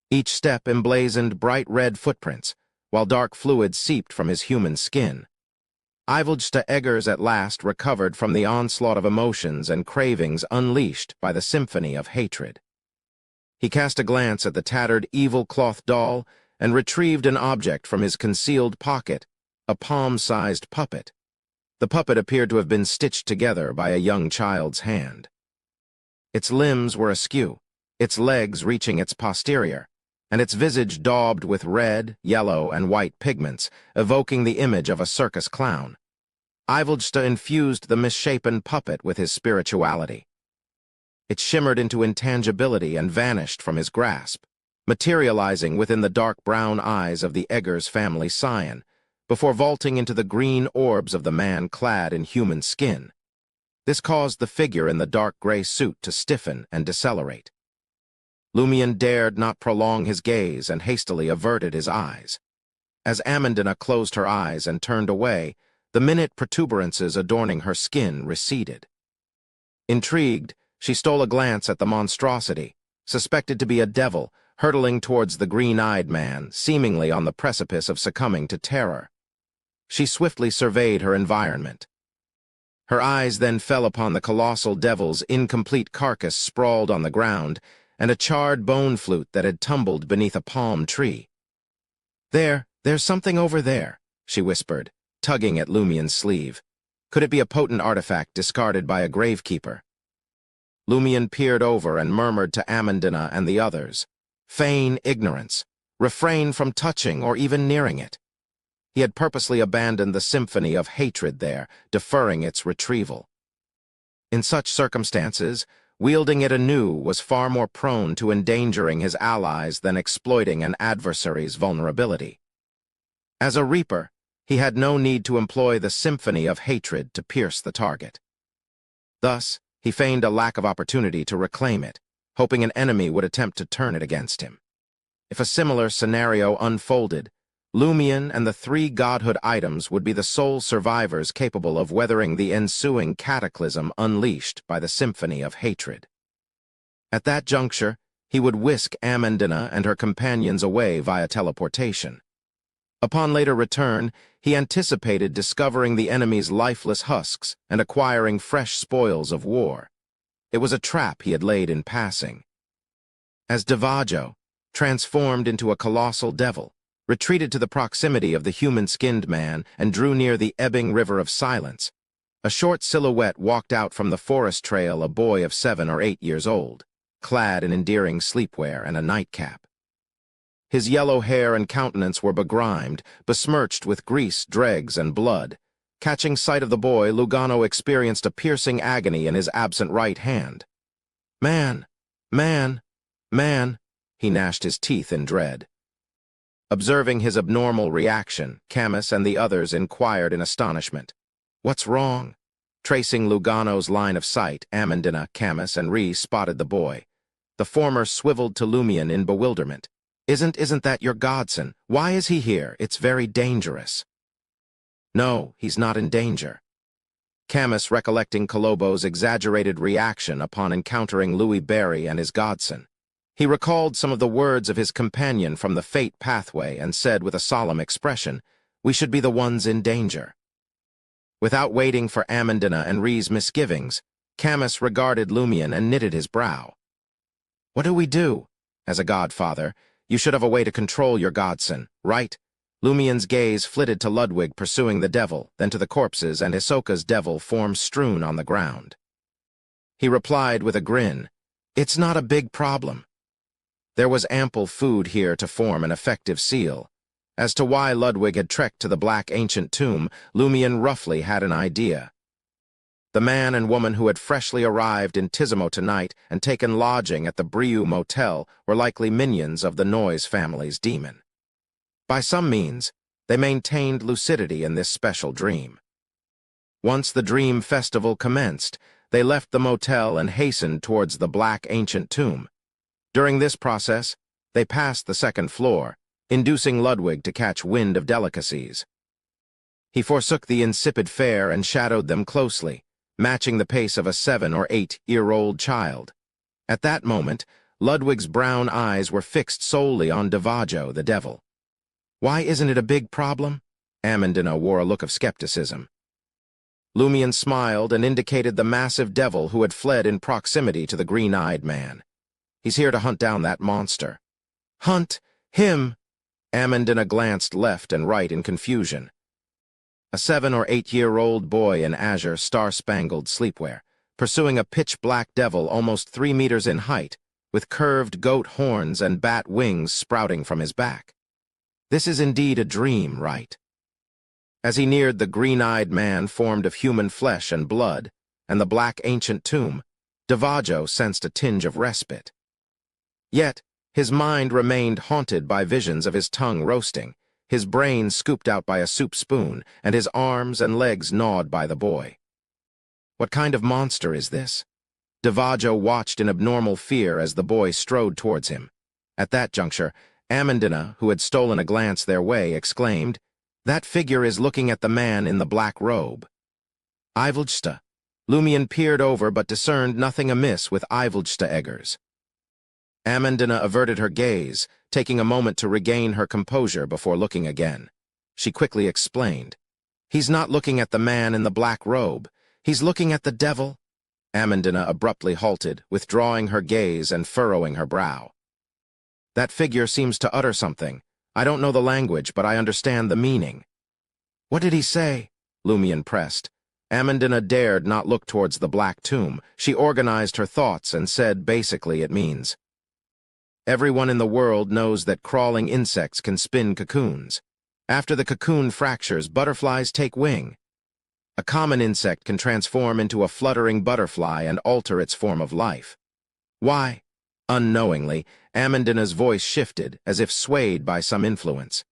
Each step emblazoned bright red footprints, while dark fluid seeped from his human skin. Ivelgsta Eggers at last recovered from the onslaught of emotions and cravings unleashed by the symphony of hatred. He cast a glance at the tattered evil cloth doll and retrieved an object from his concealed pocket, a palm-sized puppet. The puppet appeared to have been stitched together by a young child's hand. Its limbs were askew, its legs reaching its posterior, and its visage daubed with red, yellow, and white pigments, evoking the image of a circus clown. Ivelgsta infused the misshapen puppet with his spirituality. It shimmered into intangibility and vanished from his grasp, materializing within the dark brown eyes of the Eggers family scion, before vaulting into the green orbs of the man clad in human skin. This caused the figure in the dark gray suit to stiffen and decelerate. Lumion dared not prolong his gaze and hastily averted his eyes. As Amandina closed her eyes and turned away, the minute protuberances adorning her skin receded. Intrigued, she stole a glance at the monstrosity, suspected to be a devil, hurtling towards the green-eyed man, seemingly on the precipice of succumbing to terror. She swiftly surveyed her environment. Her eyes then fell upon the colossal devil's incomplete carcass sprawled on the ground and a charred bone flute that had tumbled beneath a palm tree. There's something over there," she whispered, tugging at Lumion's sleeve. Could it be a potent artifact discarded by a gravekeeper? Lumion peered over and murmured to Amandina and the others, "Feign ignorance. Refrain from touching or even nearing it." He had purposely abandoned the symphony of hatred there, deferring its retrieval. In such circumstances, wielding it anew was far more prone to endangering his allies than exploiting an adversary's vulnerability. As a reaper, he had no need to employ the symphony of hatred to pierce the target. Thus, he feigned a lack of opportunity to reclaim it, hoping an enemy would attempt to turn it against him. If a similar scenario unfolded, Lumion and the three godhood items would be the sole survivors capable of weathering the ensuing cataclysm unleashed by the symphony of hatred. At that juncture, he would whisk Amandina and her companions away via teleportation. Upon later return, he anticipated discovering the enemy's lifeless husks and acquiring fresh spoils of war. It was a trap he had laid in passing. As Davajo, transformed into a colossal devil, retreated to the proximity of the human-skinned man and drew near the ebbing river of silence, a short silhouette walked out from the forest trail, a boy of 7 or 8 years old, clad in endearing sleepwear and a nightcap. His yellow hair and countenance were begrimed, besmirched with grease, dregs, and blood. Catching sight of the boy, Lugano experienced a piercing agony in his absent right hand. "Man! Man! Man!" he gnashed his teeth in dread. Observing his abnormal reaction, Camus and the others inquired in astonishment. "What's wrong?" Tracing Lugano's line of sight, Amandina, Camus, and Rhys spotted the boy. The former swiveled to Lumion in bewilderment. Isn't that your godson? Why is he here? It's very dangerous." "No, he's not in danger." Camus, recollecting Colombo's exaggerated reaction upon encountering Louis Barry and his godson. He recalled some of the words of his companion from the fate pathway and said with a solemn expression, "We should be the ones in danger." Without waiting for Amandina and Rhys' misgivings, Camus regarded Lumion and knitted his brow. "What do we do? As a godfather, you should have a way to control your godson, right?" Lumion's gaze flitted to Ludwig pursuing the devil, then to the corpses and Hisoka's devil form strewn on the ground. He replied with a grin, "It's not a big problem." There was ample food here to form an effective seal. As to why Ludwig had trekked to the black ancient tomb, Lumion roughly had an idea. The man and woman who had freshly arrived in Tizimo tonight and taken lodging at the Brieux Motel were likely minions of the Noise family's demon. By some means, they maintained lucidity in this special dream. Once the dream festival commenced, they left the motel and hastened towards the black ancient tomb. During this process, they passed the second floor, inducing Ludwig to catch wind of delicacies. He forsook the insipid fare and shadowed them closely, matching the pace of a 7 or 8-year-old child. At that moment, Ludwig's brown eyes were fixed solely on Davajo, the devil. "Why isn't it a big problem?" Amandina wore a look of skepticism. Lumion smiled and indicated the massive devil who had fled in proximity to the green-eyed man. "He's here to hunt down that monster." "Hunt him!" Amandina glanced left and right in confusion. A 7 or 8-year-old boy in azure, star-spangled sleepwear, pursuing a pitch-black devil almost 3 meters in height, with curved goat horns and bat wings sprouting from his back. This is indeed a dream, right? As he neared the green-eyed man formed of human flesh and blood, and the black ancient tomb, Davajo sensed a tinge of respite. Yet, his mind remained haunted by visions of his tongue roasting, his brain scooped out by a soup spoon, and his arms and legs gnawed by the boy. What kind of monster is this? Davajo watched in abnormal fear as the boy strode towards him. At that juncture, Amandina, who had stolen a glance their way, exclaimed, "That figure is looking at the man in the black robe." Ivoljsta. Lumion peered over but discerned nothing amiss with Ivoljsta Eggers. Amandina averted her gaze, taking a moment to regain her composure before looking again. She quickly explained, "He's not looking at the man in the black robe. He's looking at the devil." Amandina abruptly halted, withdrawing her gaze and furrowing her brow. "That figure seems to utter something. I don't know the language, but I understand the meaning." "What did he say?" Lumion pressed. Amandina dared not look towards the black tomb. She organized her thoughts and said basically it means, "Everyone in the world knows that crawling insects can spin cocoons. After the cocoon fractures, butterflies take wing. A common insect can transform into a fluttering butterfly and alter its form of life. Why?" Unknowingly, Amandina's voice shifted, as if swayed by some influence.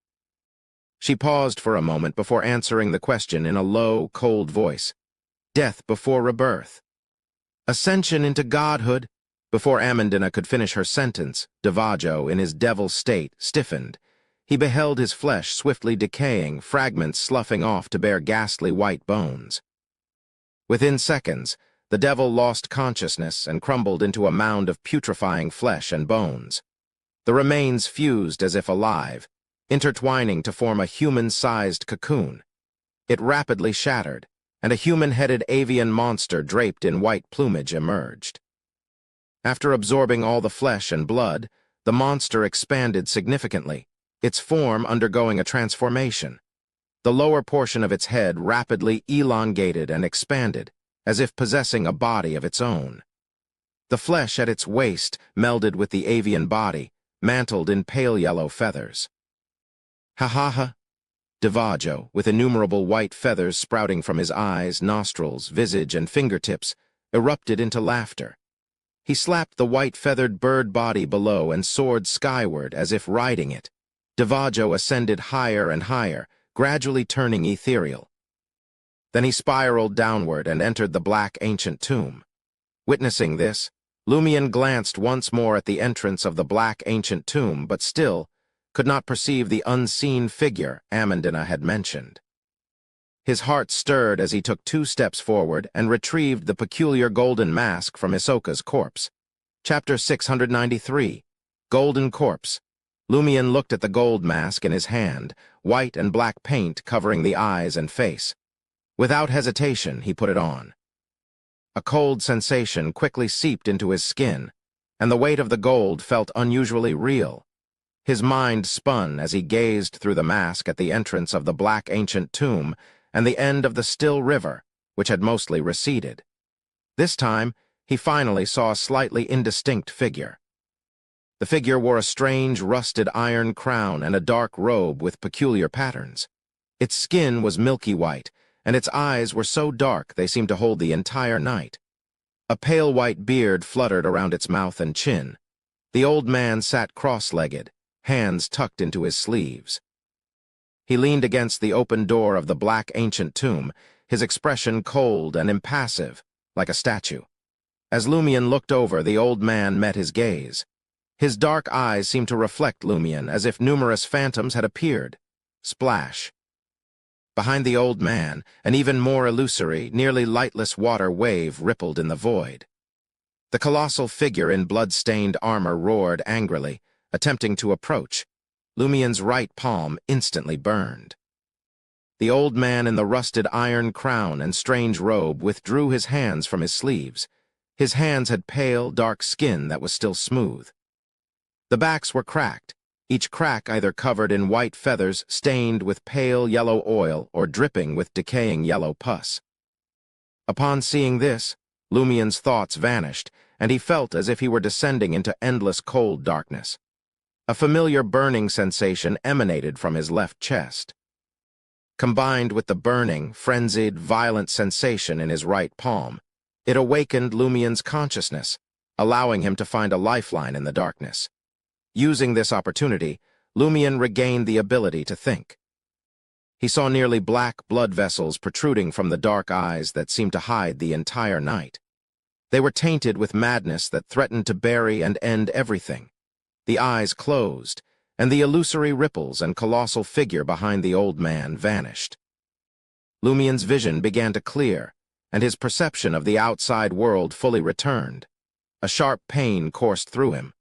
She paused for a moment before answering the question in a low, cold voice. "Death before rebirth. Ascension into godhood." Before Amandina could finish her sentence, Davajo, in his devil state, stiffened. He beheld his flesh swiftly decaying, fragments sloughing off to bare ghastly white bones. Within seconds, the devil lost consciousness and crumbled into a mound of putrefying flesh and bones. The remains fused as if alive, intertwining to form a human-sized cocoon. It rapidly shattered, and a human-headed avian monster draped in white plumage emerged. After absorbing all the flesh and blood, the monster expanded significantly, its form undergoing a transformation. The lower portion of its head rapidly elongated and expanded, as if possessing a body of its own. The flesh at its waist melded with the avian body, mantled in pale yellow feathers. Ha! Divaggio, with innumerable white feathers sprouting from his eyes, nostrils, visage, and fingertips, erupted into laughter. He slapped the white-feathered bird body below and soared skyward as if riding it. Divaggio ascended higher and higher, gradually turning ethereal. Then he spiraled downward and entered the black ancient tomb. Witnessing this, Lumion glanced once more at the entrance of the black ancient tomb, but still could not perceive the unseen figure Amandina had mentioned. His heart stirred as he took 2 steps forward and retrieved the peculiar golden mask from Hisoka's corpse. Chapter 693, Golden Corpse. Lumion looked at the gold mask in his hand, white and black paint covering the eyes and face. Without hesitation, he put it on. A cold sensation quickly seeped into his skin, and the weight of the gold felt unusually real. His mind spun as he gazed through the mask at the entrance of the black ancient tomb and the end of the still river, which had mostly receded. This time, he finally saw a slightly indistinct figure. The figure wore a strange, rusted iron crown and a dark robe with peculiar patterns. Its skin was milky white, and its eyes were so dark they seemed to hold the entire night. A pale white beard fluttered around its mouth and chin. The old man sat cross-legged, hands tucked into his sleeves. He leaned against the open door of the black ancient tomb, his expression cold and impassive, like a statue. As Lumion looked over, the old man met his gaze. His dark eyes seemed to reflect Lumion as if numerous phantoms had appeared. Splash. Behind the old man, an even more illusory, nearly lightless water wave rippled in the void. The colossal figure in blood-stained armor roared angrily, attempting to approach. Lumion's right palm instantly burned. The old man in the rusted iron crown and strange robe withdrew his hands from his sleeves. His hands had pale, dark skin that was still smooth. The backs were cracked, each crack either covered in white feathers stained with pale yellow oil or dripping with decaying yellow pus. Upon seeing this, Lumion's thoughts vanished, and he felt as if he were descending into endless cold darkness. A familiar burning sensation emanated from his left chest. Combined with the burning, frenzied, violent sensation in his right palm, it awakened Lumion's consciousness, allowing him to find a lifeline in the darkness. Using this opportunity, Lumion regained the ability to think. He saw nearly black blood vessels protruding from the dark eyes that seemed to hide the entire night. They were tainted with madness that threatened to bury and end everything. The eyes closed, and the illusory ripples and colossal figure behind the old man vanished. Lumion's vision began to clear, and his perception of the outside world fully returned. A sharp pain coursed through him.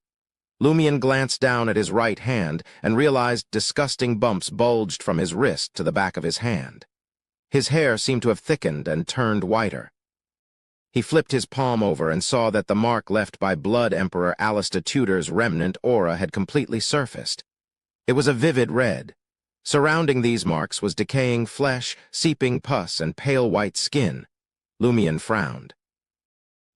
Lumion glanced down at his right hand and realized disgusting bumps bulged from his wrist to the back of his hand. His hair seemed to have thickened and turned whiter. He flipped his palm over and saw that the mark left by Blood Emperor Alistair Tudor's remnant aura had completely surfaced. It was a vivid red. Surrounding these marks was decaying flesh, seeping pus, and pale white skin. Lumion frowned.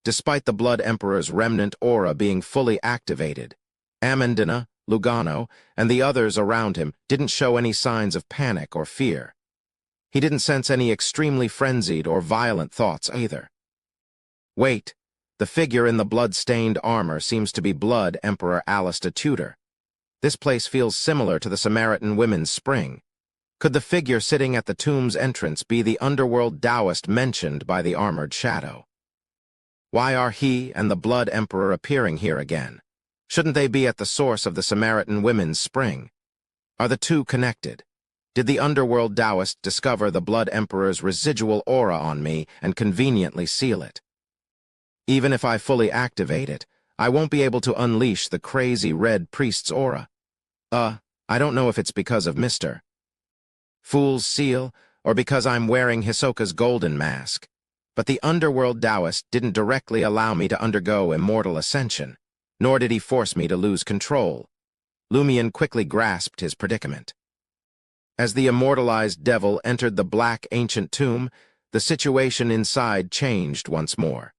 Despite the Blood Emperor's remnant aura being fully activated, Amandina, Lugano, and the others around him didn't show any signs of panic or fear. He didn't sense any extremely frenzied or violent thoughts either. Wait, the figure in the blood-stained armor seems to be Blood Emperor Alistair Tudor. This place feels similar to the Samaritan Women's Spring. Could the figure sitting at the tomb's entrance be the underworld Taoist mentioned by the armored shadow? Why are he and the Blood Emperor appearing here again? Shouldn't they be at the source of the Samaritan Women's Spring? Are the two connected? Did the underworld Taoist discover the Blood Emperor's residual aura on me and conveniently seal it? Even if I fully activate it, I won't be able to unleash the crazy Red Priest's aura. I don't know if it's because of Mr. Fool's seal or because I'm wearing Hisoka's golden mask, but the underworld Taoist didn't directly allow me to undergo immortal ascension, nor did he force me to lose control. Lumion quickly grasped his predicament. As the immortalized devil entered the black ancient tomb, the situation inside changed once more.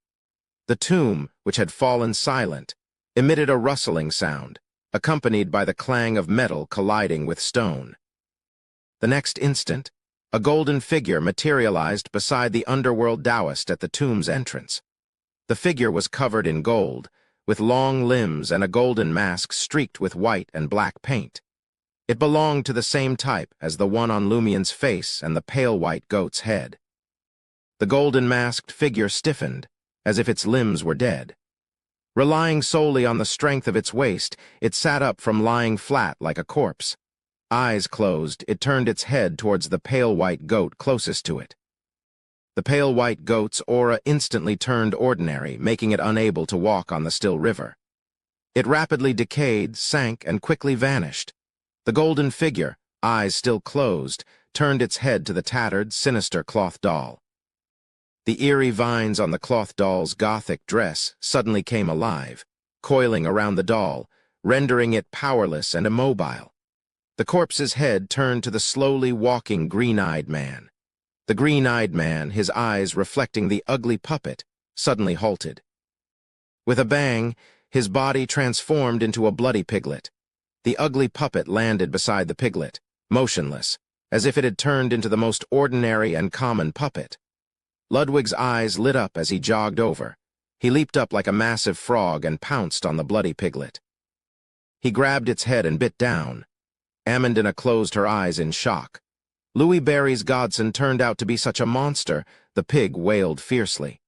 The tomb, which had fallen silent, emitted a rustling sound, accompanied by the clang of metal colliding with stone. The next instant, a golden figure materialized beside the underworld Taoist at the tomb's entrance. The figure was covered in gold, with long limbs and a golden mask streaked with white and black paint. It belonged to the same type as the one on Lumion's face and the pale white goat's head. The golden-masked figure stiffened, as if its limbs were dead. Relying solely on the strength of its waist, it sat up from lying flat like a corpse. Eyes closed, it turned its head towards the pale white goat closest to it. The pale white goat's aura instantly turned ordinary, making it unable to walk on the still river. It rapidly decayed, sank, and quickly vanished. The golden figure, eyes still closed, turned its head to the tattered, sinister cloth doll. The eerie vines on the cloth doll's gothic dress suddenly came alive, coiling around the doll, rendering it powerless and immobile. The corpse's head turned to the slowly walking green-eyed man. The green-eyed man, his eyes reflecting the ugly puppet, suddenly halted. With a bang, his body transformed into a bloody piglet. The ugly puppet landed beside the piglet, motionless, as if it had turned into the most ordinary and common puppet. Ludwig's eyes lit up as he jogged over. He leaped up like a massive frog and pounced on the bloody piglet. He grabbed its head and bit down. Amandina closed her eyes in shock. Louis Barry's godson turned out to be such a monster, the pig wailed fiercely.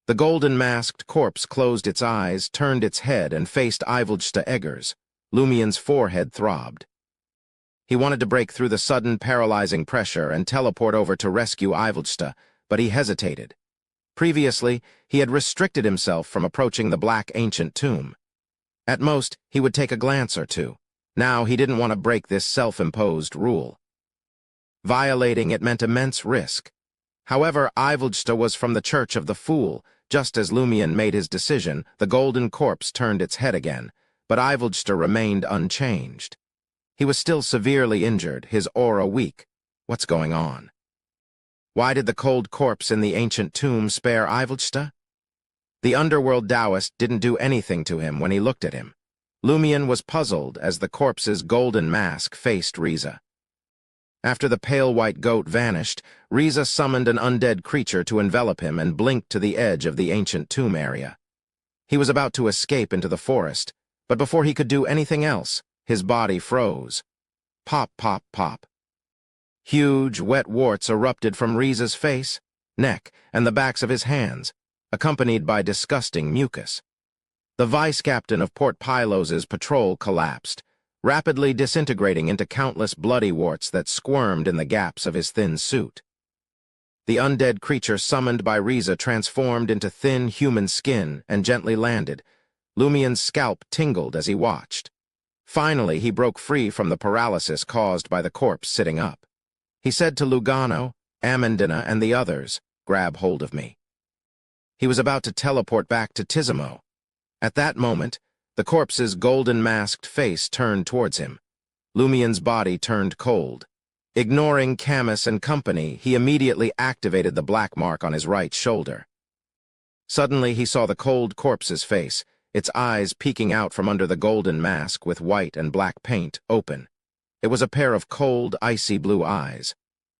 The golden-masked corpse closed its eyes, turned its head, and faced Ivolgsta Eggers. Lumion's forehead throbbed. He wanted to break through the sudden paralyzing pressure and teleport over to rescue Ivolgsta, but he hesitated. Previously, he had restricted himself from approaching the black ancient tomb. At most, he would take a glance or two. Now he didn't want to break this self-imposed rule. Violating it meant immense risk. However, Ivolgsta was from the Church of the Fool. Just as Lumion made his decision, the golden corpse turned its head again, but Ivolgsta remained unchanged. He was still severely injured, his aura weak. What's going on? Why did the cold corpse in the ancient tomb spare Ivolgsta? The underworld Taoist didn't do anything to him when he looked at him. Lumion was puzzled as the corpse's golden mask faced Riza. After the pale white goat vanished, Riza summoned an undead creature to envelop him and blinked to the edge of the ancient tomb area. He was about to escape into the forest, but before he could do anything else, his body froze. Pop, pop, pop. Huge, wet warts erupted from Riza's face, neck, and the backs of his hands, accompanied by disgusting mucus. The vice-captain of Port Pylos's patrol collapsed, rapidly disintegrating into countless bloody warts that squirmed in the gaps of his thin suit. The undead creature summoned by Riza transformed into thin human skin and gently landed. Lumion's scalp tingled as he watched. Finally, he broke free from the paralysis caused by the corpse sitting up. He said to Lugano, Amandina, and the others, "Grab hold of me." He was about to teleport back to Tizimo. At that moment, the corpse's golden-masked face turned towards him. Lumion's body turned cold. Ignoring Camus and company, he immediately activated the black mark on his right shoulder. Suddenly, he saw the cold corpse's face, its eyes peeking out from under the golden mask with white and black paint, open. It was a pair of cold, icy blue eyes.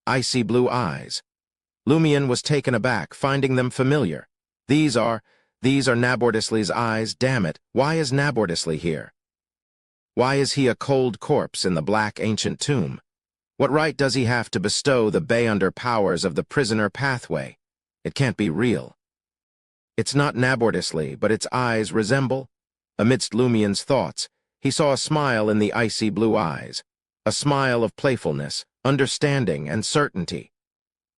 Icy blue eyes. Lumion was taken aback, finding them familiar. These are Nabordisley's eyes, damn it. Why is Nabordisley here? Why is he a cold corpse in the black ancient tomb? What right does he have to bestow the Bayunder powers of the prisoner pathway? It can't be real. It's not Nabordisley, but its eyes resemble. Amidst Lumion's thoughts, he saw a smile in the icy blue eyes. a smile of playfulness, understanding, and certainty.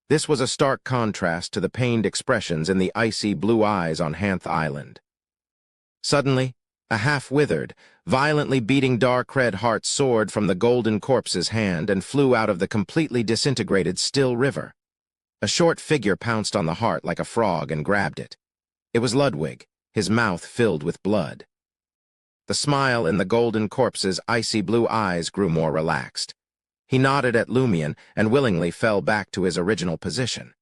This was a stark contrast to the pained expressions in the icy blue eyes on Ainz Island. Suddenly, a half-withered, violently beating dark red heart soared from the golden corpse's hand and flew out of the completely disintegrated still river. A short figure pounced on the heart like a frog and grabbed it. It was Ludwig, his mouth filled with blood. The smile in the golden corpse's icy blue eyes grew more relaxed. He nodded at Lumion and willingly fell back to his original position.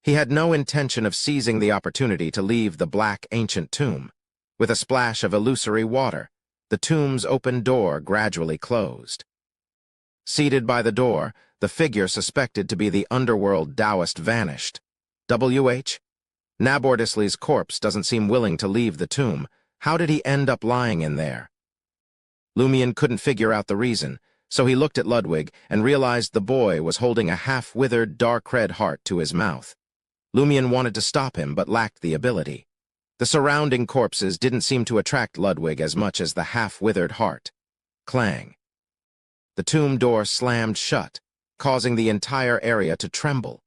He had no intention of seizing the opportunity to leave the black ancient tomb. With a splash of illusory water, the tomb's open door gradually closed. Seated by the door, the figure suspected to be the underworld Taoist vanished. W.H. Nabordisley's corpse doesn't seem willing to leave the tomb. How did he end up lying in there? Lumion couldn't figure out the reason, so he looked at Ludwig and realized the boy was holding a half-withered dark red heart to his mouth. Lumion wanted to stop him but lacked the ability. The surrounding corpses didn't seem to attract Ludwig as much as the half-withered heart. Clang. The tomb door slammed shut, causing the entire area to tremble.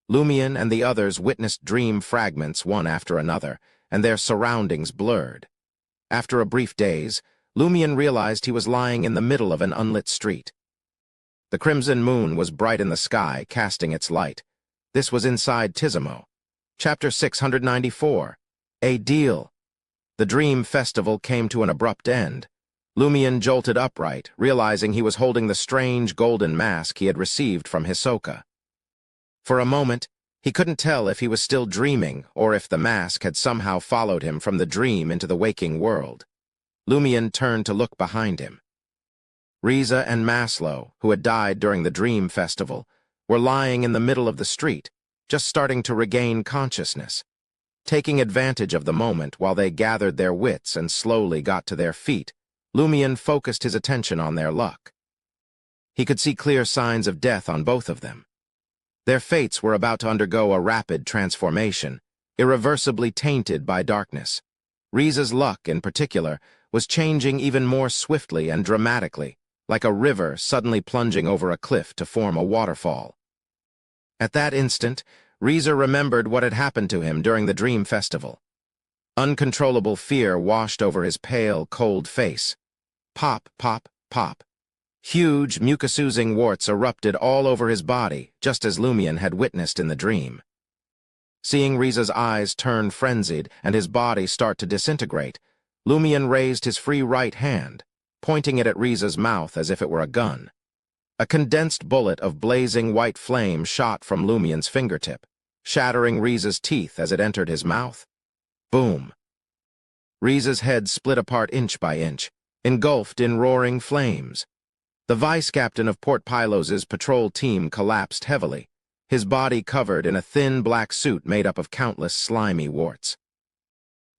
Lumion and the others witnessed dream fragments one after another, and their surroundings blurred. After a brief daze, Lumion realized he was lying in the middle of an unlit street. The crimson moon was bright in the sky, casting its light. This was inside Tizimo. Chapter 694. A Deal. The dream festival came to an abrupt end. Lumion jolted upright, realizing he was holding the strange golden mask he had received from Hisoka. For a moment, he couldn't tell if he was still dreaming or if the mask had somehow followed him from the dream into the waking world. Lumion turned to look behind him. Riza and Maslow, who had died during the dream festival, were lying in the middle of the street, just starting to regain consciousness. Taking advantage of the moment while they gathered their wits and slowly got to their feet, Lumion focused his attention on their luck. He could see clear signs of death on both of them. Their fates were about to undergo a rapid transformation, irreversibly tainted by darkness. Riza's luck, in particular, was changing even more swiftly and dramatically, like a river suddenly plunging over a cliff to form a waterfall. At that instant, Riza remembered what had happened to him during the dream festival. Uncontrollable fear washed over his pale, cold face. Pop, pop, pop. Huge, mucus-oozing warts erupted all over his body, just as Lumion had witnessed in the dream. Seeing Riza's eyes turn frenzied and his body start to disintegrate, Lumion raised his free right hand, pointing it at Riza's mouth as if it were a gun. A condensed bullet of blazing white flame shot from Lumion's fingertip, shattering Riza's teeth as it entered his mouth. Boom. Riza's head split apart inch by inch, engulfed in roaring flames. The vice-captain of Port Pilos's patrol team collapsed heavily, his body covered in a thin black suit made up of countless slimy warts.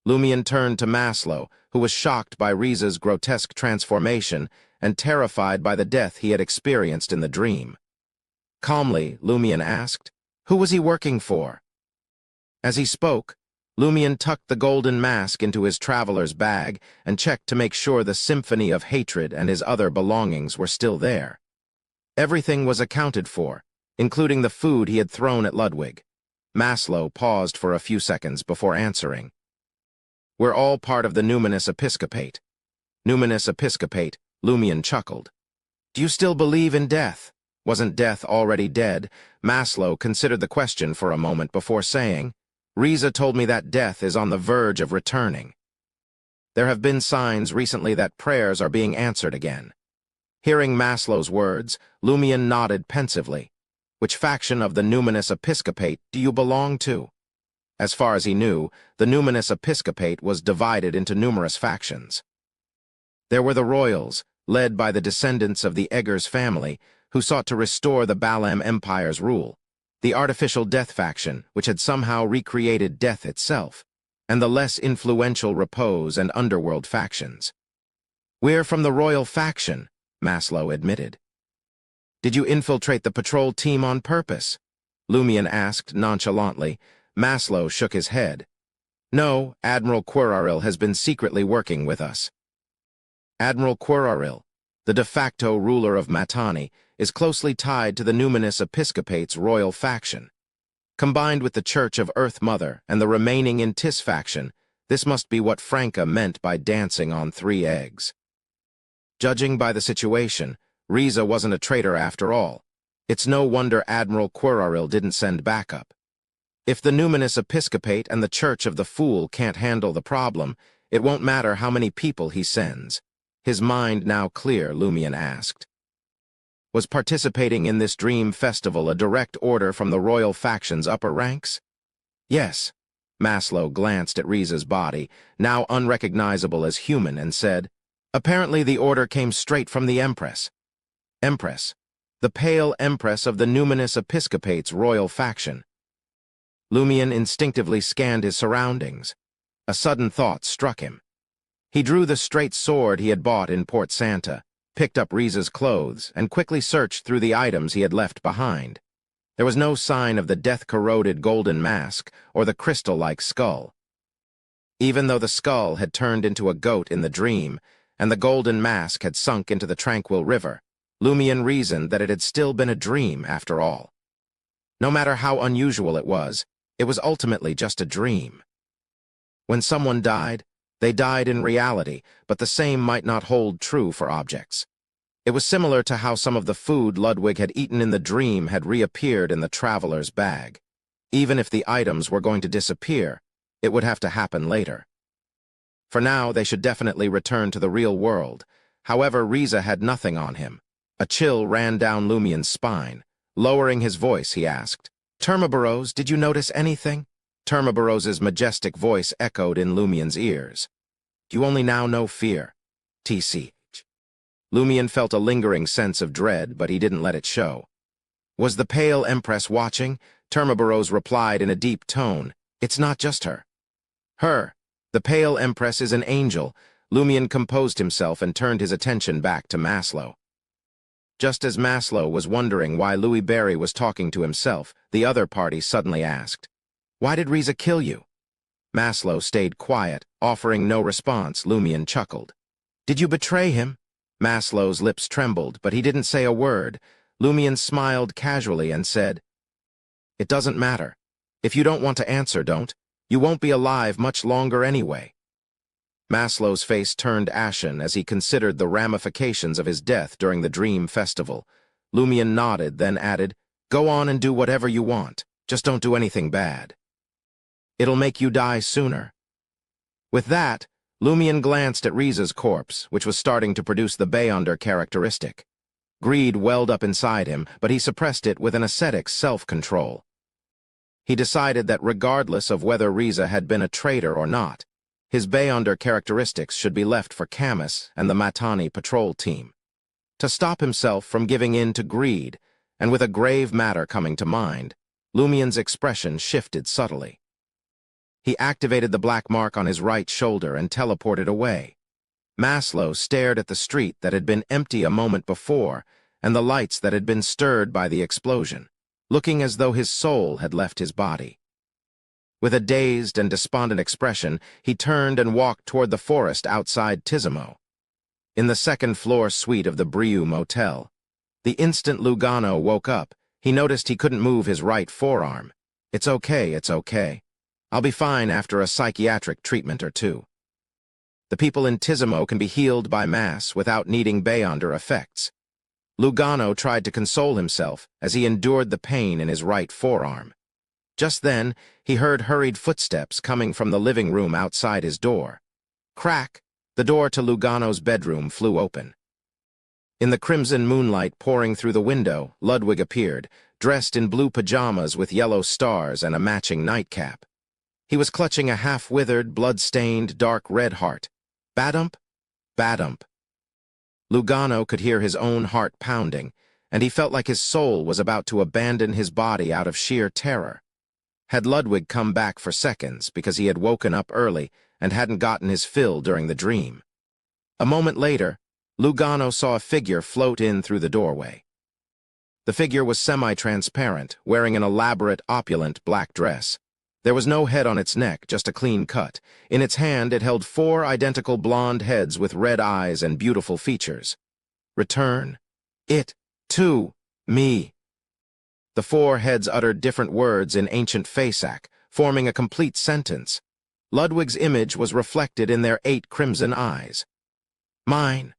Lumion turned to Maslow, who was shocked by Riza's grotesque transformation and terrified by the death he had experienced in the dream. Calmly, Lumion asked, "Who was he working for?" As he spoke, Lumion tucked the golden mask into his traveler's bag and checked to make sure the symphony of hatred and his other belongings were still there. Everything was accounted for, including the food he had thrown at Ludwig. Maslow paused for a few seconds before answering. "We're all part of the Numinous Episcopate." Numinous Episcopate, Lumion chuckled. "Do you still believe in death?" Wasn't death already dead? Maslow considered the question for a moment before saying, "Riza told me that death is on the verge of returning. There have been signs recently that prayers are being answered again." Hearing Maslow's words, Lumion nodded pensively. "Which faction of the Numinous Episcopate do you belong to?" As far as he knew, the Numinous Episcopate was divided into numerous factions. There were the royals, led by the descendants of the Eggers family, who sought to restore the Balam Empire's rule, the artificial death faction, which had somehow recreated death itself, and the less influential Repose and Underworld factions. "We're from the royal faction," Maslow admitted. "Did you infiltrate the patrol team on purpose?" Lumion asked nonchalantly. Maslow shook his head. "No, Admiral Quiraril has been secretly working with us." "Admiral Quiraril? the de facto ruler of Matani, is closely tied to the numinous episcopate's royal faction. Combined with the Church of Earth Mother and the remaining Intis faction, this must be what Franca meant by dancing on 3 eggs. Judging by the situation, Riza wasn't a traitor after all. It's no wonder Admiral Quiraril didn't send backup. If the numinous episcopate and the Church of the Fool can't handle the problem, it won't matter how many people he sends. His mind now clear, Lumion asked. Was participating in this dream festival a direct order from the royal faction's upper ranks? Yes. Maslow glanced at Riza's body, now unrecognizable as human, and said, apparently the order came straight from the Empress. Empress, the pale Empress of the numinous episcopate's royal faction. Lumion instinctively scanned his surroundings. A sudden thought struck him. He drew the straight sword he had bought in Port Santa, picked up Riza's clothes, and quickly searched through the items he had left behind. There was no sign of the death-corroded golden mask or the crystal-like skull. Even though the skull had turned into a goat in the dream, and the golden mask had sunk into the tranquil river, Lumion reasoned that it had still been a dream after all. No matter how unusual it was ultimately just a dream. When someone died, they died in reality, but the same might not hold true for objects. It was similar to how some of the food Ludwig had eaten in the dream had reappeared in the traveler's bag. Even if the items were going to disappear, it would have to happen later. For now, they should definitely return to the real world. However, Riza had nothing on him. A chill ran down Lumion's spine. Lowering his voice, he asked, Termaboros, did you notice anything? Termaboros's majestic voice echoed in Lumion's ears. You only now know fear. TC. Lumion felt a lingering sense of dread, but he didn't let it show. Was the pale Empress watching? Termaboros replied in a deep tone. It's not just her. Her. The pale Empress is an angel. Lumion composed himself and turned his attention back to Maslow. Just as Maslow was wondering why Louis Barry was talking to himself, the other party suddenly asked, Why did Riza kill you? Maslow stayed quiet, offering no response. Lumion chuckled. Did you betray him? Maslow's lips trembled, but he didn't say a word. Lumion smiled casually and said, It doesn't matter. If you don't want to answer, don't. You won't be alive much longer anyway. Maslow's face turned ashen as he considered the ramifications of his death during the Dream Festival. Lumion nodded, then added, Go on and do whatever you want. Just don't do anything bad. It'll make you die sooner. With that, Lumion glanced at Riza's corpse, which was starting to produce the Beyonder characteristic. Greed welled up inside him, but he suppressed it with an ascetic's self-control. He decided that regardless of whether Riza had been a traitor or not, his Beyonder characteristics should be left for Camus and the Matani patrol team. To stop himself from giving in to greed, and with a grave matter coming to mind, Lumion's expression shifted subtly. He activated the black mark on his right shoulder and teleported away. Maslow stared at the street that had been empty a moment before and the lights that had been stirred by the explosion, looking as though his soul had left his body. With a dazed and despondent expression, he turned and walked toward the forest outside Tizimo. In the second-floor suite of the Brieux Motel, the instant Lugano woke up, he noticed he couldn't move his right forearm. It's okay, it's okay. I'll be fine after a psychiatric treatment or two. The people in Tizimo can be healed by mass without needing Beyonder effects. Lugano tried to console himself as he endured the pain in his right forearm. Just then, he heard hurried footsteps coming from the living room outside his door. Crack! The door to Lugano's bedroom flew open. In the crimson moonlight pouring through the window, Ludwig appeared, dressed in blue pajamas with yellow stars and a matching nightcap. He was clutching a half-withered, blood-stained, dark red heart. Badump? Badump. Lugano could hear his own heart pounding, and he felt like his soul was about to abandon his body out of sheer terror. Had Ludwig come back for seconds because he had woken up early and hadn't gotten his fill during the dream? A moment later, Lugano saw a figure float in through the doorway. The figure was semi-transparent, wearing an elaborate, opulent black dress. There was no head on its neck, just a clean cut. In its hand, it held 4 identical blonde heads with red eyes and beautiful features. Return it to me. The four heads uttered different words in ancient Fasak, forming a complete sentence. Ludwig's image was reflected in their 8 crimson eyes. Mine.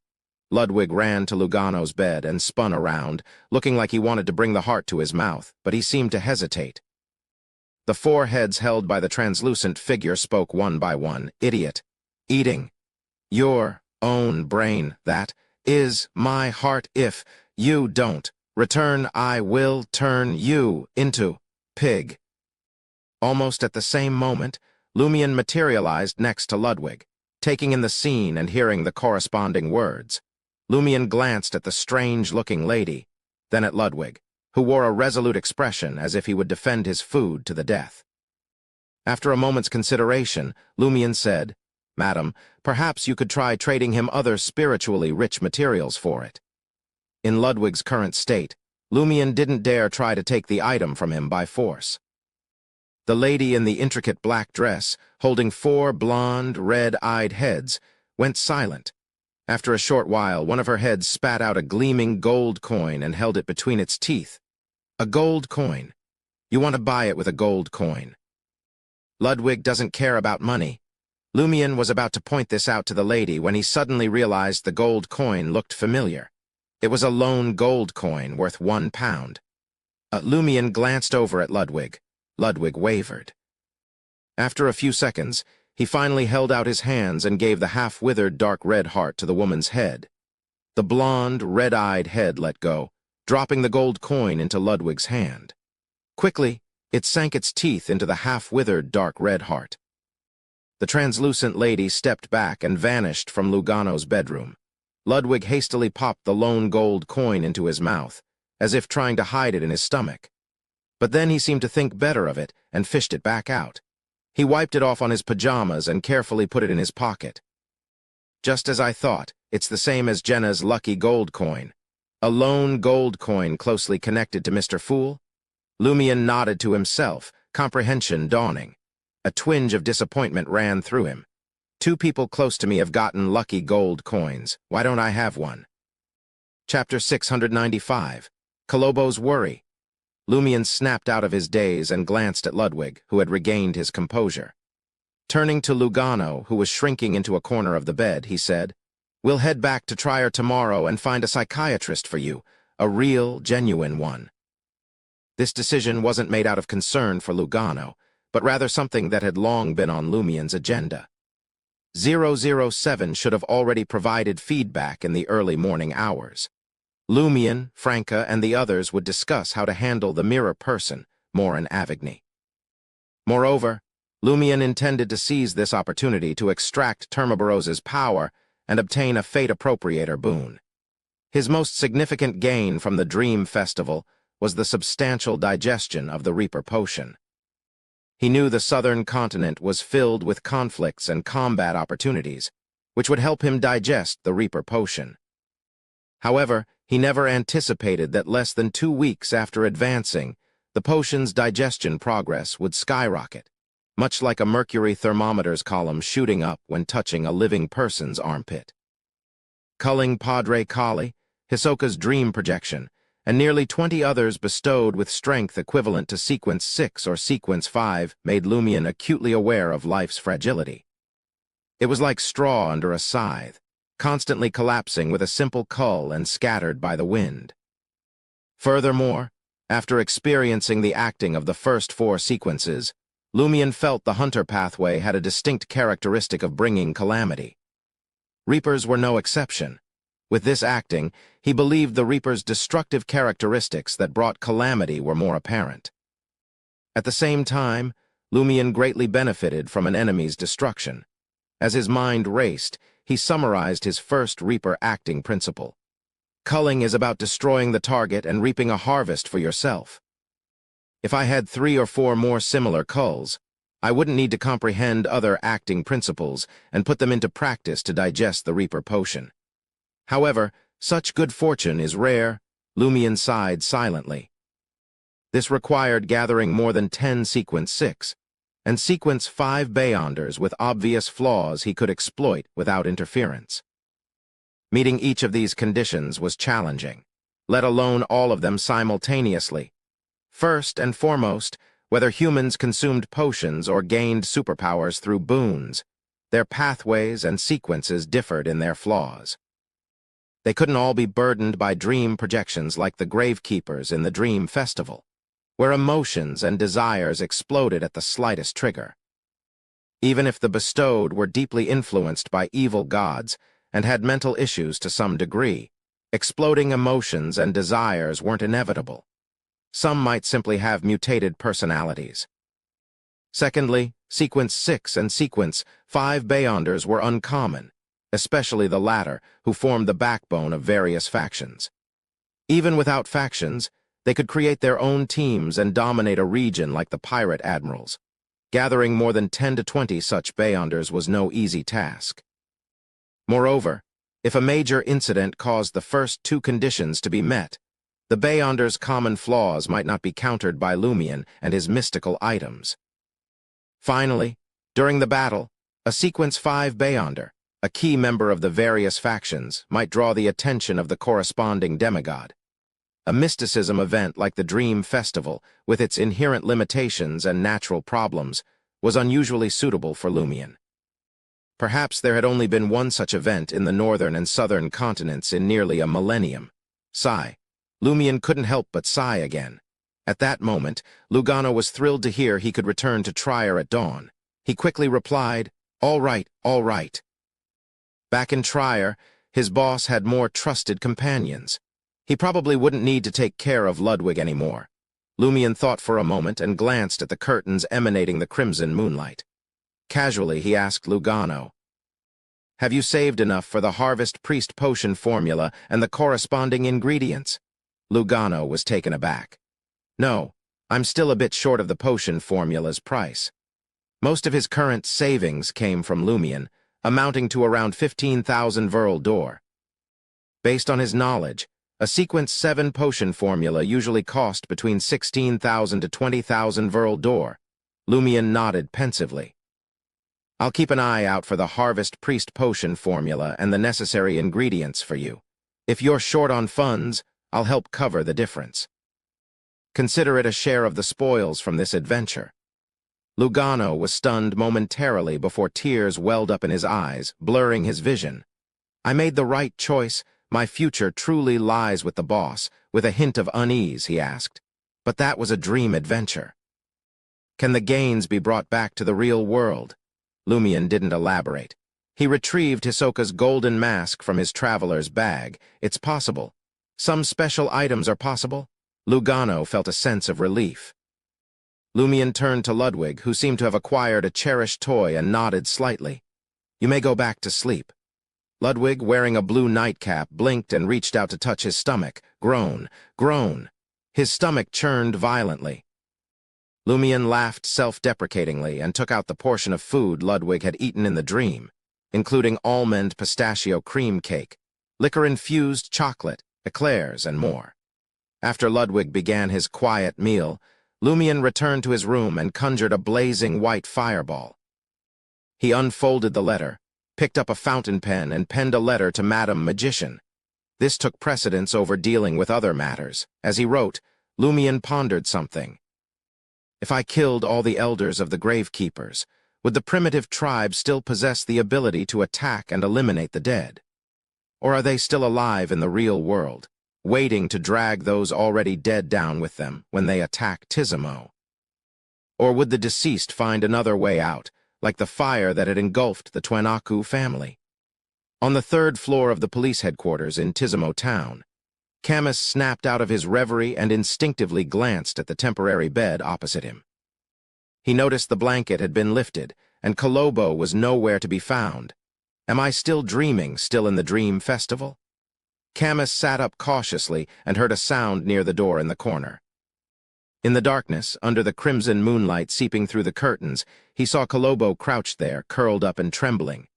Ludwig ran to Lugano's bed and spun around, looking like he wanted to bring the heart to his mouth, but he seemed to hesitate. The 4 heads held by the translucent figure spoke one by one. Idiot. Eating. Your own brain, that is my heart. If you don't return, I will turn you into pig. Almost at the same moment, Lumion materialized next to Ludwig, taking in the scene and hearing the corresponding words. Lumion glanced at the strange-looking lady, then at Ludwig, who wore a resolute expression as if he would defend his food to the death. After a moment's consideration, Lumion said, "Madam, perhaps you could try trading him other spiritually rich materials for it." In Ludwig's current state, Lumion didn't dare try to take the item from him by force. The lady in the intricate black dress, holding 4 blonde, red-eyed heads, went silent. After a short while, one of her heads spat out a gleaming gold coin and held it between its teeth. A gold coin. You want to buy it with a gold coin. Ludwig doesn't care about money. Lumion was about to point this out to the lady when he suddenly realized the gold coin looked familiar. It was a lone gold coin worth £1. Lumion glanced over at Ludwig. Ludwig wavered. After a few seconds, he finally held out his hands and gave the half-withered dark red heart to the woman's head. The blonde, red-eyed head let go, dropping the gold coin into Ludwig's hand. Quickly, it sank its teeth into the half-withered dark red heart. The translucent lady stepped back and vanished from Lugano's bedroom. Ludwig hastily popped the lone gold coin into his mouth, as if trying to hide it in his stomach. But then he seemed to think better of it and fished it back out. He wiped it off on his pajamas and carefully put it in his pocket. Just as I thought, it's the same as Jenna's lucky gold coin. A lone gold coin closely connected to Mr. Fool? Lumion nodded to himself, comprehension dawning. A twinge of disappointment ran through him. 2 people close to me have gotten lucky gold coins. Why don't I have one? Chapter 695. Kolobo's Worry. Lumion snapped out of his daze and glanced at Ludwig, who had regained his composure. Turning to Lugano, who was shrinking into a corner of the bed, he said, "We'll head back to Trier tomorrow and find a psychiatrist for you, a real, genuine one." This decision wasn't made out of concern for Lugano, but rather something that had long been on Lumion's agenda. 007 should have already provided feedback in the early morning hours. Lumion, Franca, and the others would discuss how to handle the mirror person, Morin Avigny. Moreover, Lumion intended to seize this opportunity to extract Termaboros's power and obtain a Fate Appropriator boon. His most significant gain from the Dream Festival was the substantial digestion of the Reaper Potion. He knew the southern continent was filled with conflicts and combat opportunities, which would help him digest the Reaper Potion. However, he never anticipated that less than 2 weeks after advancing, the potion's digestion progress would skyrocket, much like a mercury thermometer's column shooting up when touching a living person's armpit. Culling Padre Kali, Hisoka's dream projection, and nearly 20 others bestowed with strength equivalent to Sequence 6 or Sequence 5 made Lumion acutely aware of life's fragility. It was like straw under a scythe, constantly collapsing with a simple cull and scattered by the wind. Furthermore, after experiencing the acting of the first 4 sequences, Lumion felt the hunter pathway had a distinct characteristic of bringing calamity. Reapers were no exception. With this acting, he believed the Reaper's destructive characteristics that brought calamity were more apparent. At the same time, Lumion greatly benefited from an enemy's destruction. As his mind raced, he summarized his first Reaper acting principle. Culling is about destroying the target and reaping a harvest for yourself. If I had 3 or 4 more similar culls, I wouldn't need to comprehend other acting principles and put them into practice to digest the Reaper Potion. However, such good fortune is rare. Lumion sighed silently. This required gathering more than 10 Sequence 6, and Sequence 5 Beyonders with obvious flaws he could exploit without interference. Meeting each of these conditions was challenging, let alone all of them simultaneously. First and foremost, whether humans consumed potions or gained superpowers through boons, their pathways and sequences differed in their flaws. They couldn't all be burdened by dream projections like the gravekeepers in the Dream Festival, where emotions and desires exploded at the slightest trigger. Even if the bestowed were deeply influenced by evil gods and had mental issues to some degree, exploding emotions and desires weren't inevitable. Some might simply have mutated personalities. Secondly, Sequence 6 and Sequence 5 Beyonders were uncommon, especially the latter, who formed the backbone of various factions. Even without factions, they could create their own teams and dominate a region like the pirate admirals. Gathering more than 10 to 20 such Beyonders was no easy task. Moreover, if a major incident caused the first two conditions to be met, the Beyonder's common flaws might not be countered by Lumion and his mystical items. Finally, during the battle, a Sequence 5 Beyonder, a key member of the various factions, might draw the attention of the corresponding demigod. A mysticism event like the Dream Festival, with its inherent limitations and natural problems, was unusually suitable for Lumion. Perhaps there had only been one such event in the northern and southern continents in nearly a millennium. Sigh. Lumion couldn't help but sigh again. At that moment, Lugano was thrilled to hear he could return to Trier at dawn. He quickly replied, "All right, all right." Back in Trier, his boss had more trusted companions. He probably wouldn't need to take care of Ludwig anymore. Lumion thought for a moment and glanced at the curtains emanating the crimson moonlight. Casually, he asked Lugano, "Have you saved enough for the Harvest Priest potion formula and the corresponding ingredients?" Lugano was taken aback. "No, I'm still a bit short of the potion formula's price." Most of his current savings came from Lumion, amounting to around 15,000 Verl d'Or. Based on his knowledge, a Sequence 7 potion formula usually cost between 16,000 to 20,000 Verl d'Or. Lumion nodded pensively. "I'll keep an eye out for the Harvest Priest potion formula and the necessary ingredients for you. If you're short on funds, I'll help cover the difference. Consider it a share of the spoils from this adventure." Lugano was stunned momentarily before tears welled up in his eyes, blurring his vision. "I made the right choice. My future truly lies with the boss," with a hint of unease, he asked. "But that was a dream adventure. Can the gains be brought back to the real world?" Lumion didn't elaborate. He retrieved Hisoka's golden mask from his traveler's bag. "It's possible. Some special items are possible." Lugano felt a sense of relief. Lumion turned to Ludwig, who seemed to have acquired a cherished toy, and nodded slightly. "You may go back to sleep." Ludwig, wearing a blue nightcap, blinked and reached out to touch his stomach. Groan, groan. His stomach churned violently. Lumion laughed self-deprecatingly and took out the portion of food Ludwig had eaten in the dream, including almond pistachio cream cake, liquor-infused chocolate, eclairs, and more. After Ludwig began his quiet meal, Lumion returned to his room and conjured a blazing white fireball. He unfolded the letter, picked up a fountain pen, and penned a letter to Madam Magician. This took precedence over dealing with other matters. As he wrote, Lumion pondered something. If I killed all the elders of the Gravekeepers, would the primitive tribe still possess the ability to attack and eliminate the dead? Or are they still alive in the real world, waiting to drag those already dead down with them when they attack Tizimo? Or would the deceased find another way out, like the fire that had engulfed the Twenaku family? On the third floor of the police headquarters in Tizimo town, Camus snapped out of his reverie and instinctively glanced at the temporary bed opposite him. He noticed the blanket had been lifted, and Kolobo was nowhere to be found. Am I still dreaming, still in the Dream Festival? Camus sat up cautiously and heard a sound near the door in the corner. In the darkness, under the crimson moonlight seeping through the curtains, he saw Kolobo crouched there, curled up and trembling.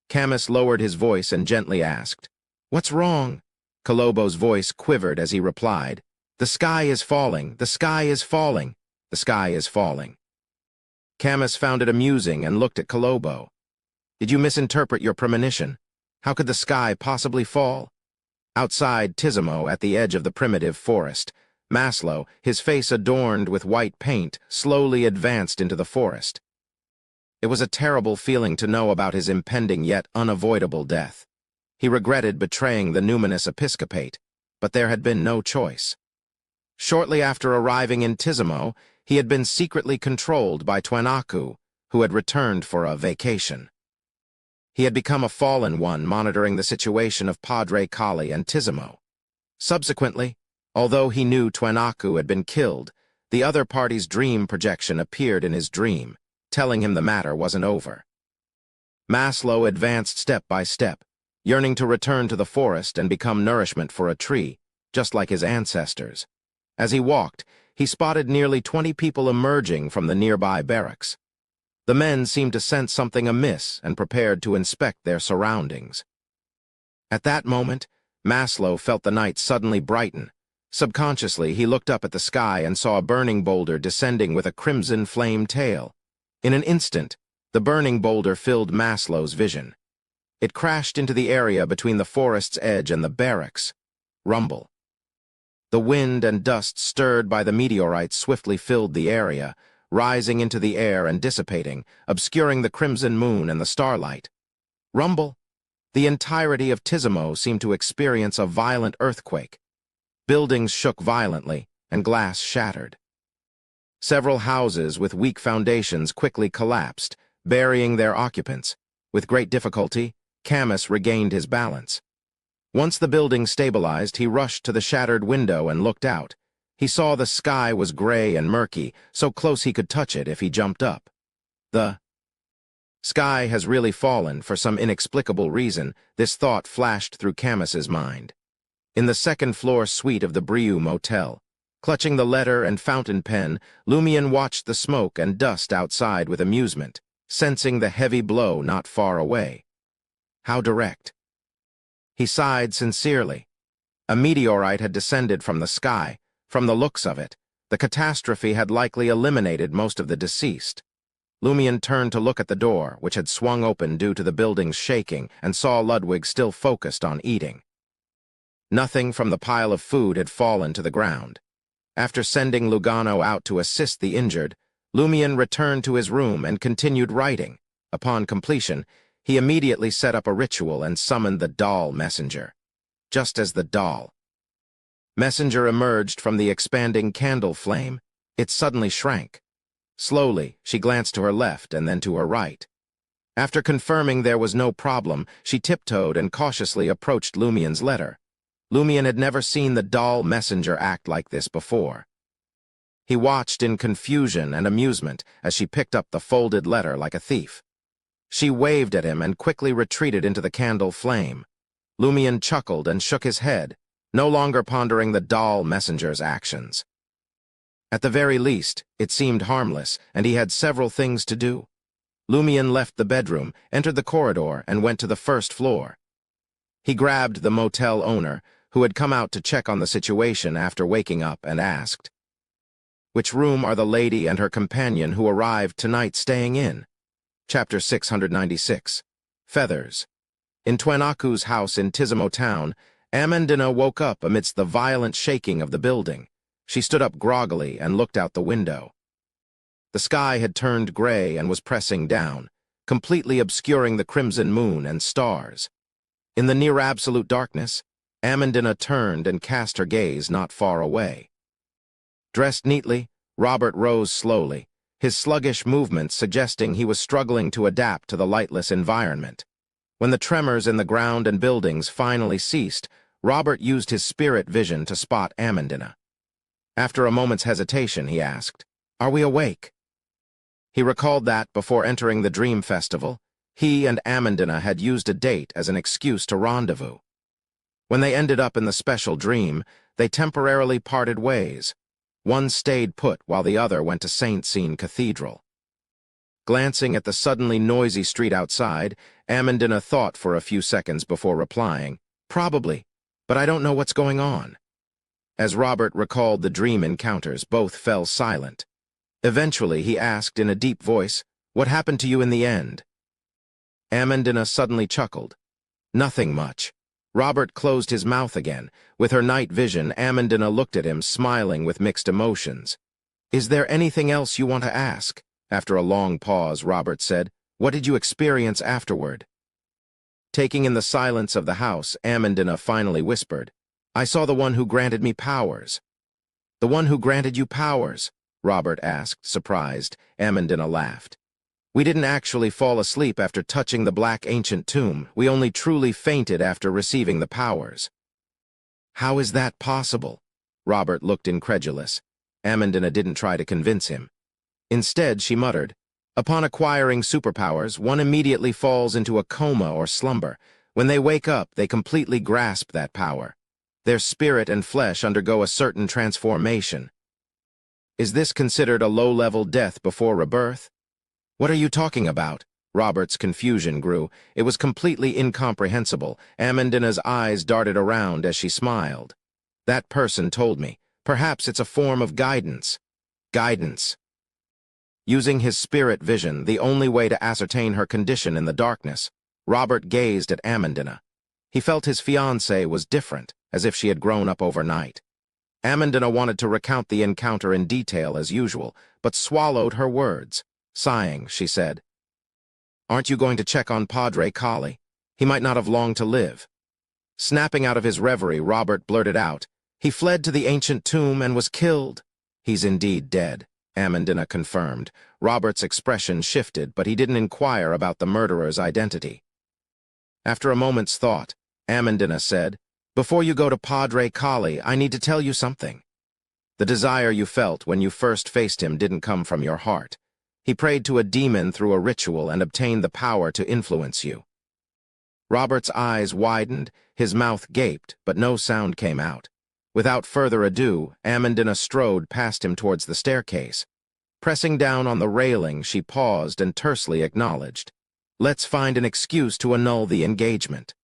Camus lowered his voice and gently asked, "What's wrong?" Kolobo's voice quivered as he replied, "The sky is falling, the sky is falling, the sky is falling." Camus found it amusing and looked at Kolobo. "Did you misinterpret your premonition?" How could the sky possibly fall? Outside Tizimo, at the edge of the primitive forest, Maslow, his face adorned with white paint, slowly advanced into the forest. It was a terrible feeling to know about his impending yet unavoidable death. He regretted betraying the numinous episcopate, but there had been no choice. Shortly after arriving in Tizimo, he had been secretly controlled by Twenaku, who had returned for a vacation. He had become a fallen one, monitoring the situation of Padre Kali and Tizimo. Subsequently, although he knew Twenaku had been killed, the other party's dream projection appeared in his dream, telling him the matter wasn't over. Maslow advanced step by step, yearning to return to the forest and become nourishment for a tree, just like his ancestors. As he walked, he spotted nearly 20 people emerging from the nearby barracks. The men seemed to sense something amiss and prepared to inspect their surroundings. At that moment, Maslow felt the night suddenly brighten. Subconsciously, he looked up at the sky and saw a burning boulder descending with a crimson flame tail. In an instant, the burning boulder filled Maslow's vision. It crashed into the area between the forest's edge and the barracks. Rumble. The wind and dust stirred by the meteorite swiftly filled the area, rising into the air and dissipating, obscuring the crimson moon and the starlight. Rumble. The entirety of Tizimo seemed to experience a violent earthquake. Buildings shook violently, and glass shattered. Several houses with weak foundations quickly collapsed, burying their occupants. With great difficulty, Camus regained his balance. Once the building stabilized, he rushed to the shattered window and looked out. He saw the sky was gray and murky, so close he could touch it if he jumped up. The sky has really fallen for some inexplicable reason. This thought flashed through Camus's mind. In the second-floor suite of the Brieux Motel, clutching the letter and fountain pen, Lumian watched the smoke and dust outside with amusement, sensing the heavy blow not far away. How direct. He sighed sincerely. A meteorite had descended from the sky. From the looks of it, the catastrophe had likely eliminated most of the deceased. Lumian turned to look at the door, which had swung open due to the building's shaking, and saw Ludwig still focused on eating. Nothing from the pile of food had fallen to the ground. After sending Lugano out to assist the injured, Lumian returned to his room and continued writing. Upon completion, he immediately set up a ritual and summoned the doll messenger. Just as the doll messenger emerged from the expanding candle flame, it suddenly shrank. Slowly, she glanced to her left and then to her right. After confirming there was no problem, she tiptoed and cautiously approached Lumian's letter. Lumian had never seen the doll messenger act like this before. He watched in confusion and amusement as she picked up the folded letter like a thief. She waved at him and quickly retreated into the candle flame. Lumian chuckled and shook his head, no longer pondering the doll messenger's actions. At the very least, it seemed harmless, and he had several things to do. Lumian left the bedroom, entered the corridor, and went to the first floor. He grabbed the motel owner, who had come out to check on the situation after waking up, and asked, "Which room are the lady and her companion who arrived tonight staying in?" Chapter 696. Feathers. In Twenaku's house in Tizimo town, Amandina woke up amidst the violent shaking of the building. She stood up groggily and looked out the window. The sky had turned gray and was pressing down, completely obscuring the crimson moon and stars. In the near-absolute darkness, Amandina turned and cast her gaze not far away. Dressed neatly, Robert rose slowly, his sluggish movements suggesting he was struggling to adapt to the lightless environment. When the tremors in the ground and buildings finally ceased, Robert used his spirit vision to spot Amandina. After a moment's hesitation, he asked, "Are we awake?" He recalled that, before entering the Dream Festival, he and Amandina had used a date as an excuse to rendezvous. When they ended up in the special dream, they temporarily parted ways. One stayed put while the other went to St. Seine Cathedral. Glancing at the suddenly noisy street outside, Amandina thought for a few seconds before replying, "Probably, but I don't know what's going on." As Robert recalled the dream encounters, both fell silent. Eventually, he asked in a deep voice, "What happened to you in the end?" Amandina suddenly chuckled. Nothing much. Robert closed his mouth again. With her night vision, Amandina looked at him, smiling with mixed emotions. Is there anything else you want to ask? After a long pause, Robert said, What did you experience afterward? Taking in the silence of the house, Amandina finally whispered, I saw the one who granted me powers. The one who granted you powers? Robert asked, surprised. Amandina laughed. We didn't actually fall asleep after touching the black ancient tomb. We only truly fainted after receiving the powers. How is that possible? Robert looked incredulous. Amandina didn't try to convince him. Instead, she muttered, Upon acquiring superpowers, one immediately falls into a coma or slumber. When they wake up, they completely grasp that power. Their spirit and flesh undergo a certain transformation. Is this considered a low-level death before rebirth? What are you talking about? Robert's confusion grew. It was completely incomprehensible. Amandina's eyes darted around as she smiled. That person told me. Perhaps it's a form of guidance. Guidance. Using his spirit vision, the only way to ascertain her condition in the darkness, Robert gazed at Amandina. He felt his fiancée was different, as if she had grown up overnight. Amandina wanted to recount the encounter in detail as usual, but swallowed her words. Sighing, she said, Aren't you going to check on Padre Kali? He might not have long to live. Snapping out of his reverie, Robert blurted out, He fled to the ancient tomb and was killed. He's indeed dead, Amandina confirmed. Robert's expression shifted, but he didn't inquire about the murderer's identity. After a moment's thought, Amandina said, Before you go to Padre Kali, I need to tell you something. The desire you felt when you first faced him didn't come from your heart. He prayed to a demon through a ritual and obtained the power to influence you. Robert's eyes widened, his mouth gaped, but no sound came out. Without further ado, Amandina strode past him towards the staircase. Pressing down on the railing, she paused and tersely acknowledged, Let's find an excuse to annul the engagement.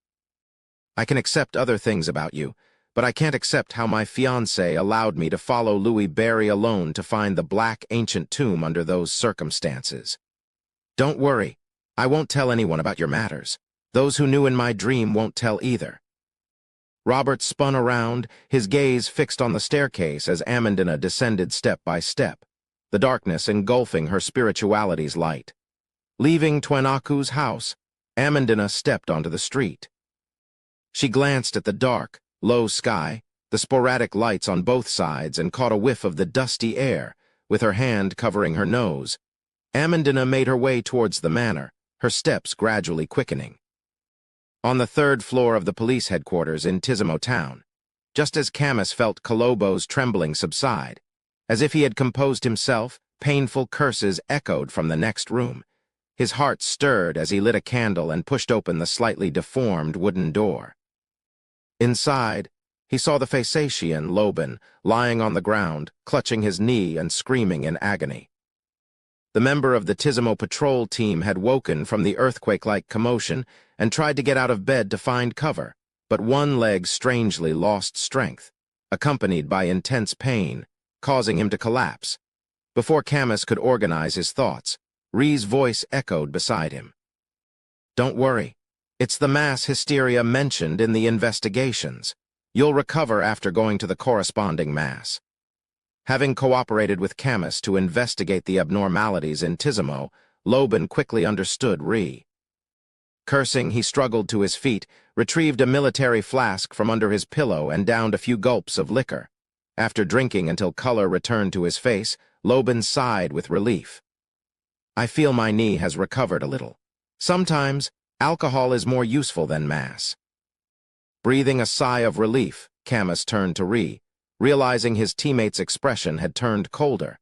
I can accept other things about you, but I can't accept how my fiancé allowed me to follow Louis Barry alone to find the black ancient tomb under those circumstances. Don't worry, I won't tell anyone about your matters. Those who knew in my dream won't tell either. Robert spun around, his gaze fixed on the staircase as Amandina descended step by step, the darkness engulfing her spirituality's light. Leaving Twenaku's house, Amandina stepped onto the street. She glanced at the dark, low sky, the sporadic lights on both sides, and caught a whiff of the dusty air, with her hand covering her nose. Amandina made her way towards the manor, her steps gradually quickening. On the third floor of the police headquarters in Tizimo town, just as Camus felt Colombo's trembling subside, as if he had composed himself, painful curses echoed from the next room. His heart stirred as he lit a candle and pushed open the slightly deformed wooden door. Inside, he saw the Phasacian, Loban, lying on the ground, clutching his knee and screaming in agony. The member of the Tizimo patrol team had woken from the earthquake-like commotion and tried to get out of bed to find cover, but one leg strangely lost strength, accompanied by intense pain, causing him to collapse. Before Camus could organize his thoughts, Ree's voice echoed beside him. Don't worry. It's the mass hysteria mentioned in the investigations. You'll recover after going to the corresponding mass. Having cooperated with Camus to investigate the abnormalities in Tizimo, Loban quickly understood Ree. Cursing, he struggled to his feet, retrieved a military flask from under his pillow and downed a few gulps of liquor. After drinking until color returned to his face, Loban sighed with relief. I feel my knee has recovered a little. Sometimes, alcohol is more useful than mass. Breathing a sigh of relief, Camus turned to Ree, realizing his teammate's expression had turned colder.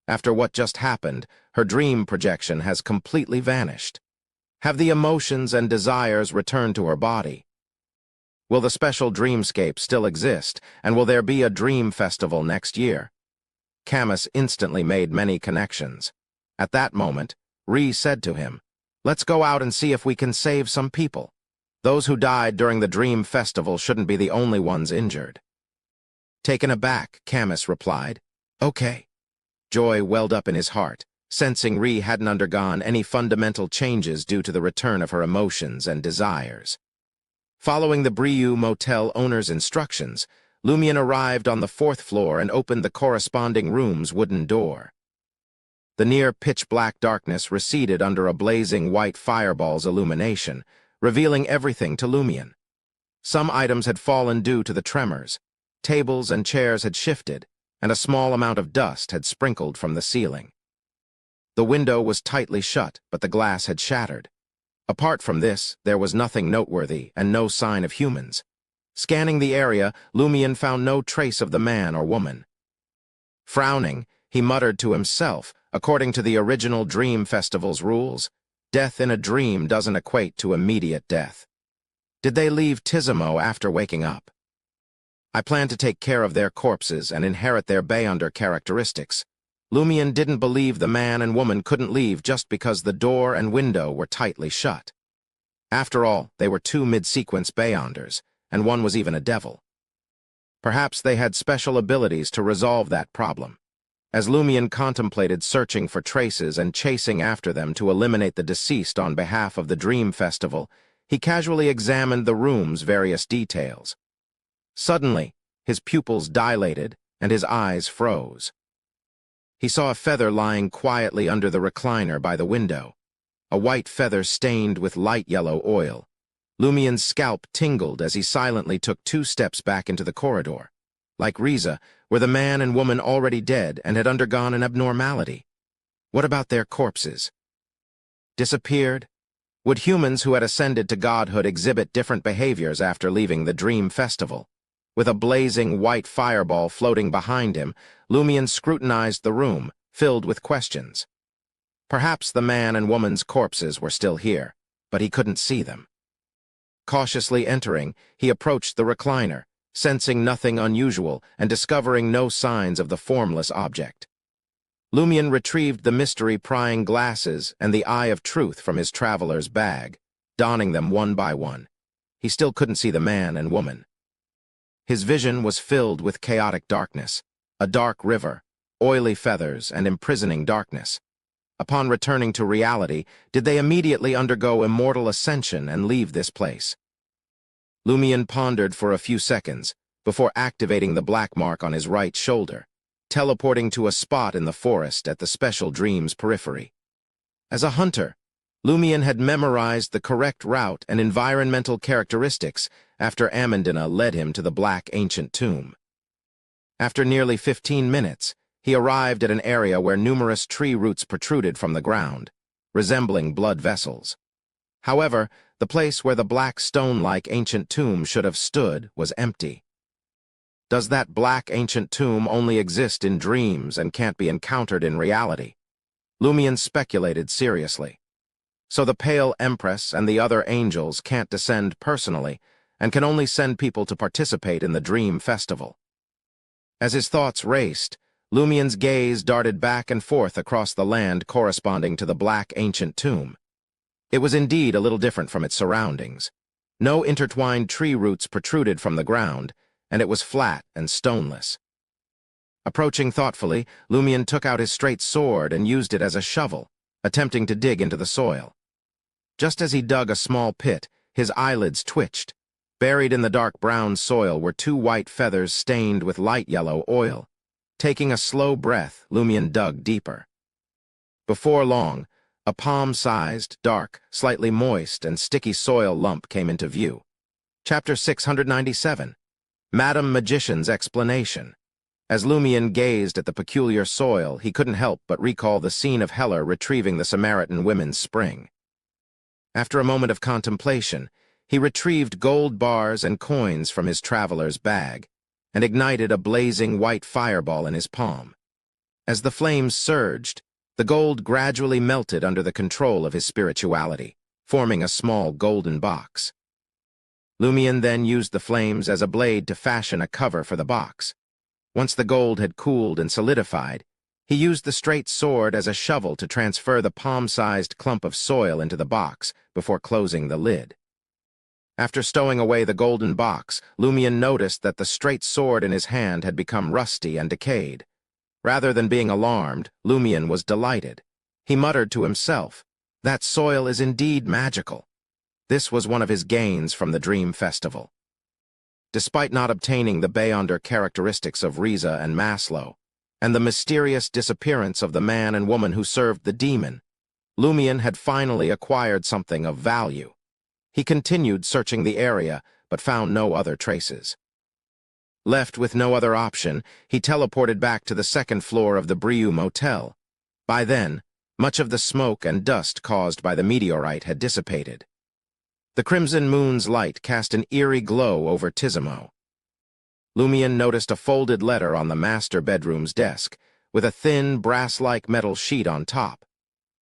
After what just happened, her dream projection has completely vanished. Have the emotions and desires returned to her body? Will the special dreamscape still exist, and will there be a dream festival next year? Camus instantly made many connections. At that moment, Ree said to him, Let's go out and see if we can save some people. Those who died during the dream festival shouldn't be the only ones injured. Taken aback, Camus replied, Okay. Joy welled up in his heart, sensing Ree hadn't undergone any fundamental changes due to the return of her emotions and desires. Following the Brieux Motel owner's instructions, Lumion arrived on the 4th floor and opened the corresponding room's wooden door. The near pitch-black darkness receded under a blazing white fireball's illumination, revealing everything to Lumion. Some items had fallen due to the tremors. Tables and chairs had shifted, and a small amount of dust had sprinkled from the ceiling. The window was tightly shut, but the glass had shattered. Apart from this, there was nothing noteworthy and no sign of humans. Scanning the area, Lumion found no trace of the man or woman. Frowning, he muttered to himself, according to the original Dream Festival's rules, death in a dream doesn't equate to immediate death. Did they leave Tizimo after waking up? I plan to take care of their corpses and inherit their Beyonder characteristics. Lumion didn't believe the man and woman couldn't leave just because the door and window were tightly shut. After all, they were 2 mid-sequence Beyonders, and one was even a devil. Perhaps they had special abilities to resolve that problem. As Lumion contemplated searching for traces and chasing after them to eliminate the deceased on behalf of the Dream Festival, he casually examined the room's various details. Suddenly, his pupils dilated and his eyes froze. He saw a feather lying quietly under the recliner by the window, a white feather stained with light yellow oil. Lumion's scalp tingled as he silently took 2 steps back into the corridor. Like Riza, were the man and woman already dead and had undergone an abnormality? What about their corpses? Disappeared? Would humans who had ascended to godhood exhibit different behaviors after leaving the Dream Festival? With a blazing white fireball floating behind him, Lumion scrutinized the room, filled with questions. Perhaps the man and woman's corpses were still here, but he couldn't see them. Cautiously entering, he approached the recliner, sensing nothing unusual and discovering no signs of the formless object. Lumion retrieved the mystery-prying glasses and the Eye of Truth from his traveler's bag, donning them one by one. He still couldn't see the man and woman. His vision was filled with chaotic darkness, a dark river, oily feathers, and imprisoning darkness. Upon returning to reality, did they immediately undergo immortal ascension and leave this place? Lumion pondered for a few seconds before activating the black mark on his right shoulder, teleporting to a spot in the forest at the Special Dream's periphery. As a hunter, Lumion had memorized the correct route and environmental characteristics after Amandina led him to the Black Ancient Tomb. After nearly 15 minutes, he arrived at an area where numerous tree roots protruded from the ground, resembling blood vessels. However, the place where the black stone-like ancient tomb should have stood was empty. Does that black ancient tomb only exist in dreams and can't be encountered in reality? Lumion speculated seriously. So the Pale Empress and the other angels can't descend personally and can only send people to participate in the Dream Festival. As his thoughts raced, Lumion's gaze darted back and forth across the land corresponding to the black ancient tomb. It was indeed a little different from its surroundings. No intertwined tree roots protruded from the ground, and it was flat and stoneless. Approaching thoughtfully, Lumion took out his straight sword and used it as a shovel, attempting to dig into the soil. Just as he dug a small pit, his eyelids twitched. Buried in the dark brown soil were 2 white feathers stained with light yellow oil. Taking a slow breath, Lumion dug deeper. Before long, a palm-sized, dark, slightly moist, and sticky soil lump came into view. Chapter 697. Madam Magician's Explanation. As Lumion gazed at the peculiar soil, he couldn't help but recall the scene of Heller retrieving the Samaritan women's spring. After a moment of contemplation, he retrieved gold bars and coins from his traveler's bag and ignited a blazing white fireball in his palm. As the flames surged, the gold gradually melted under the control of his spirituality, forming a small golden box. Lumion then used the flames as a blade to fashion a cover for the box. Once the gold had cooled and solidified, he used the straight sword as a shovel to transfer the palm-sized clump of soil into the box before closing the lid. After stowing away the golden box, Lumion noticed that the straight sword in his hand had become rusty and decayed. Rather than being alarmed, Lumion was delighted. He muttered to himself, "That soil is indeed magical." This was one of his gains from the Dream Festival. Despite not obtaining the Beyonder characteristics of Riza and Maslow, and the mysterious disappearance of the man and woman who served the demon, Lumion had finally acquired something of value. He continued searching the area, but found no other traces. Left with no other option, he teleported back to the second floor of the Brieux Motel. By then, much of the smoke and dust caused by the meteorite had dissipated. The crimson moon's light cast an eerie glow over Tizimo. Lumion noticed a folded letter on the master bedroom's desk, with a thin, brass-like metal sheet on top.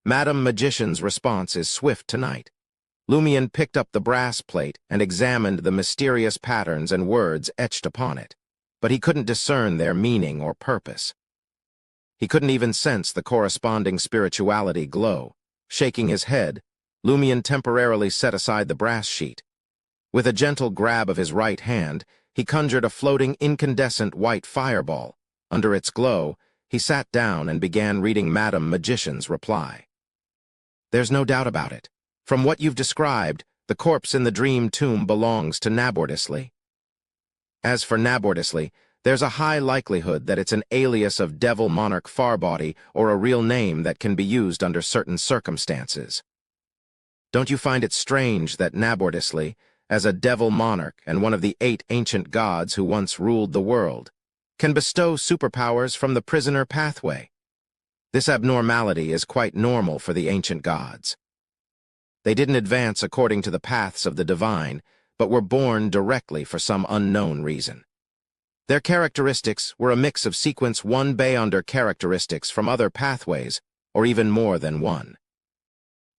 Madam Magician's response is swift tonight. Lumion picked up the brass plate and examined the mysterious patterns and words etched upon it, but he couldn't discern their meaning or purpose. He couldn't even sense the corresponding spirituality glow. Shaking his head, Lumion temporarily set aside the brass sheet. With a gentle grab of his right hand, he conjured a floating incandescent white fireball. Under its glow, he sat down and began reading Madam Magician's reply. There's no doubt about it. From what you've described, the corpse in the dream tomb belongs to Nabordisley. As for Nabordisley, there's a high likelihood that it's an alias of Devil Monarch Farbody or a real name that can be used under certain circumstances. Don't you find it strange that Nabordisley, as a Devil Monarch and one of the 8 ancient gods who once ruled the world, can bestow superpowers from the prisoner pathway? This abnormality is quite normal for the ancient gods. They didn't advance according to the paths of the divine, but were born directly for some unknown reason. Their characteristics were a mix of Sequence 1 Beyonder characteristics from other pathways, or even more than one.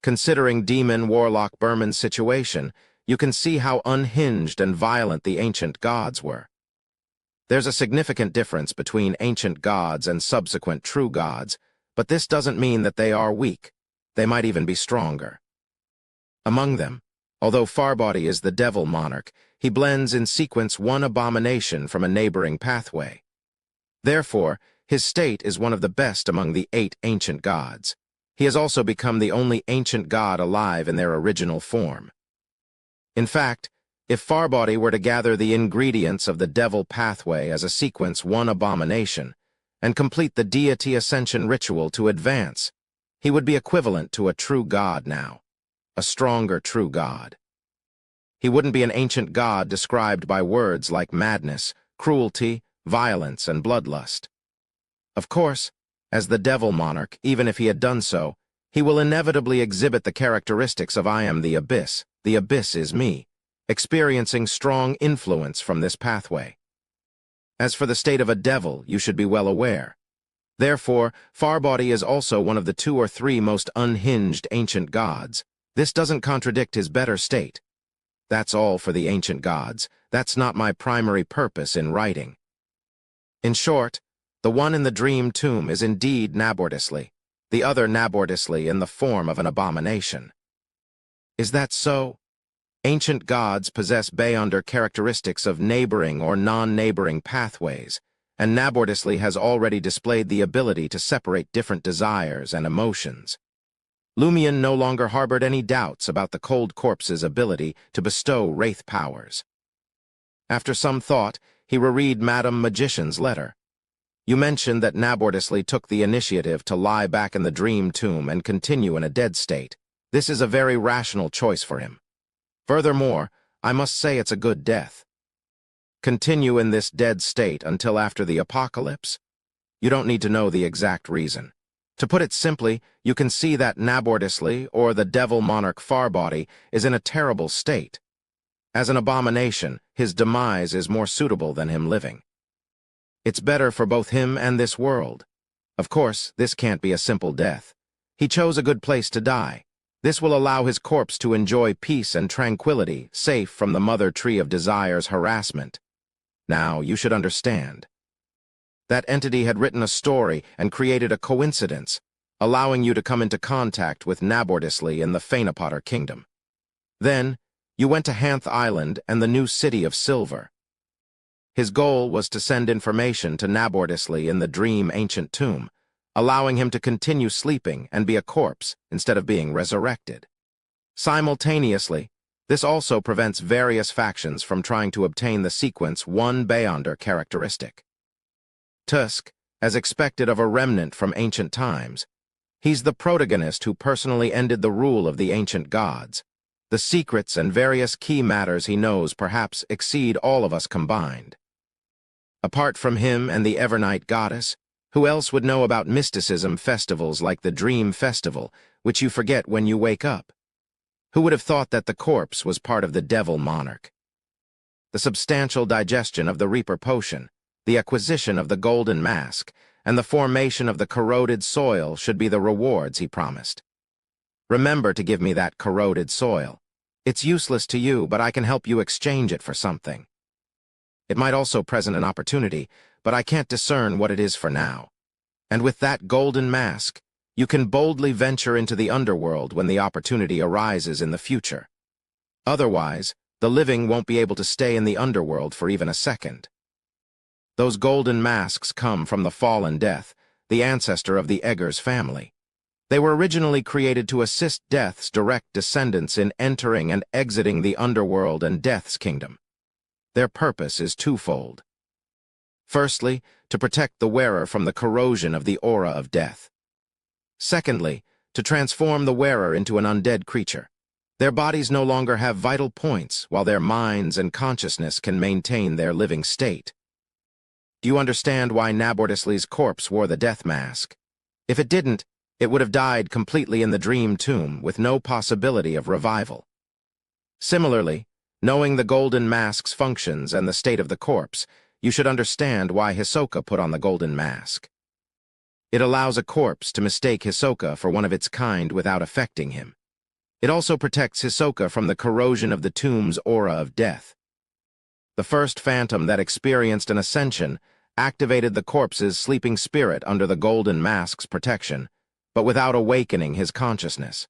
Considering Demon Warlock Berman's situation, you can see how unhinged and violent the ancient gods were. There's a significant difference between ancient gods and subsequent true gods, but this doesn't mean that they are weak. They might even be stronger. Among them, although Farbody is the Devil Monarch, he blends in Sequence 1 abomination from a neighboring pathway. Therefore, his state is one of the best among the 8 ancient gods. He has also become the only ancient god alive in their original form. In fact, if Farbody were to gather the ingredients of the Devil pathway as a Sequence 1 abomination and complete the deity ascension ritual to advance, he would be equivalent to a true god now. A stronger true god. He wouldn't be an ancient god described by words like madness, cruelty, violence, and bloodlust. Of course, as the Devil Monarch, even if he had done so, he will inevitably exhibit the characteristics of I am the Abyss is me, experiencing strong influence from this pathway. As for the state of a devil, you should be well aware. Therefore, Farbody is also one of the 2 or 3 most unhinged ancient gods. This doesn't contradict his better state. That's all for the ancient gods. That's not my primary purpose in writing. In short, the one in the dream tomb is indeed Nabordisley, the other Nabordisley in the form of an abomination. Is that so? Ancient gods possess Beyonder characteristics of neighboring or non-neighboring pathways, and Nabordisley has already displayed the ability to separate different desires and emotions. Lumion no longer harbored any doubts about the cold corpse's ability to bestow wraith powers. After some thought, he reread Madam Magician's letter. You mentioned that Nabordisley took the initiative to lie back in the dream tomb and continue in a dead state. This is a very rational choice for him. Furthermore, I must say it's a good death. Continue in this dead state until after the apocalypse? You don't need to know the exact reason. To put it simply, you can see that Nabordisley, or the Devil Monarch Farbody, is in a terrible state. As an abomination, his demise is more suitable than him living. It's better for both him and this world. Of course, this can't be a simple death. He chose a good place to die. This will allow his corpse to enjoy peace and tranquility, safe from the Mother Tree of Desire's harassment. Now, you should understand. That entity had written a story and created a coincidence, allowing you to come into contact with Nabordisley in the Fainapotter Kingdom. Then, you went to Hanth Island and the new City of Silver. His goal was to send information to Nabordisley in the Dream Ancient Tomb, allowing him to continue sleeping and be a corpse instead of being resurrected. Simultaneously, This also prevents various factions from trying to obtain the sequence 1 Beyonder characteristic. Tusk, as expected of a remnant from ancient times, he's the protagonist who personally ended the rule of the ancient gods. The secrets and various key matters he knows perhaps exceed all of us combined. Apart from him and the Evernight goddess, who else would know about mysticism festivals like the Dream Festival, which you forget when you wake up? Who would have thought that the corpse was part of the Devil Monarch? The substantial digestion of the Reaper Potion, the acquisition of the Golden Mask, and the formation of the corroded soil should be the rewards he promised. Remember to give me that corroded soil. It's useless to you, but I can help you exchange it for something. It might also present an opportunity, but I can't discern what it is for now. And with that Golden Mask, you can boldly venture into the underworld when the opportunity arises in the future. Otherwise, the living won't be able to stay in the underworld for even a second. Those golden masks come from the fallen Death, the ancestor of the Eggers family. They were originally created to assist Death's direct descendants in entering and exiting the underworld and Death's kingdom. Their purpose is twofold. Firstly, to protect the wearer from the corrosion of the aura of death. Secondly, to transform the wearer into an undead creature. Their bodies no longer have vital points, while their minds and consciousness can maintain their living state. Do you understand why Nabordisley's corpse wore the death mask? If it didn't, it would have died completely in the dream tomb with no possibility of revival. Similarly, knowing the golden mask's functions and the state of the corpse, you should understand why Hisoka put on the golden mask. It allows a corpse to mistake Hisoka for one of its kind without affecting him. It also protects Hisoka from the corrosion of the tomb's aura of death. The first phantom that experienced an ascension activated the corpse's sleeping spirit under the golden mask's protection, but without awakening his consciousness.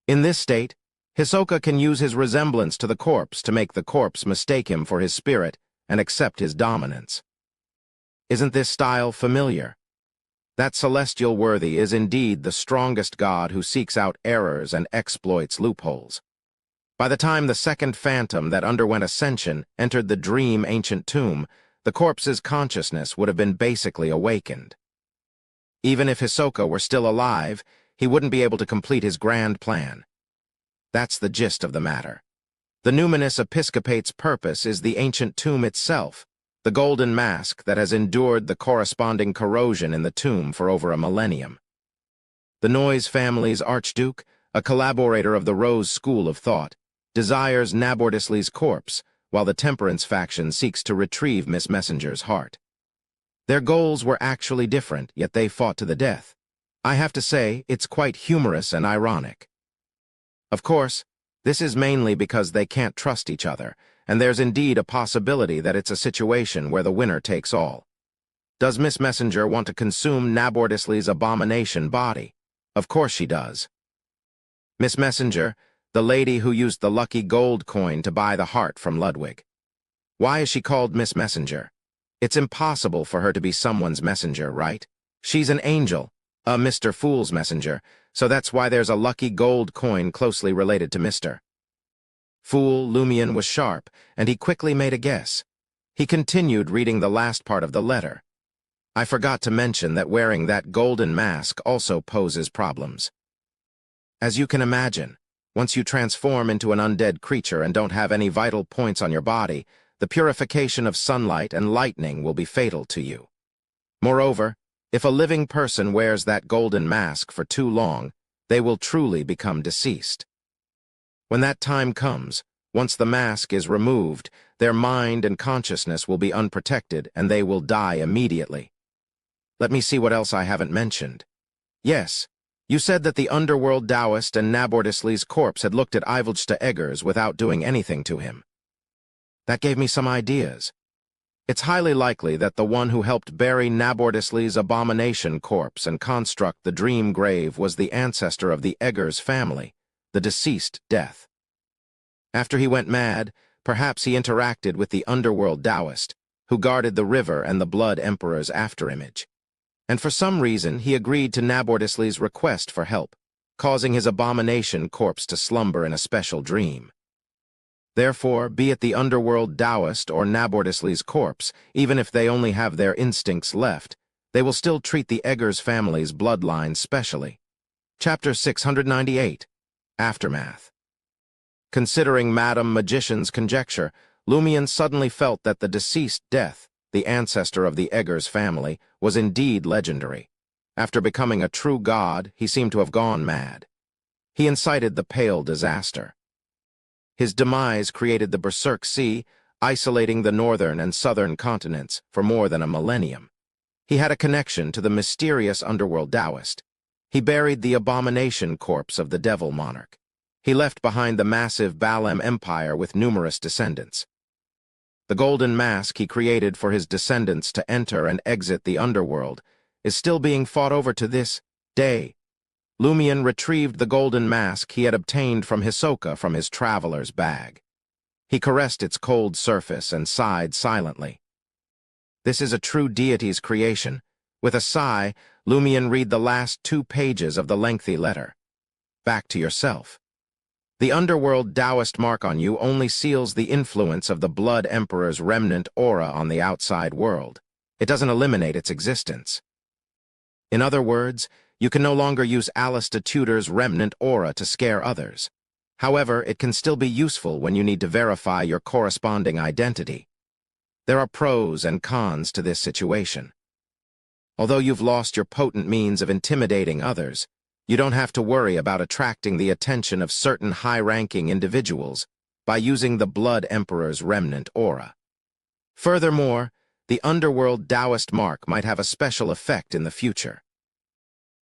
In this state, Hisoka can use his resemblance to the corpse to make the corpse mistake him for his spirit and accept his dominance. Isn't this style familiar? That celestial worthy is indeed the strongest god who seeks out errors and exploits loopholes. By the time the second phantom that underwent ascension entered the dream ancient tomb, the corpse's consciousness would have been basically awakened. Even if Hisoka were still alive, he wouldn't be able to complete his grand plan. That's the gist of the matter. The numinous episcopate's purpose is the ancient tomb itself, the golden mask that has endured the corresponding corrosion in the tomb for over a millennium. The Noise family's archduke, a collaborator of the Rose school of thought, desires Nabordisley's corpse, while the Temperance faction seeks to retrieve Miss Messenger's heart. Their goals were actually different, yet they fought to the death. I have to say, it's quite humorous and ironic. Of course, this is mainly because they can't trust each other, and there's indeed a possibility that it's a situation where the winner takes all. Does Miss Messenger want to consume Nabordisley's abomination body? Of course she does. Miss Messenger, the lady who used the lucky gold coin to buy the heart from Ludwig. Why is she called Miss Messenger? It's impossible for her to be someone's messenger, right? She's an angel, a Mr. Fool's messenger, so that's why there's a lucky gold coin closely related to Mr. Fool Lumion was sharp, and he quickly made a guess. He continued reading the last part of the letter. I forgot to mention that wearing that golden mask also poses problems. As you can imagine, once you transform into an undead creature and don't have any vital points on your body, the purification of sunlight and lightning will be fatal to you. Moreover, if a living person wears that golden mask for too long, they will truly become deceased. When that time comes, once the mask is removed, their mind and consciousness will be unprotected and they will die immediately. Let me see what else I haven't mentioned. Yes, you said that the underworld Taoist and Nabordisley's corpse had looked at Ivoljsta Eggers without doing anything to him. That gave me some ideas. It's highly likely that the one who helped bury Nabordisley's abomination corpse and construct the dream grave was the ancestor of the Eggers family, the deceased Death. After he went mad, perhaps he interacted with the underworld Taoist, who guarded the river and the Blood Emperor's afterimage. And for some reason he agreed to Nabordisley's request for help, causing his abomination corpse to slumber in a special dream. Therefore, be it the underworld Taoist or Nabordisli's corpse, even if they only have their instincts left, they will still treat the Eggers family's bloodline specially. Chapter 698. Aftermath. Considering Madame Magician's conjecture, Lumian suddenly felt that the deceased Death, the ancestor of the Eggers family, was indeed legendary. After becoming a true god, he seemed to have gone mad. He incited the Pale Disaster. His demise created the Berserk Sea, isolating the northern and southern continents for more than a millennium. He had a connection to the mysterious underworld Taoist. He buried the abomination corpse of the Devil Monarch. He left behind the massive Balem Empire with numerous descendants. The golden mask he created for his descendants to enter and exit the underworld is still being fought over to this day. Lumian retrieved the golden mask he had obtained from Hisoka from his traveler's bag. He caressed its cold surface and sighed silently. This is a true deity's creation. With a sigh, Lumian read the last 2 pages of the lengthy letter. Back to yourself. The underworld Taoist mark on you only seals the influence of the Blood Emperor's remnant aura on the outside world. It doesn't eliminate its existence. In other words, you can no longer use Alistair Tudor's remnant aura to scare others. However, it can still be useful when you need to verify your corresponding identity. There are pros and cons to this situation. Although you've lost your potent means of intimidating others, you don't have to worry about attracting the attention of certain high-ranking individuals by using the Blood Emperor's remnant aura. Furthermore, the underworld Taoist mark might have a special effect in the future.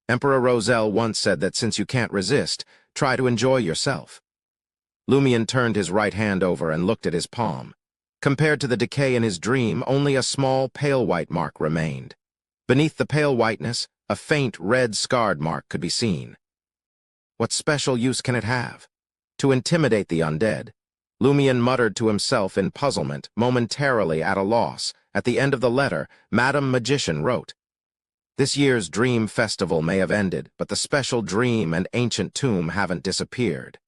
Emperor Roselle once said that since you can't resist, try to enjoy yourself. Lumian turned his right hand over and looked at his palm. Compared to the decay in his dream, only a small pale white mark remained. Beneath the pale whiteness, a faint red scarred mark could be seen. What special use can it have? To intimidate the undead. Lumian muttered to himself in puzzlement, momentarily at a loss. At the end of the letter, Madame Magician wrote, "This year's Dream Festival may have ended, but the special dream and ancient tomb haven't disappeared.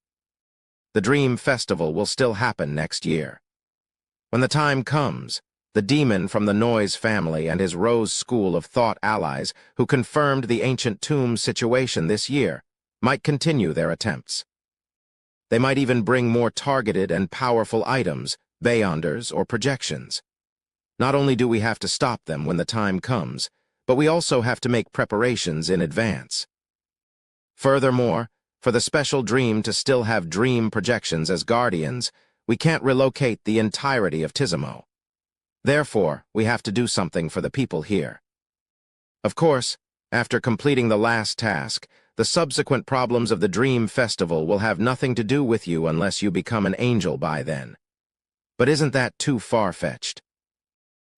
The Dream Festival will still happen next year. When the time comes, the demon from the Noise family and his Rose School of Thought allies who confirmed the ancient tomb situation this year might continue their attempts. They might even bring more targeted and powerful items, beyonders, or projections. Not only do we have to stop them when the time comes, but we also have to make preparations in advance. Furthermore, for the special dream to still have dream projections as guardians, we can't relocate the entirety of Tizimo. Therefore, we have to do something for the people here. Of course, after completing the last task, the subsequent problems of the Dream Festival will have nothing to do with you unless you become an angel by then. But isn't that too far-fetched?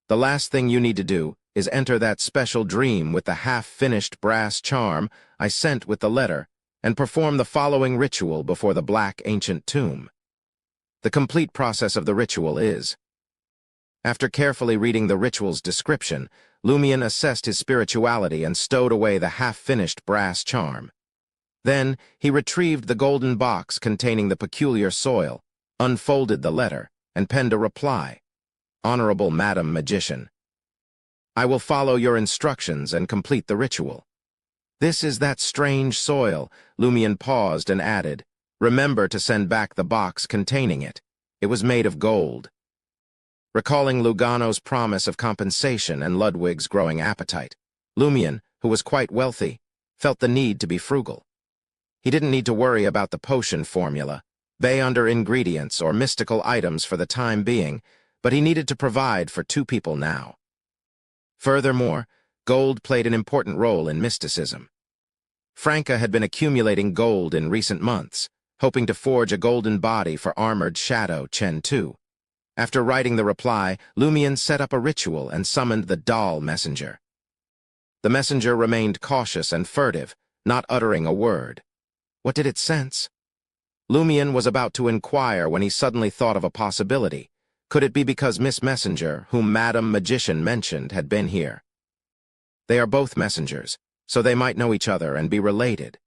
The last thing you need to do is enter that special dream with the half-finished brass charm I sent with the letter and perform the following ritual before the black ancient tomb. The complete process of the ritual is... After carefully reading the ritual's description, Lumian assessed his spirituality and stowed away the half-finished brass charm. Then, he retrieved the golden box containing the peculiar soil, unfolded the letter, and penned a reply. Honorable Madam Magician, I will follow your instructions and complete the ritual. This is that strange soil. Lumian paused and added, remember to send back the box containing it. It was made of gold. Recalling Lugano's promise of compensation and Ludwig's growing appetite, Lumian, who was quite wealthy, felt the need to be frugal. He didn't need to worry about the potion formula, beyonder ingredients, or mystical items for the time being, but he needed to provide for 2 people now. Furthermore, gold played an important role in mysticism. Franca had been accumulating gold in recent months, hoping to forge a golden body for armored shadow Chen Tu. After writing the reply, Lumian set up a ritual and summoned the doll messenger. The messenger remained cautious and furtive, not uttering a word. What did it sense? Lumian was about to inquire when he suddenly thought of a possibility. Could it be because Miss Messenger, whom Madam Magician mentioned, had been here? They are both messengers, so they might know each other and be related.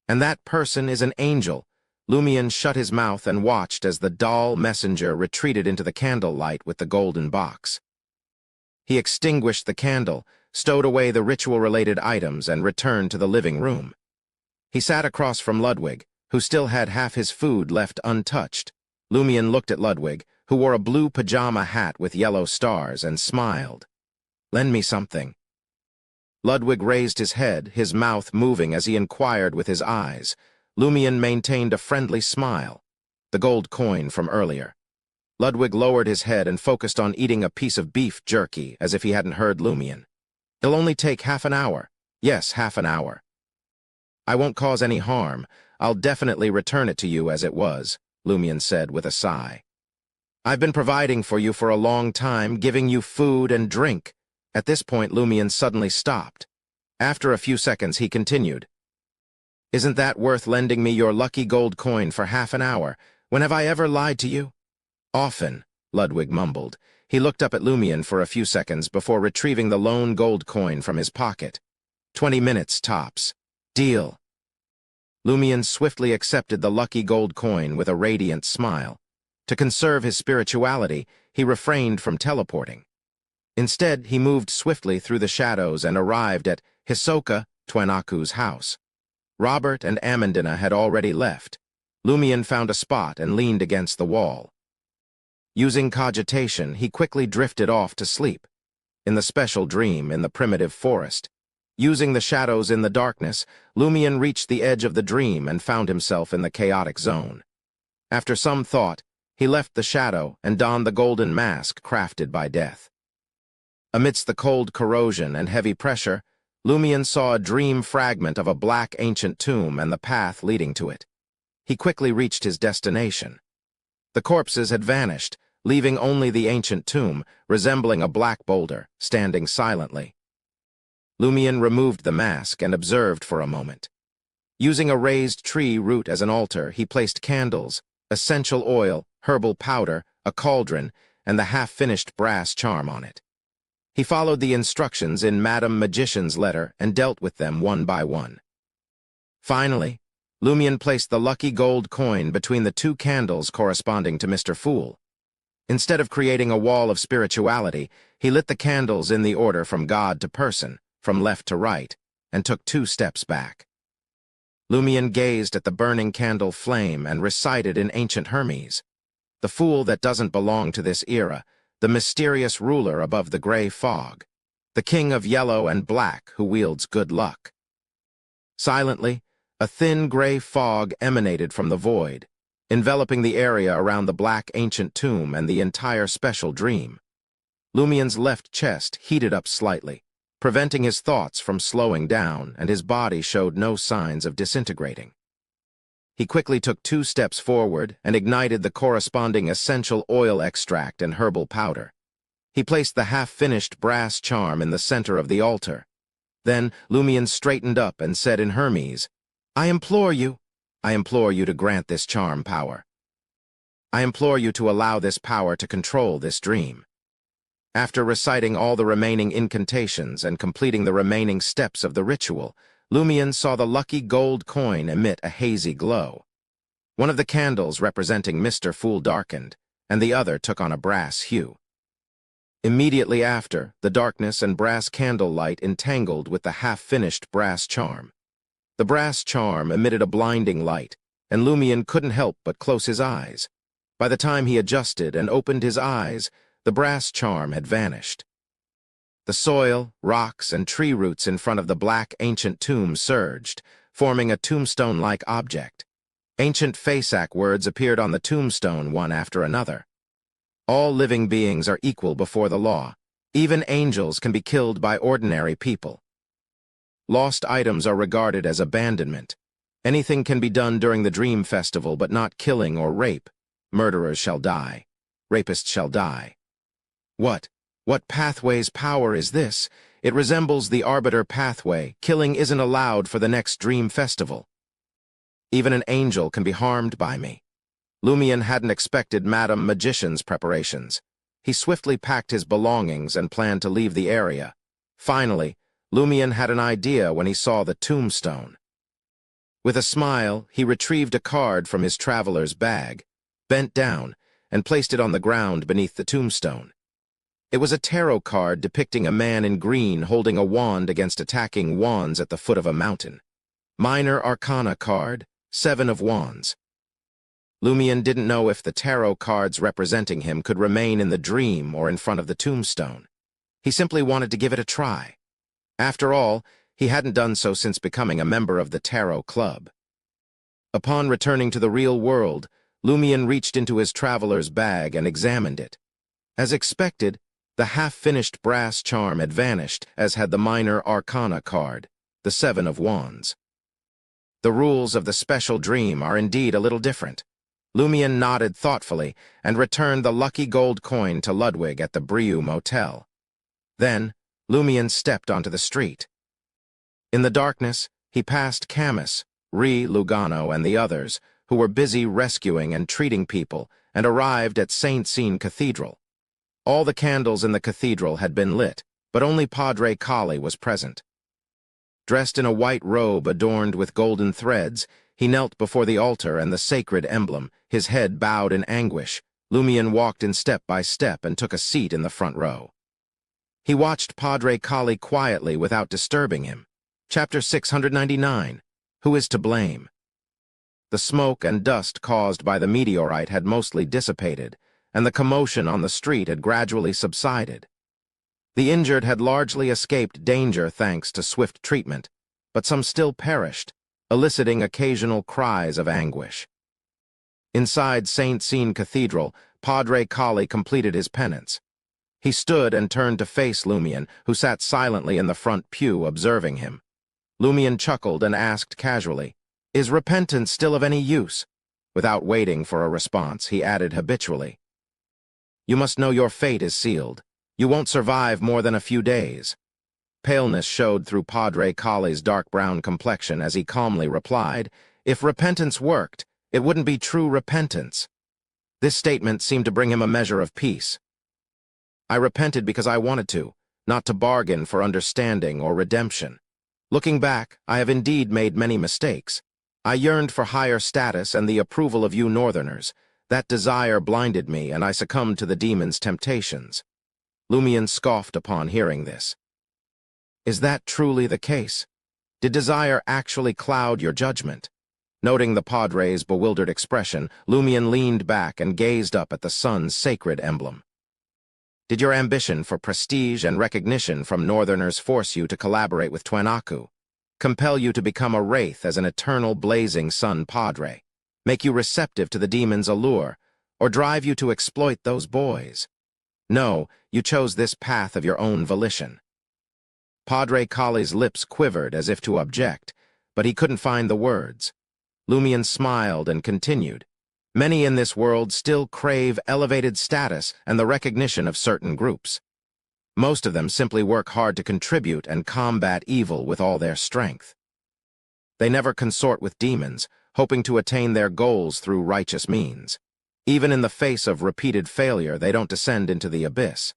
And that person is an angel, Lumian shut his mouth and watched as the doll messenger retreated into the candlelight with the golden box. He extinguished the candle, stowed away the ritual-related items, and returned to the living room. He sat across from Ludwig, who still had half his food left untouched. Lumian looked at Ludwig, who wore a blue pajama hat with yellow stars, and smiled. "Lend me something." Ludwig raised his head, his mouth moving as he inquired with his eyes. Lumian maintained a friendly smile. The gold coin from earlier. Ludwig lowered his head and focused on eating a piece of beef jerky as if he hadn't heard Lumian. "It'll only take half an hour." "Yes, half an hour." "I won't cause any harm. I'll definitely return it to you as it was," Lumian said with a sigh. "I've been providing for you for a long time, giving you food and drink." At this point, Lumian suddenly stopped. After a few seconds, he continued. "Isn't that worth lending me your lucky gold coin for half an hour? When have I ever lied to you?" "Often," Ludwig mumbled. He looked up at Lumian for a few seconds before retrieving the lone gold coin from his pocket. 20 minutes, tops. Deal." Lumian swiftly accepted the lucky gold coin with a radiant smile. To conserve his spirituality, he refrained from teleporting. Instead, he moved swiftly through the shadows and arrived at Hisoka Twenaku's house. Robert and Amandina had already left. Lumian found a spot and leaned against the wall. Using cogitation, he quickly drifted off to sleep. In the special dream in the primitive forest. Using the shadows in the darkness, Lumian reached the edge of the dream and found himself in the chaotic zone. After some thought, he left the shadow and donned the golden mask crafted by death. Amidst the cold corrosion and heavy pressure, Lumian saw a dream fragment of a black ancient tomb and the path leading to it. He quickly reached his destination. The corpses had vanished, leaving only the ancient tomb, resembling a black boulder, standing silently. Lumian removed the mask and observed for a moment. Using a raised tree root as an altar, he placed candles, essential oil, herbal powder, a cauldron, and the half-finished brass charm on it. He followed the instructions in Madame Magician's letter and dealt with them one by one. Finally, Lumian placed the lucky gold coin between the two candles corresponding to Mr. Fool. Instead of creating a wall of spirituality, he lit the candles in the order from God to person, from left to right, and took 2 steps back. Lumian gazed at the burning candle flame and recited in ancient Hermes, "The fool that doesn't belong to this era, the mysterious ruler above the gray fog, the king of yellow and black who wields good luck." Silently, a thin gray fog emanated from the void, enveloping the area around the black ancient tomb and the entire special dream. Lumian's left chest heated up slightly, preventing his thoughts from slowing down, and his body showed no signs of disintegrating. He quickly took 2 steps forward and ignited the corresponding essential oil extract and herbal powder. He placed the half-finished brass charm in the center of the altar. Then Lumian straightened up and said in Hermes, I implore you to grant this charm power. I implore you to allow this power to control this dream." After reciting all the remaining incantations and completing the remaining steps of the ritual, Lumian saw the lucky gold coin emit a hazy glow. One of the candles representing Mr. Fool darkened, and the other took on a brass hue. Immediately after, the darkness and brass candlelight entangled with the half-finished brass charm. The brass charm emitted a blinding light, and Lumian couldn't help but close his eyes. By the time he adjusted and opened his eyes, the brass charm had vanished. The soil, rocks, and tree roots in front of the black ancient tomb surged, forming a tombstone-like object. Ancient Fasak words appeared on the tombstone one after another. All living beings are equal before the law. Even angels can be killed by ordinary people. Lost items are regarded as abandonment. Anything can be done during the dream festival, but not killing or rape. Murderers shall die. Rapists shall die. What pathway's power is this? It resembles the Arbiter pathway. Killing isn't allowed for the next dream festival. Even an angel can be harmed by me. Lumian hadn't expected Madame Magician's preparations. He swiftly packed his belongings and planned to leave the area. Finally, Lumian had an idea when he saw the tombstone. With a smile, he retrieved a card from his traveler's bag, bent down, and placed it on the ground beneath the tombstone. It was a tarot card depicting a man in green holding a wand against attacking wands at the foot of a mountain. Minor Arcana card, 7 of Wands. Lumion didn't know if the tarot cards representing him could remain in the dream or in front of the tombstone. He simply wanted to give it a try. After all, he hadn't done so since becoming a member of the Tarot Club. Upon returning to the real world, Lumion reached into his traveler's bag and examined it. As expected, the half-finished brass charm had vanished, as had the Minor Arcana card, the 7 of Wands. The rules of the special dream are indeed a little different. Lumion nodded thoughtfully and returned the lucky gold coin to Ludwig at the Brieux Motel. Then, Lumion stepped onto the street. In the darkness, he passed Camus, Lugano, and the others, who were busy rescuing and treating people, and arrived at Saint-Cyr Cathedral. All the candles in the cathedral had been lit, but only Padre Colli was present. Dressed in a white robe adorned with golden threads, he knelt before the altar and the sacred emblem, his head bowed in anguish. Lumion walked in step by step and took a seat in the front row. He watched Padre Colli quietly without disturbing him. Chapter 699. Who is to blame? The smoke and dust caused by the meteorite had mostly dissipated, and the commotion on the street had gradually subsided. The injured had largely escaped danger thanks to swift treatment, but some still perished, eliciting occasional cries of anguish. Inside Saint-Cyr Cathedral, Padre Colli completed his penance. He stood and turned to face Lumion, who sat silently in the front pew observing him. Lumion chuckled and asked casually, "Is repentance still of any use?" Without waiting for a response, he added habitually, "You must know your fate is sealed. You won't survive more than a few days." Paleness showed through Padre Colli's dark brown complexion as he calmly replied, "If repentance worked, it wouldn't be true repentance." This statement seemed to bring him a measure of peace. "I repented because I wanted to, not to bargain for understanding or redemption. Looking back, I have indeed made many mistakes. I yearned for higher status and the approval of you Northerners. That desire blinded me, and I succumbed to the demon's temptations." Lumion scoffed upon hearing this. "Is that truly the case? Did desire actually cloud your judgment?" Noting the Padre's bewildered expression, Lumion leaned back and gazed up at the sun's sacred emblem. "Did your ambition for prestige and recognition from Northerners force you to collaborate with Twanaku, compel you to become a wraith as an eternal blazing sun Padre, make you receptive to the demon's allure, or drive you to exploit those boys? No, you chose this path of your own volition." Padre Colli's lips quivered as if to object, but he couldn't find the words. Lumion smiled and continued, "Many in this world still crave elevated status and the recognition of certain groups. Most of them simply work hard to contribute and combat evil with all their strength. They never consort with demons, hoping to attain their goals through righteous means. Even in the face of repeated failure, they don't descend into the abyss.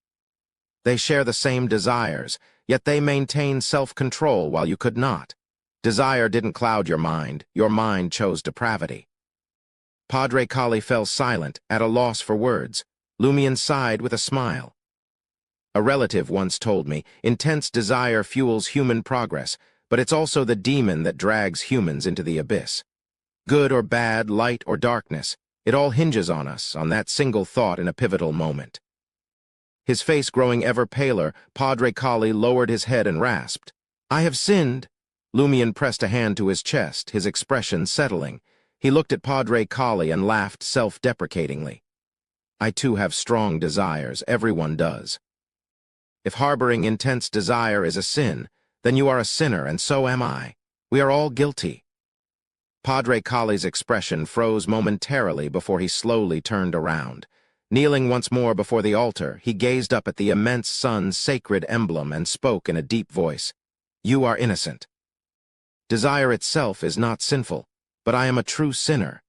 They share the same desires, yet they maintain self-control while you could not. Desire didn't cloud your mind chose depravity." Padre Colli fell silent, at a loss for words. Lumion sighed with a smile. "A relative once told me, intense desire fuels human progress, but it's also the demon that drags humans into the abyss. Good or bad, light or darkness, it all hinges on us, on that single thought in a pivotal moment." His face growing ever paler, Padre Colli lowered his head and rasped, "I have sinned." Lumion pressed a hand to his chest, his expression settling. He looked at Padre Colli and laughed self-deprecatingly. "I too have strong desires, everyone does. If harboring intense desire is a sin, then you are a sinner, and so am I. We are all guilty." Padre Colli's expression froze momentarily before he slowly turned around. Kneeling once more before the altar, he gazed up at the immense sun's sacred emblem and spoke in a deep voice, "You are innocent. Desire itself is not sinful, but I am a true sinner."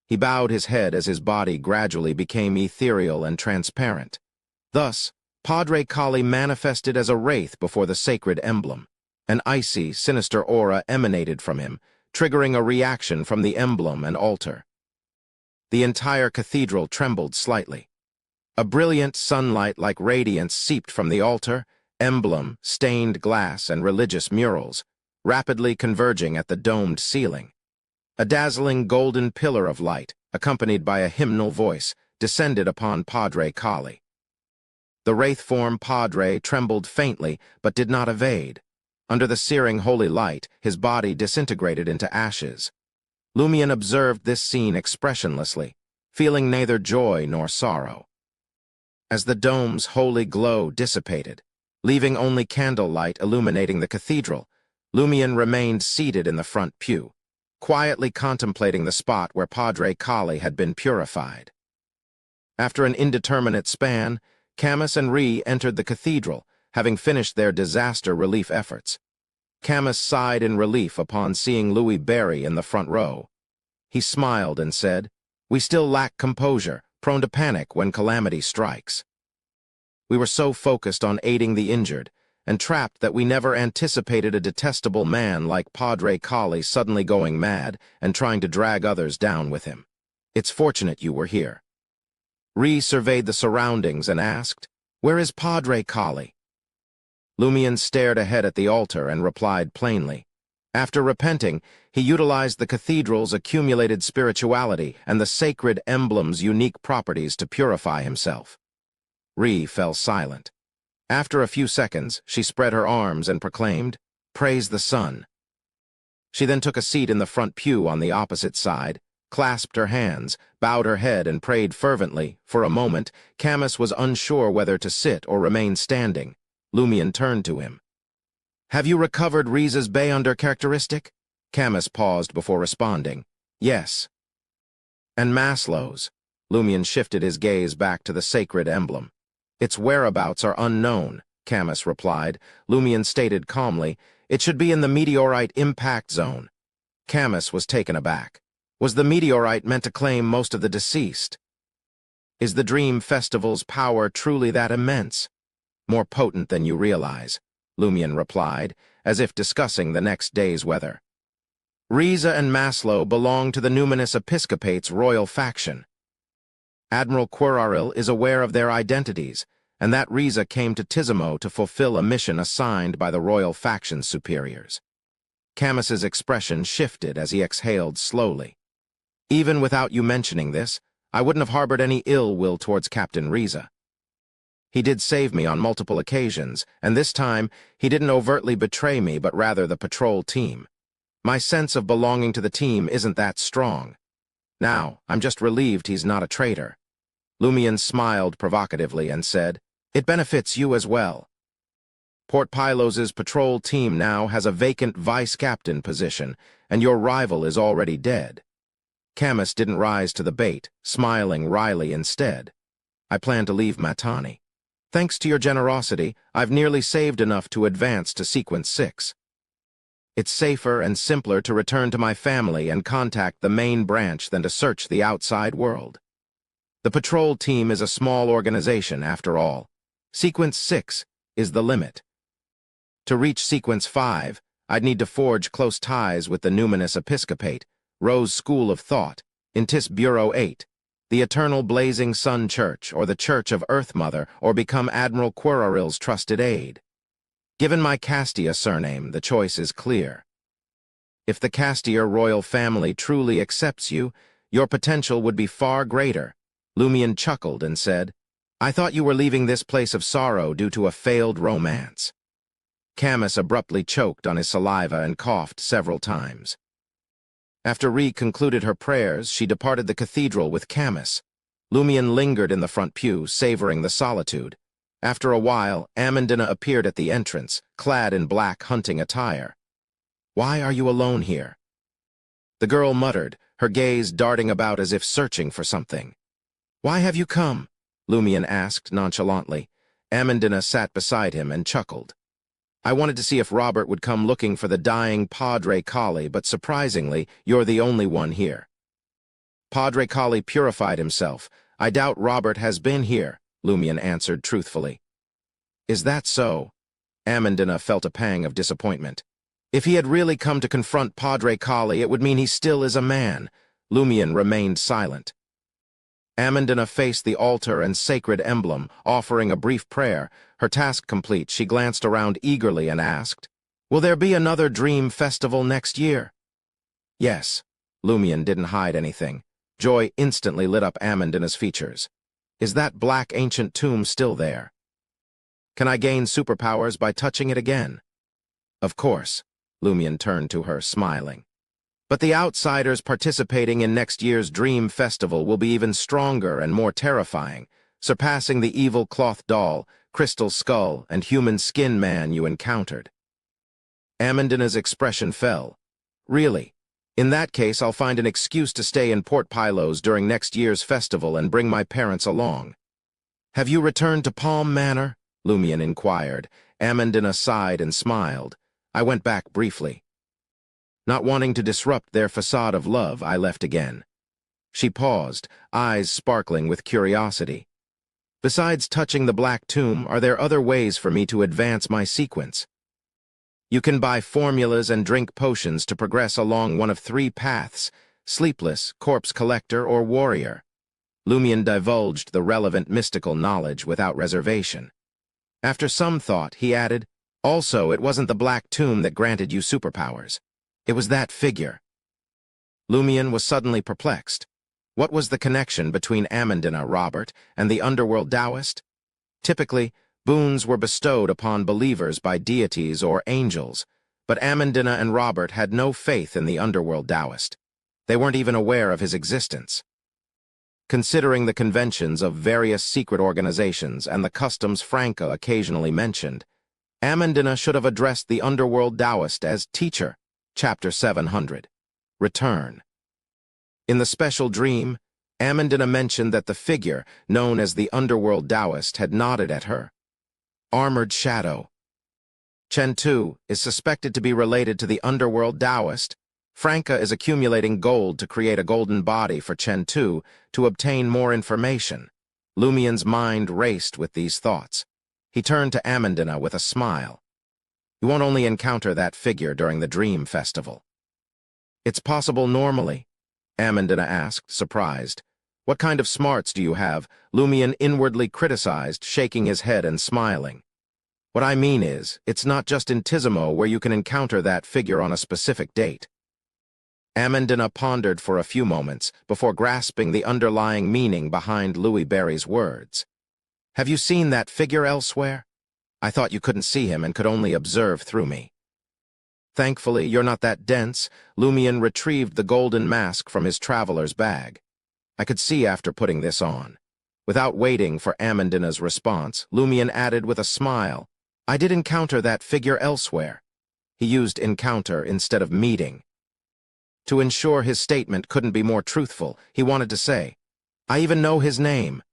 He bowed his head as his body gradually became ethereal and transparent. Thus, Padre Colli manifested as a wraith before the sacred emblem. An icy, sinister aura emanated from him, triggering a reaction from the emblem and altar. The entire cathedral trembled slightly. A brilliant sunlight-like radiance seeped from the altar, emblem, stained glass, and religious murals, rapidly converging at the domed ceiling. A dazzling golden pillar of light, accompanied by a hymnal voice, descended upon Padre Kali. The wraith-form Padre trembled faintly, but did not evade. Under the searing holy light, his body disintegrated into ashes. Lumion observed this scene expressionlessly, feeling neither joy nor sorrow. As the dome's holy glow dissipated, leaving only candlelight illuminating the cathedral, Lumion remained seated in the front pew, quietly contemplating the spot where Padre Kali had been purified. After an indeterminate span, Camus and Rhee entered the cathedral, having finished their disaster relief efforts. Camus sighed in relief upon seeing Louis Barry in the front row. He smiled and said, "We still lack composure, prone to panic when calamity strikes. We were so focused on aiding the injured and trapped that we never anticipated a detestable man like Padre Kali suddenly going mad and trying to drag others down with him. It's fortunate you were here." Rhee surveyed the surroundings and asked, "Where is Padre Kali?" Lumion stared ahead at the altar and replied plainly. After repenting, he utilized the cathedral's accumulated spirituality and the sacred emblem's unique properties to purify himself. Rhee fell silent. After a few seconds, she spread her arms and proclaimed, "Praise the sun." She then took a seat in the front pew on the opposite side, clasped her hands, bowed her head, and prayed fervently. For a moment, Camus was unsure whether to sit or remain standing. Lumion turned to him. "Have you recovered Rhee's Bay under characteristic?" Camus paused before responding. "Yes." "And Maslow's?" Lumion shifted his gaze back to the sacred emblem. "Its whereabouts are unknown," Camus replied. Lumion stated calmly, "It should be in the meteorite impact zone." Camus was taken aback. Was the meteorite meant to claim most of the deceased? Is the Dream Festival's power truly that immense? "More potent than you realize," Lumion replied, as if discussing the next day's weather. "Riza and Maslow belong to the numinous episcopate's royal faction. Admiral Quiraril is aware of their identities, and that Riza came to Tizimo to fulfill a mission assigned by the royal faction's superiors." Camus's expression shifted as he exhaled slowly. "Even without you mentioning this, I wouldn't have harbored any ill will towards Captain Riza. He did save me on multiple occasions, and this time he didn't overtly betray me but rather the patrol team. My sense of belonging to the team isn't that strong. Now, I'm just relieved he's not a traitor." Lumion smiled provocatively and said, "It benefits you as well. Port Pilos's patrol team now has a vacant vice-captain position, and your rival is already dead." Camus didn't rise to the bait, smiling wryly instead. "I plan to leave Matani. Thanks to your generosity, I've nearly saved enough to advance to Sequence 6. It's safer and simpler to return to my family and contact the main branch than to search the outside world. The patrol team is a small organization, after all. Sequence 6 is the limit. To reach Sequence 5, I'd need to forge close ties with the numinous episcopate, Rose School of Thought, Intis Bureau 8, the Eternal Blazing Sun Church, or the Church of Earth Mother, or become Admiral Quiraril's trusted aide. Given my Castia surname, the choice is clear. If the Castia royal family truly accepts you, your potential would be far greater." Lumion chuckled and said, "I thought you were leaving this place of sorrow due to a failed romance." Camus abruptly choked on his saliva and coughed several times. After Rhee concluded her prayers, she departed the cathedral with Camus. Lumion lingered in the front pew, savoring the solitude. After a while, Amandina appeared at the entrance, clad in black hunting attire. "Why are you alone here?" The girl muttered, her gaze darting about as if searching for something. "Why have you come?" Lumion asked nonchalantly. Amandina sat beside him and chuckled. "I wanted to see if Robert would come looking for the dying Padre Kali, but surprisingly, you're the only one here." "Padre Kali purified himself. I doubt Robert has been here," Lumion answered truthfully. "Is that so?" Amandina felt a pang of disappointment. If he had really come to confront Padre Kali, it would mean he still is a man. Lumion remained silent. Amandina faced the altar and sacred emblem, offering a brief prayer. Her task complete, she glanced around eagerly and asked, "Will there be another dream festival next year?" Yes. Lumion didn't hide anything. Joy instantly lit up Amandina's features. Is that black ancient tomb still there? Can I gain superpowers by touching it again? Of course. Lumion turned to her, smiling. But the outsiders participating in next year's Dream Festival will be even stronger and more terrifying, surpassing the evil cloth doll, crystal skull, and human skin man you encountered. Amandina's expression fell. Really? In that case, I'll find an excuse to stay in Port Pylos during next year's festival and bring my parents along. Have you returned to Palm Manor? Lumion inquired. Amandina sighed and smiled. I went back briefly. Not wanting to disrupt their facade of love, I left again. She paused, eyes sparkling with curiosity. Besides touching the Black Tomb, are there other ways for me to advance my sequence? You can buy formulas and drink potions to progress along one of 3 paths: sleepless, corpse collector, or warrior. Lumion divulged the relevant mystical knowledge without reservation. After some thought, he added, also, it wasn't the Black Tomb that granted you superpowers. It was that figure. Lumion was suddenly perplexed. What was the connection between Amandina, Robert, and the underworld Taoist? Typically, boons were bestowed upon believers by deities or angels, but Amandina and Robert had no faith in the underworld Taoist. They weren't even aware of his existence. Considering the conventions of various secret organizations and the customs Franca occasionally mentioned, Amandina should have addressed the underworld Taoist as teacher. Chapter 700. Return. In the special dream, Amandina mentioned that the figure, known as the underworld Taoist, had nodded at her. Armored Shadow. Chen Tu is suspected to be related to the underworld Taoist. Franca is accumulating gold to create a golden body for Chen Tu to obtain more information. Lumion's mind raced with these thoughts. He turned to Amandina with a smile. You won't only encounter that figure during the Dream Festival. It's possible normally? Amandina asked, surprised. What kind of smarts do you have? Lumion inwardly criticized, shaking his head and smiling. What I mean is, it's not just in Tizimo where you can encounter that figure on a specific date. Amandina pondered for a few moments before grasping the underlying meaning behind Louis Barry's words. Have you seen that figure elsewhere? I thought you couldn't see him and could only observe through me. Thankfully, you're not that dense. Lumion retrieved the golden mask from his traveler's bag. I could see after putting this on. Without waiting for Amandina's response, Lumion added with a smile, I did encounter that figure elsewhere. He used encounter instead of meeting. To ensure his statement couldn't be more truthful, he wanted to say, I even know his name,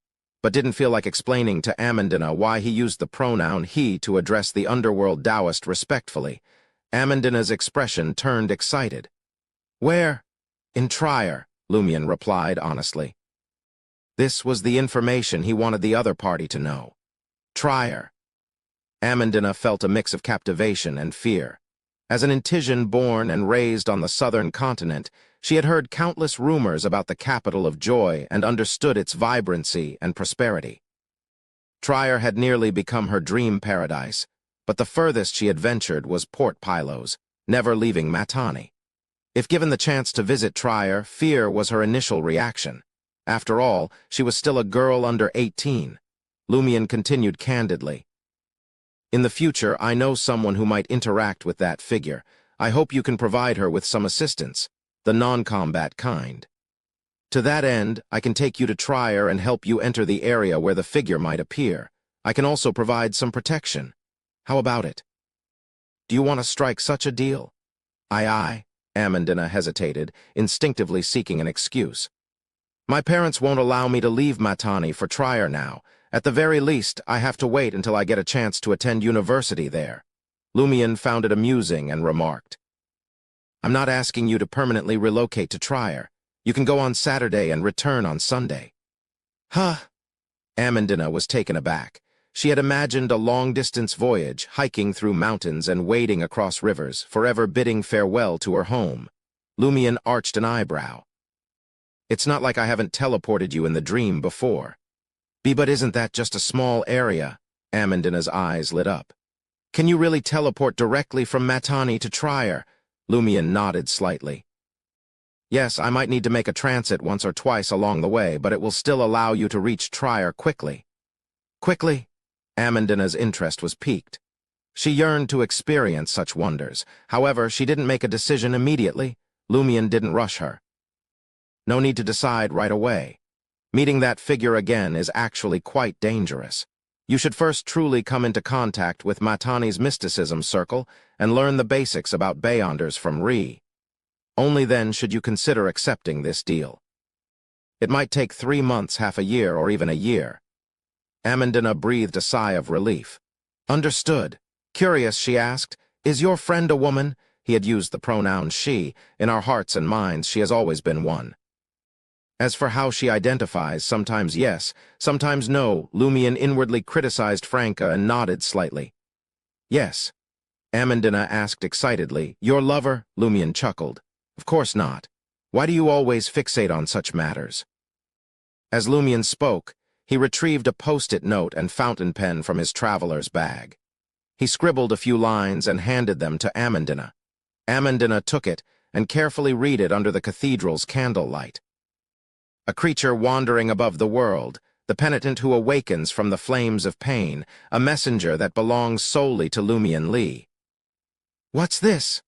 but didn't feel like explaining to Amandina why he used the pronoun he to address the underworld Taoist respectfully. Amandina's expression turned excited. Where? In Trier, Lumion replied honestly. This was the information he wanted the other party to know. Trier. Amandina felt a mix of captivation and fear. As an Intisian born and raised on the southern continent, she had heard countless rumors about the capital of joy and understood its vibrancy and prosperity. Trier had nearly become her dream paradise, but the furthest she had ventured was Port Pylos, never leaving Matani. If given the chance to visit Trier, fear was her initial reaction. After all, she was still a girl under 18. Lumion continued candidly. In the future, I know someone who might interact with that figure. I hope you can provide her with some assistance, the non-combat kind. To that end, I can take you to Trier and help you enter the area where the figure might appear. I can also provide some protection. How about it? Do you want to strike such a deal? Aye. Amandina hesitated, instinctively seeking an excuse. My parents won't allow me to leave Matani for Trier now. At the very least, I have to wait until I get a chance to attend university there. Lumion found it amusing and remarked. I'm not asking you to permanently relocate to Trier. You can go on Saturday and return on Sunday. Huh? Amandina was taken aback. She had imagined a long-distance voyage, hiking through mountains and wading across rivers, forever bidding farewell to her home. Lumion arched an eyebrow. It's not like I haven't teleported you in the dream before. But isn't that just a small area? Amandina's eyes lit up. Can you really teleport directly from Matani to Trier? Lumion nodded slightly. Yes, I might need to make a transit once or twice along the way, but it will still allow you to reach Trier quickly. Quickly? Amandina's interest was piqued. She yearned to experience such wonders. However, she didn't make a decision immediately. Lumion didn't rush her. No need to decide right away. Meeting that figure again is actually quite dangerous. You should first truly come into contact with Matani's mysticism circle and learn the basics about Beyonders from Ree. Only then should you consider accepting this deal. It might take 3 months, half a year, or even a year. Amandina breathed a sigh of relief. Understood. Curious, she asked, is your friend a woman? He had used the pronoun she. In our hearts and minds, she has always been one. As for how she identifies, sometimes yes, sometimes no, Lumion inwardly criticized Franca and nodded slightly. Yes. Amandina asked excitedly, your lover? Lumion chuckled. Of course not. Why do you always fixate on such matters? As Lumion spoke, he retrieved a post-it note and fountain pen from his traveler's bag. He scribbled a few lines and handed them to Amandina. Amandina took it and carefully read it under the cathedral's candlelight. A creature wandering above the world, the penitent who awakens from the flames of pain, a messenger that belongs solely to Lumion Lee. What's this?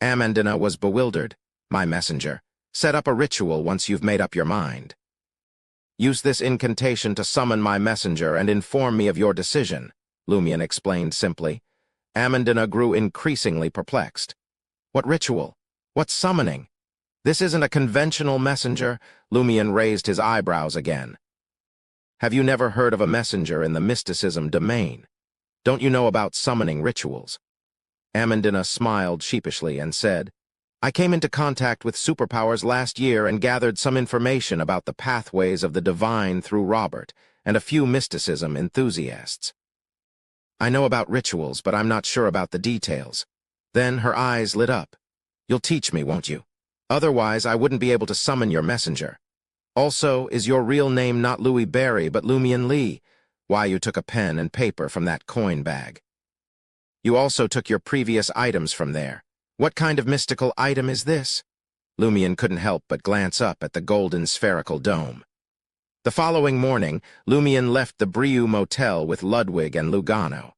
Amandina was bewildered. My messenger. Set up a ritual once you've made up your mind. Use this incantation to summon my messenger and inform me of your decision, Lumion explained simply. Amandina grew increasingly perplexed. What ritual? What summoning? This isn't a conventional messenger. Lumion raised his eyebrows again. Have you never heard of a messenger in the mysticism domain? Don't you know about summoning rituals? Amandina smiled sheepishly and said, I came into contact with superpowers last year and gathered some information about the pathways of the divine through Robert and a few mysticism enthusiasts. I know about rituals, but I'm not sure about the details. Then her eyes lit up. You'll teach me, won't you? Otherwise, I wouldn't be able to summon your messenger. Also, is your real name not Louis Barry, but Lumion Lee? Why you took a pen and paper from that coin bag. You also took your previous items from there. What kind of mystical item is this? Lumion couldn't help but glance up at the golden spherical dome. The following morning, Lumion left the Brieux Motel with Ludwig and Lugano.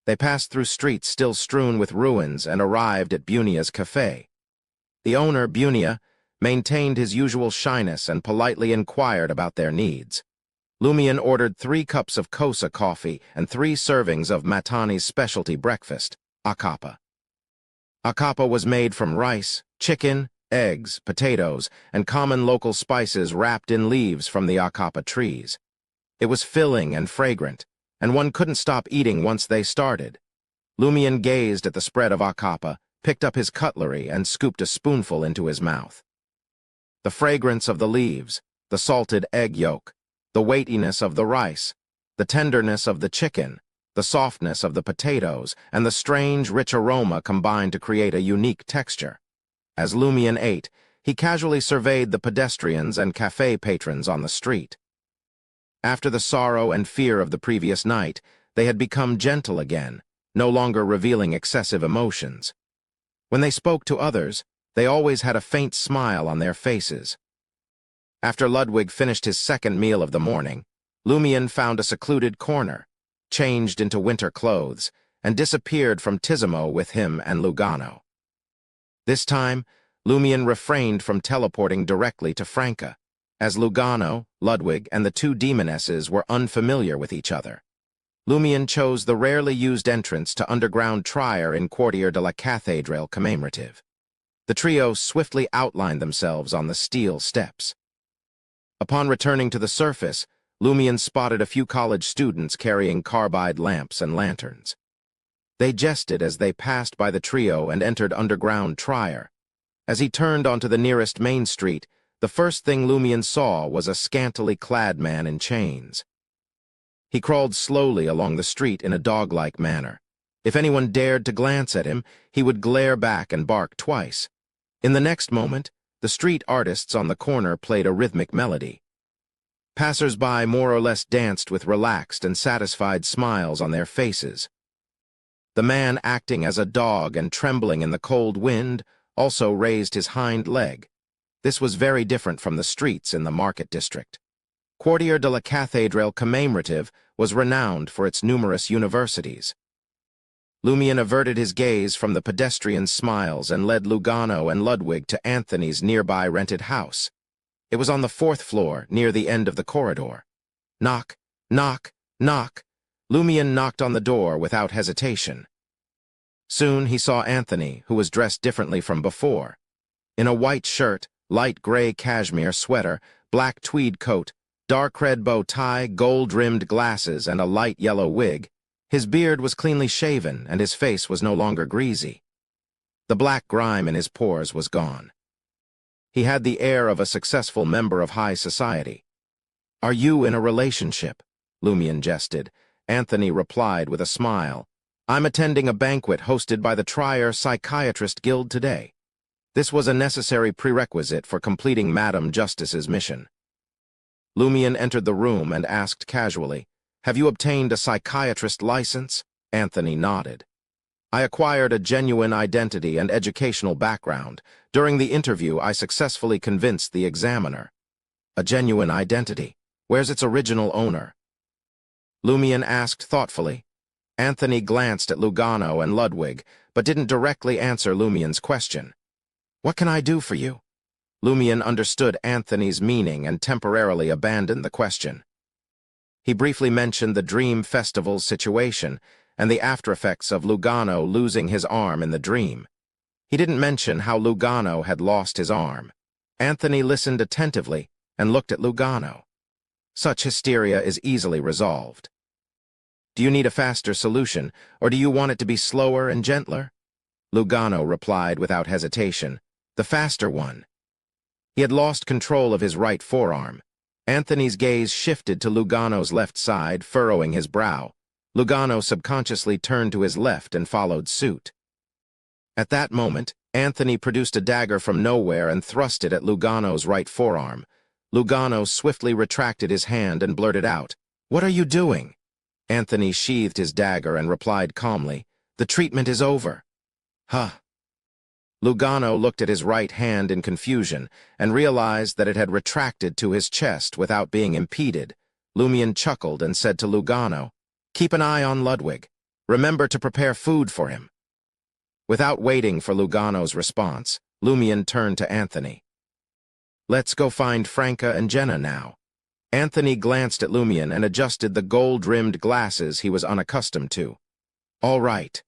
They passed through streets still strewn with ruins and arrived at Bunia's cafe. The owner, Bunia, maintained his usual shyness and politely inquired about their needs. Lumion ordered 3 cups of Kosa coffee and 3 servings of Matani's specialty breakfast, akapa. Akapa was made from rice, chicken, eggs, potatoes, and common local spices wrapped in leaves from the akapa trees. It was filling and fragrant, and one couldn't stop eating once they started. Lumion gazed at the spread of akapa, picked up his cutlery, and scooped a spoonful into his mouth. The fragrance of the leaves, the salted egg yolk, the weightiness of the rice, the tenderness of the chicken, the softness of the potatoes, and the strange, rich aroma combined to create a unique texture. As Lumion ate, he casually surveyed the pedestrians and cafe patrons on the street. After the sorrow and fear of the previous night, they had become gentle again, no longer revealing excessive emotions. When they spoke to others, they always had a faint smile on their faces. After Ludwig finished his second meal of the morning, Lumion found a secluded corner, changed into winter clothes, and disappeared from Tizimo with him and Lugano. This time, Lumion refrained from teleporting directly to Franca, as Lugano, Ludwig, and the 2 demonesses were unfamiliar with each other. Lumion chose the rarely used entrance to underground Trier in Quartier de la Cathédrale commemorative. The trio swiftly outlined themselves on the steel steps. Upon returning to the surface, Lumion spotted a few college students carrying carbide lamps and lanterns. They jested as they passed by the trio and entered underground Trier. As he turned onto the nearest main street, the first thing Lumion saw was a scantily clad man in chains. He crawled slowly along the street in a dog-like manner. If anyone dared to glance at him, he would glare back and bark twice. In the next moment, the street artists on the corner played a rhythmic melody. Passers-by more or less danced with relaxed and satisfied smiles on their faces. The man acting as a dog and trembling in the cold wind also raised his hind leg. This was very different from the streets in the market district. Quartier de la Cathédrale commemorative was renowned for its numerous universities. Lumian averted his gaze from the pedestrians' smiles and led Lugano and Ludwig to Anthony's nearby rented house. It was on the 4th floor, near the end of the corridor. Knock, knock, knock. Lumian knocked on the door without hesitation. Soon he saw Anthony, who was dressed differently from before. In a white shirt, light gray cashmere sweater, black tweed coat, dark red bow tie, gold-rimmed glasses, and a light yellow wig, his beard was cleanly shaven and his face was no longer greasy. The black grime in his pores was gone. He had the air of a successful member of high society. "Are you in a relationship?" Lumian jested. Anthony replied with a smile. "I'm attending a banquet hosted by the Trier Psychiatrist Guild today." This was a necessary prerequisite for completing Madam Justice's mission. Lumian entered the room and asked casually, "Have you obtained a psychiatrist license?" Anthony nodded. "I acquired a genuine identity and educational background. During the interview, I successfully convinced the examiner." "A genuine identity? Where's its original owner?" Lumian asked thoughtfully. Anthony glanced at Lugano and Ludwig, but didn't directly answer Lumian's question. "What can I do for you?" Lumian understood Anthony's meaning and temporarily abandoned the question. He briefly mentioned the Dream Festival's situation and the aftereffects of Lugano losing his arm in the dream. He didn't mention how Lugano had lost his arm. Anthony listened attentively and looked at Lugano. Such hysteria is easily resolved. "Do you need a faster solution, or do you want it to be slower and gentler?" Lugano replied without hesitation, "The faster one." He had lost control of his right forearm. Anthony's gaze shifted to Lugano's left side, furrowing his brow. Lugano subconsciously turned to his left and followed suit. At that moment, Anthony produced a dagger from nowhere and thrust it at Lugano's right forearm. Lugano swiftly retracted his hand and blurted out, "What are you doing?" Anthony sheathed his dagger and replied calmly, "The treatment is over." "Huh." Lugano looked at his right hand in confusion and realized that it had retracted to his chest without being impeded. Lumian chuckled and said to Lugano, "Keep an eye on Ludwig. Remember to prepare food for him." Without waiting for Lugano's response, Lumian turned to Anthony. "Let's go find Franca and Jenna now." Anthony glanced at Lumian and adjusted the gold-rimmed glasses he was unaccustomed to. "All right."